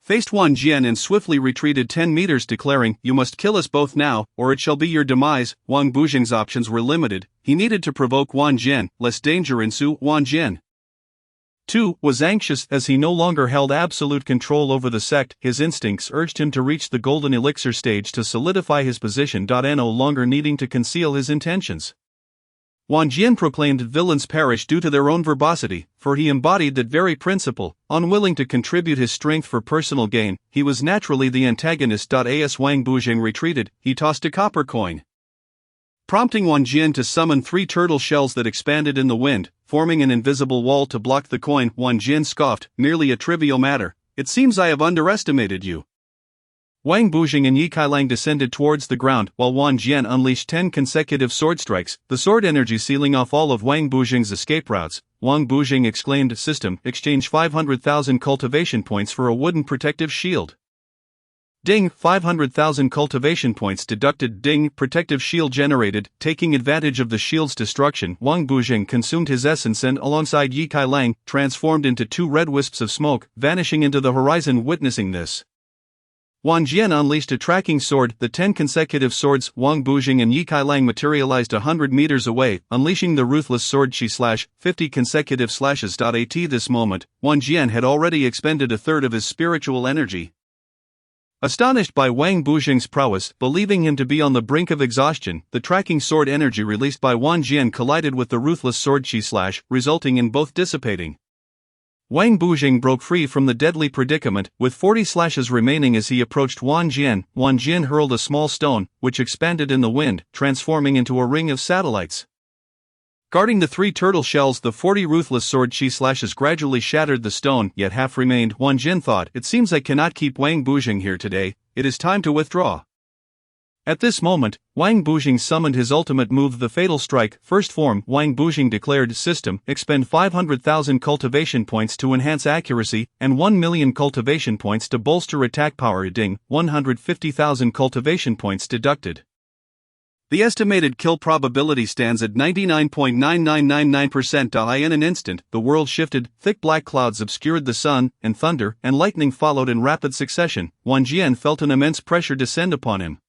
faced Wang Jian and swiftly retreated 10 meters, declaring, you must kill us both now, or it shall be your demise. Wang Bujing's options were limited. He needed to provoke Wang Jian, lest danger ensue. Wang Jian, too, was anxious as he no longer held absolute control over the sect. His instincts urged him to reach the golden elixir stage to solidify his position. No longer needing to conceal his intentions, Wang Jian proclaimed villains perish due to their own verbosity, for he embodied that very principle. Unwilling to contribute his strength for personal gain, he was naturally the antagonist. As Wang Bujing retreated, he tossed a copper coin, prompting Wang Jian to summon 3 turtle shells that expanded in the wind, forming an invisible wall to block the coin. Wang Jian scoffed, merely a trivial matter. It seems I have underestimated you. Wang Bujing and Yi Kailang descended towards the ground, while Wang Jian unleashed 10 consecutive sword strikes, the sword energy sealing off all of Wang Bujing's escape routes. Wang Bujing exclaimed, system, exchange 500,000 cultivation points for a wooden protective shield. Ding, 500,000 cultivation points deducted. Ding, protective shield generated. Taking advantage of the shield's destruction, Wang Bujing consumed his essence and, alongside Yi Kailang, transformed into 2 red wisps of smoke, vanishing into the horizon. Witnessing this, Wang Jian unleashed a tracking sword. The 10 consecutive swords, Wang Bujing and Yi Kailang, materialized 100 meters away, unleashing the ruthless sword chi slash, 50 consecutive slashes. At this moment, Wang Jian had already expended a third of his spiritual energy. Astonished by Wang Bujing's prowess, believing him to be on the brink of exhaustion, the tracking sword energy released by Wang Jian collided with the ruthless sword chi slash, resulting in both dissipating. Wang Bujing broke free from the deadly predicament, with 40 slashes remaining. As he approached Wang Jian hurled a small stone, which expanded in the wind, transforming into a ring of satellites. Guarding the 3 turtle shells, the 40 ruthless sword chi slashes gradually shattered the stone, yet half remained. Wang Jian thought, it seems I cannot keep Wang Bujing here today, it is time to withdraw. At this moment, Wang Bujing summoned his ultimate move, the Fatal Strike. First form, Wang Bujing declared, system, expend 500,000 cultivation points to enhance accuracy, and 1 million cultivation points to bolster attack power. Ding, 150,000 cultivation points deducted. The estimated kill probability stands at 99.9999%. In an instant, the world shifted, thick black clouds obscured the sun, and thunder and lightning followed in rapid succession. Wang Jian felt an immense pressure descend upon him.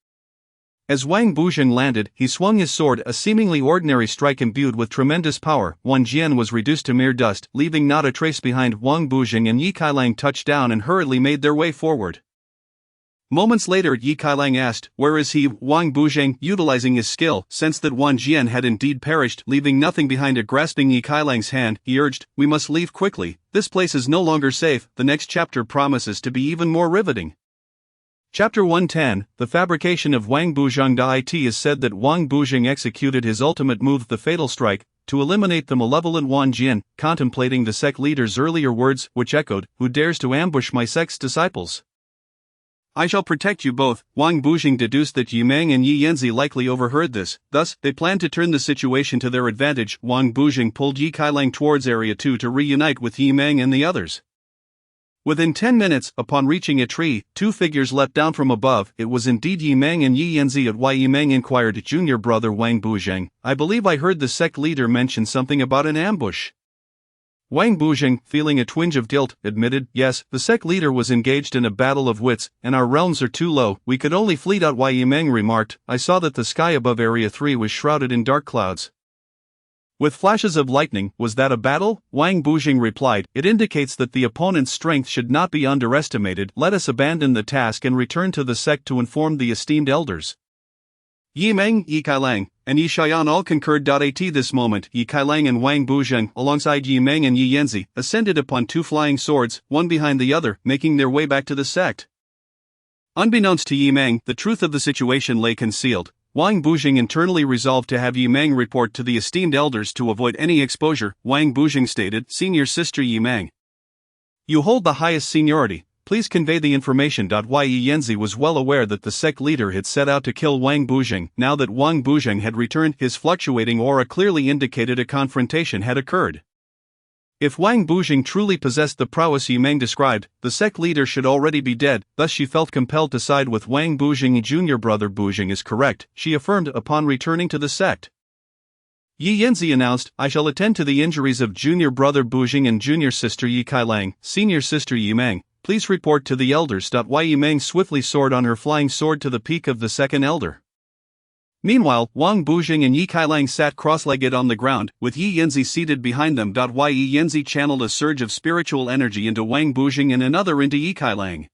As Wang Buzheng landed, he swung his sword, a seemingly ordinary strike imbued with tremendous power. Wang Jian was reduced to mere dust, leaving not a trace behind. Wang Buzheng and Ye Kailang touched down and hurriedly made their way forward. Moments later, Ye Kailang asked, "Where is he?" Wang Buzheng, utilizing his skill, sensed that Wang Jian had indeed perished. Leaving nothing behind, grasping Ye Kailang's hand, he urged, "We must leave quickly. This place is no longer safe." The next chapter promises to be even more riveting. Chapter 110, The Fabrication of Wang Buzheng. It is said that Wang Buzheng executed his ultimate move, the fatal strike, to eliminate the malevolent Wang Jian, contemplating the sect leader's earlier words, which echoed, "Who dares to ambush my sect's disciples? I shall protect you both." Wang Buzheng deduced that Yimeng and Yi Yanzi likely overheard this, thus, they planned to turn the situation to their advantage. Wang Buzheng pulled Ye Kailang towards Area 2 to reunite with Yimeng and the others. Within 10 minutes, upon reaching a tree, two figures leapt down from above. It was indeed Yimeng and Yi Yanzi. At why Yimeng inquired, "Junior brother Wang Buzheng, I believe I heard the sect leader mention something about an ambush." Wang Buzheng, feeling a twinge of guilt, admitted, "Yes, the sect leader was engaged in a battle of wits, and our realms are too low, we could only fleet out." Why Yimeng remarked, "I saw that the sky above Area 3 was shrouded in dark clouds, with flashes of lightning. Was that a battle?" Wang Buzheng replied, "It indicates that the opponent's strength should not be underestimated. Let us abandon the task and return to the sect to inform the esteemed elders." Yimeng, Ye Kailang, and Yi Xian all concurred. At this moment, Ye Kailang and Wang Buzheng, alongside Yimeng and Yi Yanzi, ascended upon two flying swords, one behind the other, making their way back to the sect. Unbeknownst to Yimeng, the truth of the situation lay concealed. Wang Buzheng internally resolved to have Yimeng report to the esteemed elders to avoid any exposure. Wang Buzheng stated, "Senior sister Yimeng, you hold the highest seniority. Please convey the information." Yi Yanzi was well aware that the sect leader had set out to kill Wang Buzheng. Now that Wang Buzheng had returned, his fluctuating aura clearly indicated a confrontation had occurred. If Wang Buzheng truly possessed the prowess Yimeng described, the sect leader should already be dead. Thus she felt compelled to side with Wang Buzheng. "Junior brother Buzheng is correct," she affirmed upon returning to the sect. Yi Yanzi announced, "I shall attend to the injuries of junior brother Buzheng and junior sister Ye Kailang. Senior sister Yimeng, please report to the elders." Yimeng swiftly soared on her flying sword to the peak of the second elder. Meanwhile, Wang Buzheng and Ye Kailang sat cross-legged on the ground, with Yi Yanzi seated behind them. Yi Yanzi channeled a surge of spiritual energy into Wang Buzheng and another into Ye Kailang.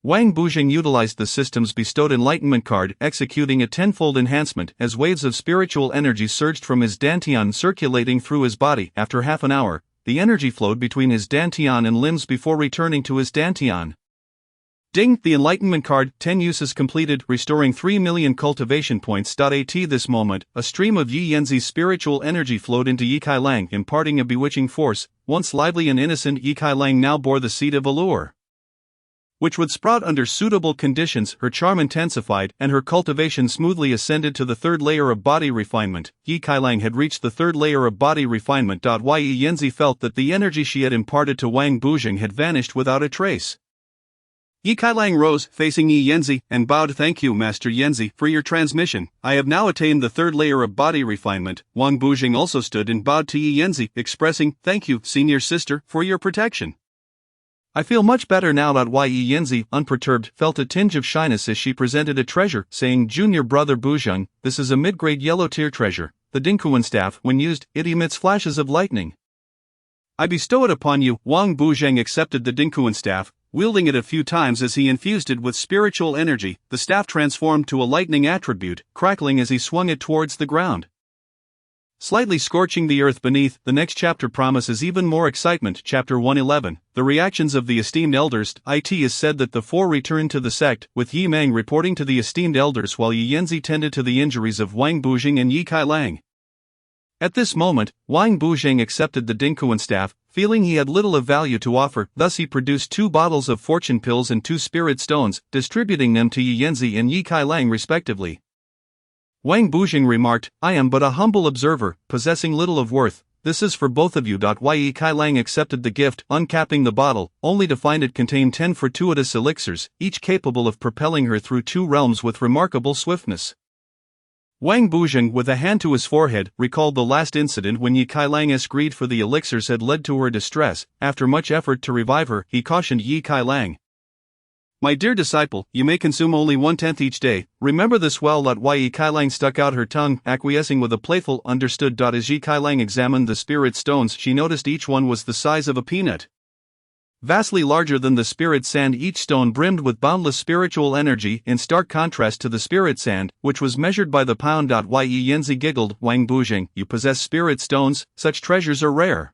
Wang Buzheng utilized the system's bestowed enlightenment card, executing a tenfold enhancement, as waves of spiritual energy surged from his dantian circulating through his body. After half an hour, the energy flowed between his dantian and limbs before returning to his dantian. Ding! The enlightenment card, 10 uses completed, restoring 3 million cultivation points. At this moment, a stream of Yi Yanzi's spiritual energy flowed into Ye Kailang, imparting a bewitching force. Once lively and innocent, Ye Kailang now bore the seed of allure, which would sprout under suitable conditions. Her charm intensified, and her cultivation smoothly ascended to the third layer of body refinement. Ye Kailang had reached the third layer of body refinement. Yi Yanzi felt that the energy she had imparted to Wang Buzheng had vanished without a trace. Ye Kailang rose, facing Yi Yanzi, and bowed. "Thank you, Master Yanzi, for your transmission. I have now attained the third layer of body refinement." Wang Buzheng also stood and bowed to Yi Yanzi, expressing, "Thank you, senior sister, for your protection. I feel much better now." Yi Yanzi, unperturbed, felt a tinge of shyness as she presented a treasure, saying, "Junior brother Buzheng, this is a mid-grade yellow-tier treasure, the Dinkuan staff. When used, it emits flashes of lightning. I bestow it upon you." Wang Buzheng accepted the Dinkuan staff, wielding it a few times as he infused it with spiritual energy. The staff transformed to a lightning attribute, crackling as he swung it towards the ground, slightly scorching the earth beneath. The next chapter promises even more excitement. Chapter 111, The Reactions of the Esteemed Elders. It is said that the four returned to the sect, with Yimeng reporting to the esteemed elders while Yi Yanzi tended to the injuries of Wang Buzheng and Ye Kailang. At this moment, Wang Buzheng accepted the Dinkuan staff, feeling he had little of value to offer. Thus he produced 2 bottles of fortune pills and 2 spirit stones, distributing them to Yi Yanzi and Ye Kailang respectively. Wang Buzheng remarked, "I am but a humble observer, possessing little of worth. This is for both of you." Ye Kailang accepted the gift, uncapping the bottle, only to find it contained 10 fortuitous elixirs, each capable of propelling her through 2 realms with remarkable swiftness. Wang Buzheng, with a hand to his forehead, recalled the last incident when Yi Kailang's greed for the elixirs had led to her distress. After much effort to revive her, he cautioned Yi Kailang. My dear disciple, you may consume only 1/10 each day. Remember this well. Yi Kailang stuck out her tongue, acquiescing with a playful understood. As Yi Kailang examined the spirit stones, she noticed each one was the size of a peanut. Vastly larger than the spirit sand, each stone brimmed with boundless spiritual energy, in stark contrast to the spirit sand, which was measured by the pound. Yi Yanzi giggled. Wang Buzheng, you possess spirit stones, such treasures are rare.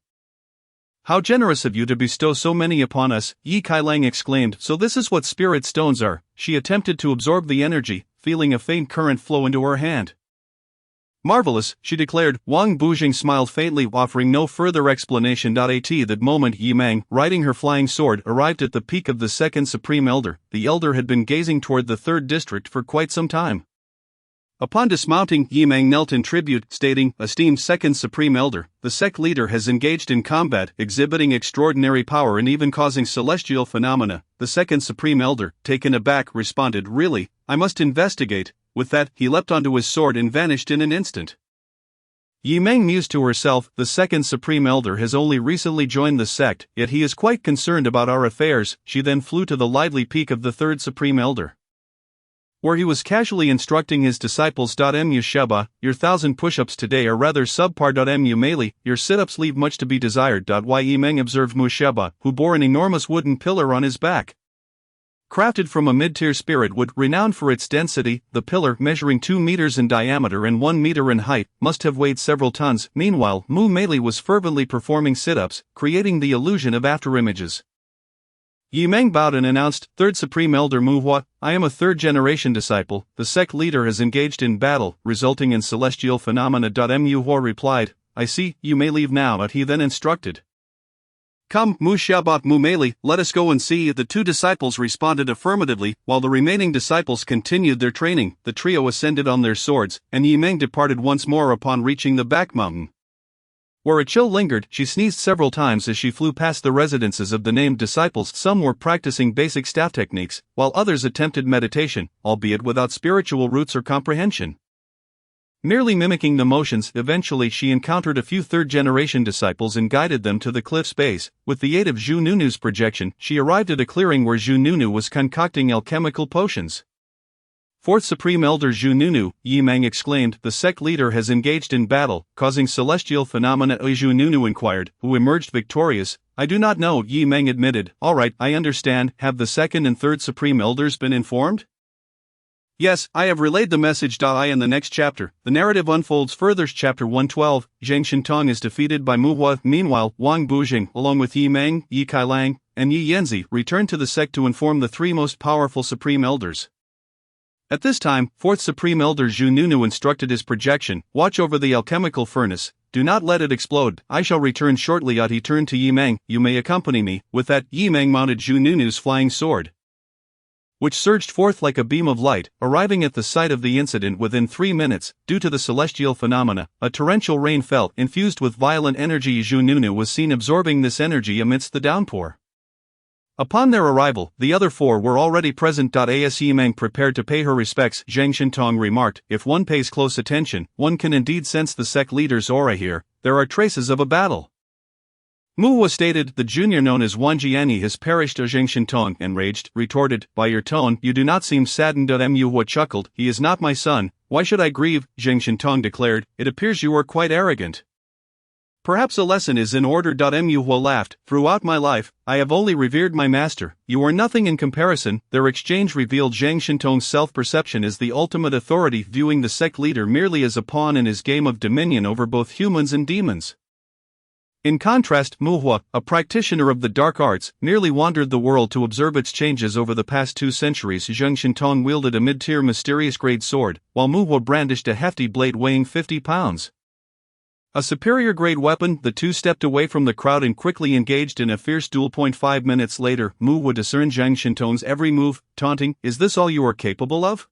How generous of you to bestow so many upon us, Yi Kailang exclaimed. So this is what spirit stones are. She attempted to absorb the energy, feeling a faint current flow into her hand. Marvelous, she declared. Wang Buzheng smiled faintly, offering no further explanation. At that moment, Yi Mang, riding her flying sword, arrived at the peak of the second Supreme Elder. The Elder had been gazing toward the third district for quite some time. Upon dismounting, Yi Mang knelt in tribute, stating, Esteemed Second Supreme Elder, the sect leader has engaged in combat, exhibiting extraordinary power and even causing celestial phenomena. The Second Supreme Elder, taken aback, responded, Really, I must investigate. With that, he leapt onto his sword and vanished in an instant. Yi Mang mused to herself, the Second Supreme Elder has only recently joined the sect, yet he is quite concerned about our affairs. She then flew to the lively peak of the Third Supreme Elder, where he was casually instructing his disciples. Mu Sheba, your 1,000 push-ups today are rather subpar. Mu Meili, your sit-ups leave much to be desired. Yi Mang observed Mu Sheba, who bore an enormous wooden pillar on his back. Crafted from a mid-tier spirit wood, renowned for its density, the pillar, measuring 2 meters in diameter and 1 meter in height, must have weighed several tons. Meanwhile, Mu Meili was fervently performing sit-ups, creating the illusion of afterimages. Yi Mang bowed and announced, Third Supreme Elder Mu Hua, I am a third-generation disciple. The sect leader has engaged in battle, resulting in celestial phenomena. Mu Hua replied, I see, you may leave now. He then instructed, Come, Mu Shabat Mu Meili, let us go and see. The two disciples responded affirmatively, while the remaining disciples continued their training. The trio ascended on their swords, and Yi Mang departed once more. Upon reaching the back mountain, where a chill lingered, she sneezed several times as she flew past the residences of the named disciples. Some were practicing basic staff techniques, while others attempted meditation, albeit without spiritual roots or comprehension. Merely mimicking the motions, eventually she encountered a few third-generation disciples and guided them to the cliff's base. With the aid of Zhu Nunu's projection, she arrived at a clearing where Zhu Nunu was concocting alchemical potions. Fourth Supreme Elder Zhu Nunu, Yi Mang exclaimed, the sect leader has engaged in battle, causing celestial phenomena. Zhu Nunu inquired, who emerged victorious. I do not know, Yi Mang admitted. Alright, I understand. Have the second and third Supreme Elders been informed? Yes, I have relayed the message. In the next chapter, the narrative unfolds further. Chapter 112, Zhang Shintong is defeated by Mu Hua. Meanwhile, Wang Buzheng, along with Yi Mang, Yi Kailang, and Yi Yanzi, returned to the sect to inform the three most powerful Supreme Elders. At this time, fourth Supreme Elder Zhu Nunu instructed his projection, watch over the alchemical furnace, do not let it explode. I shall return shortly. He turned to Yi Mang, you may accompany me. With that, Yi Mang mounted Zhu Nunu's flying sword, which surged forth like a beam of light, arriving at the site of the incident within 3 minutes. Due to the celestial phenomena, a torrential rain fell, infused with violent energy. Zhu Nunu was seen absorbing this energy amidst the downpour. Upon their arrival, the other four were already present. As Yi Mang prepared to pay her respects, Zhang Shintong remarked, if one pays close attention, one can indeed sense the sect leader's aura here. There are traces of a battle. Mu Hua stated, the junior known as Wan Jiani has perished. Zhang Shintong, enraged, retorted, by your tone, you do not seem saddened. Mu Hua chuckled, he is not my son, why should I grieve? Zhang Shintong declared, it appears you are quite arrogant. Perhaps a lesson is in order. Mu Hua laughed, throughout my life, I have only revered my master, you are nothing in comparison. Their exchange revealed Zhang Shintong's self-perception as the ultimate authority, viewing the sect leader merely as a pawn in his game of dominion over both humans and demons. In contrast, Mu Hua, a practitioner of the dark arts, merely wandered the world to observe its changes over the past 2 centuries. Zhang Shintong wielded a mid-tier mysterious-grade sword, while Mu Hua brandished a hefty blade weighing 50 pounds. A superior-grade weapon, the two stepped away from the crowd and quickly engaged in a fierce duel. 5 minutes later, Mu Hua discerned Zhang Shintong's every move, taunting, is this all you are capable of?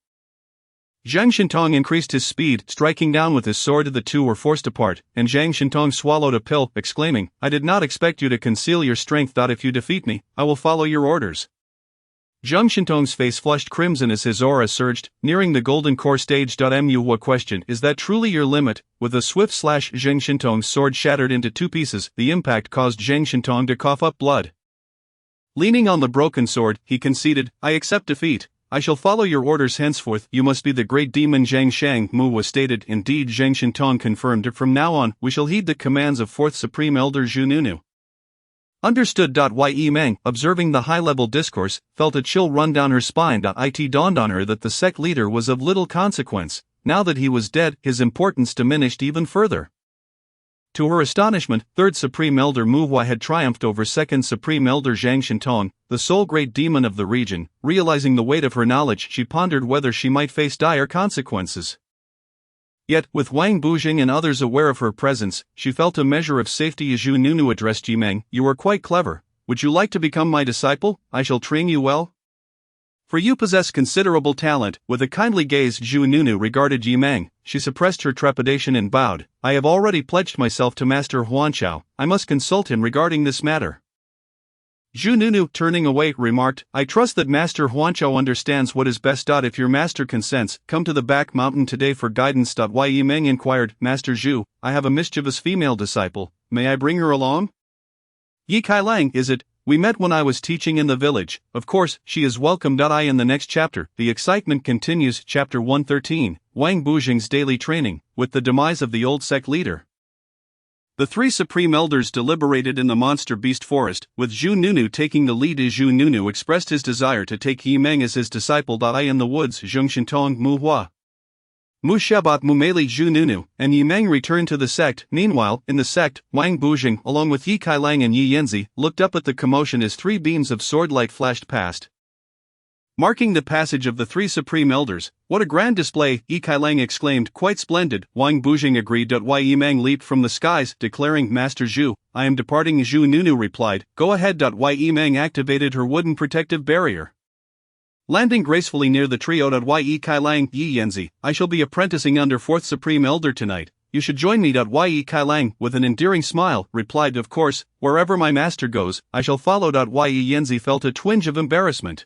Zhang Shintong increased his speed, striking down with his sword. The two were forced apart, and Zhang Shintong swallowed a pill, exclaiming, I did not expect you to conceal your strength. If you defeat me, I will follow your orders. Zhang Shintong's face flushed crimson as his aura surged, nearing the golden core stage. What question is that truly your limit? With a swift slash, Zhang Shintong's sword shattered into two pieces. The impact caused Zhang Shintong to cough up blood. Leaning on the broken sword, he conceded, I accept defeat. I shall follow your orders henceforth. You must be the great demon Zhang Shang Mu was stated. Indeed, Zhang Shintong confirmed. From now on, we shall heed the commands of 4th Supreme Elder Zhu Nunu. Understood. Ye Meng, observing the high-level discourse, felt a chill run down her spine. It dawned on her that the sect leader was of little consequence. Now that he was dead, his importance diminished even further. To her astonishment, 3rd Supreme Elder Mu Hua had triumphed over 2nd Supreme Elder Zhang Shintong, the sole great demon of the region. Realizing the weight of her knowledge, she pondered whether she might face dire consequences. Yet, with Wang Bujing and others aware of her presence, she felt a measure of safety as Zhu Nunu addressed Yi Meng. You are quite clever. Would you like to become my disciple? I shall train you well. For you possess considerable talent. With a kindly gaze, Zhu Nunu regarded Yi Meng. She suppressed her trepidation and bowed. I have already pledged myself to Master Huanchao. I must consult him regarding this matter. Zhu Nunu, turning away, remarked, I trust that Master Huanchao understands what is best. If your master consents, come to the back mountain today for guidance. Yi Meng inquired, Master Zhu, I have a mischievous female disciple. May I bring her along? Yi Kailang, is it? We met when I was teaching in the village. Of course, she is welcome. In the next chapter, the excitement continues. Chapter 113, Wang Bujing's daily training. With the demise of the old sect leader, the 3 Supreme Elders deliberated in the Monster Beast Forest, with Zhu Nunu taking the lead. As Zhu Nunu expressed his desire to take Yi Meng as his disciple. In the woods, Zhang Shintong, Mu Hua, Mu Shabat, Mu Meili, Zhu Nunu, and Yi Meng returned to the sect. Meanwhile, in the sect, Wang Bujing, along with Yi Kailang and Yi Yanzi, looked up at the commotion as 3 beams of swordlight flashed past, marking the passage of the 3 Supreme Elders. What a grand display, Yi Kailang exclaimed, quite splendid. Wang Bujing agreed. Yi Meng leaped from the skies, declaring, Master Zhu, I am departing. Zhu Nunu replied, go ahead. Yi Meng activated her wooden protective barrier, landing gracefully near the trio. Yi Kailang, Yi Yanzi, I shall be apprenticing under 4th Supreme Elder tonight. You should join me. Yi Kailang, with an endearing smile, replied, of course, wherever my master goes, I shall follow. Yi Yanzi felt a twinge of embarrassment,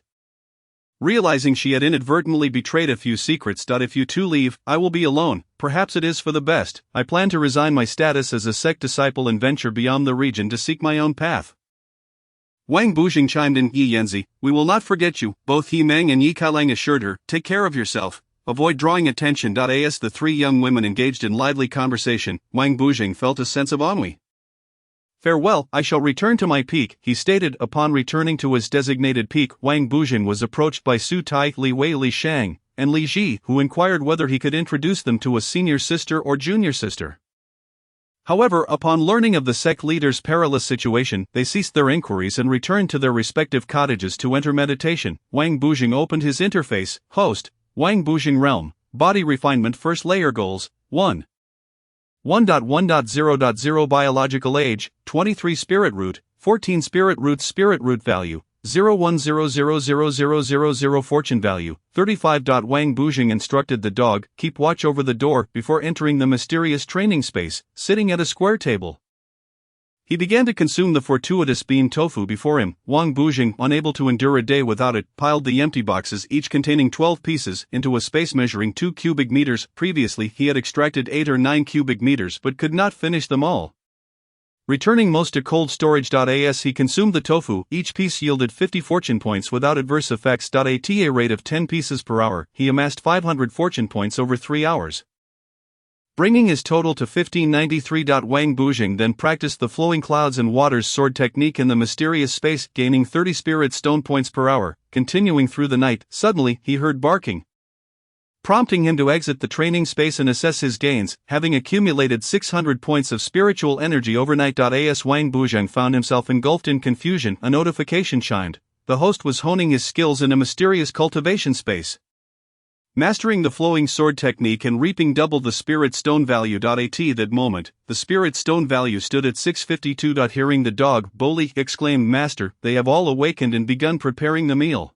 realizing she had inadvertently betrayed a few secrets. If you two leave, I will be alone. Perhaps it is for the best. I plan to resign my status as a sect disciple and venture beyond the region to seek my own path. Wang Bujing chimed in, Yi Yanzi, we will not forget you. Both Yi Meng and Yi Kailang assured her, take care of yourself. Avoid drawing attention. As the 3 young women engaged in lively conversation, Wang Bujing felt a sense of ennui. Farewell, I shall return to my peak, he stated. Upon returning to his designated peak, Wang Bujing was approached by Su Tai, Li Wei, Li Shang, and Li Ji, who inquired whether he could introduce them to a senior sister or junior sister. However, upon learning of the sect leader's perilous situation, they ceased their inquiries and returned to their respective cottages to enter meditation. Wang Bujing opened his interface. Host, Wang Bujing Realm, Body Refinement. First Layer Goals, 1. 1.1.0.0 Biological Age, 23 Spirit Root, 14 Spirit Root Value, 010000000 Fortune Value, 35. Wang Bujing instructed the dog, keep watch over the door before entering the mysterious training space, sitting at a square table. He began to consume the fortuitous bean tofu before him. Wang Bujing, unable to endure a day without it, piled the empty boxes, each containing 12 pieces, into a space measuring 2 cubic meters. Previously, he had extracted 8 or 9 cubic meters but could not finish them all. Returning most to cold storage. As he consumed the tofu, each piece yielded 50 fortune points without adverse effects. At a rate of 10 pieces per hour, he amassed 500 fortune points over 3 hours, bringing his total to 1593. Wang Bujing then practiced the flowing clouds and waters sword technique in the mysterious space, gaining 30 spirit stone points per hour. Continuing through the night, suddenly he heard barking, prompting him to exit the training space and assess his gains. Having accumulated 600 points of spiritual energy overnight. As Wang Bujing found himself engulfed in confusion, a notification chimed. The host was honing his skills in a mysterious cultivation space, mastering the flowing sword technique and reaping double the spirit stone value. At that moment, the spirit stone value stood at 652. Hearing the dog, Boli exclaimed, Master, they have all awakened and begun preparing the meal.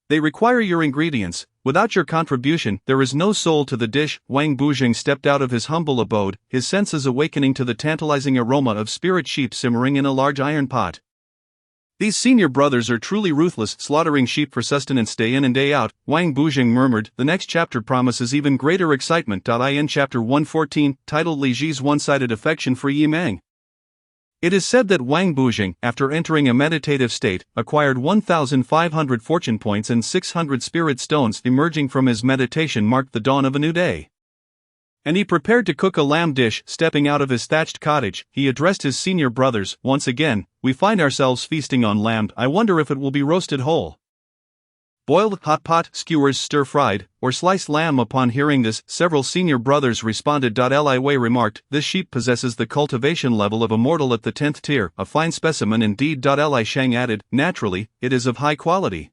They require your ingredients. Without your contribution, there is no soul to the dish. Wang Bujing stepped out of his humble abode, his senses awakening to the tantalizing aroma of spirit sheep simmering in a large iron pot. These senior brothers are truly ruthless, slaughtering sheep for sustenance day in and day out, Wang Bujing murmured. The next chapter promises even greater excitement. In chapter 114, titled Li Ji's one-sided affection for Yi Meng. It is said that Wang Bujing, after entering a meditative state, acquired 1,500 fortune points and 600 spirit stones. Emerging from his meditation marked the dawn of a new day. And he prepared to cook a lamb dish. Stepping out of his thatched cottage, he addressed his senior brothers. Once again, we find ourselves feasting on lamb. I wonder if it will be roasted whole, boiled, hot pot, skewers, stir-fried, or sliced lamb. Upon hearing this, several senior brothers responded. Li Wei remarked, this sheep possesses the cultivation level of a mortal at the 10th tier, a fine specimen indeed. Li Shang added, naturally, it is of high quality.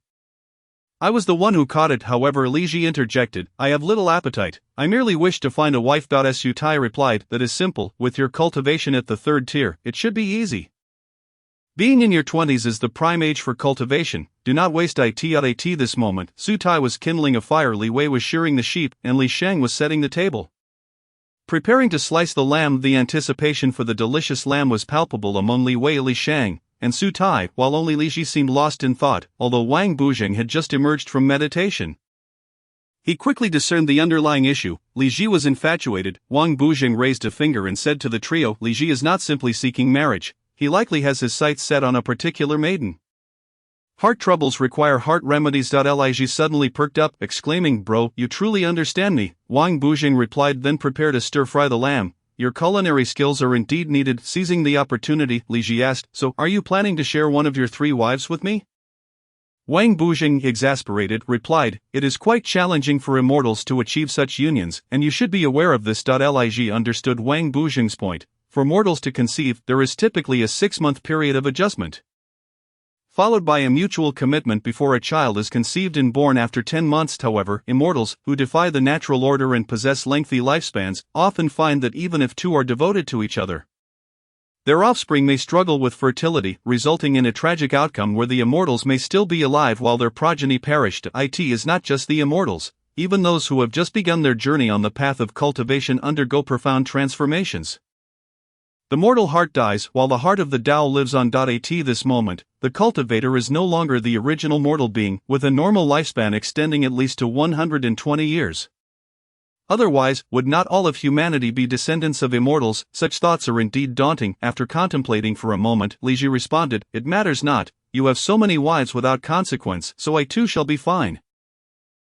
I was the one who caught it. However, Li Ji interjected, I have little appetite, I merely wish to find a wife. Su Tai replied, that is simple, with your cultivation at the 3rd tier, it should be easy. Being in your 20s is the prime age for cultivation, do not waste it at this moment. Su Tai was kindling a fire, Li Wei was shearing the sheep, and Li Shang was setting the table. Preparing to slice the lamb, the anticipation for the delicious lamb was palpable among Li Wei, Li Shang, and Su Tai, while only Li Ji seemed lost in thought, although Wang Bujing had just emerged from meditation. He quickly discerned the underlying issue. Li Ji was infatuated. Wang Bujing raised a finger and said to the trio, Li Ji is not simply seeking marriage, he likely has his sights set on a particular maiden. Heart troubles require heart remedies. Li Ji suddenly perked up, exclaiming, bro, you truly understand me. Wang Bujing replied, then prepare to stir-fry the lamb. Your culinary skills are indeed needed. Seizing the opportunity, Li Ji asked, so, are you planning to share one of your 3 wives with me? Wang Bujing, exasperated, replied, it is quite challenging for immortals to achieve such unions, and you should be aware of this. Li Ji understood Wang Bujing's point. For mortals to conceive, there is typically a 6-month period of adjustment, followed by a mutual commitment before a child is conceived and born. After 10 months, however, immortals, who defy the natural order and possess lengthy lifespans, often find that even if 2 are devoted to each other, their offspring may struggle with fertility, resulting in a tragic outcome where the immortals may still be alive while their progeny perished. It is not just the immortals, even those who have just begun their journey on the path of cultivation undergo profound transformations. The mortal heart dies while the heart of the Tao lives on. At this moment, the cultivator is no longer the original mortal being, with a normal lifespan extending at least to 120 years. Otherwise, would not all of humanity be descendants of immortals? Such thoughts are indeed daunting. After contemplating for a moment, Li Ji responded, it matters not, you have so many wives without consequence, so I too shall be fine.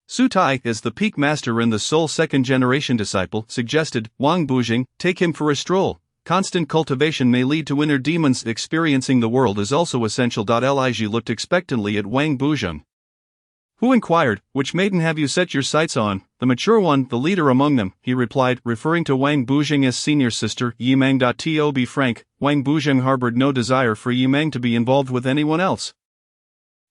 Su Tai, as the peak master and the sole 2nd-generation disciple, suggested, Wang Bujing, take him for a stroll. Constant cultivation may lead to inner demons. Experiencing the world is also essential. Li Ji looked expectantly at Wang Bujing, who inquired, which maiden have you set your sights on? The mature one, the leader among them, he replied, referring to Wang Bujing's senior sister, Yi Meng. To be frank, Wang Bujing harbored no desire for Yi Meng to be involved with anyone else.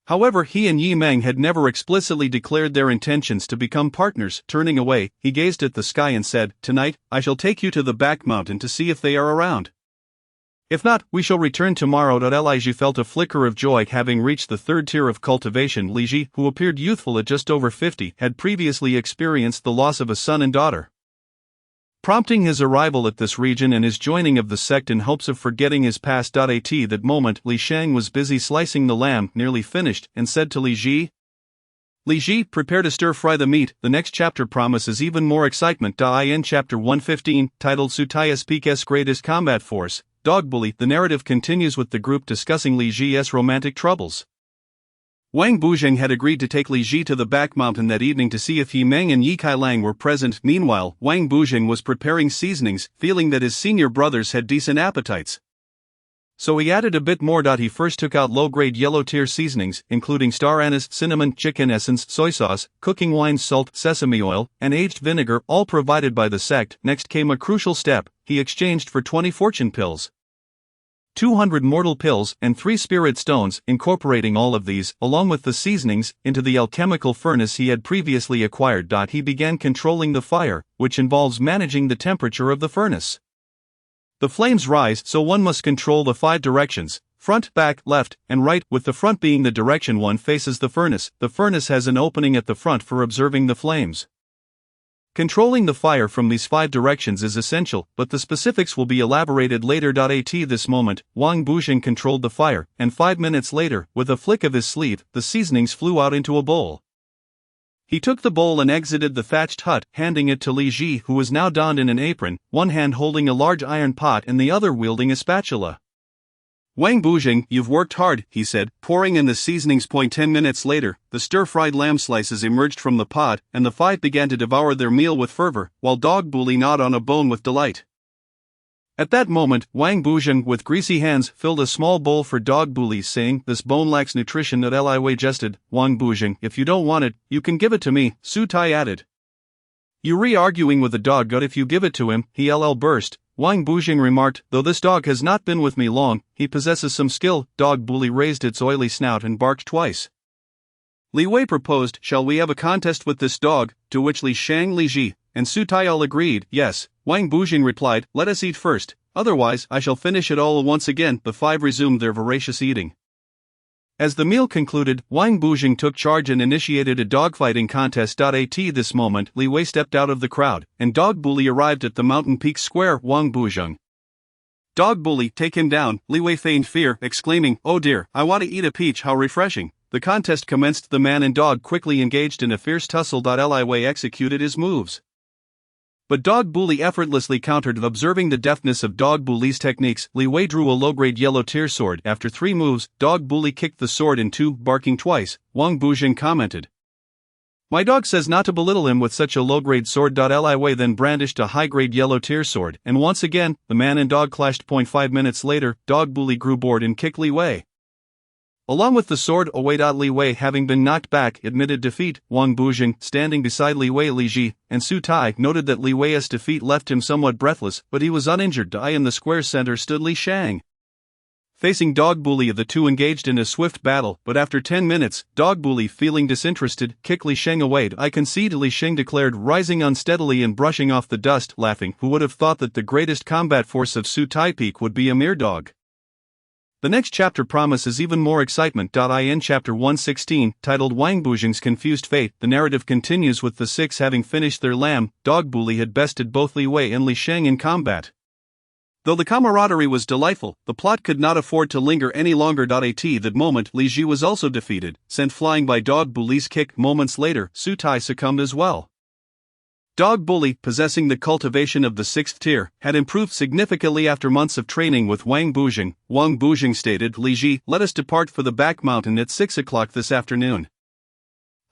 However, he and Yi Meng had never explicitly declared their intentions to become partners. Turning away, he gazed at the sky and said, tonight, I shall take you to the back mountain to see if they are around. If not, we shall return tomorrow. Li Ji felt a flicker of joy. Having reached the 3rd tier of cultivation, Li Ji, who appeared youthful at just over 50, had previously experienced the loss of a son and daughter, prompting his arrival at this region and his joining of the sect in hopes of forgetting his past. At that moment, Li Shang was busy slicing the lamb, nearly finished, and said to Li Ji, prepare to stir-fry the meat. The next chapter promises even more excitement. In chapter 115, titled Su Tai's Peak's Greatest Combat Force, Dog Bully, the narrative continues with the group discussing Li Ji's romantic troubles. Wang Bujing had agreed to take Li Ji to the back mountain that evening to see if Yi Meng and Yi Kailang were present. Meanwhile, Wang Bujing was preparing seasonings, feeling that his senior brothers had decent appetites, so he added a bit more. He first took out low-grade yellow-tier seasonings, including star anise, cinnamon, chicken essence, soy sauce, cooking wine, salt, sesame oil, and aged vinegar, all provided by the sect. Next came a crucial step, he exchanged for 20 fortune pills, 200 mortal pills, and 3 spirit stones. Incorporating all of these, along with the seasonings, into the alchemical furnace he had previously acquired. He began controlling the fire, which involves managing the temperature of the furnace. The flames rise, so one must control the 5 directions, front, back, left, and right, with the front being the direction one faces the furnace. The furnace has an opening at the front for observing the flames. Controlling the fire from these 5 directions is essential, but the specifics will be elaborated later. At this moment, Wang Buzheng controlled the fire, and 5 minutes later, with a flick of his sleeve, the seasonings flew out into a bowl. He took the bowl and exited the thatched hut, handing it to Li Ji, who was now donned in an apron, one hand holding a large iron pot and the other wielding a spatula. "Wang Buzheng, you've worked hard," he said, pouring in the seasonings. 10 minutes later, the stir-fried lamb slices emerged from the pot, and the 5 began to devour their meal with fervor, while Dog Bully gnawed on a bone with delight. At that moment, Wang Buzheng, with greasy hands, filled a small bowl for Dog Bully, saying, "This bone lacks nutrition." Li Wei jested. "Wang Buzheng, if you don't want it, you can give it to me," Su Tai added. "You re-arguing with the dog gut if you give it to him," he burst. Wang Buzheng remarked, "Though this dog has not been with me long, he possesses some skill." Dog Bully raised its oily snout and barked twice. Li Wei proposed, "Shall we have a contest with this dog?" To which Li Shang, Li Ji, and Su Tai all agreed, yes. Wang Buzheng replied, "Let us eat first, otherwise I shall finish it all once again." The 5 resumed their voracious eating. As the meal concluded, Wang Buzheng took charge and initiated a dogfighting contest. At this moment, Li Wei stepped out of the crowd, and Dog Bully arrived at the mountain peak square. Wang Buzheng. "Dog Bully, take him down." Li Wei feigned fear, exclaiming, "Oh dear, I want to eat a peach, how refreshing." The contest commenced. The man and dog quickly engaged in a fierce tussle. Li Wei executed his moves, but Dog Bully effortlessly countered. Observing the deftness of Dog Bully's techniques, Li Wei drew a low-grade yellow tear sword. After 3 moves, Dog Bully kicked the sword in 2, barking twice. Wang Buzheng commented, "My dog says not to belittle him with such a low-grade sword." Li Wei then brandished a high-grade yellow tear sword, and once again, the man and dog clashed. 5 minutes later, Dog Bully grew bored and kicked Li Wei along with the sword away. Li Wei, having been knocked back, admitted defeat. Wang Buzheng, standing beside Li Wei, Li Ji, and Su Tai, noted that Li Wei's defeat left him somewhat breathless, but he was uninjured. In the square center stood Li Shang, facing Dog Bully. The 2 engaged in a swift battle, but after 10 minutes, Dog Bully, feeling disinterested, kicked Li Shang away. "I concede," Li Shang declared, rising unsteadily and brushing off the dust, laughing. Who would have thought that the greatest combat force of Su Tai Peak would be a mere dog? The next chapter promises even more excitement. In chapter 116, titled Wang Buzheng's Confused Fate, the narrative continues with the 6 having finished their lamb. Dog Bully had bested both Li Wei and Li Shang in combat. Though the camaraderie was delightful, the plot could not afford to linger any longer. At that moment, Li Ji was also defeated, sent flying by Dog Bully's kick. Moments later, Su Tai succumbed as well. Dog Bully, possessing the cultivation of the 6th tier, had improved significantly after months of training with Wang Buzheng. Wang Buzheng stated, "Li Ji, let us depart for the back mountain at 6 o'clock this afternoon.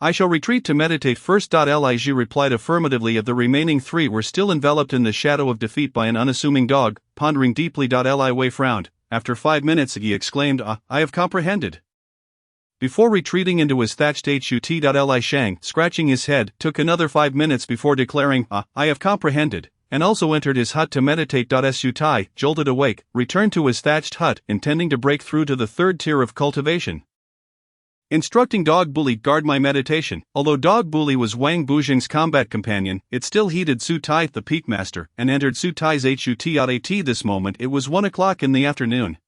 I shall retreat to meditate first." Li Ji replied affirmatively. The remaining 3 were still enveloped in the shadow of defeat by an unassuming dog, pondering deeply. Li Wei frowned. After 5 minutes, he exclaimed, "I have comprehended." Before retreating into his thatched hut. Li Shang, scratching his head, took another 5 minutes before declaring, "I have comprehended," and also entered his hut to meditate. Su Tai, jolted awake, returned to his thatched hut, intending to break through to the 3rd tier of cultivation, instructing Dog Bully, "Guard my meditation." Although Dog Bully was Wang Buzheng's combat companion, it still heeded Su Tai, the peak master, and entered Su Tai's hut. At this moment, it was 1 o'clock in the afternoon.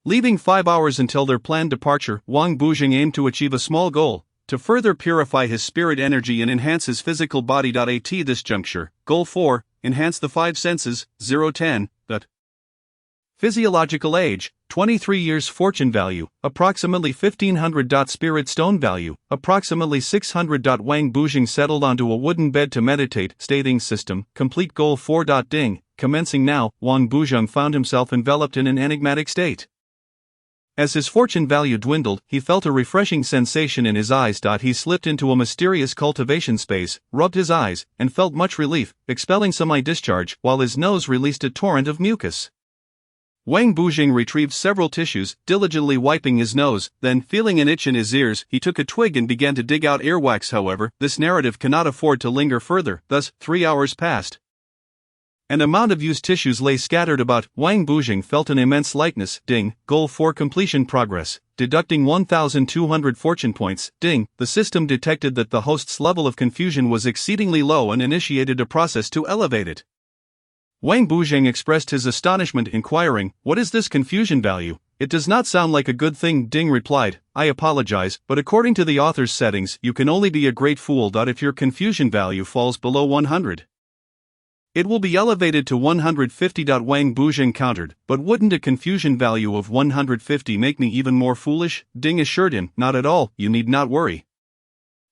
Leaving 5 hours until their planned departure, Wang Buzheng aimed to achieve a small goal: to further purify his spirit energy and enhance his physical body. At this juncture, Goal 4, enhance the 5 senses, 0-10, physiological age, 23 years. Fortune value, approximately 1500. Spirit stone value, approximately 600. Wang Buzheng settled onto a wooden bed to meditate, stating, "System, complete. Goal 4. Ding. Commencing now." Wang Buzheng found himself enveloped in an enigmatic state. As his fortune value dwindled, he felt a refreshing sensation in his eyes. He slipped into a mysterious cultivation space, rubbed his eyes, and felt much relief, expelling some eye discharge, while his nose released a torrent of mucus. Wang Buzheng retrieved several tissues, diligently wiping his nose, then, feeling an itch in his ears, he took a twig and began to dig out earwax. However, this narrative cannot afford to linger further. Thus, 3 hours passed. An amount of used tissues lay scattered about. Wang Buzheng felt an immense lightness. Ding. Goal 4 completion progress. Deducting 1,200 fortune points. Ding. The system detected that the host's level of confusion was exceedingly low and initiated a process to elevate it. Wang Buzheng expressed his astonishment, inquiring, "What is this confusion value?" It does not sound like a good thing, Ding replied. I apologize, but according to the author's settings, you can only be a great fool. If your confusion value falls below 100, it will be elevated to 150. Wang Buzheng countered, but wouldn't a confusion value of 150 make me even more foolish? Ding assured him, not at all, you need not worry.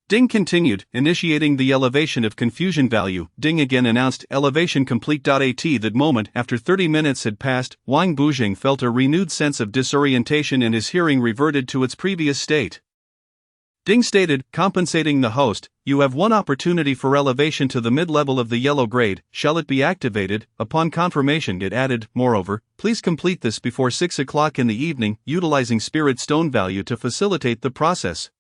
Ding continued, initiating the elevation of confusion value. Ding again announced, elevation complete. At that moment, after 30 minutes had passed, Wang Buzheng felt a renewed sense of disorientation and his hearing reverted to its previous state. Ding stated, compensating the host, you have one opportunity for elevation to the mid-level of the yellow grade, shall it be activated? Upon confirmation it added, moreover, please complete this before 6 o'clock in the evening, utilizing spirit stone value to facilitate the process.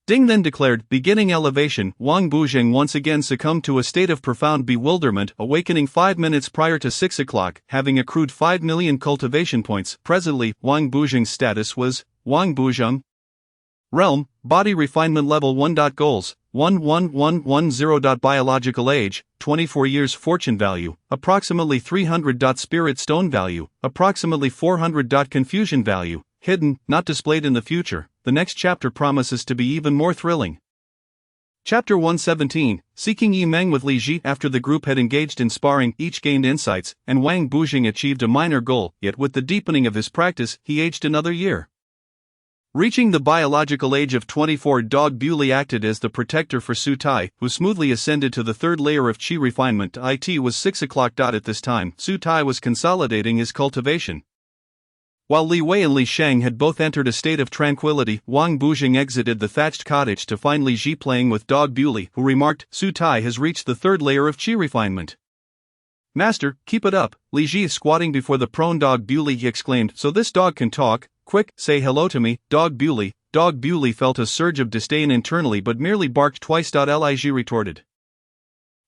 Ding then declared, beginning elevation. Wang Buzheng once again succumbed to a state of profound bewilderment, awakening 5 minutes prior to 6 o'clock, having accrued 5 million cultivation points. Presently, Wang Buzheng's status was, Wang Buzheng. Realm, Body Refinement Level 1. Goals, 11110. Biological age, 24 years. Fortune value, approximately 300. Spirit stone value, approximately 400. Confusion value, hidden, not displayed in the future. The next chapter promises to be even more thrilling. Chapter 117, Seeking Yi Meng with Li Ji. After the group had engaged in sparring, each gained insights, and Wang Buzheng achieved a minor goal, yet with the deepening of his practice, he aged another year. Reaching the biological age of 24, Dog Bewley acted as the protector for Su Tai, who smoothly ascended to the third layer of Qi refinement. It was 6 o'clock. At this time, Su Tai was consolidating his cultivation. While Li Wei and Li Sheng had both entered a state of tranquility, Wang Buzheng exited the thatched cottage to find Li Ji playing with Dog Bewley, who remarked, Su Tai has reached the third layer of Qi refinement. Master, keep it up. Li Ji is squatting before the prone Dog Bewley. He exclaimed, so this dog can talk? Quick, say hello to me, Dog Bewley. Dog Bewley felt a surge of disdain internally but merely barked twice. Li Ji retorted.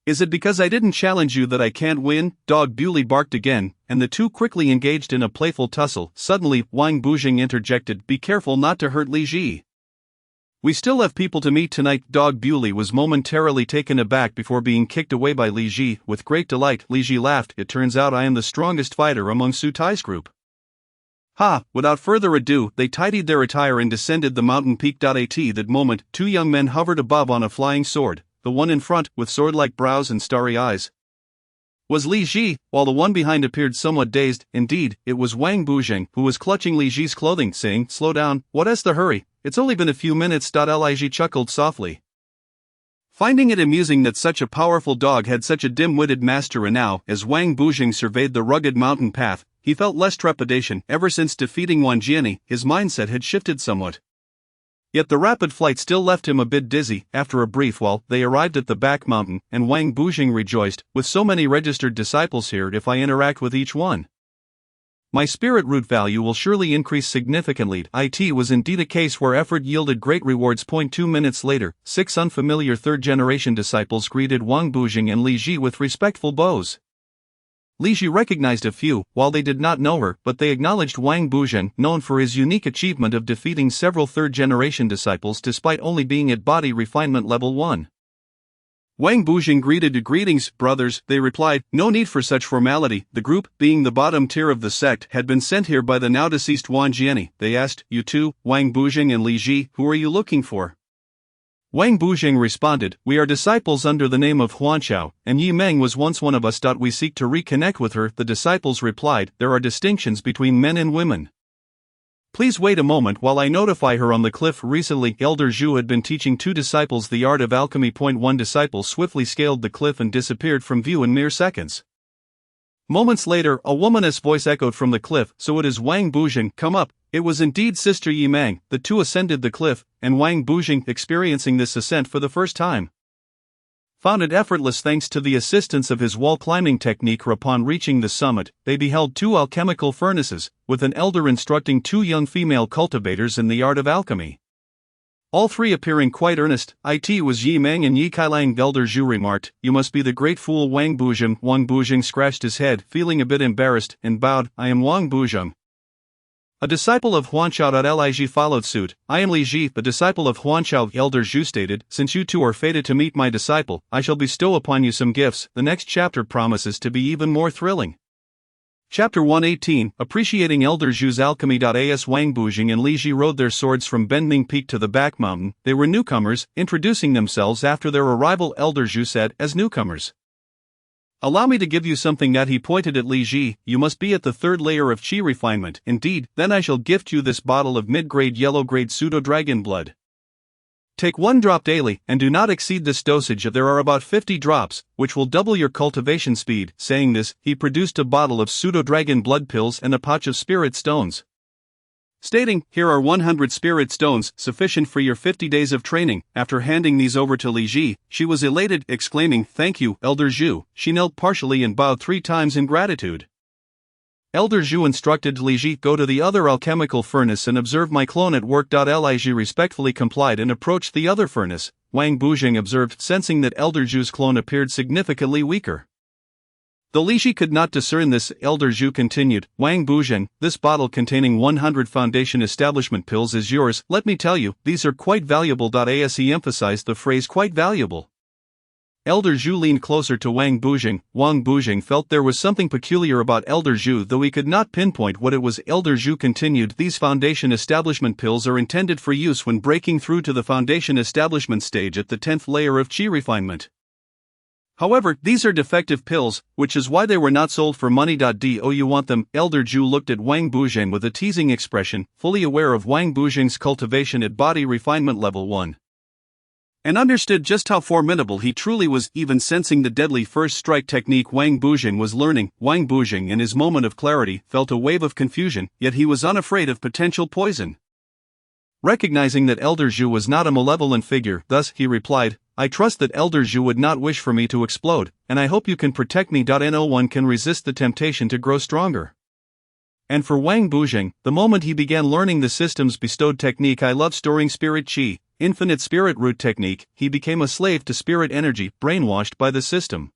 Is it because I didn't challenge you that I can't win? Dog Bewley barked again, and the two quickly engaged in a playful tussle. Suddenly, Wang Buzheng interjected, be careful not to hurt Li Ji. We still have people to meet tonight. Dog Bewley was momentarily taken aback before being kicked away by Li Ji. With great delight, Li Ji laughed, it turns out I am the strongest fighter among Su Tai's group. Ha! Without further ado, they tidied their attire and descended the mountain peak. At that moment, two young men hovered above on a flying sword. The one in front, with sword-like brows and starry eyes, was Li Ji, while the one behind appeared somewhat dazed. Indeed, it was Wang Buzheng, who was clutching Li Ji's clothing, saying, slow down, what's the hurry? It's only been a few minutes. Li Ji chuckled softly, finding it amusing that such a powerful dog had such a dim-witted master, and now, as Wang Buzheng surveyed the rugged mountain path, he felt less trepidation. Ever since defeating Wan Jiani, his mindset had shifted somewhat. Yet the rapid flight still left him a bit dizzy. After a brief while, they arrived at the back mountain, and Wang Buzheng rejoiced, with so many registered disciples here, if I interact with each one, my spirit root value will surely increase significantly. It was indeed a case where effort yielded great rewards. 2 minutes later, 6 unfamiliar third-generation disciples greeted Wang Buzheng and Li Ji with respectful bows. Li Ji recognized a few, while they did not know her, but they acknowledged Wang Buzheng, known for his unique achievement of defeating several third-generation disciples despite only being at body refinement level 1. Wang Buzheng greeted. Greetings, brothers, they replied, no need for such formality. The group, being the bottom tier of the sect, had been sent here by the now-deceased Wan Jiani. They asked, you two, Wang Buzheng and Li Ji, who are you looking for? Wang Buzheng responded, we are disciples under the name of Huanqiao, and Yi Meng was once one of us. We seek to reconnect with her. The disciples replied, there are distinctions between men and women. Please wait a moment while I notify her. On the cliff recently, Elder Zhu had been teaching two disciples the art of alchemy. One disciple swiftly scaled the cliff and disappeared from view in mere seconds. Moments later, a woman's voice echoed from the cliff, so it is Wang Buzheng, come up. It was indeed Sister Yi Meng. The two ascended the cliff, and Wang Buzheng, experiencing this ascent for the first time, found it effortless thanks to the assistance of his wall-climbing technique. Upon reaching the summit, they beheld two alchemical furnaces, with an elder instructing two young female cultivators in the art of alchemy. All three appearing quite earnest. It was Yi Meng and Yi Kailang. Elder Zhu remarked, you must be the great fool Wang Buzheng. Wang Buzheng scratched his head, feeling a bit embarrassed, and bowed, I am Wang Buzheng, a disciple of Huanqiao. Li Ji followed suit, I am Li Ji, the disciple of Huanqiao. Elder Zhu stated, since you two are fated to meet my disciple, I shall bestow upon you some gifts. The next chapter promises to be even more thrilling. Chapter 118, Appreciating Elder Zhu's Alchemy. As Wang Bujing and Li Ji rode their swords from Benming Peak to the back mountain, they were newcomers, introducing themselves after their arrival. Elder Zhu said, as newcomers. Allow me to give you something that he pointed at Li Ji. You must be at the third layer of qi refinement. Indeed, then I shall gift you this bottle of mid-grade yellow-grade pseudo-dragon blood. Take 1 drop daily, and do not exceed this dosage. There are about 50 drops, which will double your cultivation speed. Saying this, he produced a bottle of pseudo-dragon blood pills and a pouch of spirit stones. Stating, here are 100 spirit stones, sufficient for your 50 days of training. After handing these over to Li Ji, she was elated, exclaiming, thank you, Elder Zhu. She knelt partially and bowed 3 times in gratitude. Elder Zhu instructed Li Ji, go to the other alchemical furnace and observe my clone at work. Li Ji respectfully complied and approached the other furnace. Wang Bujing observed, sensing that Elder Zhu's clone appeared significantly weaker. Though Li Ji could not discern this, Elder Zhu continued, Wang Bujing, this bottle containing 100 foundation establishment pills is yours. Let me tell you, these are quite valuable. As he emphasized the phrase quite valuable. Elder Zhu leaned closer to Wang Bujing. Wang Bujing felt there was something peculiar about Elder Zhu, though he could not pinpoint what it was. Elder Zhu continued, these foundation establishment pills are intended for use when breaking through to the foundation establishment stage at the 10th layer of qi refinement. However, these are defective pills, which is why they were not sold for money. Do you want them? Elder Zhu looked at Wang Bujing with a teasing expression, fully aware of Wang Bujing's cultivation at body refinement level 1. And understood just how formidable he truly was. Even sensing the deadly first strike technique Wang Bujing was learning, Wang Bujing in his moment of clarity felt a wave of confusion, yet he was unafraid of potential poison. Recognizing that Elder Zhu was not a malevolent figure, thus he replied, I trust that Elder Zhu would not wish for me to explode, and I hope you can protect me. No one can resist the temptation to grow stronger. And for Wang Bujing, the moment he began learning the system's bestowed technique I love storing spirit qi, infinite spirit root technique, he became a slave to spirit energy, brainwashed by the system.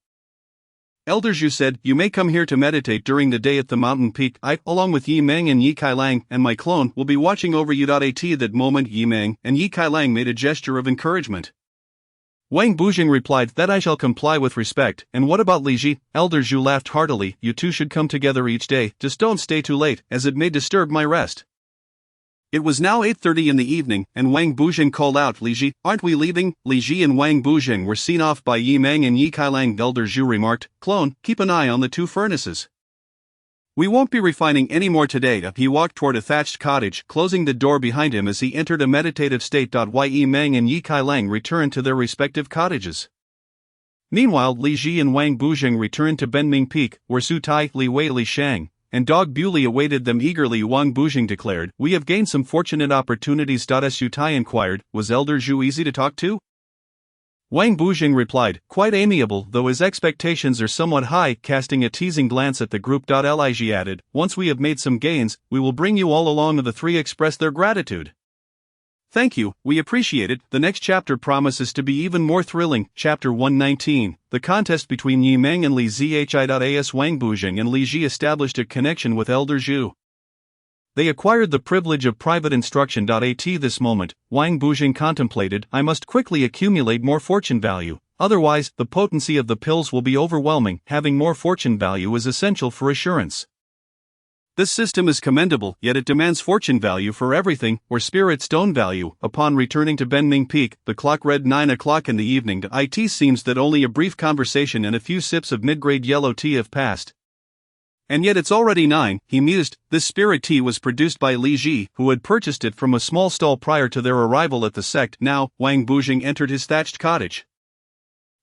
Elder Zhu said, you may come here to meditate during the day at the mountain peak. I, along with Yi Meng and Yi Kailang, and my clone, will be watching over you. At that moment Yi Meng and Yi Kailang made a gesture of encouragement. Wang Bujing replied, that I shall comply with respect. And what about Li Ji? Elder Zhu laughed heartily, you two should come together each day, just don't stay too late, as it may disturb my rest. It was now 8:30 in the evening, and Wang Bujing called out, Li Ji, aren't we leaving? Li Ji and Wang Bujing were seen off by Yi Meng and Yi Kailang. Elder Zhu remarked, clone, keep an eye on the 2 furnaces. We won't be refining any more today. He walked toward a thatched cottage, closing the door behind him as he entered a meditative state. Yi Meng and Yi Kailang returned to their respective cottages. Meanwhile, Li Ji and Wang Bujing returned to Benming Peak, where Su Tai, Li Wei, Li Shang, and Dog Bewley awaited them eagerly. Wang Bujing declared, we have gained some fortunate opportunities. As Su Tai inquired, was Elder Zhu easy to talk to? Wang Bujing replied, quite amiable, though his expectations are somewhat high. Casting a teasing glance at the group. Li Ji added, once we have made some gains, we will bring you all along. The 3 expressed their gratitude. Thank you, we appreciate it. The next chapter promises to be even more thrilling. Chapter 119, the contest between Yi Meng and Li Zhi. As Wang Bujing and Li Ji established a connection with Elder Zhu, they acquired the privilege of private instruction. At this moment, Wang Bujing contemplated, I must quickly accumulate more fortune value, otherwise, the potency of the pills will be overwhelming. Having more fortune value is essential for assurance. This system is commendable, yet it demands fortune value for everything, or spirit stone value. Upon returning to Benming Peak, the clock read 9 o'clock in the evening. It seems that only a brief conversation and a few sips of mid-grade yellow tea have passed. And yet it's already 9, he mused. This spirit tea was produced by Li Ji, who had purchased it from a small stall prior to their arrival at the sect. Now, Wang Bujing entered his thatched cottage.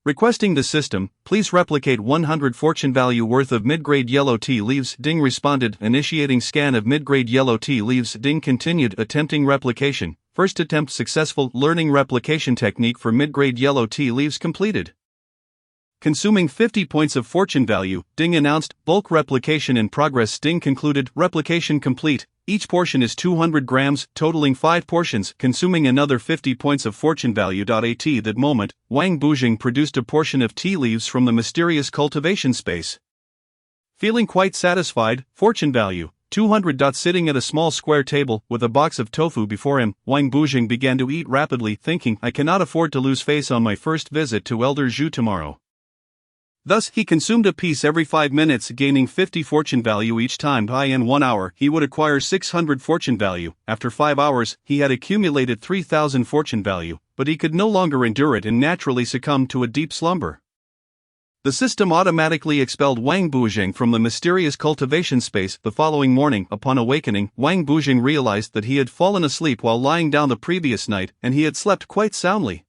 Requesting the system, please replicate 100 fortune value worth of mid-grade yellow tea leaves. Ding responded, initiating scan of mid-grade yellow tea leaves. Ding continued, attempting replication. First attempt successful. Learning replication technique for mid-grade yellow tea leaves completed. Consuming 50 points of fortune value, Ding announced, bulk replication in progress. Ding concluded, replication complete. Each portion is 200 grams, totaling 5 portions, consuming another 50 points of fortune value. At that moment, Wang Bujing produced a portion of tea leaves from the mysterious cultivation space. Feeling quite satisfied, fortune value, 200. Sitting at a small square table, with a box of tofu before him, Wang Bujing began to eat rapidly, thinking, I cannot afford to lose face on my first visit to Elder Zhu tomorrow. Thus, he consumed a piece every 5 minutes, gaining 50 fortune value each time. In 1 hour, he would acquire 600 fortune value. After 5 hours, he had accumulated 3,000 fortune value, but he could no longer endure it and naturally succumbed to a deep slumber. The system automatically expelled Wang Bujing from the mysterious cultivation space. The following morning, upon awakening, Wang Bujing realized that he had fallen asleep while lying down the previous night, and he had slept quite soundly,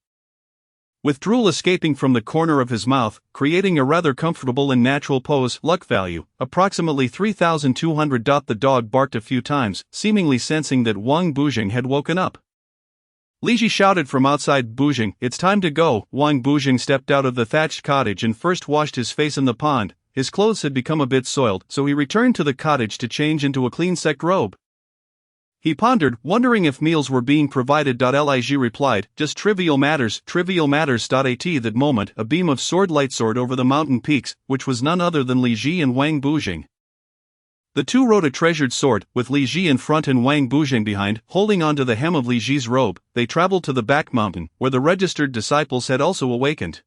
with drool escaping from the corner of his mouth, creating a rather comfortable and natural pose. Luck value, approximately 3,200. The dog barked a few times, seemingly sensing that Wang Bujing had woken up. Li Ji shouted from outside, "Bujing, it's time to go." Wang Bujing stepped out of the thatched cottage and first washed his face in the pond. His clothes had become a bit soiled, so he returned to the cottage to change into a clean silk robe. He pondered, wondering if meals were being provided. Li Ji replied, "Just trivial matters, trivial matters." At that moment, a beam of sword light soared over the mountain peaks, which was none other than Li Ji and Wang Bujing. The two rode a treasured sword, with Li Ji in front and Wang Bujing behind, holding onto the hem of Li Ji's robe. They traveled to the back mountain, where the registered disciples had also awakened.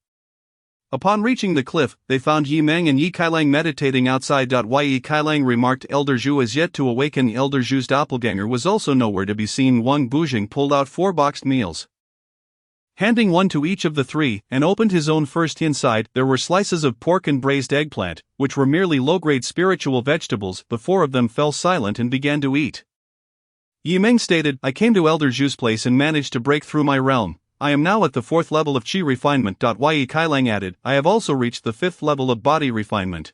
Upon reaching the cliff, they found Yi Meng and Yi Kailang meditating outside. Yi Kailang remarked, "Elder Zhu is yet to awaken." Elder Zhu's doppelganger was also nowhere to be seen. Wang Bujing pulled out 4 boxed meals, handing one to each of the 3, and opened his own first. Inside, there were slices of pork and braised eggplant, which were merely low-grade spiritual vegetables. The 4 of them fell silent and began to eat. Yi Meng stated, "I came to Elder Zhu's place and managed to break through my realm. I am now at the 4th level of Qi refinement." Yi Kailang added, "I have also reached the 5th level of body refinement."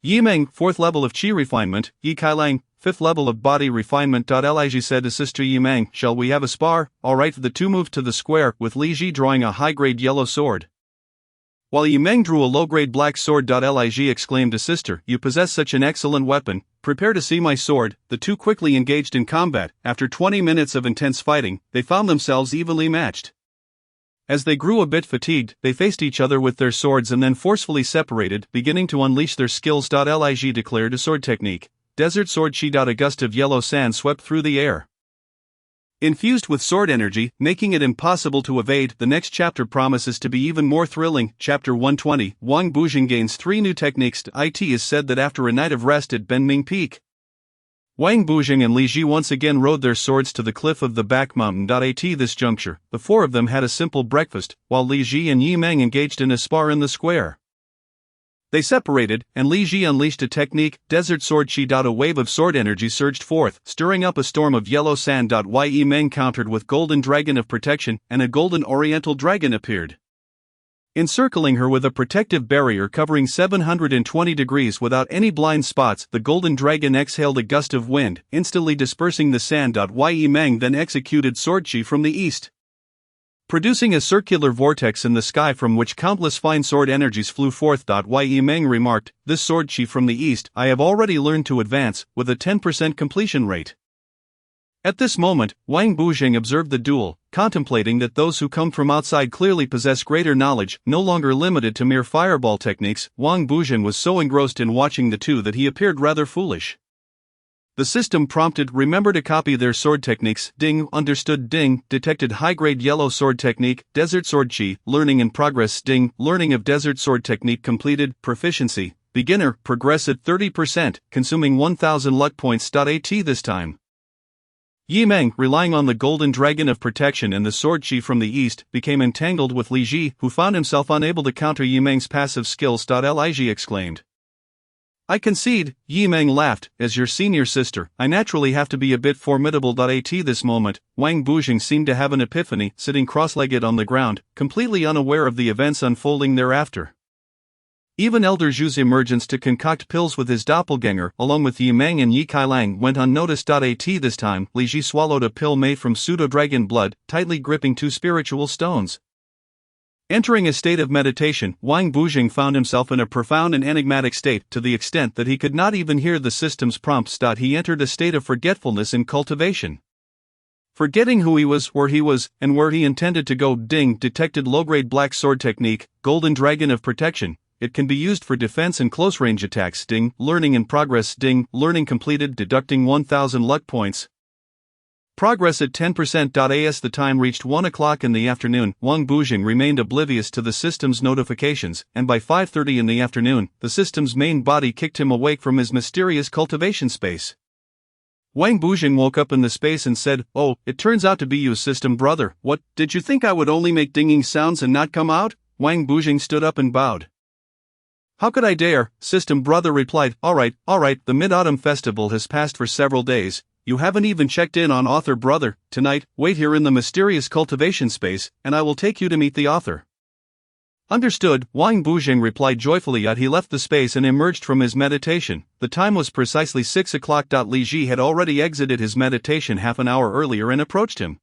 Yi Meng, 4th level of Qi refinement, Yi Kailang, 5th level of body refinement. Li Ji said to Sister Yi Meng, "Shall we have a spar?" "Alright." The two moved to the square, with Li Ji drawing a high-grade yellow sword, while Yi Meng drew a low-grade black sword. Li Ji exclaimed to Sister, "You possess such an excellent weapon, prepare to see my sword." The two quickly engaged in combat. After 20 minutes of intense fighting, they found themselves evenly matched. As they grew a bit fatigued, they faced each other with their swords and then forcefully separated, beginning to unleash their skills. Li Ji declared a sword technique, Desert Sword Qi. A gust of yellow sand swept through the air, infused with sword energy, making it impossible to evade. The next chapter promises to be even more thrilling. Chapter 120, Wang Bujing gains 3 new techniques. It is said that after a night of rest at Benming Peak, Wang Bujing and Li Ji once again rode their swords to the cliff of the back mountain. At this juncture, the 4 of them had a simple breakfast, while Li Ji and Yi Meng engaged in a spar in the square. They separated, and Li Ji unleashed a technique, Desert Sword Qi. A wave of sword energy surged forth, stirring up a storm of yellow sand. Yi Meng countered with Golden Dragon of Protection, and a golden Oriental Dragon appeared, encircling her with a protective barrier covering 720 degrees without any blind spots. The Golden Dragon exhaled a gust of wind, instantly dispersing the sand. Yi Meng then executed Sword Qi from the east, producing a circular vortex in the sky from which countless fine sword energies flew forth. Yi Meng remarked, "This Sword Qi from the east, I have already learned to advance, with a 10% completion rate." At this moment, Wang Bujing observed the duel, contemplating that those who come from outside clearly possess greater knowledge, no longer limited to mere fireball techniques. Wang Bujing was so engrossed in watching the two that he appeared rather foolish. The system prompted, "Remember to copy their sword techniques." Ding. Understood. Ding. Detected high-grade yellow sword technique, Desert Sword Qi, learning in progress. Ding. Learning of Desert Sword technique completed. Proficiency, beginner, progress at 30%, consuming 1000 luck points. At this time, Yi Meng, relying on the Golden Dragon of Protection and the Sword Qi from the east, became entangled with Li Ji, who found himself unable to counter Yi Meng's passive skills. Li Ji exclaimed, "I concede." Yi Meng laughed, "As your senior sister, I naturally have to be a bit formidable." At this moment, Wang Bujing seemed to have an epiphany, sitting cross-legged on the ground, completely unaware of the events unfolding thereafter. Even Elder Zhu's emergence to concoct pills with his doppelganger, along with Yi Meng and Yi Kailang, went unnoticed. At this time, Li Ji swallowed a pill made from pseudo-dragon blood, tightly gripping 2 spiritual stones. Entering a state of meditation, Wang Bujing found himself in a profound and enigmatic state, to the extent that he could not even hear the system's prompts. He entered a state of forgetfulness in cultivation, forgetting who he was, and where he intended to go. Ding. Detected low-grade black sword technique, Golden Dragon of Protection. It can be used for defense and close-range attacks. Ding. Learning in progress. Ding. Learning completed. Deducting 1000 luck points. Progress at 10%. As the time reached 1 o'clock in the afternoon, Wang Bujing remained oblivious to the system's notifications, and by 5:30 in the afternoon, the system's main body kicked him awake from his mysterious cultivation space. Wang Bujing woke up in the space and said, "Oh, it turns out to be you, system brother. What, did you think I would only make dinging sounds and not come out?" Wang Bujing stood up and bowed. "How could I dare?" System brother replied, All right, the Mid-Autumn Festival has passed for several days. You haven't even checked in on author brother. Tonight, wait here in the mysterious cultivation space, and I will take you to meet the author." "Understood," Wang Bujing replied joyfully. He left the space and emerged from his meditation. The time was precisely 6 o'clock. Li Ji had already exited his meditation half an hour earlier and approached him,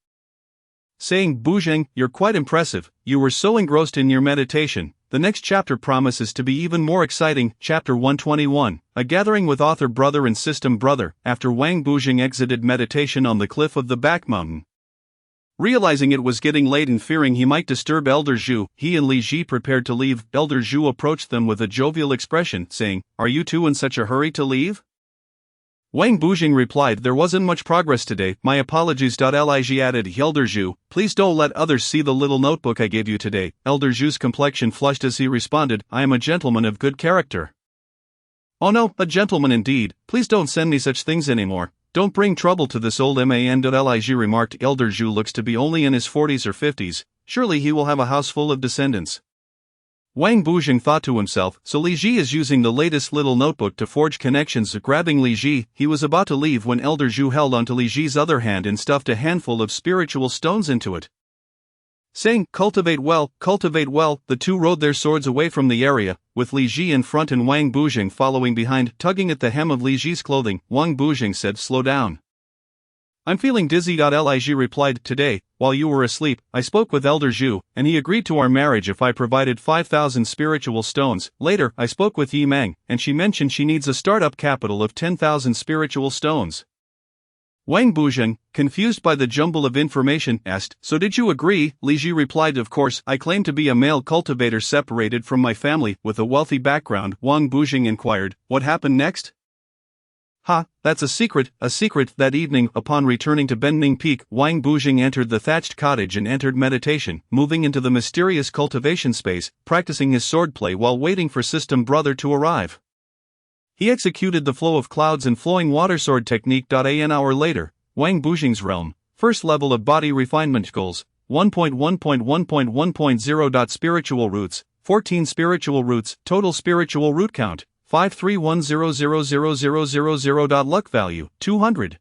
saying, "Bujing, you're quite impressive. You were so engrossed in your meditation. The next chapter promises to be even more exciting." Chapter 121, A Gathering with Author Brother and System Brother. After Wang Bujing exited meditation on the cliff of the back mountain, realizing it was getting late and fearing he might disturb Elder Zhu, he and Li Ji prepared to leave. Elder Zhu approached them with a jovial expression, saying, "Are you two in such a hurry to leave?" Wang Bujing replied, "There wasn't much progress today. My apologies." Li Ji added, "Elder Zhu, please don't let others see the little notebook I gave you today." Elder Zhu's complexion flushed as he responded, "I am a gentleman of good character." "Oh no, a gentleman indeed. Please don't send me such things anymore. Don't bring trouble to this old man." Li Ji remarked, "Elder Zhu looks to be only in his 40s or 50s. Surely he will have a house full of descendants." Wang Bujing thought to himself, so Li Ji is using the latest little notebook to forge connections. Grabbing Li Ji, he was about to leave when Elder Zhu held onto Li Ji's other hand and stuffed a handful of spiritual stones into it, saying, cultivate well." The two rode their swords away from the area, with Li Ji in front and Wang Bujing following behind. Tugging at the hem of Li Ji's clothing, Wang Bujing said, "Slow down. I'm feeling dizzy." Li Ji replied, "Today, while you were asleep, I spoke with Elder Zhu, and he agreed to our marriage if I provided 5,000 spiritual stones. Later, I spoke with Yi Meng, and she mentioned she needs a startup capital of 10,000 spiritual stones." Wang Bujing, confused by the jumble of information, asked, "So did you agree?" Li Ji replied, "Of course, I claim to be a male cultivator separated from my family, with a wealthy background." Wang Bujing inquired, "What happened next?" That's a secret." That evening, upon returning to Benning Peak, Wang Bujing entered the thatched cottage and entered meditation, moving into the mysterious cultivation space, practicing his swordplay while waiting for System Brother to arrive. He executed the flow of clouds and flowing water sword technique. An hour later, Wang Bujing's realm, first level of body refinement goals, 1.1.1.1.0. Spiritual roots, 14 spiritual roots, total spiritual root count, 531000000. Luck value, 200.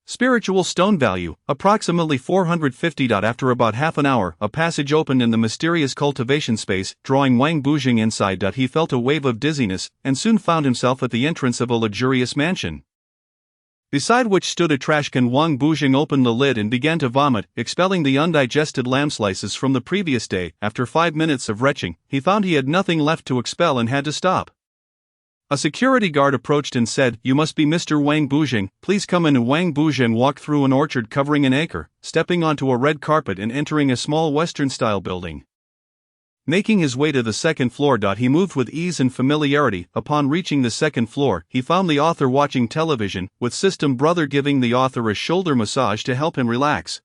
Spiritual stone value, approximately 450. After about half an hour, a passage opened in the mysterious cultivation space, drawing Wang Bujing inside. He felt a wave of dizziness, and soon found himself at the entrance of a luxurious mansion, beside which stood a trash can. Wang Bujing opened the lid and began to vomit, expelling the undigested lamb slices from the previous day. After 5 minutes of retching, he found he had nothing left to expel and had to stop. A security guard approached and said, "You must be Mr. Wang Bujing, please come in." Wang Bujing walked through an orchard covering an acre, stepping onto a red carpet and entering a small Western-style building. Making his way to the second floor. He moved with ease and familiarity. Upon reaching the second floor, he found the author watching television, with System Brother giving the author a shoulder massage to help him relax.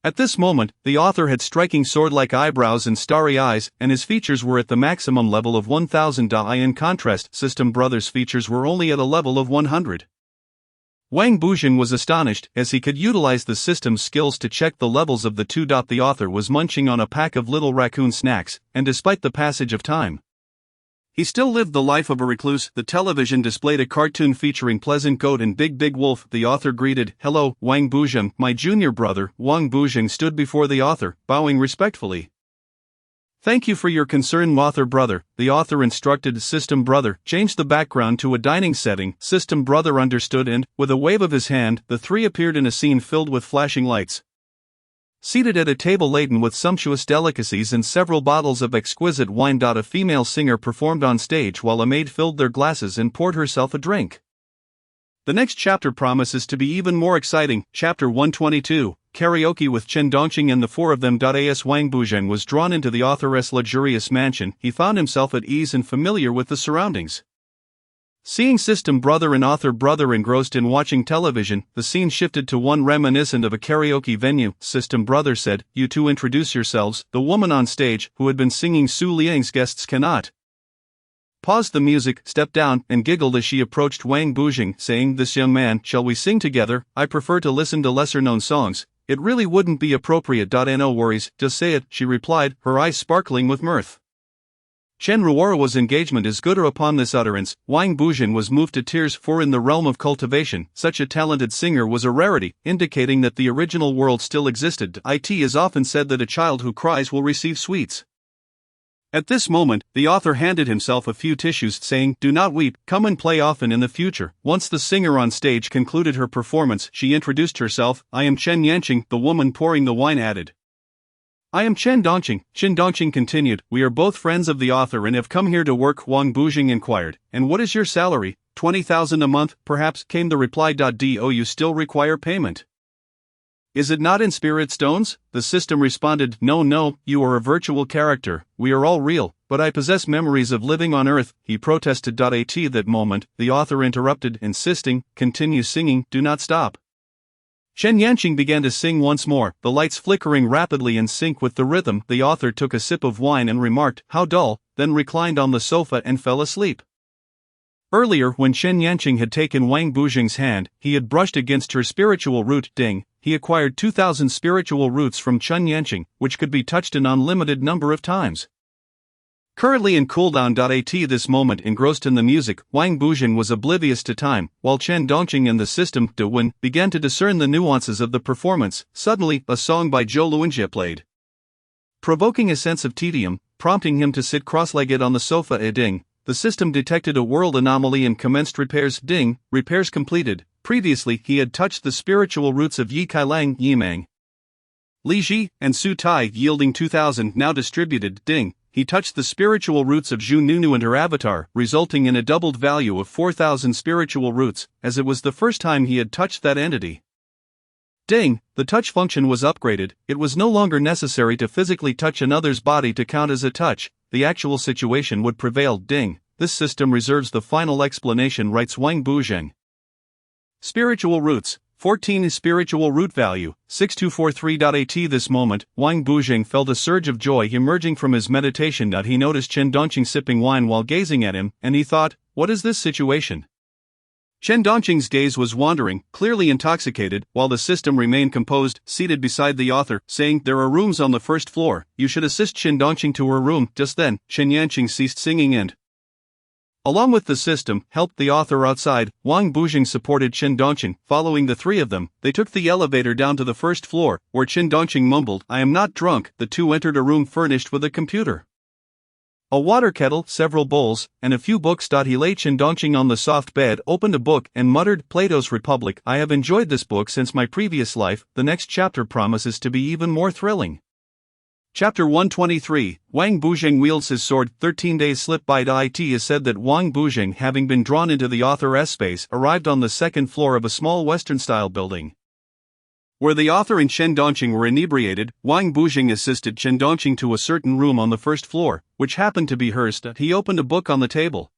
At this moment, the author had striking sword-like eyebrows and starry eyes, and his features were at the maximum level of 1000. In contrast, System Brother's features were only at a level of 100. Wang Bujing was astonished, as he could utilize the system's skills to check the levels of the two. The author was munching on a pack of little raccoon snacks, and despite the passage of time, he still lived the life of a recluse. The television displayed a cartoon featuring Pleasant Goat and Big Wolf. The author greeted, "Hello, Wang Bujing, my junior brother." Wang Bujing stood before the author, bowing respectfully. "Thank you for your concern, author brother." The author instructed System Brother, "Change the background to a dining setting." System Brother understood and, with a wave of his hand, the three appeared in a scene filled with flashing lights. Seated at a table laden with sumptuous delicacies and several bottles of exquisite wine. A female singer performed on stage while a maid filled their glasses and poured herself a drink. The next chapter promises to be even more exciting. Chapter 122, Karaoke with Chen Dongqing and the four of them. As Wang Bujing was drawn into the author's luxurious mansion, he found himself at ease and familiar with the surroundings. Seeing system brother and author brother engrossed in watching television, the scene shifted to one reminiscent of a karaoke venue. System brother said, "You two introduce yourselves." The woman on stage, who had been singing Su Liang's Guests Cannot, paused the music, stepped down, and giggled as she approached Wang Bujing, saying, "This young man, shall we sing together? I prefer to listen to lesser-known songs. It really wouldn't be appropriate. No worries, just say it," she replied, her eyes sparkling with mirth. Chen Ruora's engagement is good. Upon this utterance, Wang Bujing was moved to tears, for in the realm of cultivation, such a talented singer was a rarity, indicating that the original world still existed. It is often said that a child who cries will receive sweets. At this moment, the author handed himself a few tissues, saying, "Do not weep, come and play often in the future." Once the singer on stage concluded her performance, she introduced herself. "I am Chen Yanqing," the woman pouring the wine added. "I am Chen Dongqing." Chen Dongqing continued, "We are both friends of the author and have come here to work." Wang Bujing inquired, "And what is your salary?" 20,000 a month, perhaps, came the reply. Do you still require payment? Is it not in spirit stones? The system responded, No, you are a virtual character, we are all real, but I possess memories of living on Earth," he protested. At that moment, the author interrupted, insisting, "Continue singing, do not stop." Chen Yanqing began to sing once more, the lights flickering rapidly in sync with the rhythm. The author took a sip of wine and remarked, "How dull," then reclined on the sofa and fell asleep. Earlier, when Chen Yanqing had taken Wang Bujing's hand, he had brushed against her spiritual root, Ding. He acquired 2,000 spiritual roots from Chen Yanqing, which could be touched an unlimited number of times. Currently in cooldown. At this moment, engrossed in the music, Wang Bujing was oblivious to time, while Chen Dongqing and the system, De Wen, began to discern the nuances of the performance. Suddenly, a song by Zhou Luanjie played, provoking a sense of tedium, prompting him to sit cross-legged on the sofa. Ding. The system detected a world anomaly and commenced repairs. Ding. Repairs completed. Previously, he had touched the spiritual roots of Yi Kailang, Yimang, Li Ji, and Su Tai, yielding 2,000, now distributed. Ding. He touched the spiritual roots of Zhu Nunu and her avatar, resulting in a doubled value of 4,000 spiritual roots, as it was the first time he had touched that entity. Ding. The touch function was upgraded. It was no longer necessary to physically touch another's body to count as a touch, the actual situation would prevail. Ding. This system reserves the final explanation, writes Wang Bujing. Spiritual roots. 14 is spiritual root value, 6243. At this moment, Wang Bujing felt a surge of joy emerging from his meditation. He noticed Chen Dongqing sipping wine while gazing at him, and he thought, "What is this situation?" Chen Dongqing's gaze was wandering, clearly intoxicated, while the system remained composed, seated beside the author, saying, "There are rooms on the first floor, you should assist Chen Dongqing to her room." Just then, Chen Yanqing ceased singing and, along with the system, helped the author outside. Wang Bujing supported Chen Dongqing. Following the three of them, they took the elevator down to the first floor, where Chen Dongqing mumbled, "I am not drunk." The two entered a room furnished with a computer, a water kettle, several bowls, and a few books. He laid Chen Dongqing on the soft bed, opened a book, and muttered, "Plato's Republic. I have enjoyed this book since my previous life. The next chapter promises to be even more thrilling." Chapter 123, Wang Bujing wields his sword. 13 days slip by. It is said that Wang Bujing, having been drawn into the author's space, arrived on the second floor of a small Western-style building, where the author and Chen Dongqing were inebriated. Wang Bujing assisted Chen Dongqing to a certain room on the first floor, which happened to be hers. He opened a book on the table,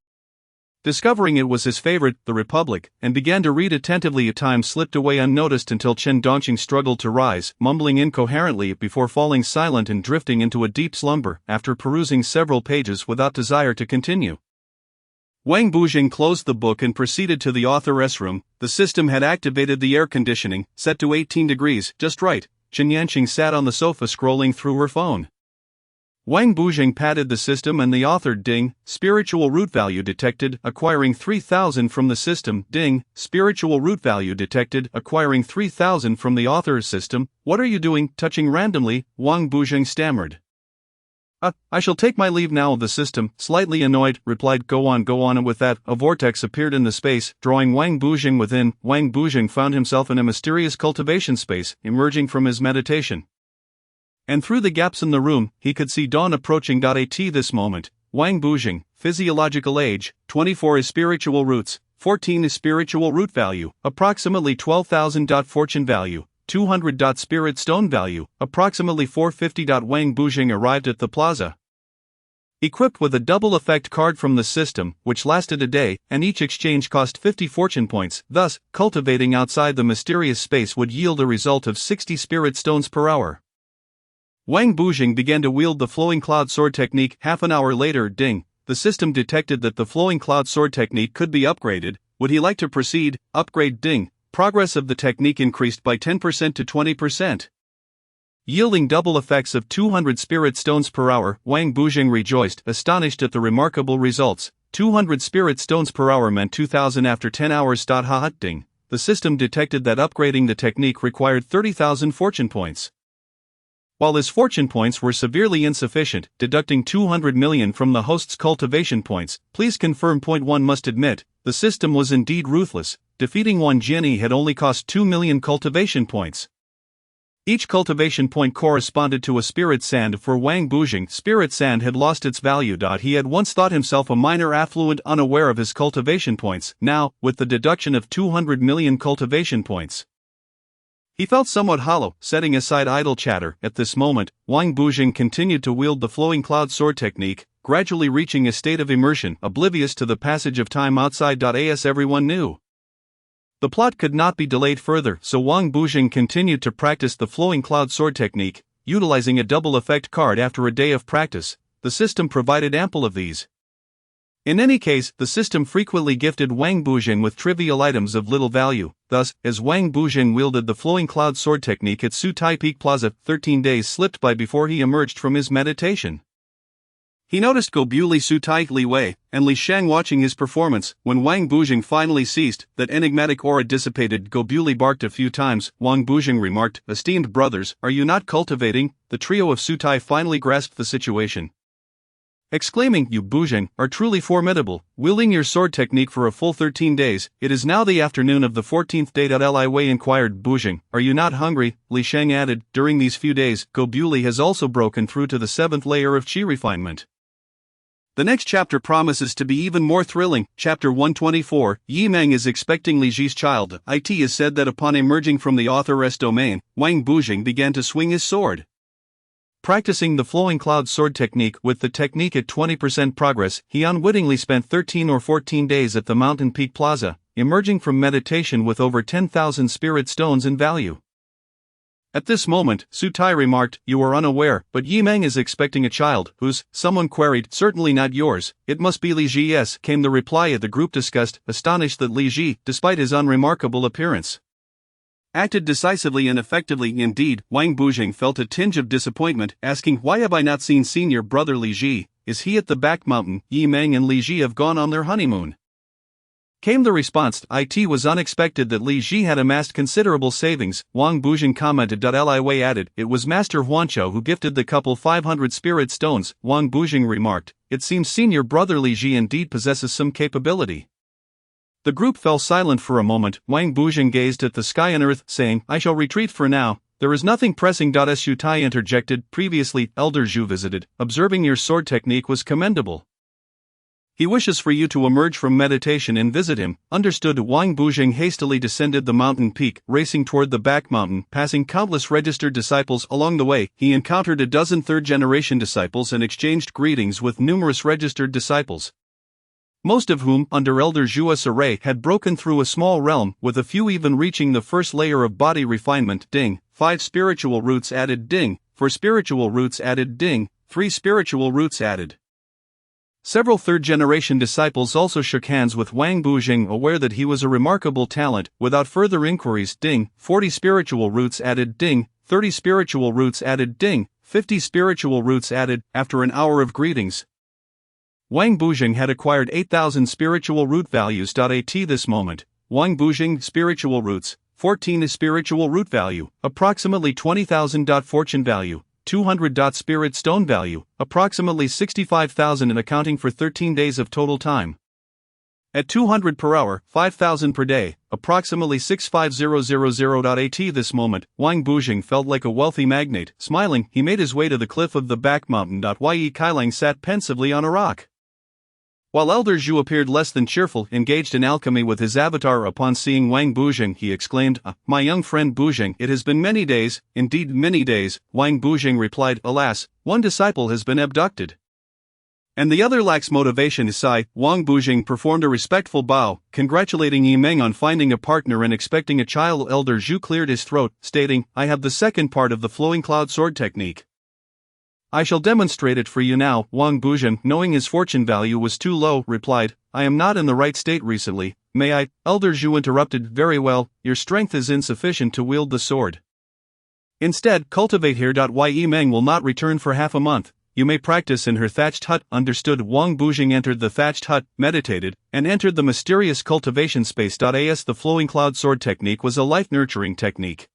discovering it was his favorite, The Republic, and began to read attentively. Time slipped away unnoticed until Chen Dongqing struggled to rise, mumbling incoherently before falling silent and drifting into a deep slumber, after perusing several pages without desire to continue. Wang Bujing closed the book and proceeded to the author's room. The system had activated the air conditioning, set to 18 degrees, just right. Chen Yanqing sat on the sofa scrolling through her phone. Wang Bujing patted the system and the author. Ding. Spiritual root value detected, acquiring 3,000 from the system. Ding. Spiritual root value detected, acquiring 3,000 from the author's system. "What are you doing, touching randomly?" Wang Bujing stammered. I shall take my leave now of the system," slightly annoyed, replied. Go on. And with that, a vortex appeared in the space, drawing Wang Bujing within. Wang Bujing found himself in a mysterious cultivation space, emerging from his meditation. And through the gaps in the room, he could see dawn approaching. At this moment, Wang Bujing, physiological age, 24 is spiritual roots, 14 is spiritual root value, approximately 12,000. Fortune value, 200. Spirit stone value, approximately 450. Wang Bujing arrived at the plaza, Equipped with a double effect card from the system, which lasted a day, and each exchange cost 50 fortune points, thus, cultivating outside the mysterious space would yield a result of 60 spirit stones per hour. Wang Bujing began to wield the flowing cloud sword technique. Half an hour later, ding, the system detected that the flowing cloud sword technique could be upgraded. Would he like to proceed? Upgrade. Ding. Progress of the technique increased by 10% to 20%. Yielding double effects of 200 spirit stones per hour, Wang Bujing rejoiced, astonished at the remarkable results. 200 spirit stones per hour meant 2000 after 10 hours. Ding. The system detected that upgrading the technique required 30,000 fortune points. While his fortune points were severely insufficient, deducting 200 million from the host's cultivation points, please confirm. One must admit, the system was indeed ruthless. Defeating Wan Jianyi had only cost 2 million cultivation points. Each cultivation point corresponded to a spirit sand. For Wang Bujing, spirit sand had lost its value. He had once thought himself a minor affluent, unaware of his cultivation points. Now, with the deduction of 200 million cultivation points, he felt somewhat hollow. Setting aside idle chatter, at this moment, Wang Bujing continued to wield the flowing cloud sword technique, gradually reaching a state of immersion, oblivious to the passage of time outside. As everyone knew, the plot could not be delayed further, so Wang Bujing continued to practice the flowing cloud sword technique, utilizing a double effect card. After a day of practice, the system provided ample of these. In any case, the system frequently gifted Wang Bujing with trivial items of little value. Thus, as Wang Bujing wielded the flowing cloud sword technique at Sutai Peak Plaza, 13 days slipped by before he emerged from his meditation. He noticed Gobuli, Sutai, Li Wei, and Li Shang watching his performance. When Wang Bujing finally ceased, that enigmatic aura dissipated. Gobuli barked a few times. Wang Bujing remarked, "Esteemed brothers, are you not cultivating?" The trio of Sutai finally grasped the situation, exclaiming, "You Bujing are truly formidable, wielding your sword technique for a full 13 days. It is now the afternoon of the 14th day." Li Wei inquired, "Bujing, are you not hungry?" Li Shang added, "During these few days, Gobuli has also broken through to the 7th layer of Qi refinement." The next chapter promises to be even more thrilling. Chapter 124, Yi Meng is expecting Li Ji's child. It is said that upon emerging from the authoress domain, Wang Bujing began to swing his sword. Practicing the flowing cloud sword technique with the technique at 20% progress, he unwittingly spent 13 or 14 days at the Mountain Peak Plaza, emerging from meditation with over 10,000 spirit stones in value. At this moment, Sutai remarked, "You are unaware, but Yi Meng is expecting a child, whose," someone queried, "Certainly not yours, it must be Li Ji." Yes, came the reply. At the group discussed, astonished that Li Ji, despite his unremarkable appearance, acted decisively and effectively. Indeed, Wang Bujing felt a tinge of disappointment, asking, "Why have I not seen senior brother Li Ji? Is he at the back mountain?" Yi Meng and Li Ji have gone on their honeymoon. Came the response. It was unexpected that Li Ji had amassed considerable savings. Wang Bujing commented. Li Wei added, "It was Master Huanqiu who gifted the couple 500 spirit stones." Wang Bujing remarked, "It seems senior brother Li Ji indeed possesses some capability." The group fell silent for a moment. Wang Bujing gazed at the sky and earth, saying, "I shall retreat for now. There is nothing pressing." Sutai interjected, "Previously, Elder Zhu visited. Observing your sword technique was commendable. He wishes for you to emerge from meditation and visit him." Understood. Wang Bujing hastily descended the mountain peak, racing toward the back mountain, passing countless registered disciples along the way. He encountered a dozen third-generation disciples and exchanged greetings with numerous registered disciples, most of whom, under Elder Zhu's array, had broken through a small realm, with a few even reaching the first layer of body refinement. Ding. 5 spiritual roots added. Ding. 4 spiritual roots added. Ding. 3 spiritual roots added. Several third-generation disciples also shook hands with Wang Bujing, aware that he was a remarkable talent. Without further inquiries, ding, 40 spiritual roots added, ding, 30 spiritual roots added, ding, 50 spiritual roots added. After an hour of greetings, Wang Bujing had acquired 8,000 spiritual root values. At this moment, Wang Bujing spiritual roots, 14 is spiritual root value, approximately 20,000. Fortune value, 200. Spirit stone value, approximately 65,000, and accounting for 13 days of total time. At 200 per hour, 5,000 per day, approximately 65000. At this moment, Wang Bujing felt like a wealthy magnate. Smiling, he made his way to the cliff of the back mountain. Yi Kailang sat pensively on a rock, while Elder Zhu appeared less than cheerful, engaged in alchemy with his avatar. Upon seeing Wang Bujing, he exclaimed, "My young friend Bujing, it has been many days, indeed many days." Wang Bujing replied, "Alas, one disciple has been abducted." and the other lacks motivation. Aside, Wang Bujing performed a respectful bow, congratulating Yi Meng on finding a partner and expecting a child. Elder Zhu cleared his throat, stating, "I have the second part of the flowing cloud sword technique. I shall demonstrate it for you now." Wang Bujing, knowing his fortune value was too low, replied, "I am not in the right state recently, may I?" Elder Zhu interrupted, "Very well, your strength is insufficient to wield the sword. Instead, cultivate here. Yi Meng will not return for half a month. You may practice in her thatched hut." Understood. Wang Bujing entered the thatched hut, meditated, and entered the mysterious cultivation space. The flowing cloud sword technique was a life-nurturing technique.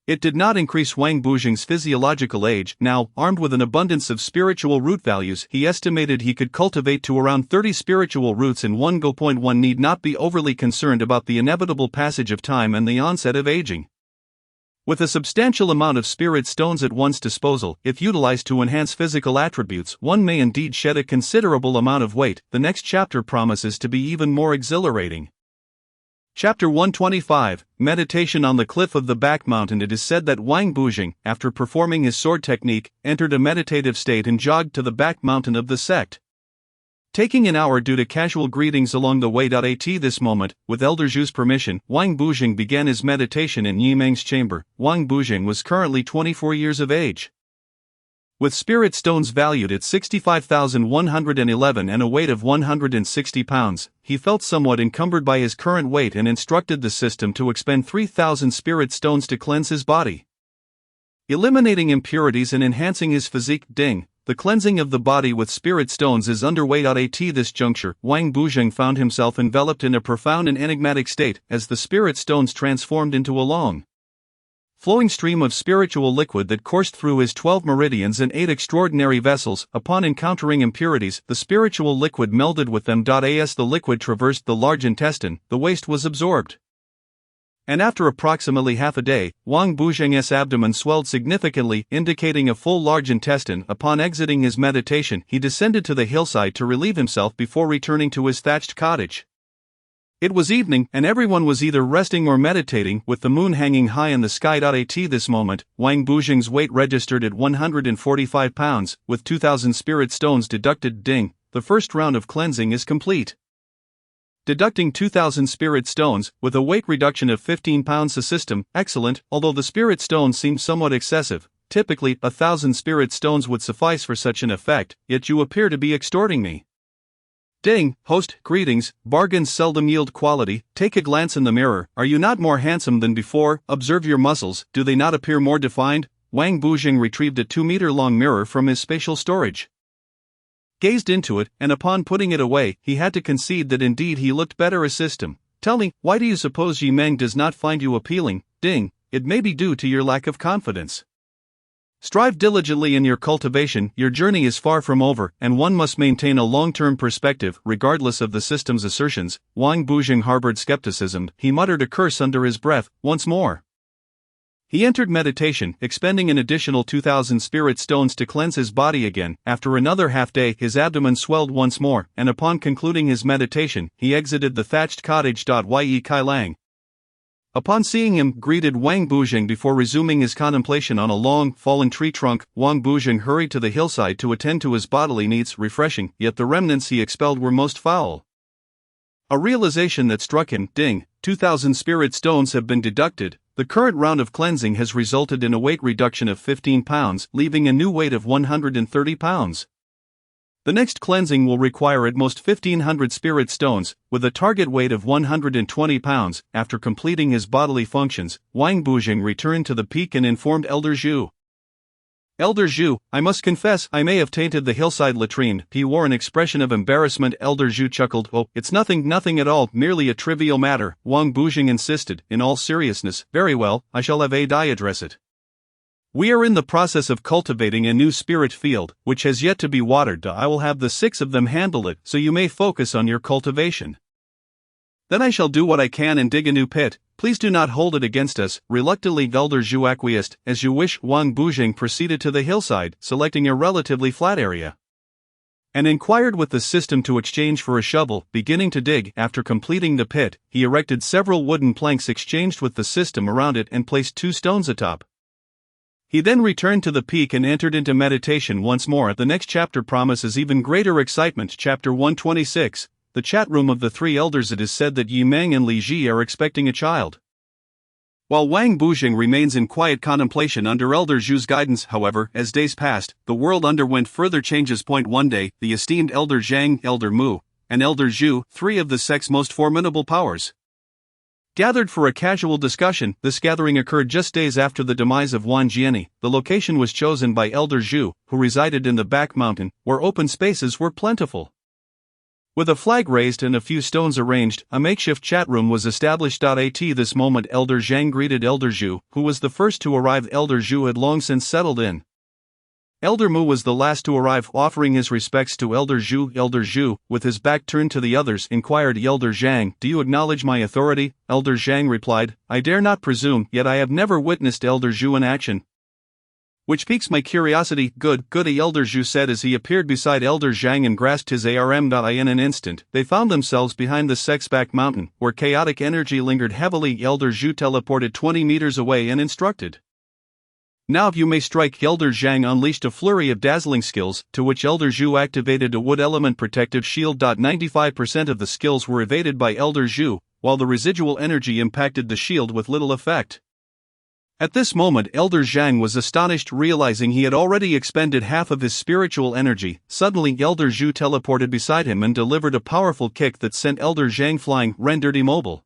It did not increase Wang Bujing's physiological age. Now, armed with an abundance of spiritual root values, he estimated he could cultivate to around 30 spiritual roots in one go. One need not be overly concerned about the inevitable passage of time and the onset of aging. With a substantial amount of spirit stones at one's disposal, if utilized to enhance physical attributes, one may indeed shed a considerable amount of weight. The next chapter promises to be even more exhilarating. Chapter 125, Meditation on the Cliff of the Back Mountain. It is said that Wang Bujing, after performing his sword technique, entered a meditative state and jogged to the back mountain of the sect. Taking an hour due to casual greetings along the way. At this moment, with Elder Zhu's permission, Wang Bujing began his meditation in Yi Meng's chamber. Wang Bujing was currently 24 years of age. With spirit stones valued at 65,111 and a weight of 160 pounds, he felt somewhat encumbered by his current weight and instructed the system to expend 3,000 spirit stones to cleanse his body, eliminating impurities and enhancing his physique. Ding. The cleansing of the body with spirit stones is underway. At this juncture, Wang Bujing found himself enveloped in a profound and enigmatic state, as the spirit stones transformed into a long, flowing stream of spiritual liquid that coursed through his 12 meridians and 8 extraordinary vessels. Upon encountering impurities, the spiritual liquid melded with them. As the liquid traversed the large intestine, the waste was absorbed, and after approximately half a day, Wang Bujing's abdomen swelled significantly, indicating a full large intestine. Upon exiting his meditation, he descended to the hillside to relieve himself before returning to his thatched cottage. It was evening, and everyone was either resting or meditating, with the moon hanging high in the sky. At this moment, Wang Bujing's weight registered at 145 pounds, with 2,000 spirit stones deducted. Ding. The first round of cleansing is complete. Deducting 2,000 spirit stones, with a weight reduction of 15 pounds. The system, excellent, although the spirit stones seem somewhat excessive. Typically, 1,000 spirit stones would suffice for such an effect, yet you appear to be extorting me. Ding. Host, greetings. Bargains seldom yield quality. Take a glance in the mirror. Are you not more handsome than before? Observe your muscles, do they not appear more defined? Wang Bujing retrieved a 2-meter-long mirror from his spatial storage, gazed into it, and upon putting it away, he had to concede that indeed he looked better. A system. Tell me, why do you suppose Yi Meng does not find you appealing? Ding. It may be due to your lack of confidence. Strive diligently in your cultivation. Your journey is far from over, and one must maintain a long-term perspective, regardless of the system's assertions. Wang Bujing harbored skepticism. He muttered a curse under his breath. Once more, he entered meditation, expending an additional 2,000 spirit stones to cleanse his body again. After another half-day, his abdomen swelled once more, and upon concluding his meditation, he exited the thatched cottage. Ye Kailang, upon seeing him, greeted Wang Bujing before resuming his contemplation on a long, fallen tree trunk. Wang Bujing hurried to the hillside to attend to his bodily needs, refreshing, yet the remnants he expelled were most foul. A realization that struck him. Ding. 2,000 spirit stones have been deducted. The current round of cleansing has resulted in a weight reduction of 15 pounds, leaving a new weight of 130 pounds. The next cleansing will require at most 1,500 spirit stones, with a target weight of 120 pounds. After completing his bodily functions, Wang Bujing returned to the peak and informed Elder Zhu. Elder Zhu, I must confess I may have tainted the hillside latrine. He wore an expression of embarrassment. Elder Zhu chuckled. Oh, it's nothing at all, merely a trivial matter. Wang Bujing insisted, in all seriousness. Very well, I shall have Dai address it. We are in the process of cultivating a new spirit field, which has yet to be watered. I will have the 6 of them handle it, so you may focus on your cultivation. Then I shall do what I can and dig a new pit. Please do not hold it against us. Reluctantly, Elder Zhu acquiesced. As you wish. Wang Bujing proceeded to the hillside, selecting a relatively flat area, and inquired with the system to exchange for a shovel. Beginning to dig, after completing the pit, he erected several wooden planks exchanged with the system around it and placed 2 stones atop. He then returned to the peak and entered into meditation once more. The next chapter promises even greater excitement. Chapter 126, the chat room of the three elders. It is said that Yi Meng and Li Ji are expecting a child. While Wang Bujing remains in quiet contemplation under Elder Zhu's guidance, however, as days passed, the world underwent further changes. One day, the esteemed Elder Zhang, Elder Mu, and Elder Zhu, three of the sect's most formidable powers, gathered for a casual discussion. This gathering occurred just days after the demise of Wan Jiani. The location was chosen by Elder Zhu, who resided in the back mountain, where open spaces were plentiful. With a flag raised and a few stones arranged, a makeshift chat room was established. At this moment Elder Zhang greeted Elder Zhu, who was the first to arrive. Elder Zhu had long since settled in. Elder Mu was the last to arrive, offering his respects to Elder Zhu. Elder Zhu, with his back turned to the others, inquired Elder Zhang, "Do you acknowledge my authority?" Elder Zhang replied, "I dare not presume, yet I have never witnessed Elder Zhu in action, which piques my curiosity." Good, Elder Zhu said as he appeared beside Elder Zhang and grasped his arm. In an instant, they found themselves behind the sect's back mountain, where chaotic energy lingered heavily. Elder Zhu teleported 20 meters away and instructed, "Now you may strike." Elder Zhang unleashed a flurry of dazzling skills, to which Elder Zhu activated a wood element protective shield. 95% of the skills were evaded by Elder Zhu, while the residual energy impacted the shield with little effect. At this moment Elder Zhang was astonished, realizing he had already expended half of his spiritual energy. Suddenly Elder Zhu teleported beside him and delivered a powerful kick that sent Elder Zhang flying, rendered immobile.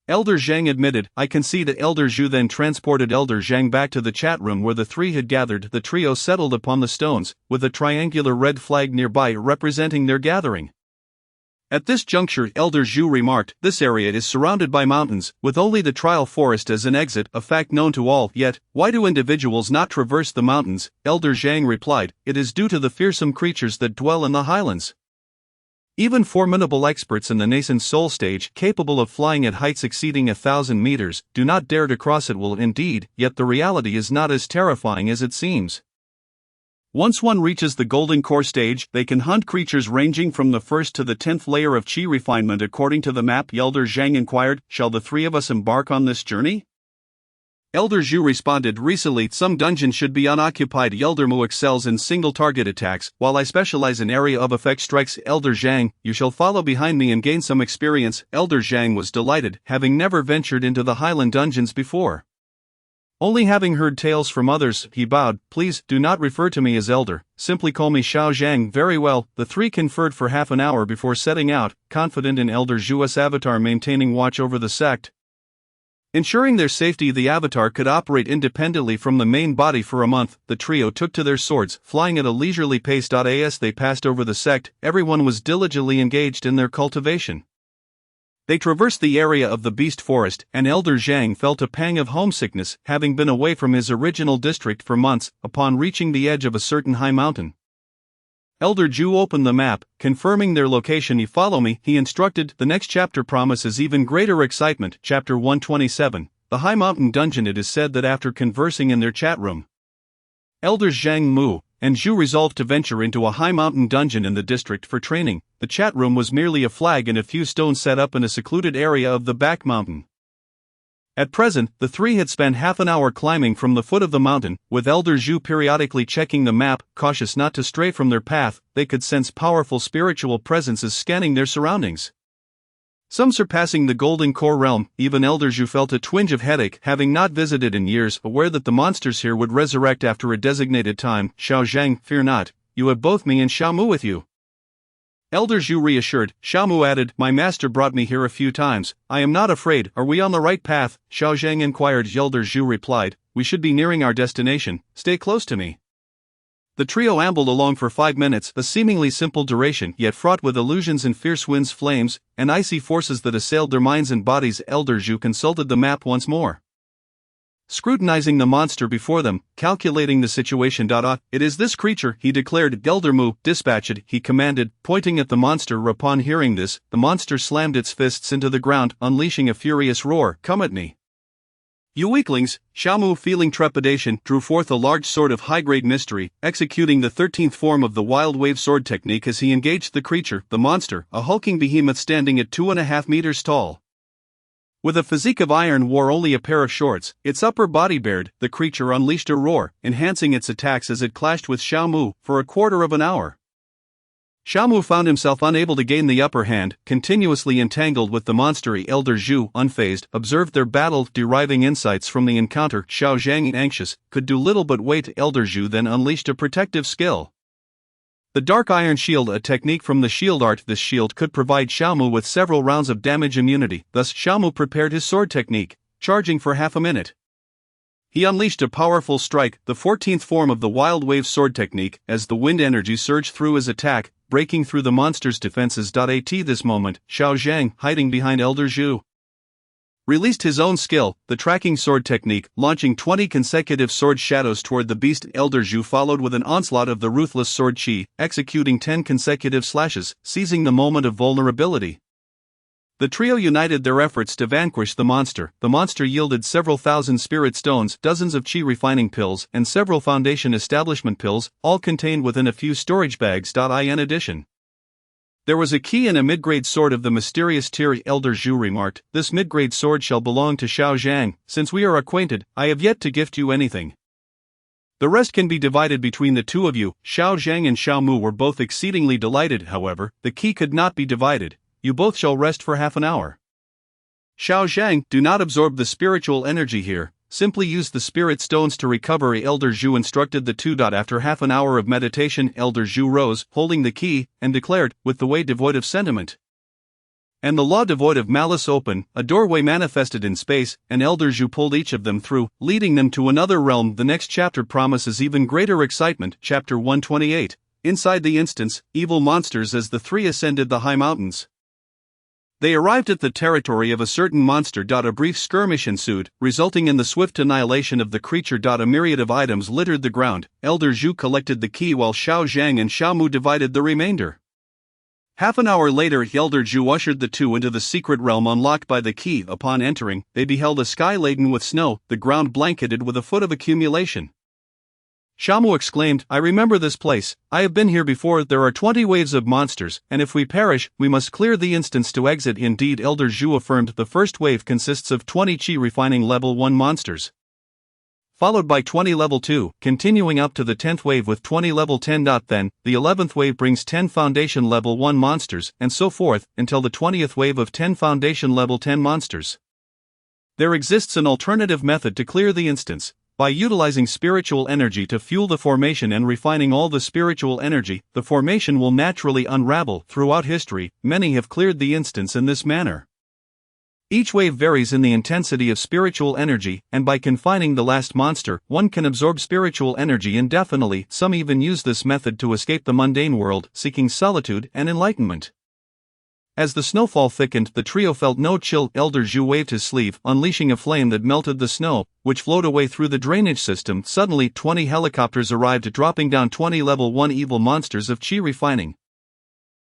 Elder Zhang admitted, "I concede." Elder Zhu then transported Elder Zhang back to the chat room where the three had gathered. The trio settled upon the stones, with a triangular red flag nearby representing their gathering. At this juncture Elder Zhu remarked, "This area is surrounded by mountains, with only the trial forest as an exit, a fact known to all. Yet, why do individuals not traverse the mountains?" Elder Zhang replied, "It is due to the fearsome creatures that dwell in the highlands. Even formidable experts in the nascent soul stage, capable of flying at heights exceeding 1,000 meters, do not dare to cross it." Well, indeed, yet the reality is not as terrifying as it seems. Once one reaches the Golden Core stage, they can hunt creatures ranging from the 1st to the 10th layer of Qi refinement according to the map. Elder Zhang inquired, "Shall the three of us embark on this journey?" Elder Zhu responded, "Recently, some dungeons should be unoccupied." Elder Mu excels in single-target attacks, while I specialize in area of effect strikes. Elder Zhang, you shall follow behind me and gain some experience. Elder Zhang was delighted, having never ventured into the Highland dungeons before. Only having heard tales from others, he bowed. "Please, do not refer to me as Elder, simply call me Xiao Zhang." "Very well." The three conferred for half an hour before setting out, confident in Elder Zhu's avatar maintaining watch over the sect. Ensuring their safety, the avatar could operate independently from the main body for a month. The trio took to their swords, flying at a leisurely pace. As they passed over the sect, everyone was diligently engaged in their cultivation. They traversed the area of the Beast Forest, and Elder Zhang felt a pang of homesickness, having been away from his original district for months. Upon reaching the edge of a certain high mountain, Elder Zhu opened the map, confirming their location. "Follow me," he instructed. The next chapter promises even greater excitement. Chapter 127, the High Mountain Dungeon. It is said that after conversing in their chat room, Elders Zhang Mu and Zhu resolved to venture into a high mountain dungeon in the district for training. The chat room was merely a flag and a few stones set up in a secluded area of the back mountain. At present, the three had spent half an hour climbing from the foot of the mountain, with Elder Zhu periodically checking the map, cautious not to stray from their path. They could sense powerful spiritual presences scanning their surroundings, some surpassing the Golden Core realm. Even Elder Zhu felt a twinge of headache, having not visited in years, aware that the monsters here would resurrect after a designated time. "Xiao Zhang, fear not, you have both me and Xiao Mu with you." Elder Zhu reassured. Xiao Mu added, "My master brought me here a few times. I am not afraid." "Are we on the right path?" Xiao Zhang inquired. Elder Zhu replied, "We should be nearing our destination. Stay close to me." The trio ambled along for 5 minutes, a seemingly simple duration, yet fraught with illusions and fierce winds, flames, and icy forces that assailed their minds and bodies. Elder Zhu consulted the map once more, scrutinizing the monster before them, calculating the situation. "It is this creature," he declared. "Elder Mu, dispatch it," he commanded, pointing at the monster. Upon hearing this, the monster slammed its fists into the ground, unleashing a furious roar. "Come at me, you weaklings!" Xiao Mu, feeling trepidation, drew forth a large sword of high-grade mystery, executing the 13th form of the Wild Wave sword technique as he engaged the creature. The monster, a hulking behemoth standing at 2.5 meters tall, With a physique of iron, wore only a pair of shorts, its upper body bared, the creature unleashed a roar, enhancing its attacks as it clashed with Xiao Mu for a quarter of an hour. Xiao Mu found himself unable to gain the upper hand, continuously entangled with the monster. Elder Zhu, unfazed, observed their battle, deriving insights from the encounter. Xiao Zhang, anxious, could do little but wait. Elder Zhu then unleashed a protective skill. The Dark Iron Shield, a technique from the shield art. This shield could provide Xiao Mu with several rounds of damage immunity, thus Xiao Mu prepared his sword technique, charging for half a minute. He unleashed a powerful strike, the 14th form of the Wild Wave sword technique, as the wind energy surged through his attack, breaking through the monster's defenses. At this moment, Xiao Zhang, hiding behind Elder Zhu, released his own skill, the tracking sword technique, launching 20 consecutive sword shadows toward the beast. Elder Zhu followed with an onslaught of the ruthless sword chi, executing 10 consecutive slashes, seizing the moment of vulnerability. The trio united their efforts to vanquish the monster. The monster yielded several thousand spirit stones, dozens of chi refining pills, and several foundation establishment pills, all contained within a few storage bags. In addition, there was a key and a mid-grade sword of the mysterious tier. Elder Zhu remarked, "This mid-grade sword shall belong to Xiao Zhang. Since we are acquainted, I have yet to gift you anything. The rest can be divided between the two of you." Xiao Zhang and Xiao Mu were both exceedingly delighted. However, the key could not be divided. "You both shall rest for half an hour. Xiao Zhang, do not absorb the spiritual energy here. Simply use the spirit stones to recover." Elder Zhu instructed the two. After half an hour of meditation, Elder Zhu rose, holding the key, and declared, with the way devoid of sentiment and the law devoid of malice open, a doorway manifested in space, and Elder Zhu pulled each of them through, leading them to another realm. The next chapter promises even greater excitement. Chapter 128. Inside the instance, evil monsters. As the three ascended the high mountains, they arrived at the territory of a certain monster. A brief skirmish ensued, resulting in the swift annihilation of the creature. A myriad of items littered the ground. Elder Zhu collected the key while Xiao Zhang and Xiao Mu divided the remainder. Half an hour later, Elder Zhu ushered the two into the secret realm unlocked by the key. Upon entering, they beheld a sky laden with snow, the ground blanketed with a foot of accumulation. Xiao Mu exclaimed, "I remember this place. I have been here before. There are 20 waves of monsters, and if we perish, we must clear the instance to exit." Indeed, Elder Zhu affirmed, the first wave consists of 20 chi refining level 1 monsters, followed by 20 level 2, continuing up to the 10th wave with 20 level 10. Then, the 11th wave brings 10 foundation level 1 monsters, and so forth, until the 20th wave of 10 foundation level 10 monsters. There exists an alternative method to clear the instance. By utilizing spiritual energy to fuel the formation and refining all the spiritual energy, the formation will naturally unravel. Throughout history, many have cleared the instance in this manner. Each wave varies in the intensity of spiritual energy, and by confining the last monster, one can absorb spiritual energy indefinitely. Some even use this method to escape the mundane world, seeking solitude and enlightenment. As the snowfall thickened, the trio felt no chill. Elder Zhu waved his sleeve, unleashing a flame that melted the snow, which flowed away through the drainage system. Suddenly, 20 helicopters arrived, dropping down 20 level 1 evil monsters of chi refining.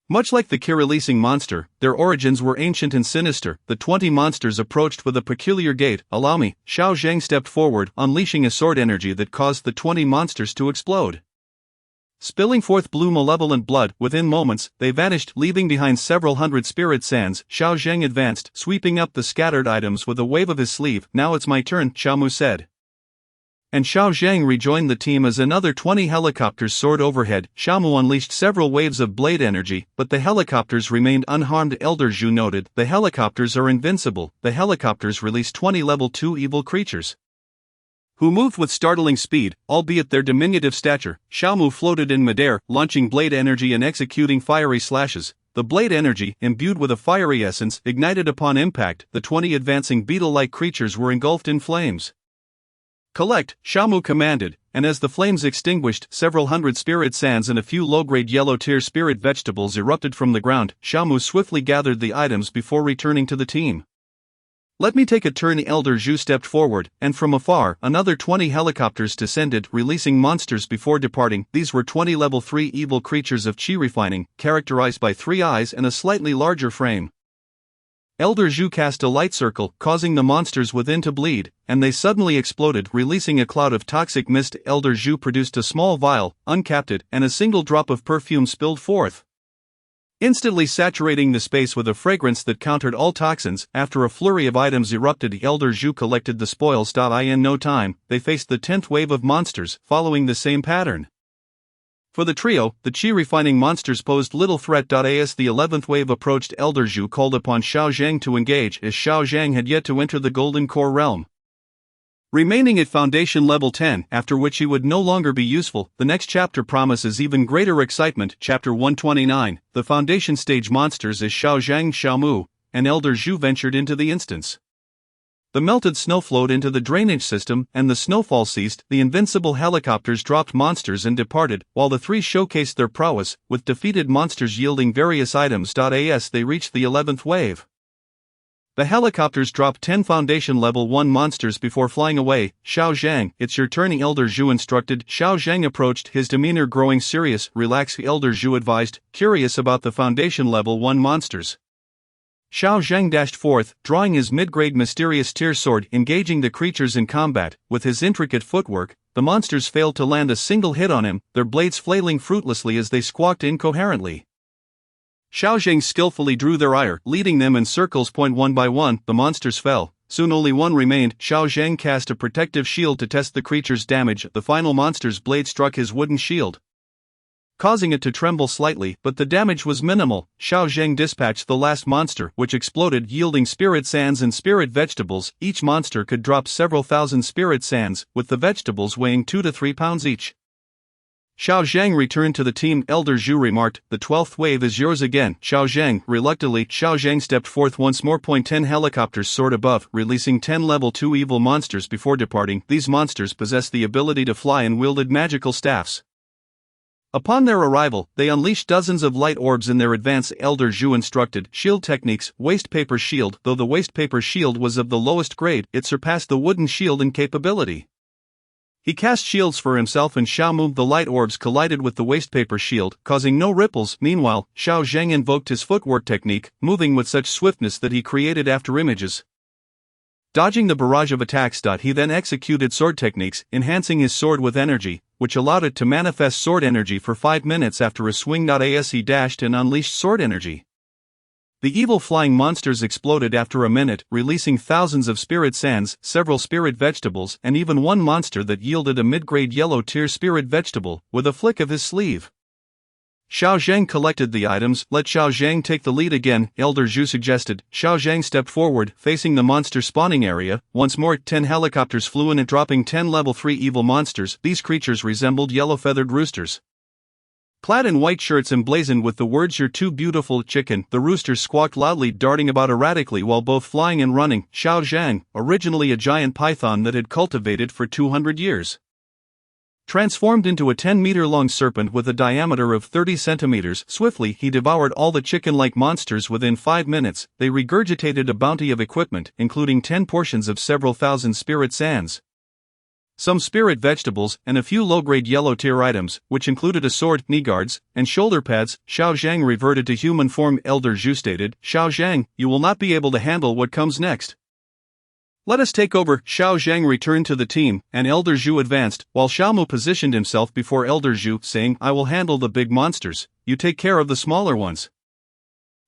Much like the chi-releasing monster, their origins were ancient and sinister. The 20 monsters approached with a peculiar gait. "Allow me." Xiao Zhang stepped forward, unleashing a sword energy that caused the 20 monsters to explode, spilling forth blue malevolent blood. Within moments, they vanished, leaving behind several hundred spirit sands. Xiao Zhang advanced, sweeping up the scattered items with a wave of his sleeve. "Now it's my turn," Xiao Mu said. And Xiao Zhang rejoined the team as another 20 helicopters soared overhead. Xiao Mu unleashed several waves of blade energy, but the helicopters remained unharmed. Elder Zhu noted, "The helicopters are invincible." The helicopters released 20 level 2 evil creatures, who moved with startling speed, albeit their diminutive stature. Xiao Mu floated in midair, launching blade energy and executing fiery slashes. The blade energy, imbued with a fiery essence, ignited upon impact. The 20 advancing beetle-like creatures were engulfed in flames. "Collect," Xiao Mu commanded, and as the flames extinguished, several hundred spirit sands and a few low-grade yellow-tier spirit vegetables erupted from the ground. Xiao Mu swiftly gathered the items before returning to the team. "Let me take a turn." Elder Zhu stepped forward, and from afar, another 20 helicopters descended, releasing monsters before departing. These were 20 level 3 evil creatures of chi refining, characterized by 3 eyes and a slightly larger frame. Elder Zhu cast a light circle, causing the monsters within to bleed, and they suddenly exploded, releasing a cloud of toxic mist. Elder Zhu produced a small vial, uncapped it, and a single drop of perfume spilled forth. instantly saturating the space with a fragrance that countered all toxins. After a flurry of items erupted, Elder Zhu collected the spoils. In no time, they faced the 10th wave of monsters, following the same pattern. For the trio, the chi-refining monsters posed little threat. As the 11th wave approached, Elder Zhu called upon Xiao Zhang to engage, as Xiao Zhang had yet to enter the Golden Core realm, remaining at Foundation Level 10, after which he would no longer be useful. The next chapter promises even greater excitement. Chapter 129, The Foundation Stage Monsters, as Xiao Zhang, Xiao Mu, and Elder Zhu ventured into the instance. The melted snow flowed into the drainage system, and the snowfall ceased. The invincible helicopters dropped monsters and departed, while the three showcased their prowess, with defeated monsters yielding various items. As they reached the 11th wave, the helicopters dropped 10 Foundation Level 1 monsters before flying away. Xiao Zhang, it's your turn, Elder Zhu instructed. Xiao Zhang approached, his demeanor growing serious. Relax, Elder Zhu advised, curious about the Foundation Level 1 monsters. Xiao Zhang dashed forth, drawing his mid-grade mysterious tear sword, engaging the creatures in combat. With his intricate footwork, the monsters failed to land a single hit on him, their blades flailing fruitlessly as they squawked incoherently. Xiao Zhang skillfully drew their ire, leading them in circles. One by one, the monsters fell. Soon only one remained. Xiao Zhang cast a protective shield to test the creature's damage. The final monster's blade struck his wooden shield, causing it to tremble slightly, but the damage was minimal. Xiao Zhang dispatched the last monster, which exploded, yielding spirit sands and spirit vegetables. Each monster could drop several thousand spirit sands, with the vegetables weighing 2 to 3 pounds each. Xiao Zhang returned to the team. Elder Zhu remarked, the 12th wave is yours again, Xiao Zhang. Reluctantly, Xiao Zhang stepped forth once more. 10 helicopters soared above, releasing 10 level 2 evil monsters before departing. These monsters possessed the ability to fly and wielded magical staffs. Upon their arrival, they unleashed dozens of light orbs in their advance. Elder Zhu instructed, shield techniques, waste paper shield. Though the waste paper shield was of the lowest grade, it surpassed the wooden shield in capability. He cast shields for himself and Xiao Mu. The light orbs collided with the wastepaper shield, causing no ripples. Meanwhile, Xiao Zhang invoked his footwork technique, moving with such swiftness that he created afterimages, dodging the barrage of attacks. He then executed sword techniques, enhancing his sword with energy, which allowed it to manifest sword energy for 5 minutes after a swing. As he dashed and unleashed sword energy, the evil flying monsters exploded after a minute, releasing thousands of spirit sands, several spirit vegetables, and even one monster that yielded a mid-grade yellow tier spirit vegetable, with a flick of his sleeve. Xiao Zhang collected the items. Let Xiao Zhang take the lead again, Elder Zhu suggested. Xiao Zhang stepped forward, facing the monster spawning area. Once more, 10 helicopters flew in and dropping 10 level 3 evil monsters. These creatures resembled yellow-feathered roosters, clad in white shirts emblazoned with the words "You're too beautiful, chicken." The roosters squawked loudly, darting about erratically while both flying and running. Xiao Zhang, originally a giant python that had cultivated for 200 years, transformed into a 10-meter-long serpent with a diameter of 30 centimeters. Swiftly, he devoured all the chicken-like monsters within 5 minutes. They regurgitated a bounty of equipment, including 10 portions of several thousand spirit sands, some spirit vegetables, and a few low-grade yellow-tier items, which included a sword, knee guards, and shoulder pads. Xiao Zhang reverted to human form. Elder Zhu stated, Xiao Zhang, you will not be able to handle what comes next. Let us take over. Xiao Zhang returned to the team, and Elder Zhu advanced, while Xiao Mu positioned himself before Elder Zhu, saying, I will handle the big monsters, you take care of the smaller ones.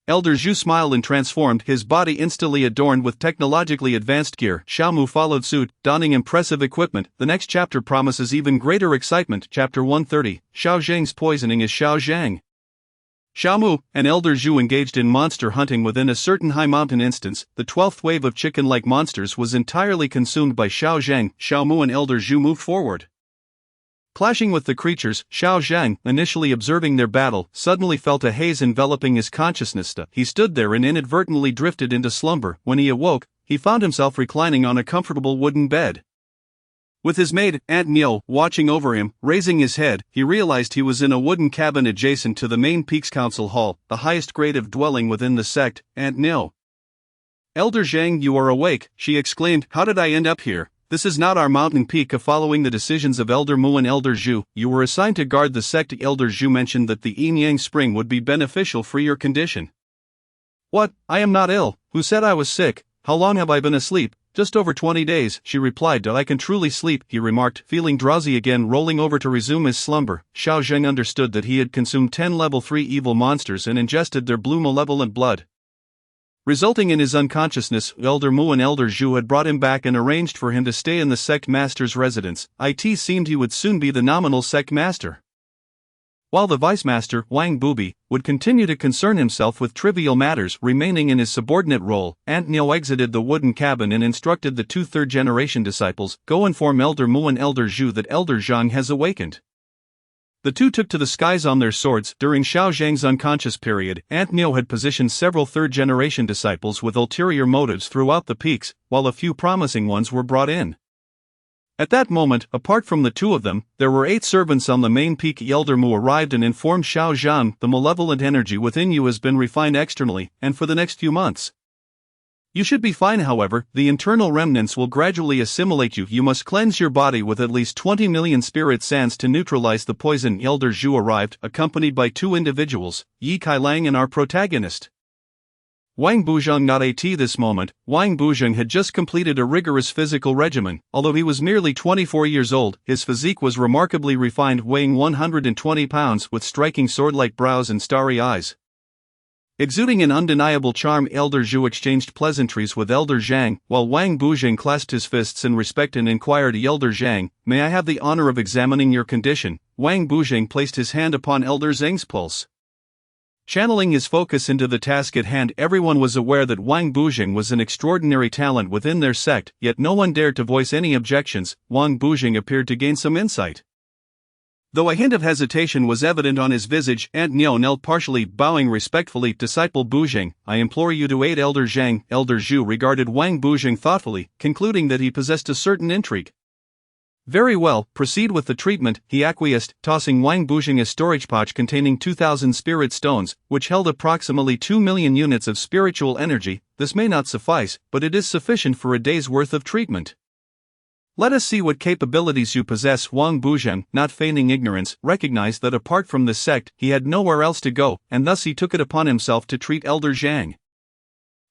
Elder Zhu smiled and transformed, his body instantly adorned with technologically advanced gear. Xiao Mu followed suit, donning impressive equipment. The next chapter promises even greater excitement. Chapter 130, Xiao Zhang's poisoning is Xiao Zhang. Xiao Mu and Elder Zhu engaged in monster hunting within a certain high mountain instance. The 12th wave of chicken-like monsters was entirely consumed by Xiao Zhang. Xiao Mu and Elder Zhu moved forward, clashing with the creatures. Xiao Zhang, initially observing their battle, suddenly felt a haze enveloping his consciousness. He stood there and inadvertently drifted into slumber. When he awoke, he found himself reclining on a comfortable wooden bed, with his maid, Aunt Niu, watching over him. Raising his head, he realized he was in a wooden cabin adjacent to the main Peaks Council Hall, the highest grade of dwelling within the sect. Aunt Niu. Elder Zhang, you are awake, she exclaimed. How did I end up here? This is not our mountain peak. Following the decisions of Elder Mu and Elder Zhu, you were assigned to guard the sect. Elder Zhu mentioned that the Yin Yang spring would be beneficial for your condition. What? I am not ill. Who said I was sick? How long have I been asleep? Just over 20 days, she replied. I can truly sleep, he remarked, feeling drowsy again. Rolling over to resume his slumber, Xiao Zheng understood that he had consumed 10 level 3 evil monsters and ingested their blue malevolent blood. Resulting in his unconsciousness, Elder Mu and Elder Zhu had brought him back and arranged for him to stay in the sect master's residence. It seemed he would soon be the nominal sect master, while the vice master, Wang Bubi, would continue to concern himself with trivial matters. Remaining in his subordinate role, Aunt Niu exited the wooden cabin and instructed the 2 third-generation disciples, "Go inform Elder Mu and Elder Zhu that Elder Zhang has awakened." The two took to the skies on their swords. During Xiao Zheng's unconscious period, Aunt Niu had positioned several third-generation disciples with ulterior motives throughout the peaks, while a few promising ones were brought in. At that moment, apart from the 2 of them, there were 8 servants on the main peak. Elder Mu arrived and informed Xiao Zhang, "The malevolent energy within you has been refined externally, and for the next few months you should be fine. However, the internal remnants will gradually assimilate you. You must cleanse your body with at least 20 million spirit sands to neutralize the poison." Elder Zhu arrived, accompanied by 2 individuals, Yi Kailang and our protagonist, Wang Buzheng. At this moment, Wang Buzheng had just completed a rigorous physical regimen. Although he was merely 24 years old, his physique was remarkably refined, weighing 120 pounds with striking sword-like brows and starry eyes. Exuding an undeniable charm, Elder Zhu exchanged pleasantries with Elder Zhang, while Wang Buzheng clasped his fists in respect and inquired, "Elder Zhang, may I have the honor of examining your condition?" Wang Buzheng placed his hand upon Elder Zhang's pulse, channeling his focus into the task at hand. Everyone was aware that Wang Buzheng was an extraordinary talent within their sect, yet no one dared to voice any objections. Wang Buzheng appeared to gain some insight, though a hint of hesitation was evident on his visage. Aunt Niu knelt partially, bowing respectfully. "Disciple Buzheng, I implore you to aid Elder Zhang." Elder Zhu regarded Wang Buzheng thoughtfully, concluding that he possessed a certain intrigue. "Very well, proceed with the treatment," he acquiesced, tossing Wang Buzheng a storage pouch containing 2,000 spirit stones, which held approximately 2 million units of spiritual energy. "This may not suffice, but it is sufficient for a day's worth of treatment. Let us see what capabilities you possess." Wang Buzheng, not feigning ignorance, recognized that apart from this sect, he had nowhere else to go, and thus he took it upon himself to treat Elder Zhang.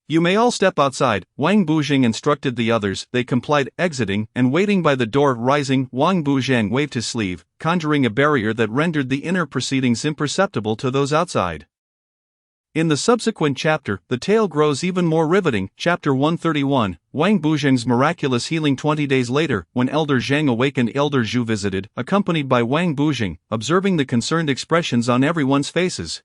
"You may all step outside," Wang Buzheng instructed the others. They complied, exiting, and waiting by the door. Rising, Wang Buzheng waved his sleeve, conjuring a barrier that rendered the inner proceedings imperceptible to those outside. In the subsequent chapter, the tale grows even more riveting. Chapter 131, Wang Buzheng's miraculous healing. 20 days later, when Elder Zhang awakened, Elder Zhu visited, accompanied by Wang Buzheng, observing the concerned expressions on everyone's faces.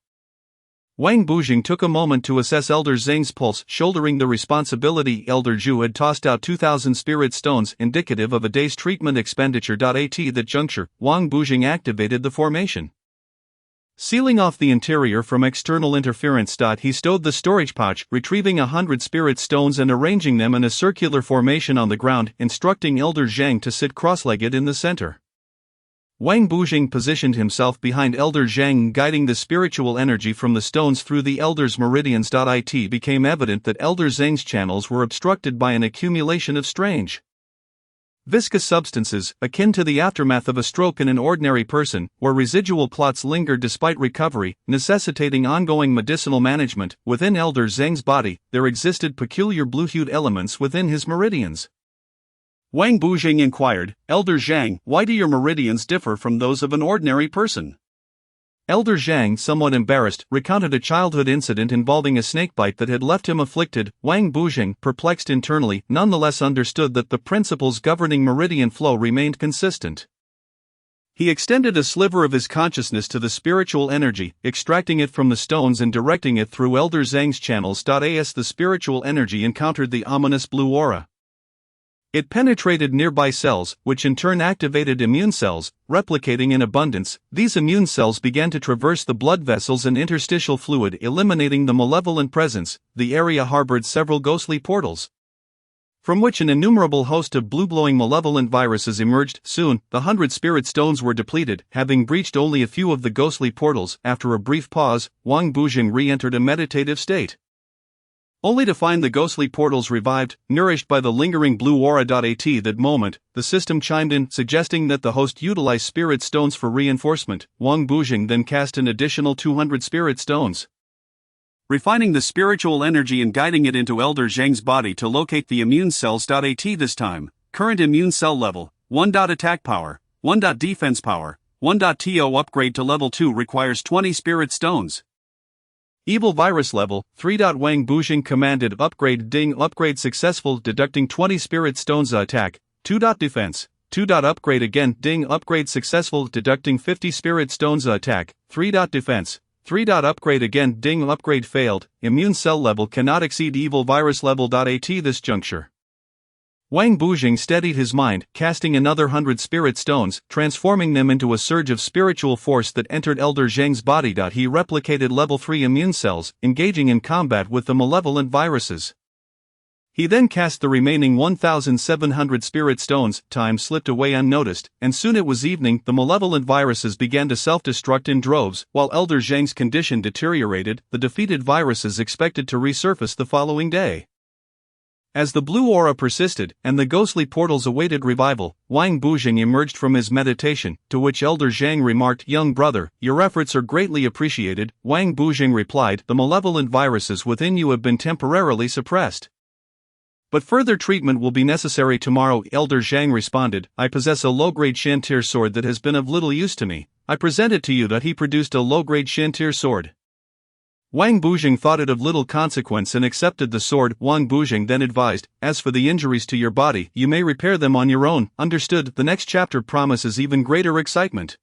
Wang Buzheng took a moment to assess Elder Zhang's pulse. Shouldering the responsibility, Elder Zhu had tossed out 2,000 spirit stones, indicative of a day's treatment expenditure. At that juncture, Wang Buzheng activated the formation, sealing off the interior from external interference. He stowed the storage pouch, retrieving 100 spirit stones and arranging them in a circular formation on the ground, instructing Elder Zhang to sit cross-legged in the center. Wang Buzheng positioned himself behind Elder Zhang, guiding the spiritual energy from the stones through the Elder's meridians. It became evident that Elder Zhang's channels were obstructed by an accumulation of strange, viscous substances, akin to the aftermath of a stroke in an ordinary person, where residual clots lingered despite recovery, necessitating ongoing medicinal management. Within Elder Zhang's body, there existed peculiar blue-hued elements within his meridians. Wang Buzheng inquired, "Elder Zhang, why do your meridians differ from those of an ordinary person?" Elder Zhang, somewhat embarrassed, recounted a childhood incident involving a snakebite that had left him afflicted. Wang Buzheng, perplexed internally, nonetheless understood that the principles governing meridian flow remained consistent. He extended a sliver of his consciousness to the spiritual energy, extracting it from the stones and directing it through Elder Zhang's channels. As the spiritual energy encountered the ominous blue aura, it penetrated nearby cells, which in turn activated immune cells, replicating in abundance. These immune cells began to traverse the blood vessels and interstitial fluid, eliminating the malevolent presence. The area harbored several ghostly portals, from which an innumerable host of blue-glowing malevolent viruses emerged. Soon, the 100 spirit stones were depleted, having breached only a few of the ghostly portals. After a brief pause, Wang Buzheng re-entered a meditative state, only to find the ghostly portals revived, nourished by the lingering blue aura. At that moment, the system chimed in, suggesting that the host utilize spirit stones for reinforcement. Wang Buzheng then cast an additional 200 spirit stones, refining the spiritual energy and guiding it into Elder Zhang's body to locate the immune cells. At this time, current immune cell level 1. Attack power 1. Defense power 1. To upgrade to level 2 requires 20 spirit stones. Evil virus level 3. Wang Bujing commanded upgrade ding upgrade successful deducting 20 spirit stones attack 2. Defense 2. Upgrade again ding upgrade successful deducting 50 spirit stones attack 3. Defense 3. Upgrade again ding upgrade failed, immune cell level cannot exceed evil virus level. At this juncture, Wang Bujing steadied his mind, casting another 100 spirit stones, transforming them into a surge of spiritual force that entered Elder Zhang's body. He replicated level 3 immune cells, engaging in combat with the malevolent viruses. He then cast the remaining 1,700 spirit stones. Time slipped away unnoticed, and soon it was evening. The malevolent viruses began to self-destruct in droves, while Elder Zhang's condition deteriorated. The defeated viruses expected to resurface the following day. As the blue aura persisted, and the ghostly portals awaited revival, Wang Bujing emerged from his meditation, to which Elder Zhang remarked, "Young brother, your efforts are greatly appreciated." Wang Bujing replied, "The malevolent viruses within you have been temporarily suppressed, but further treatment will be necessary tomorrow." Elder Zhang responded, "I possess a low-grade Shantir sword that has been of little use to me. I present it to you." He produced a low-grade Shantir sword. Wang Bujing thought it of little consequence and accepted the sword. Wang Bujing then advised, "As for the injuries to your body, you may repair them on your own." Understood. The next chapter promises even greater excitement.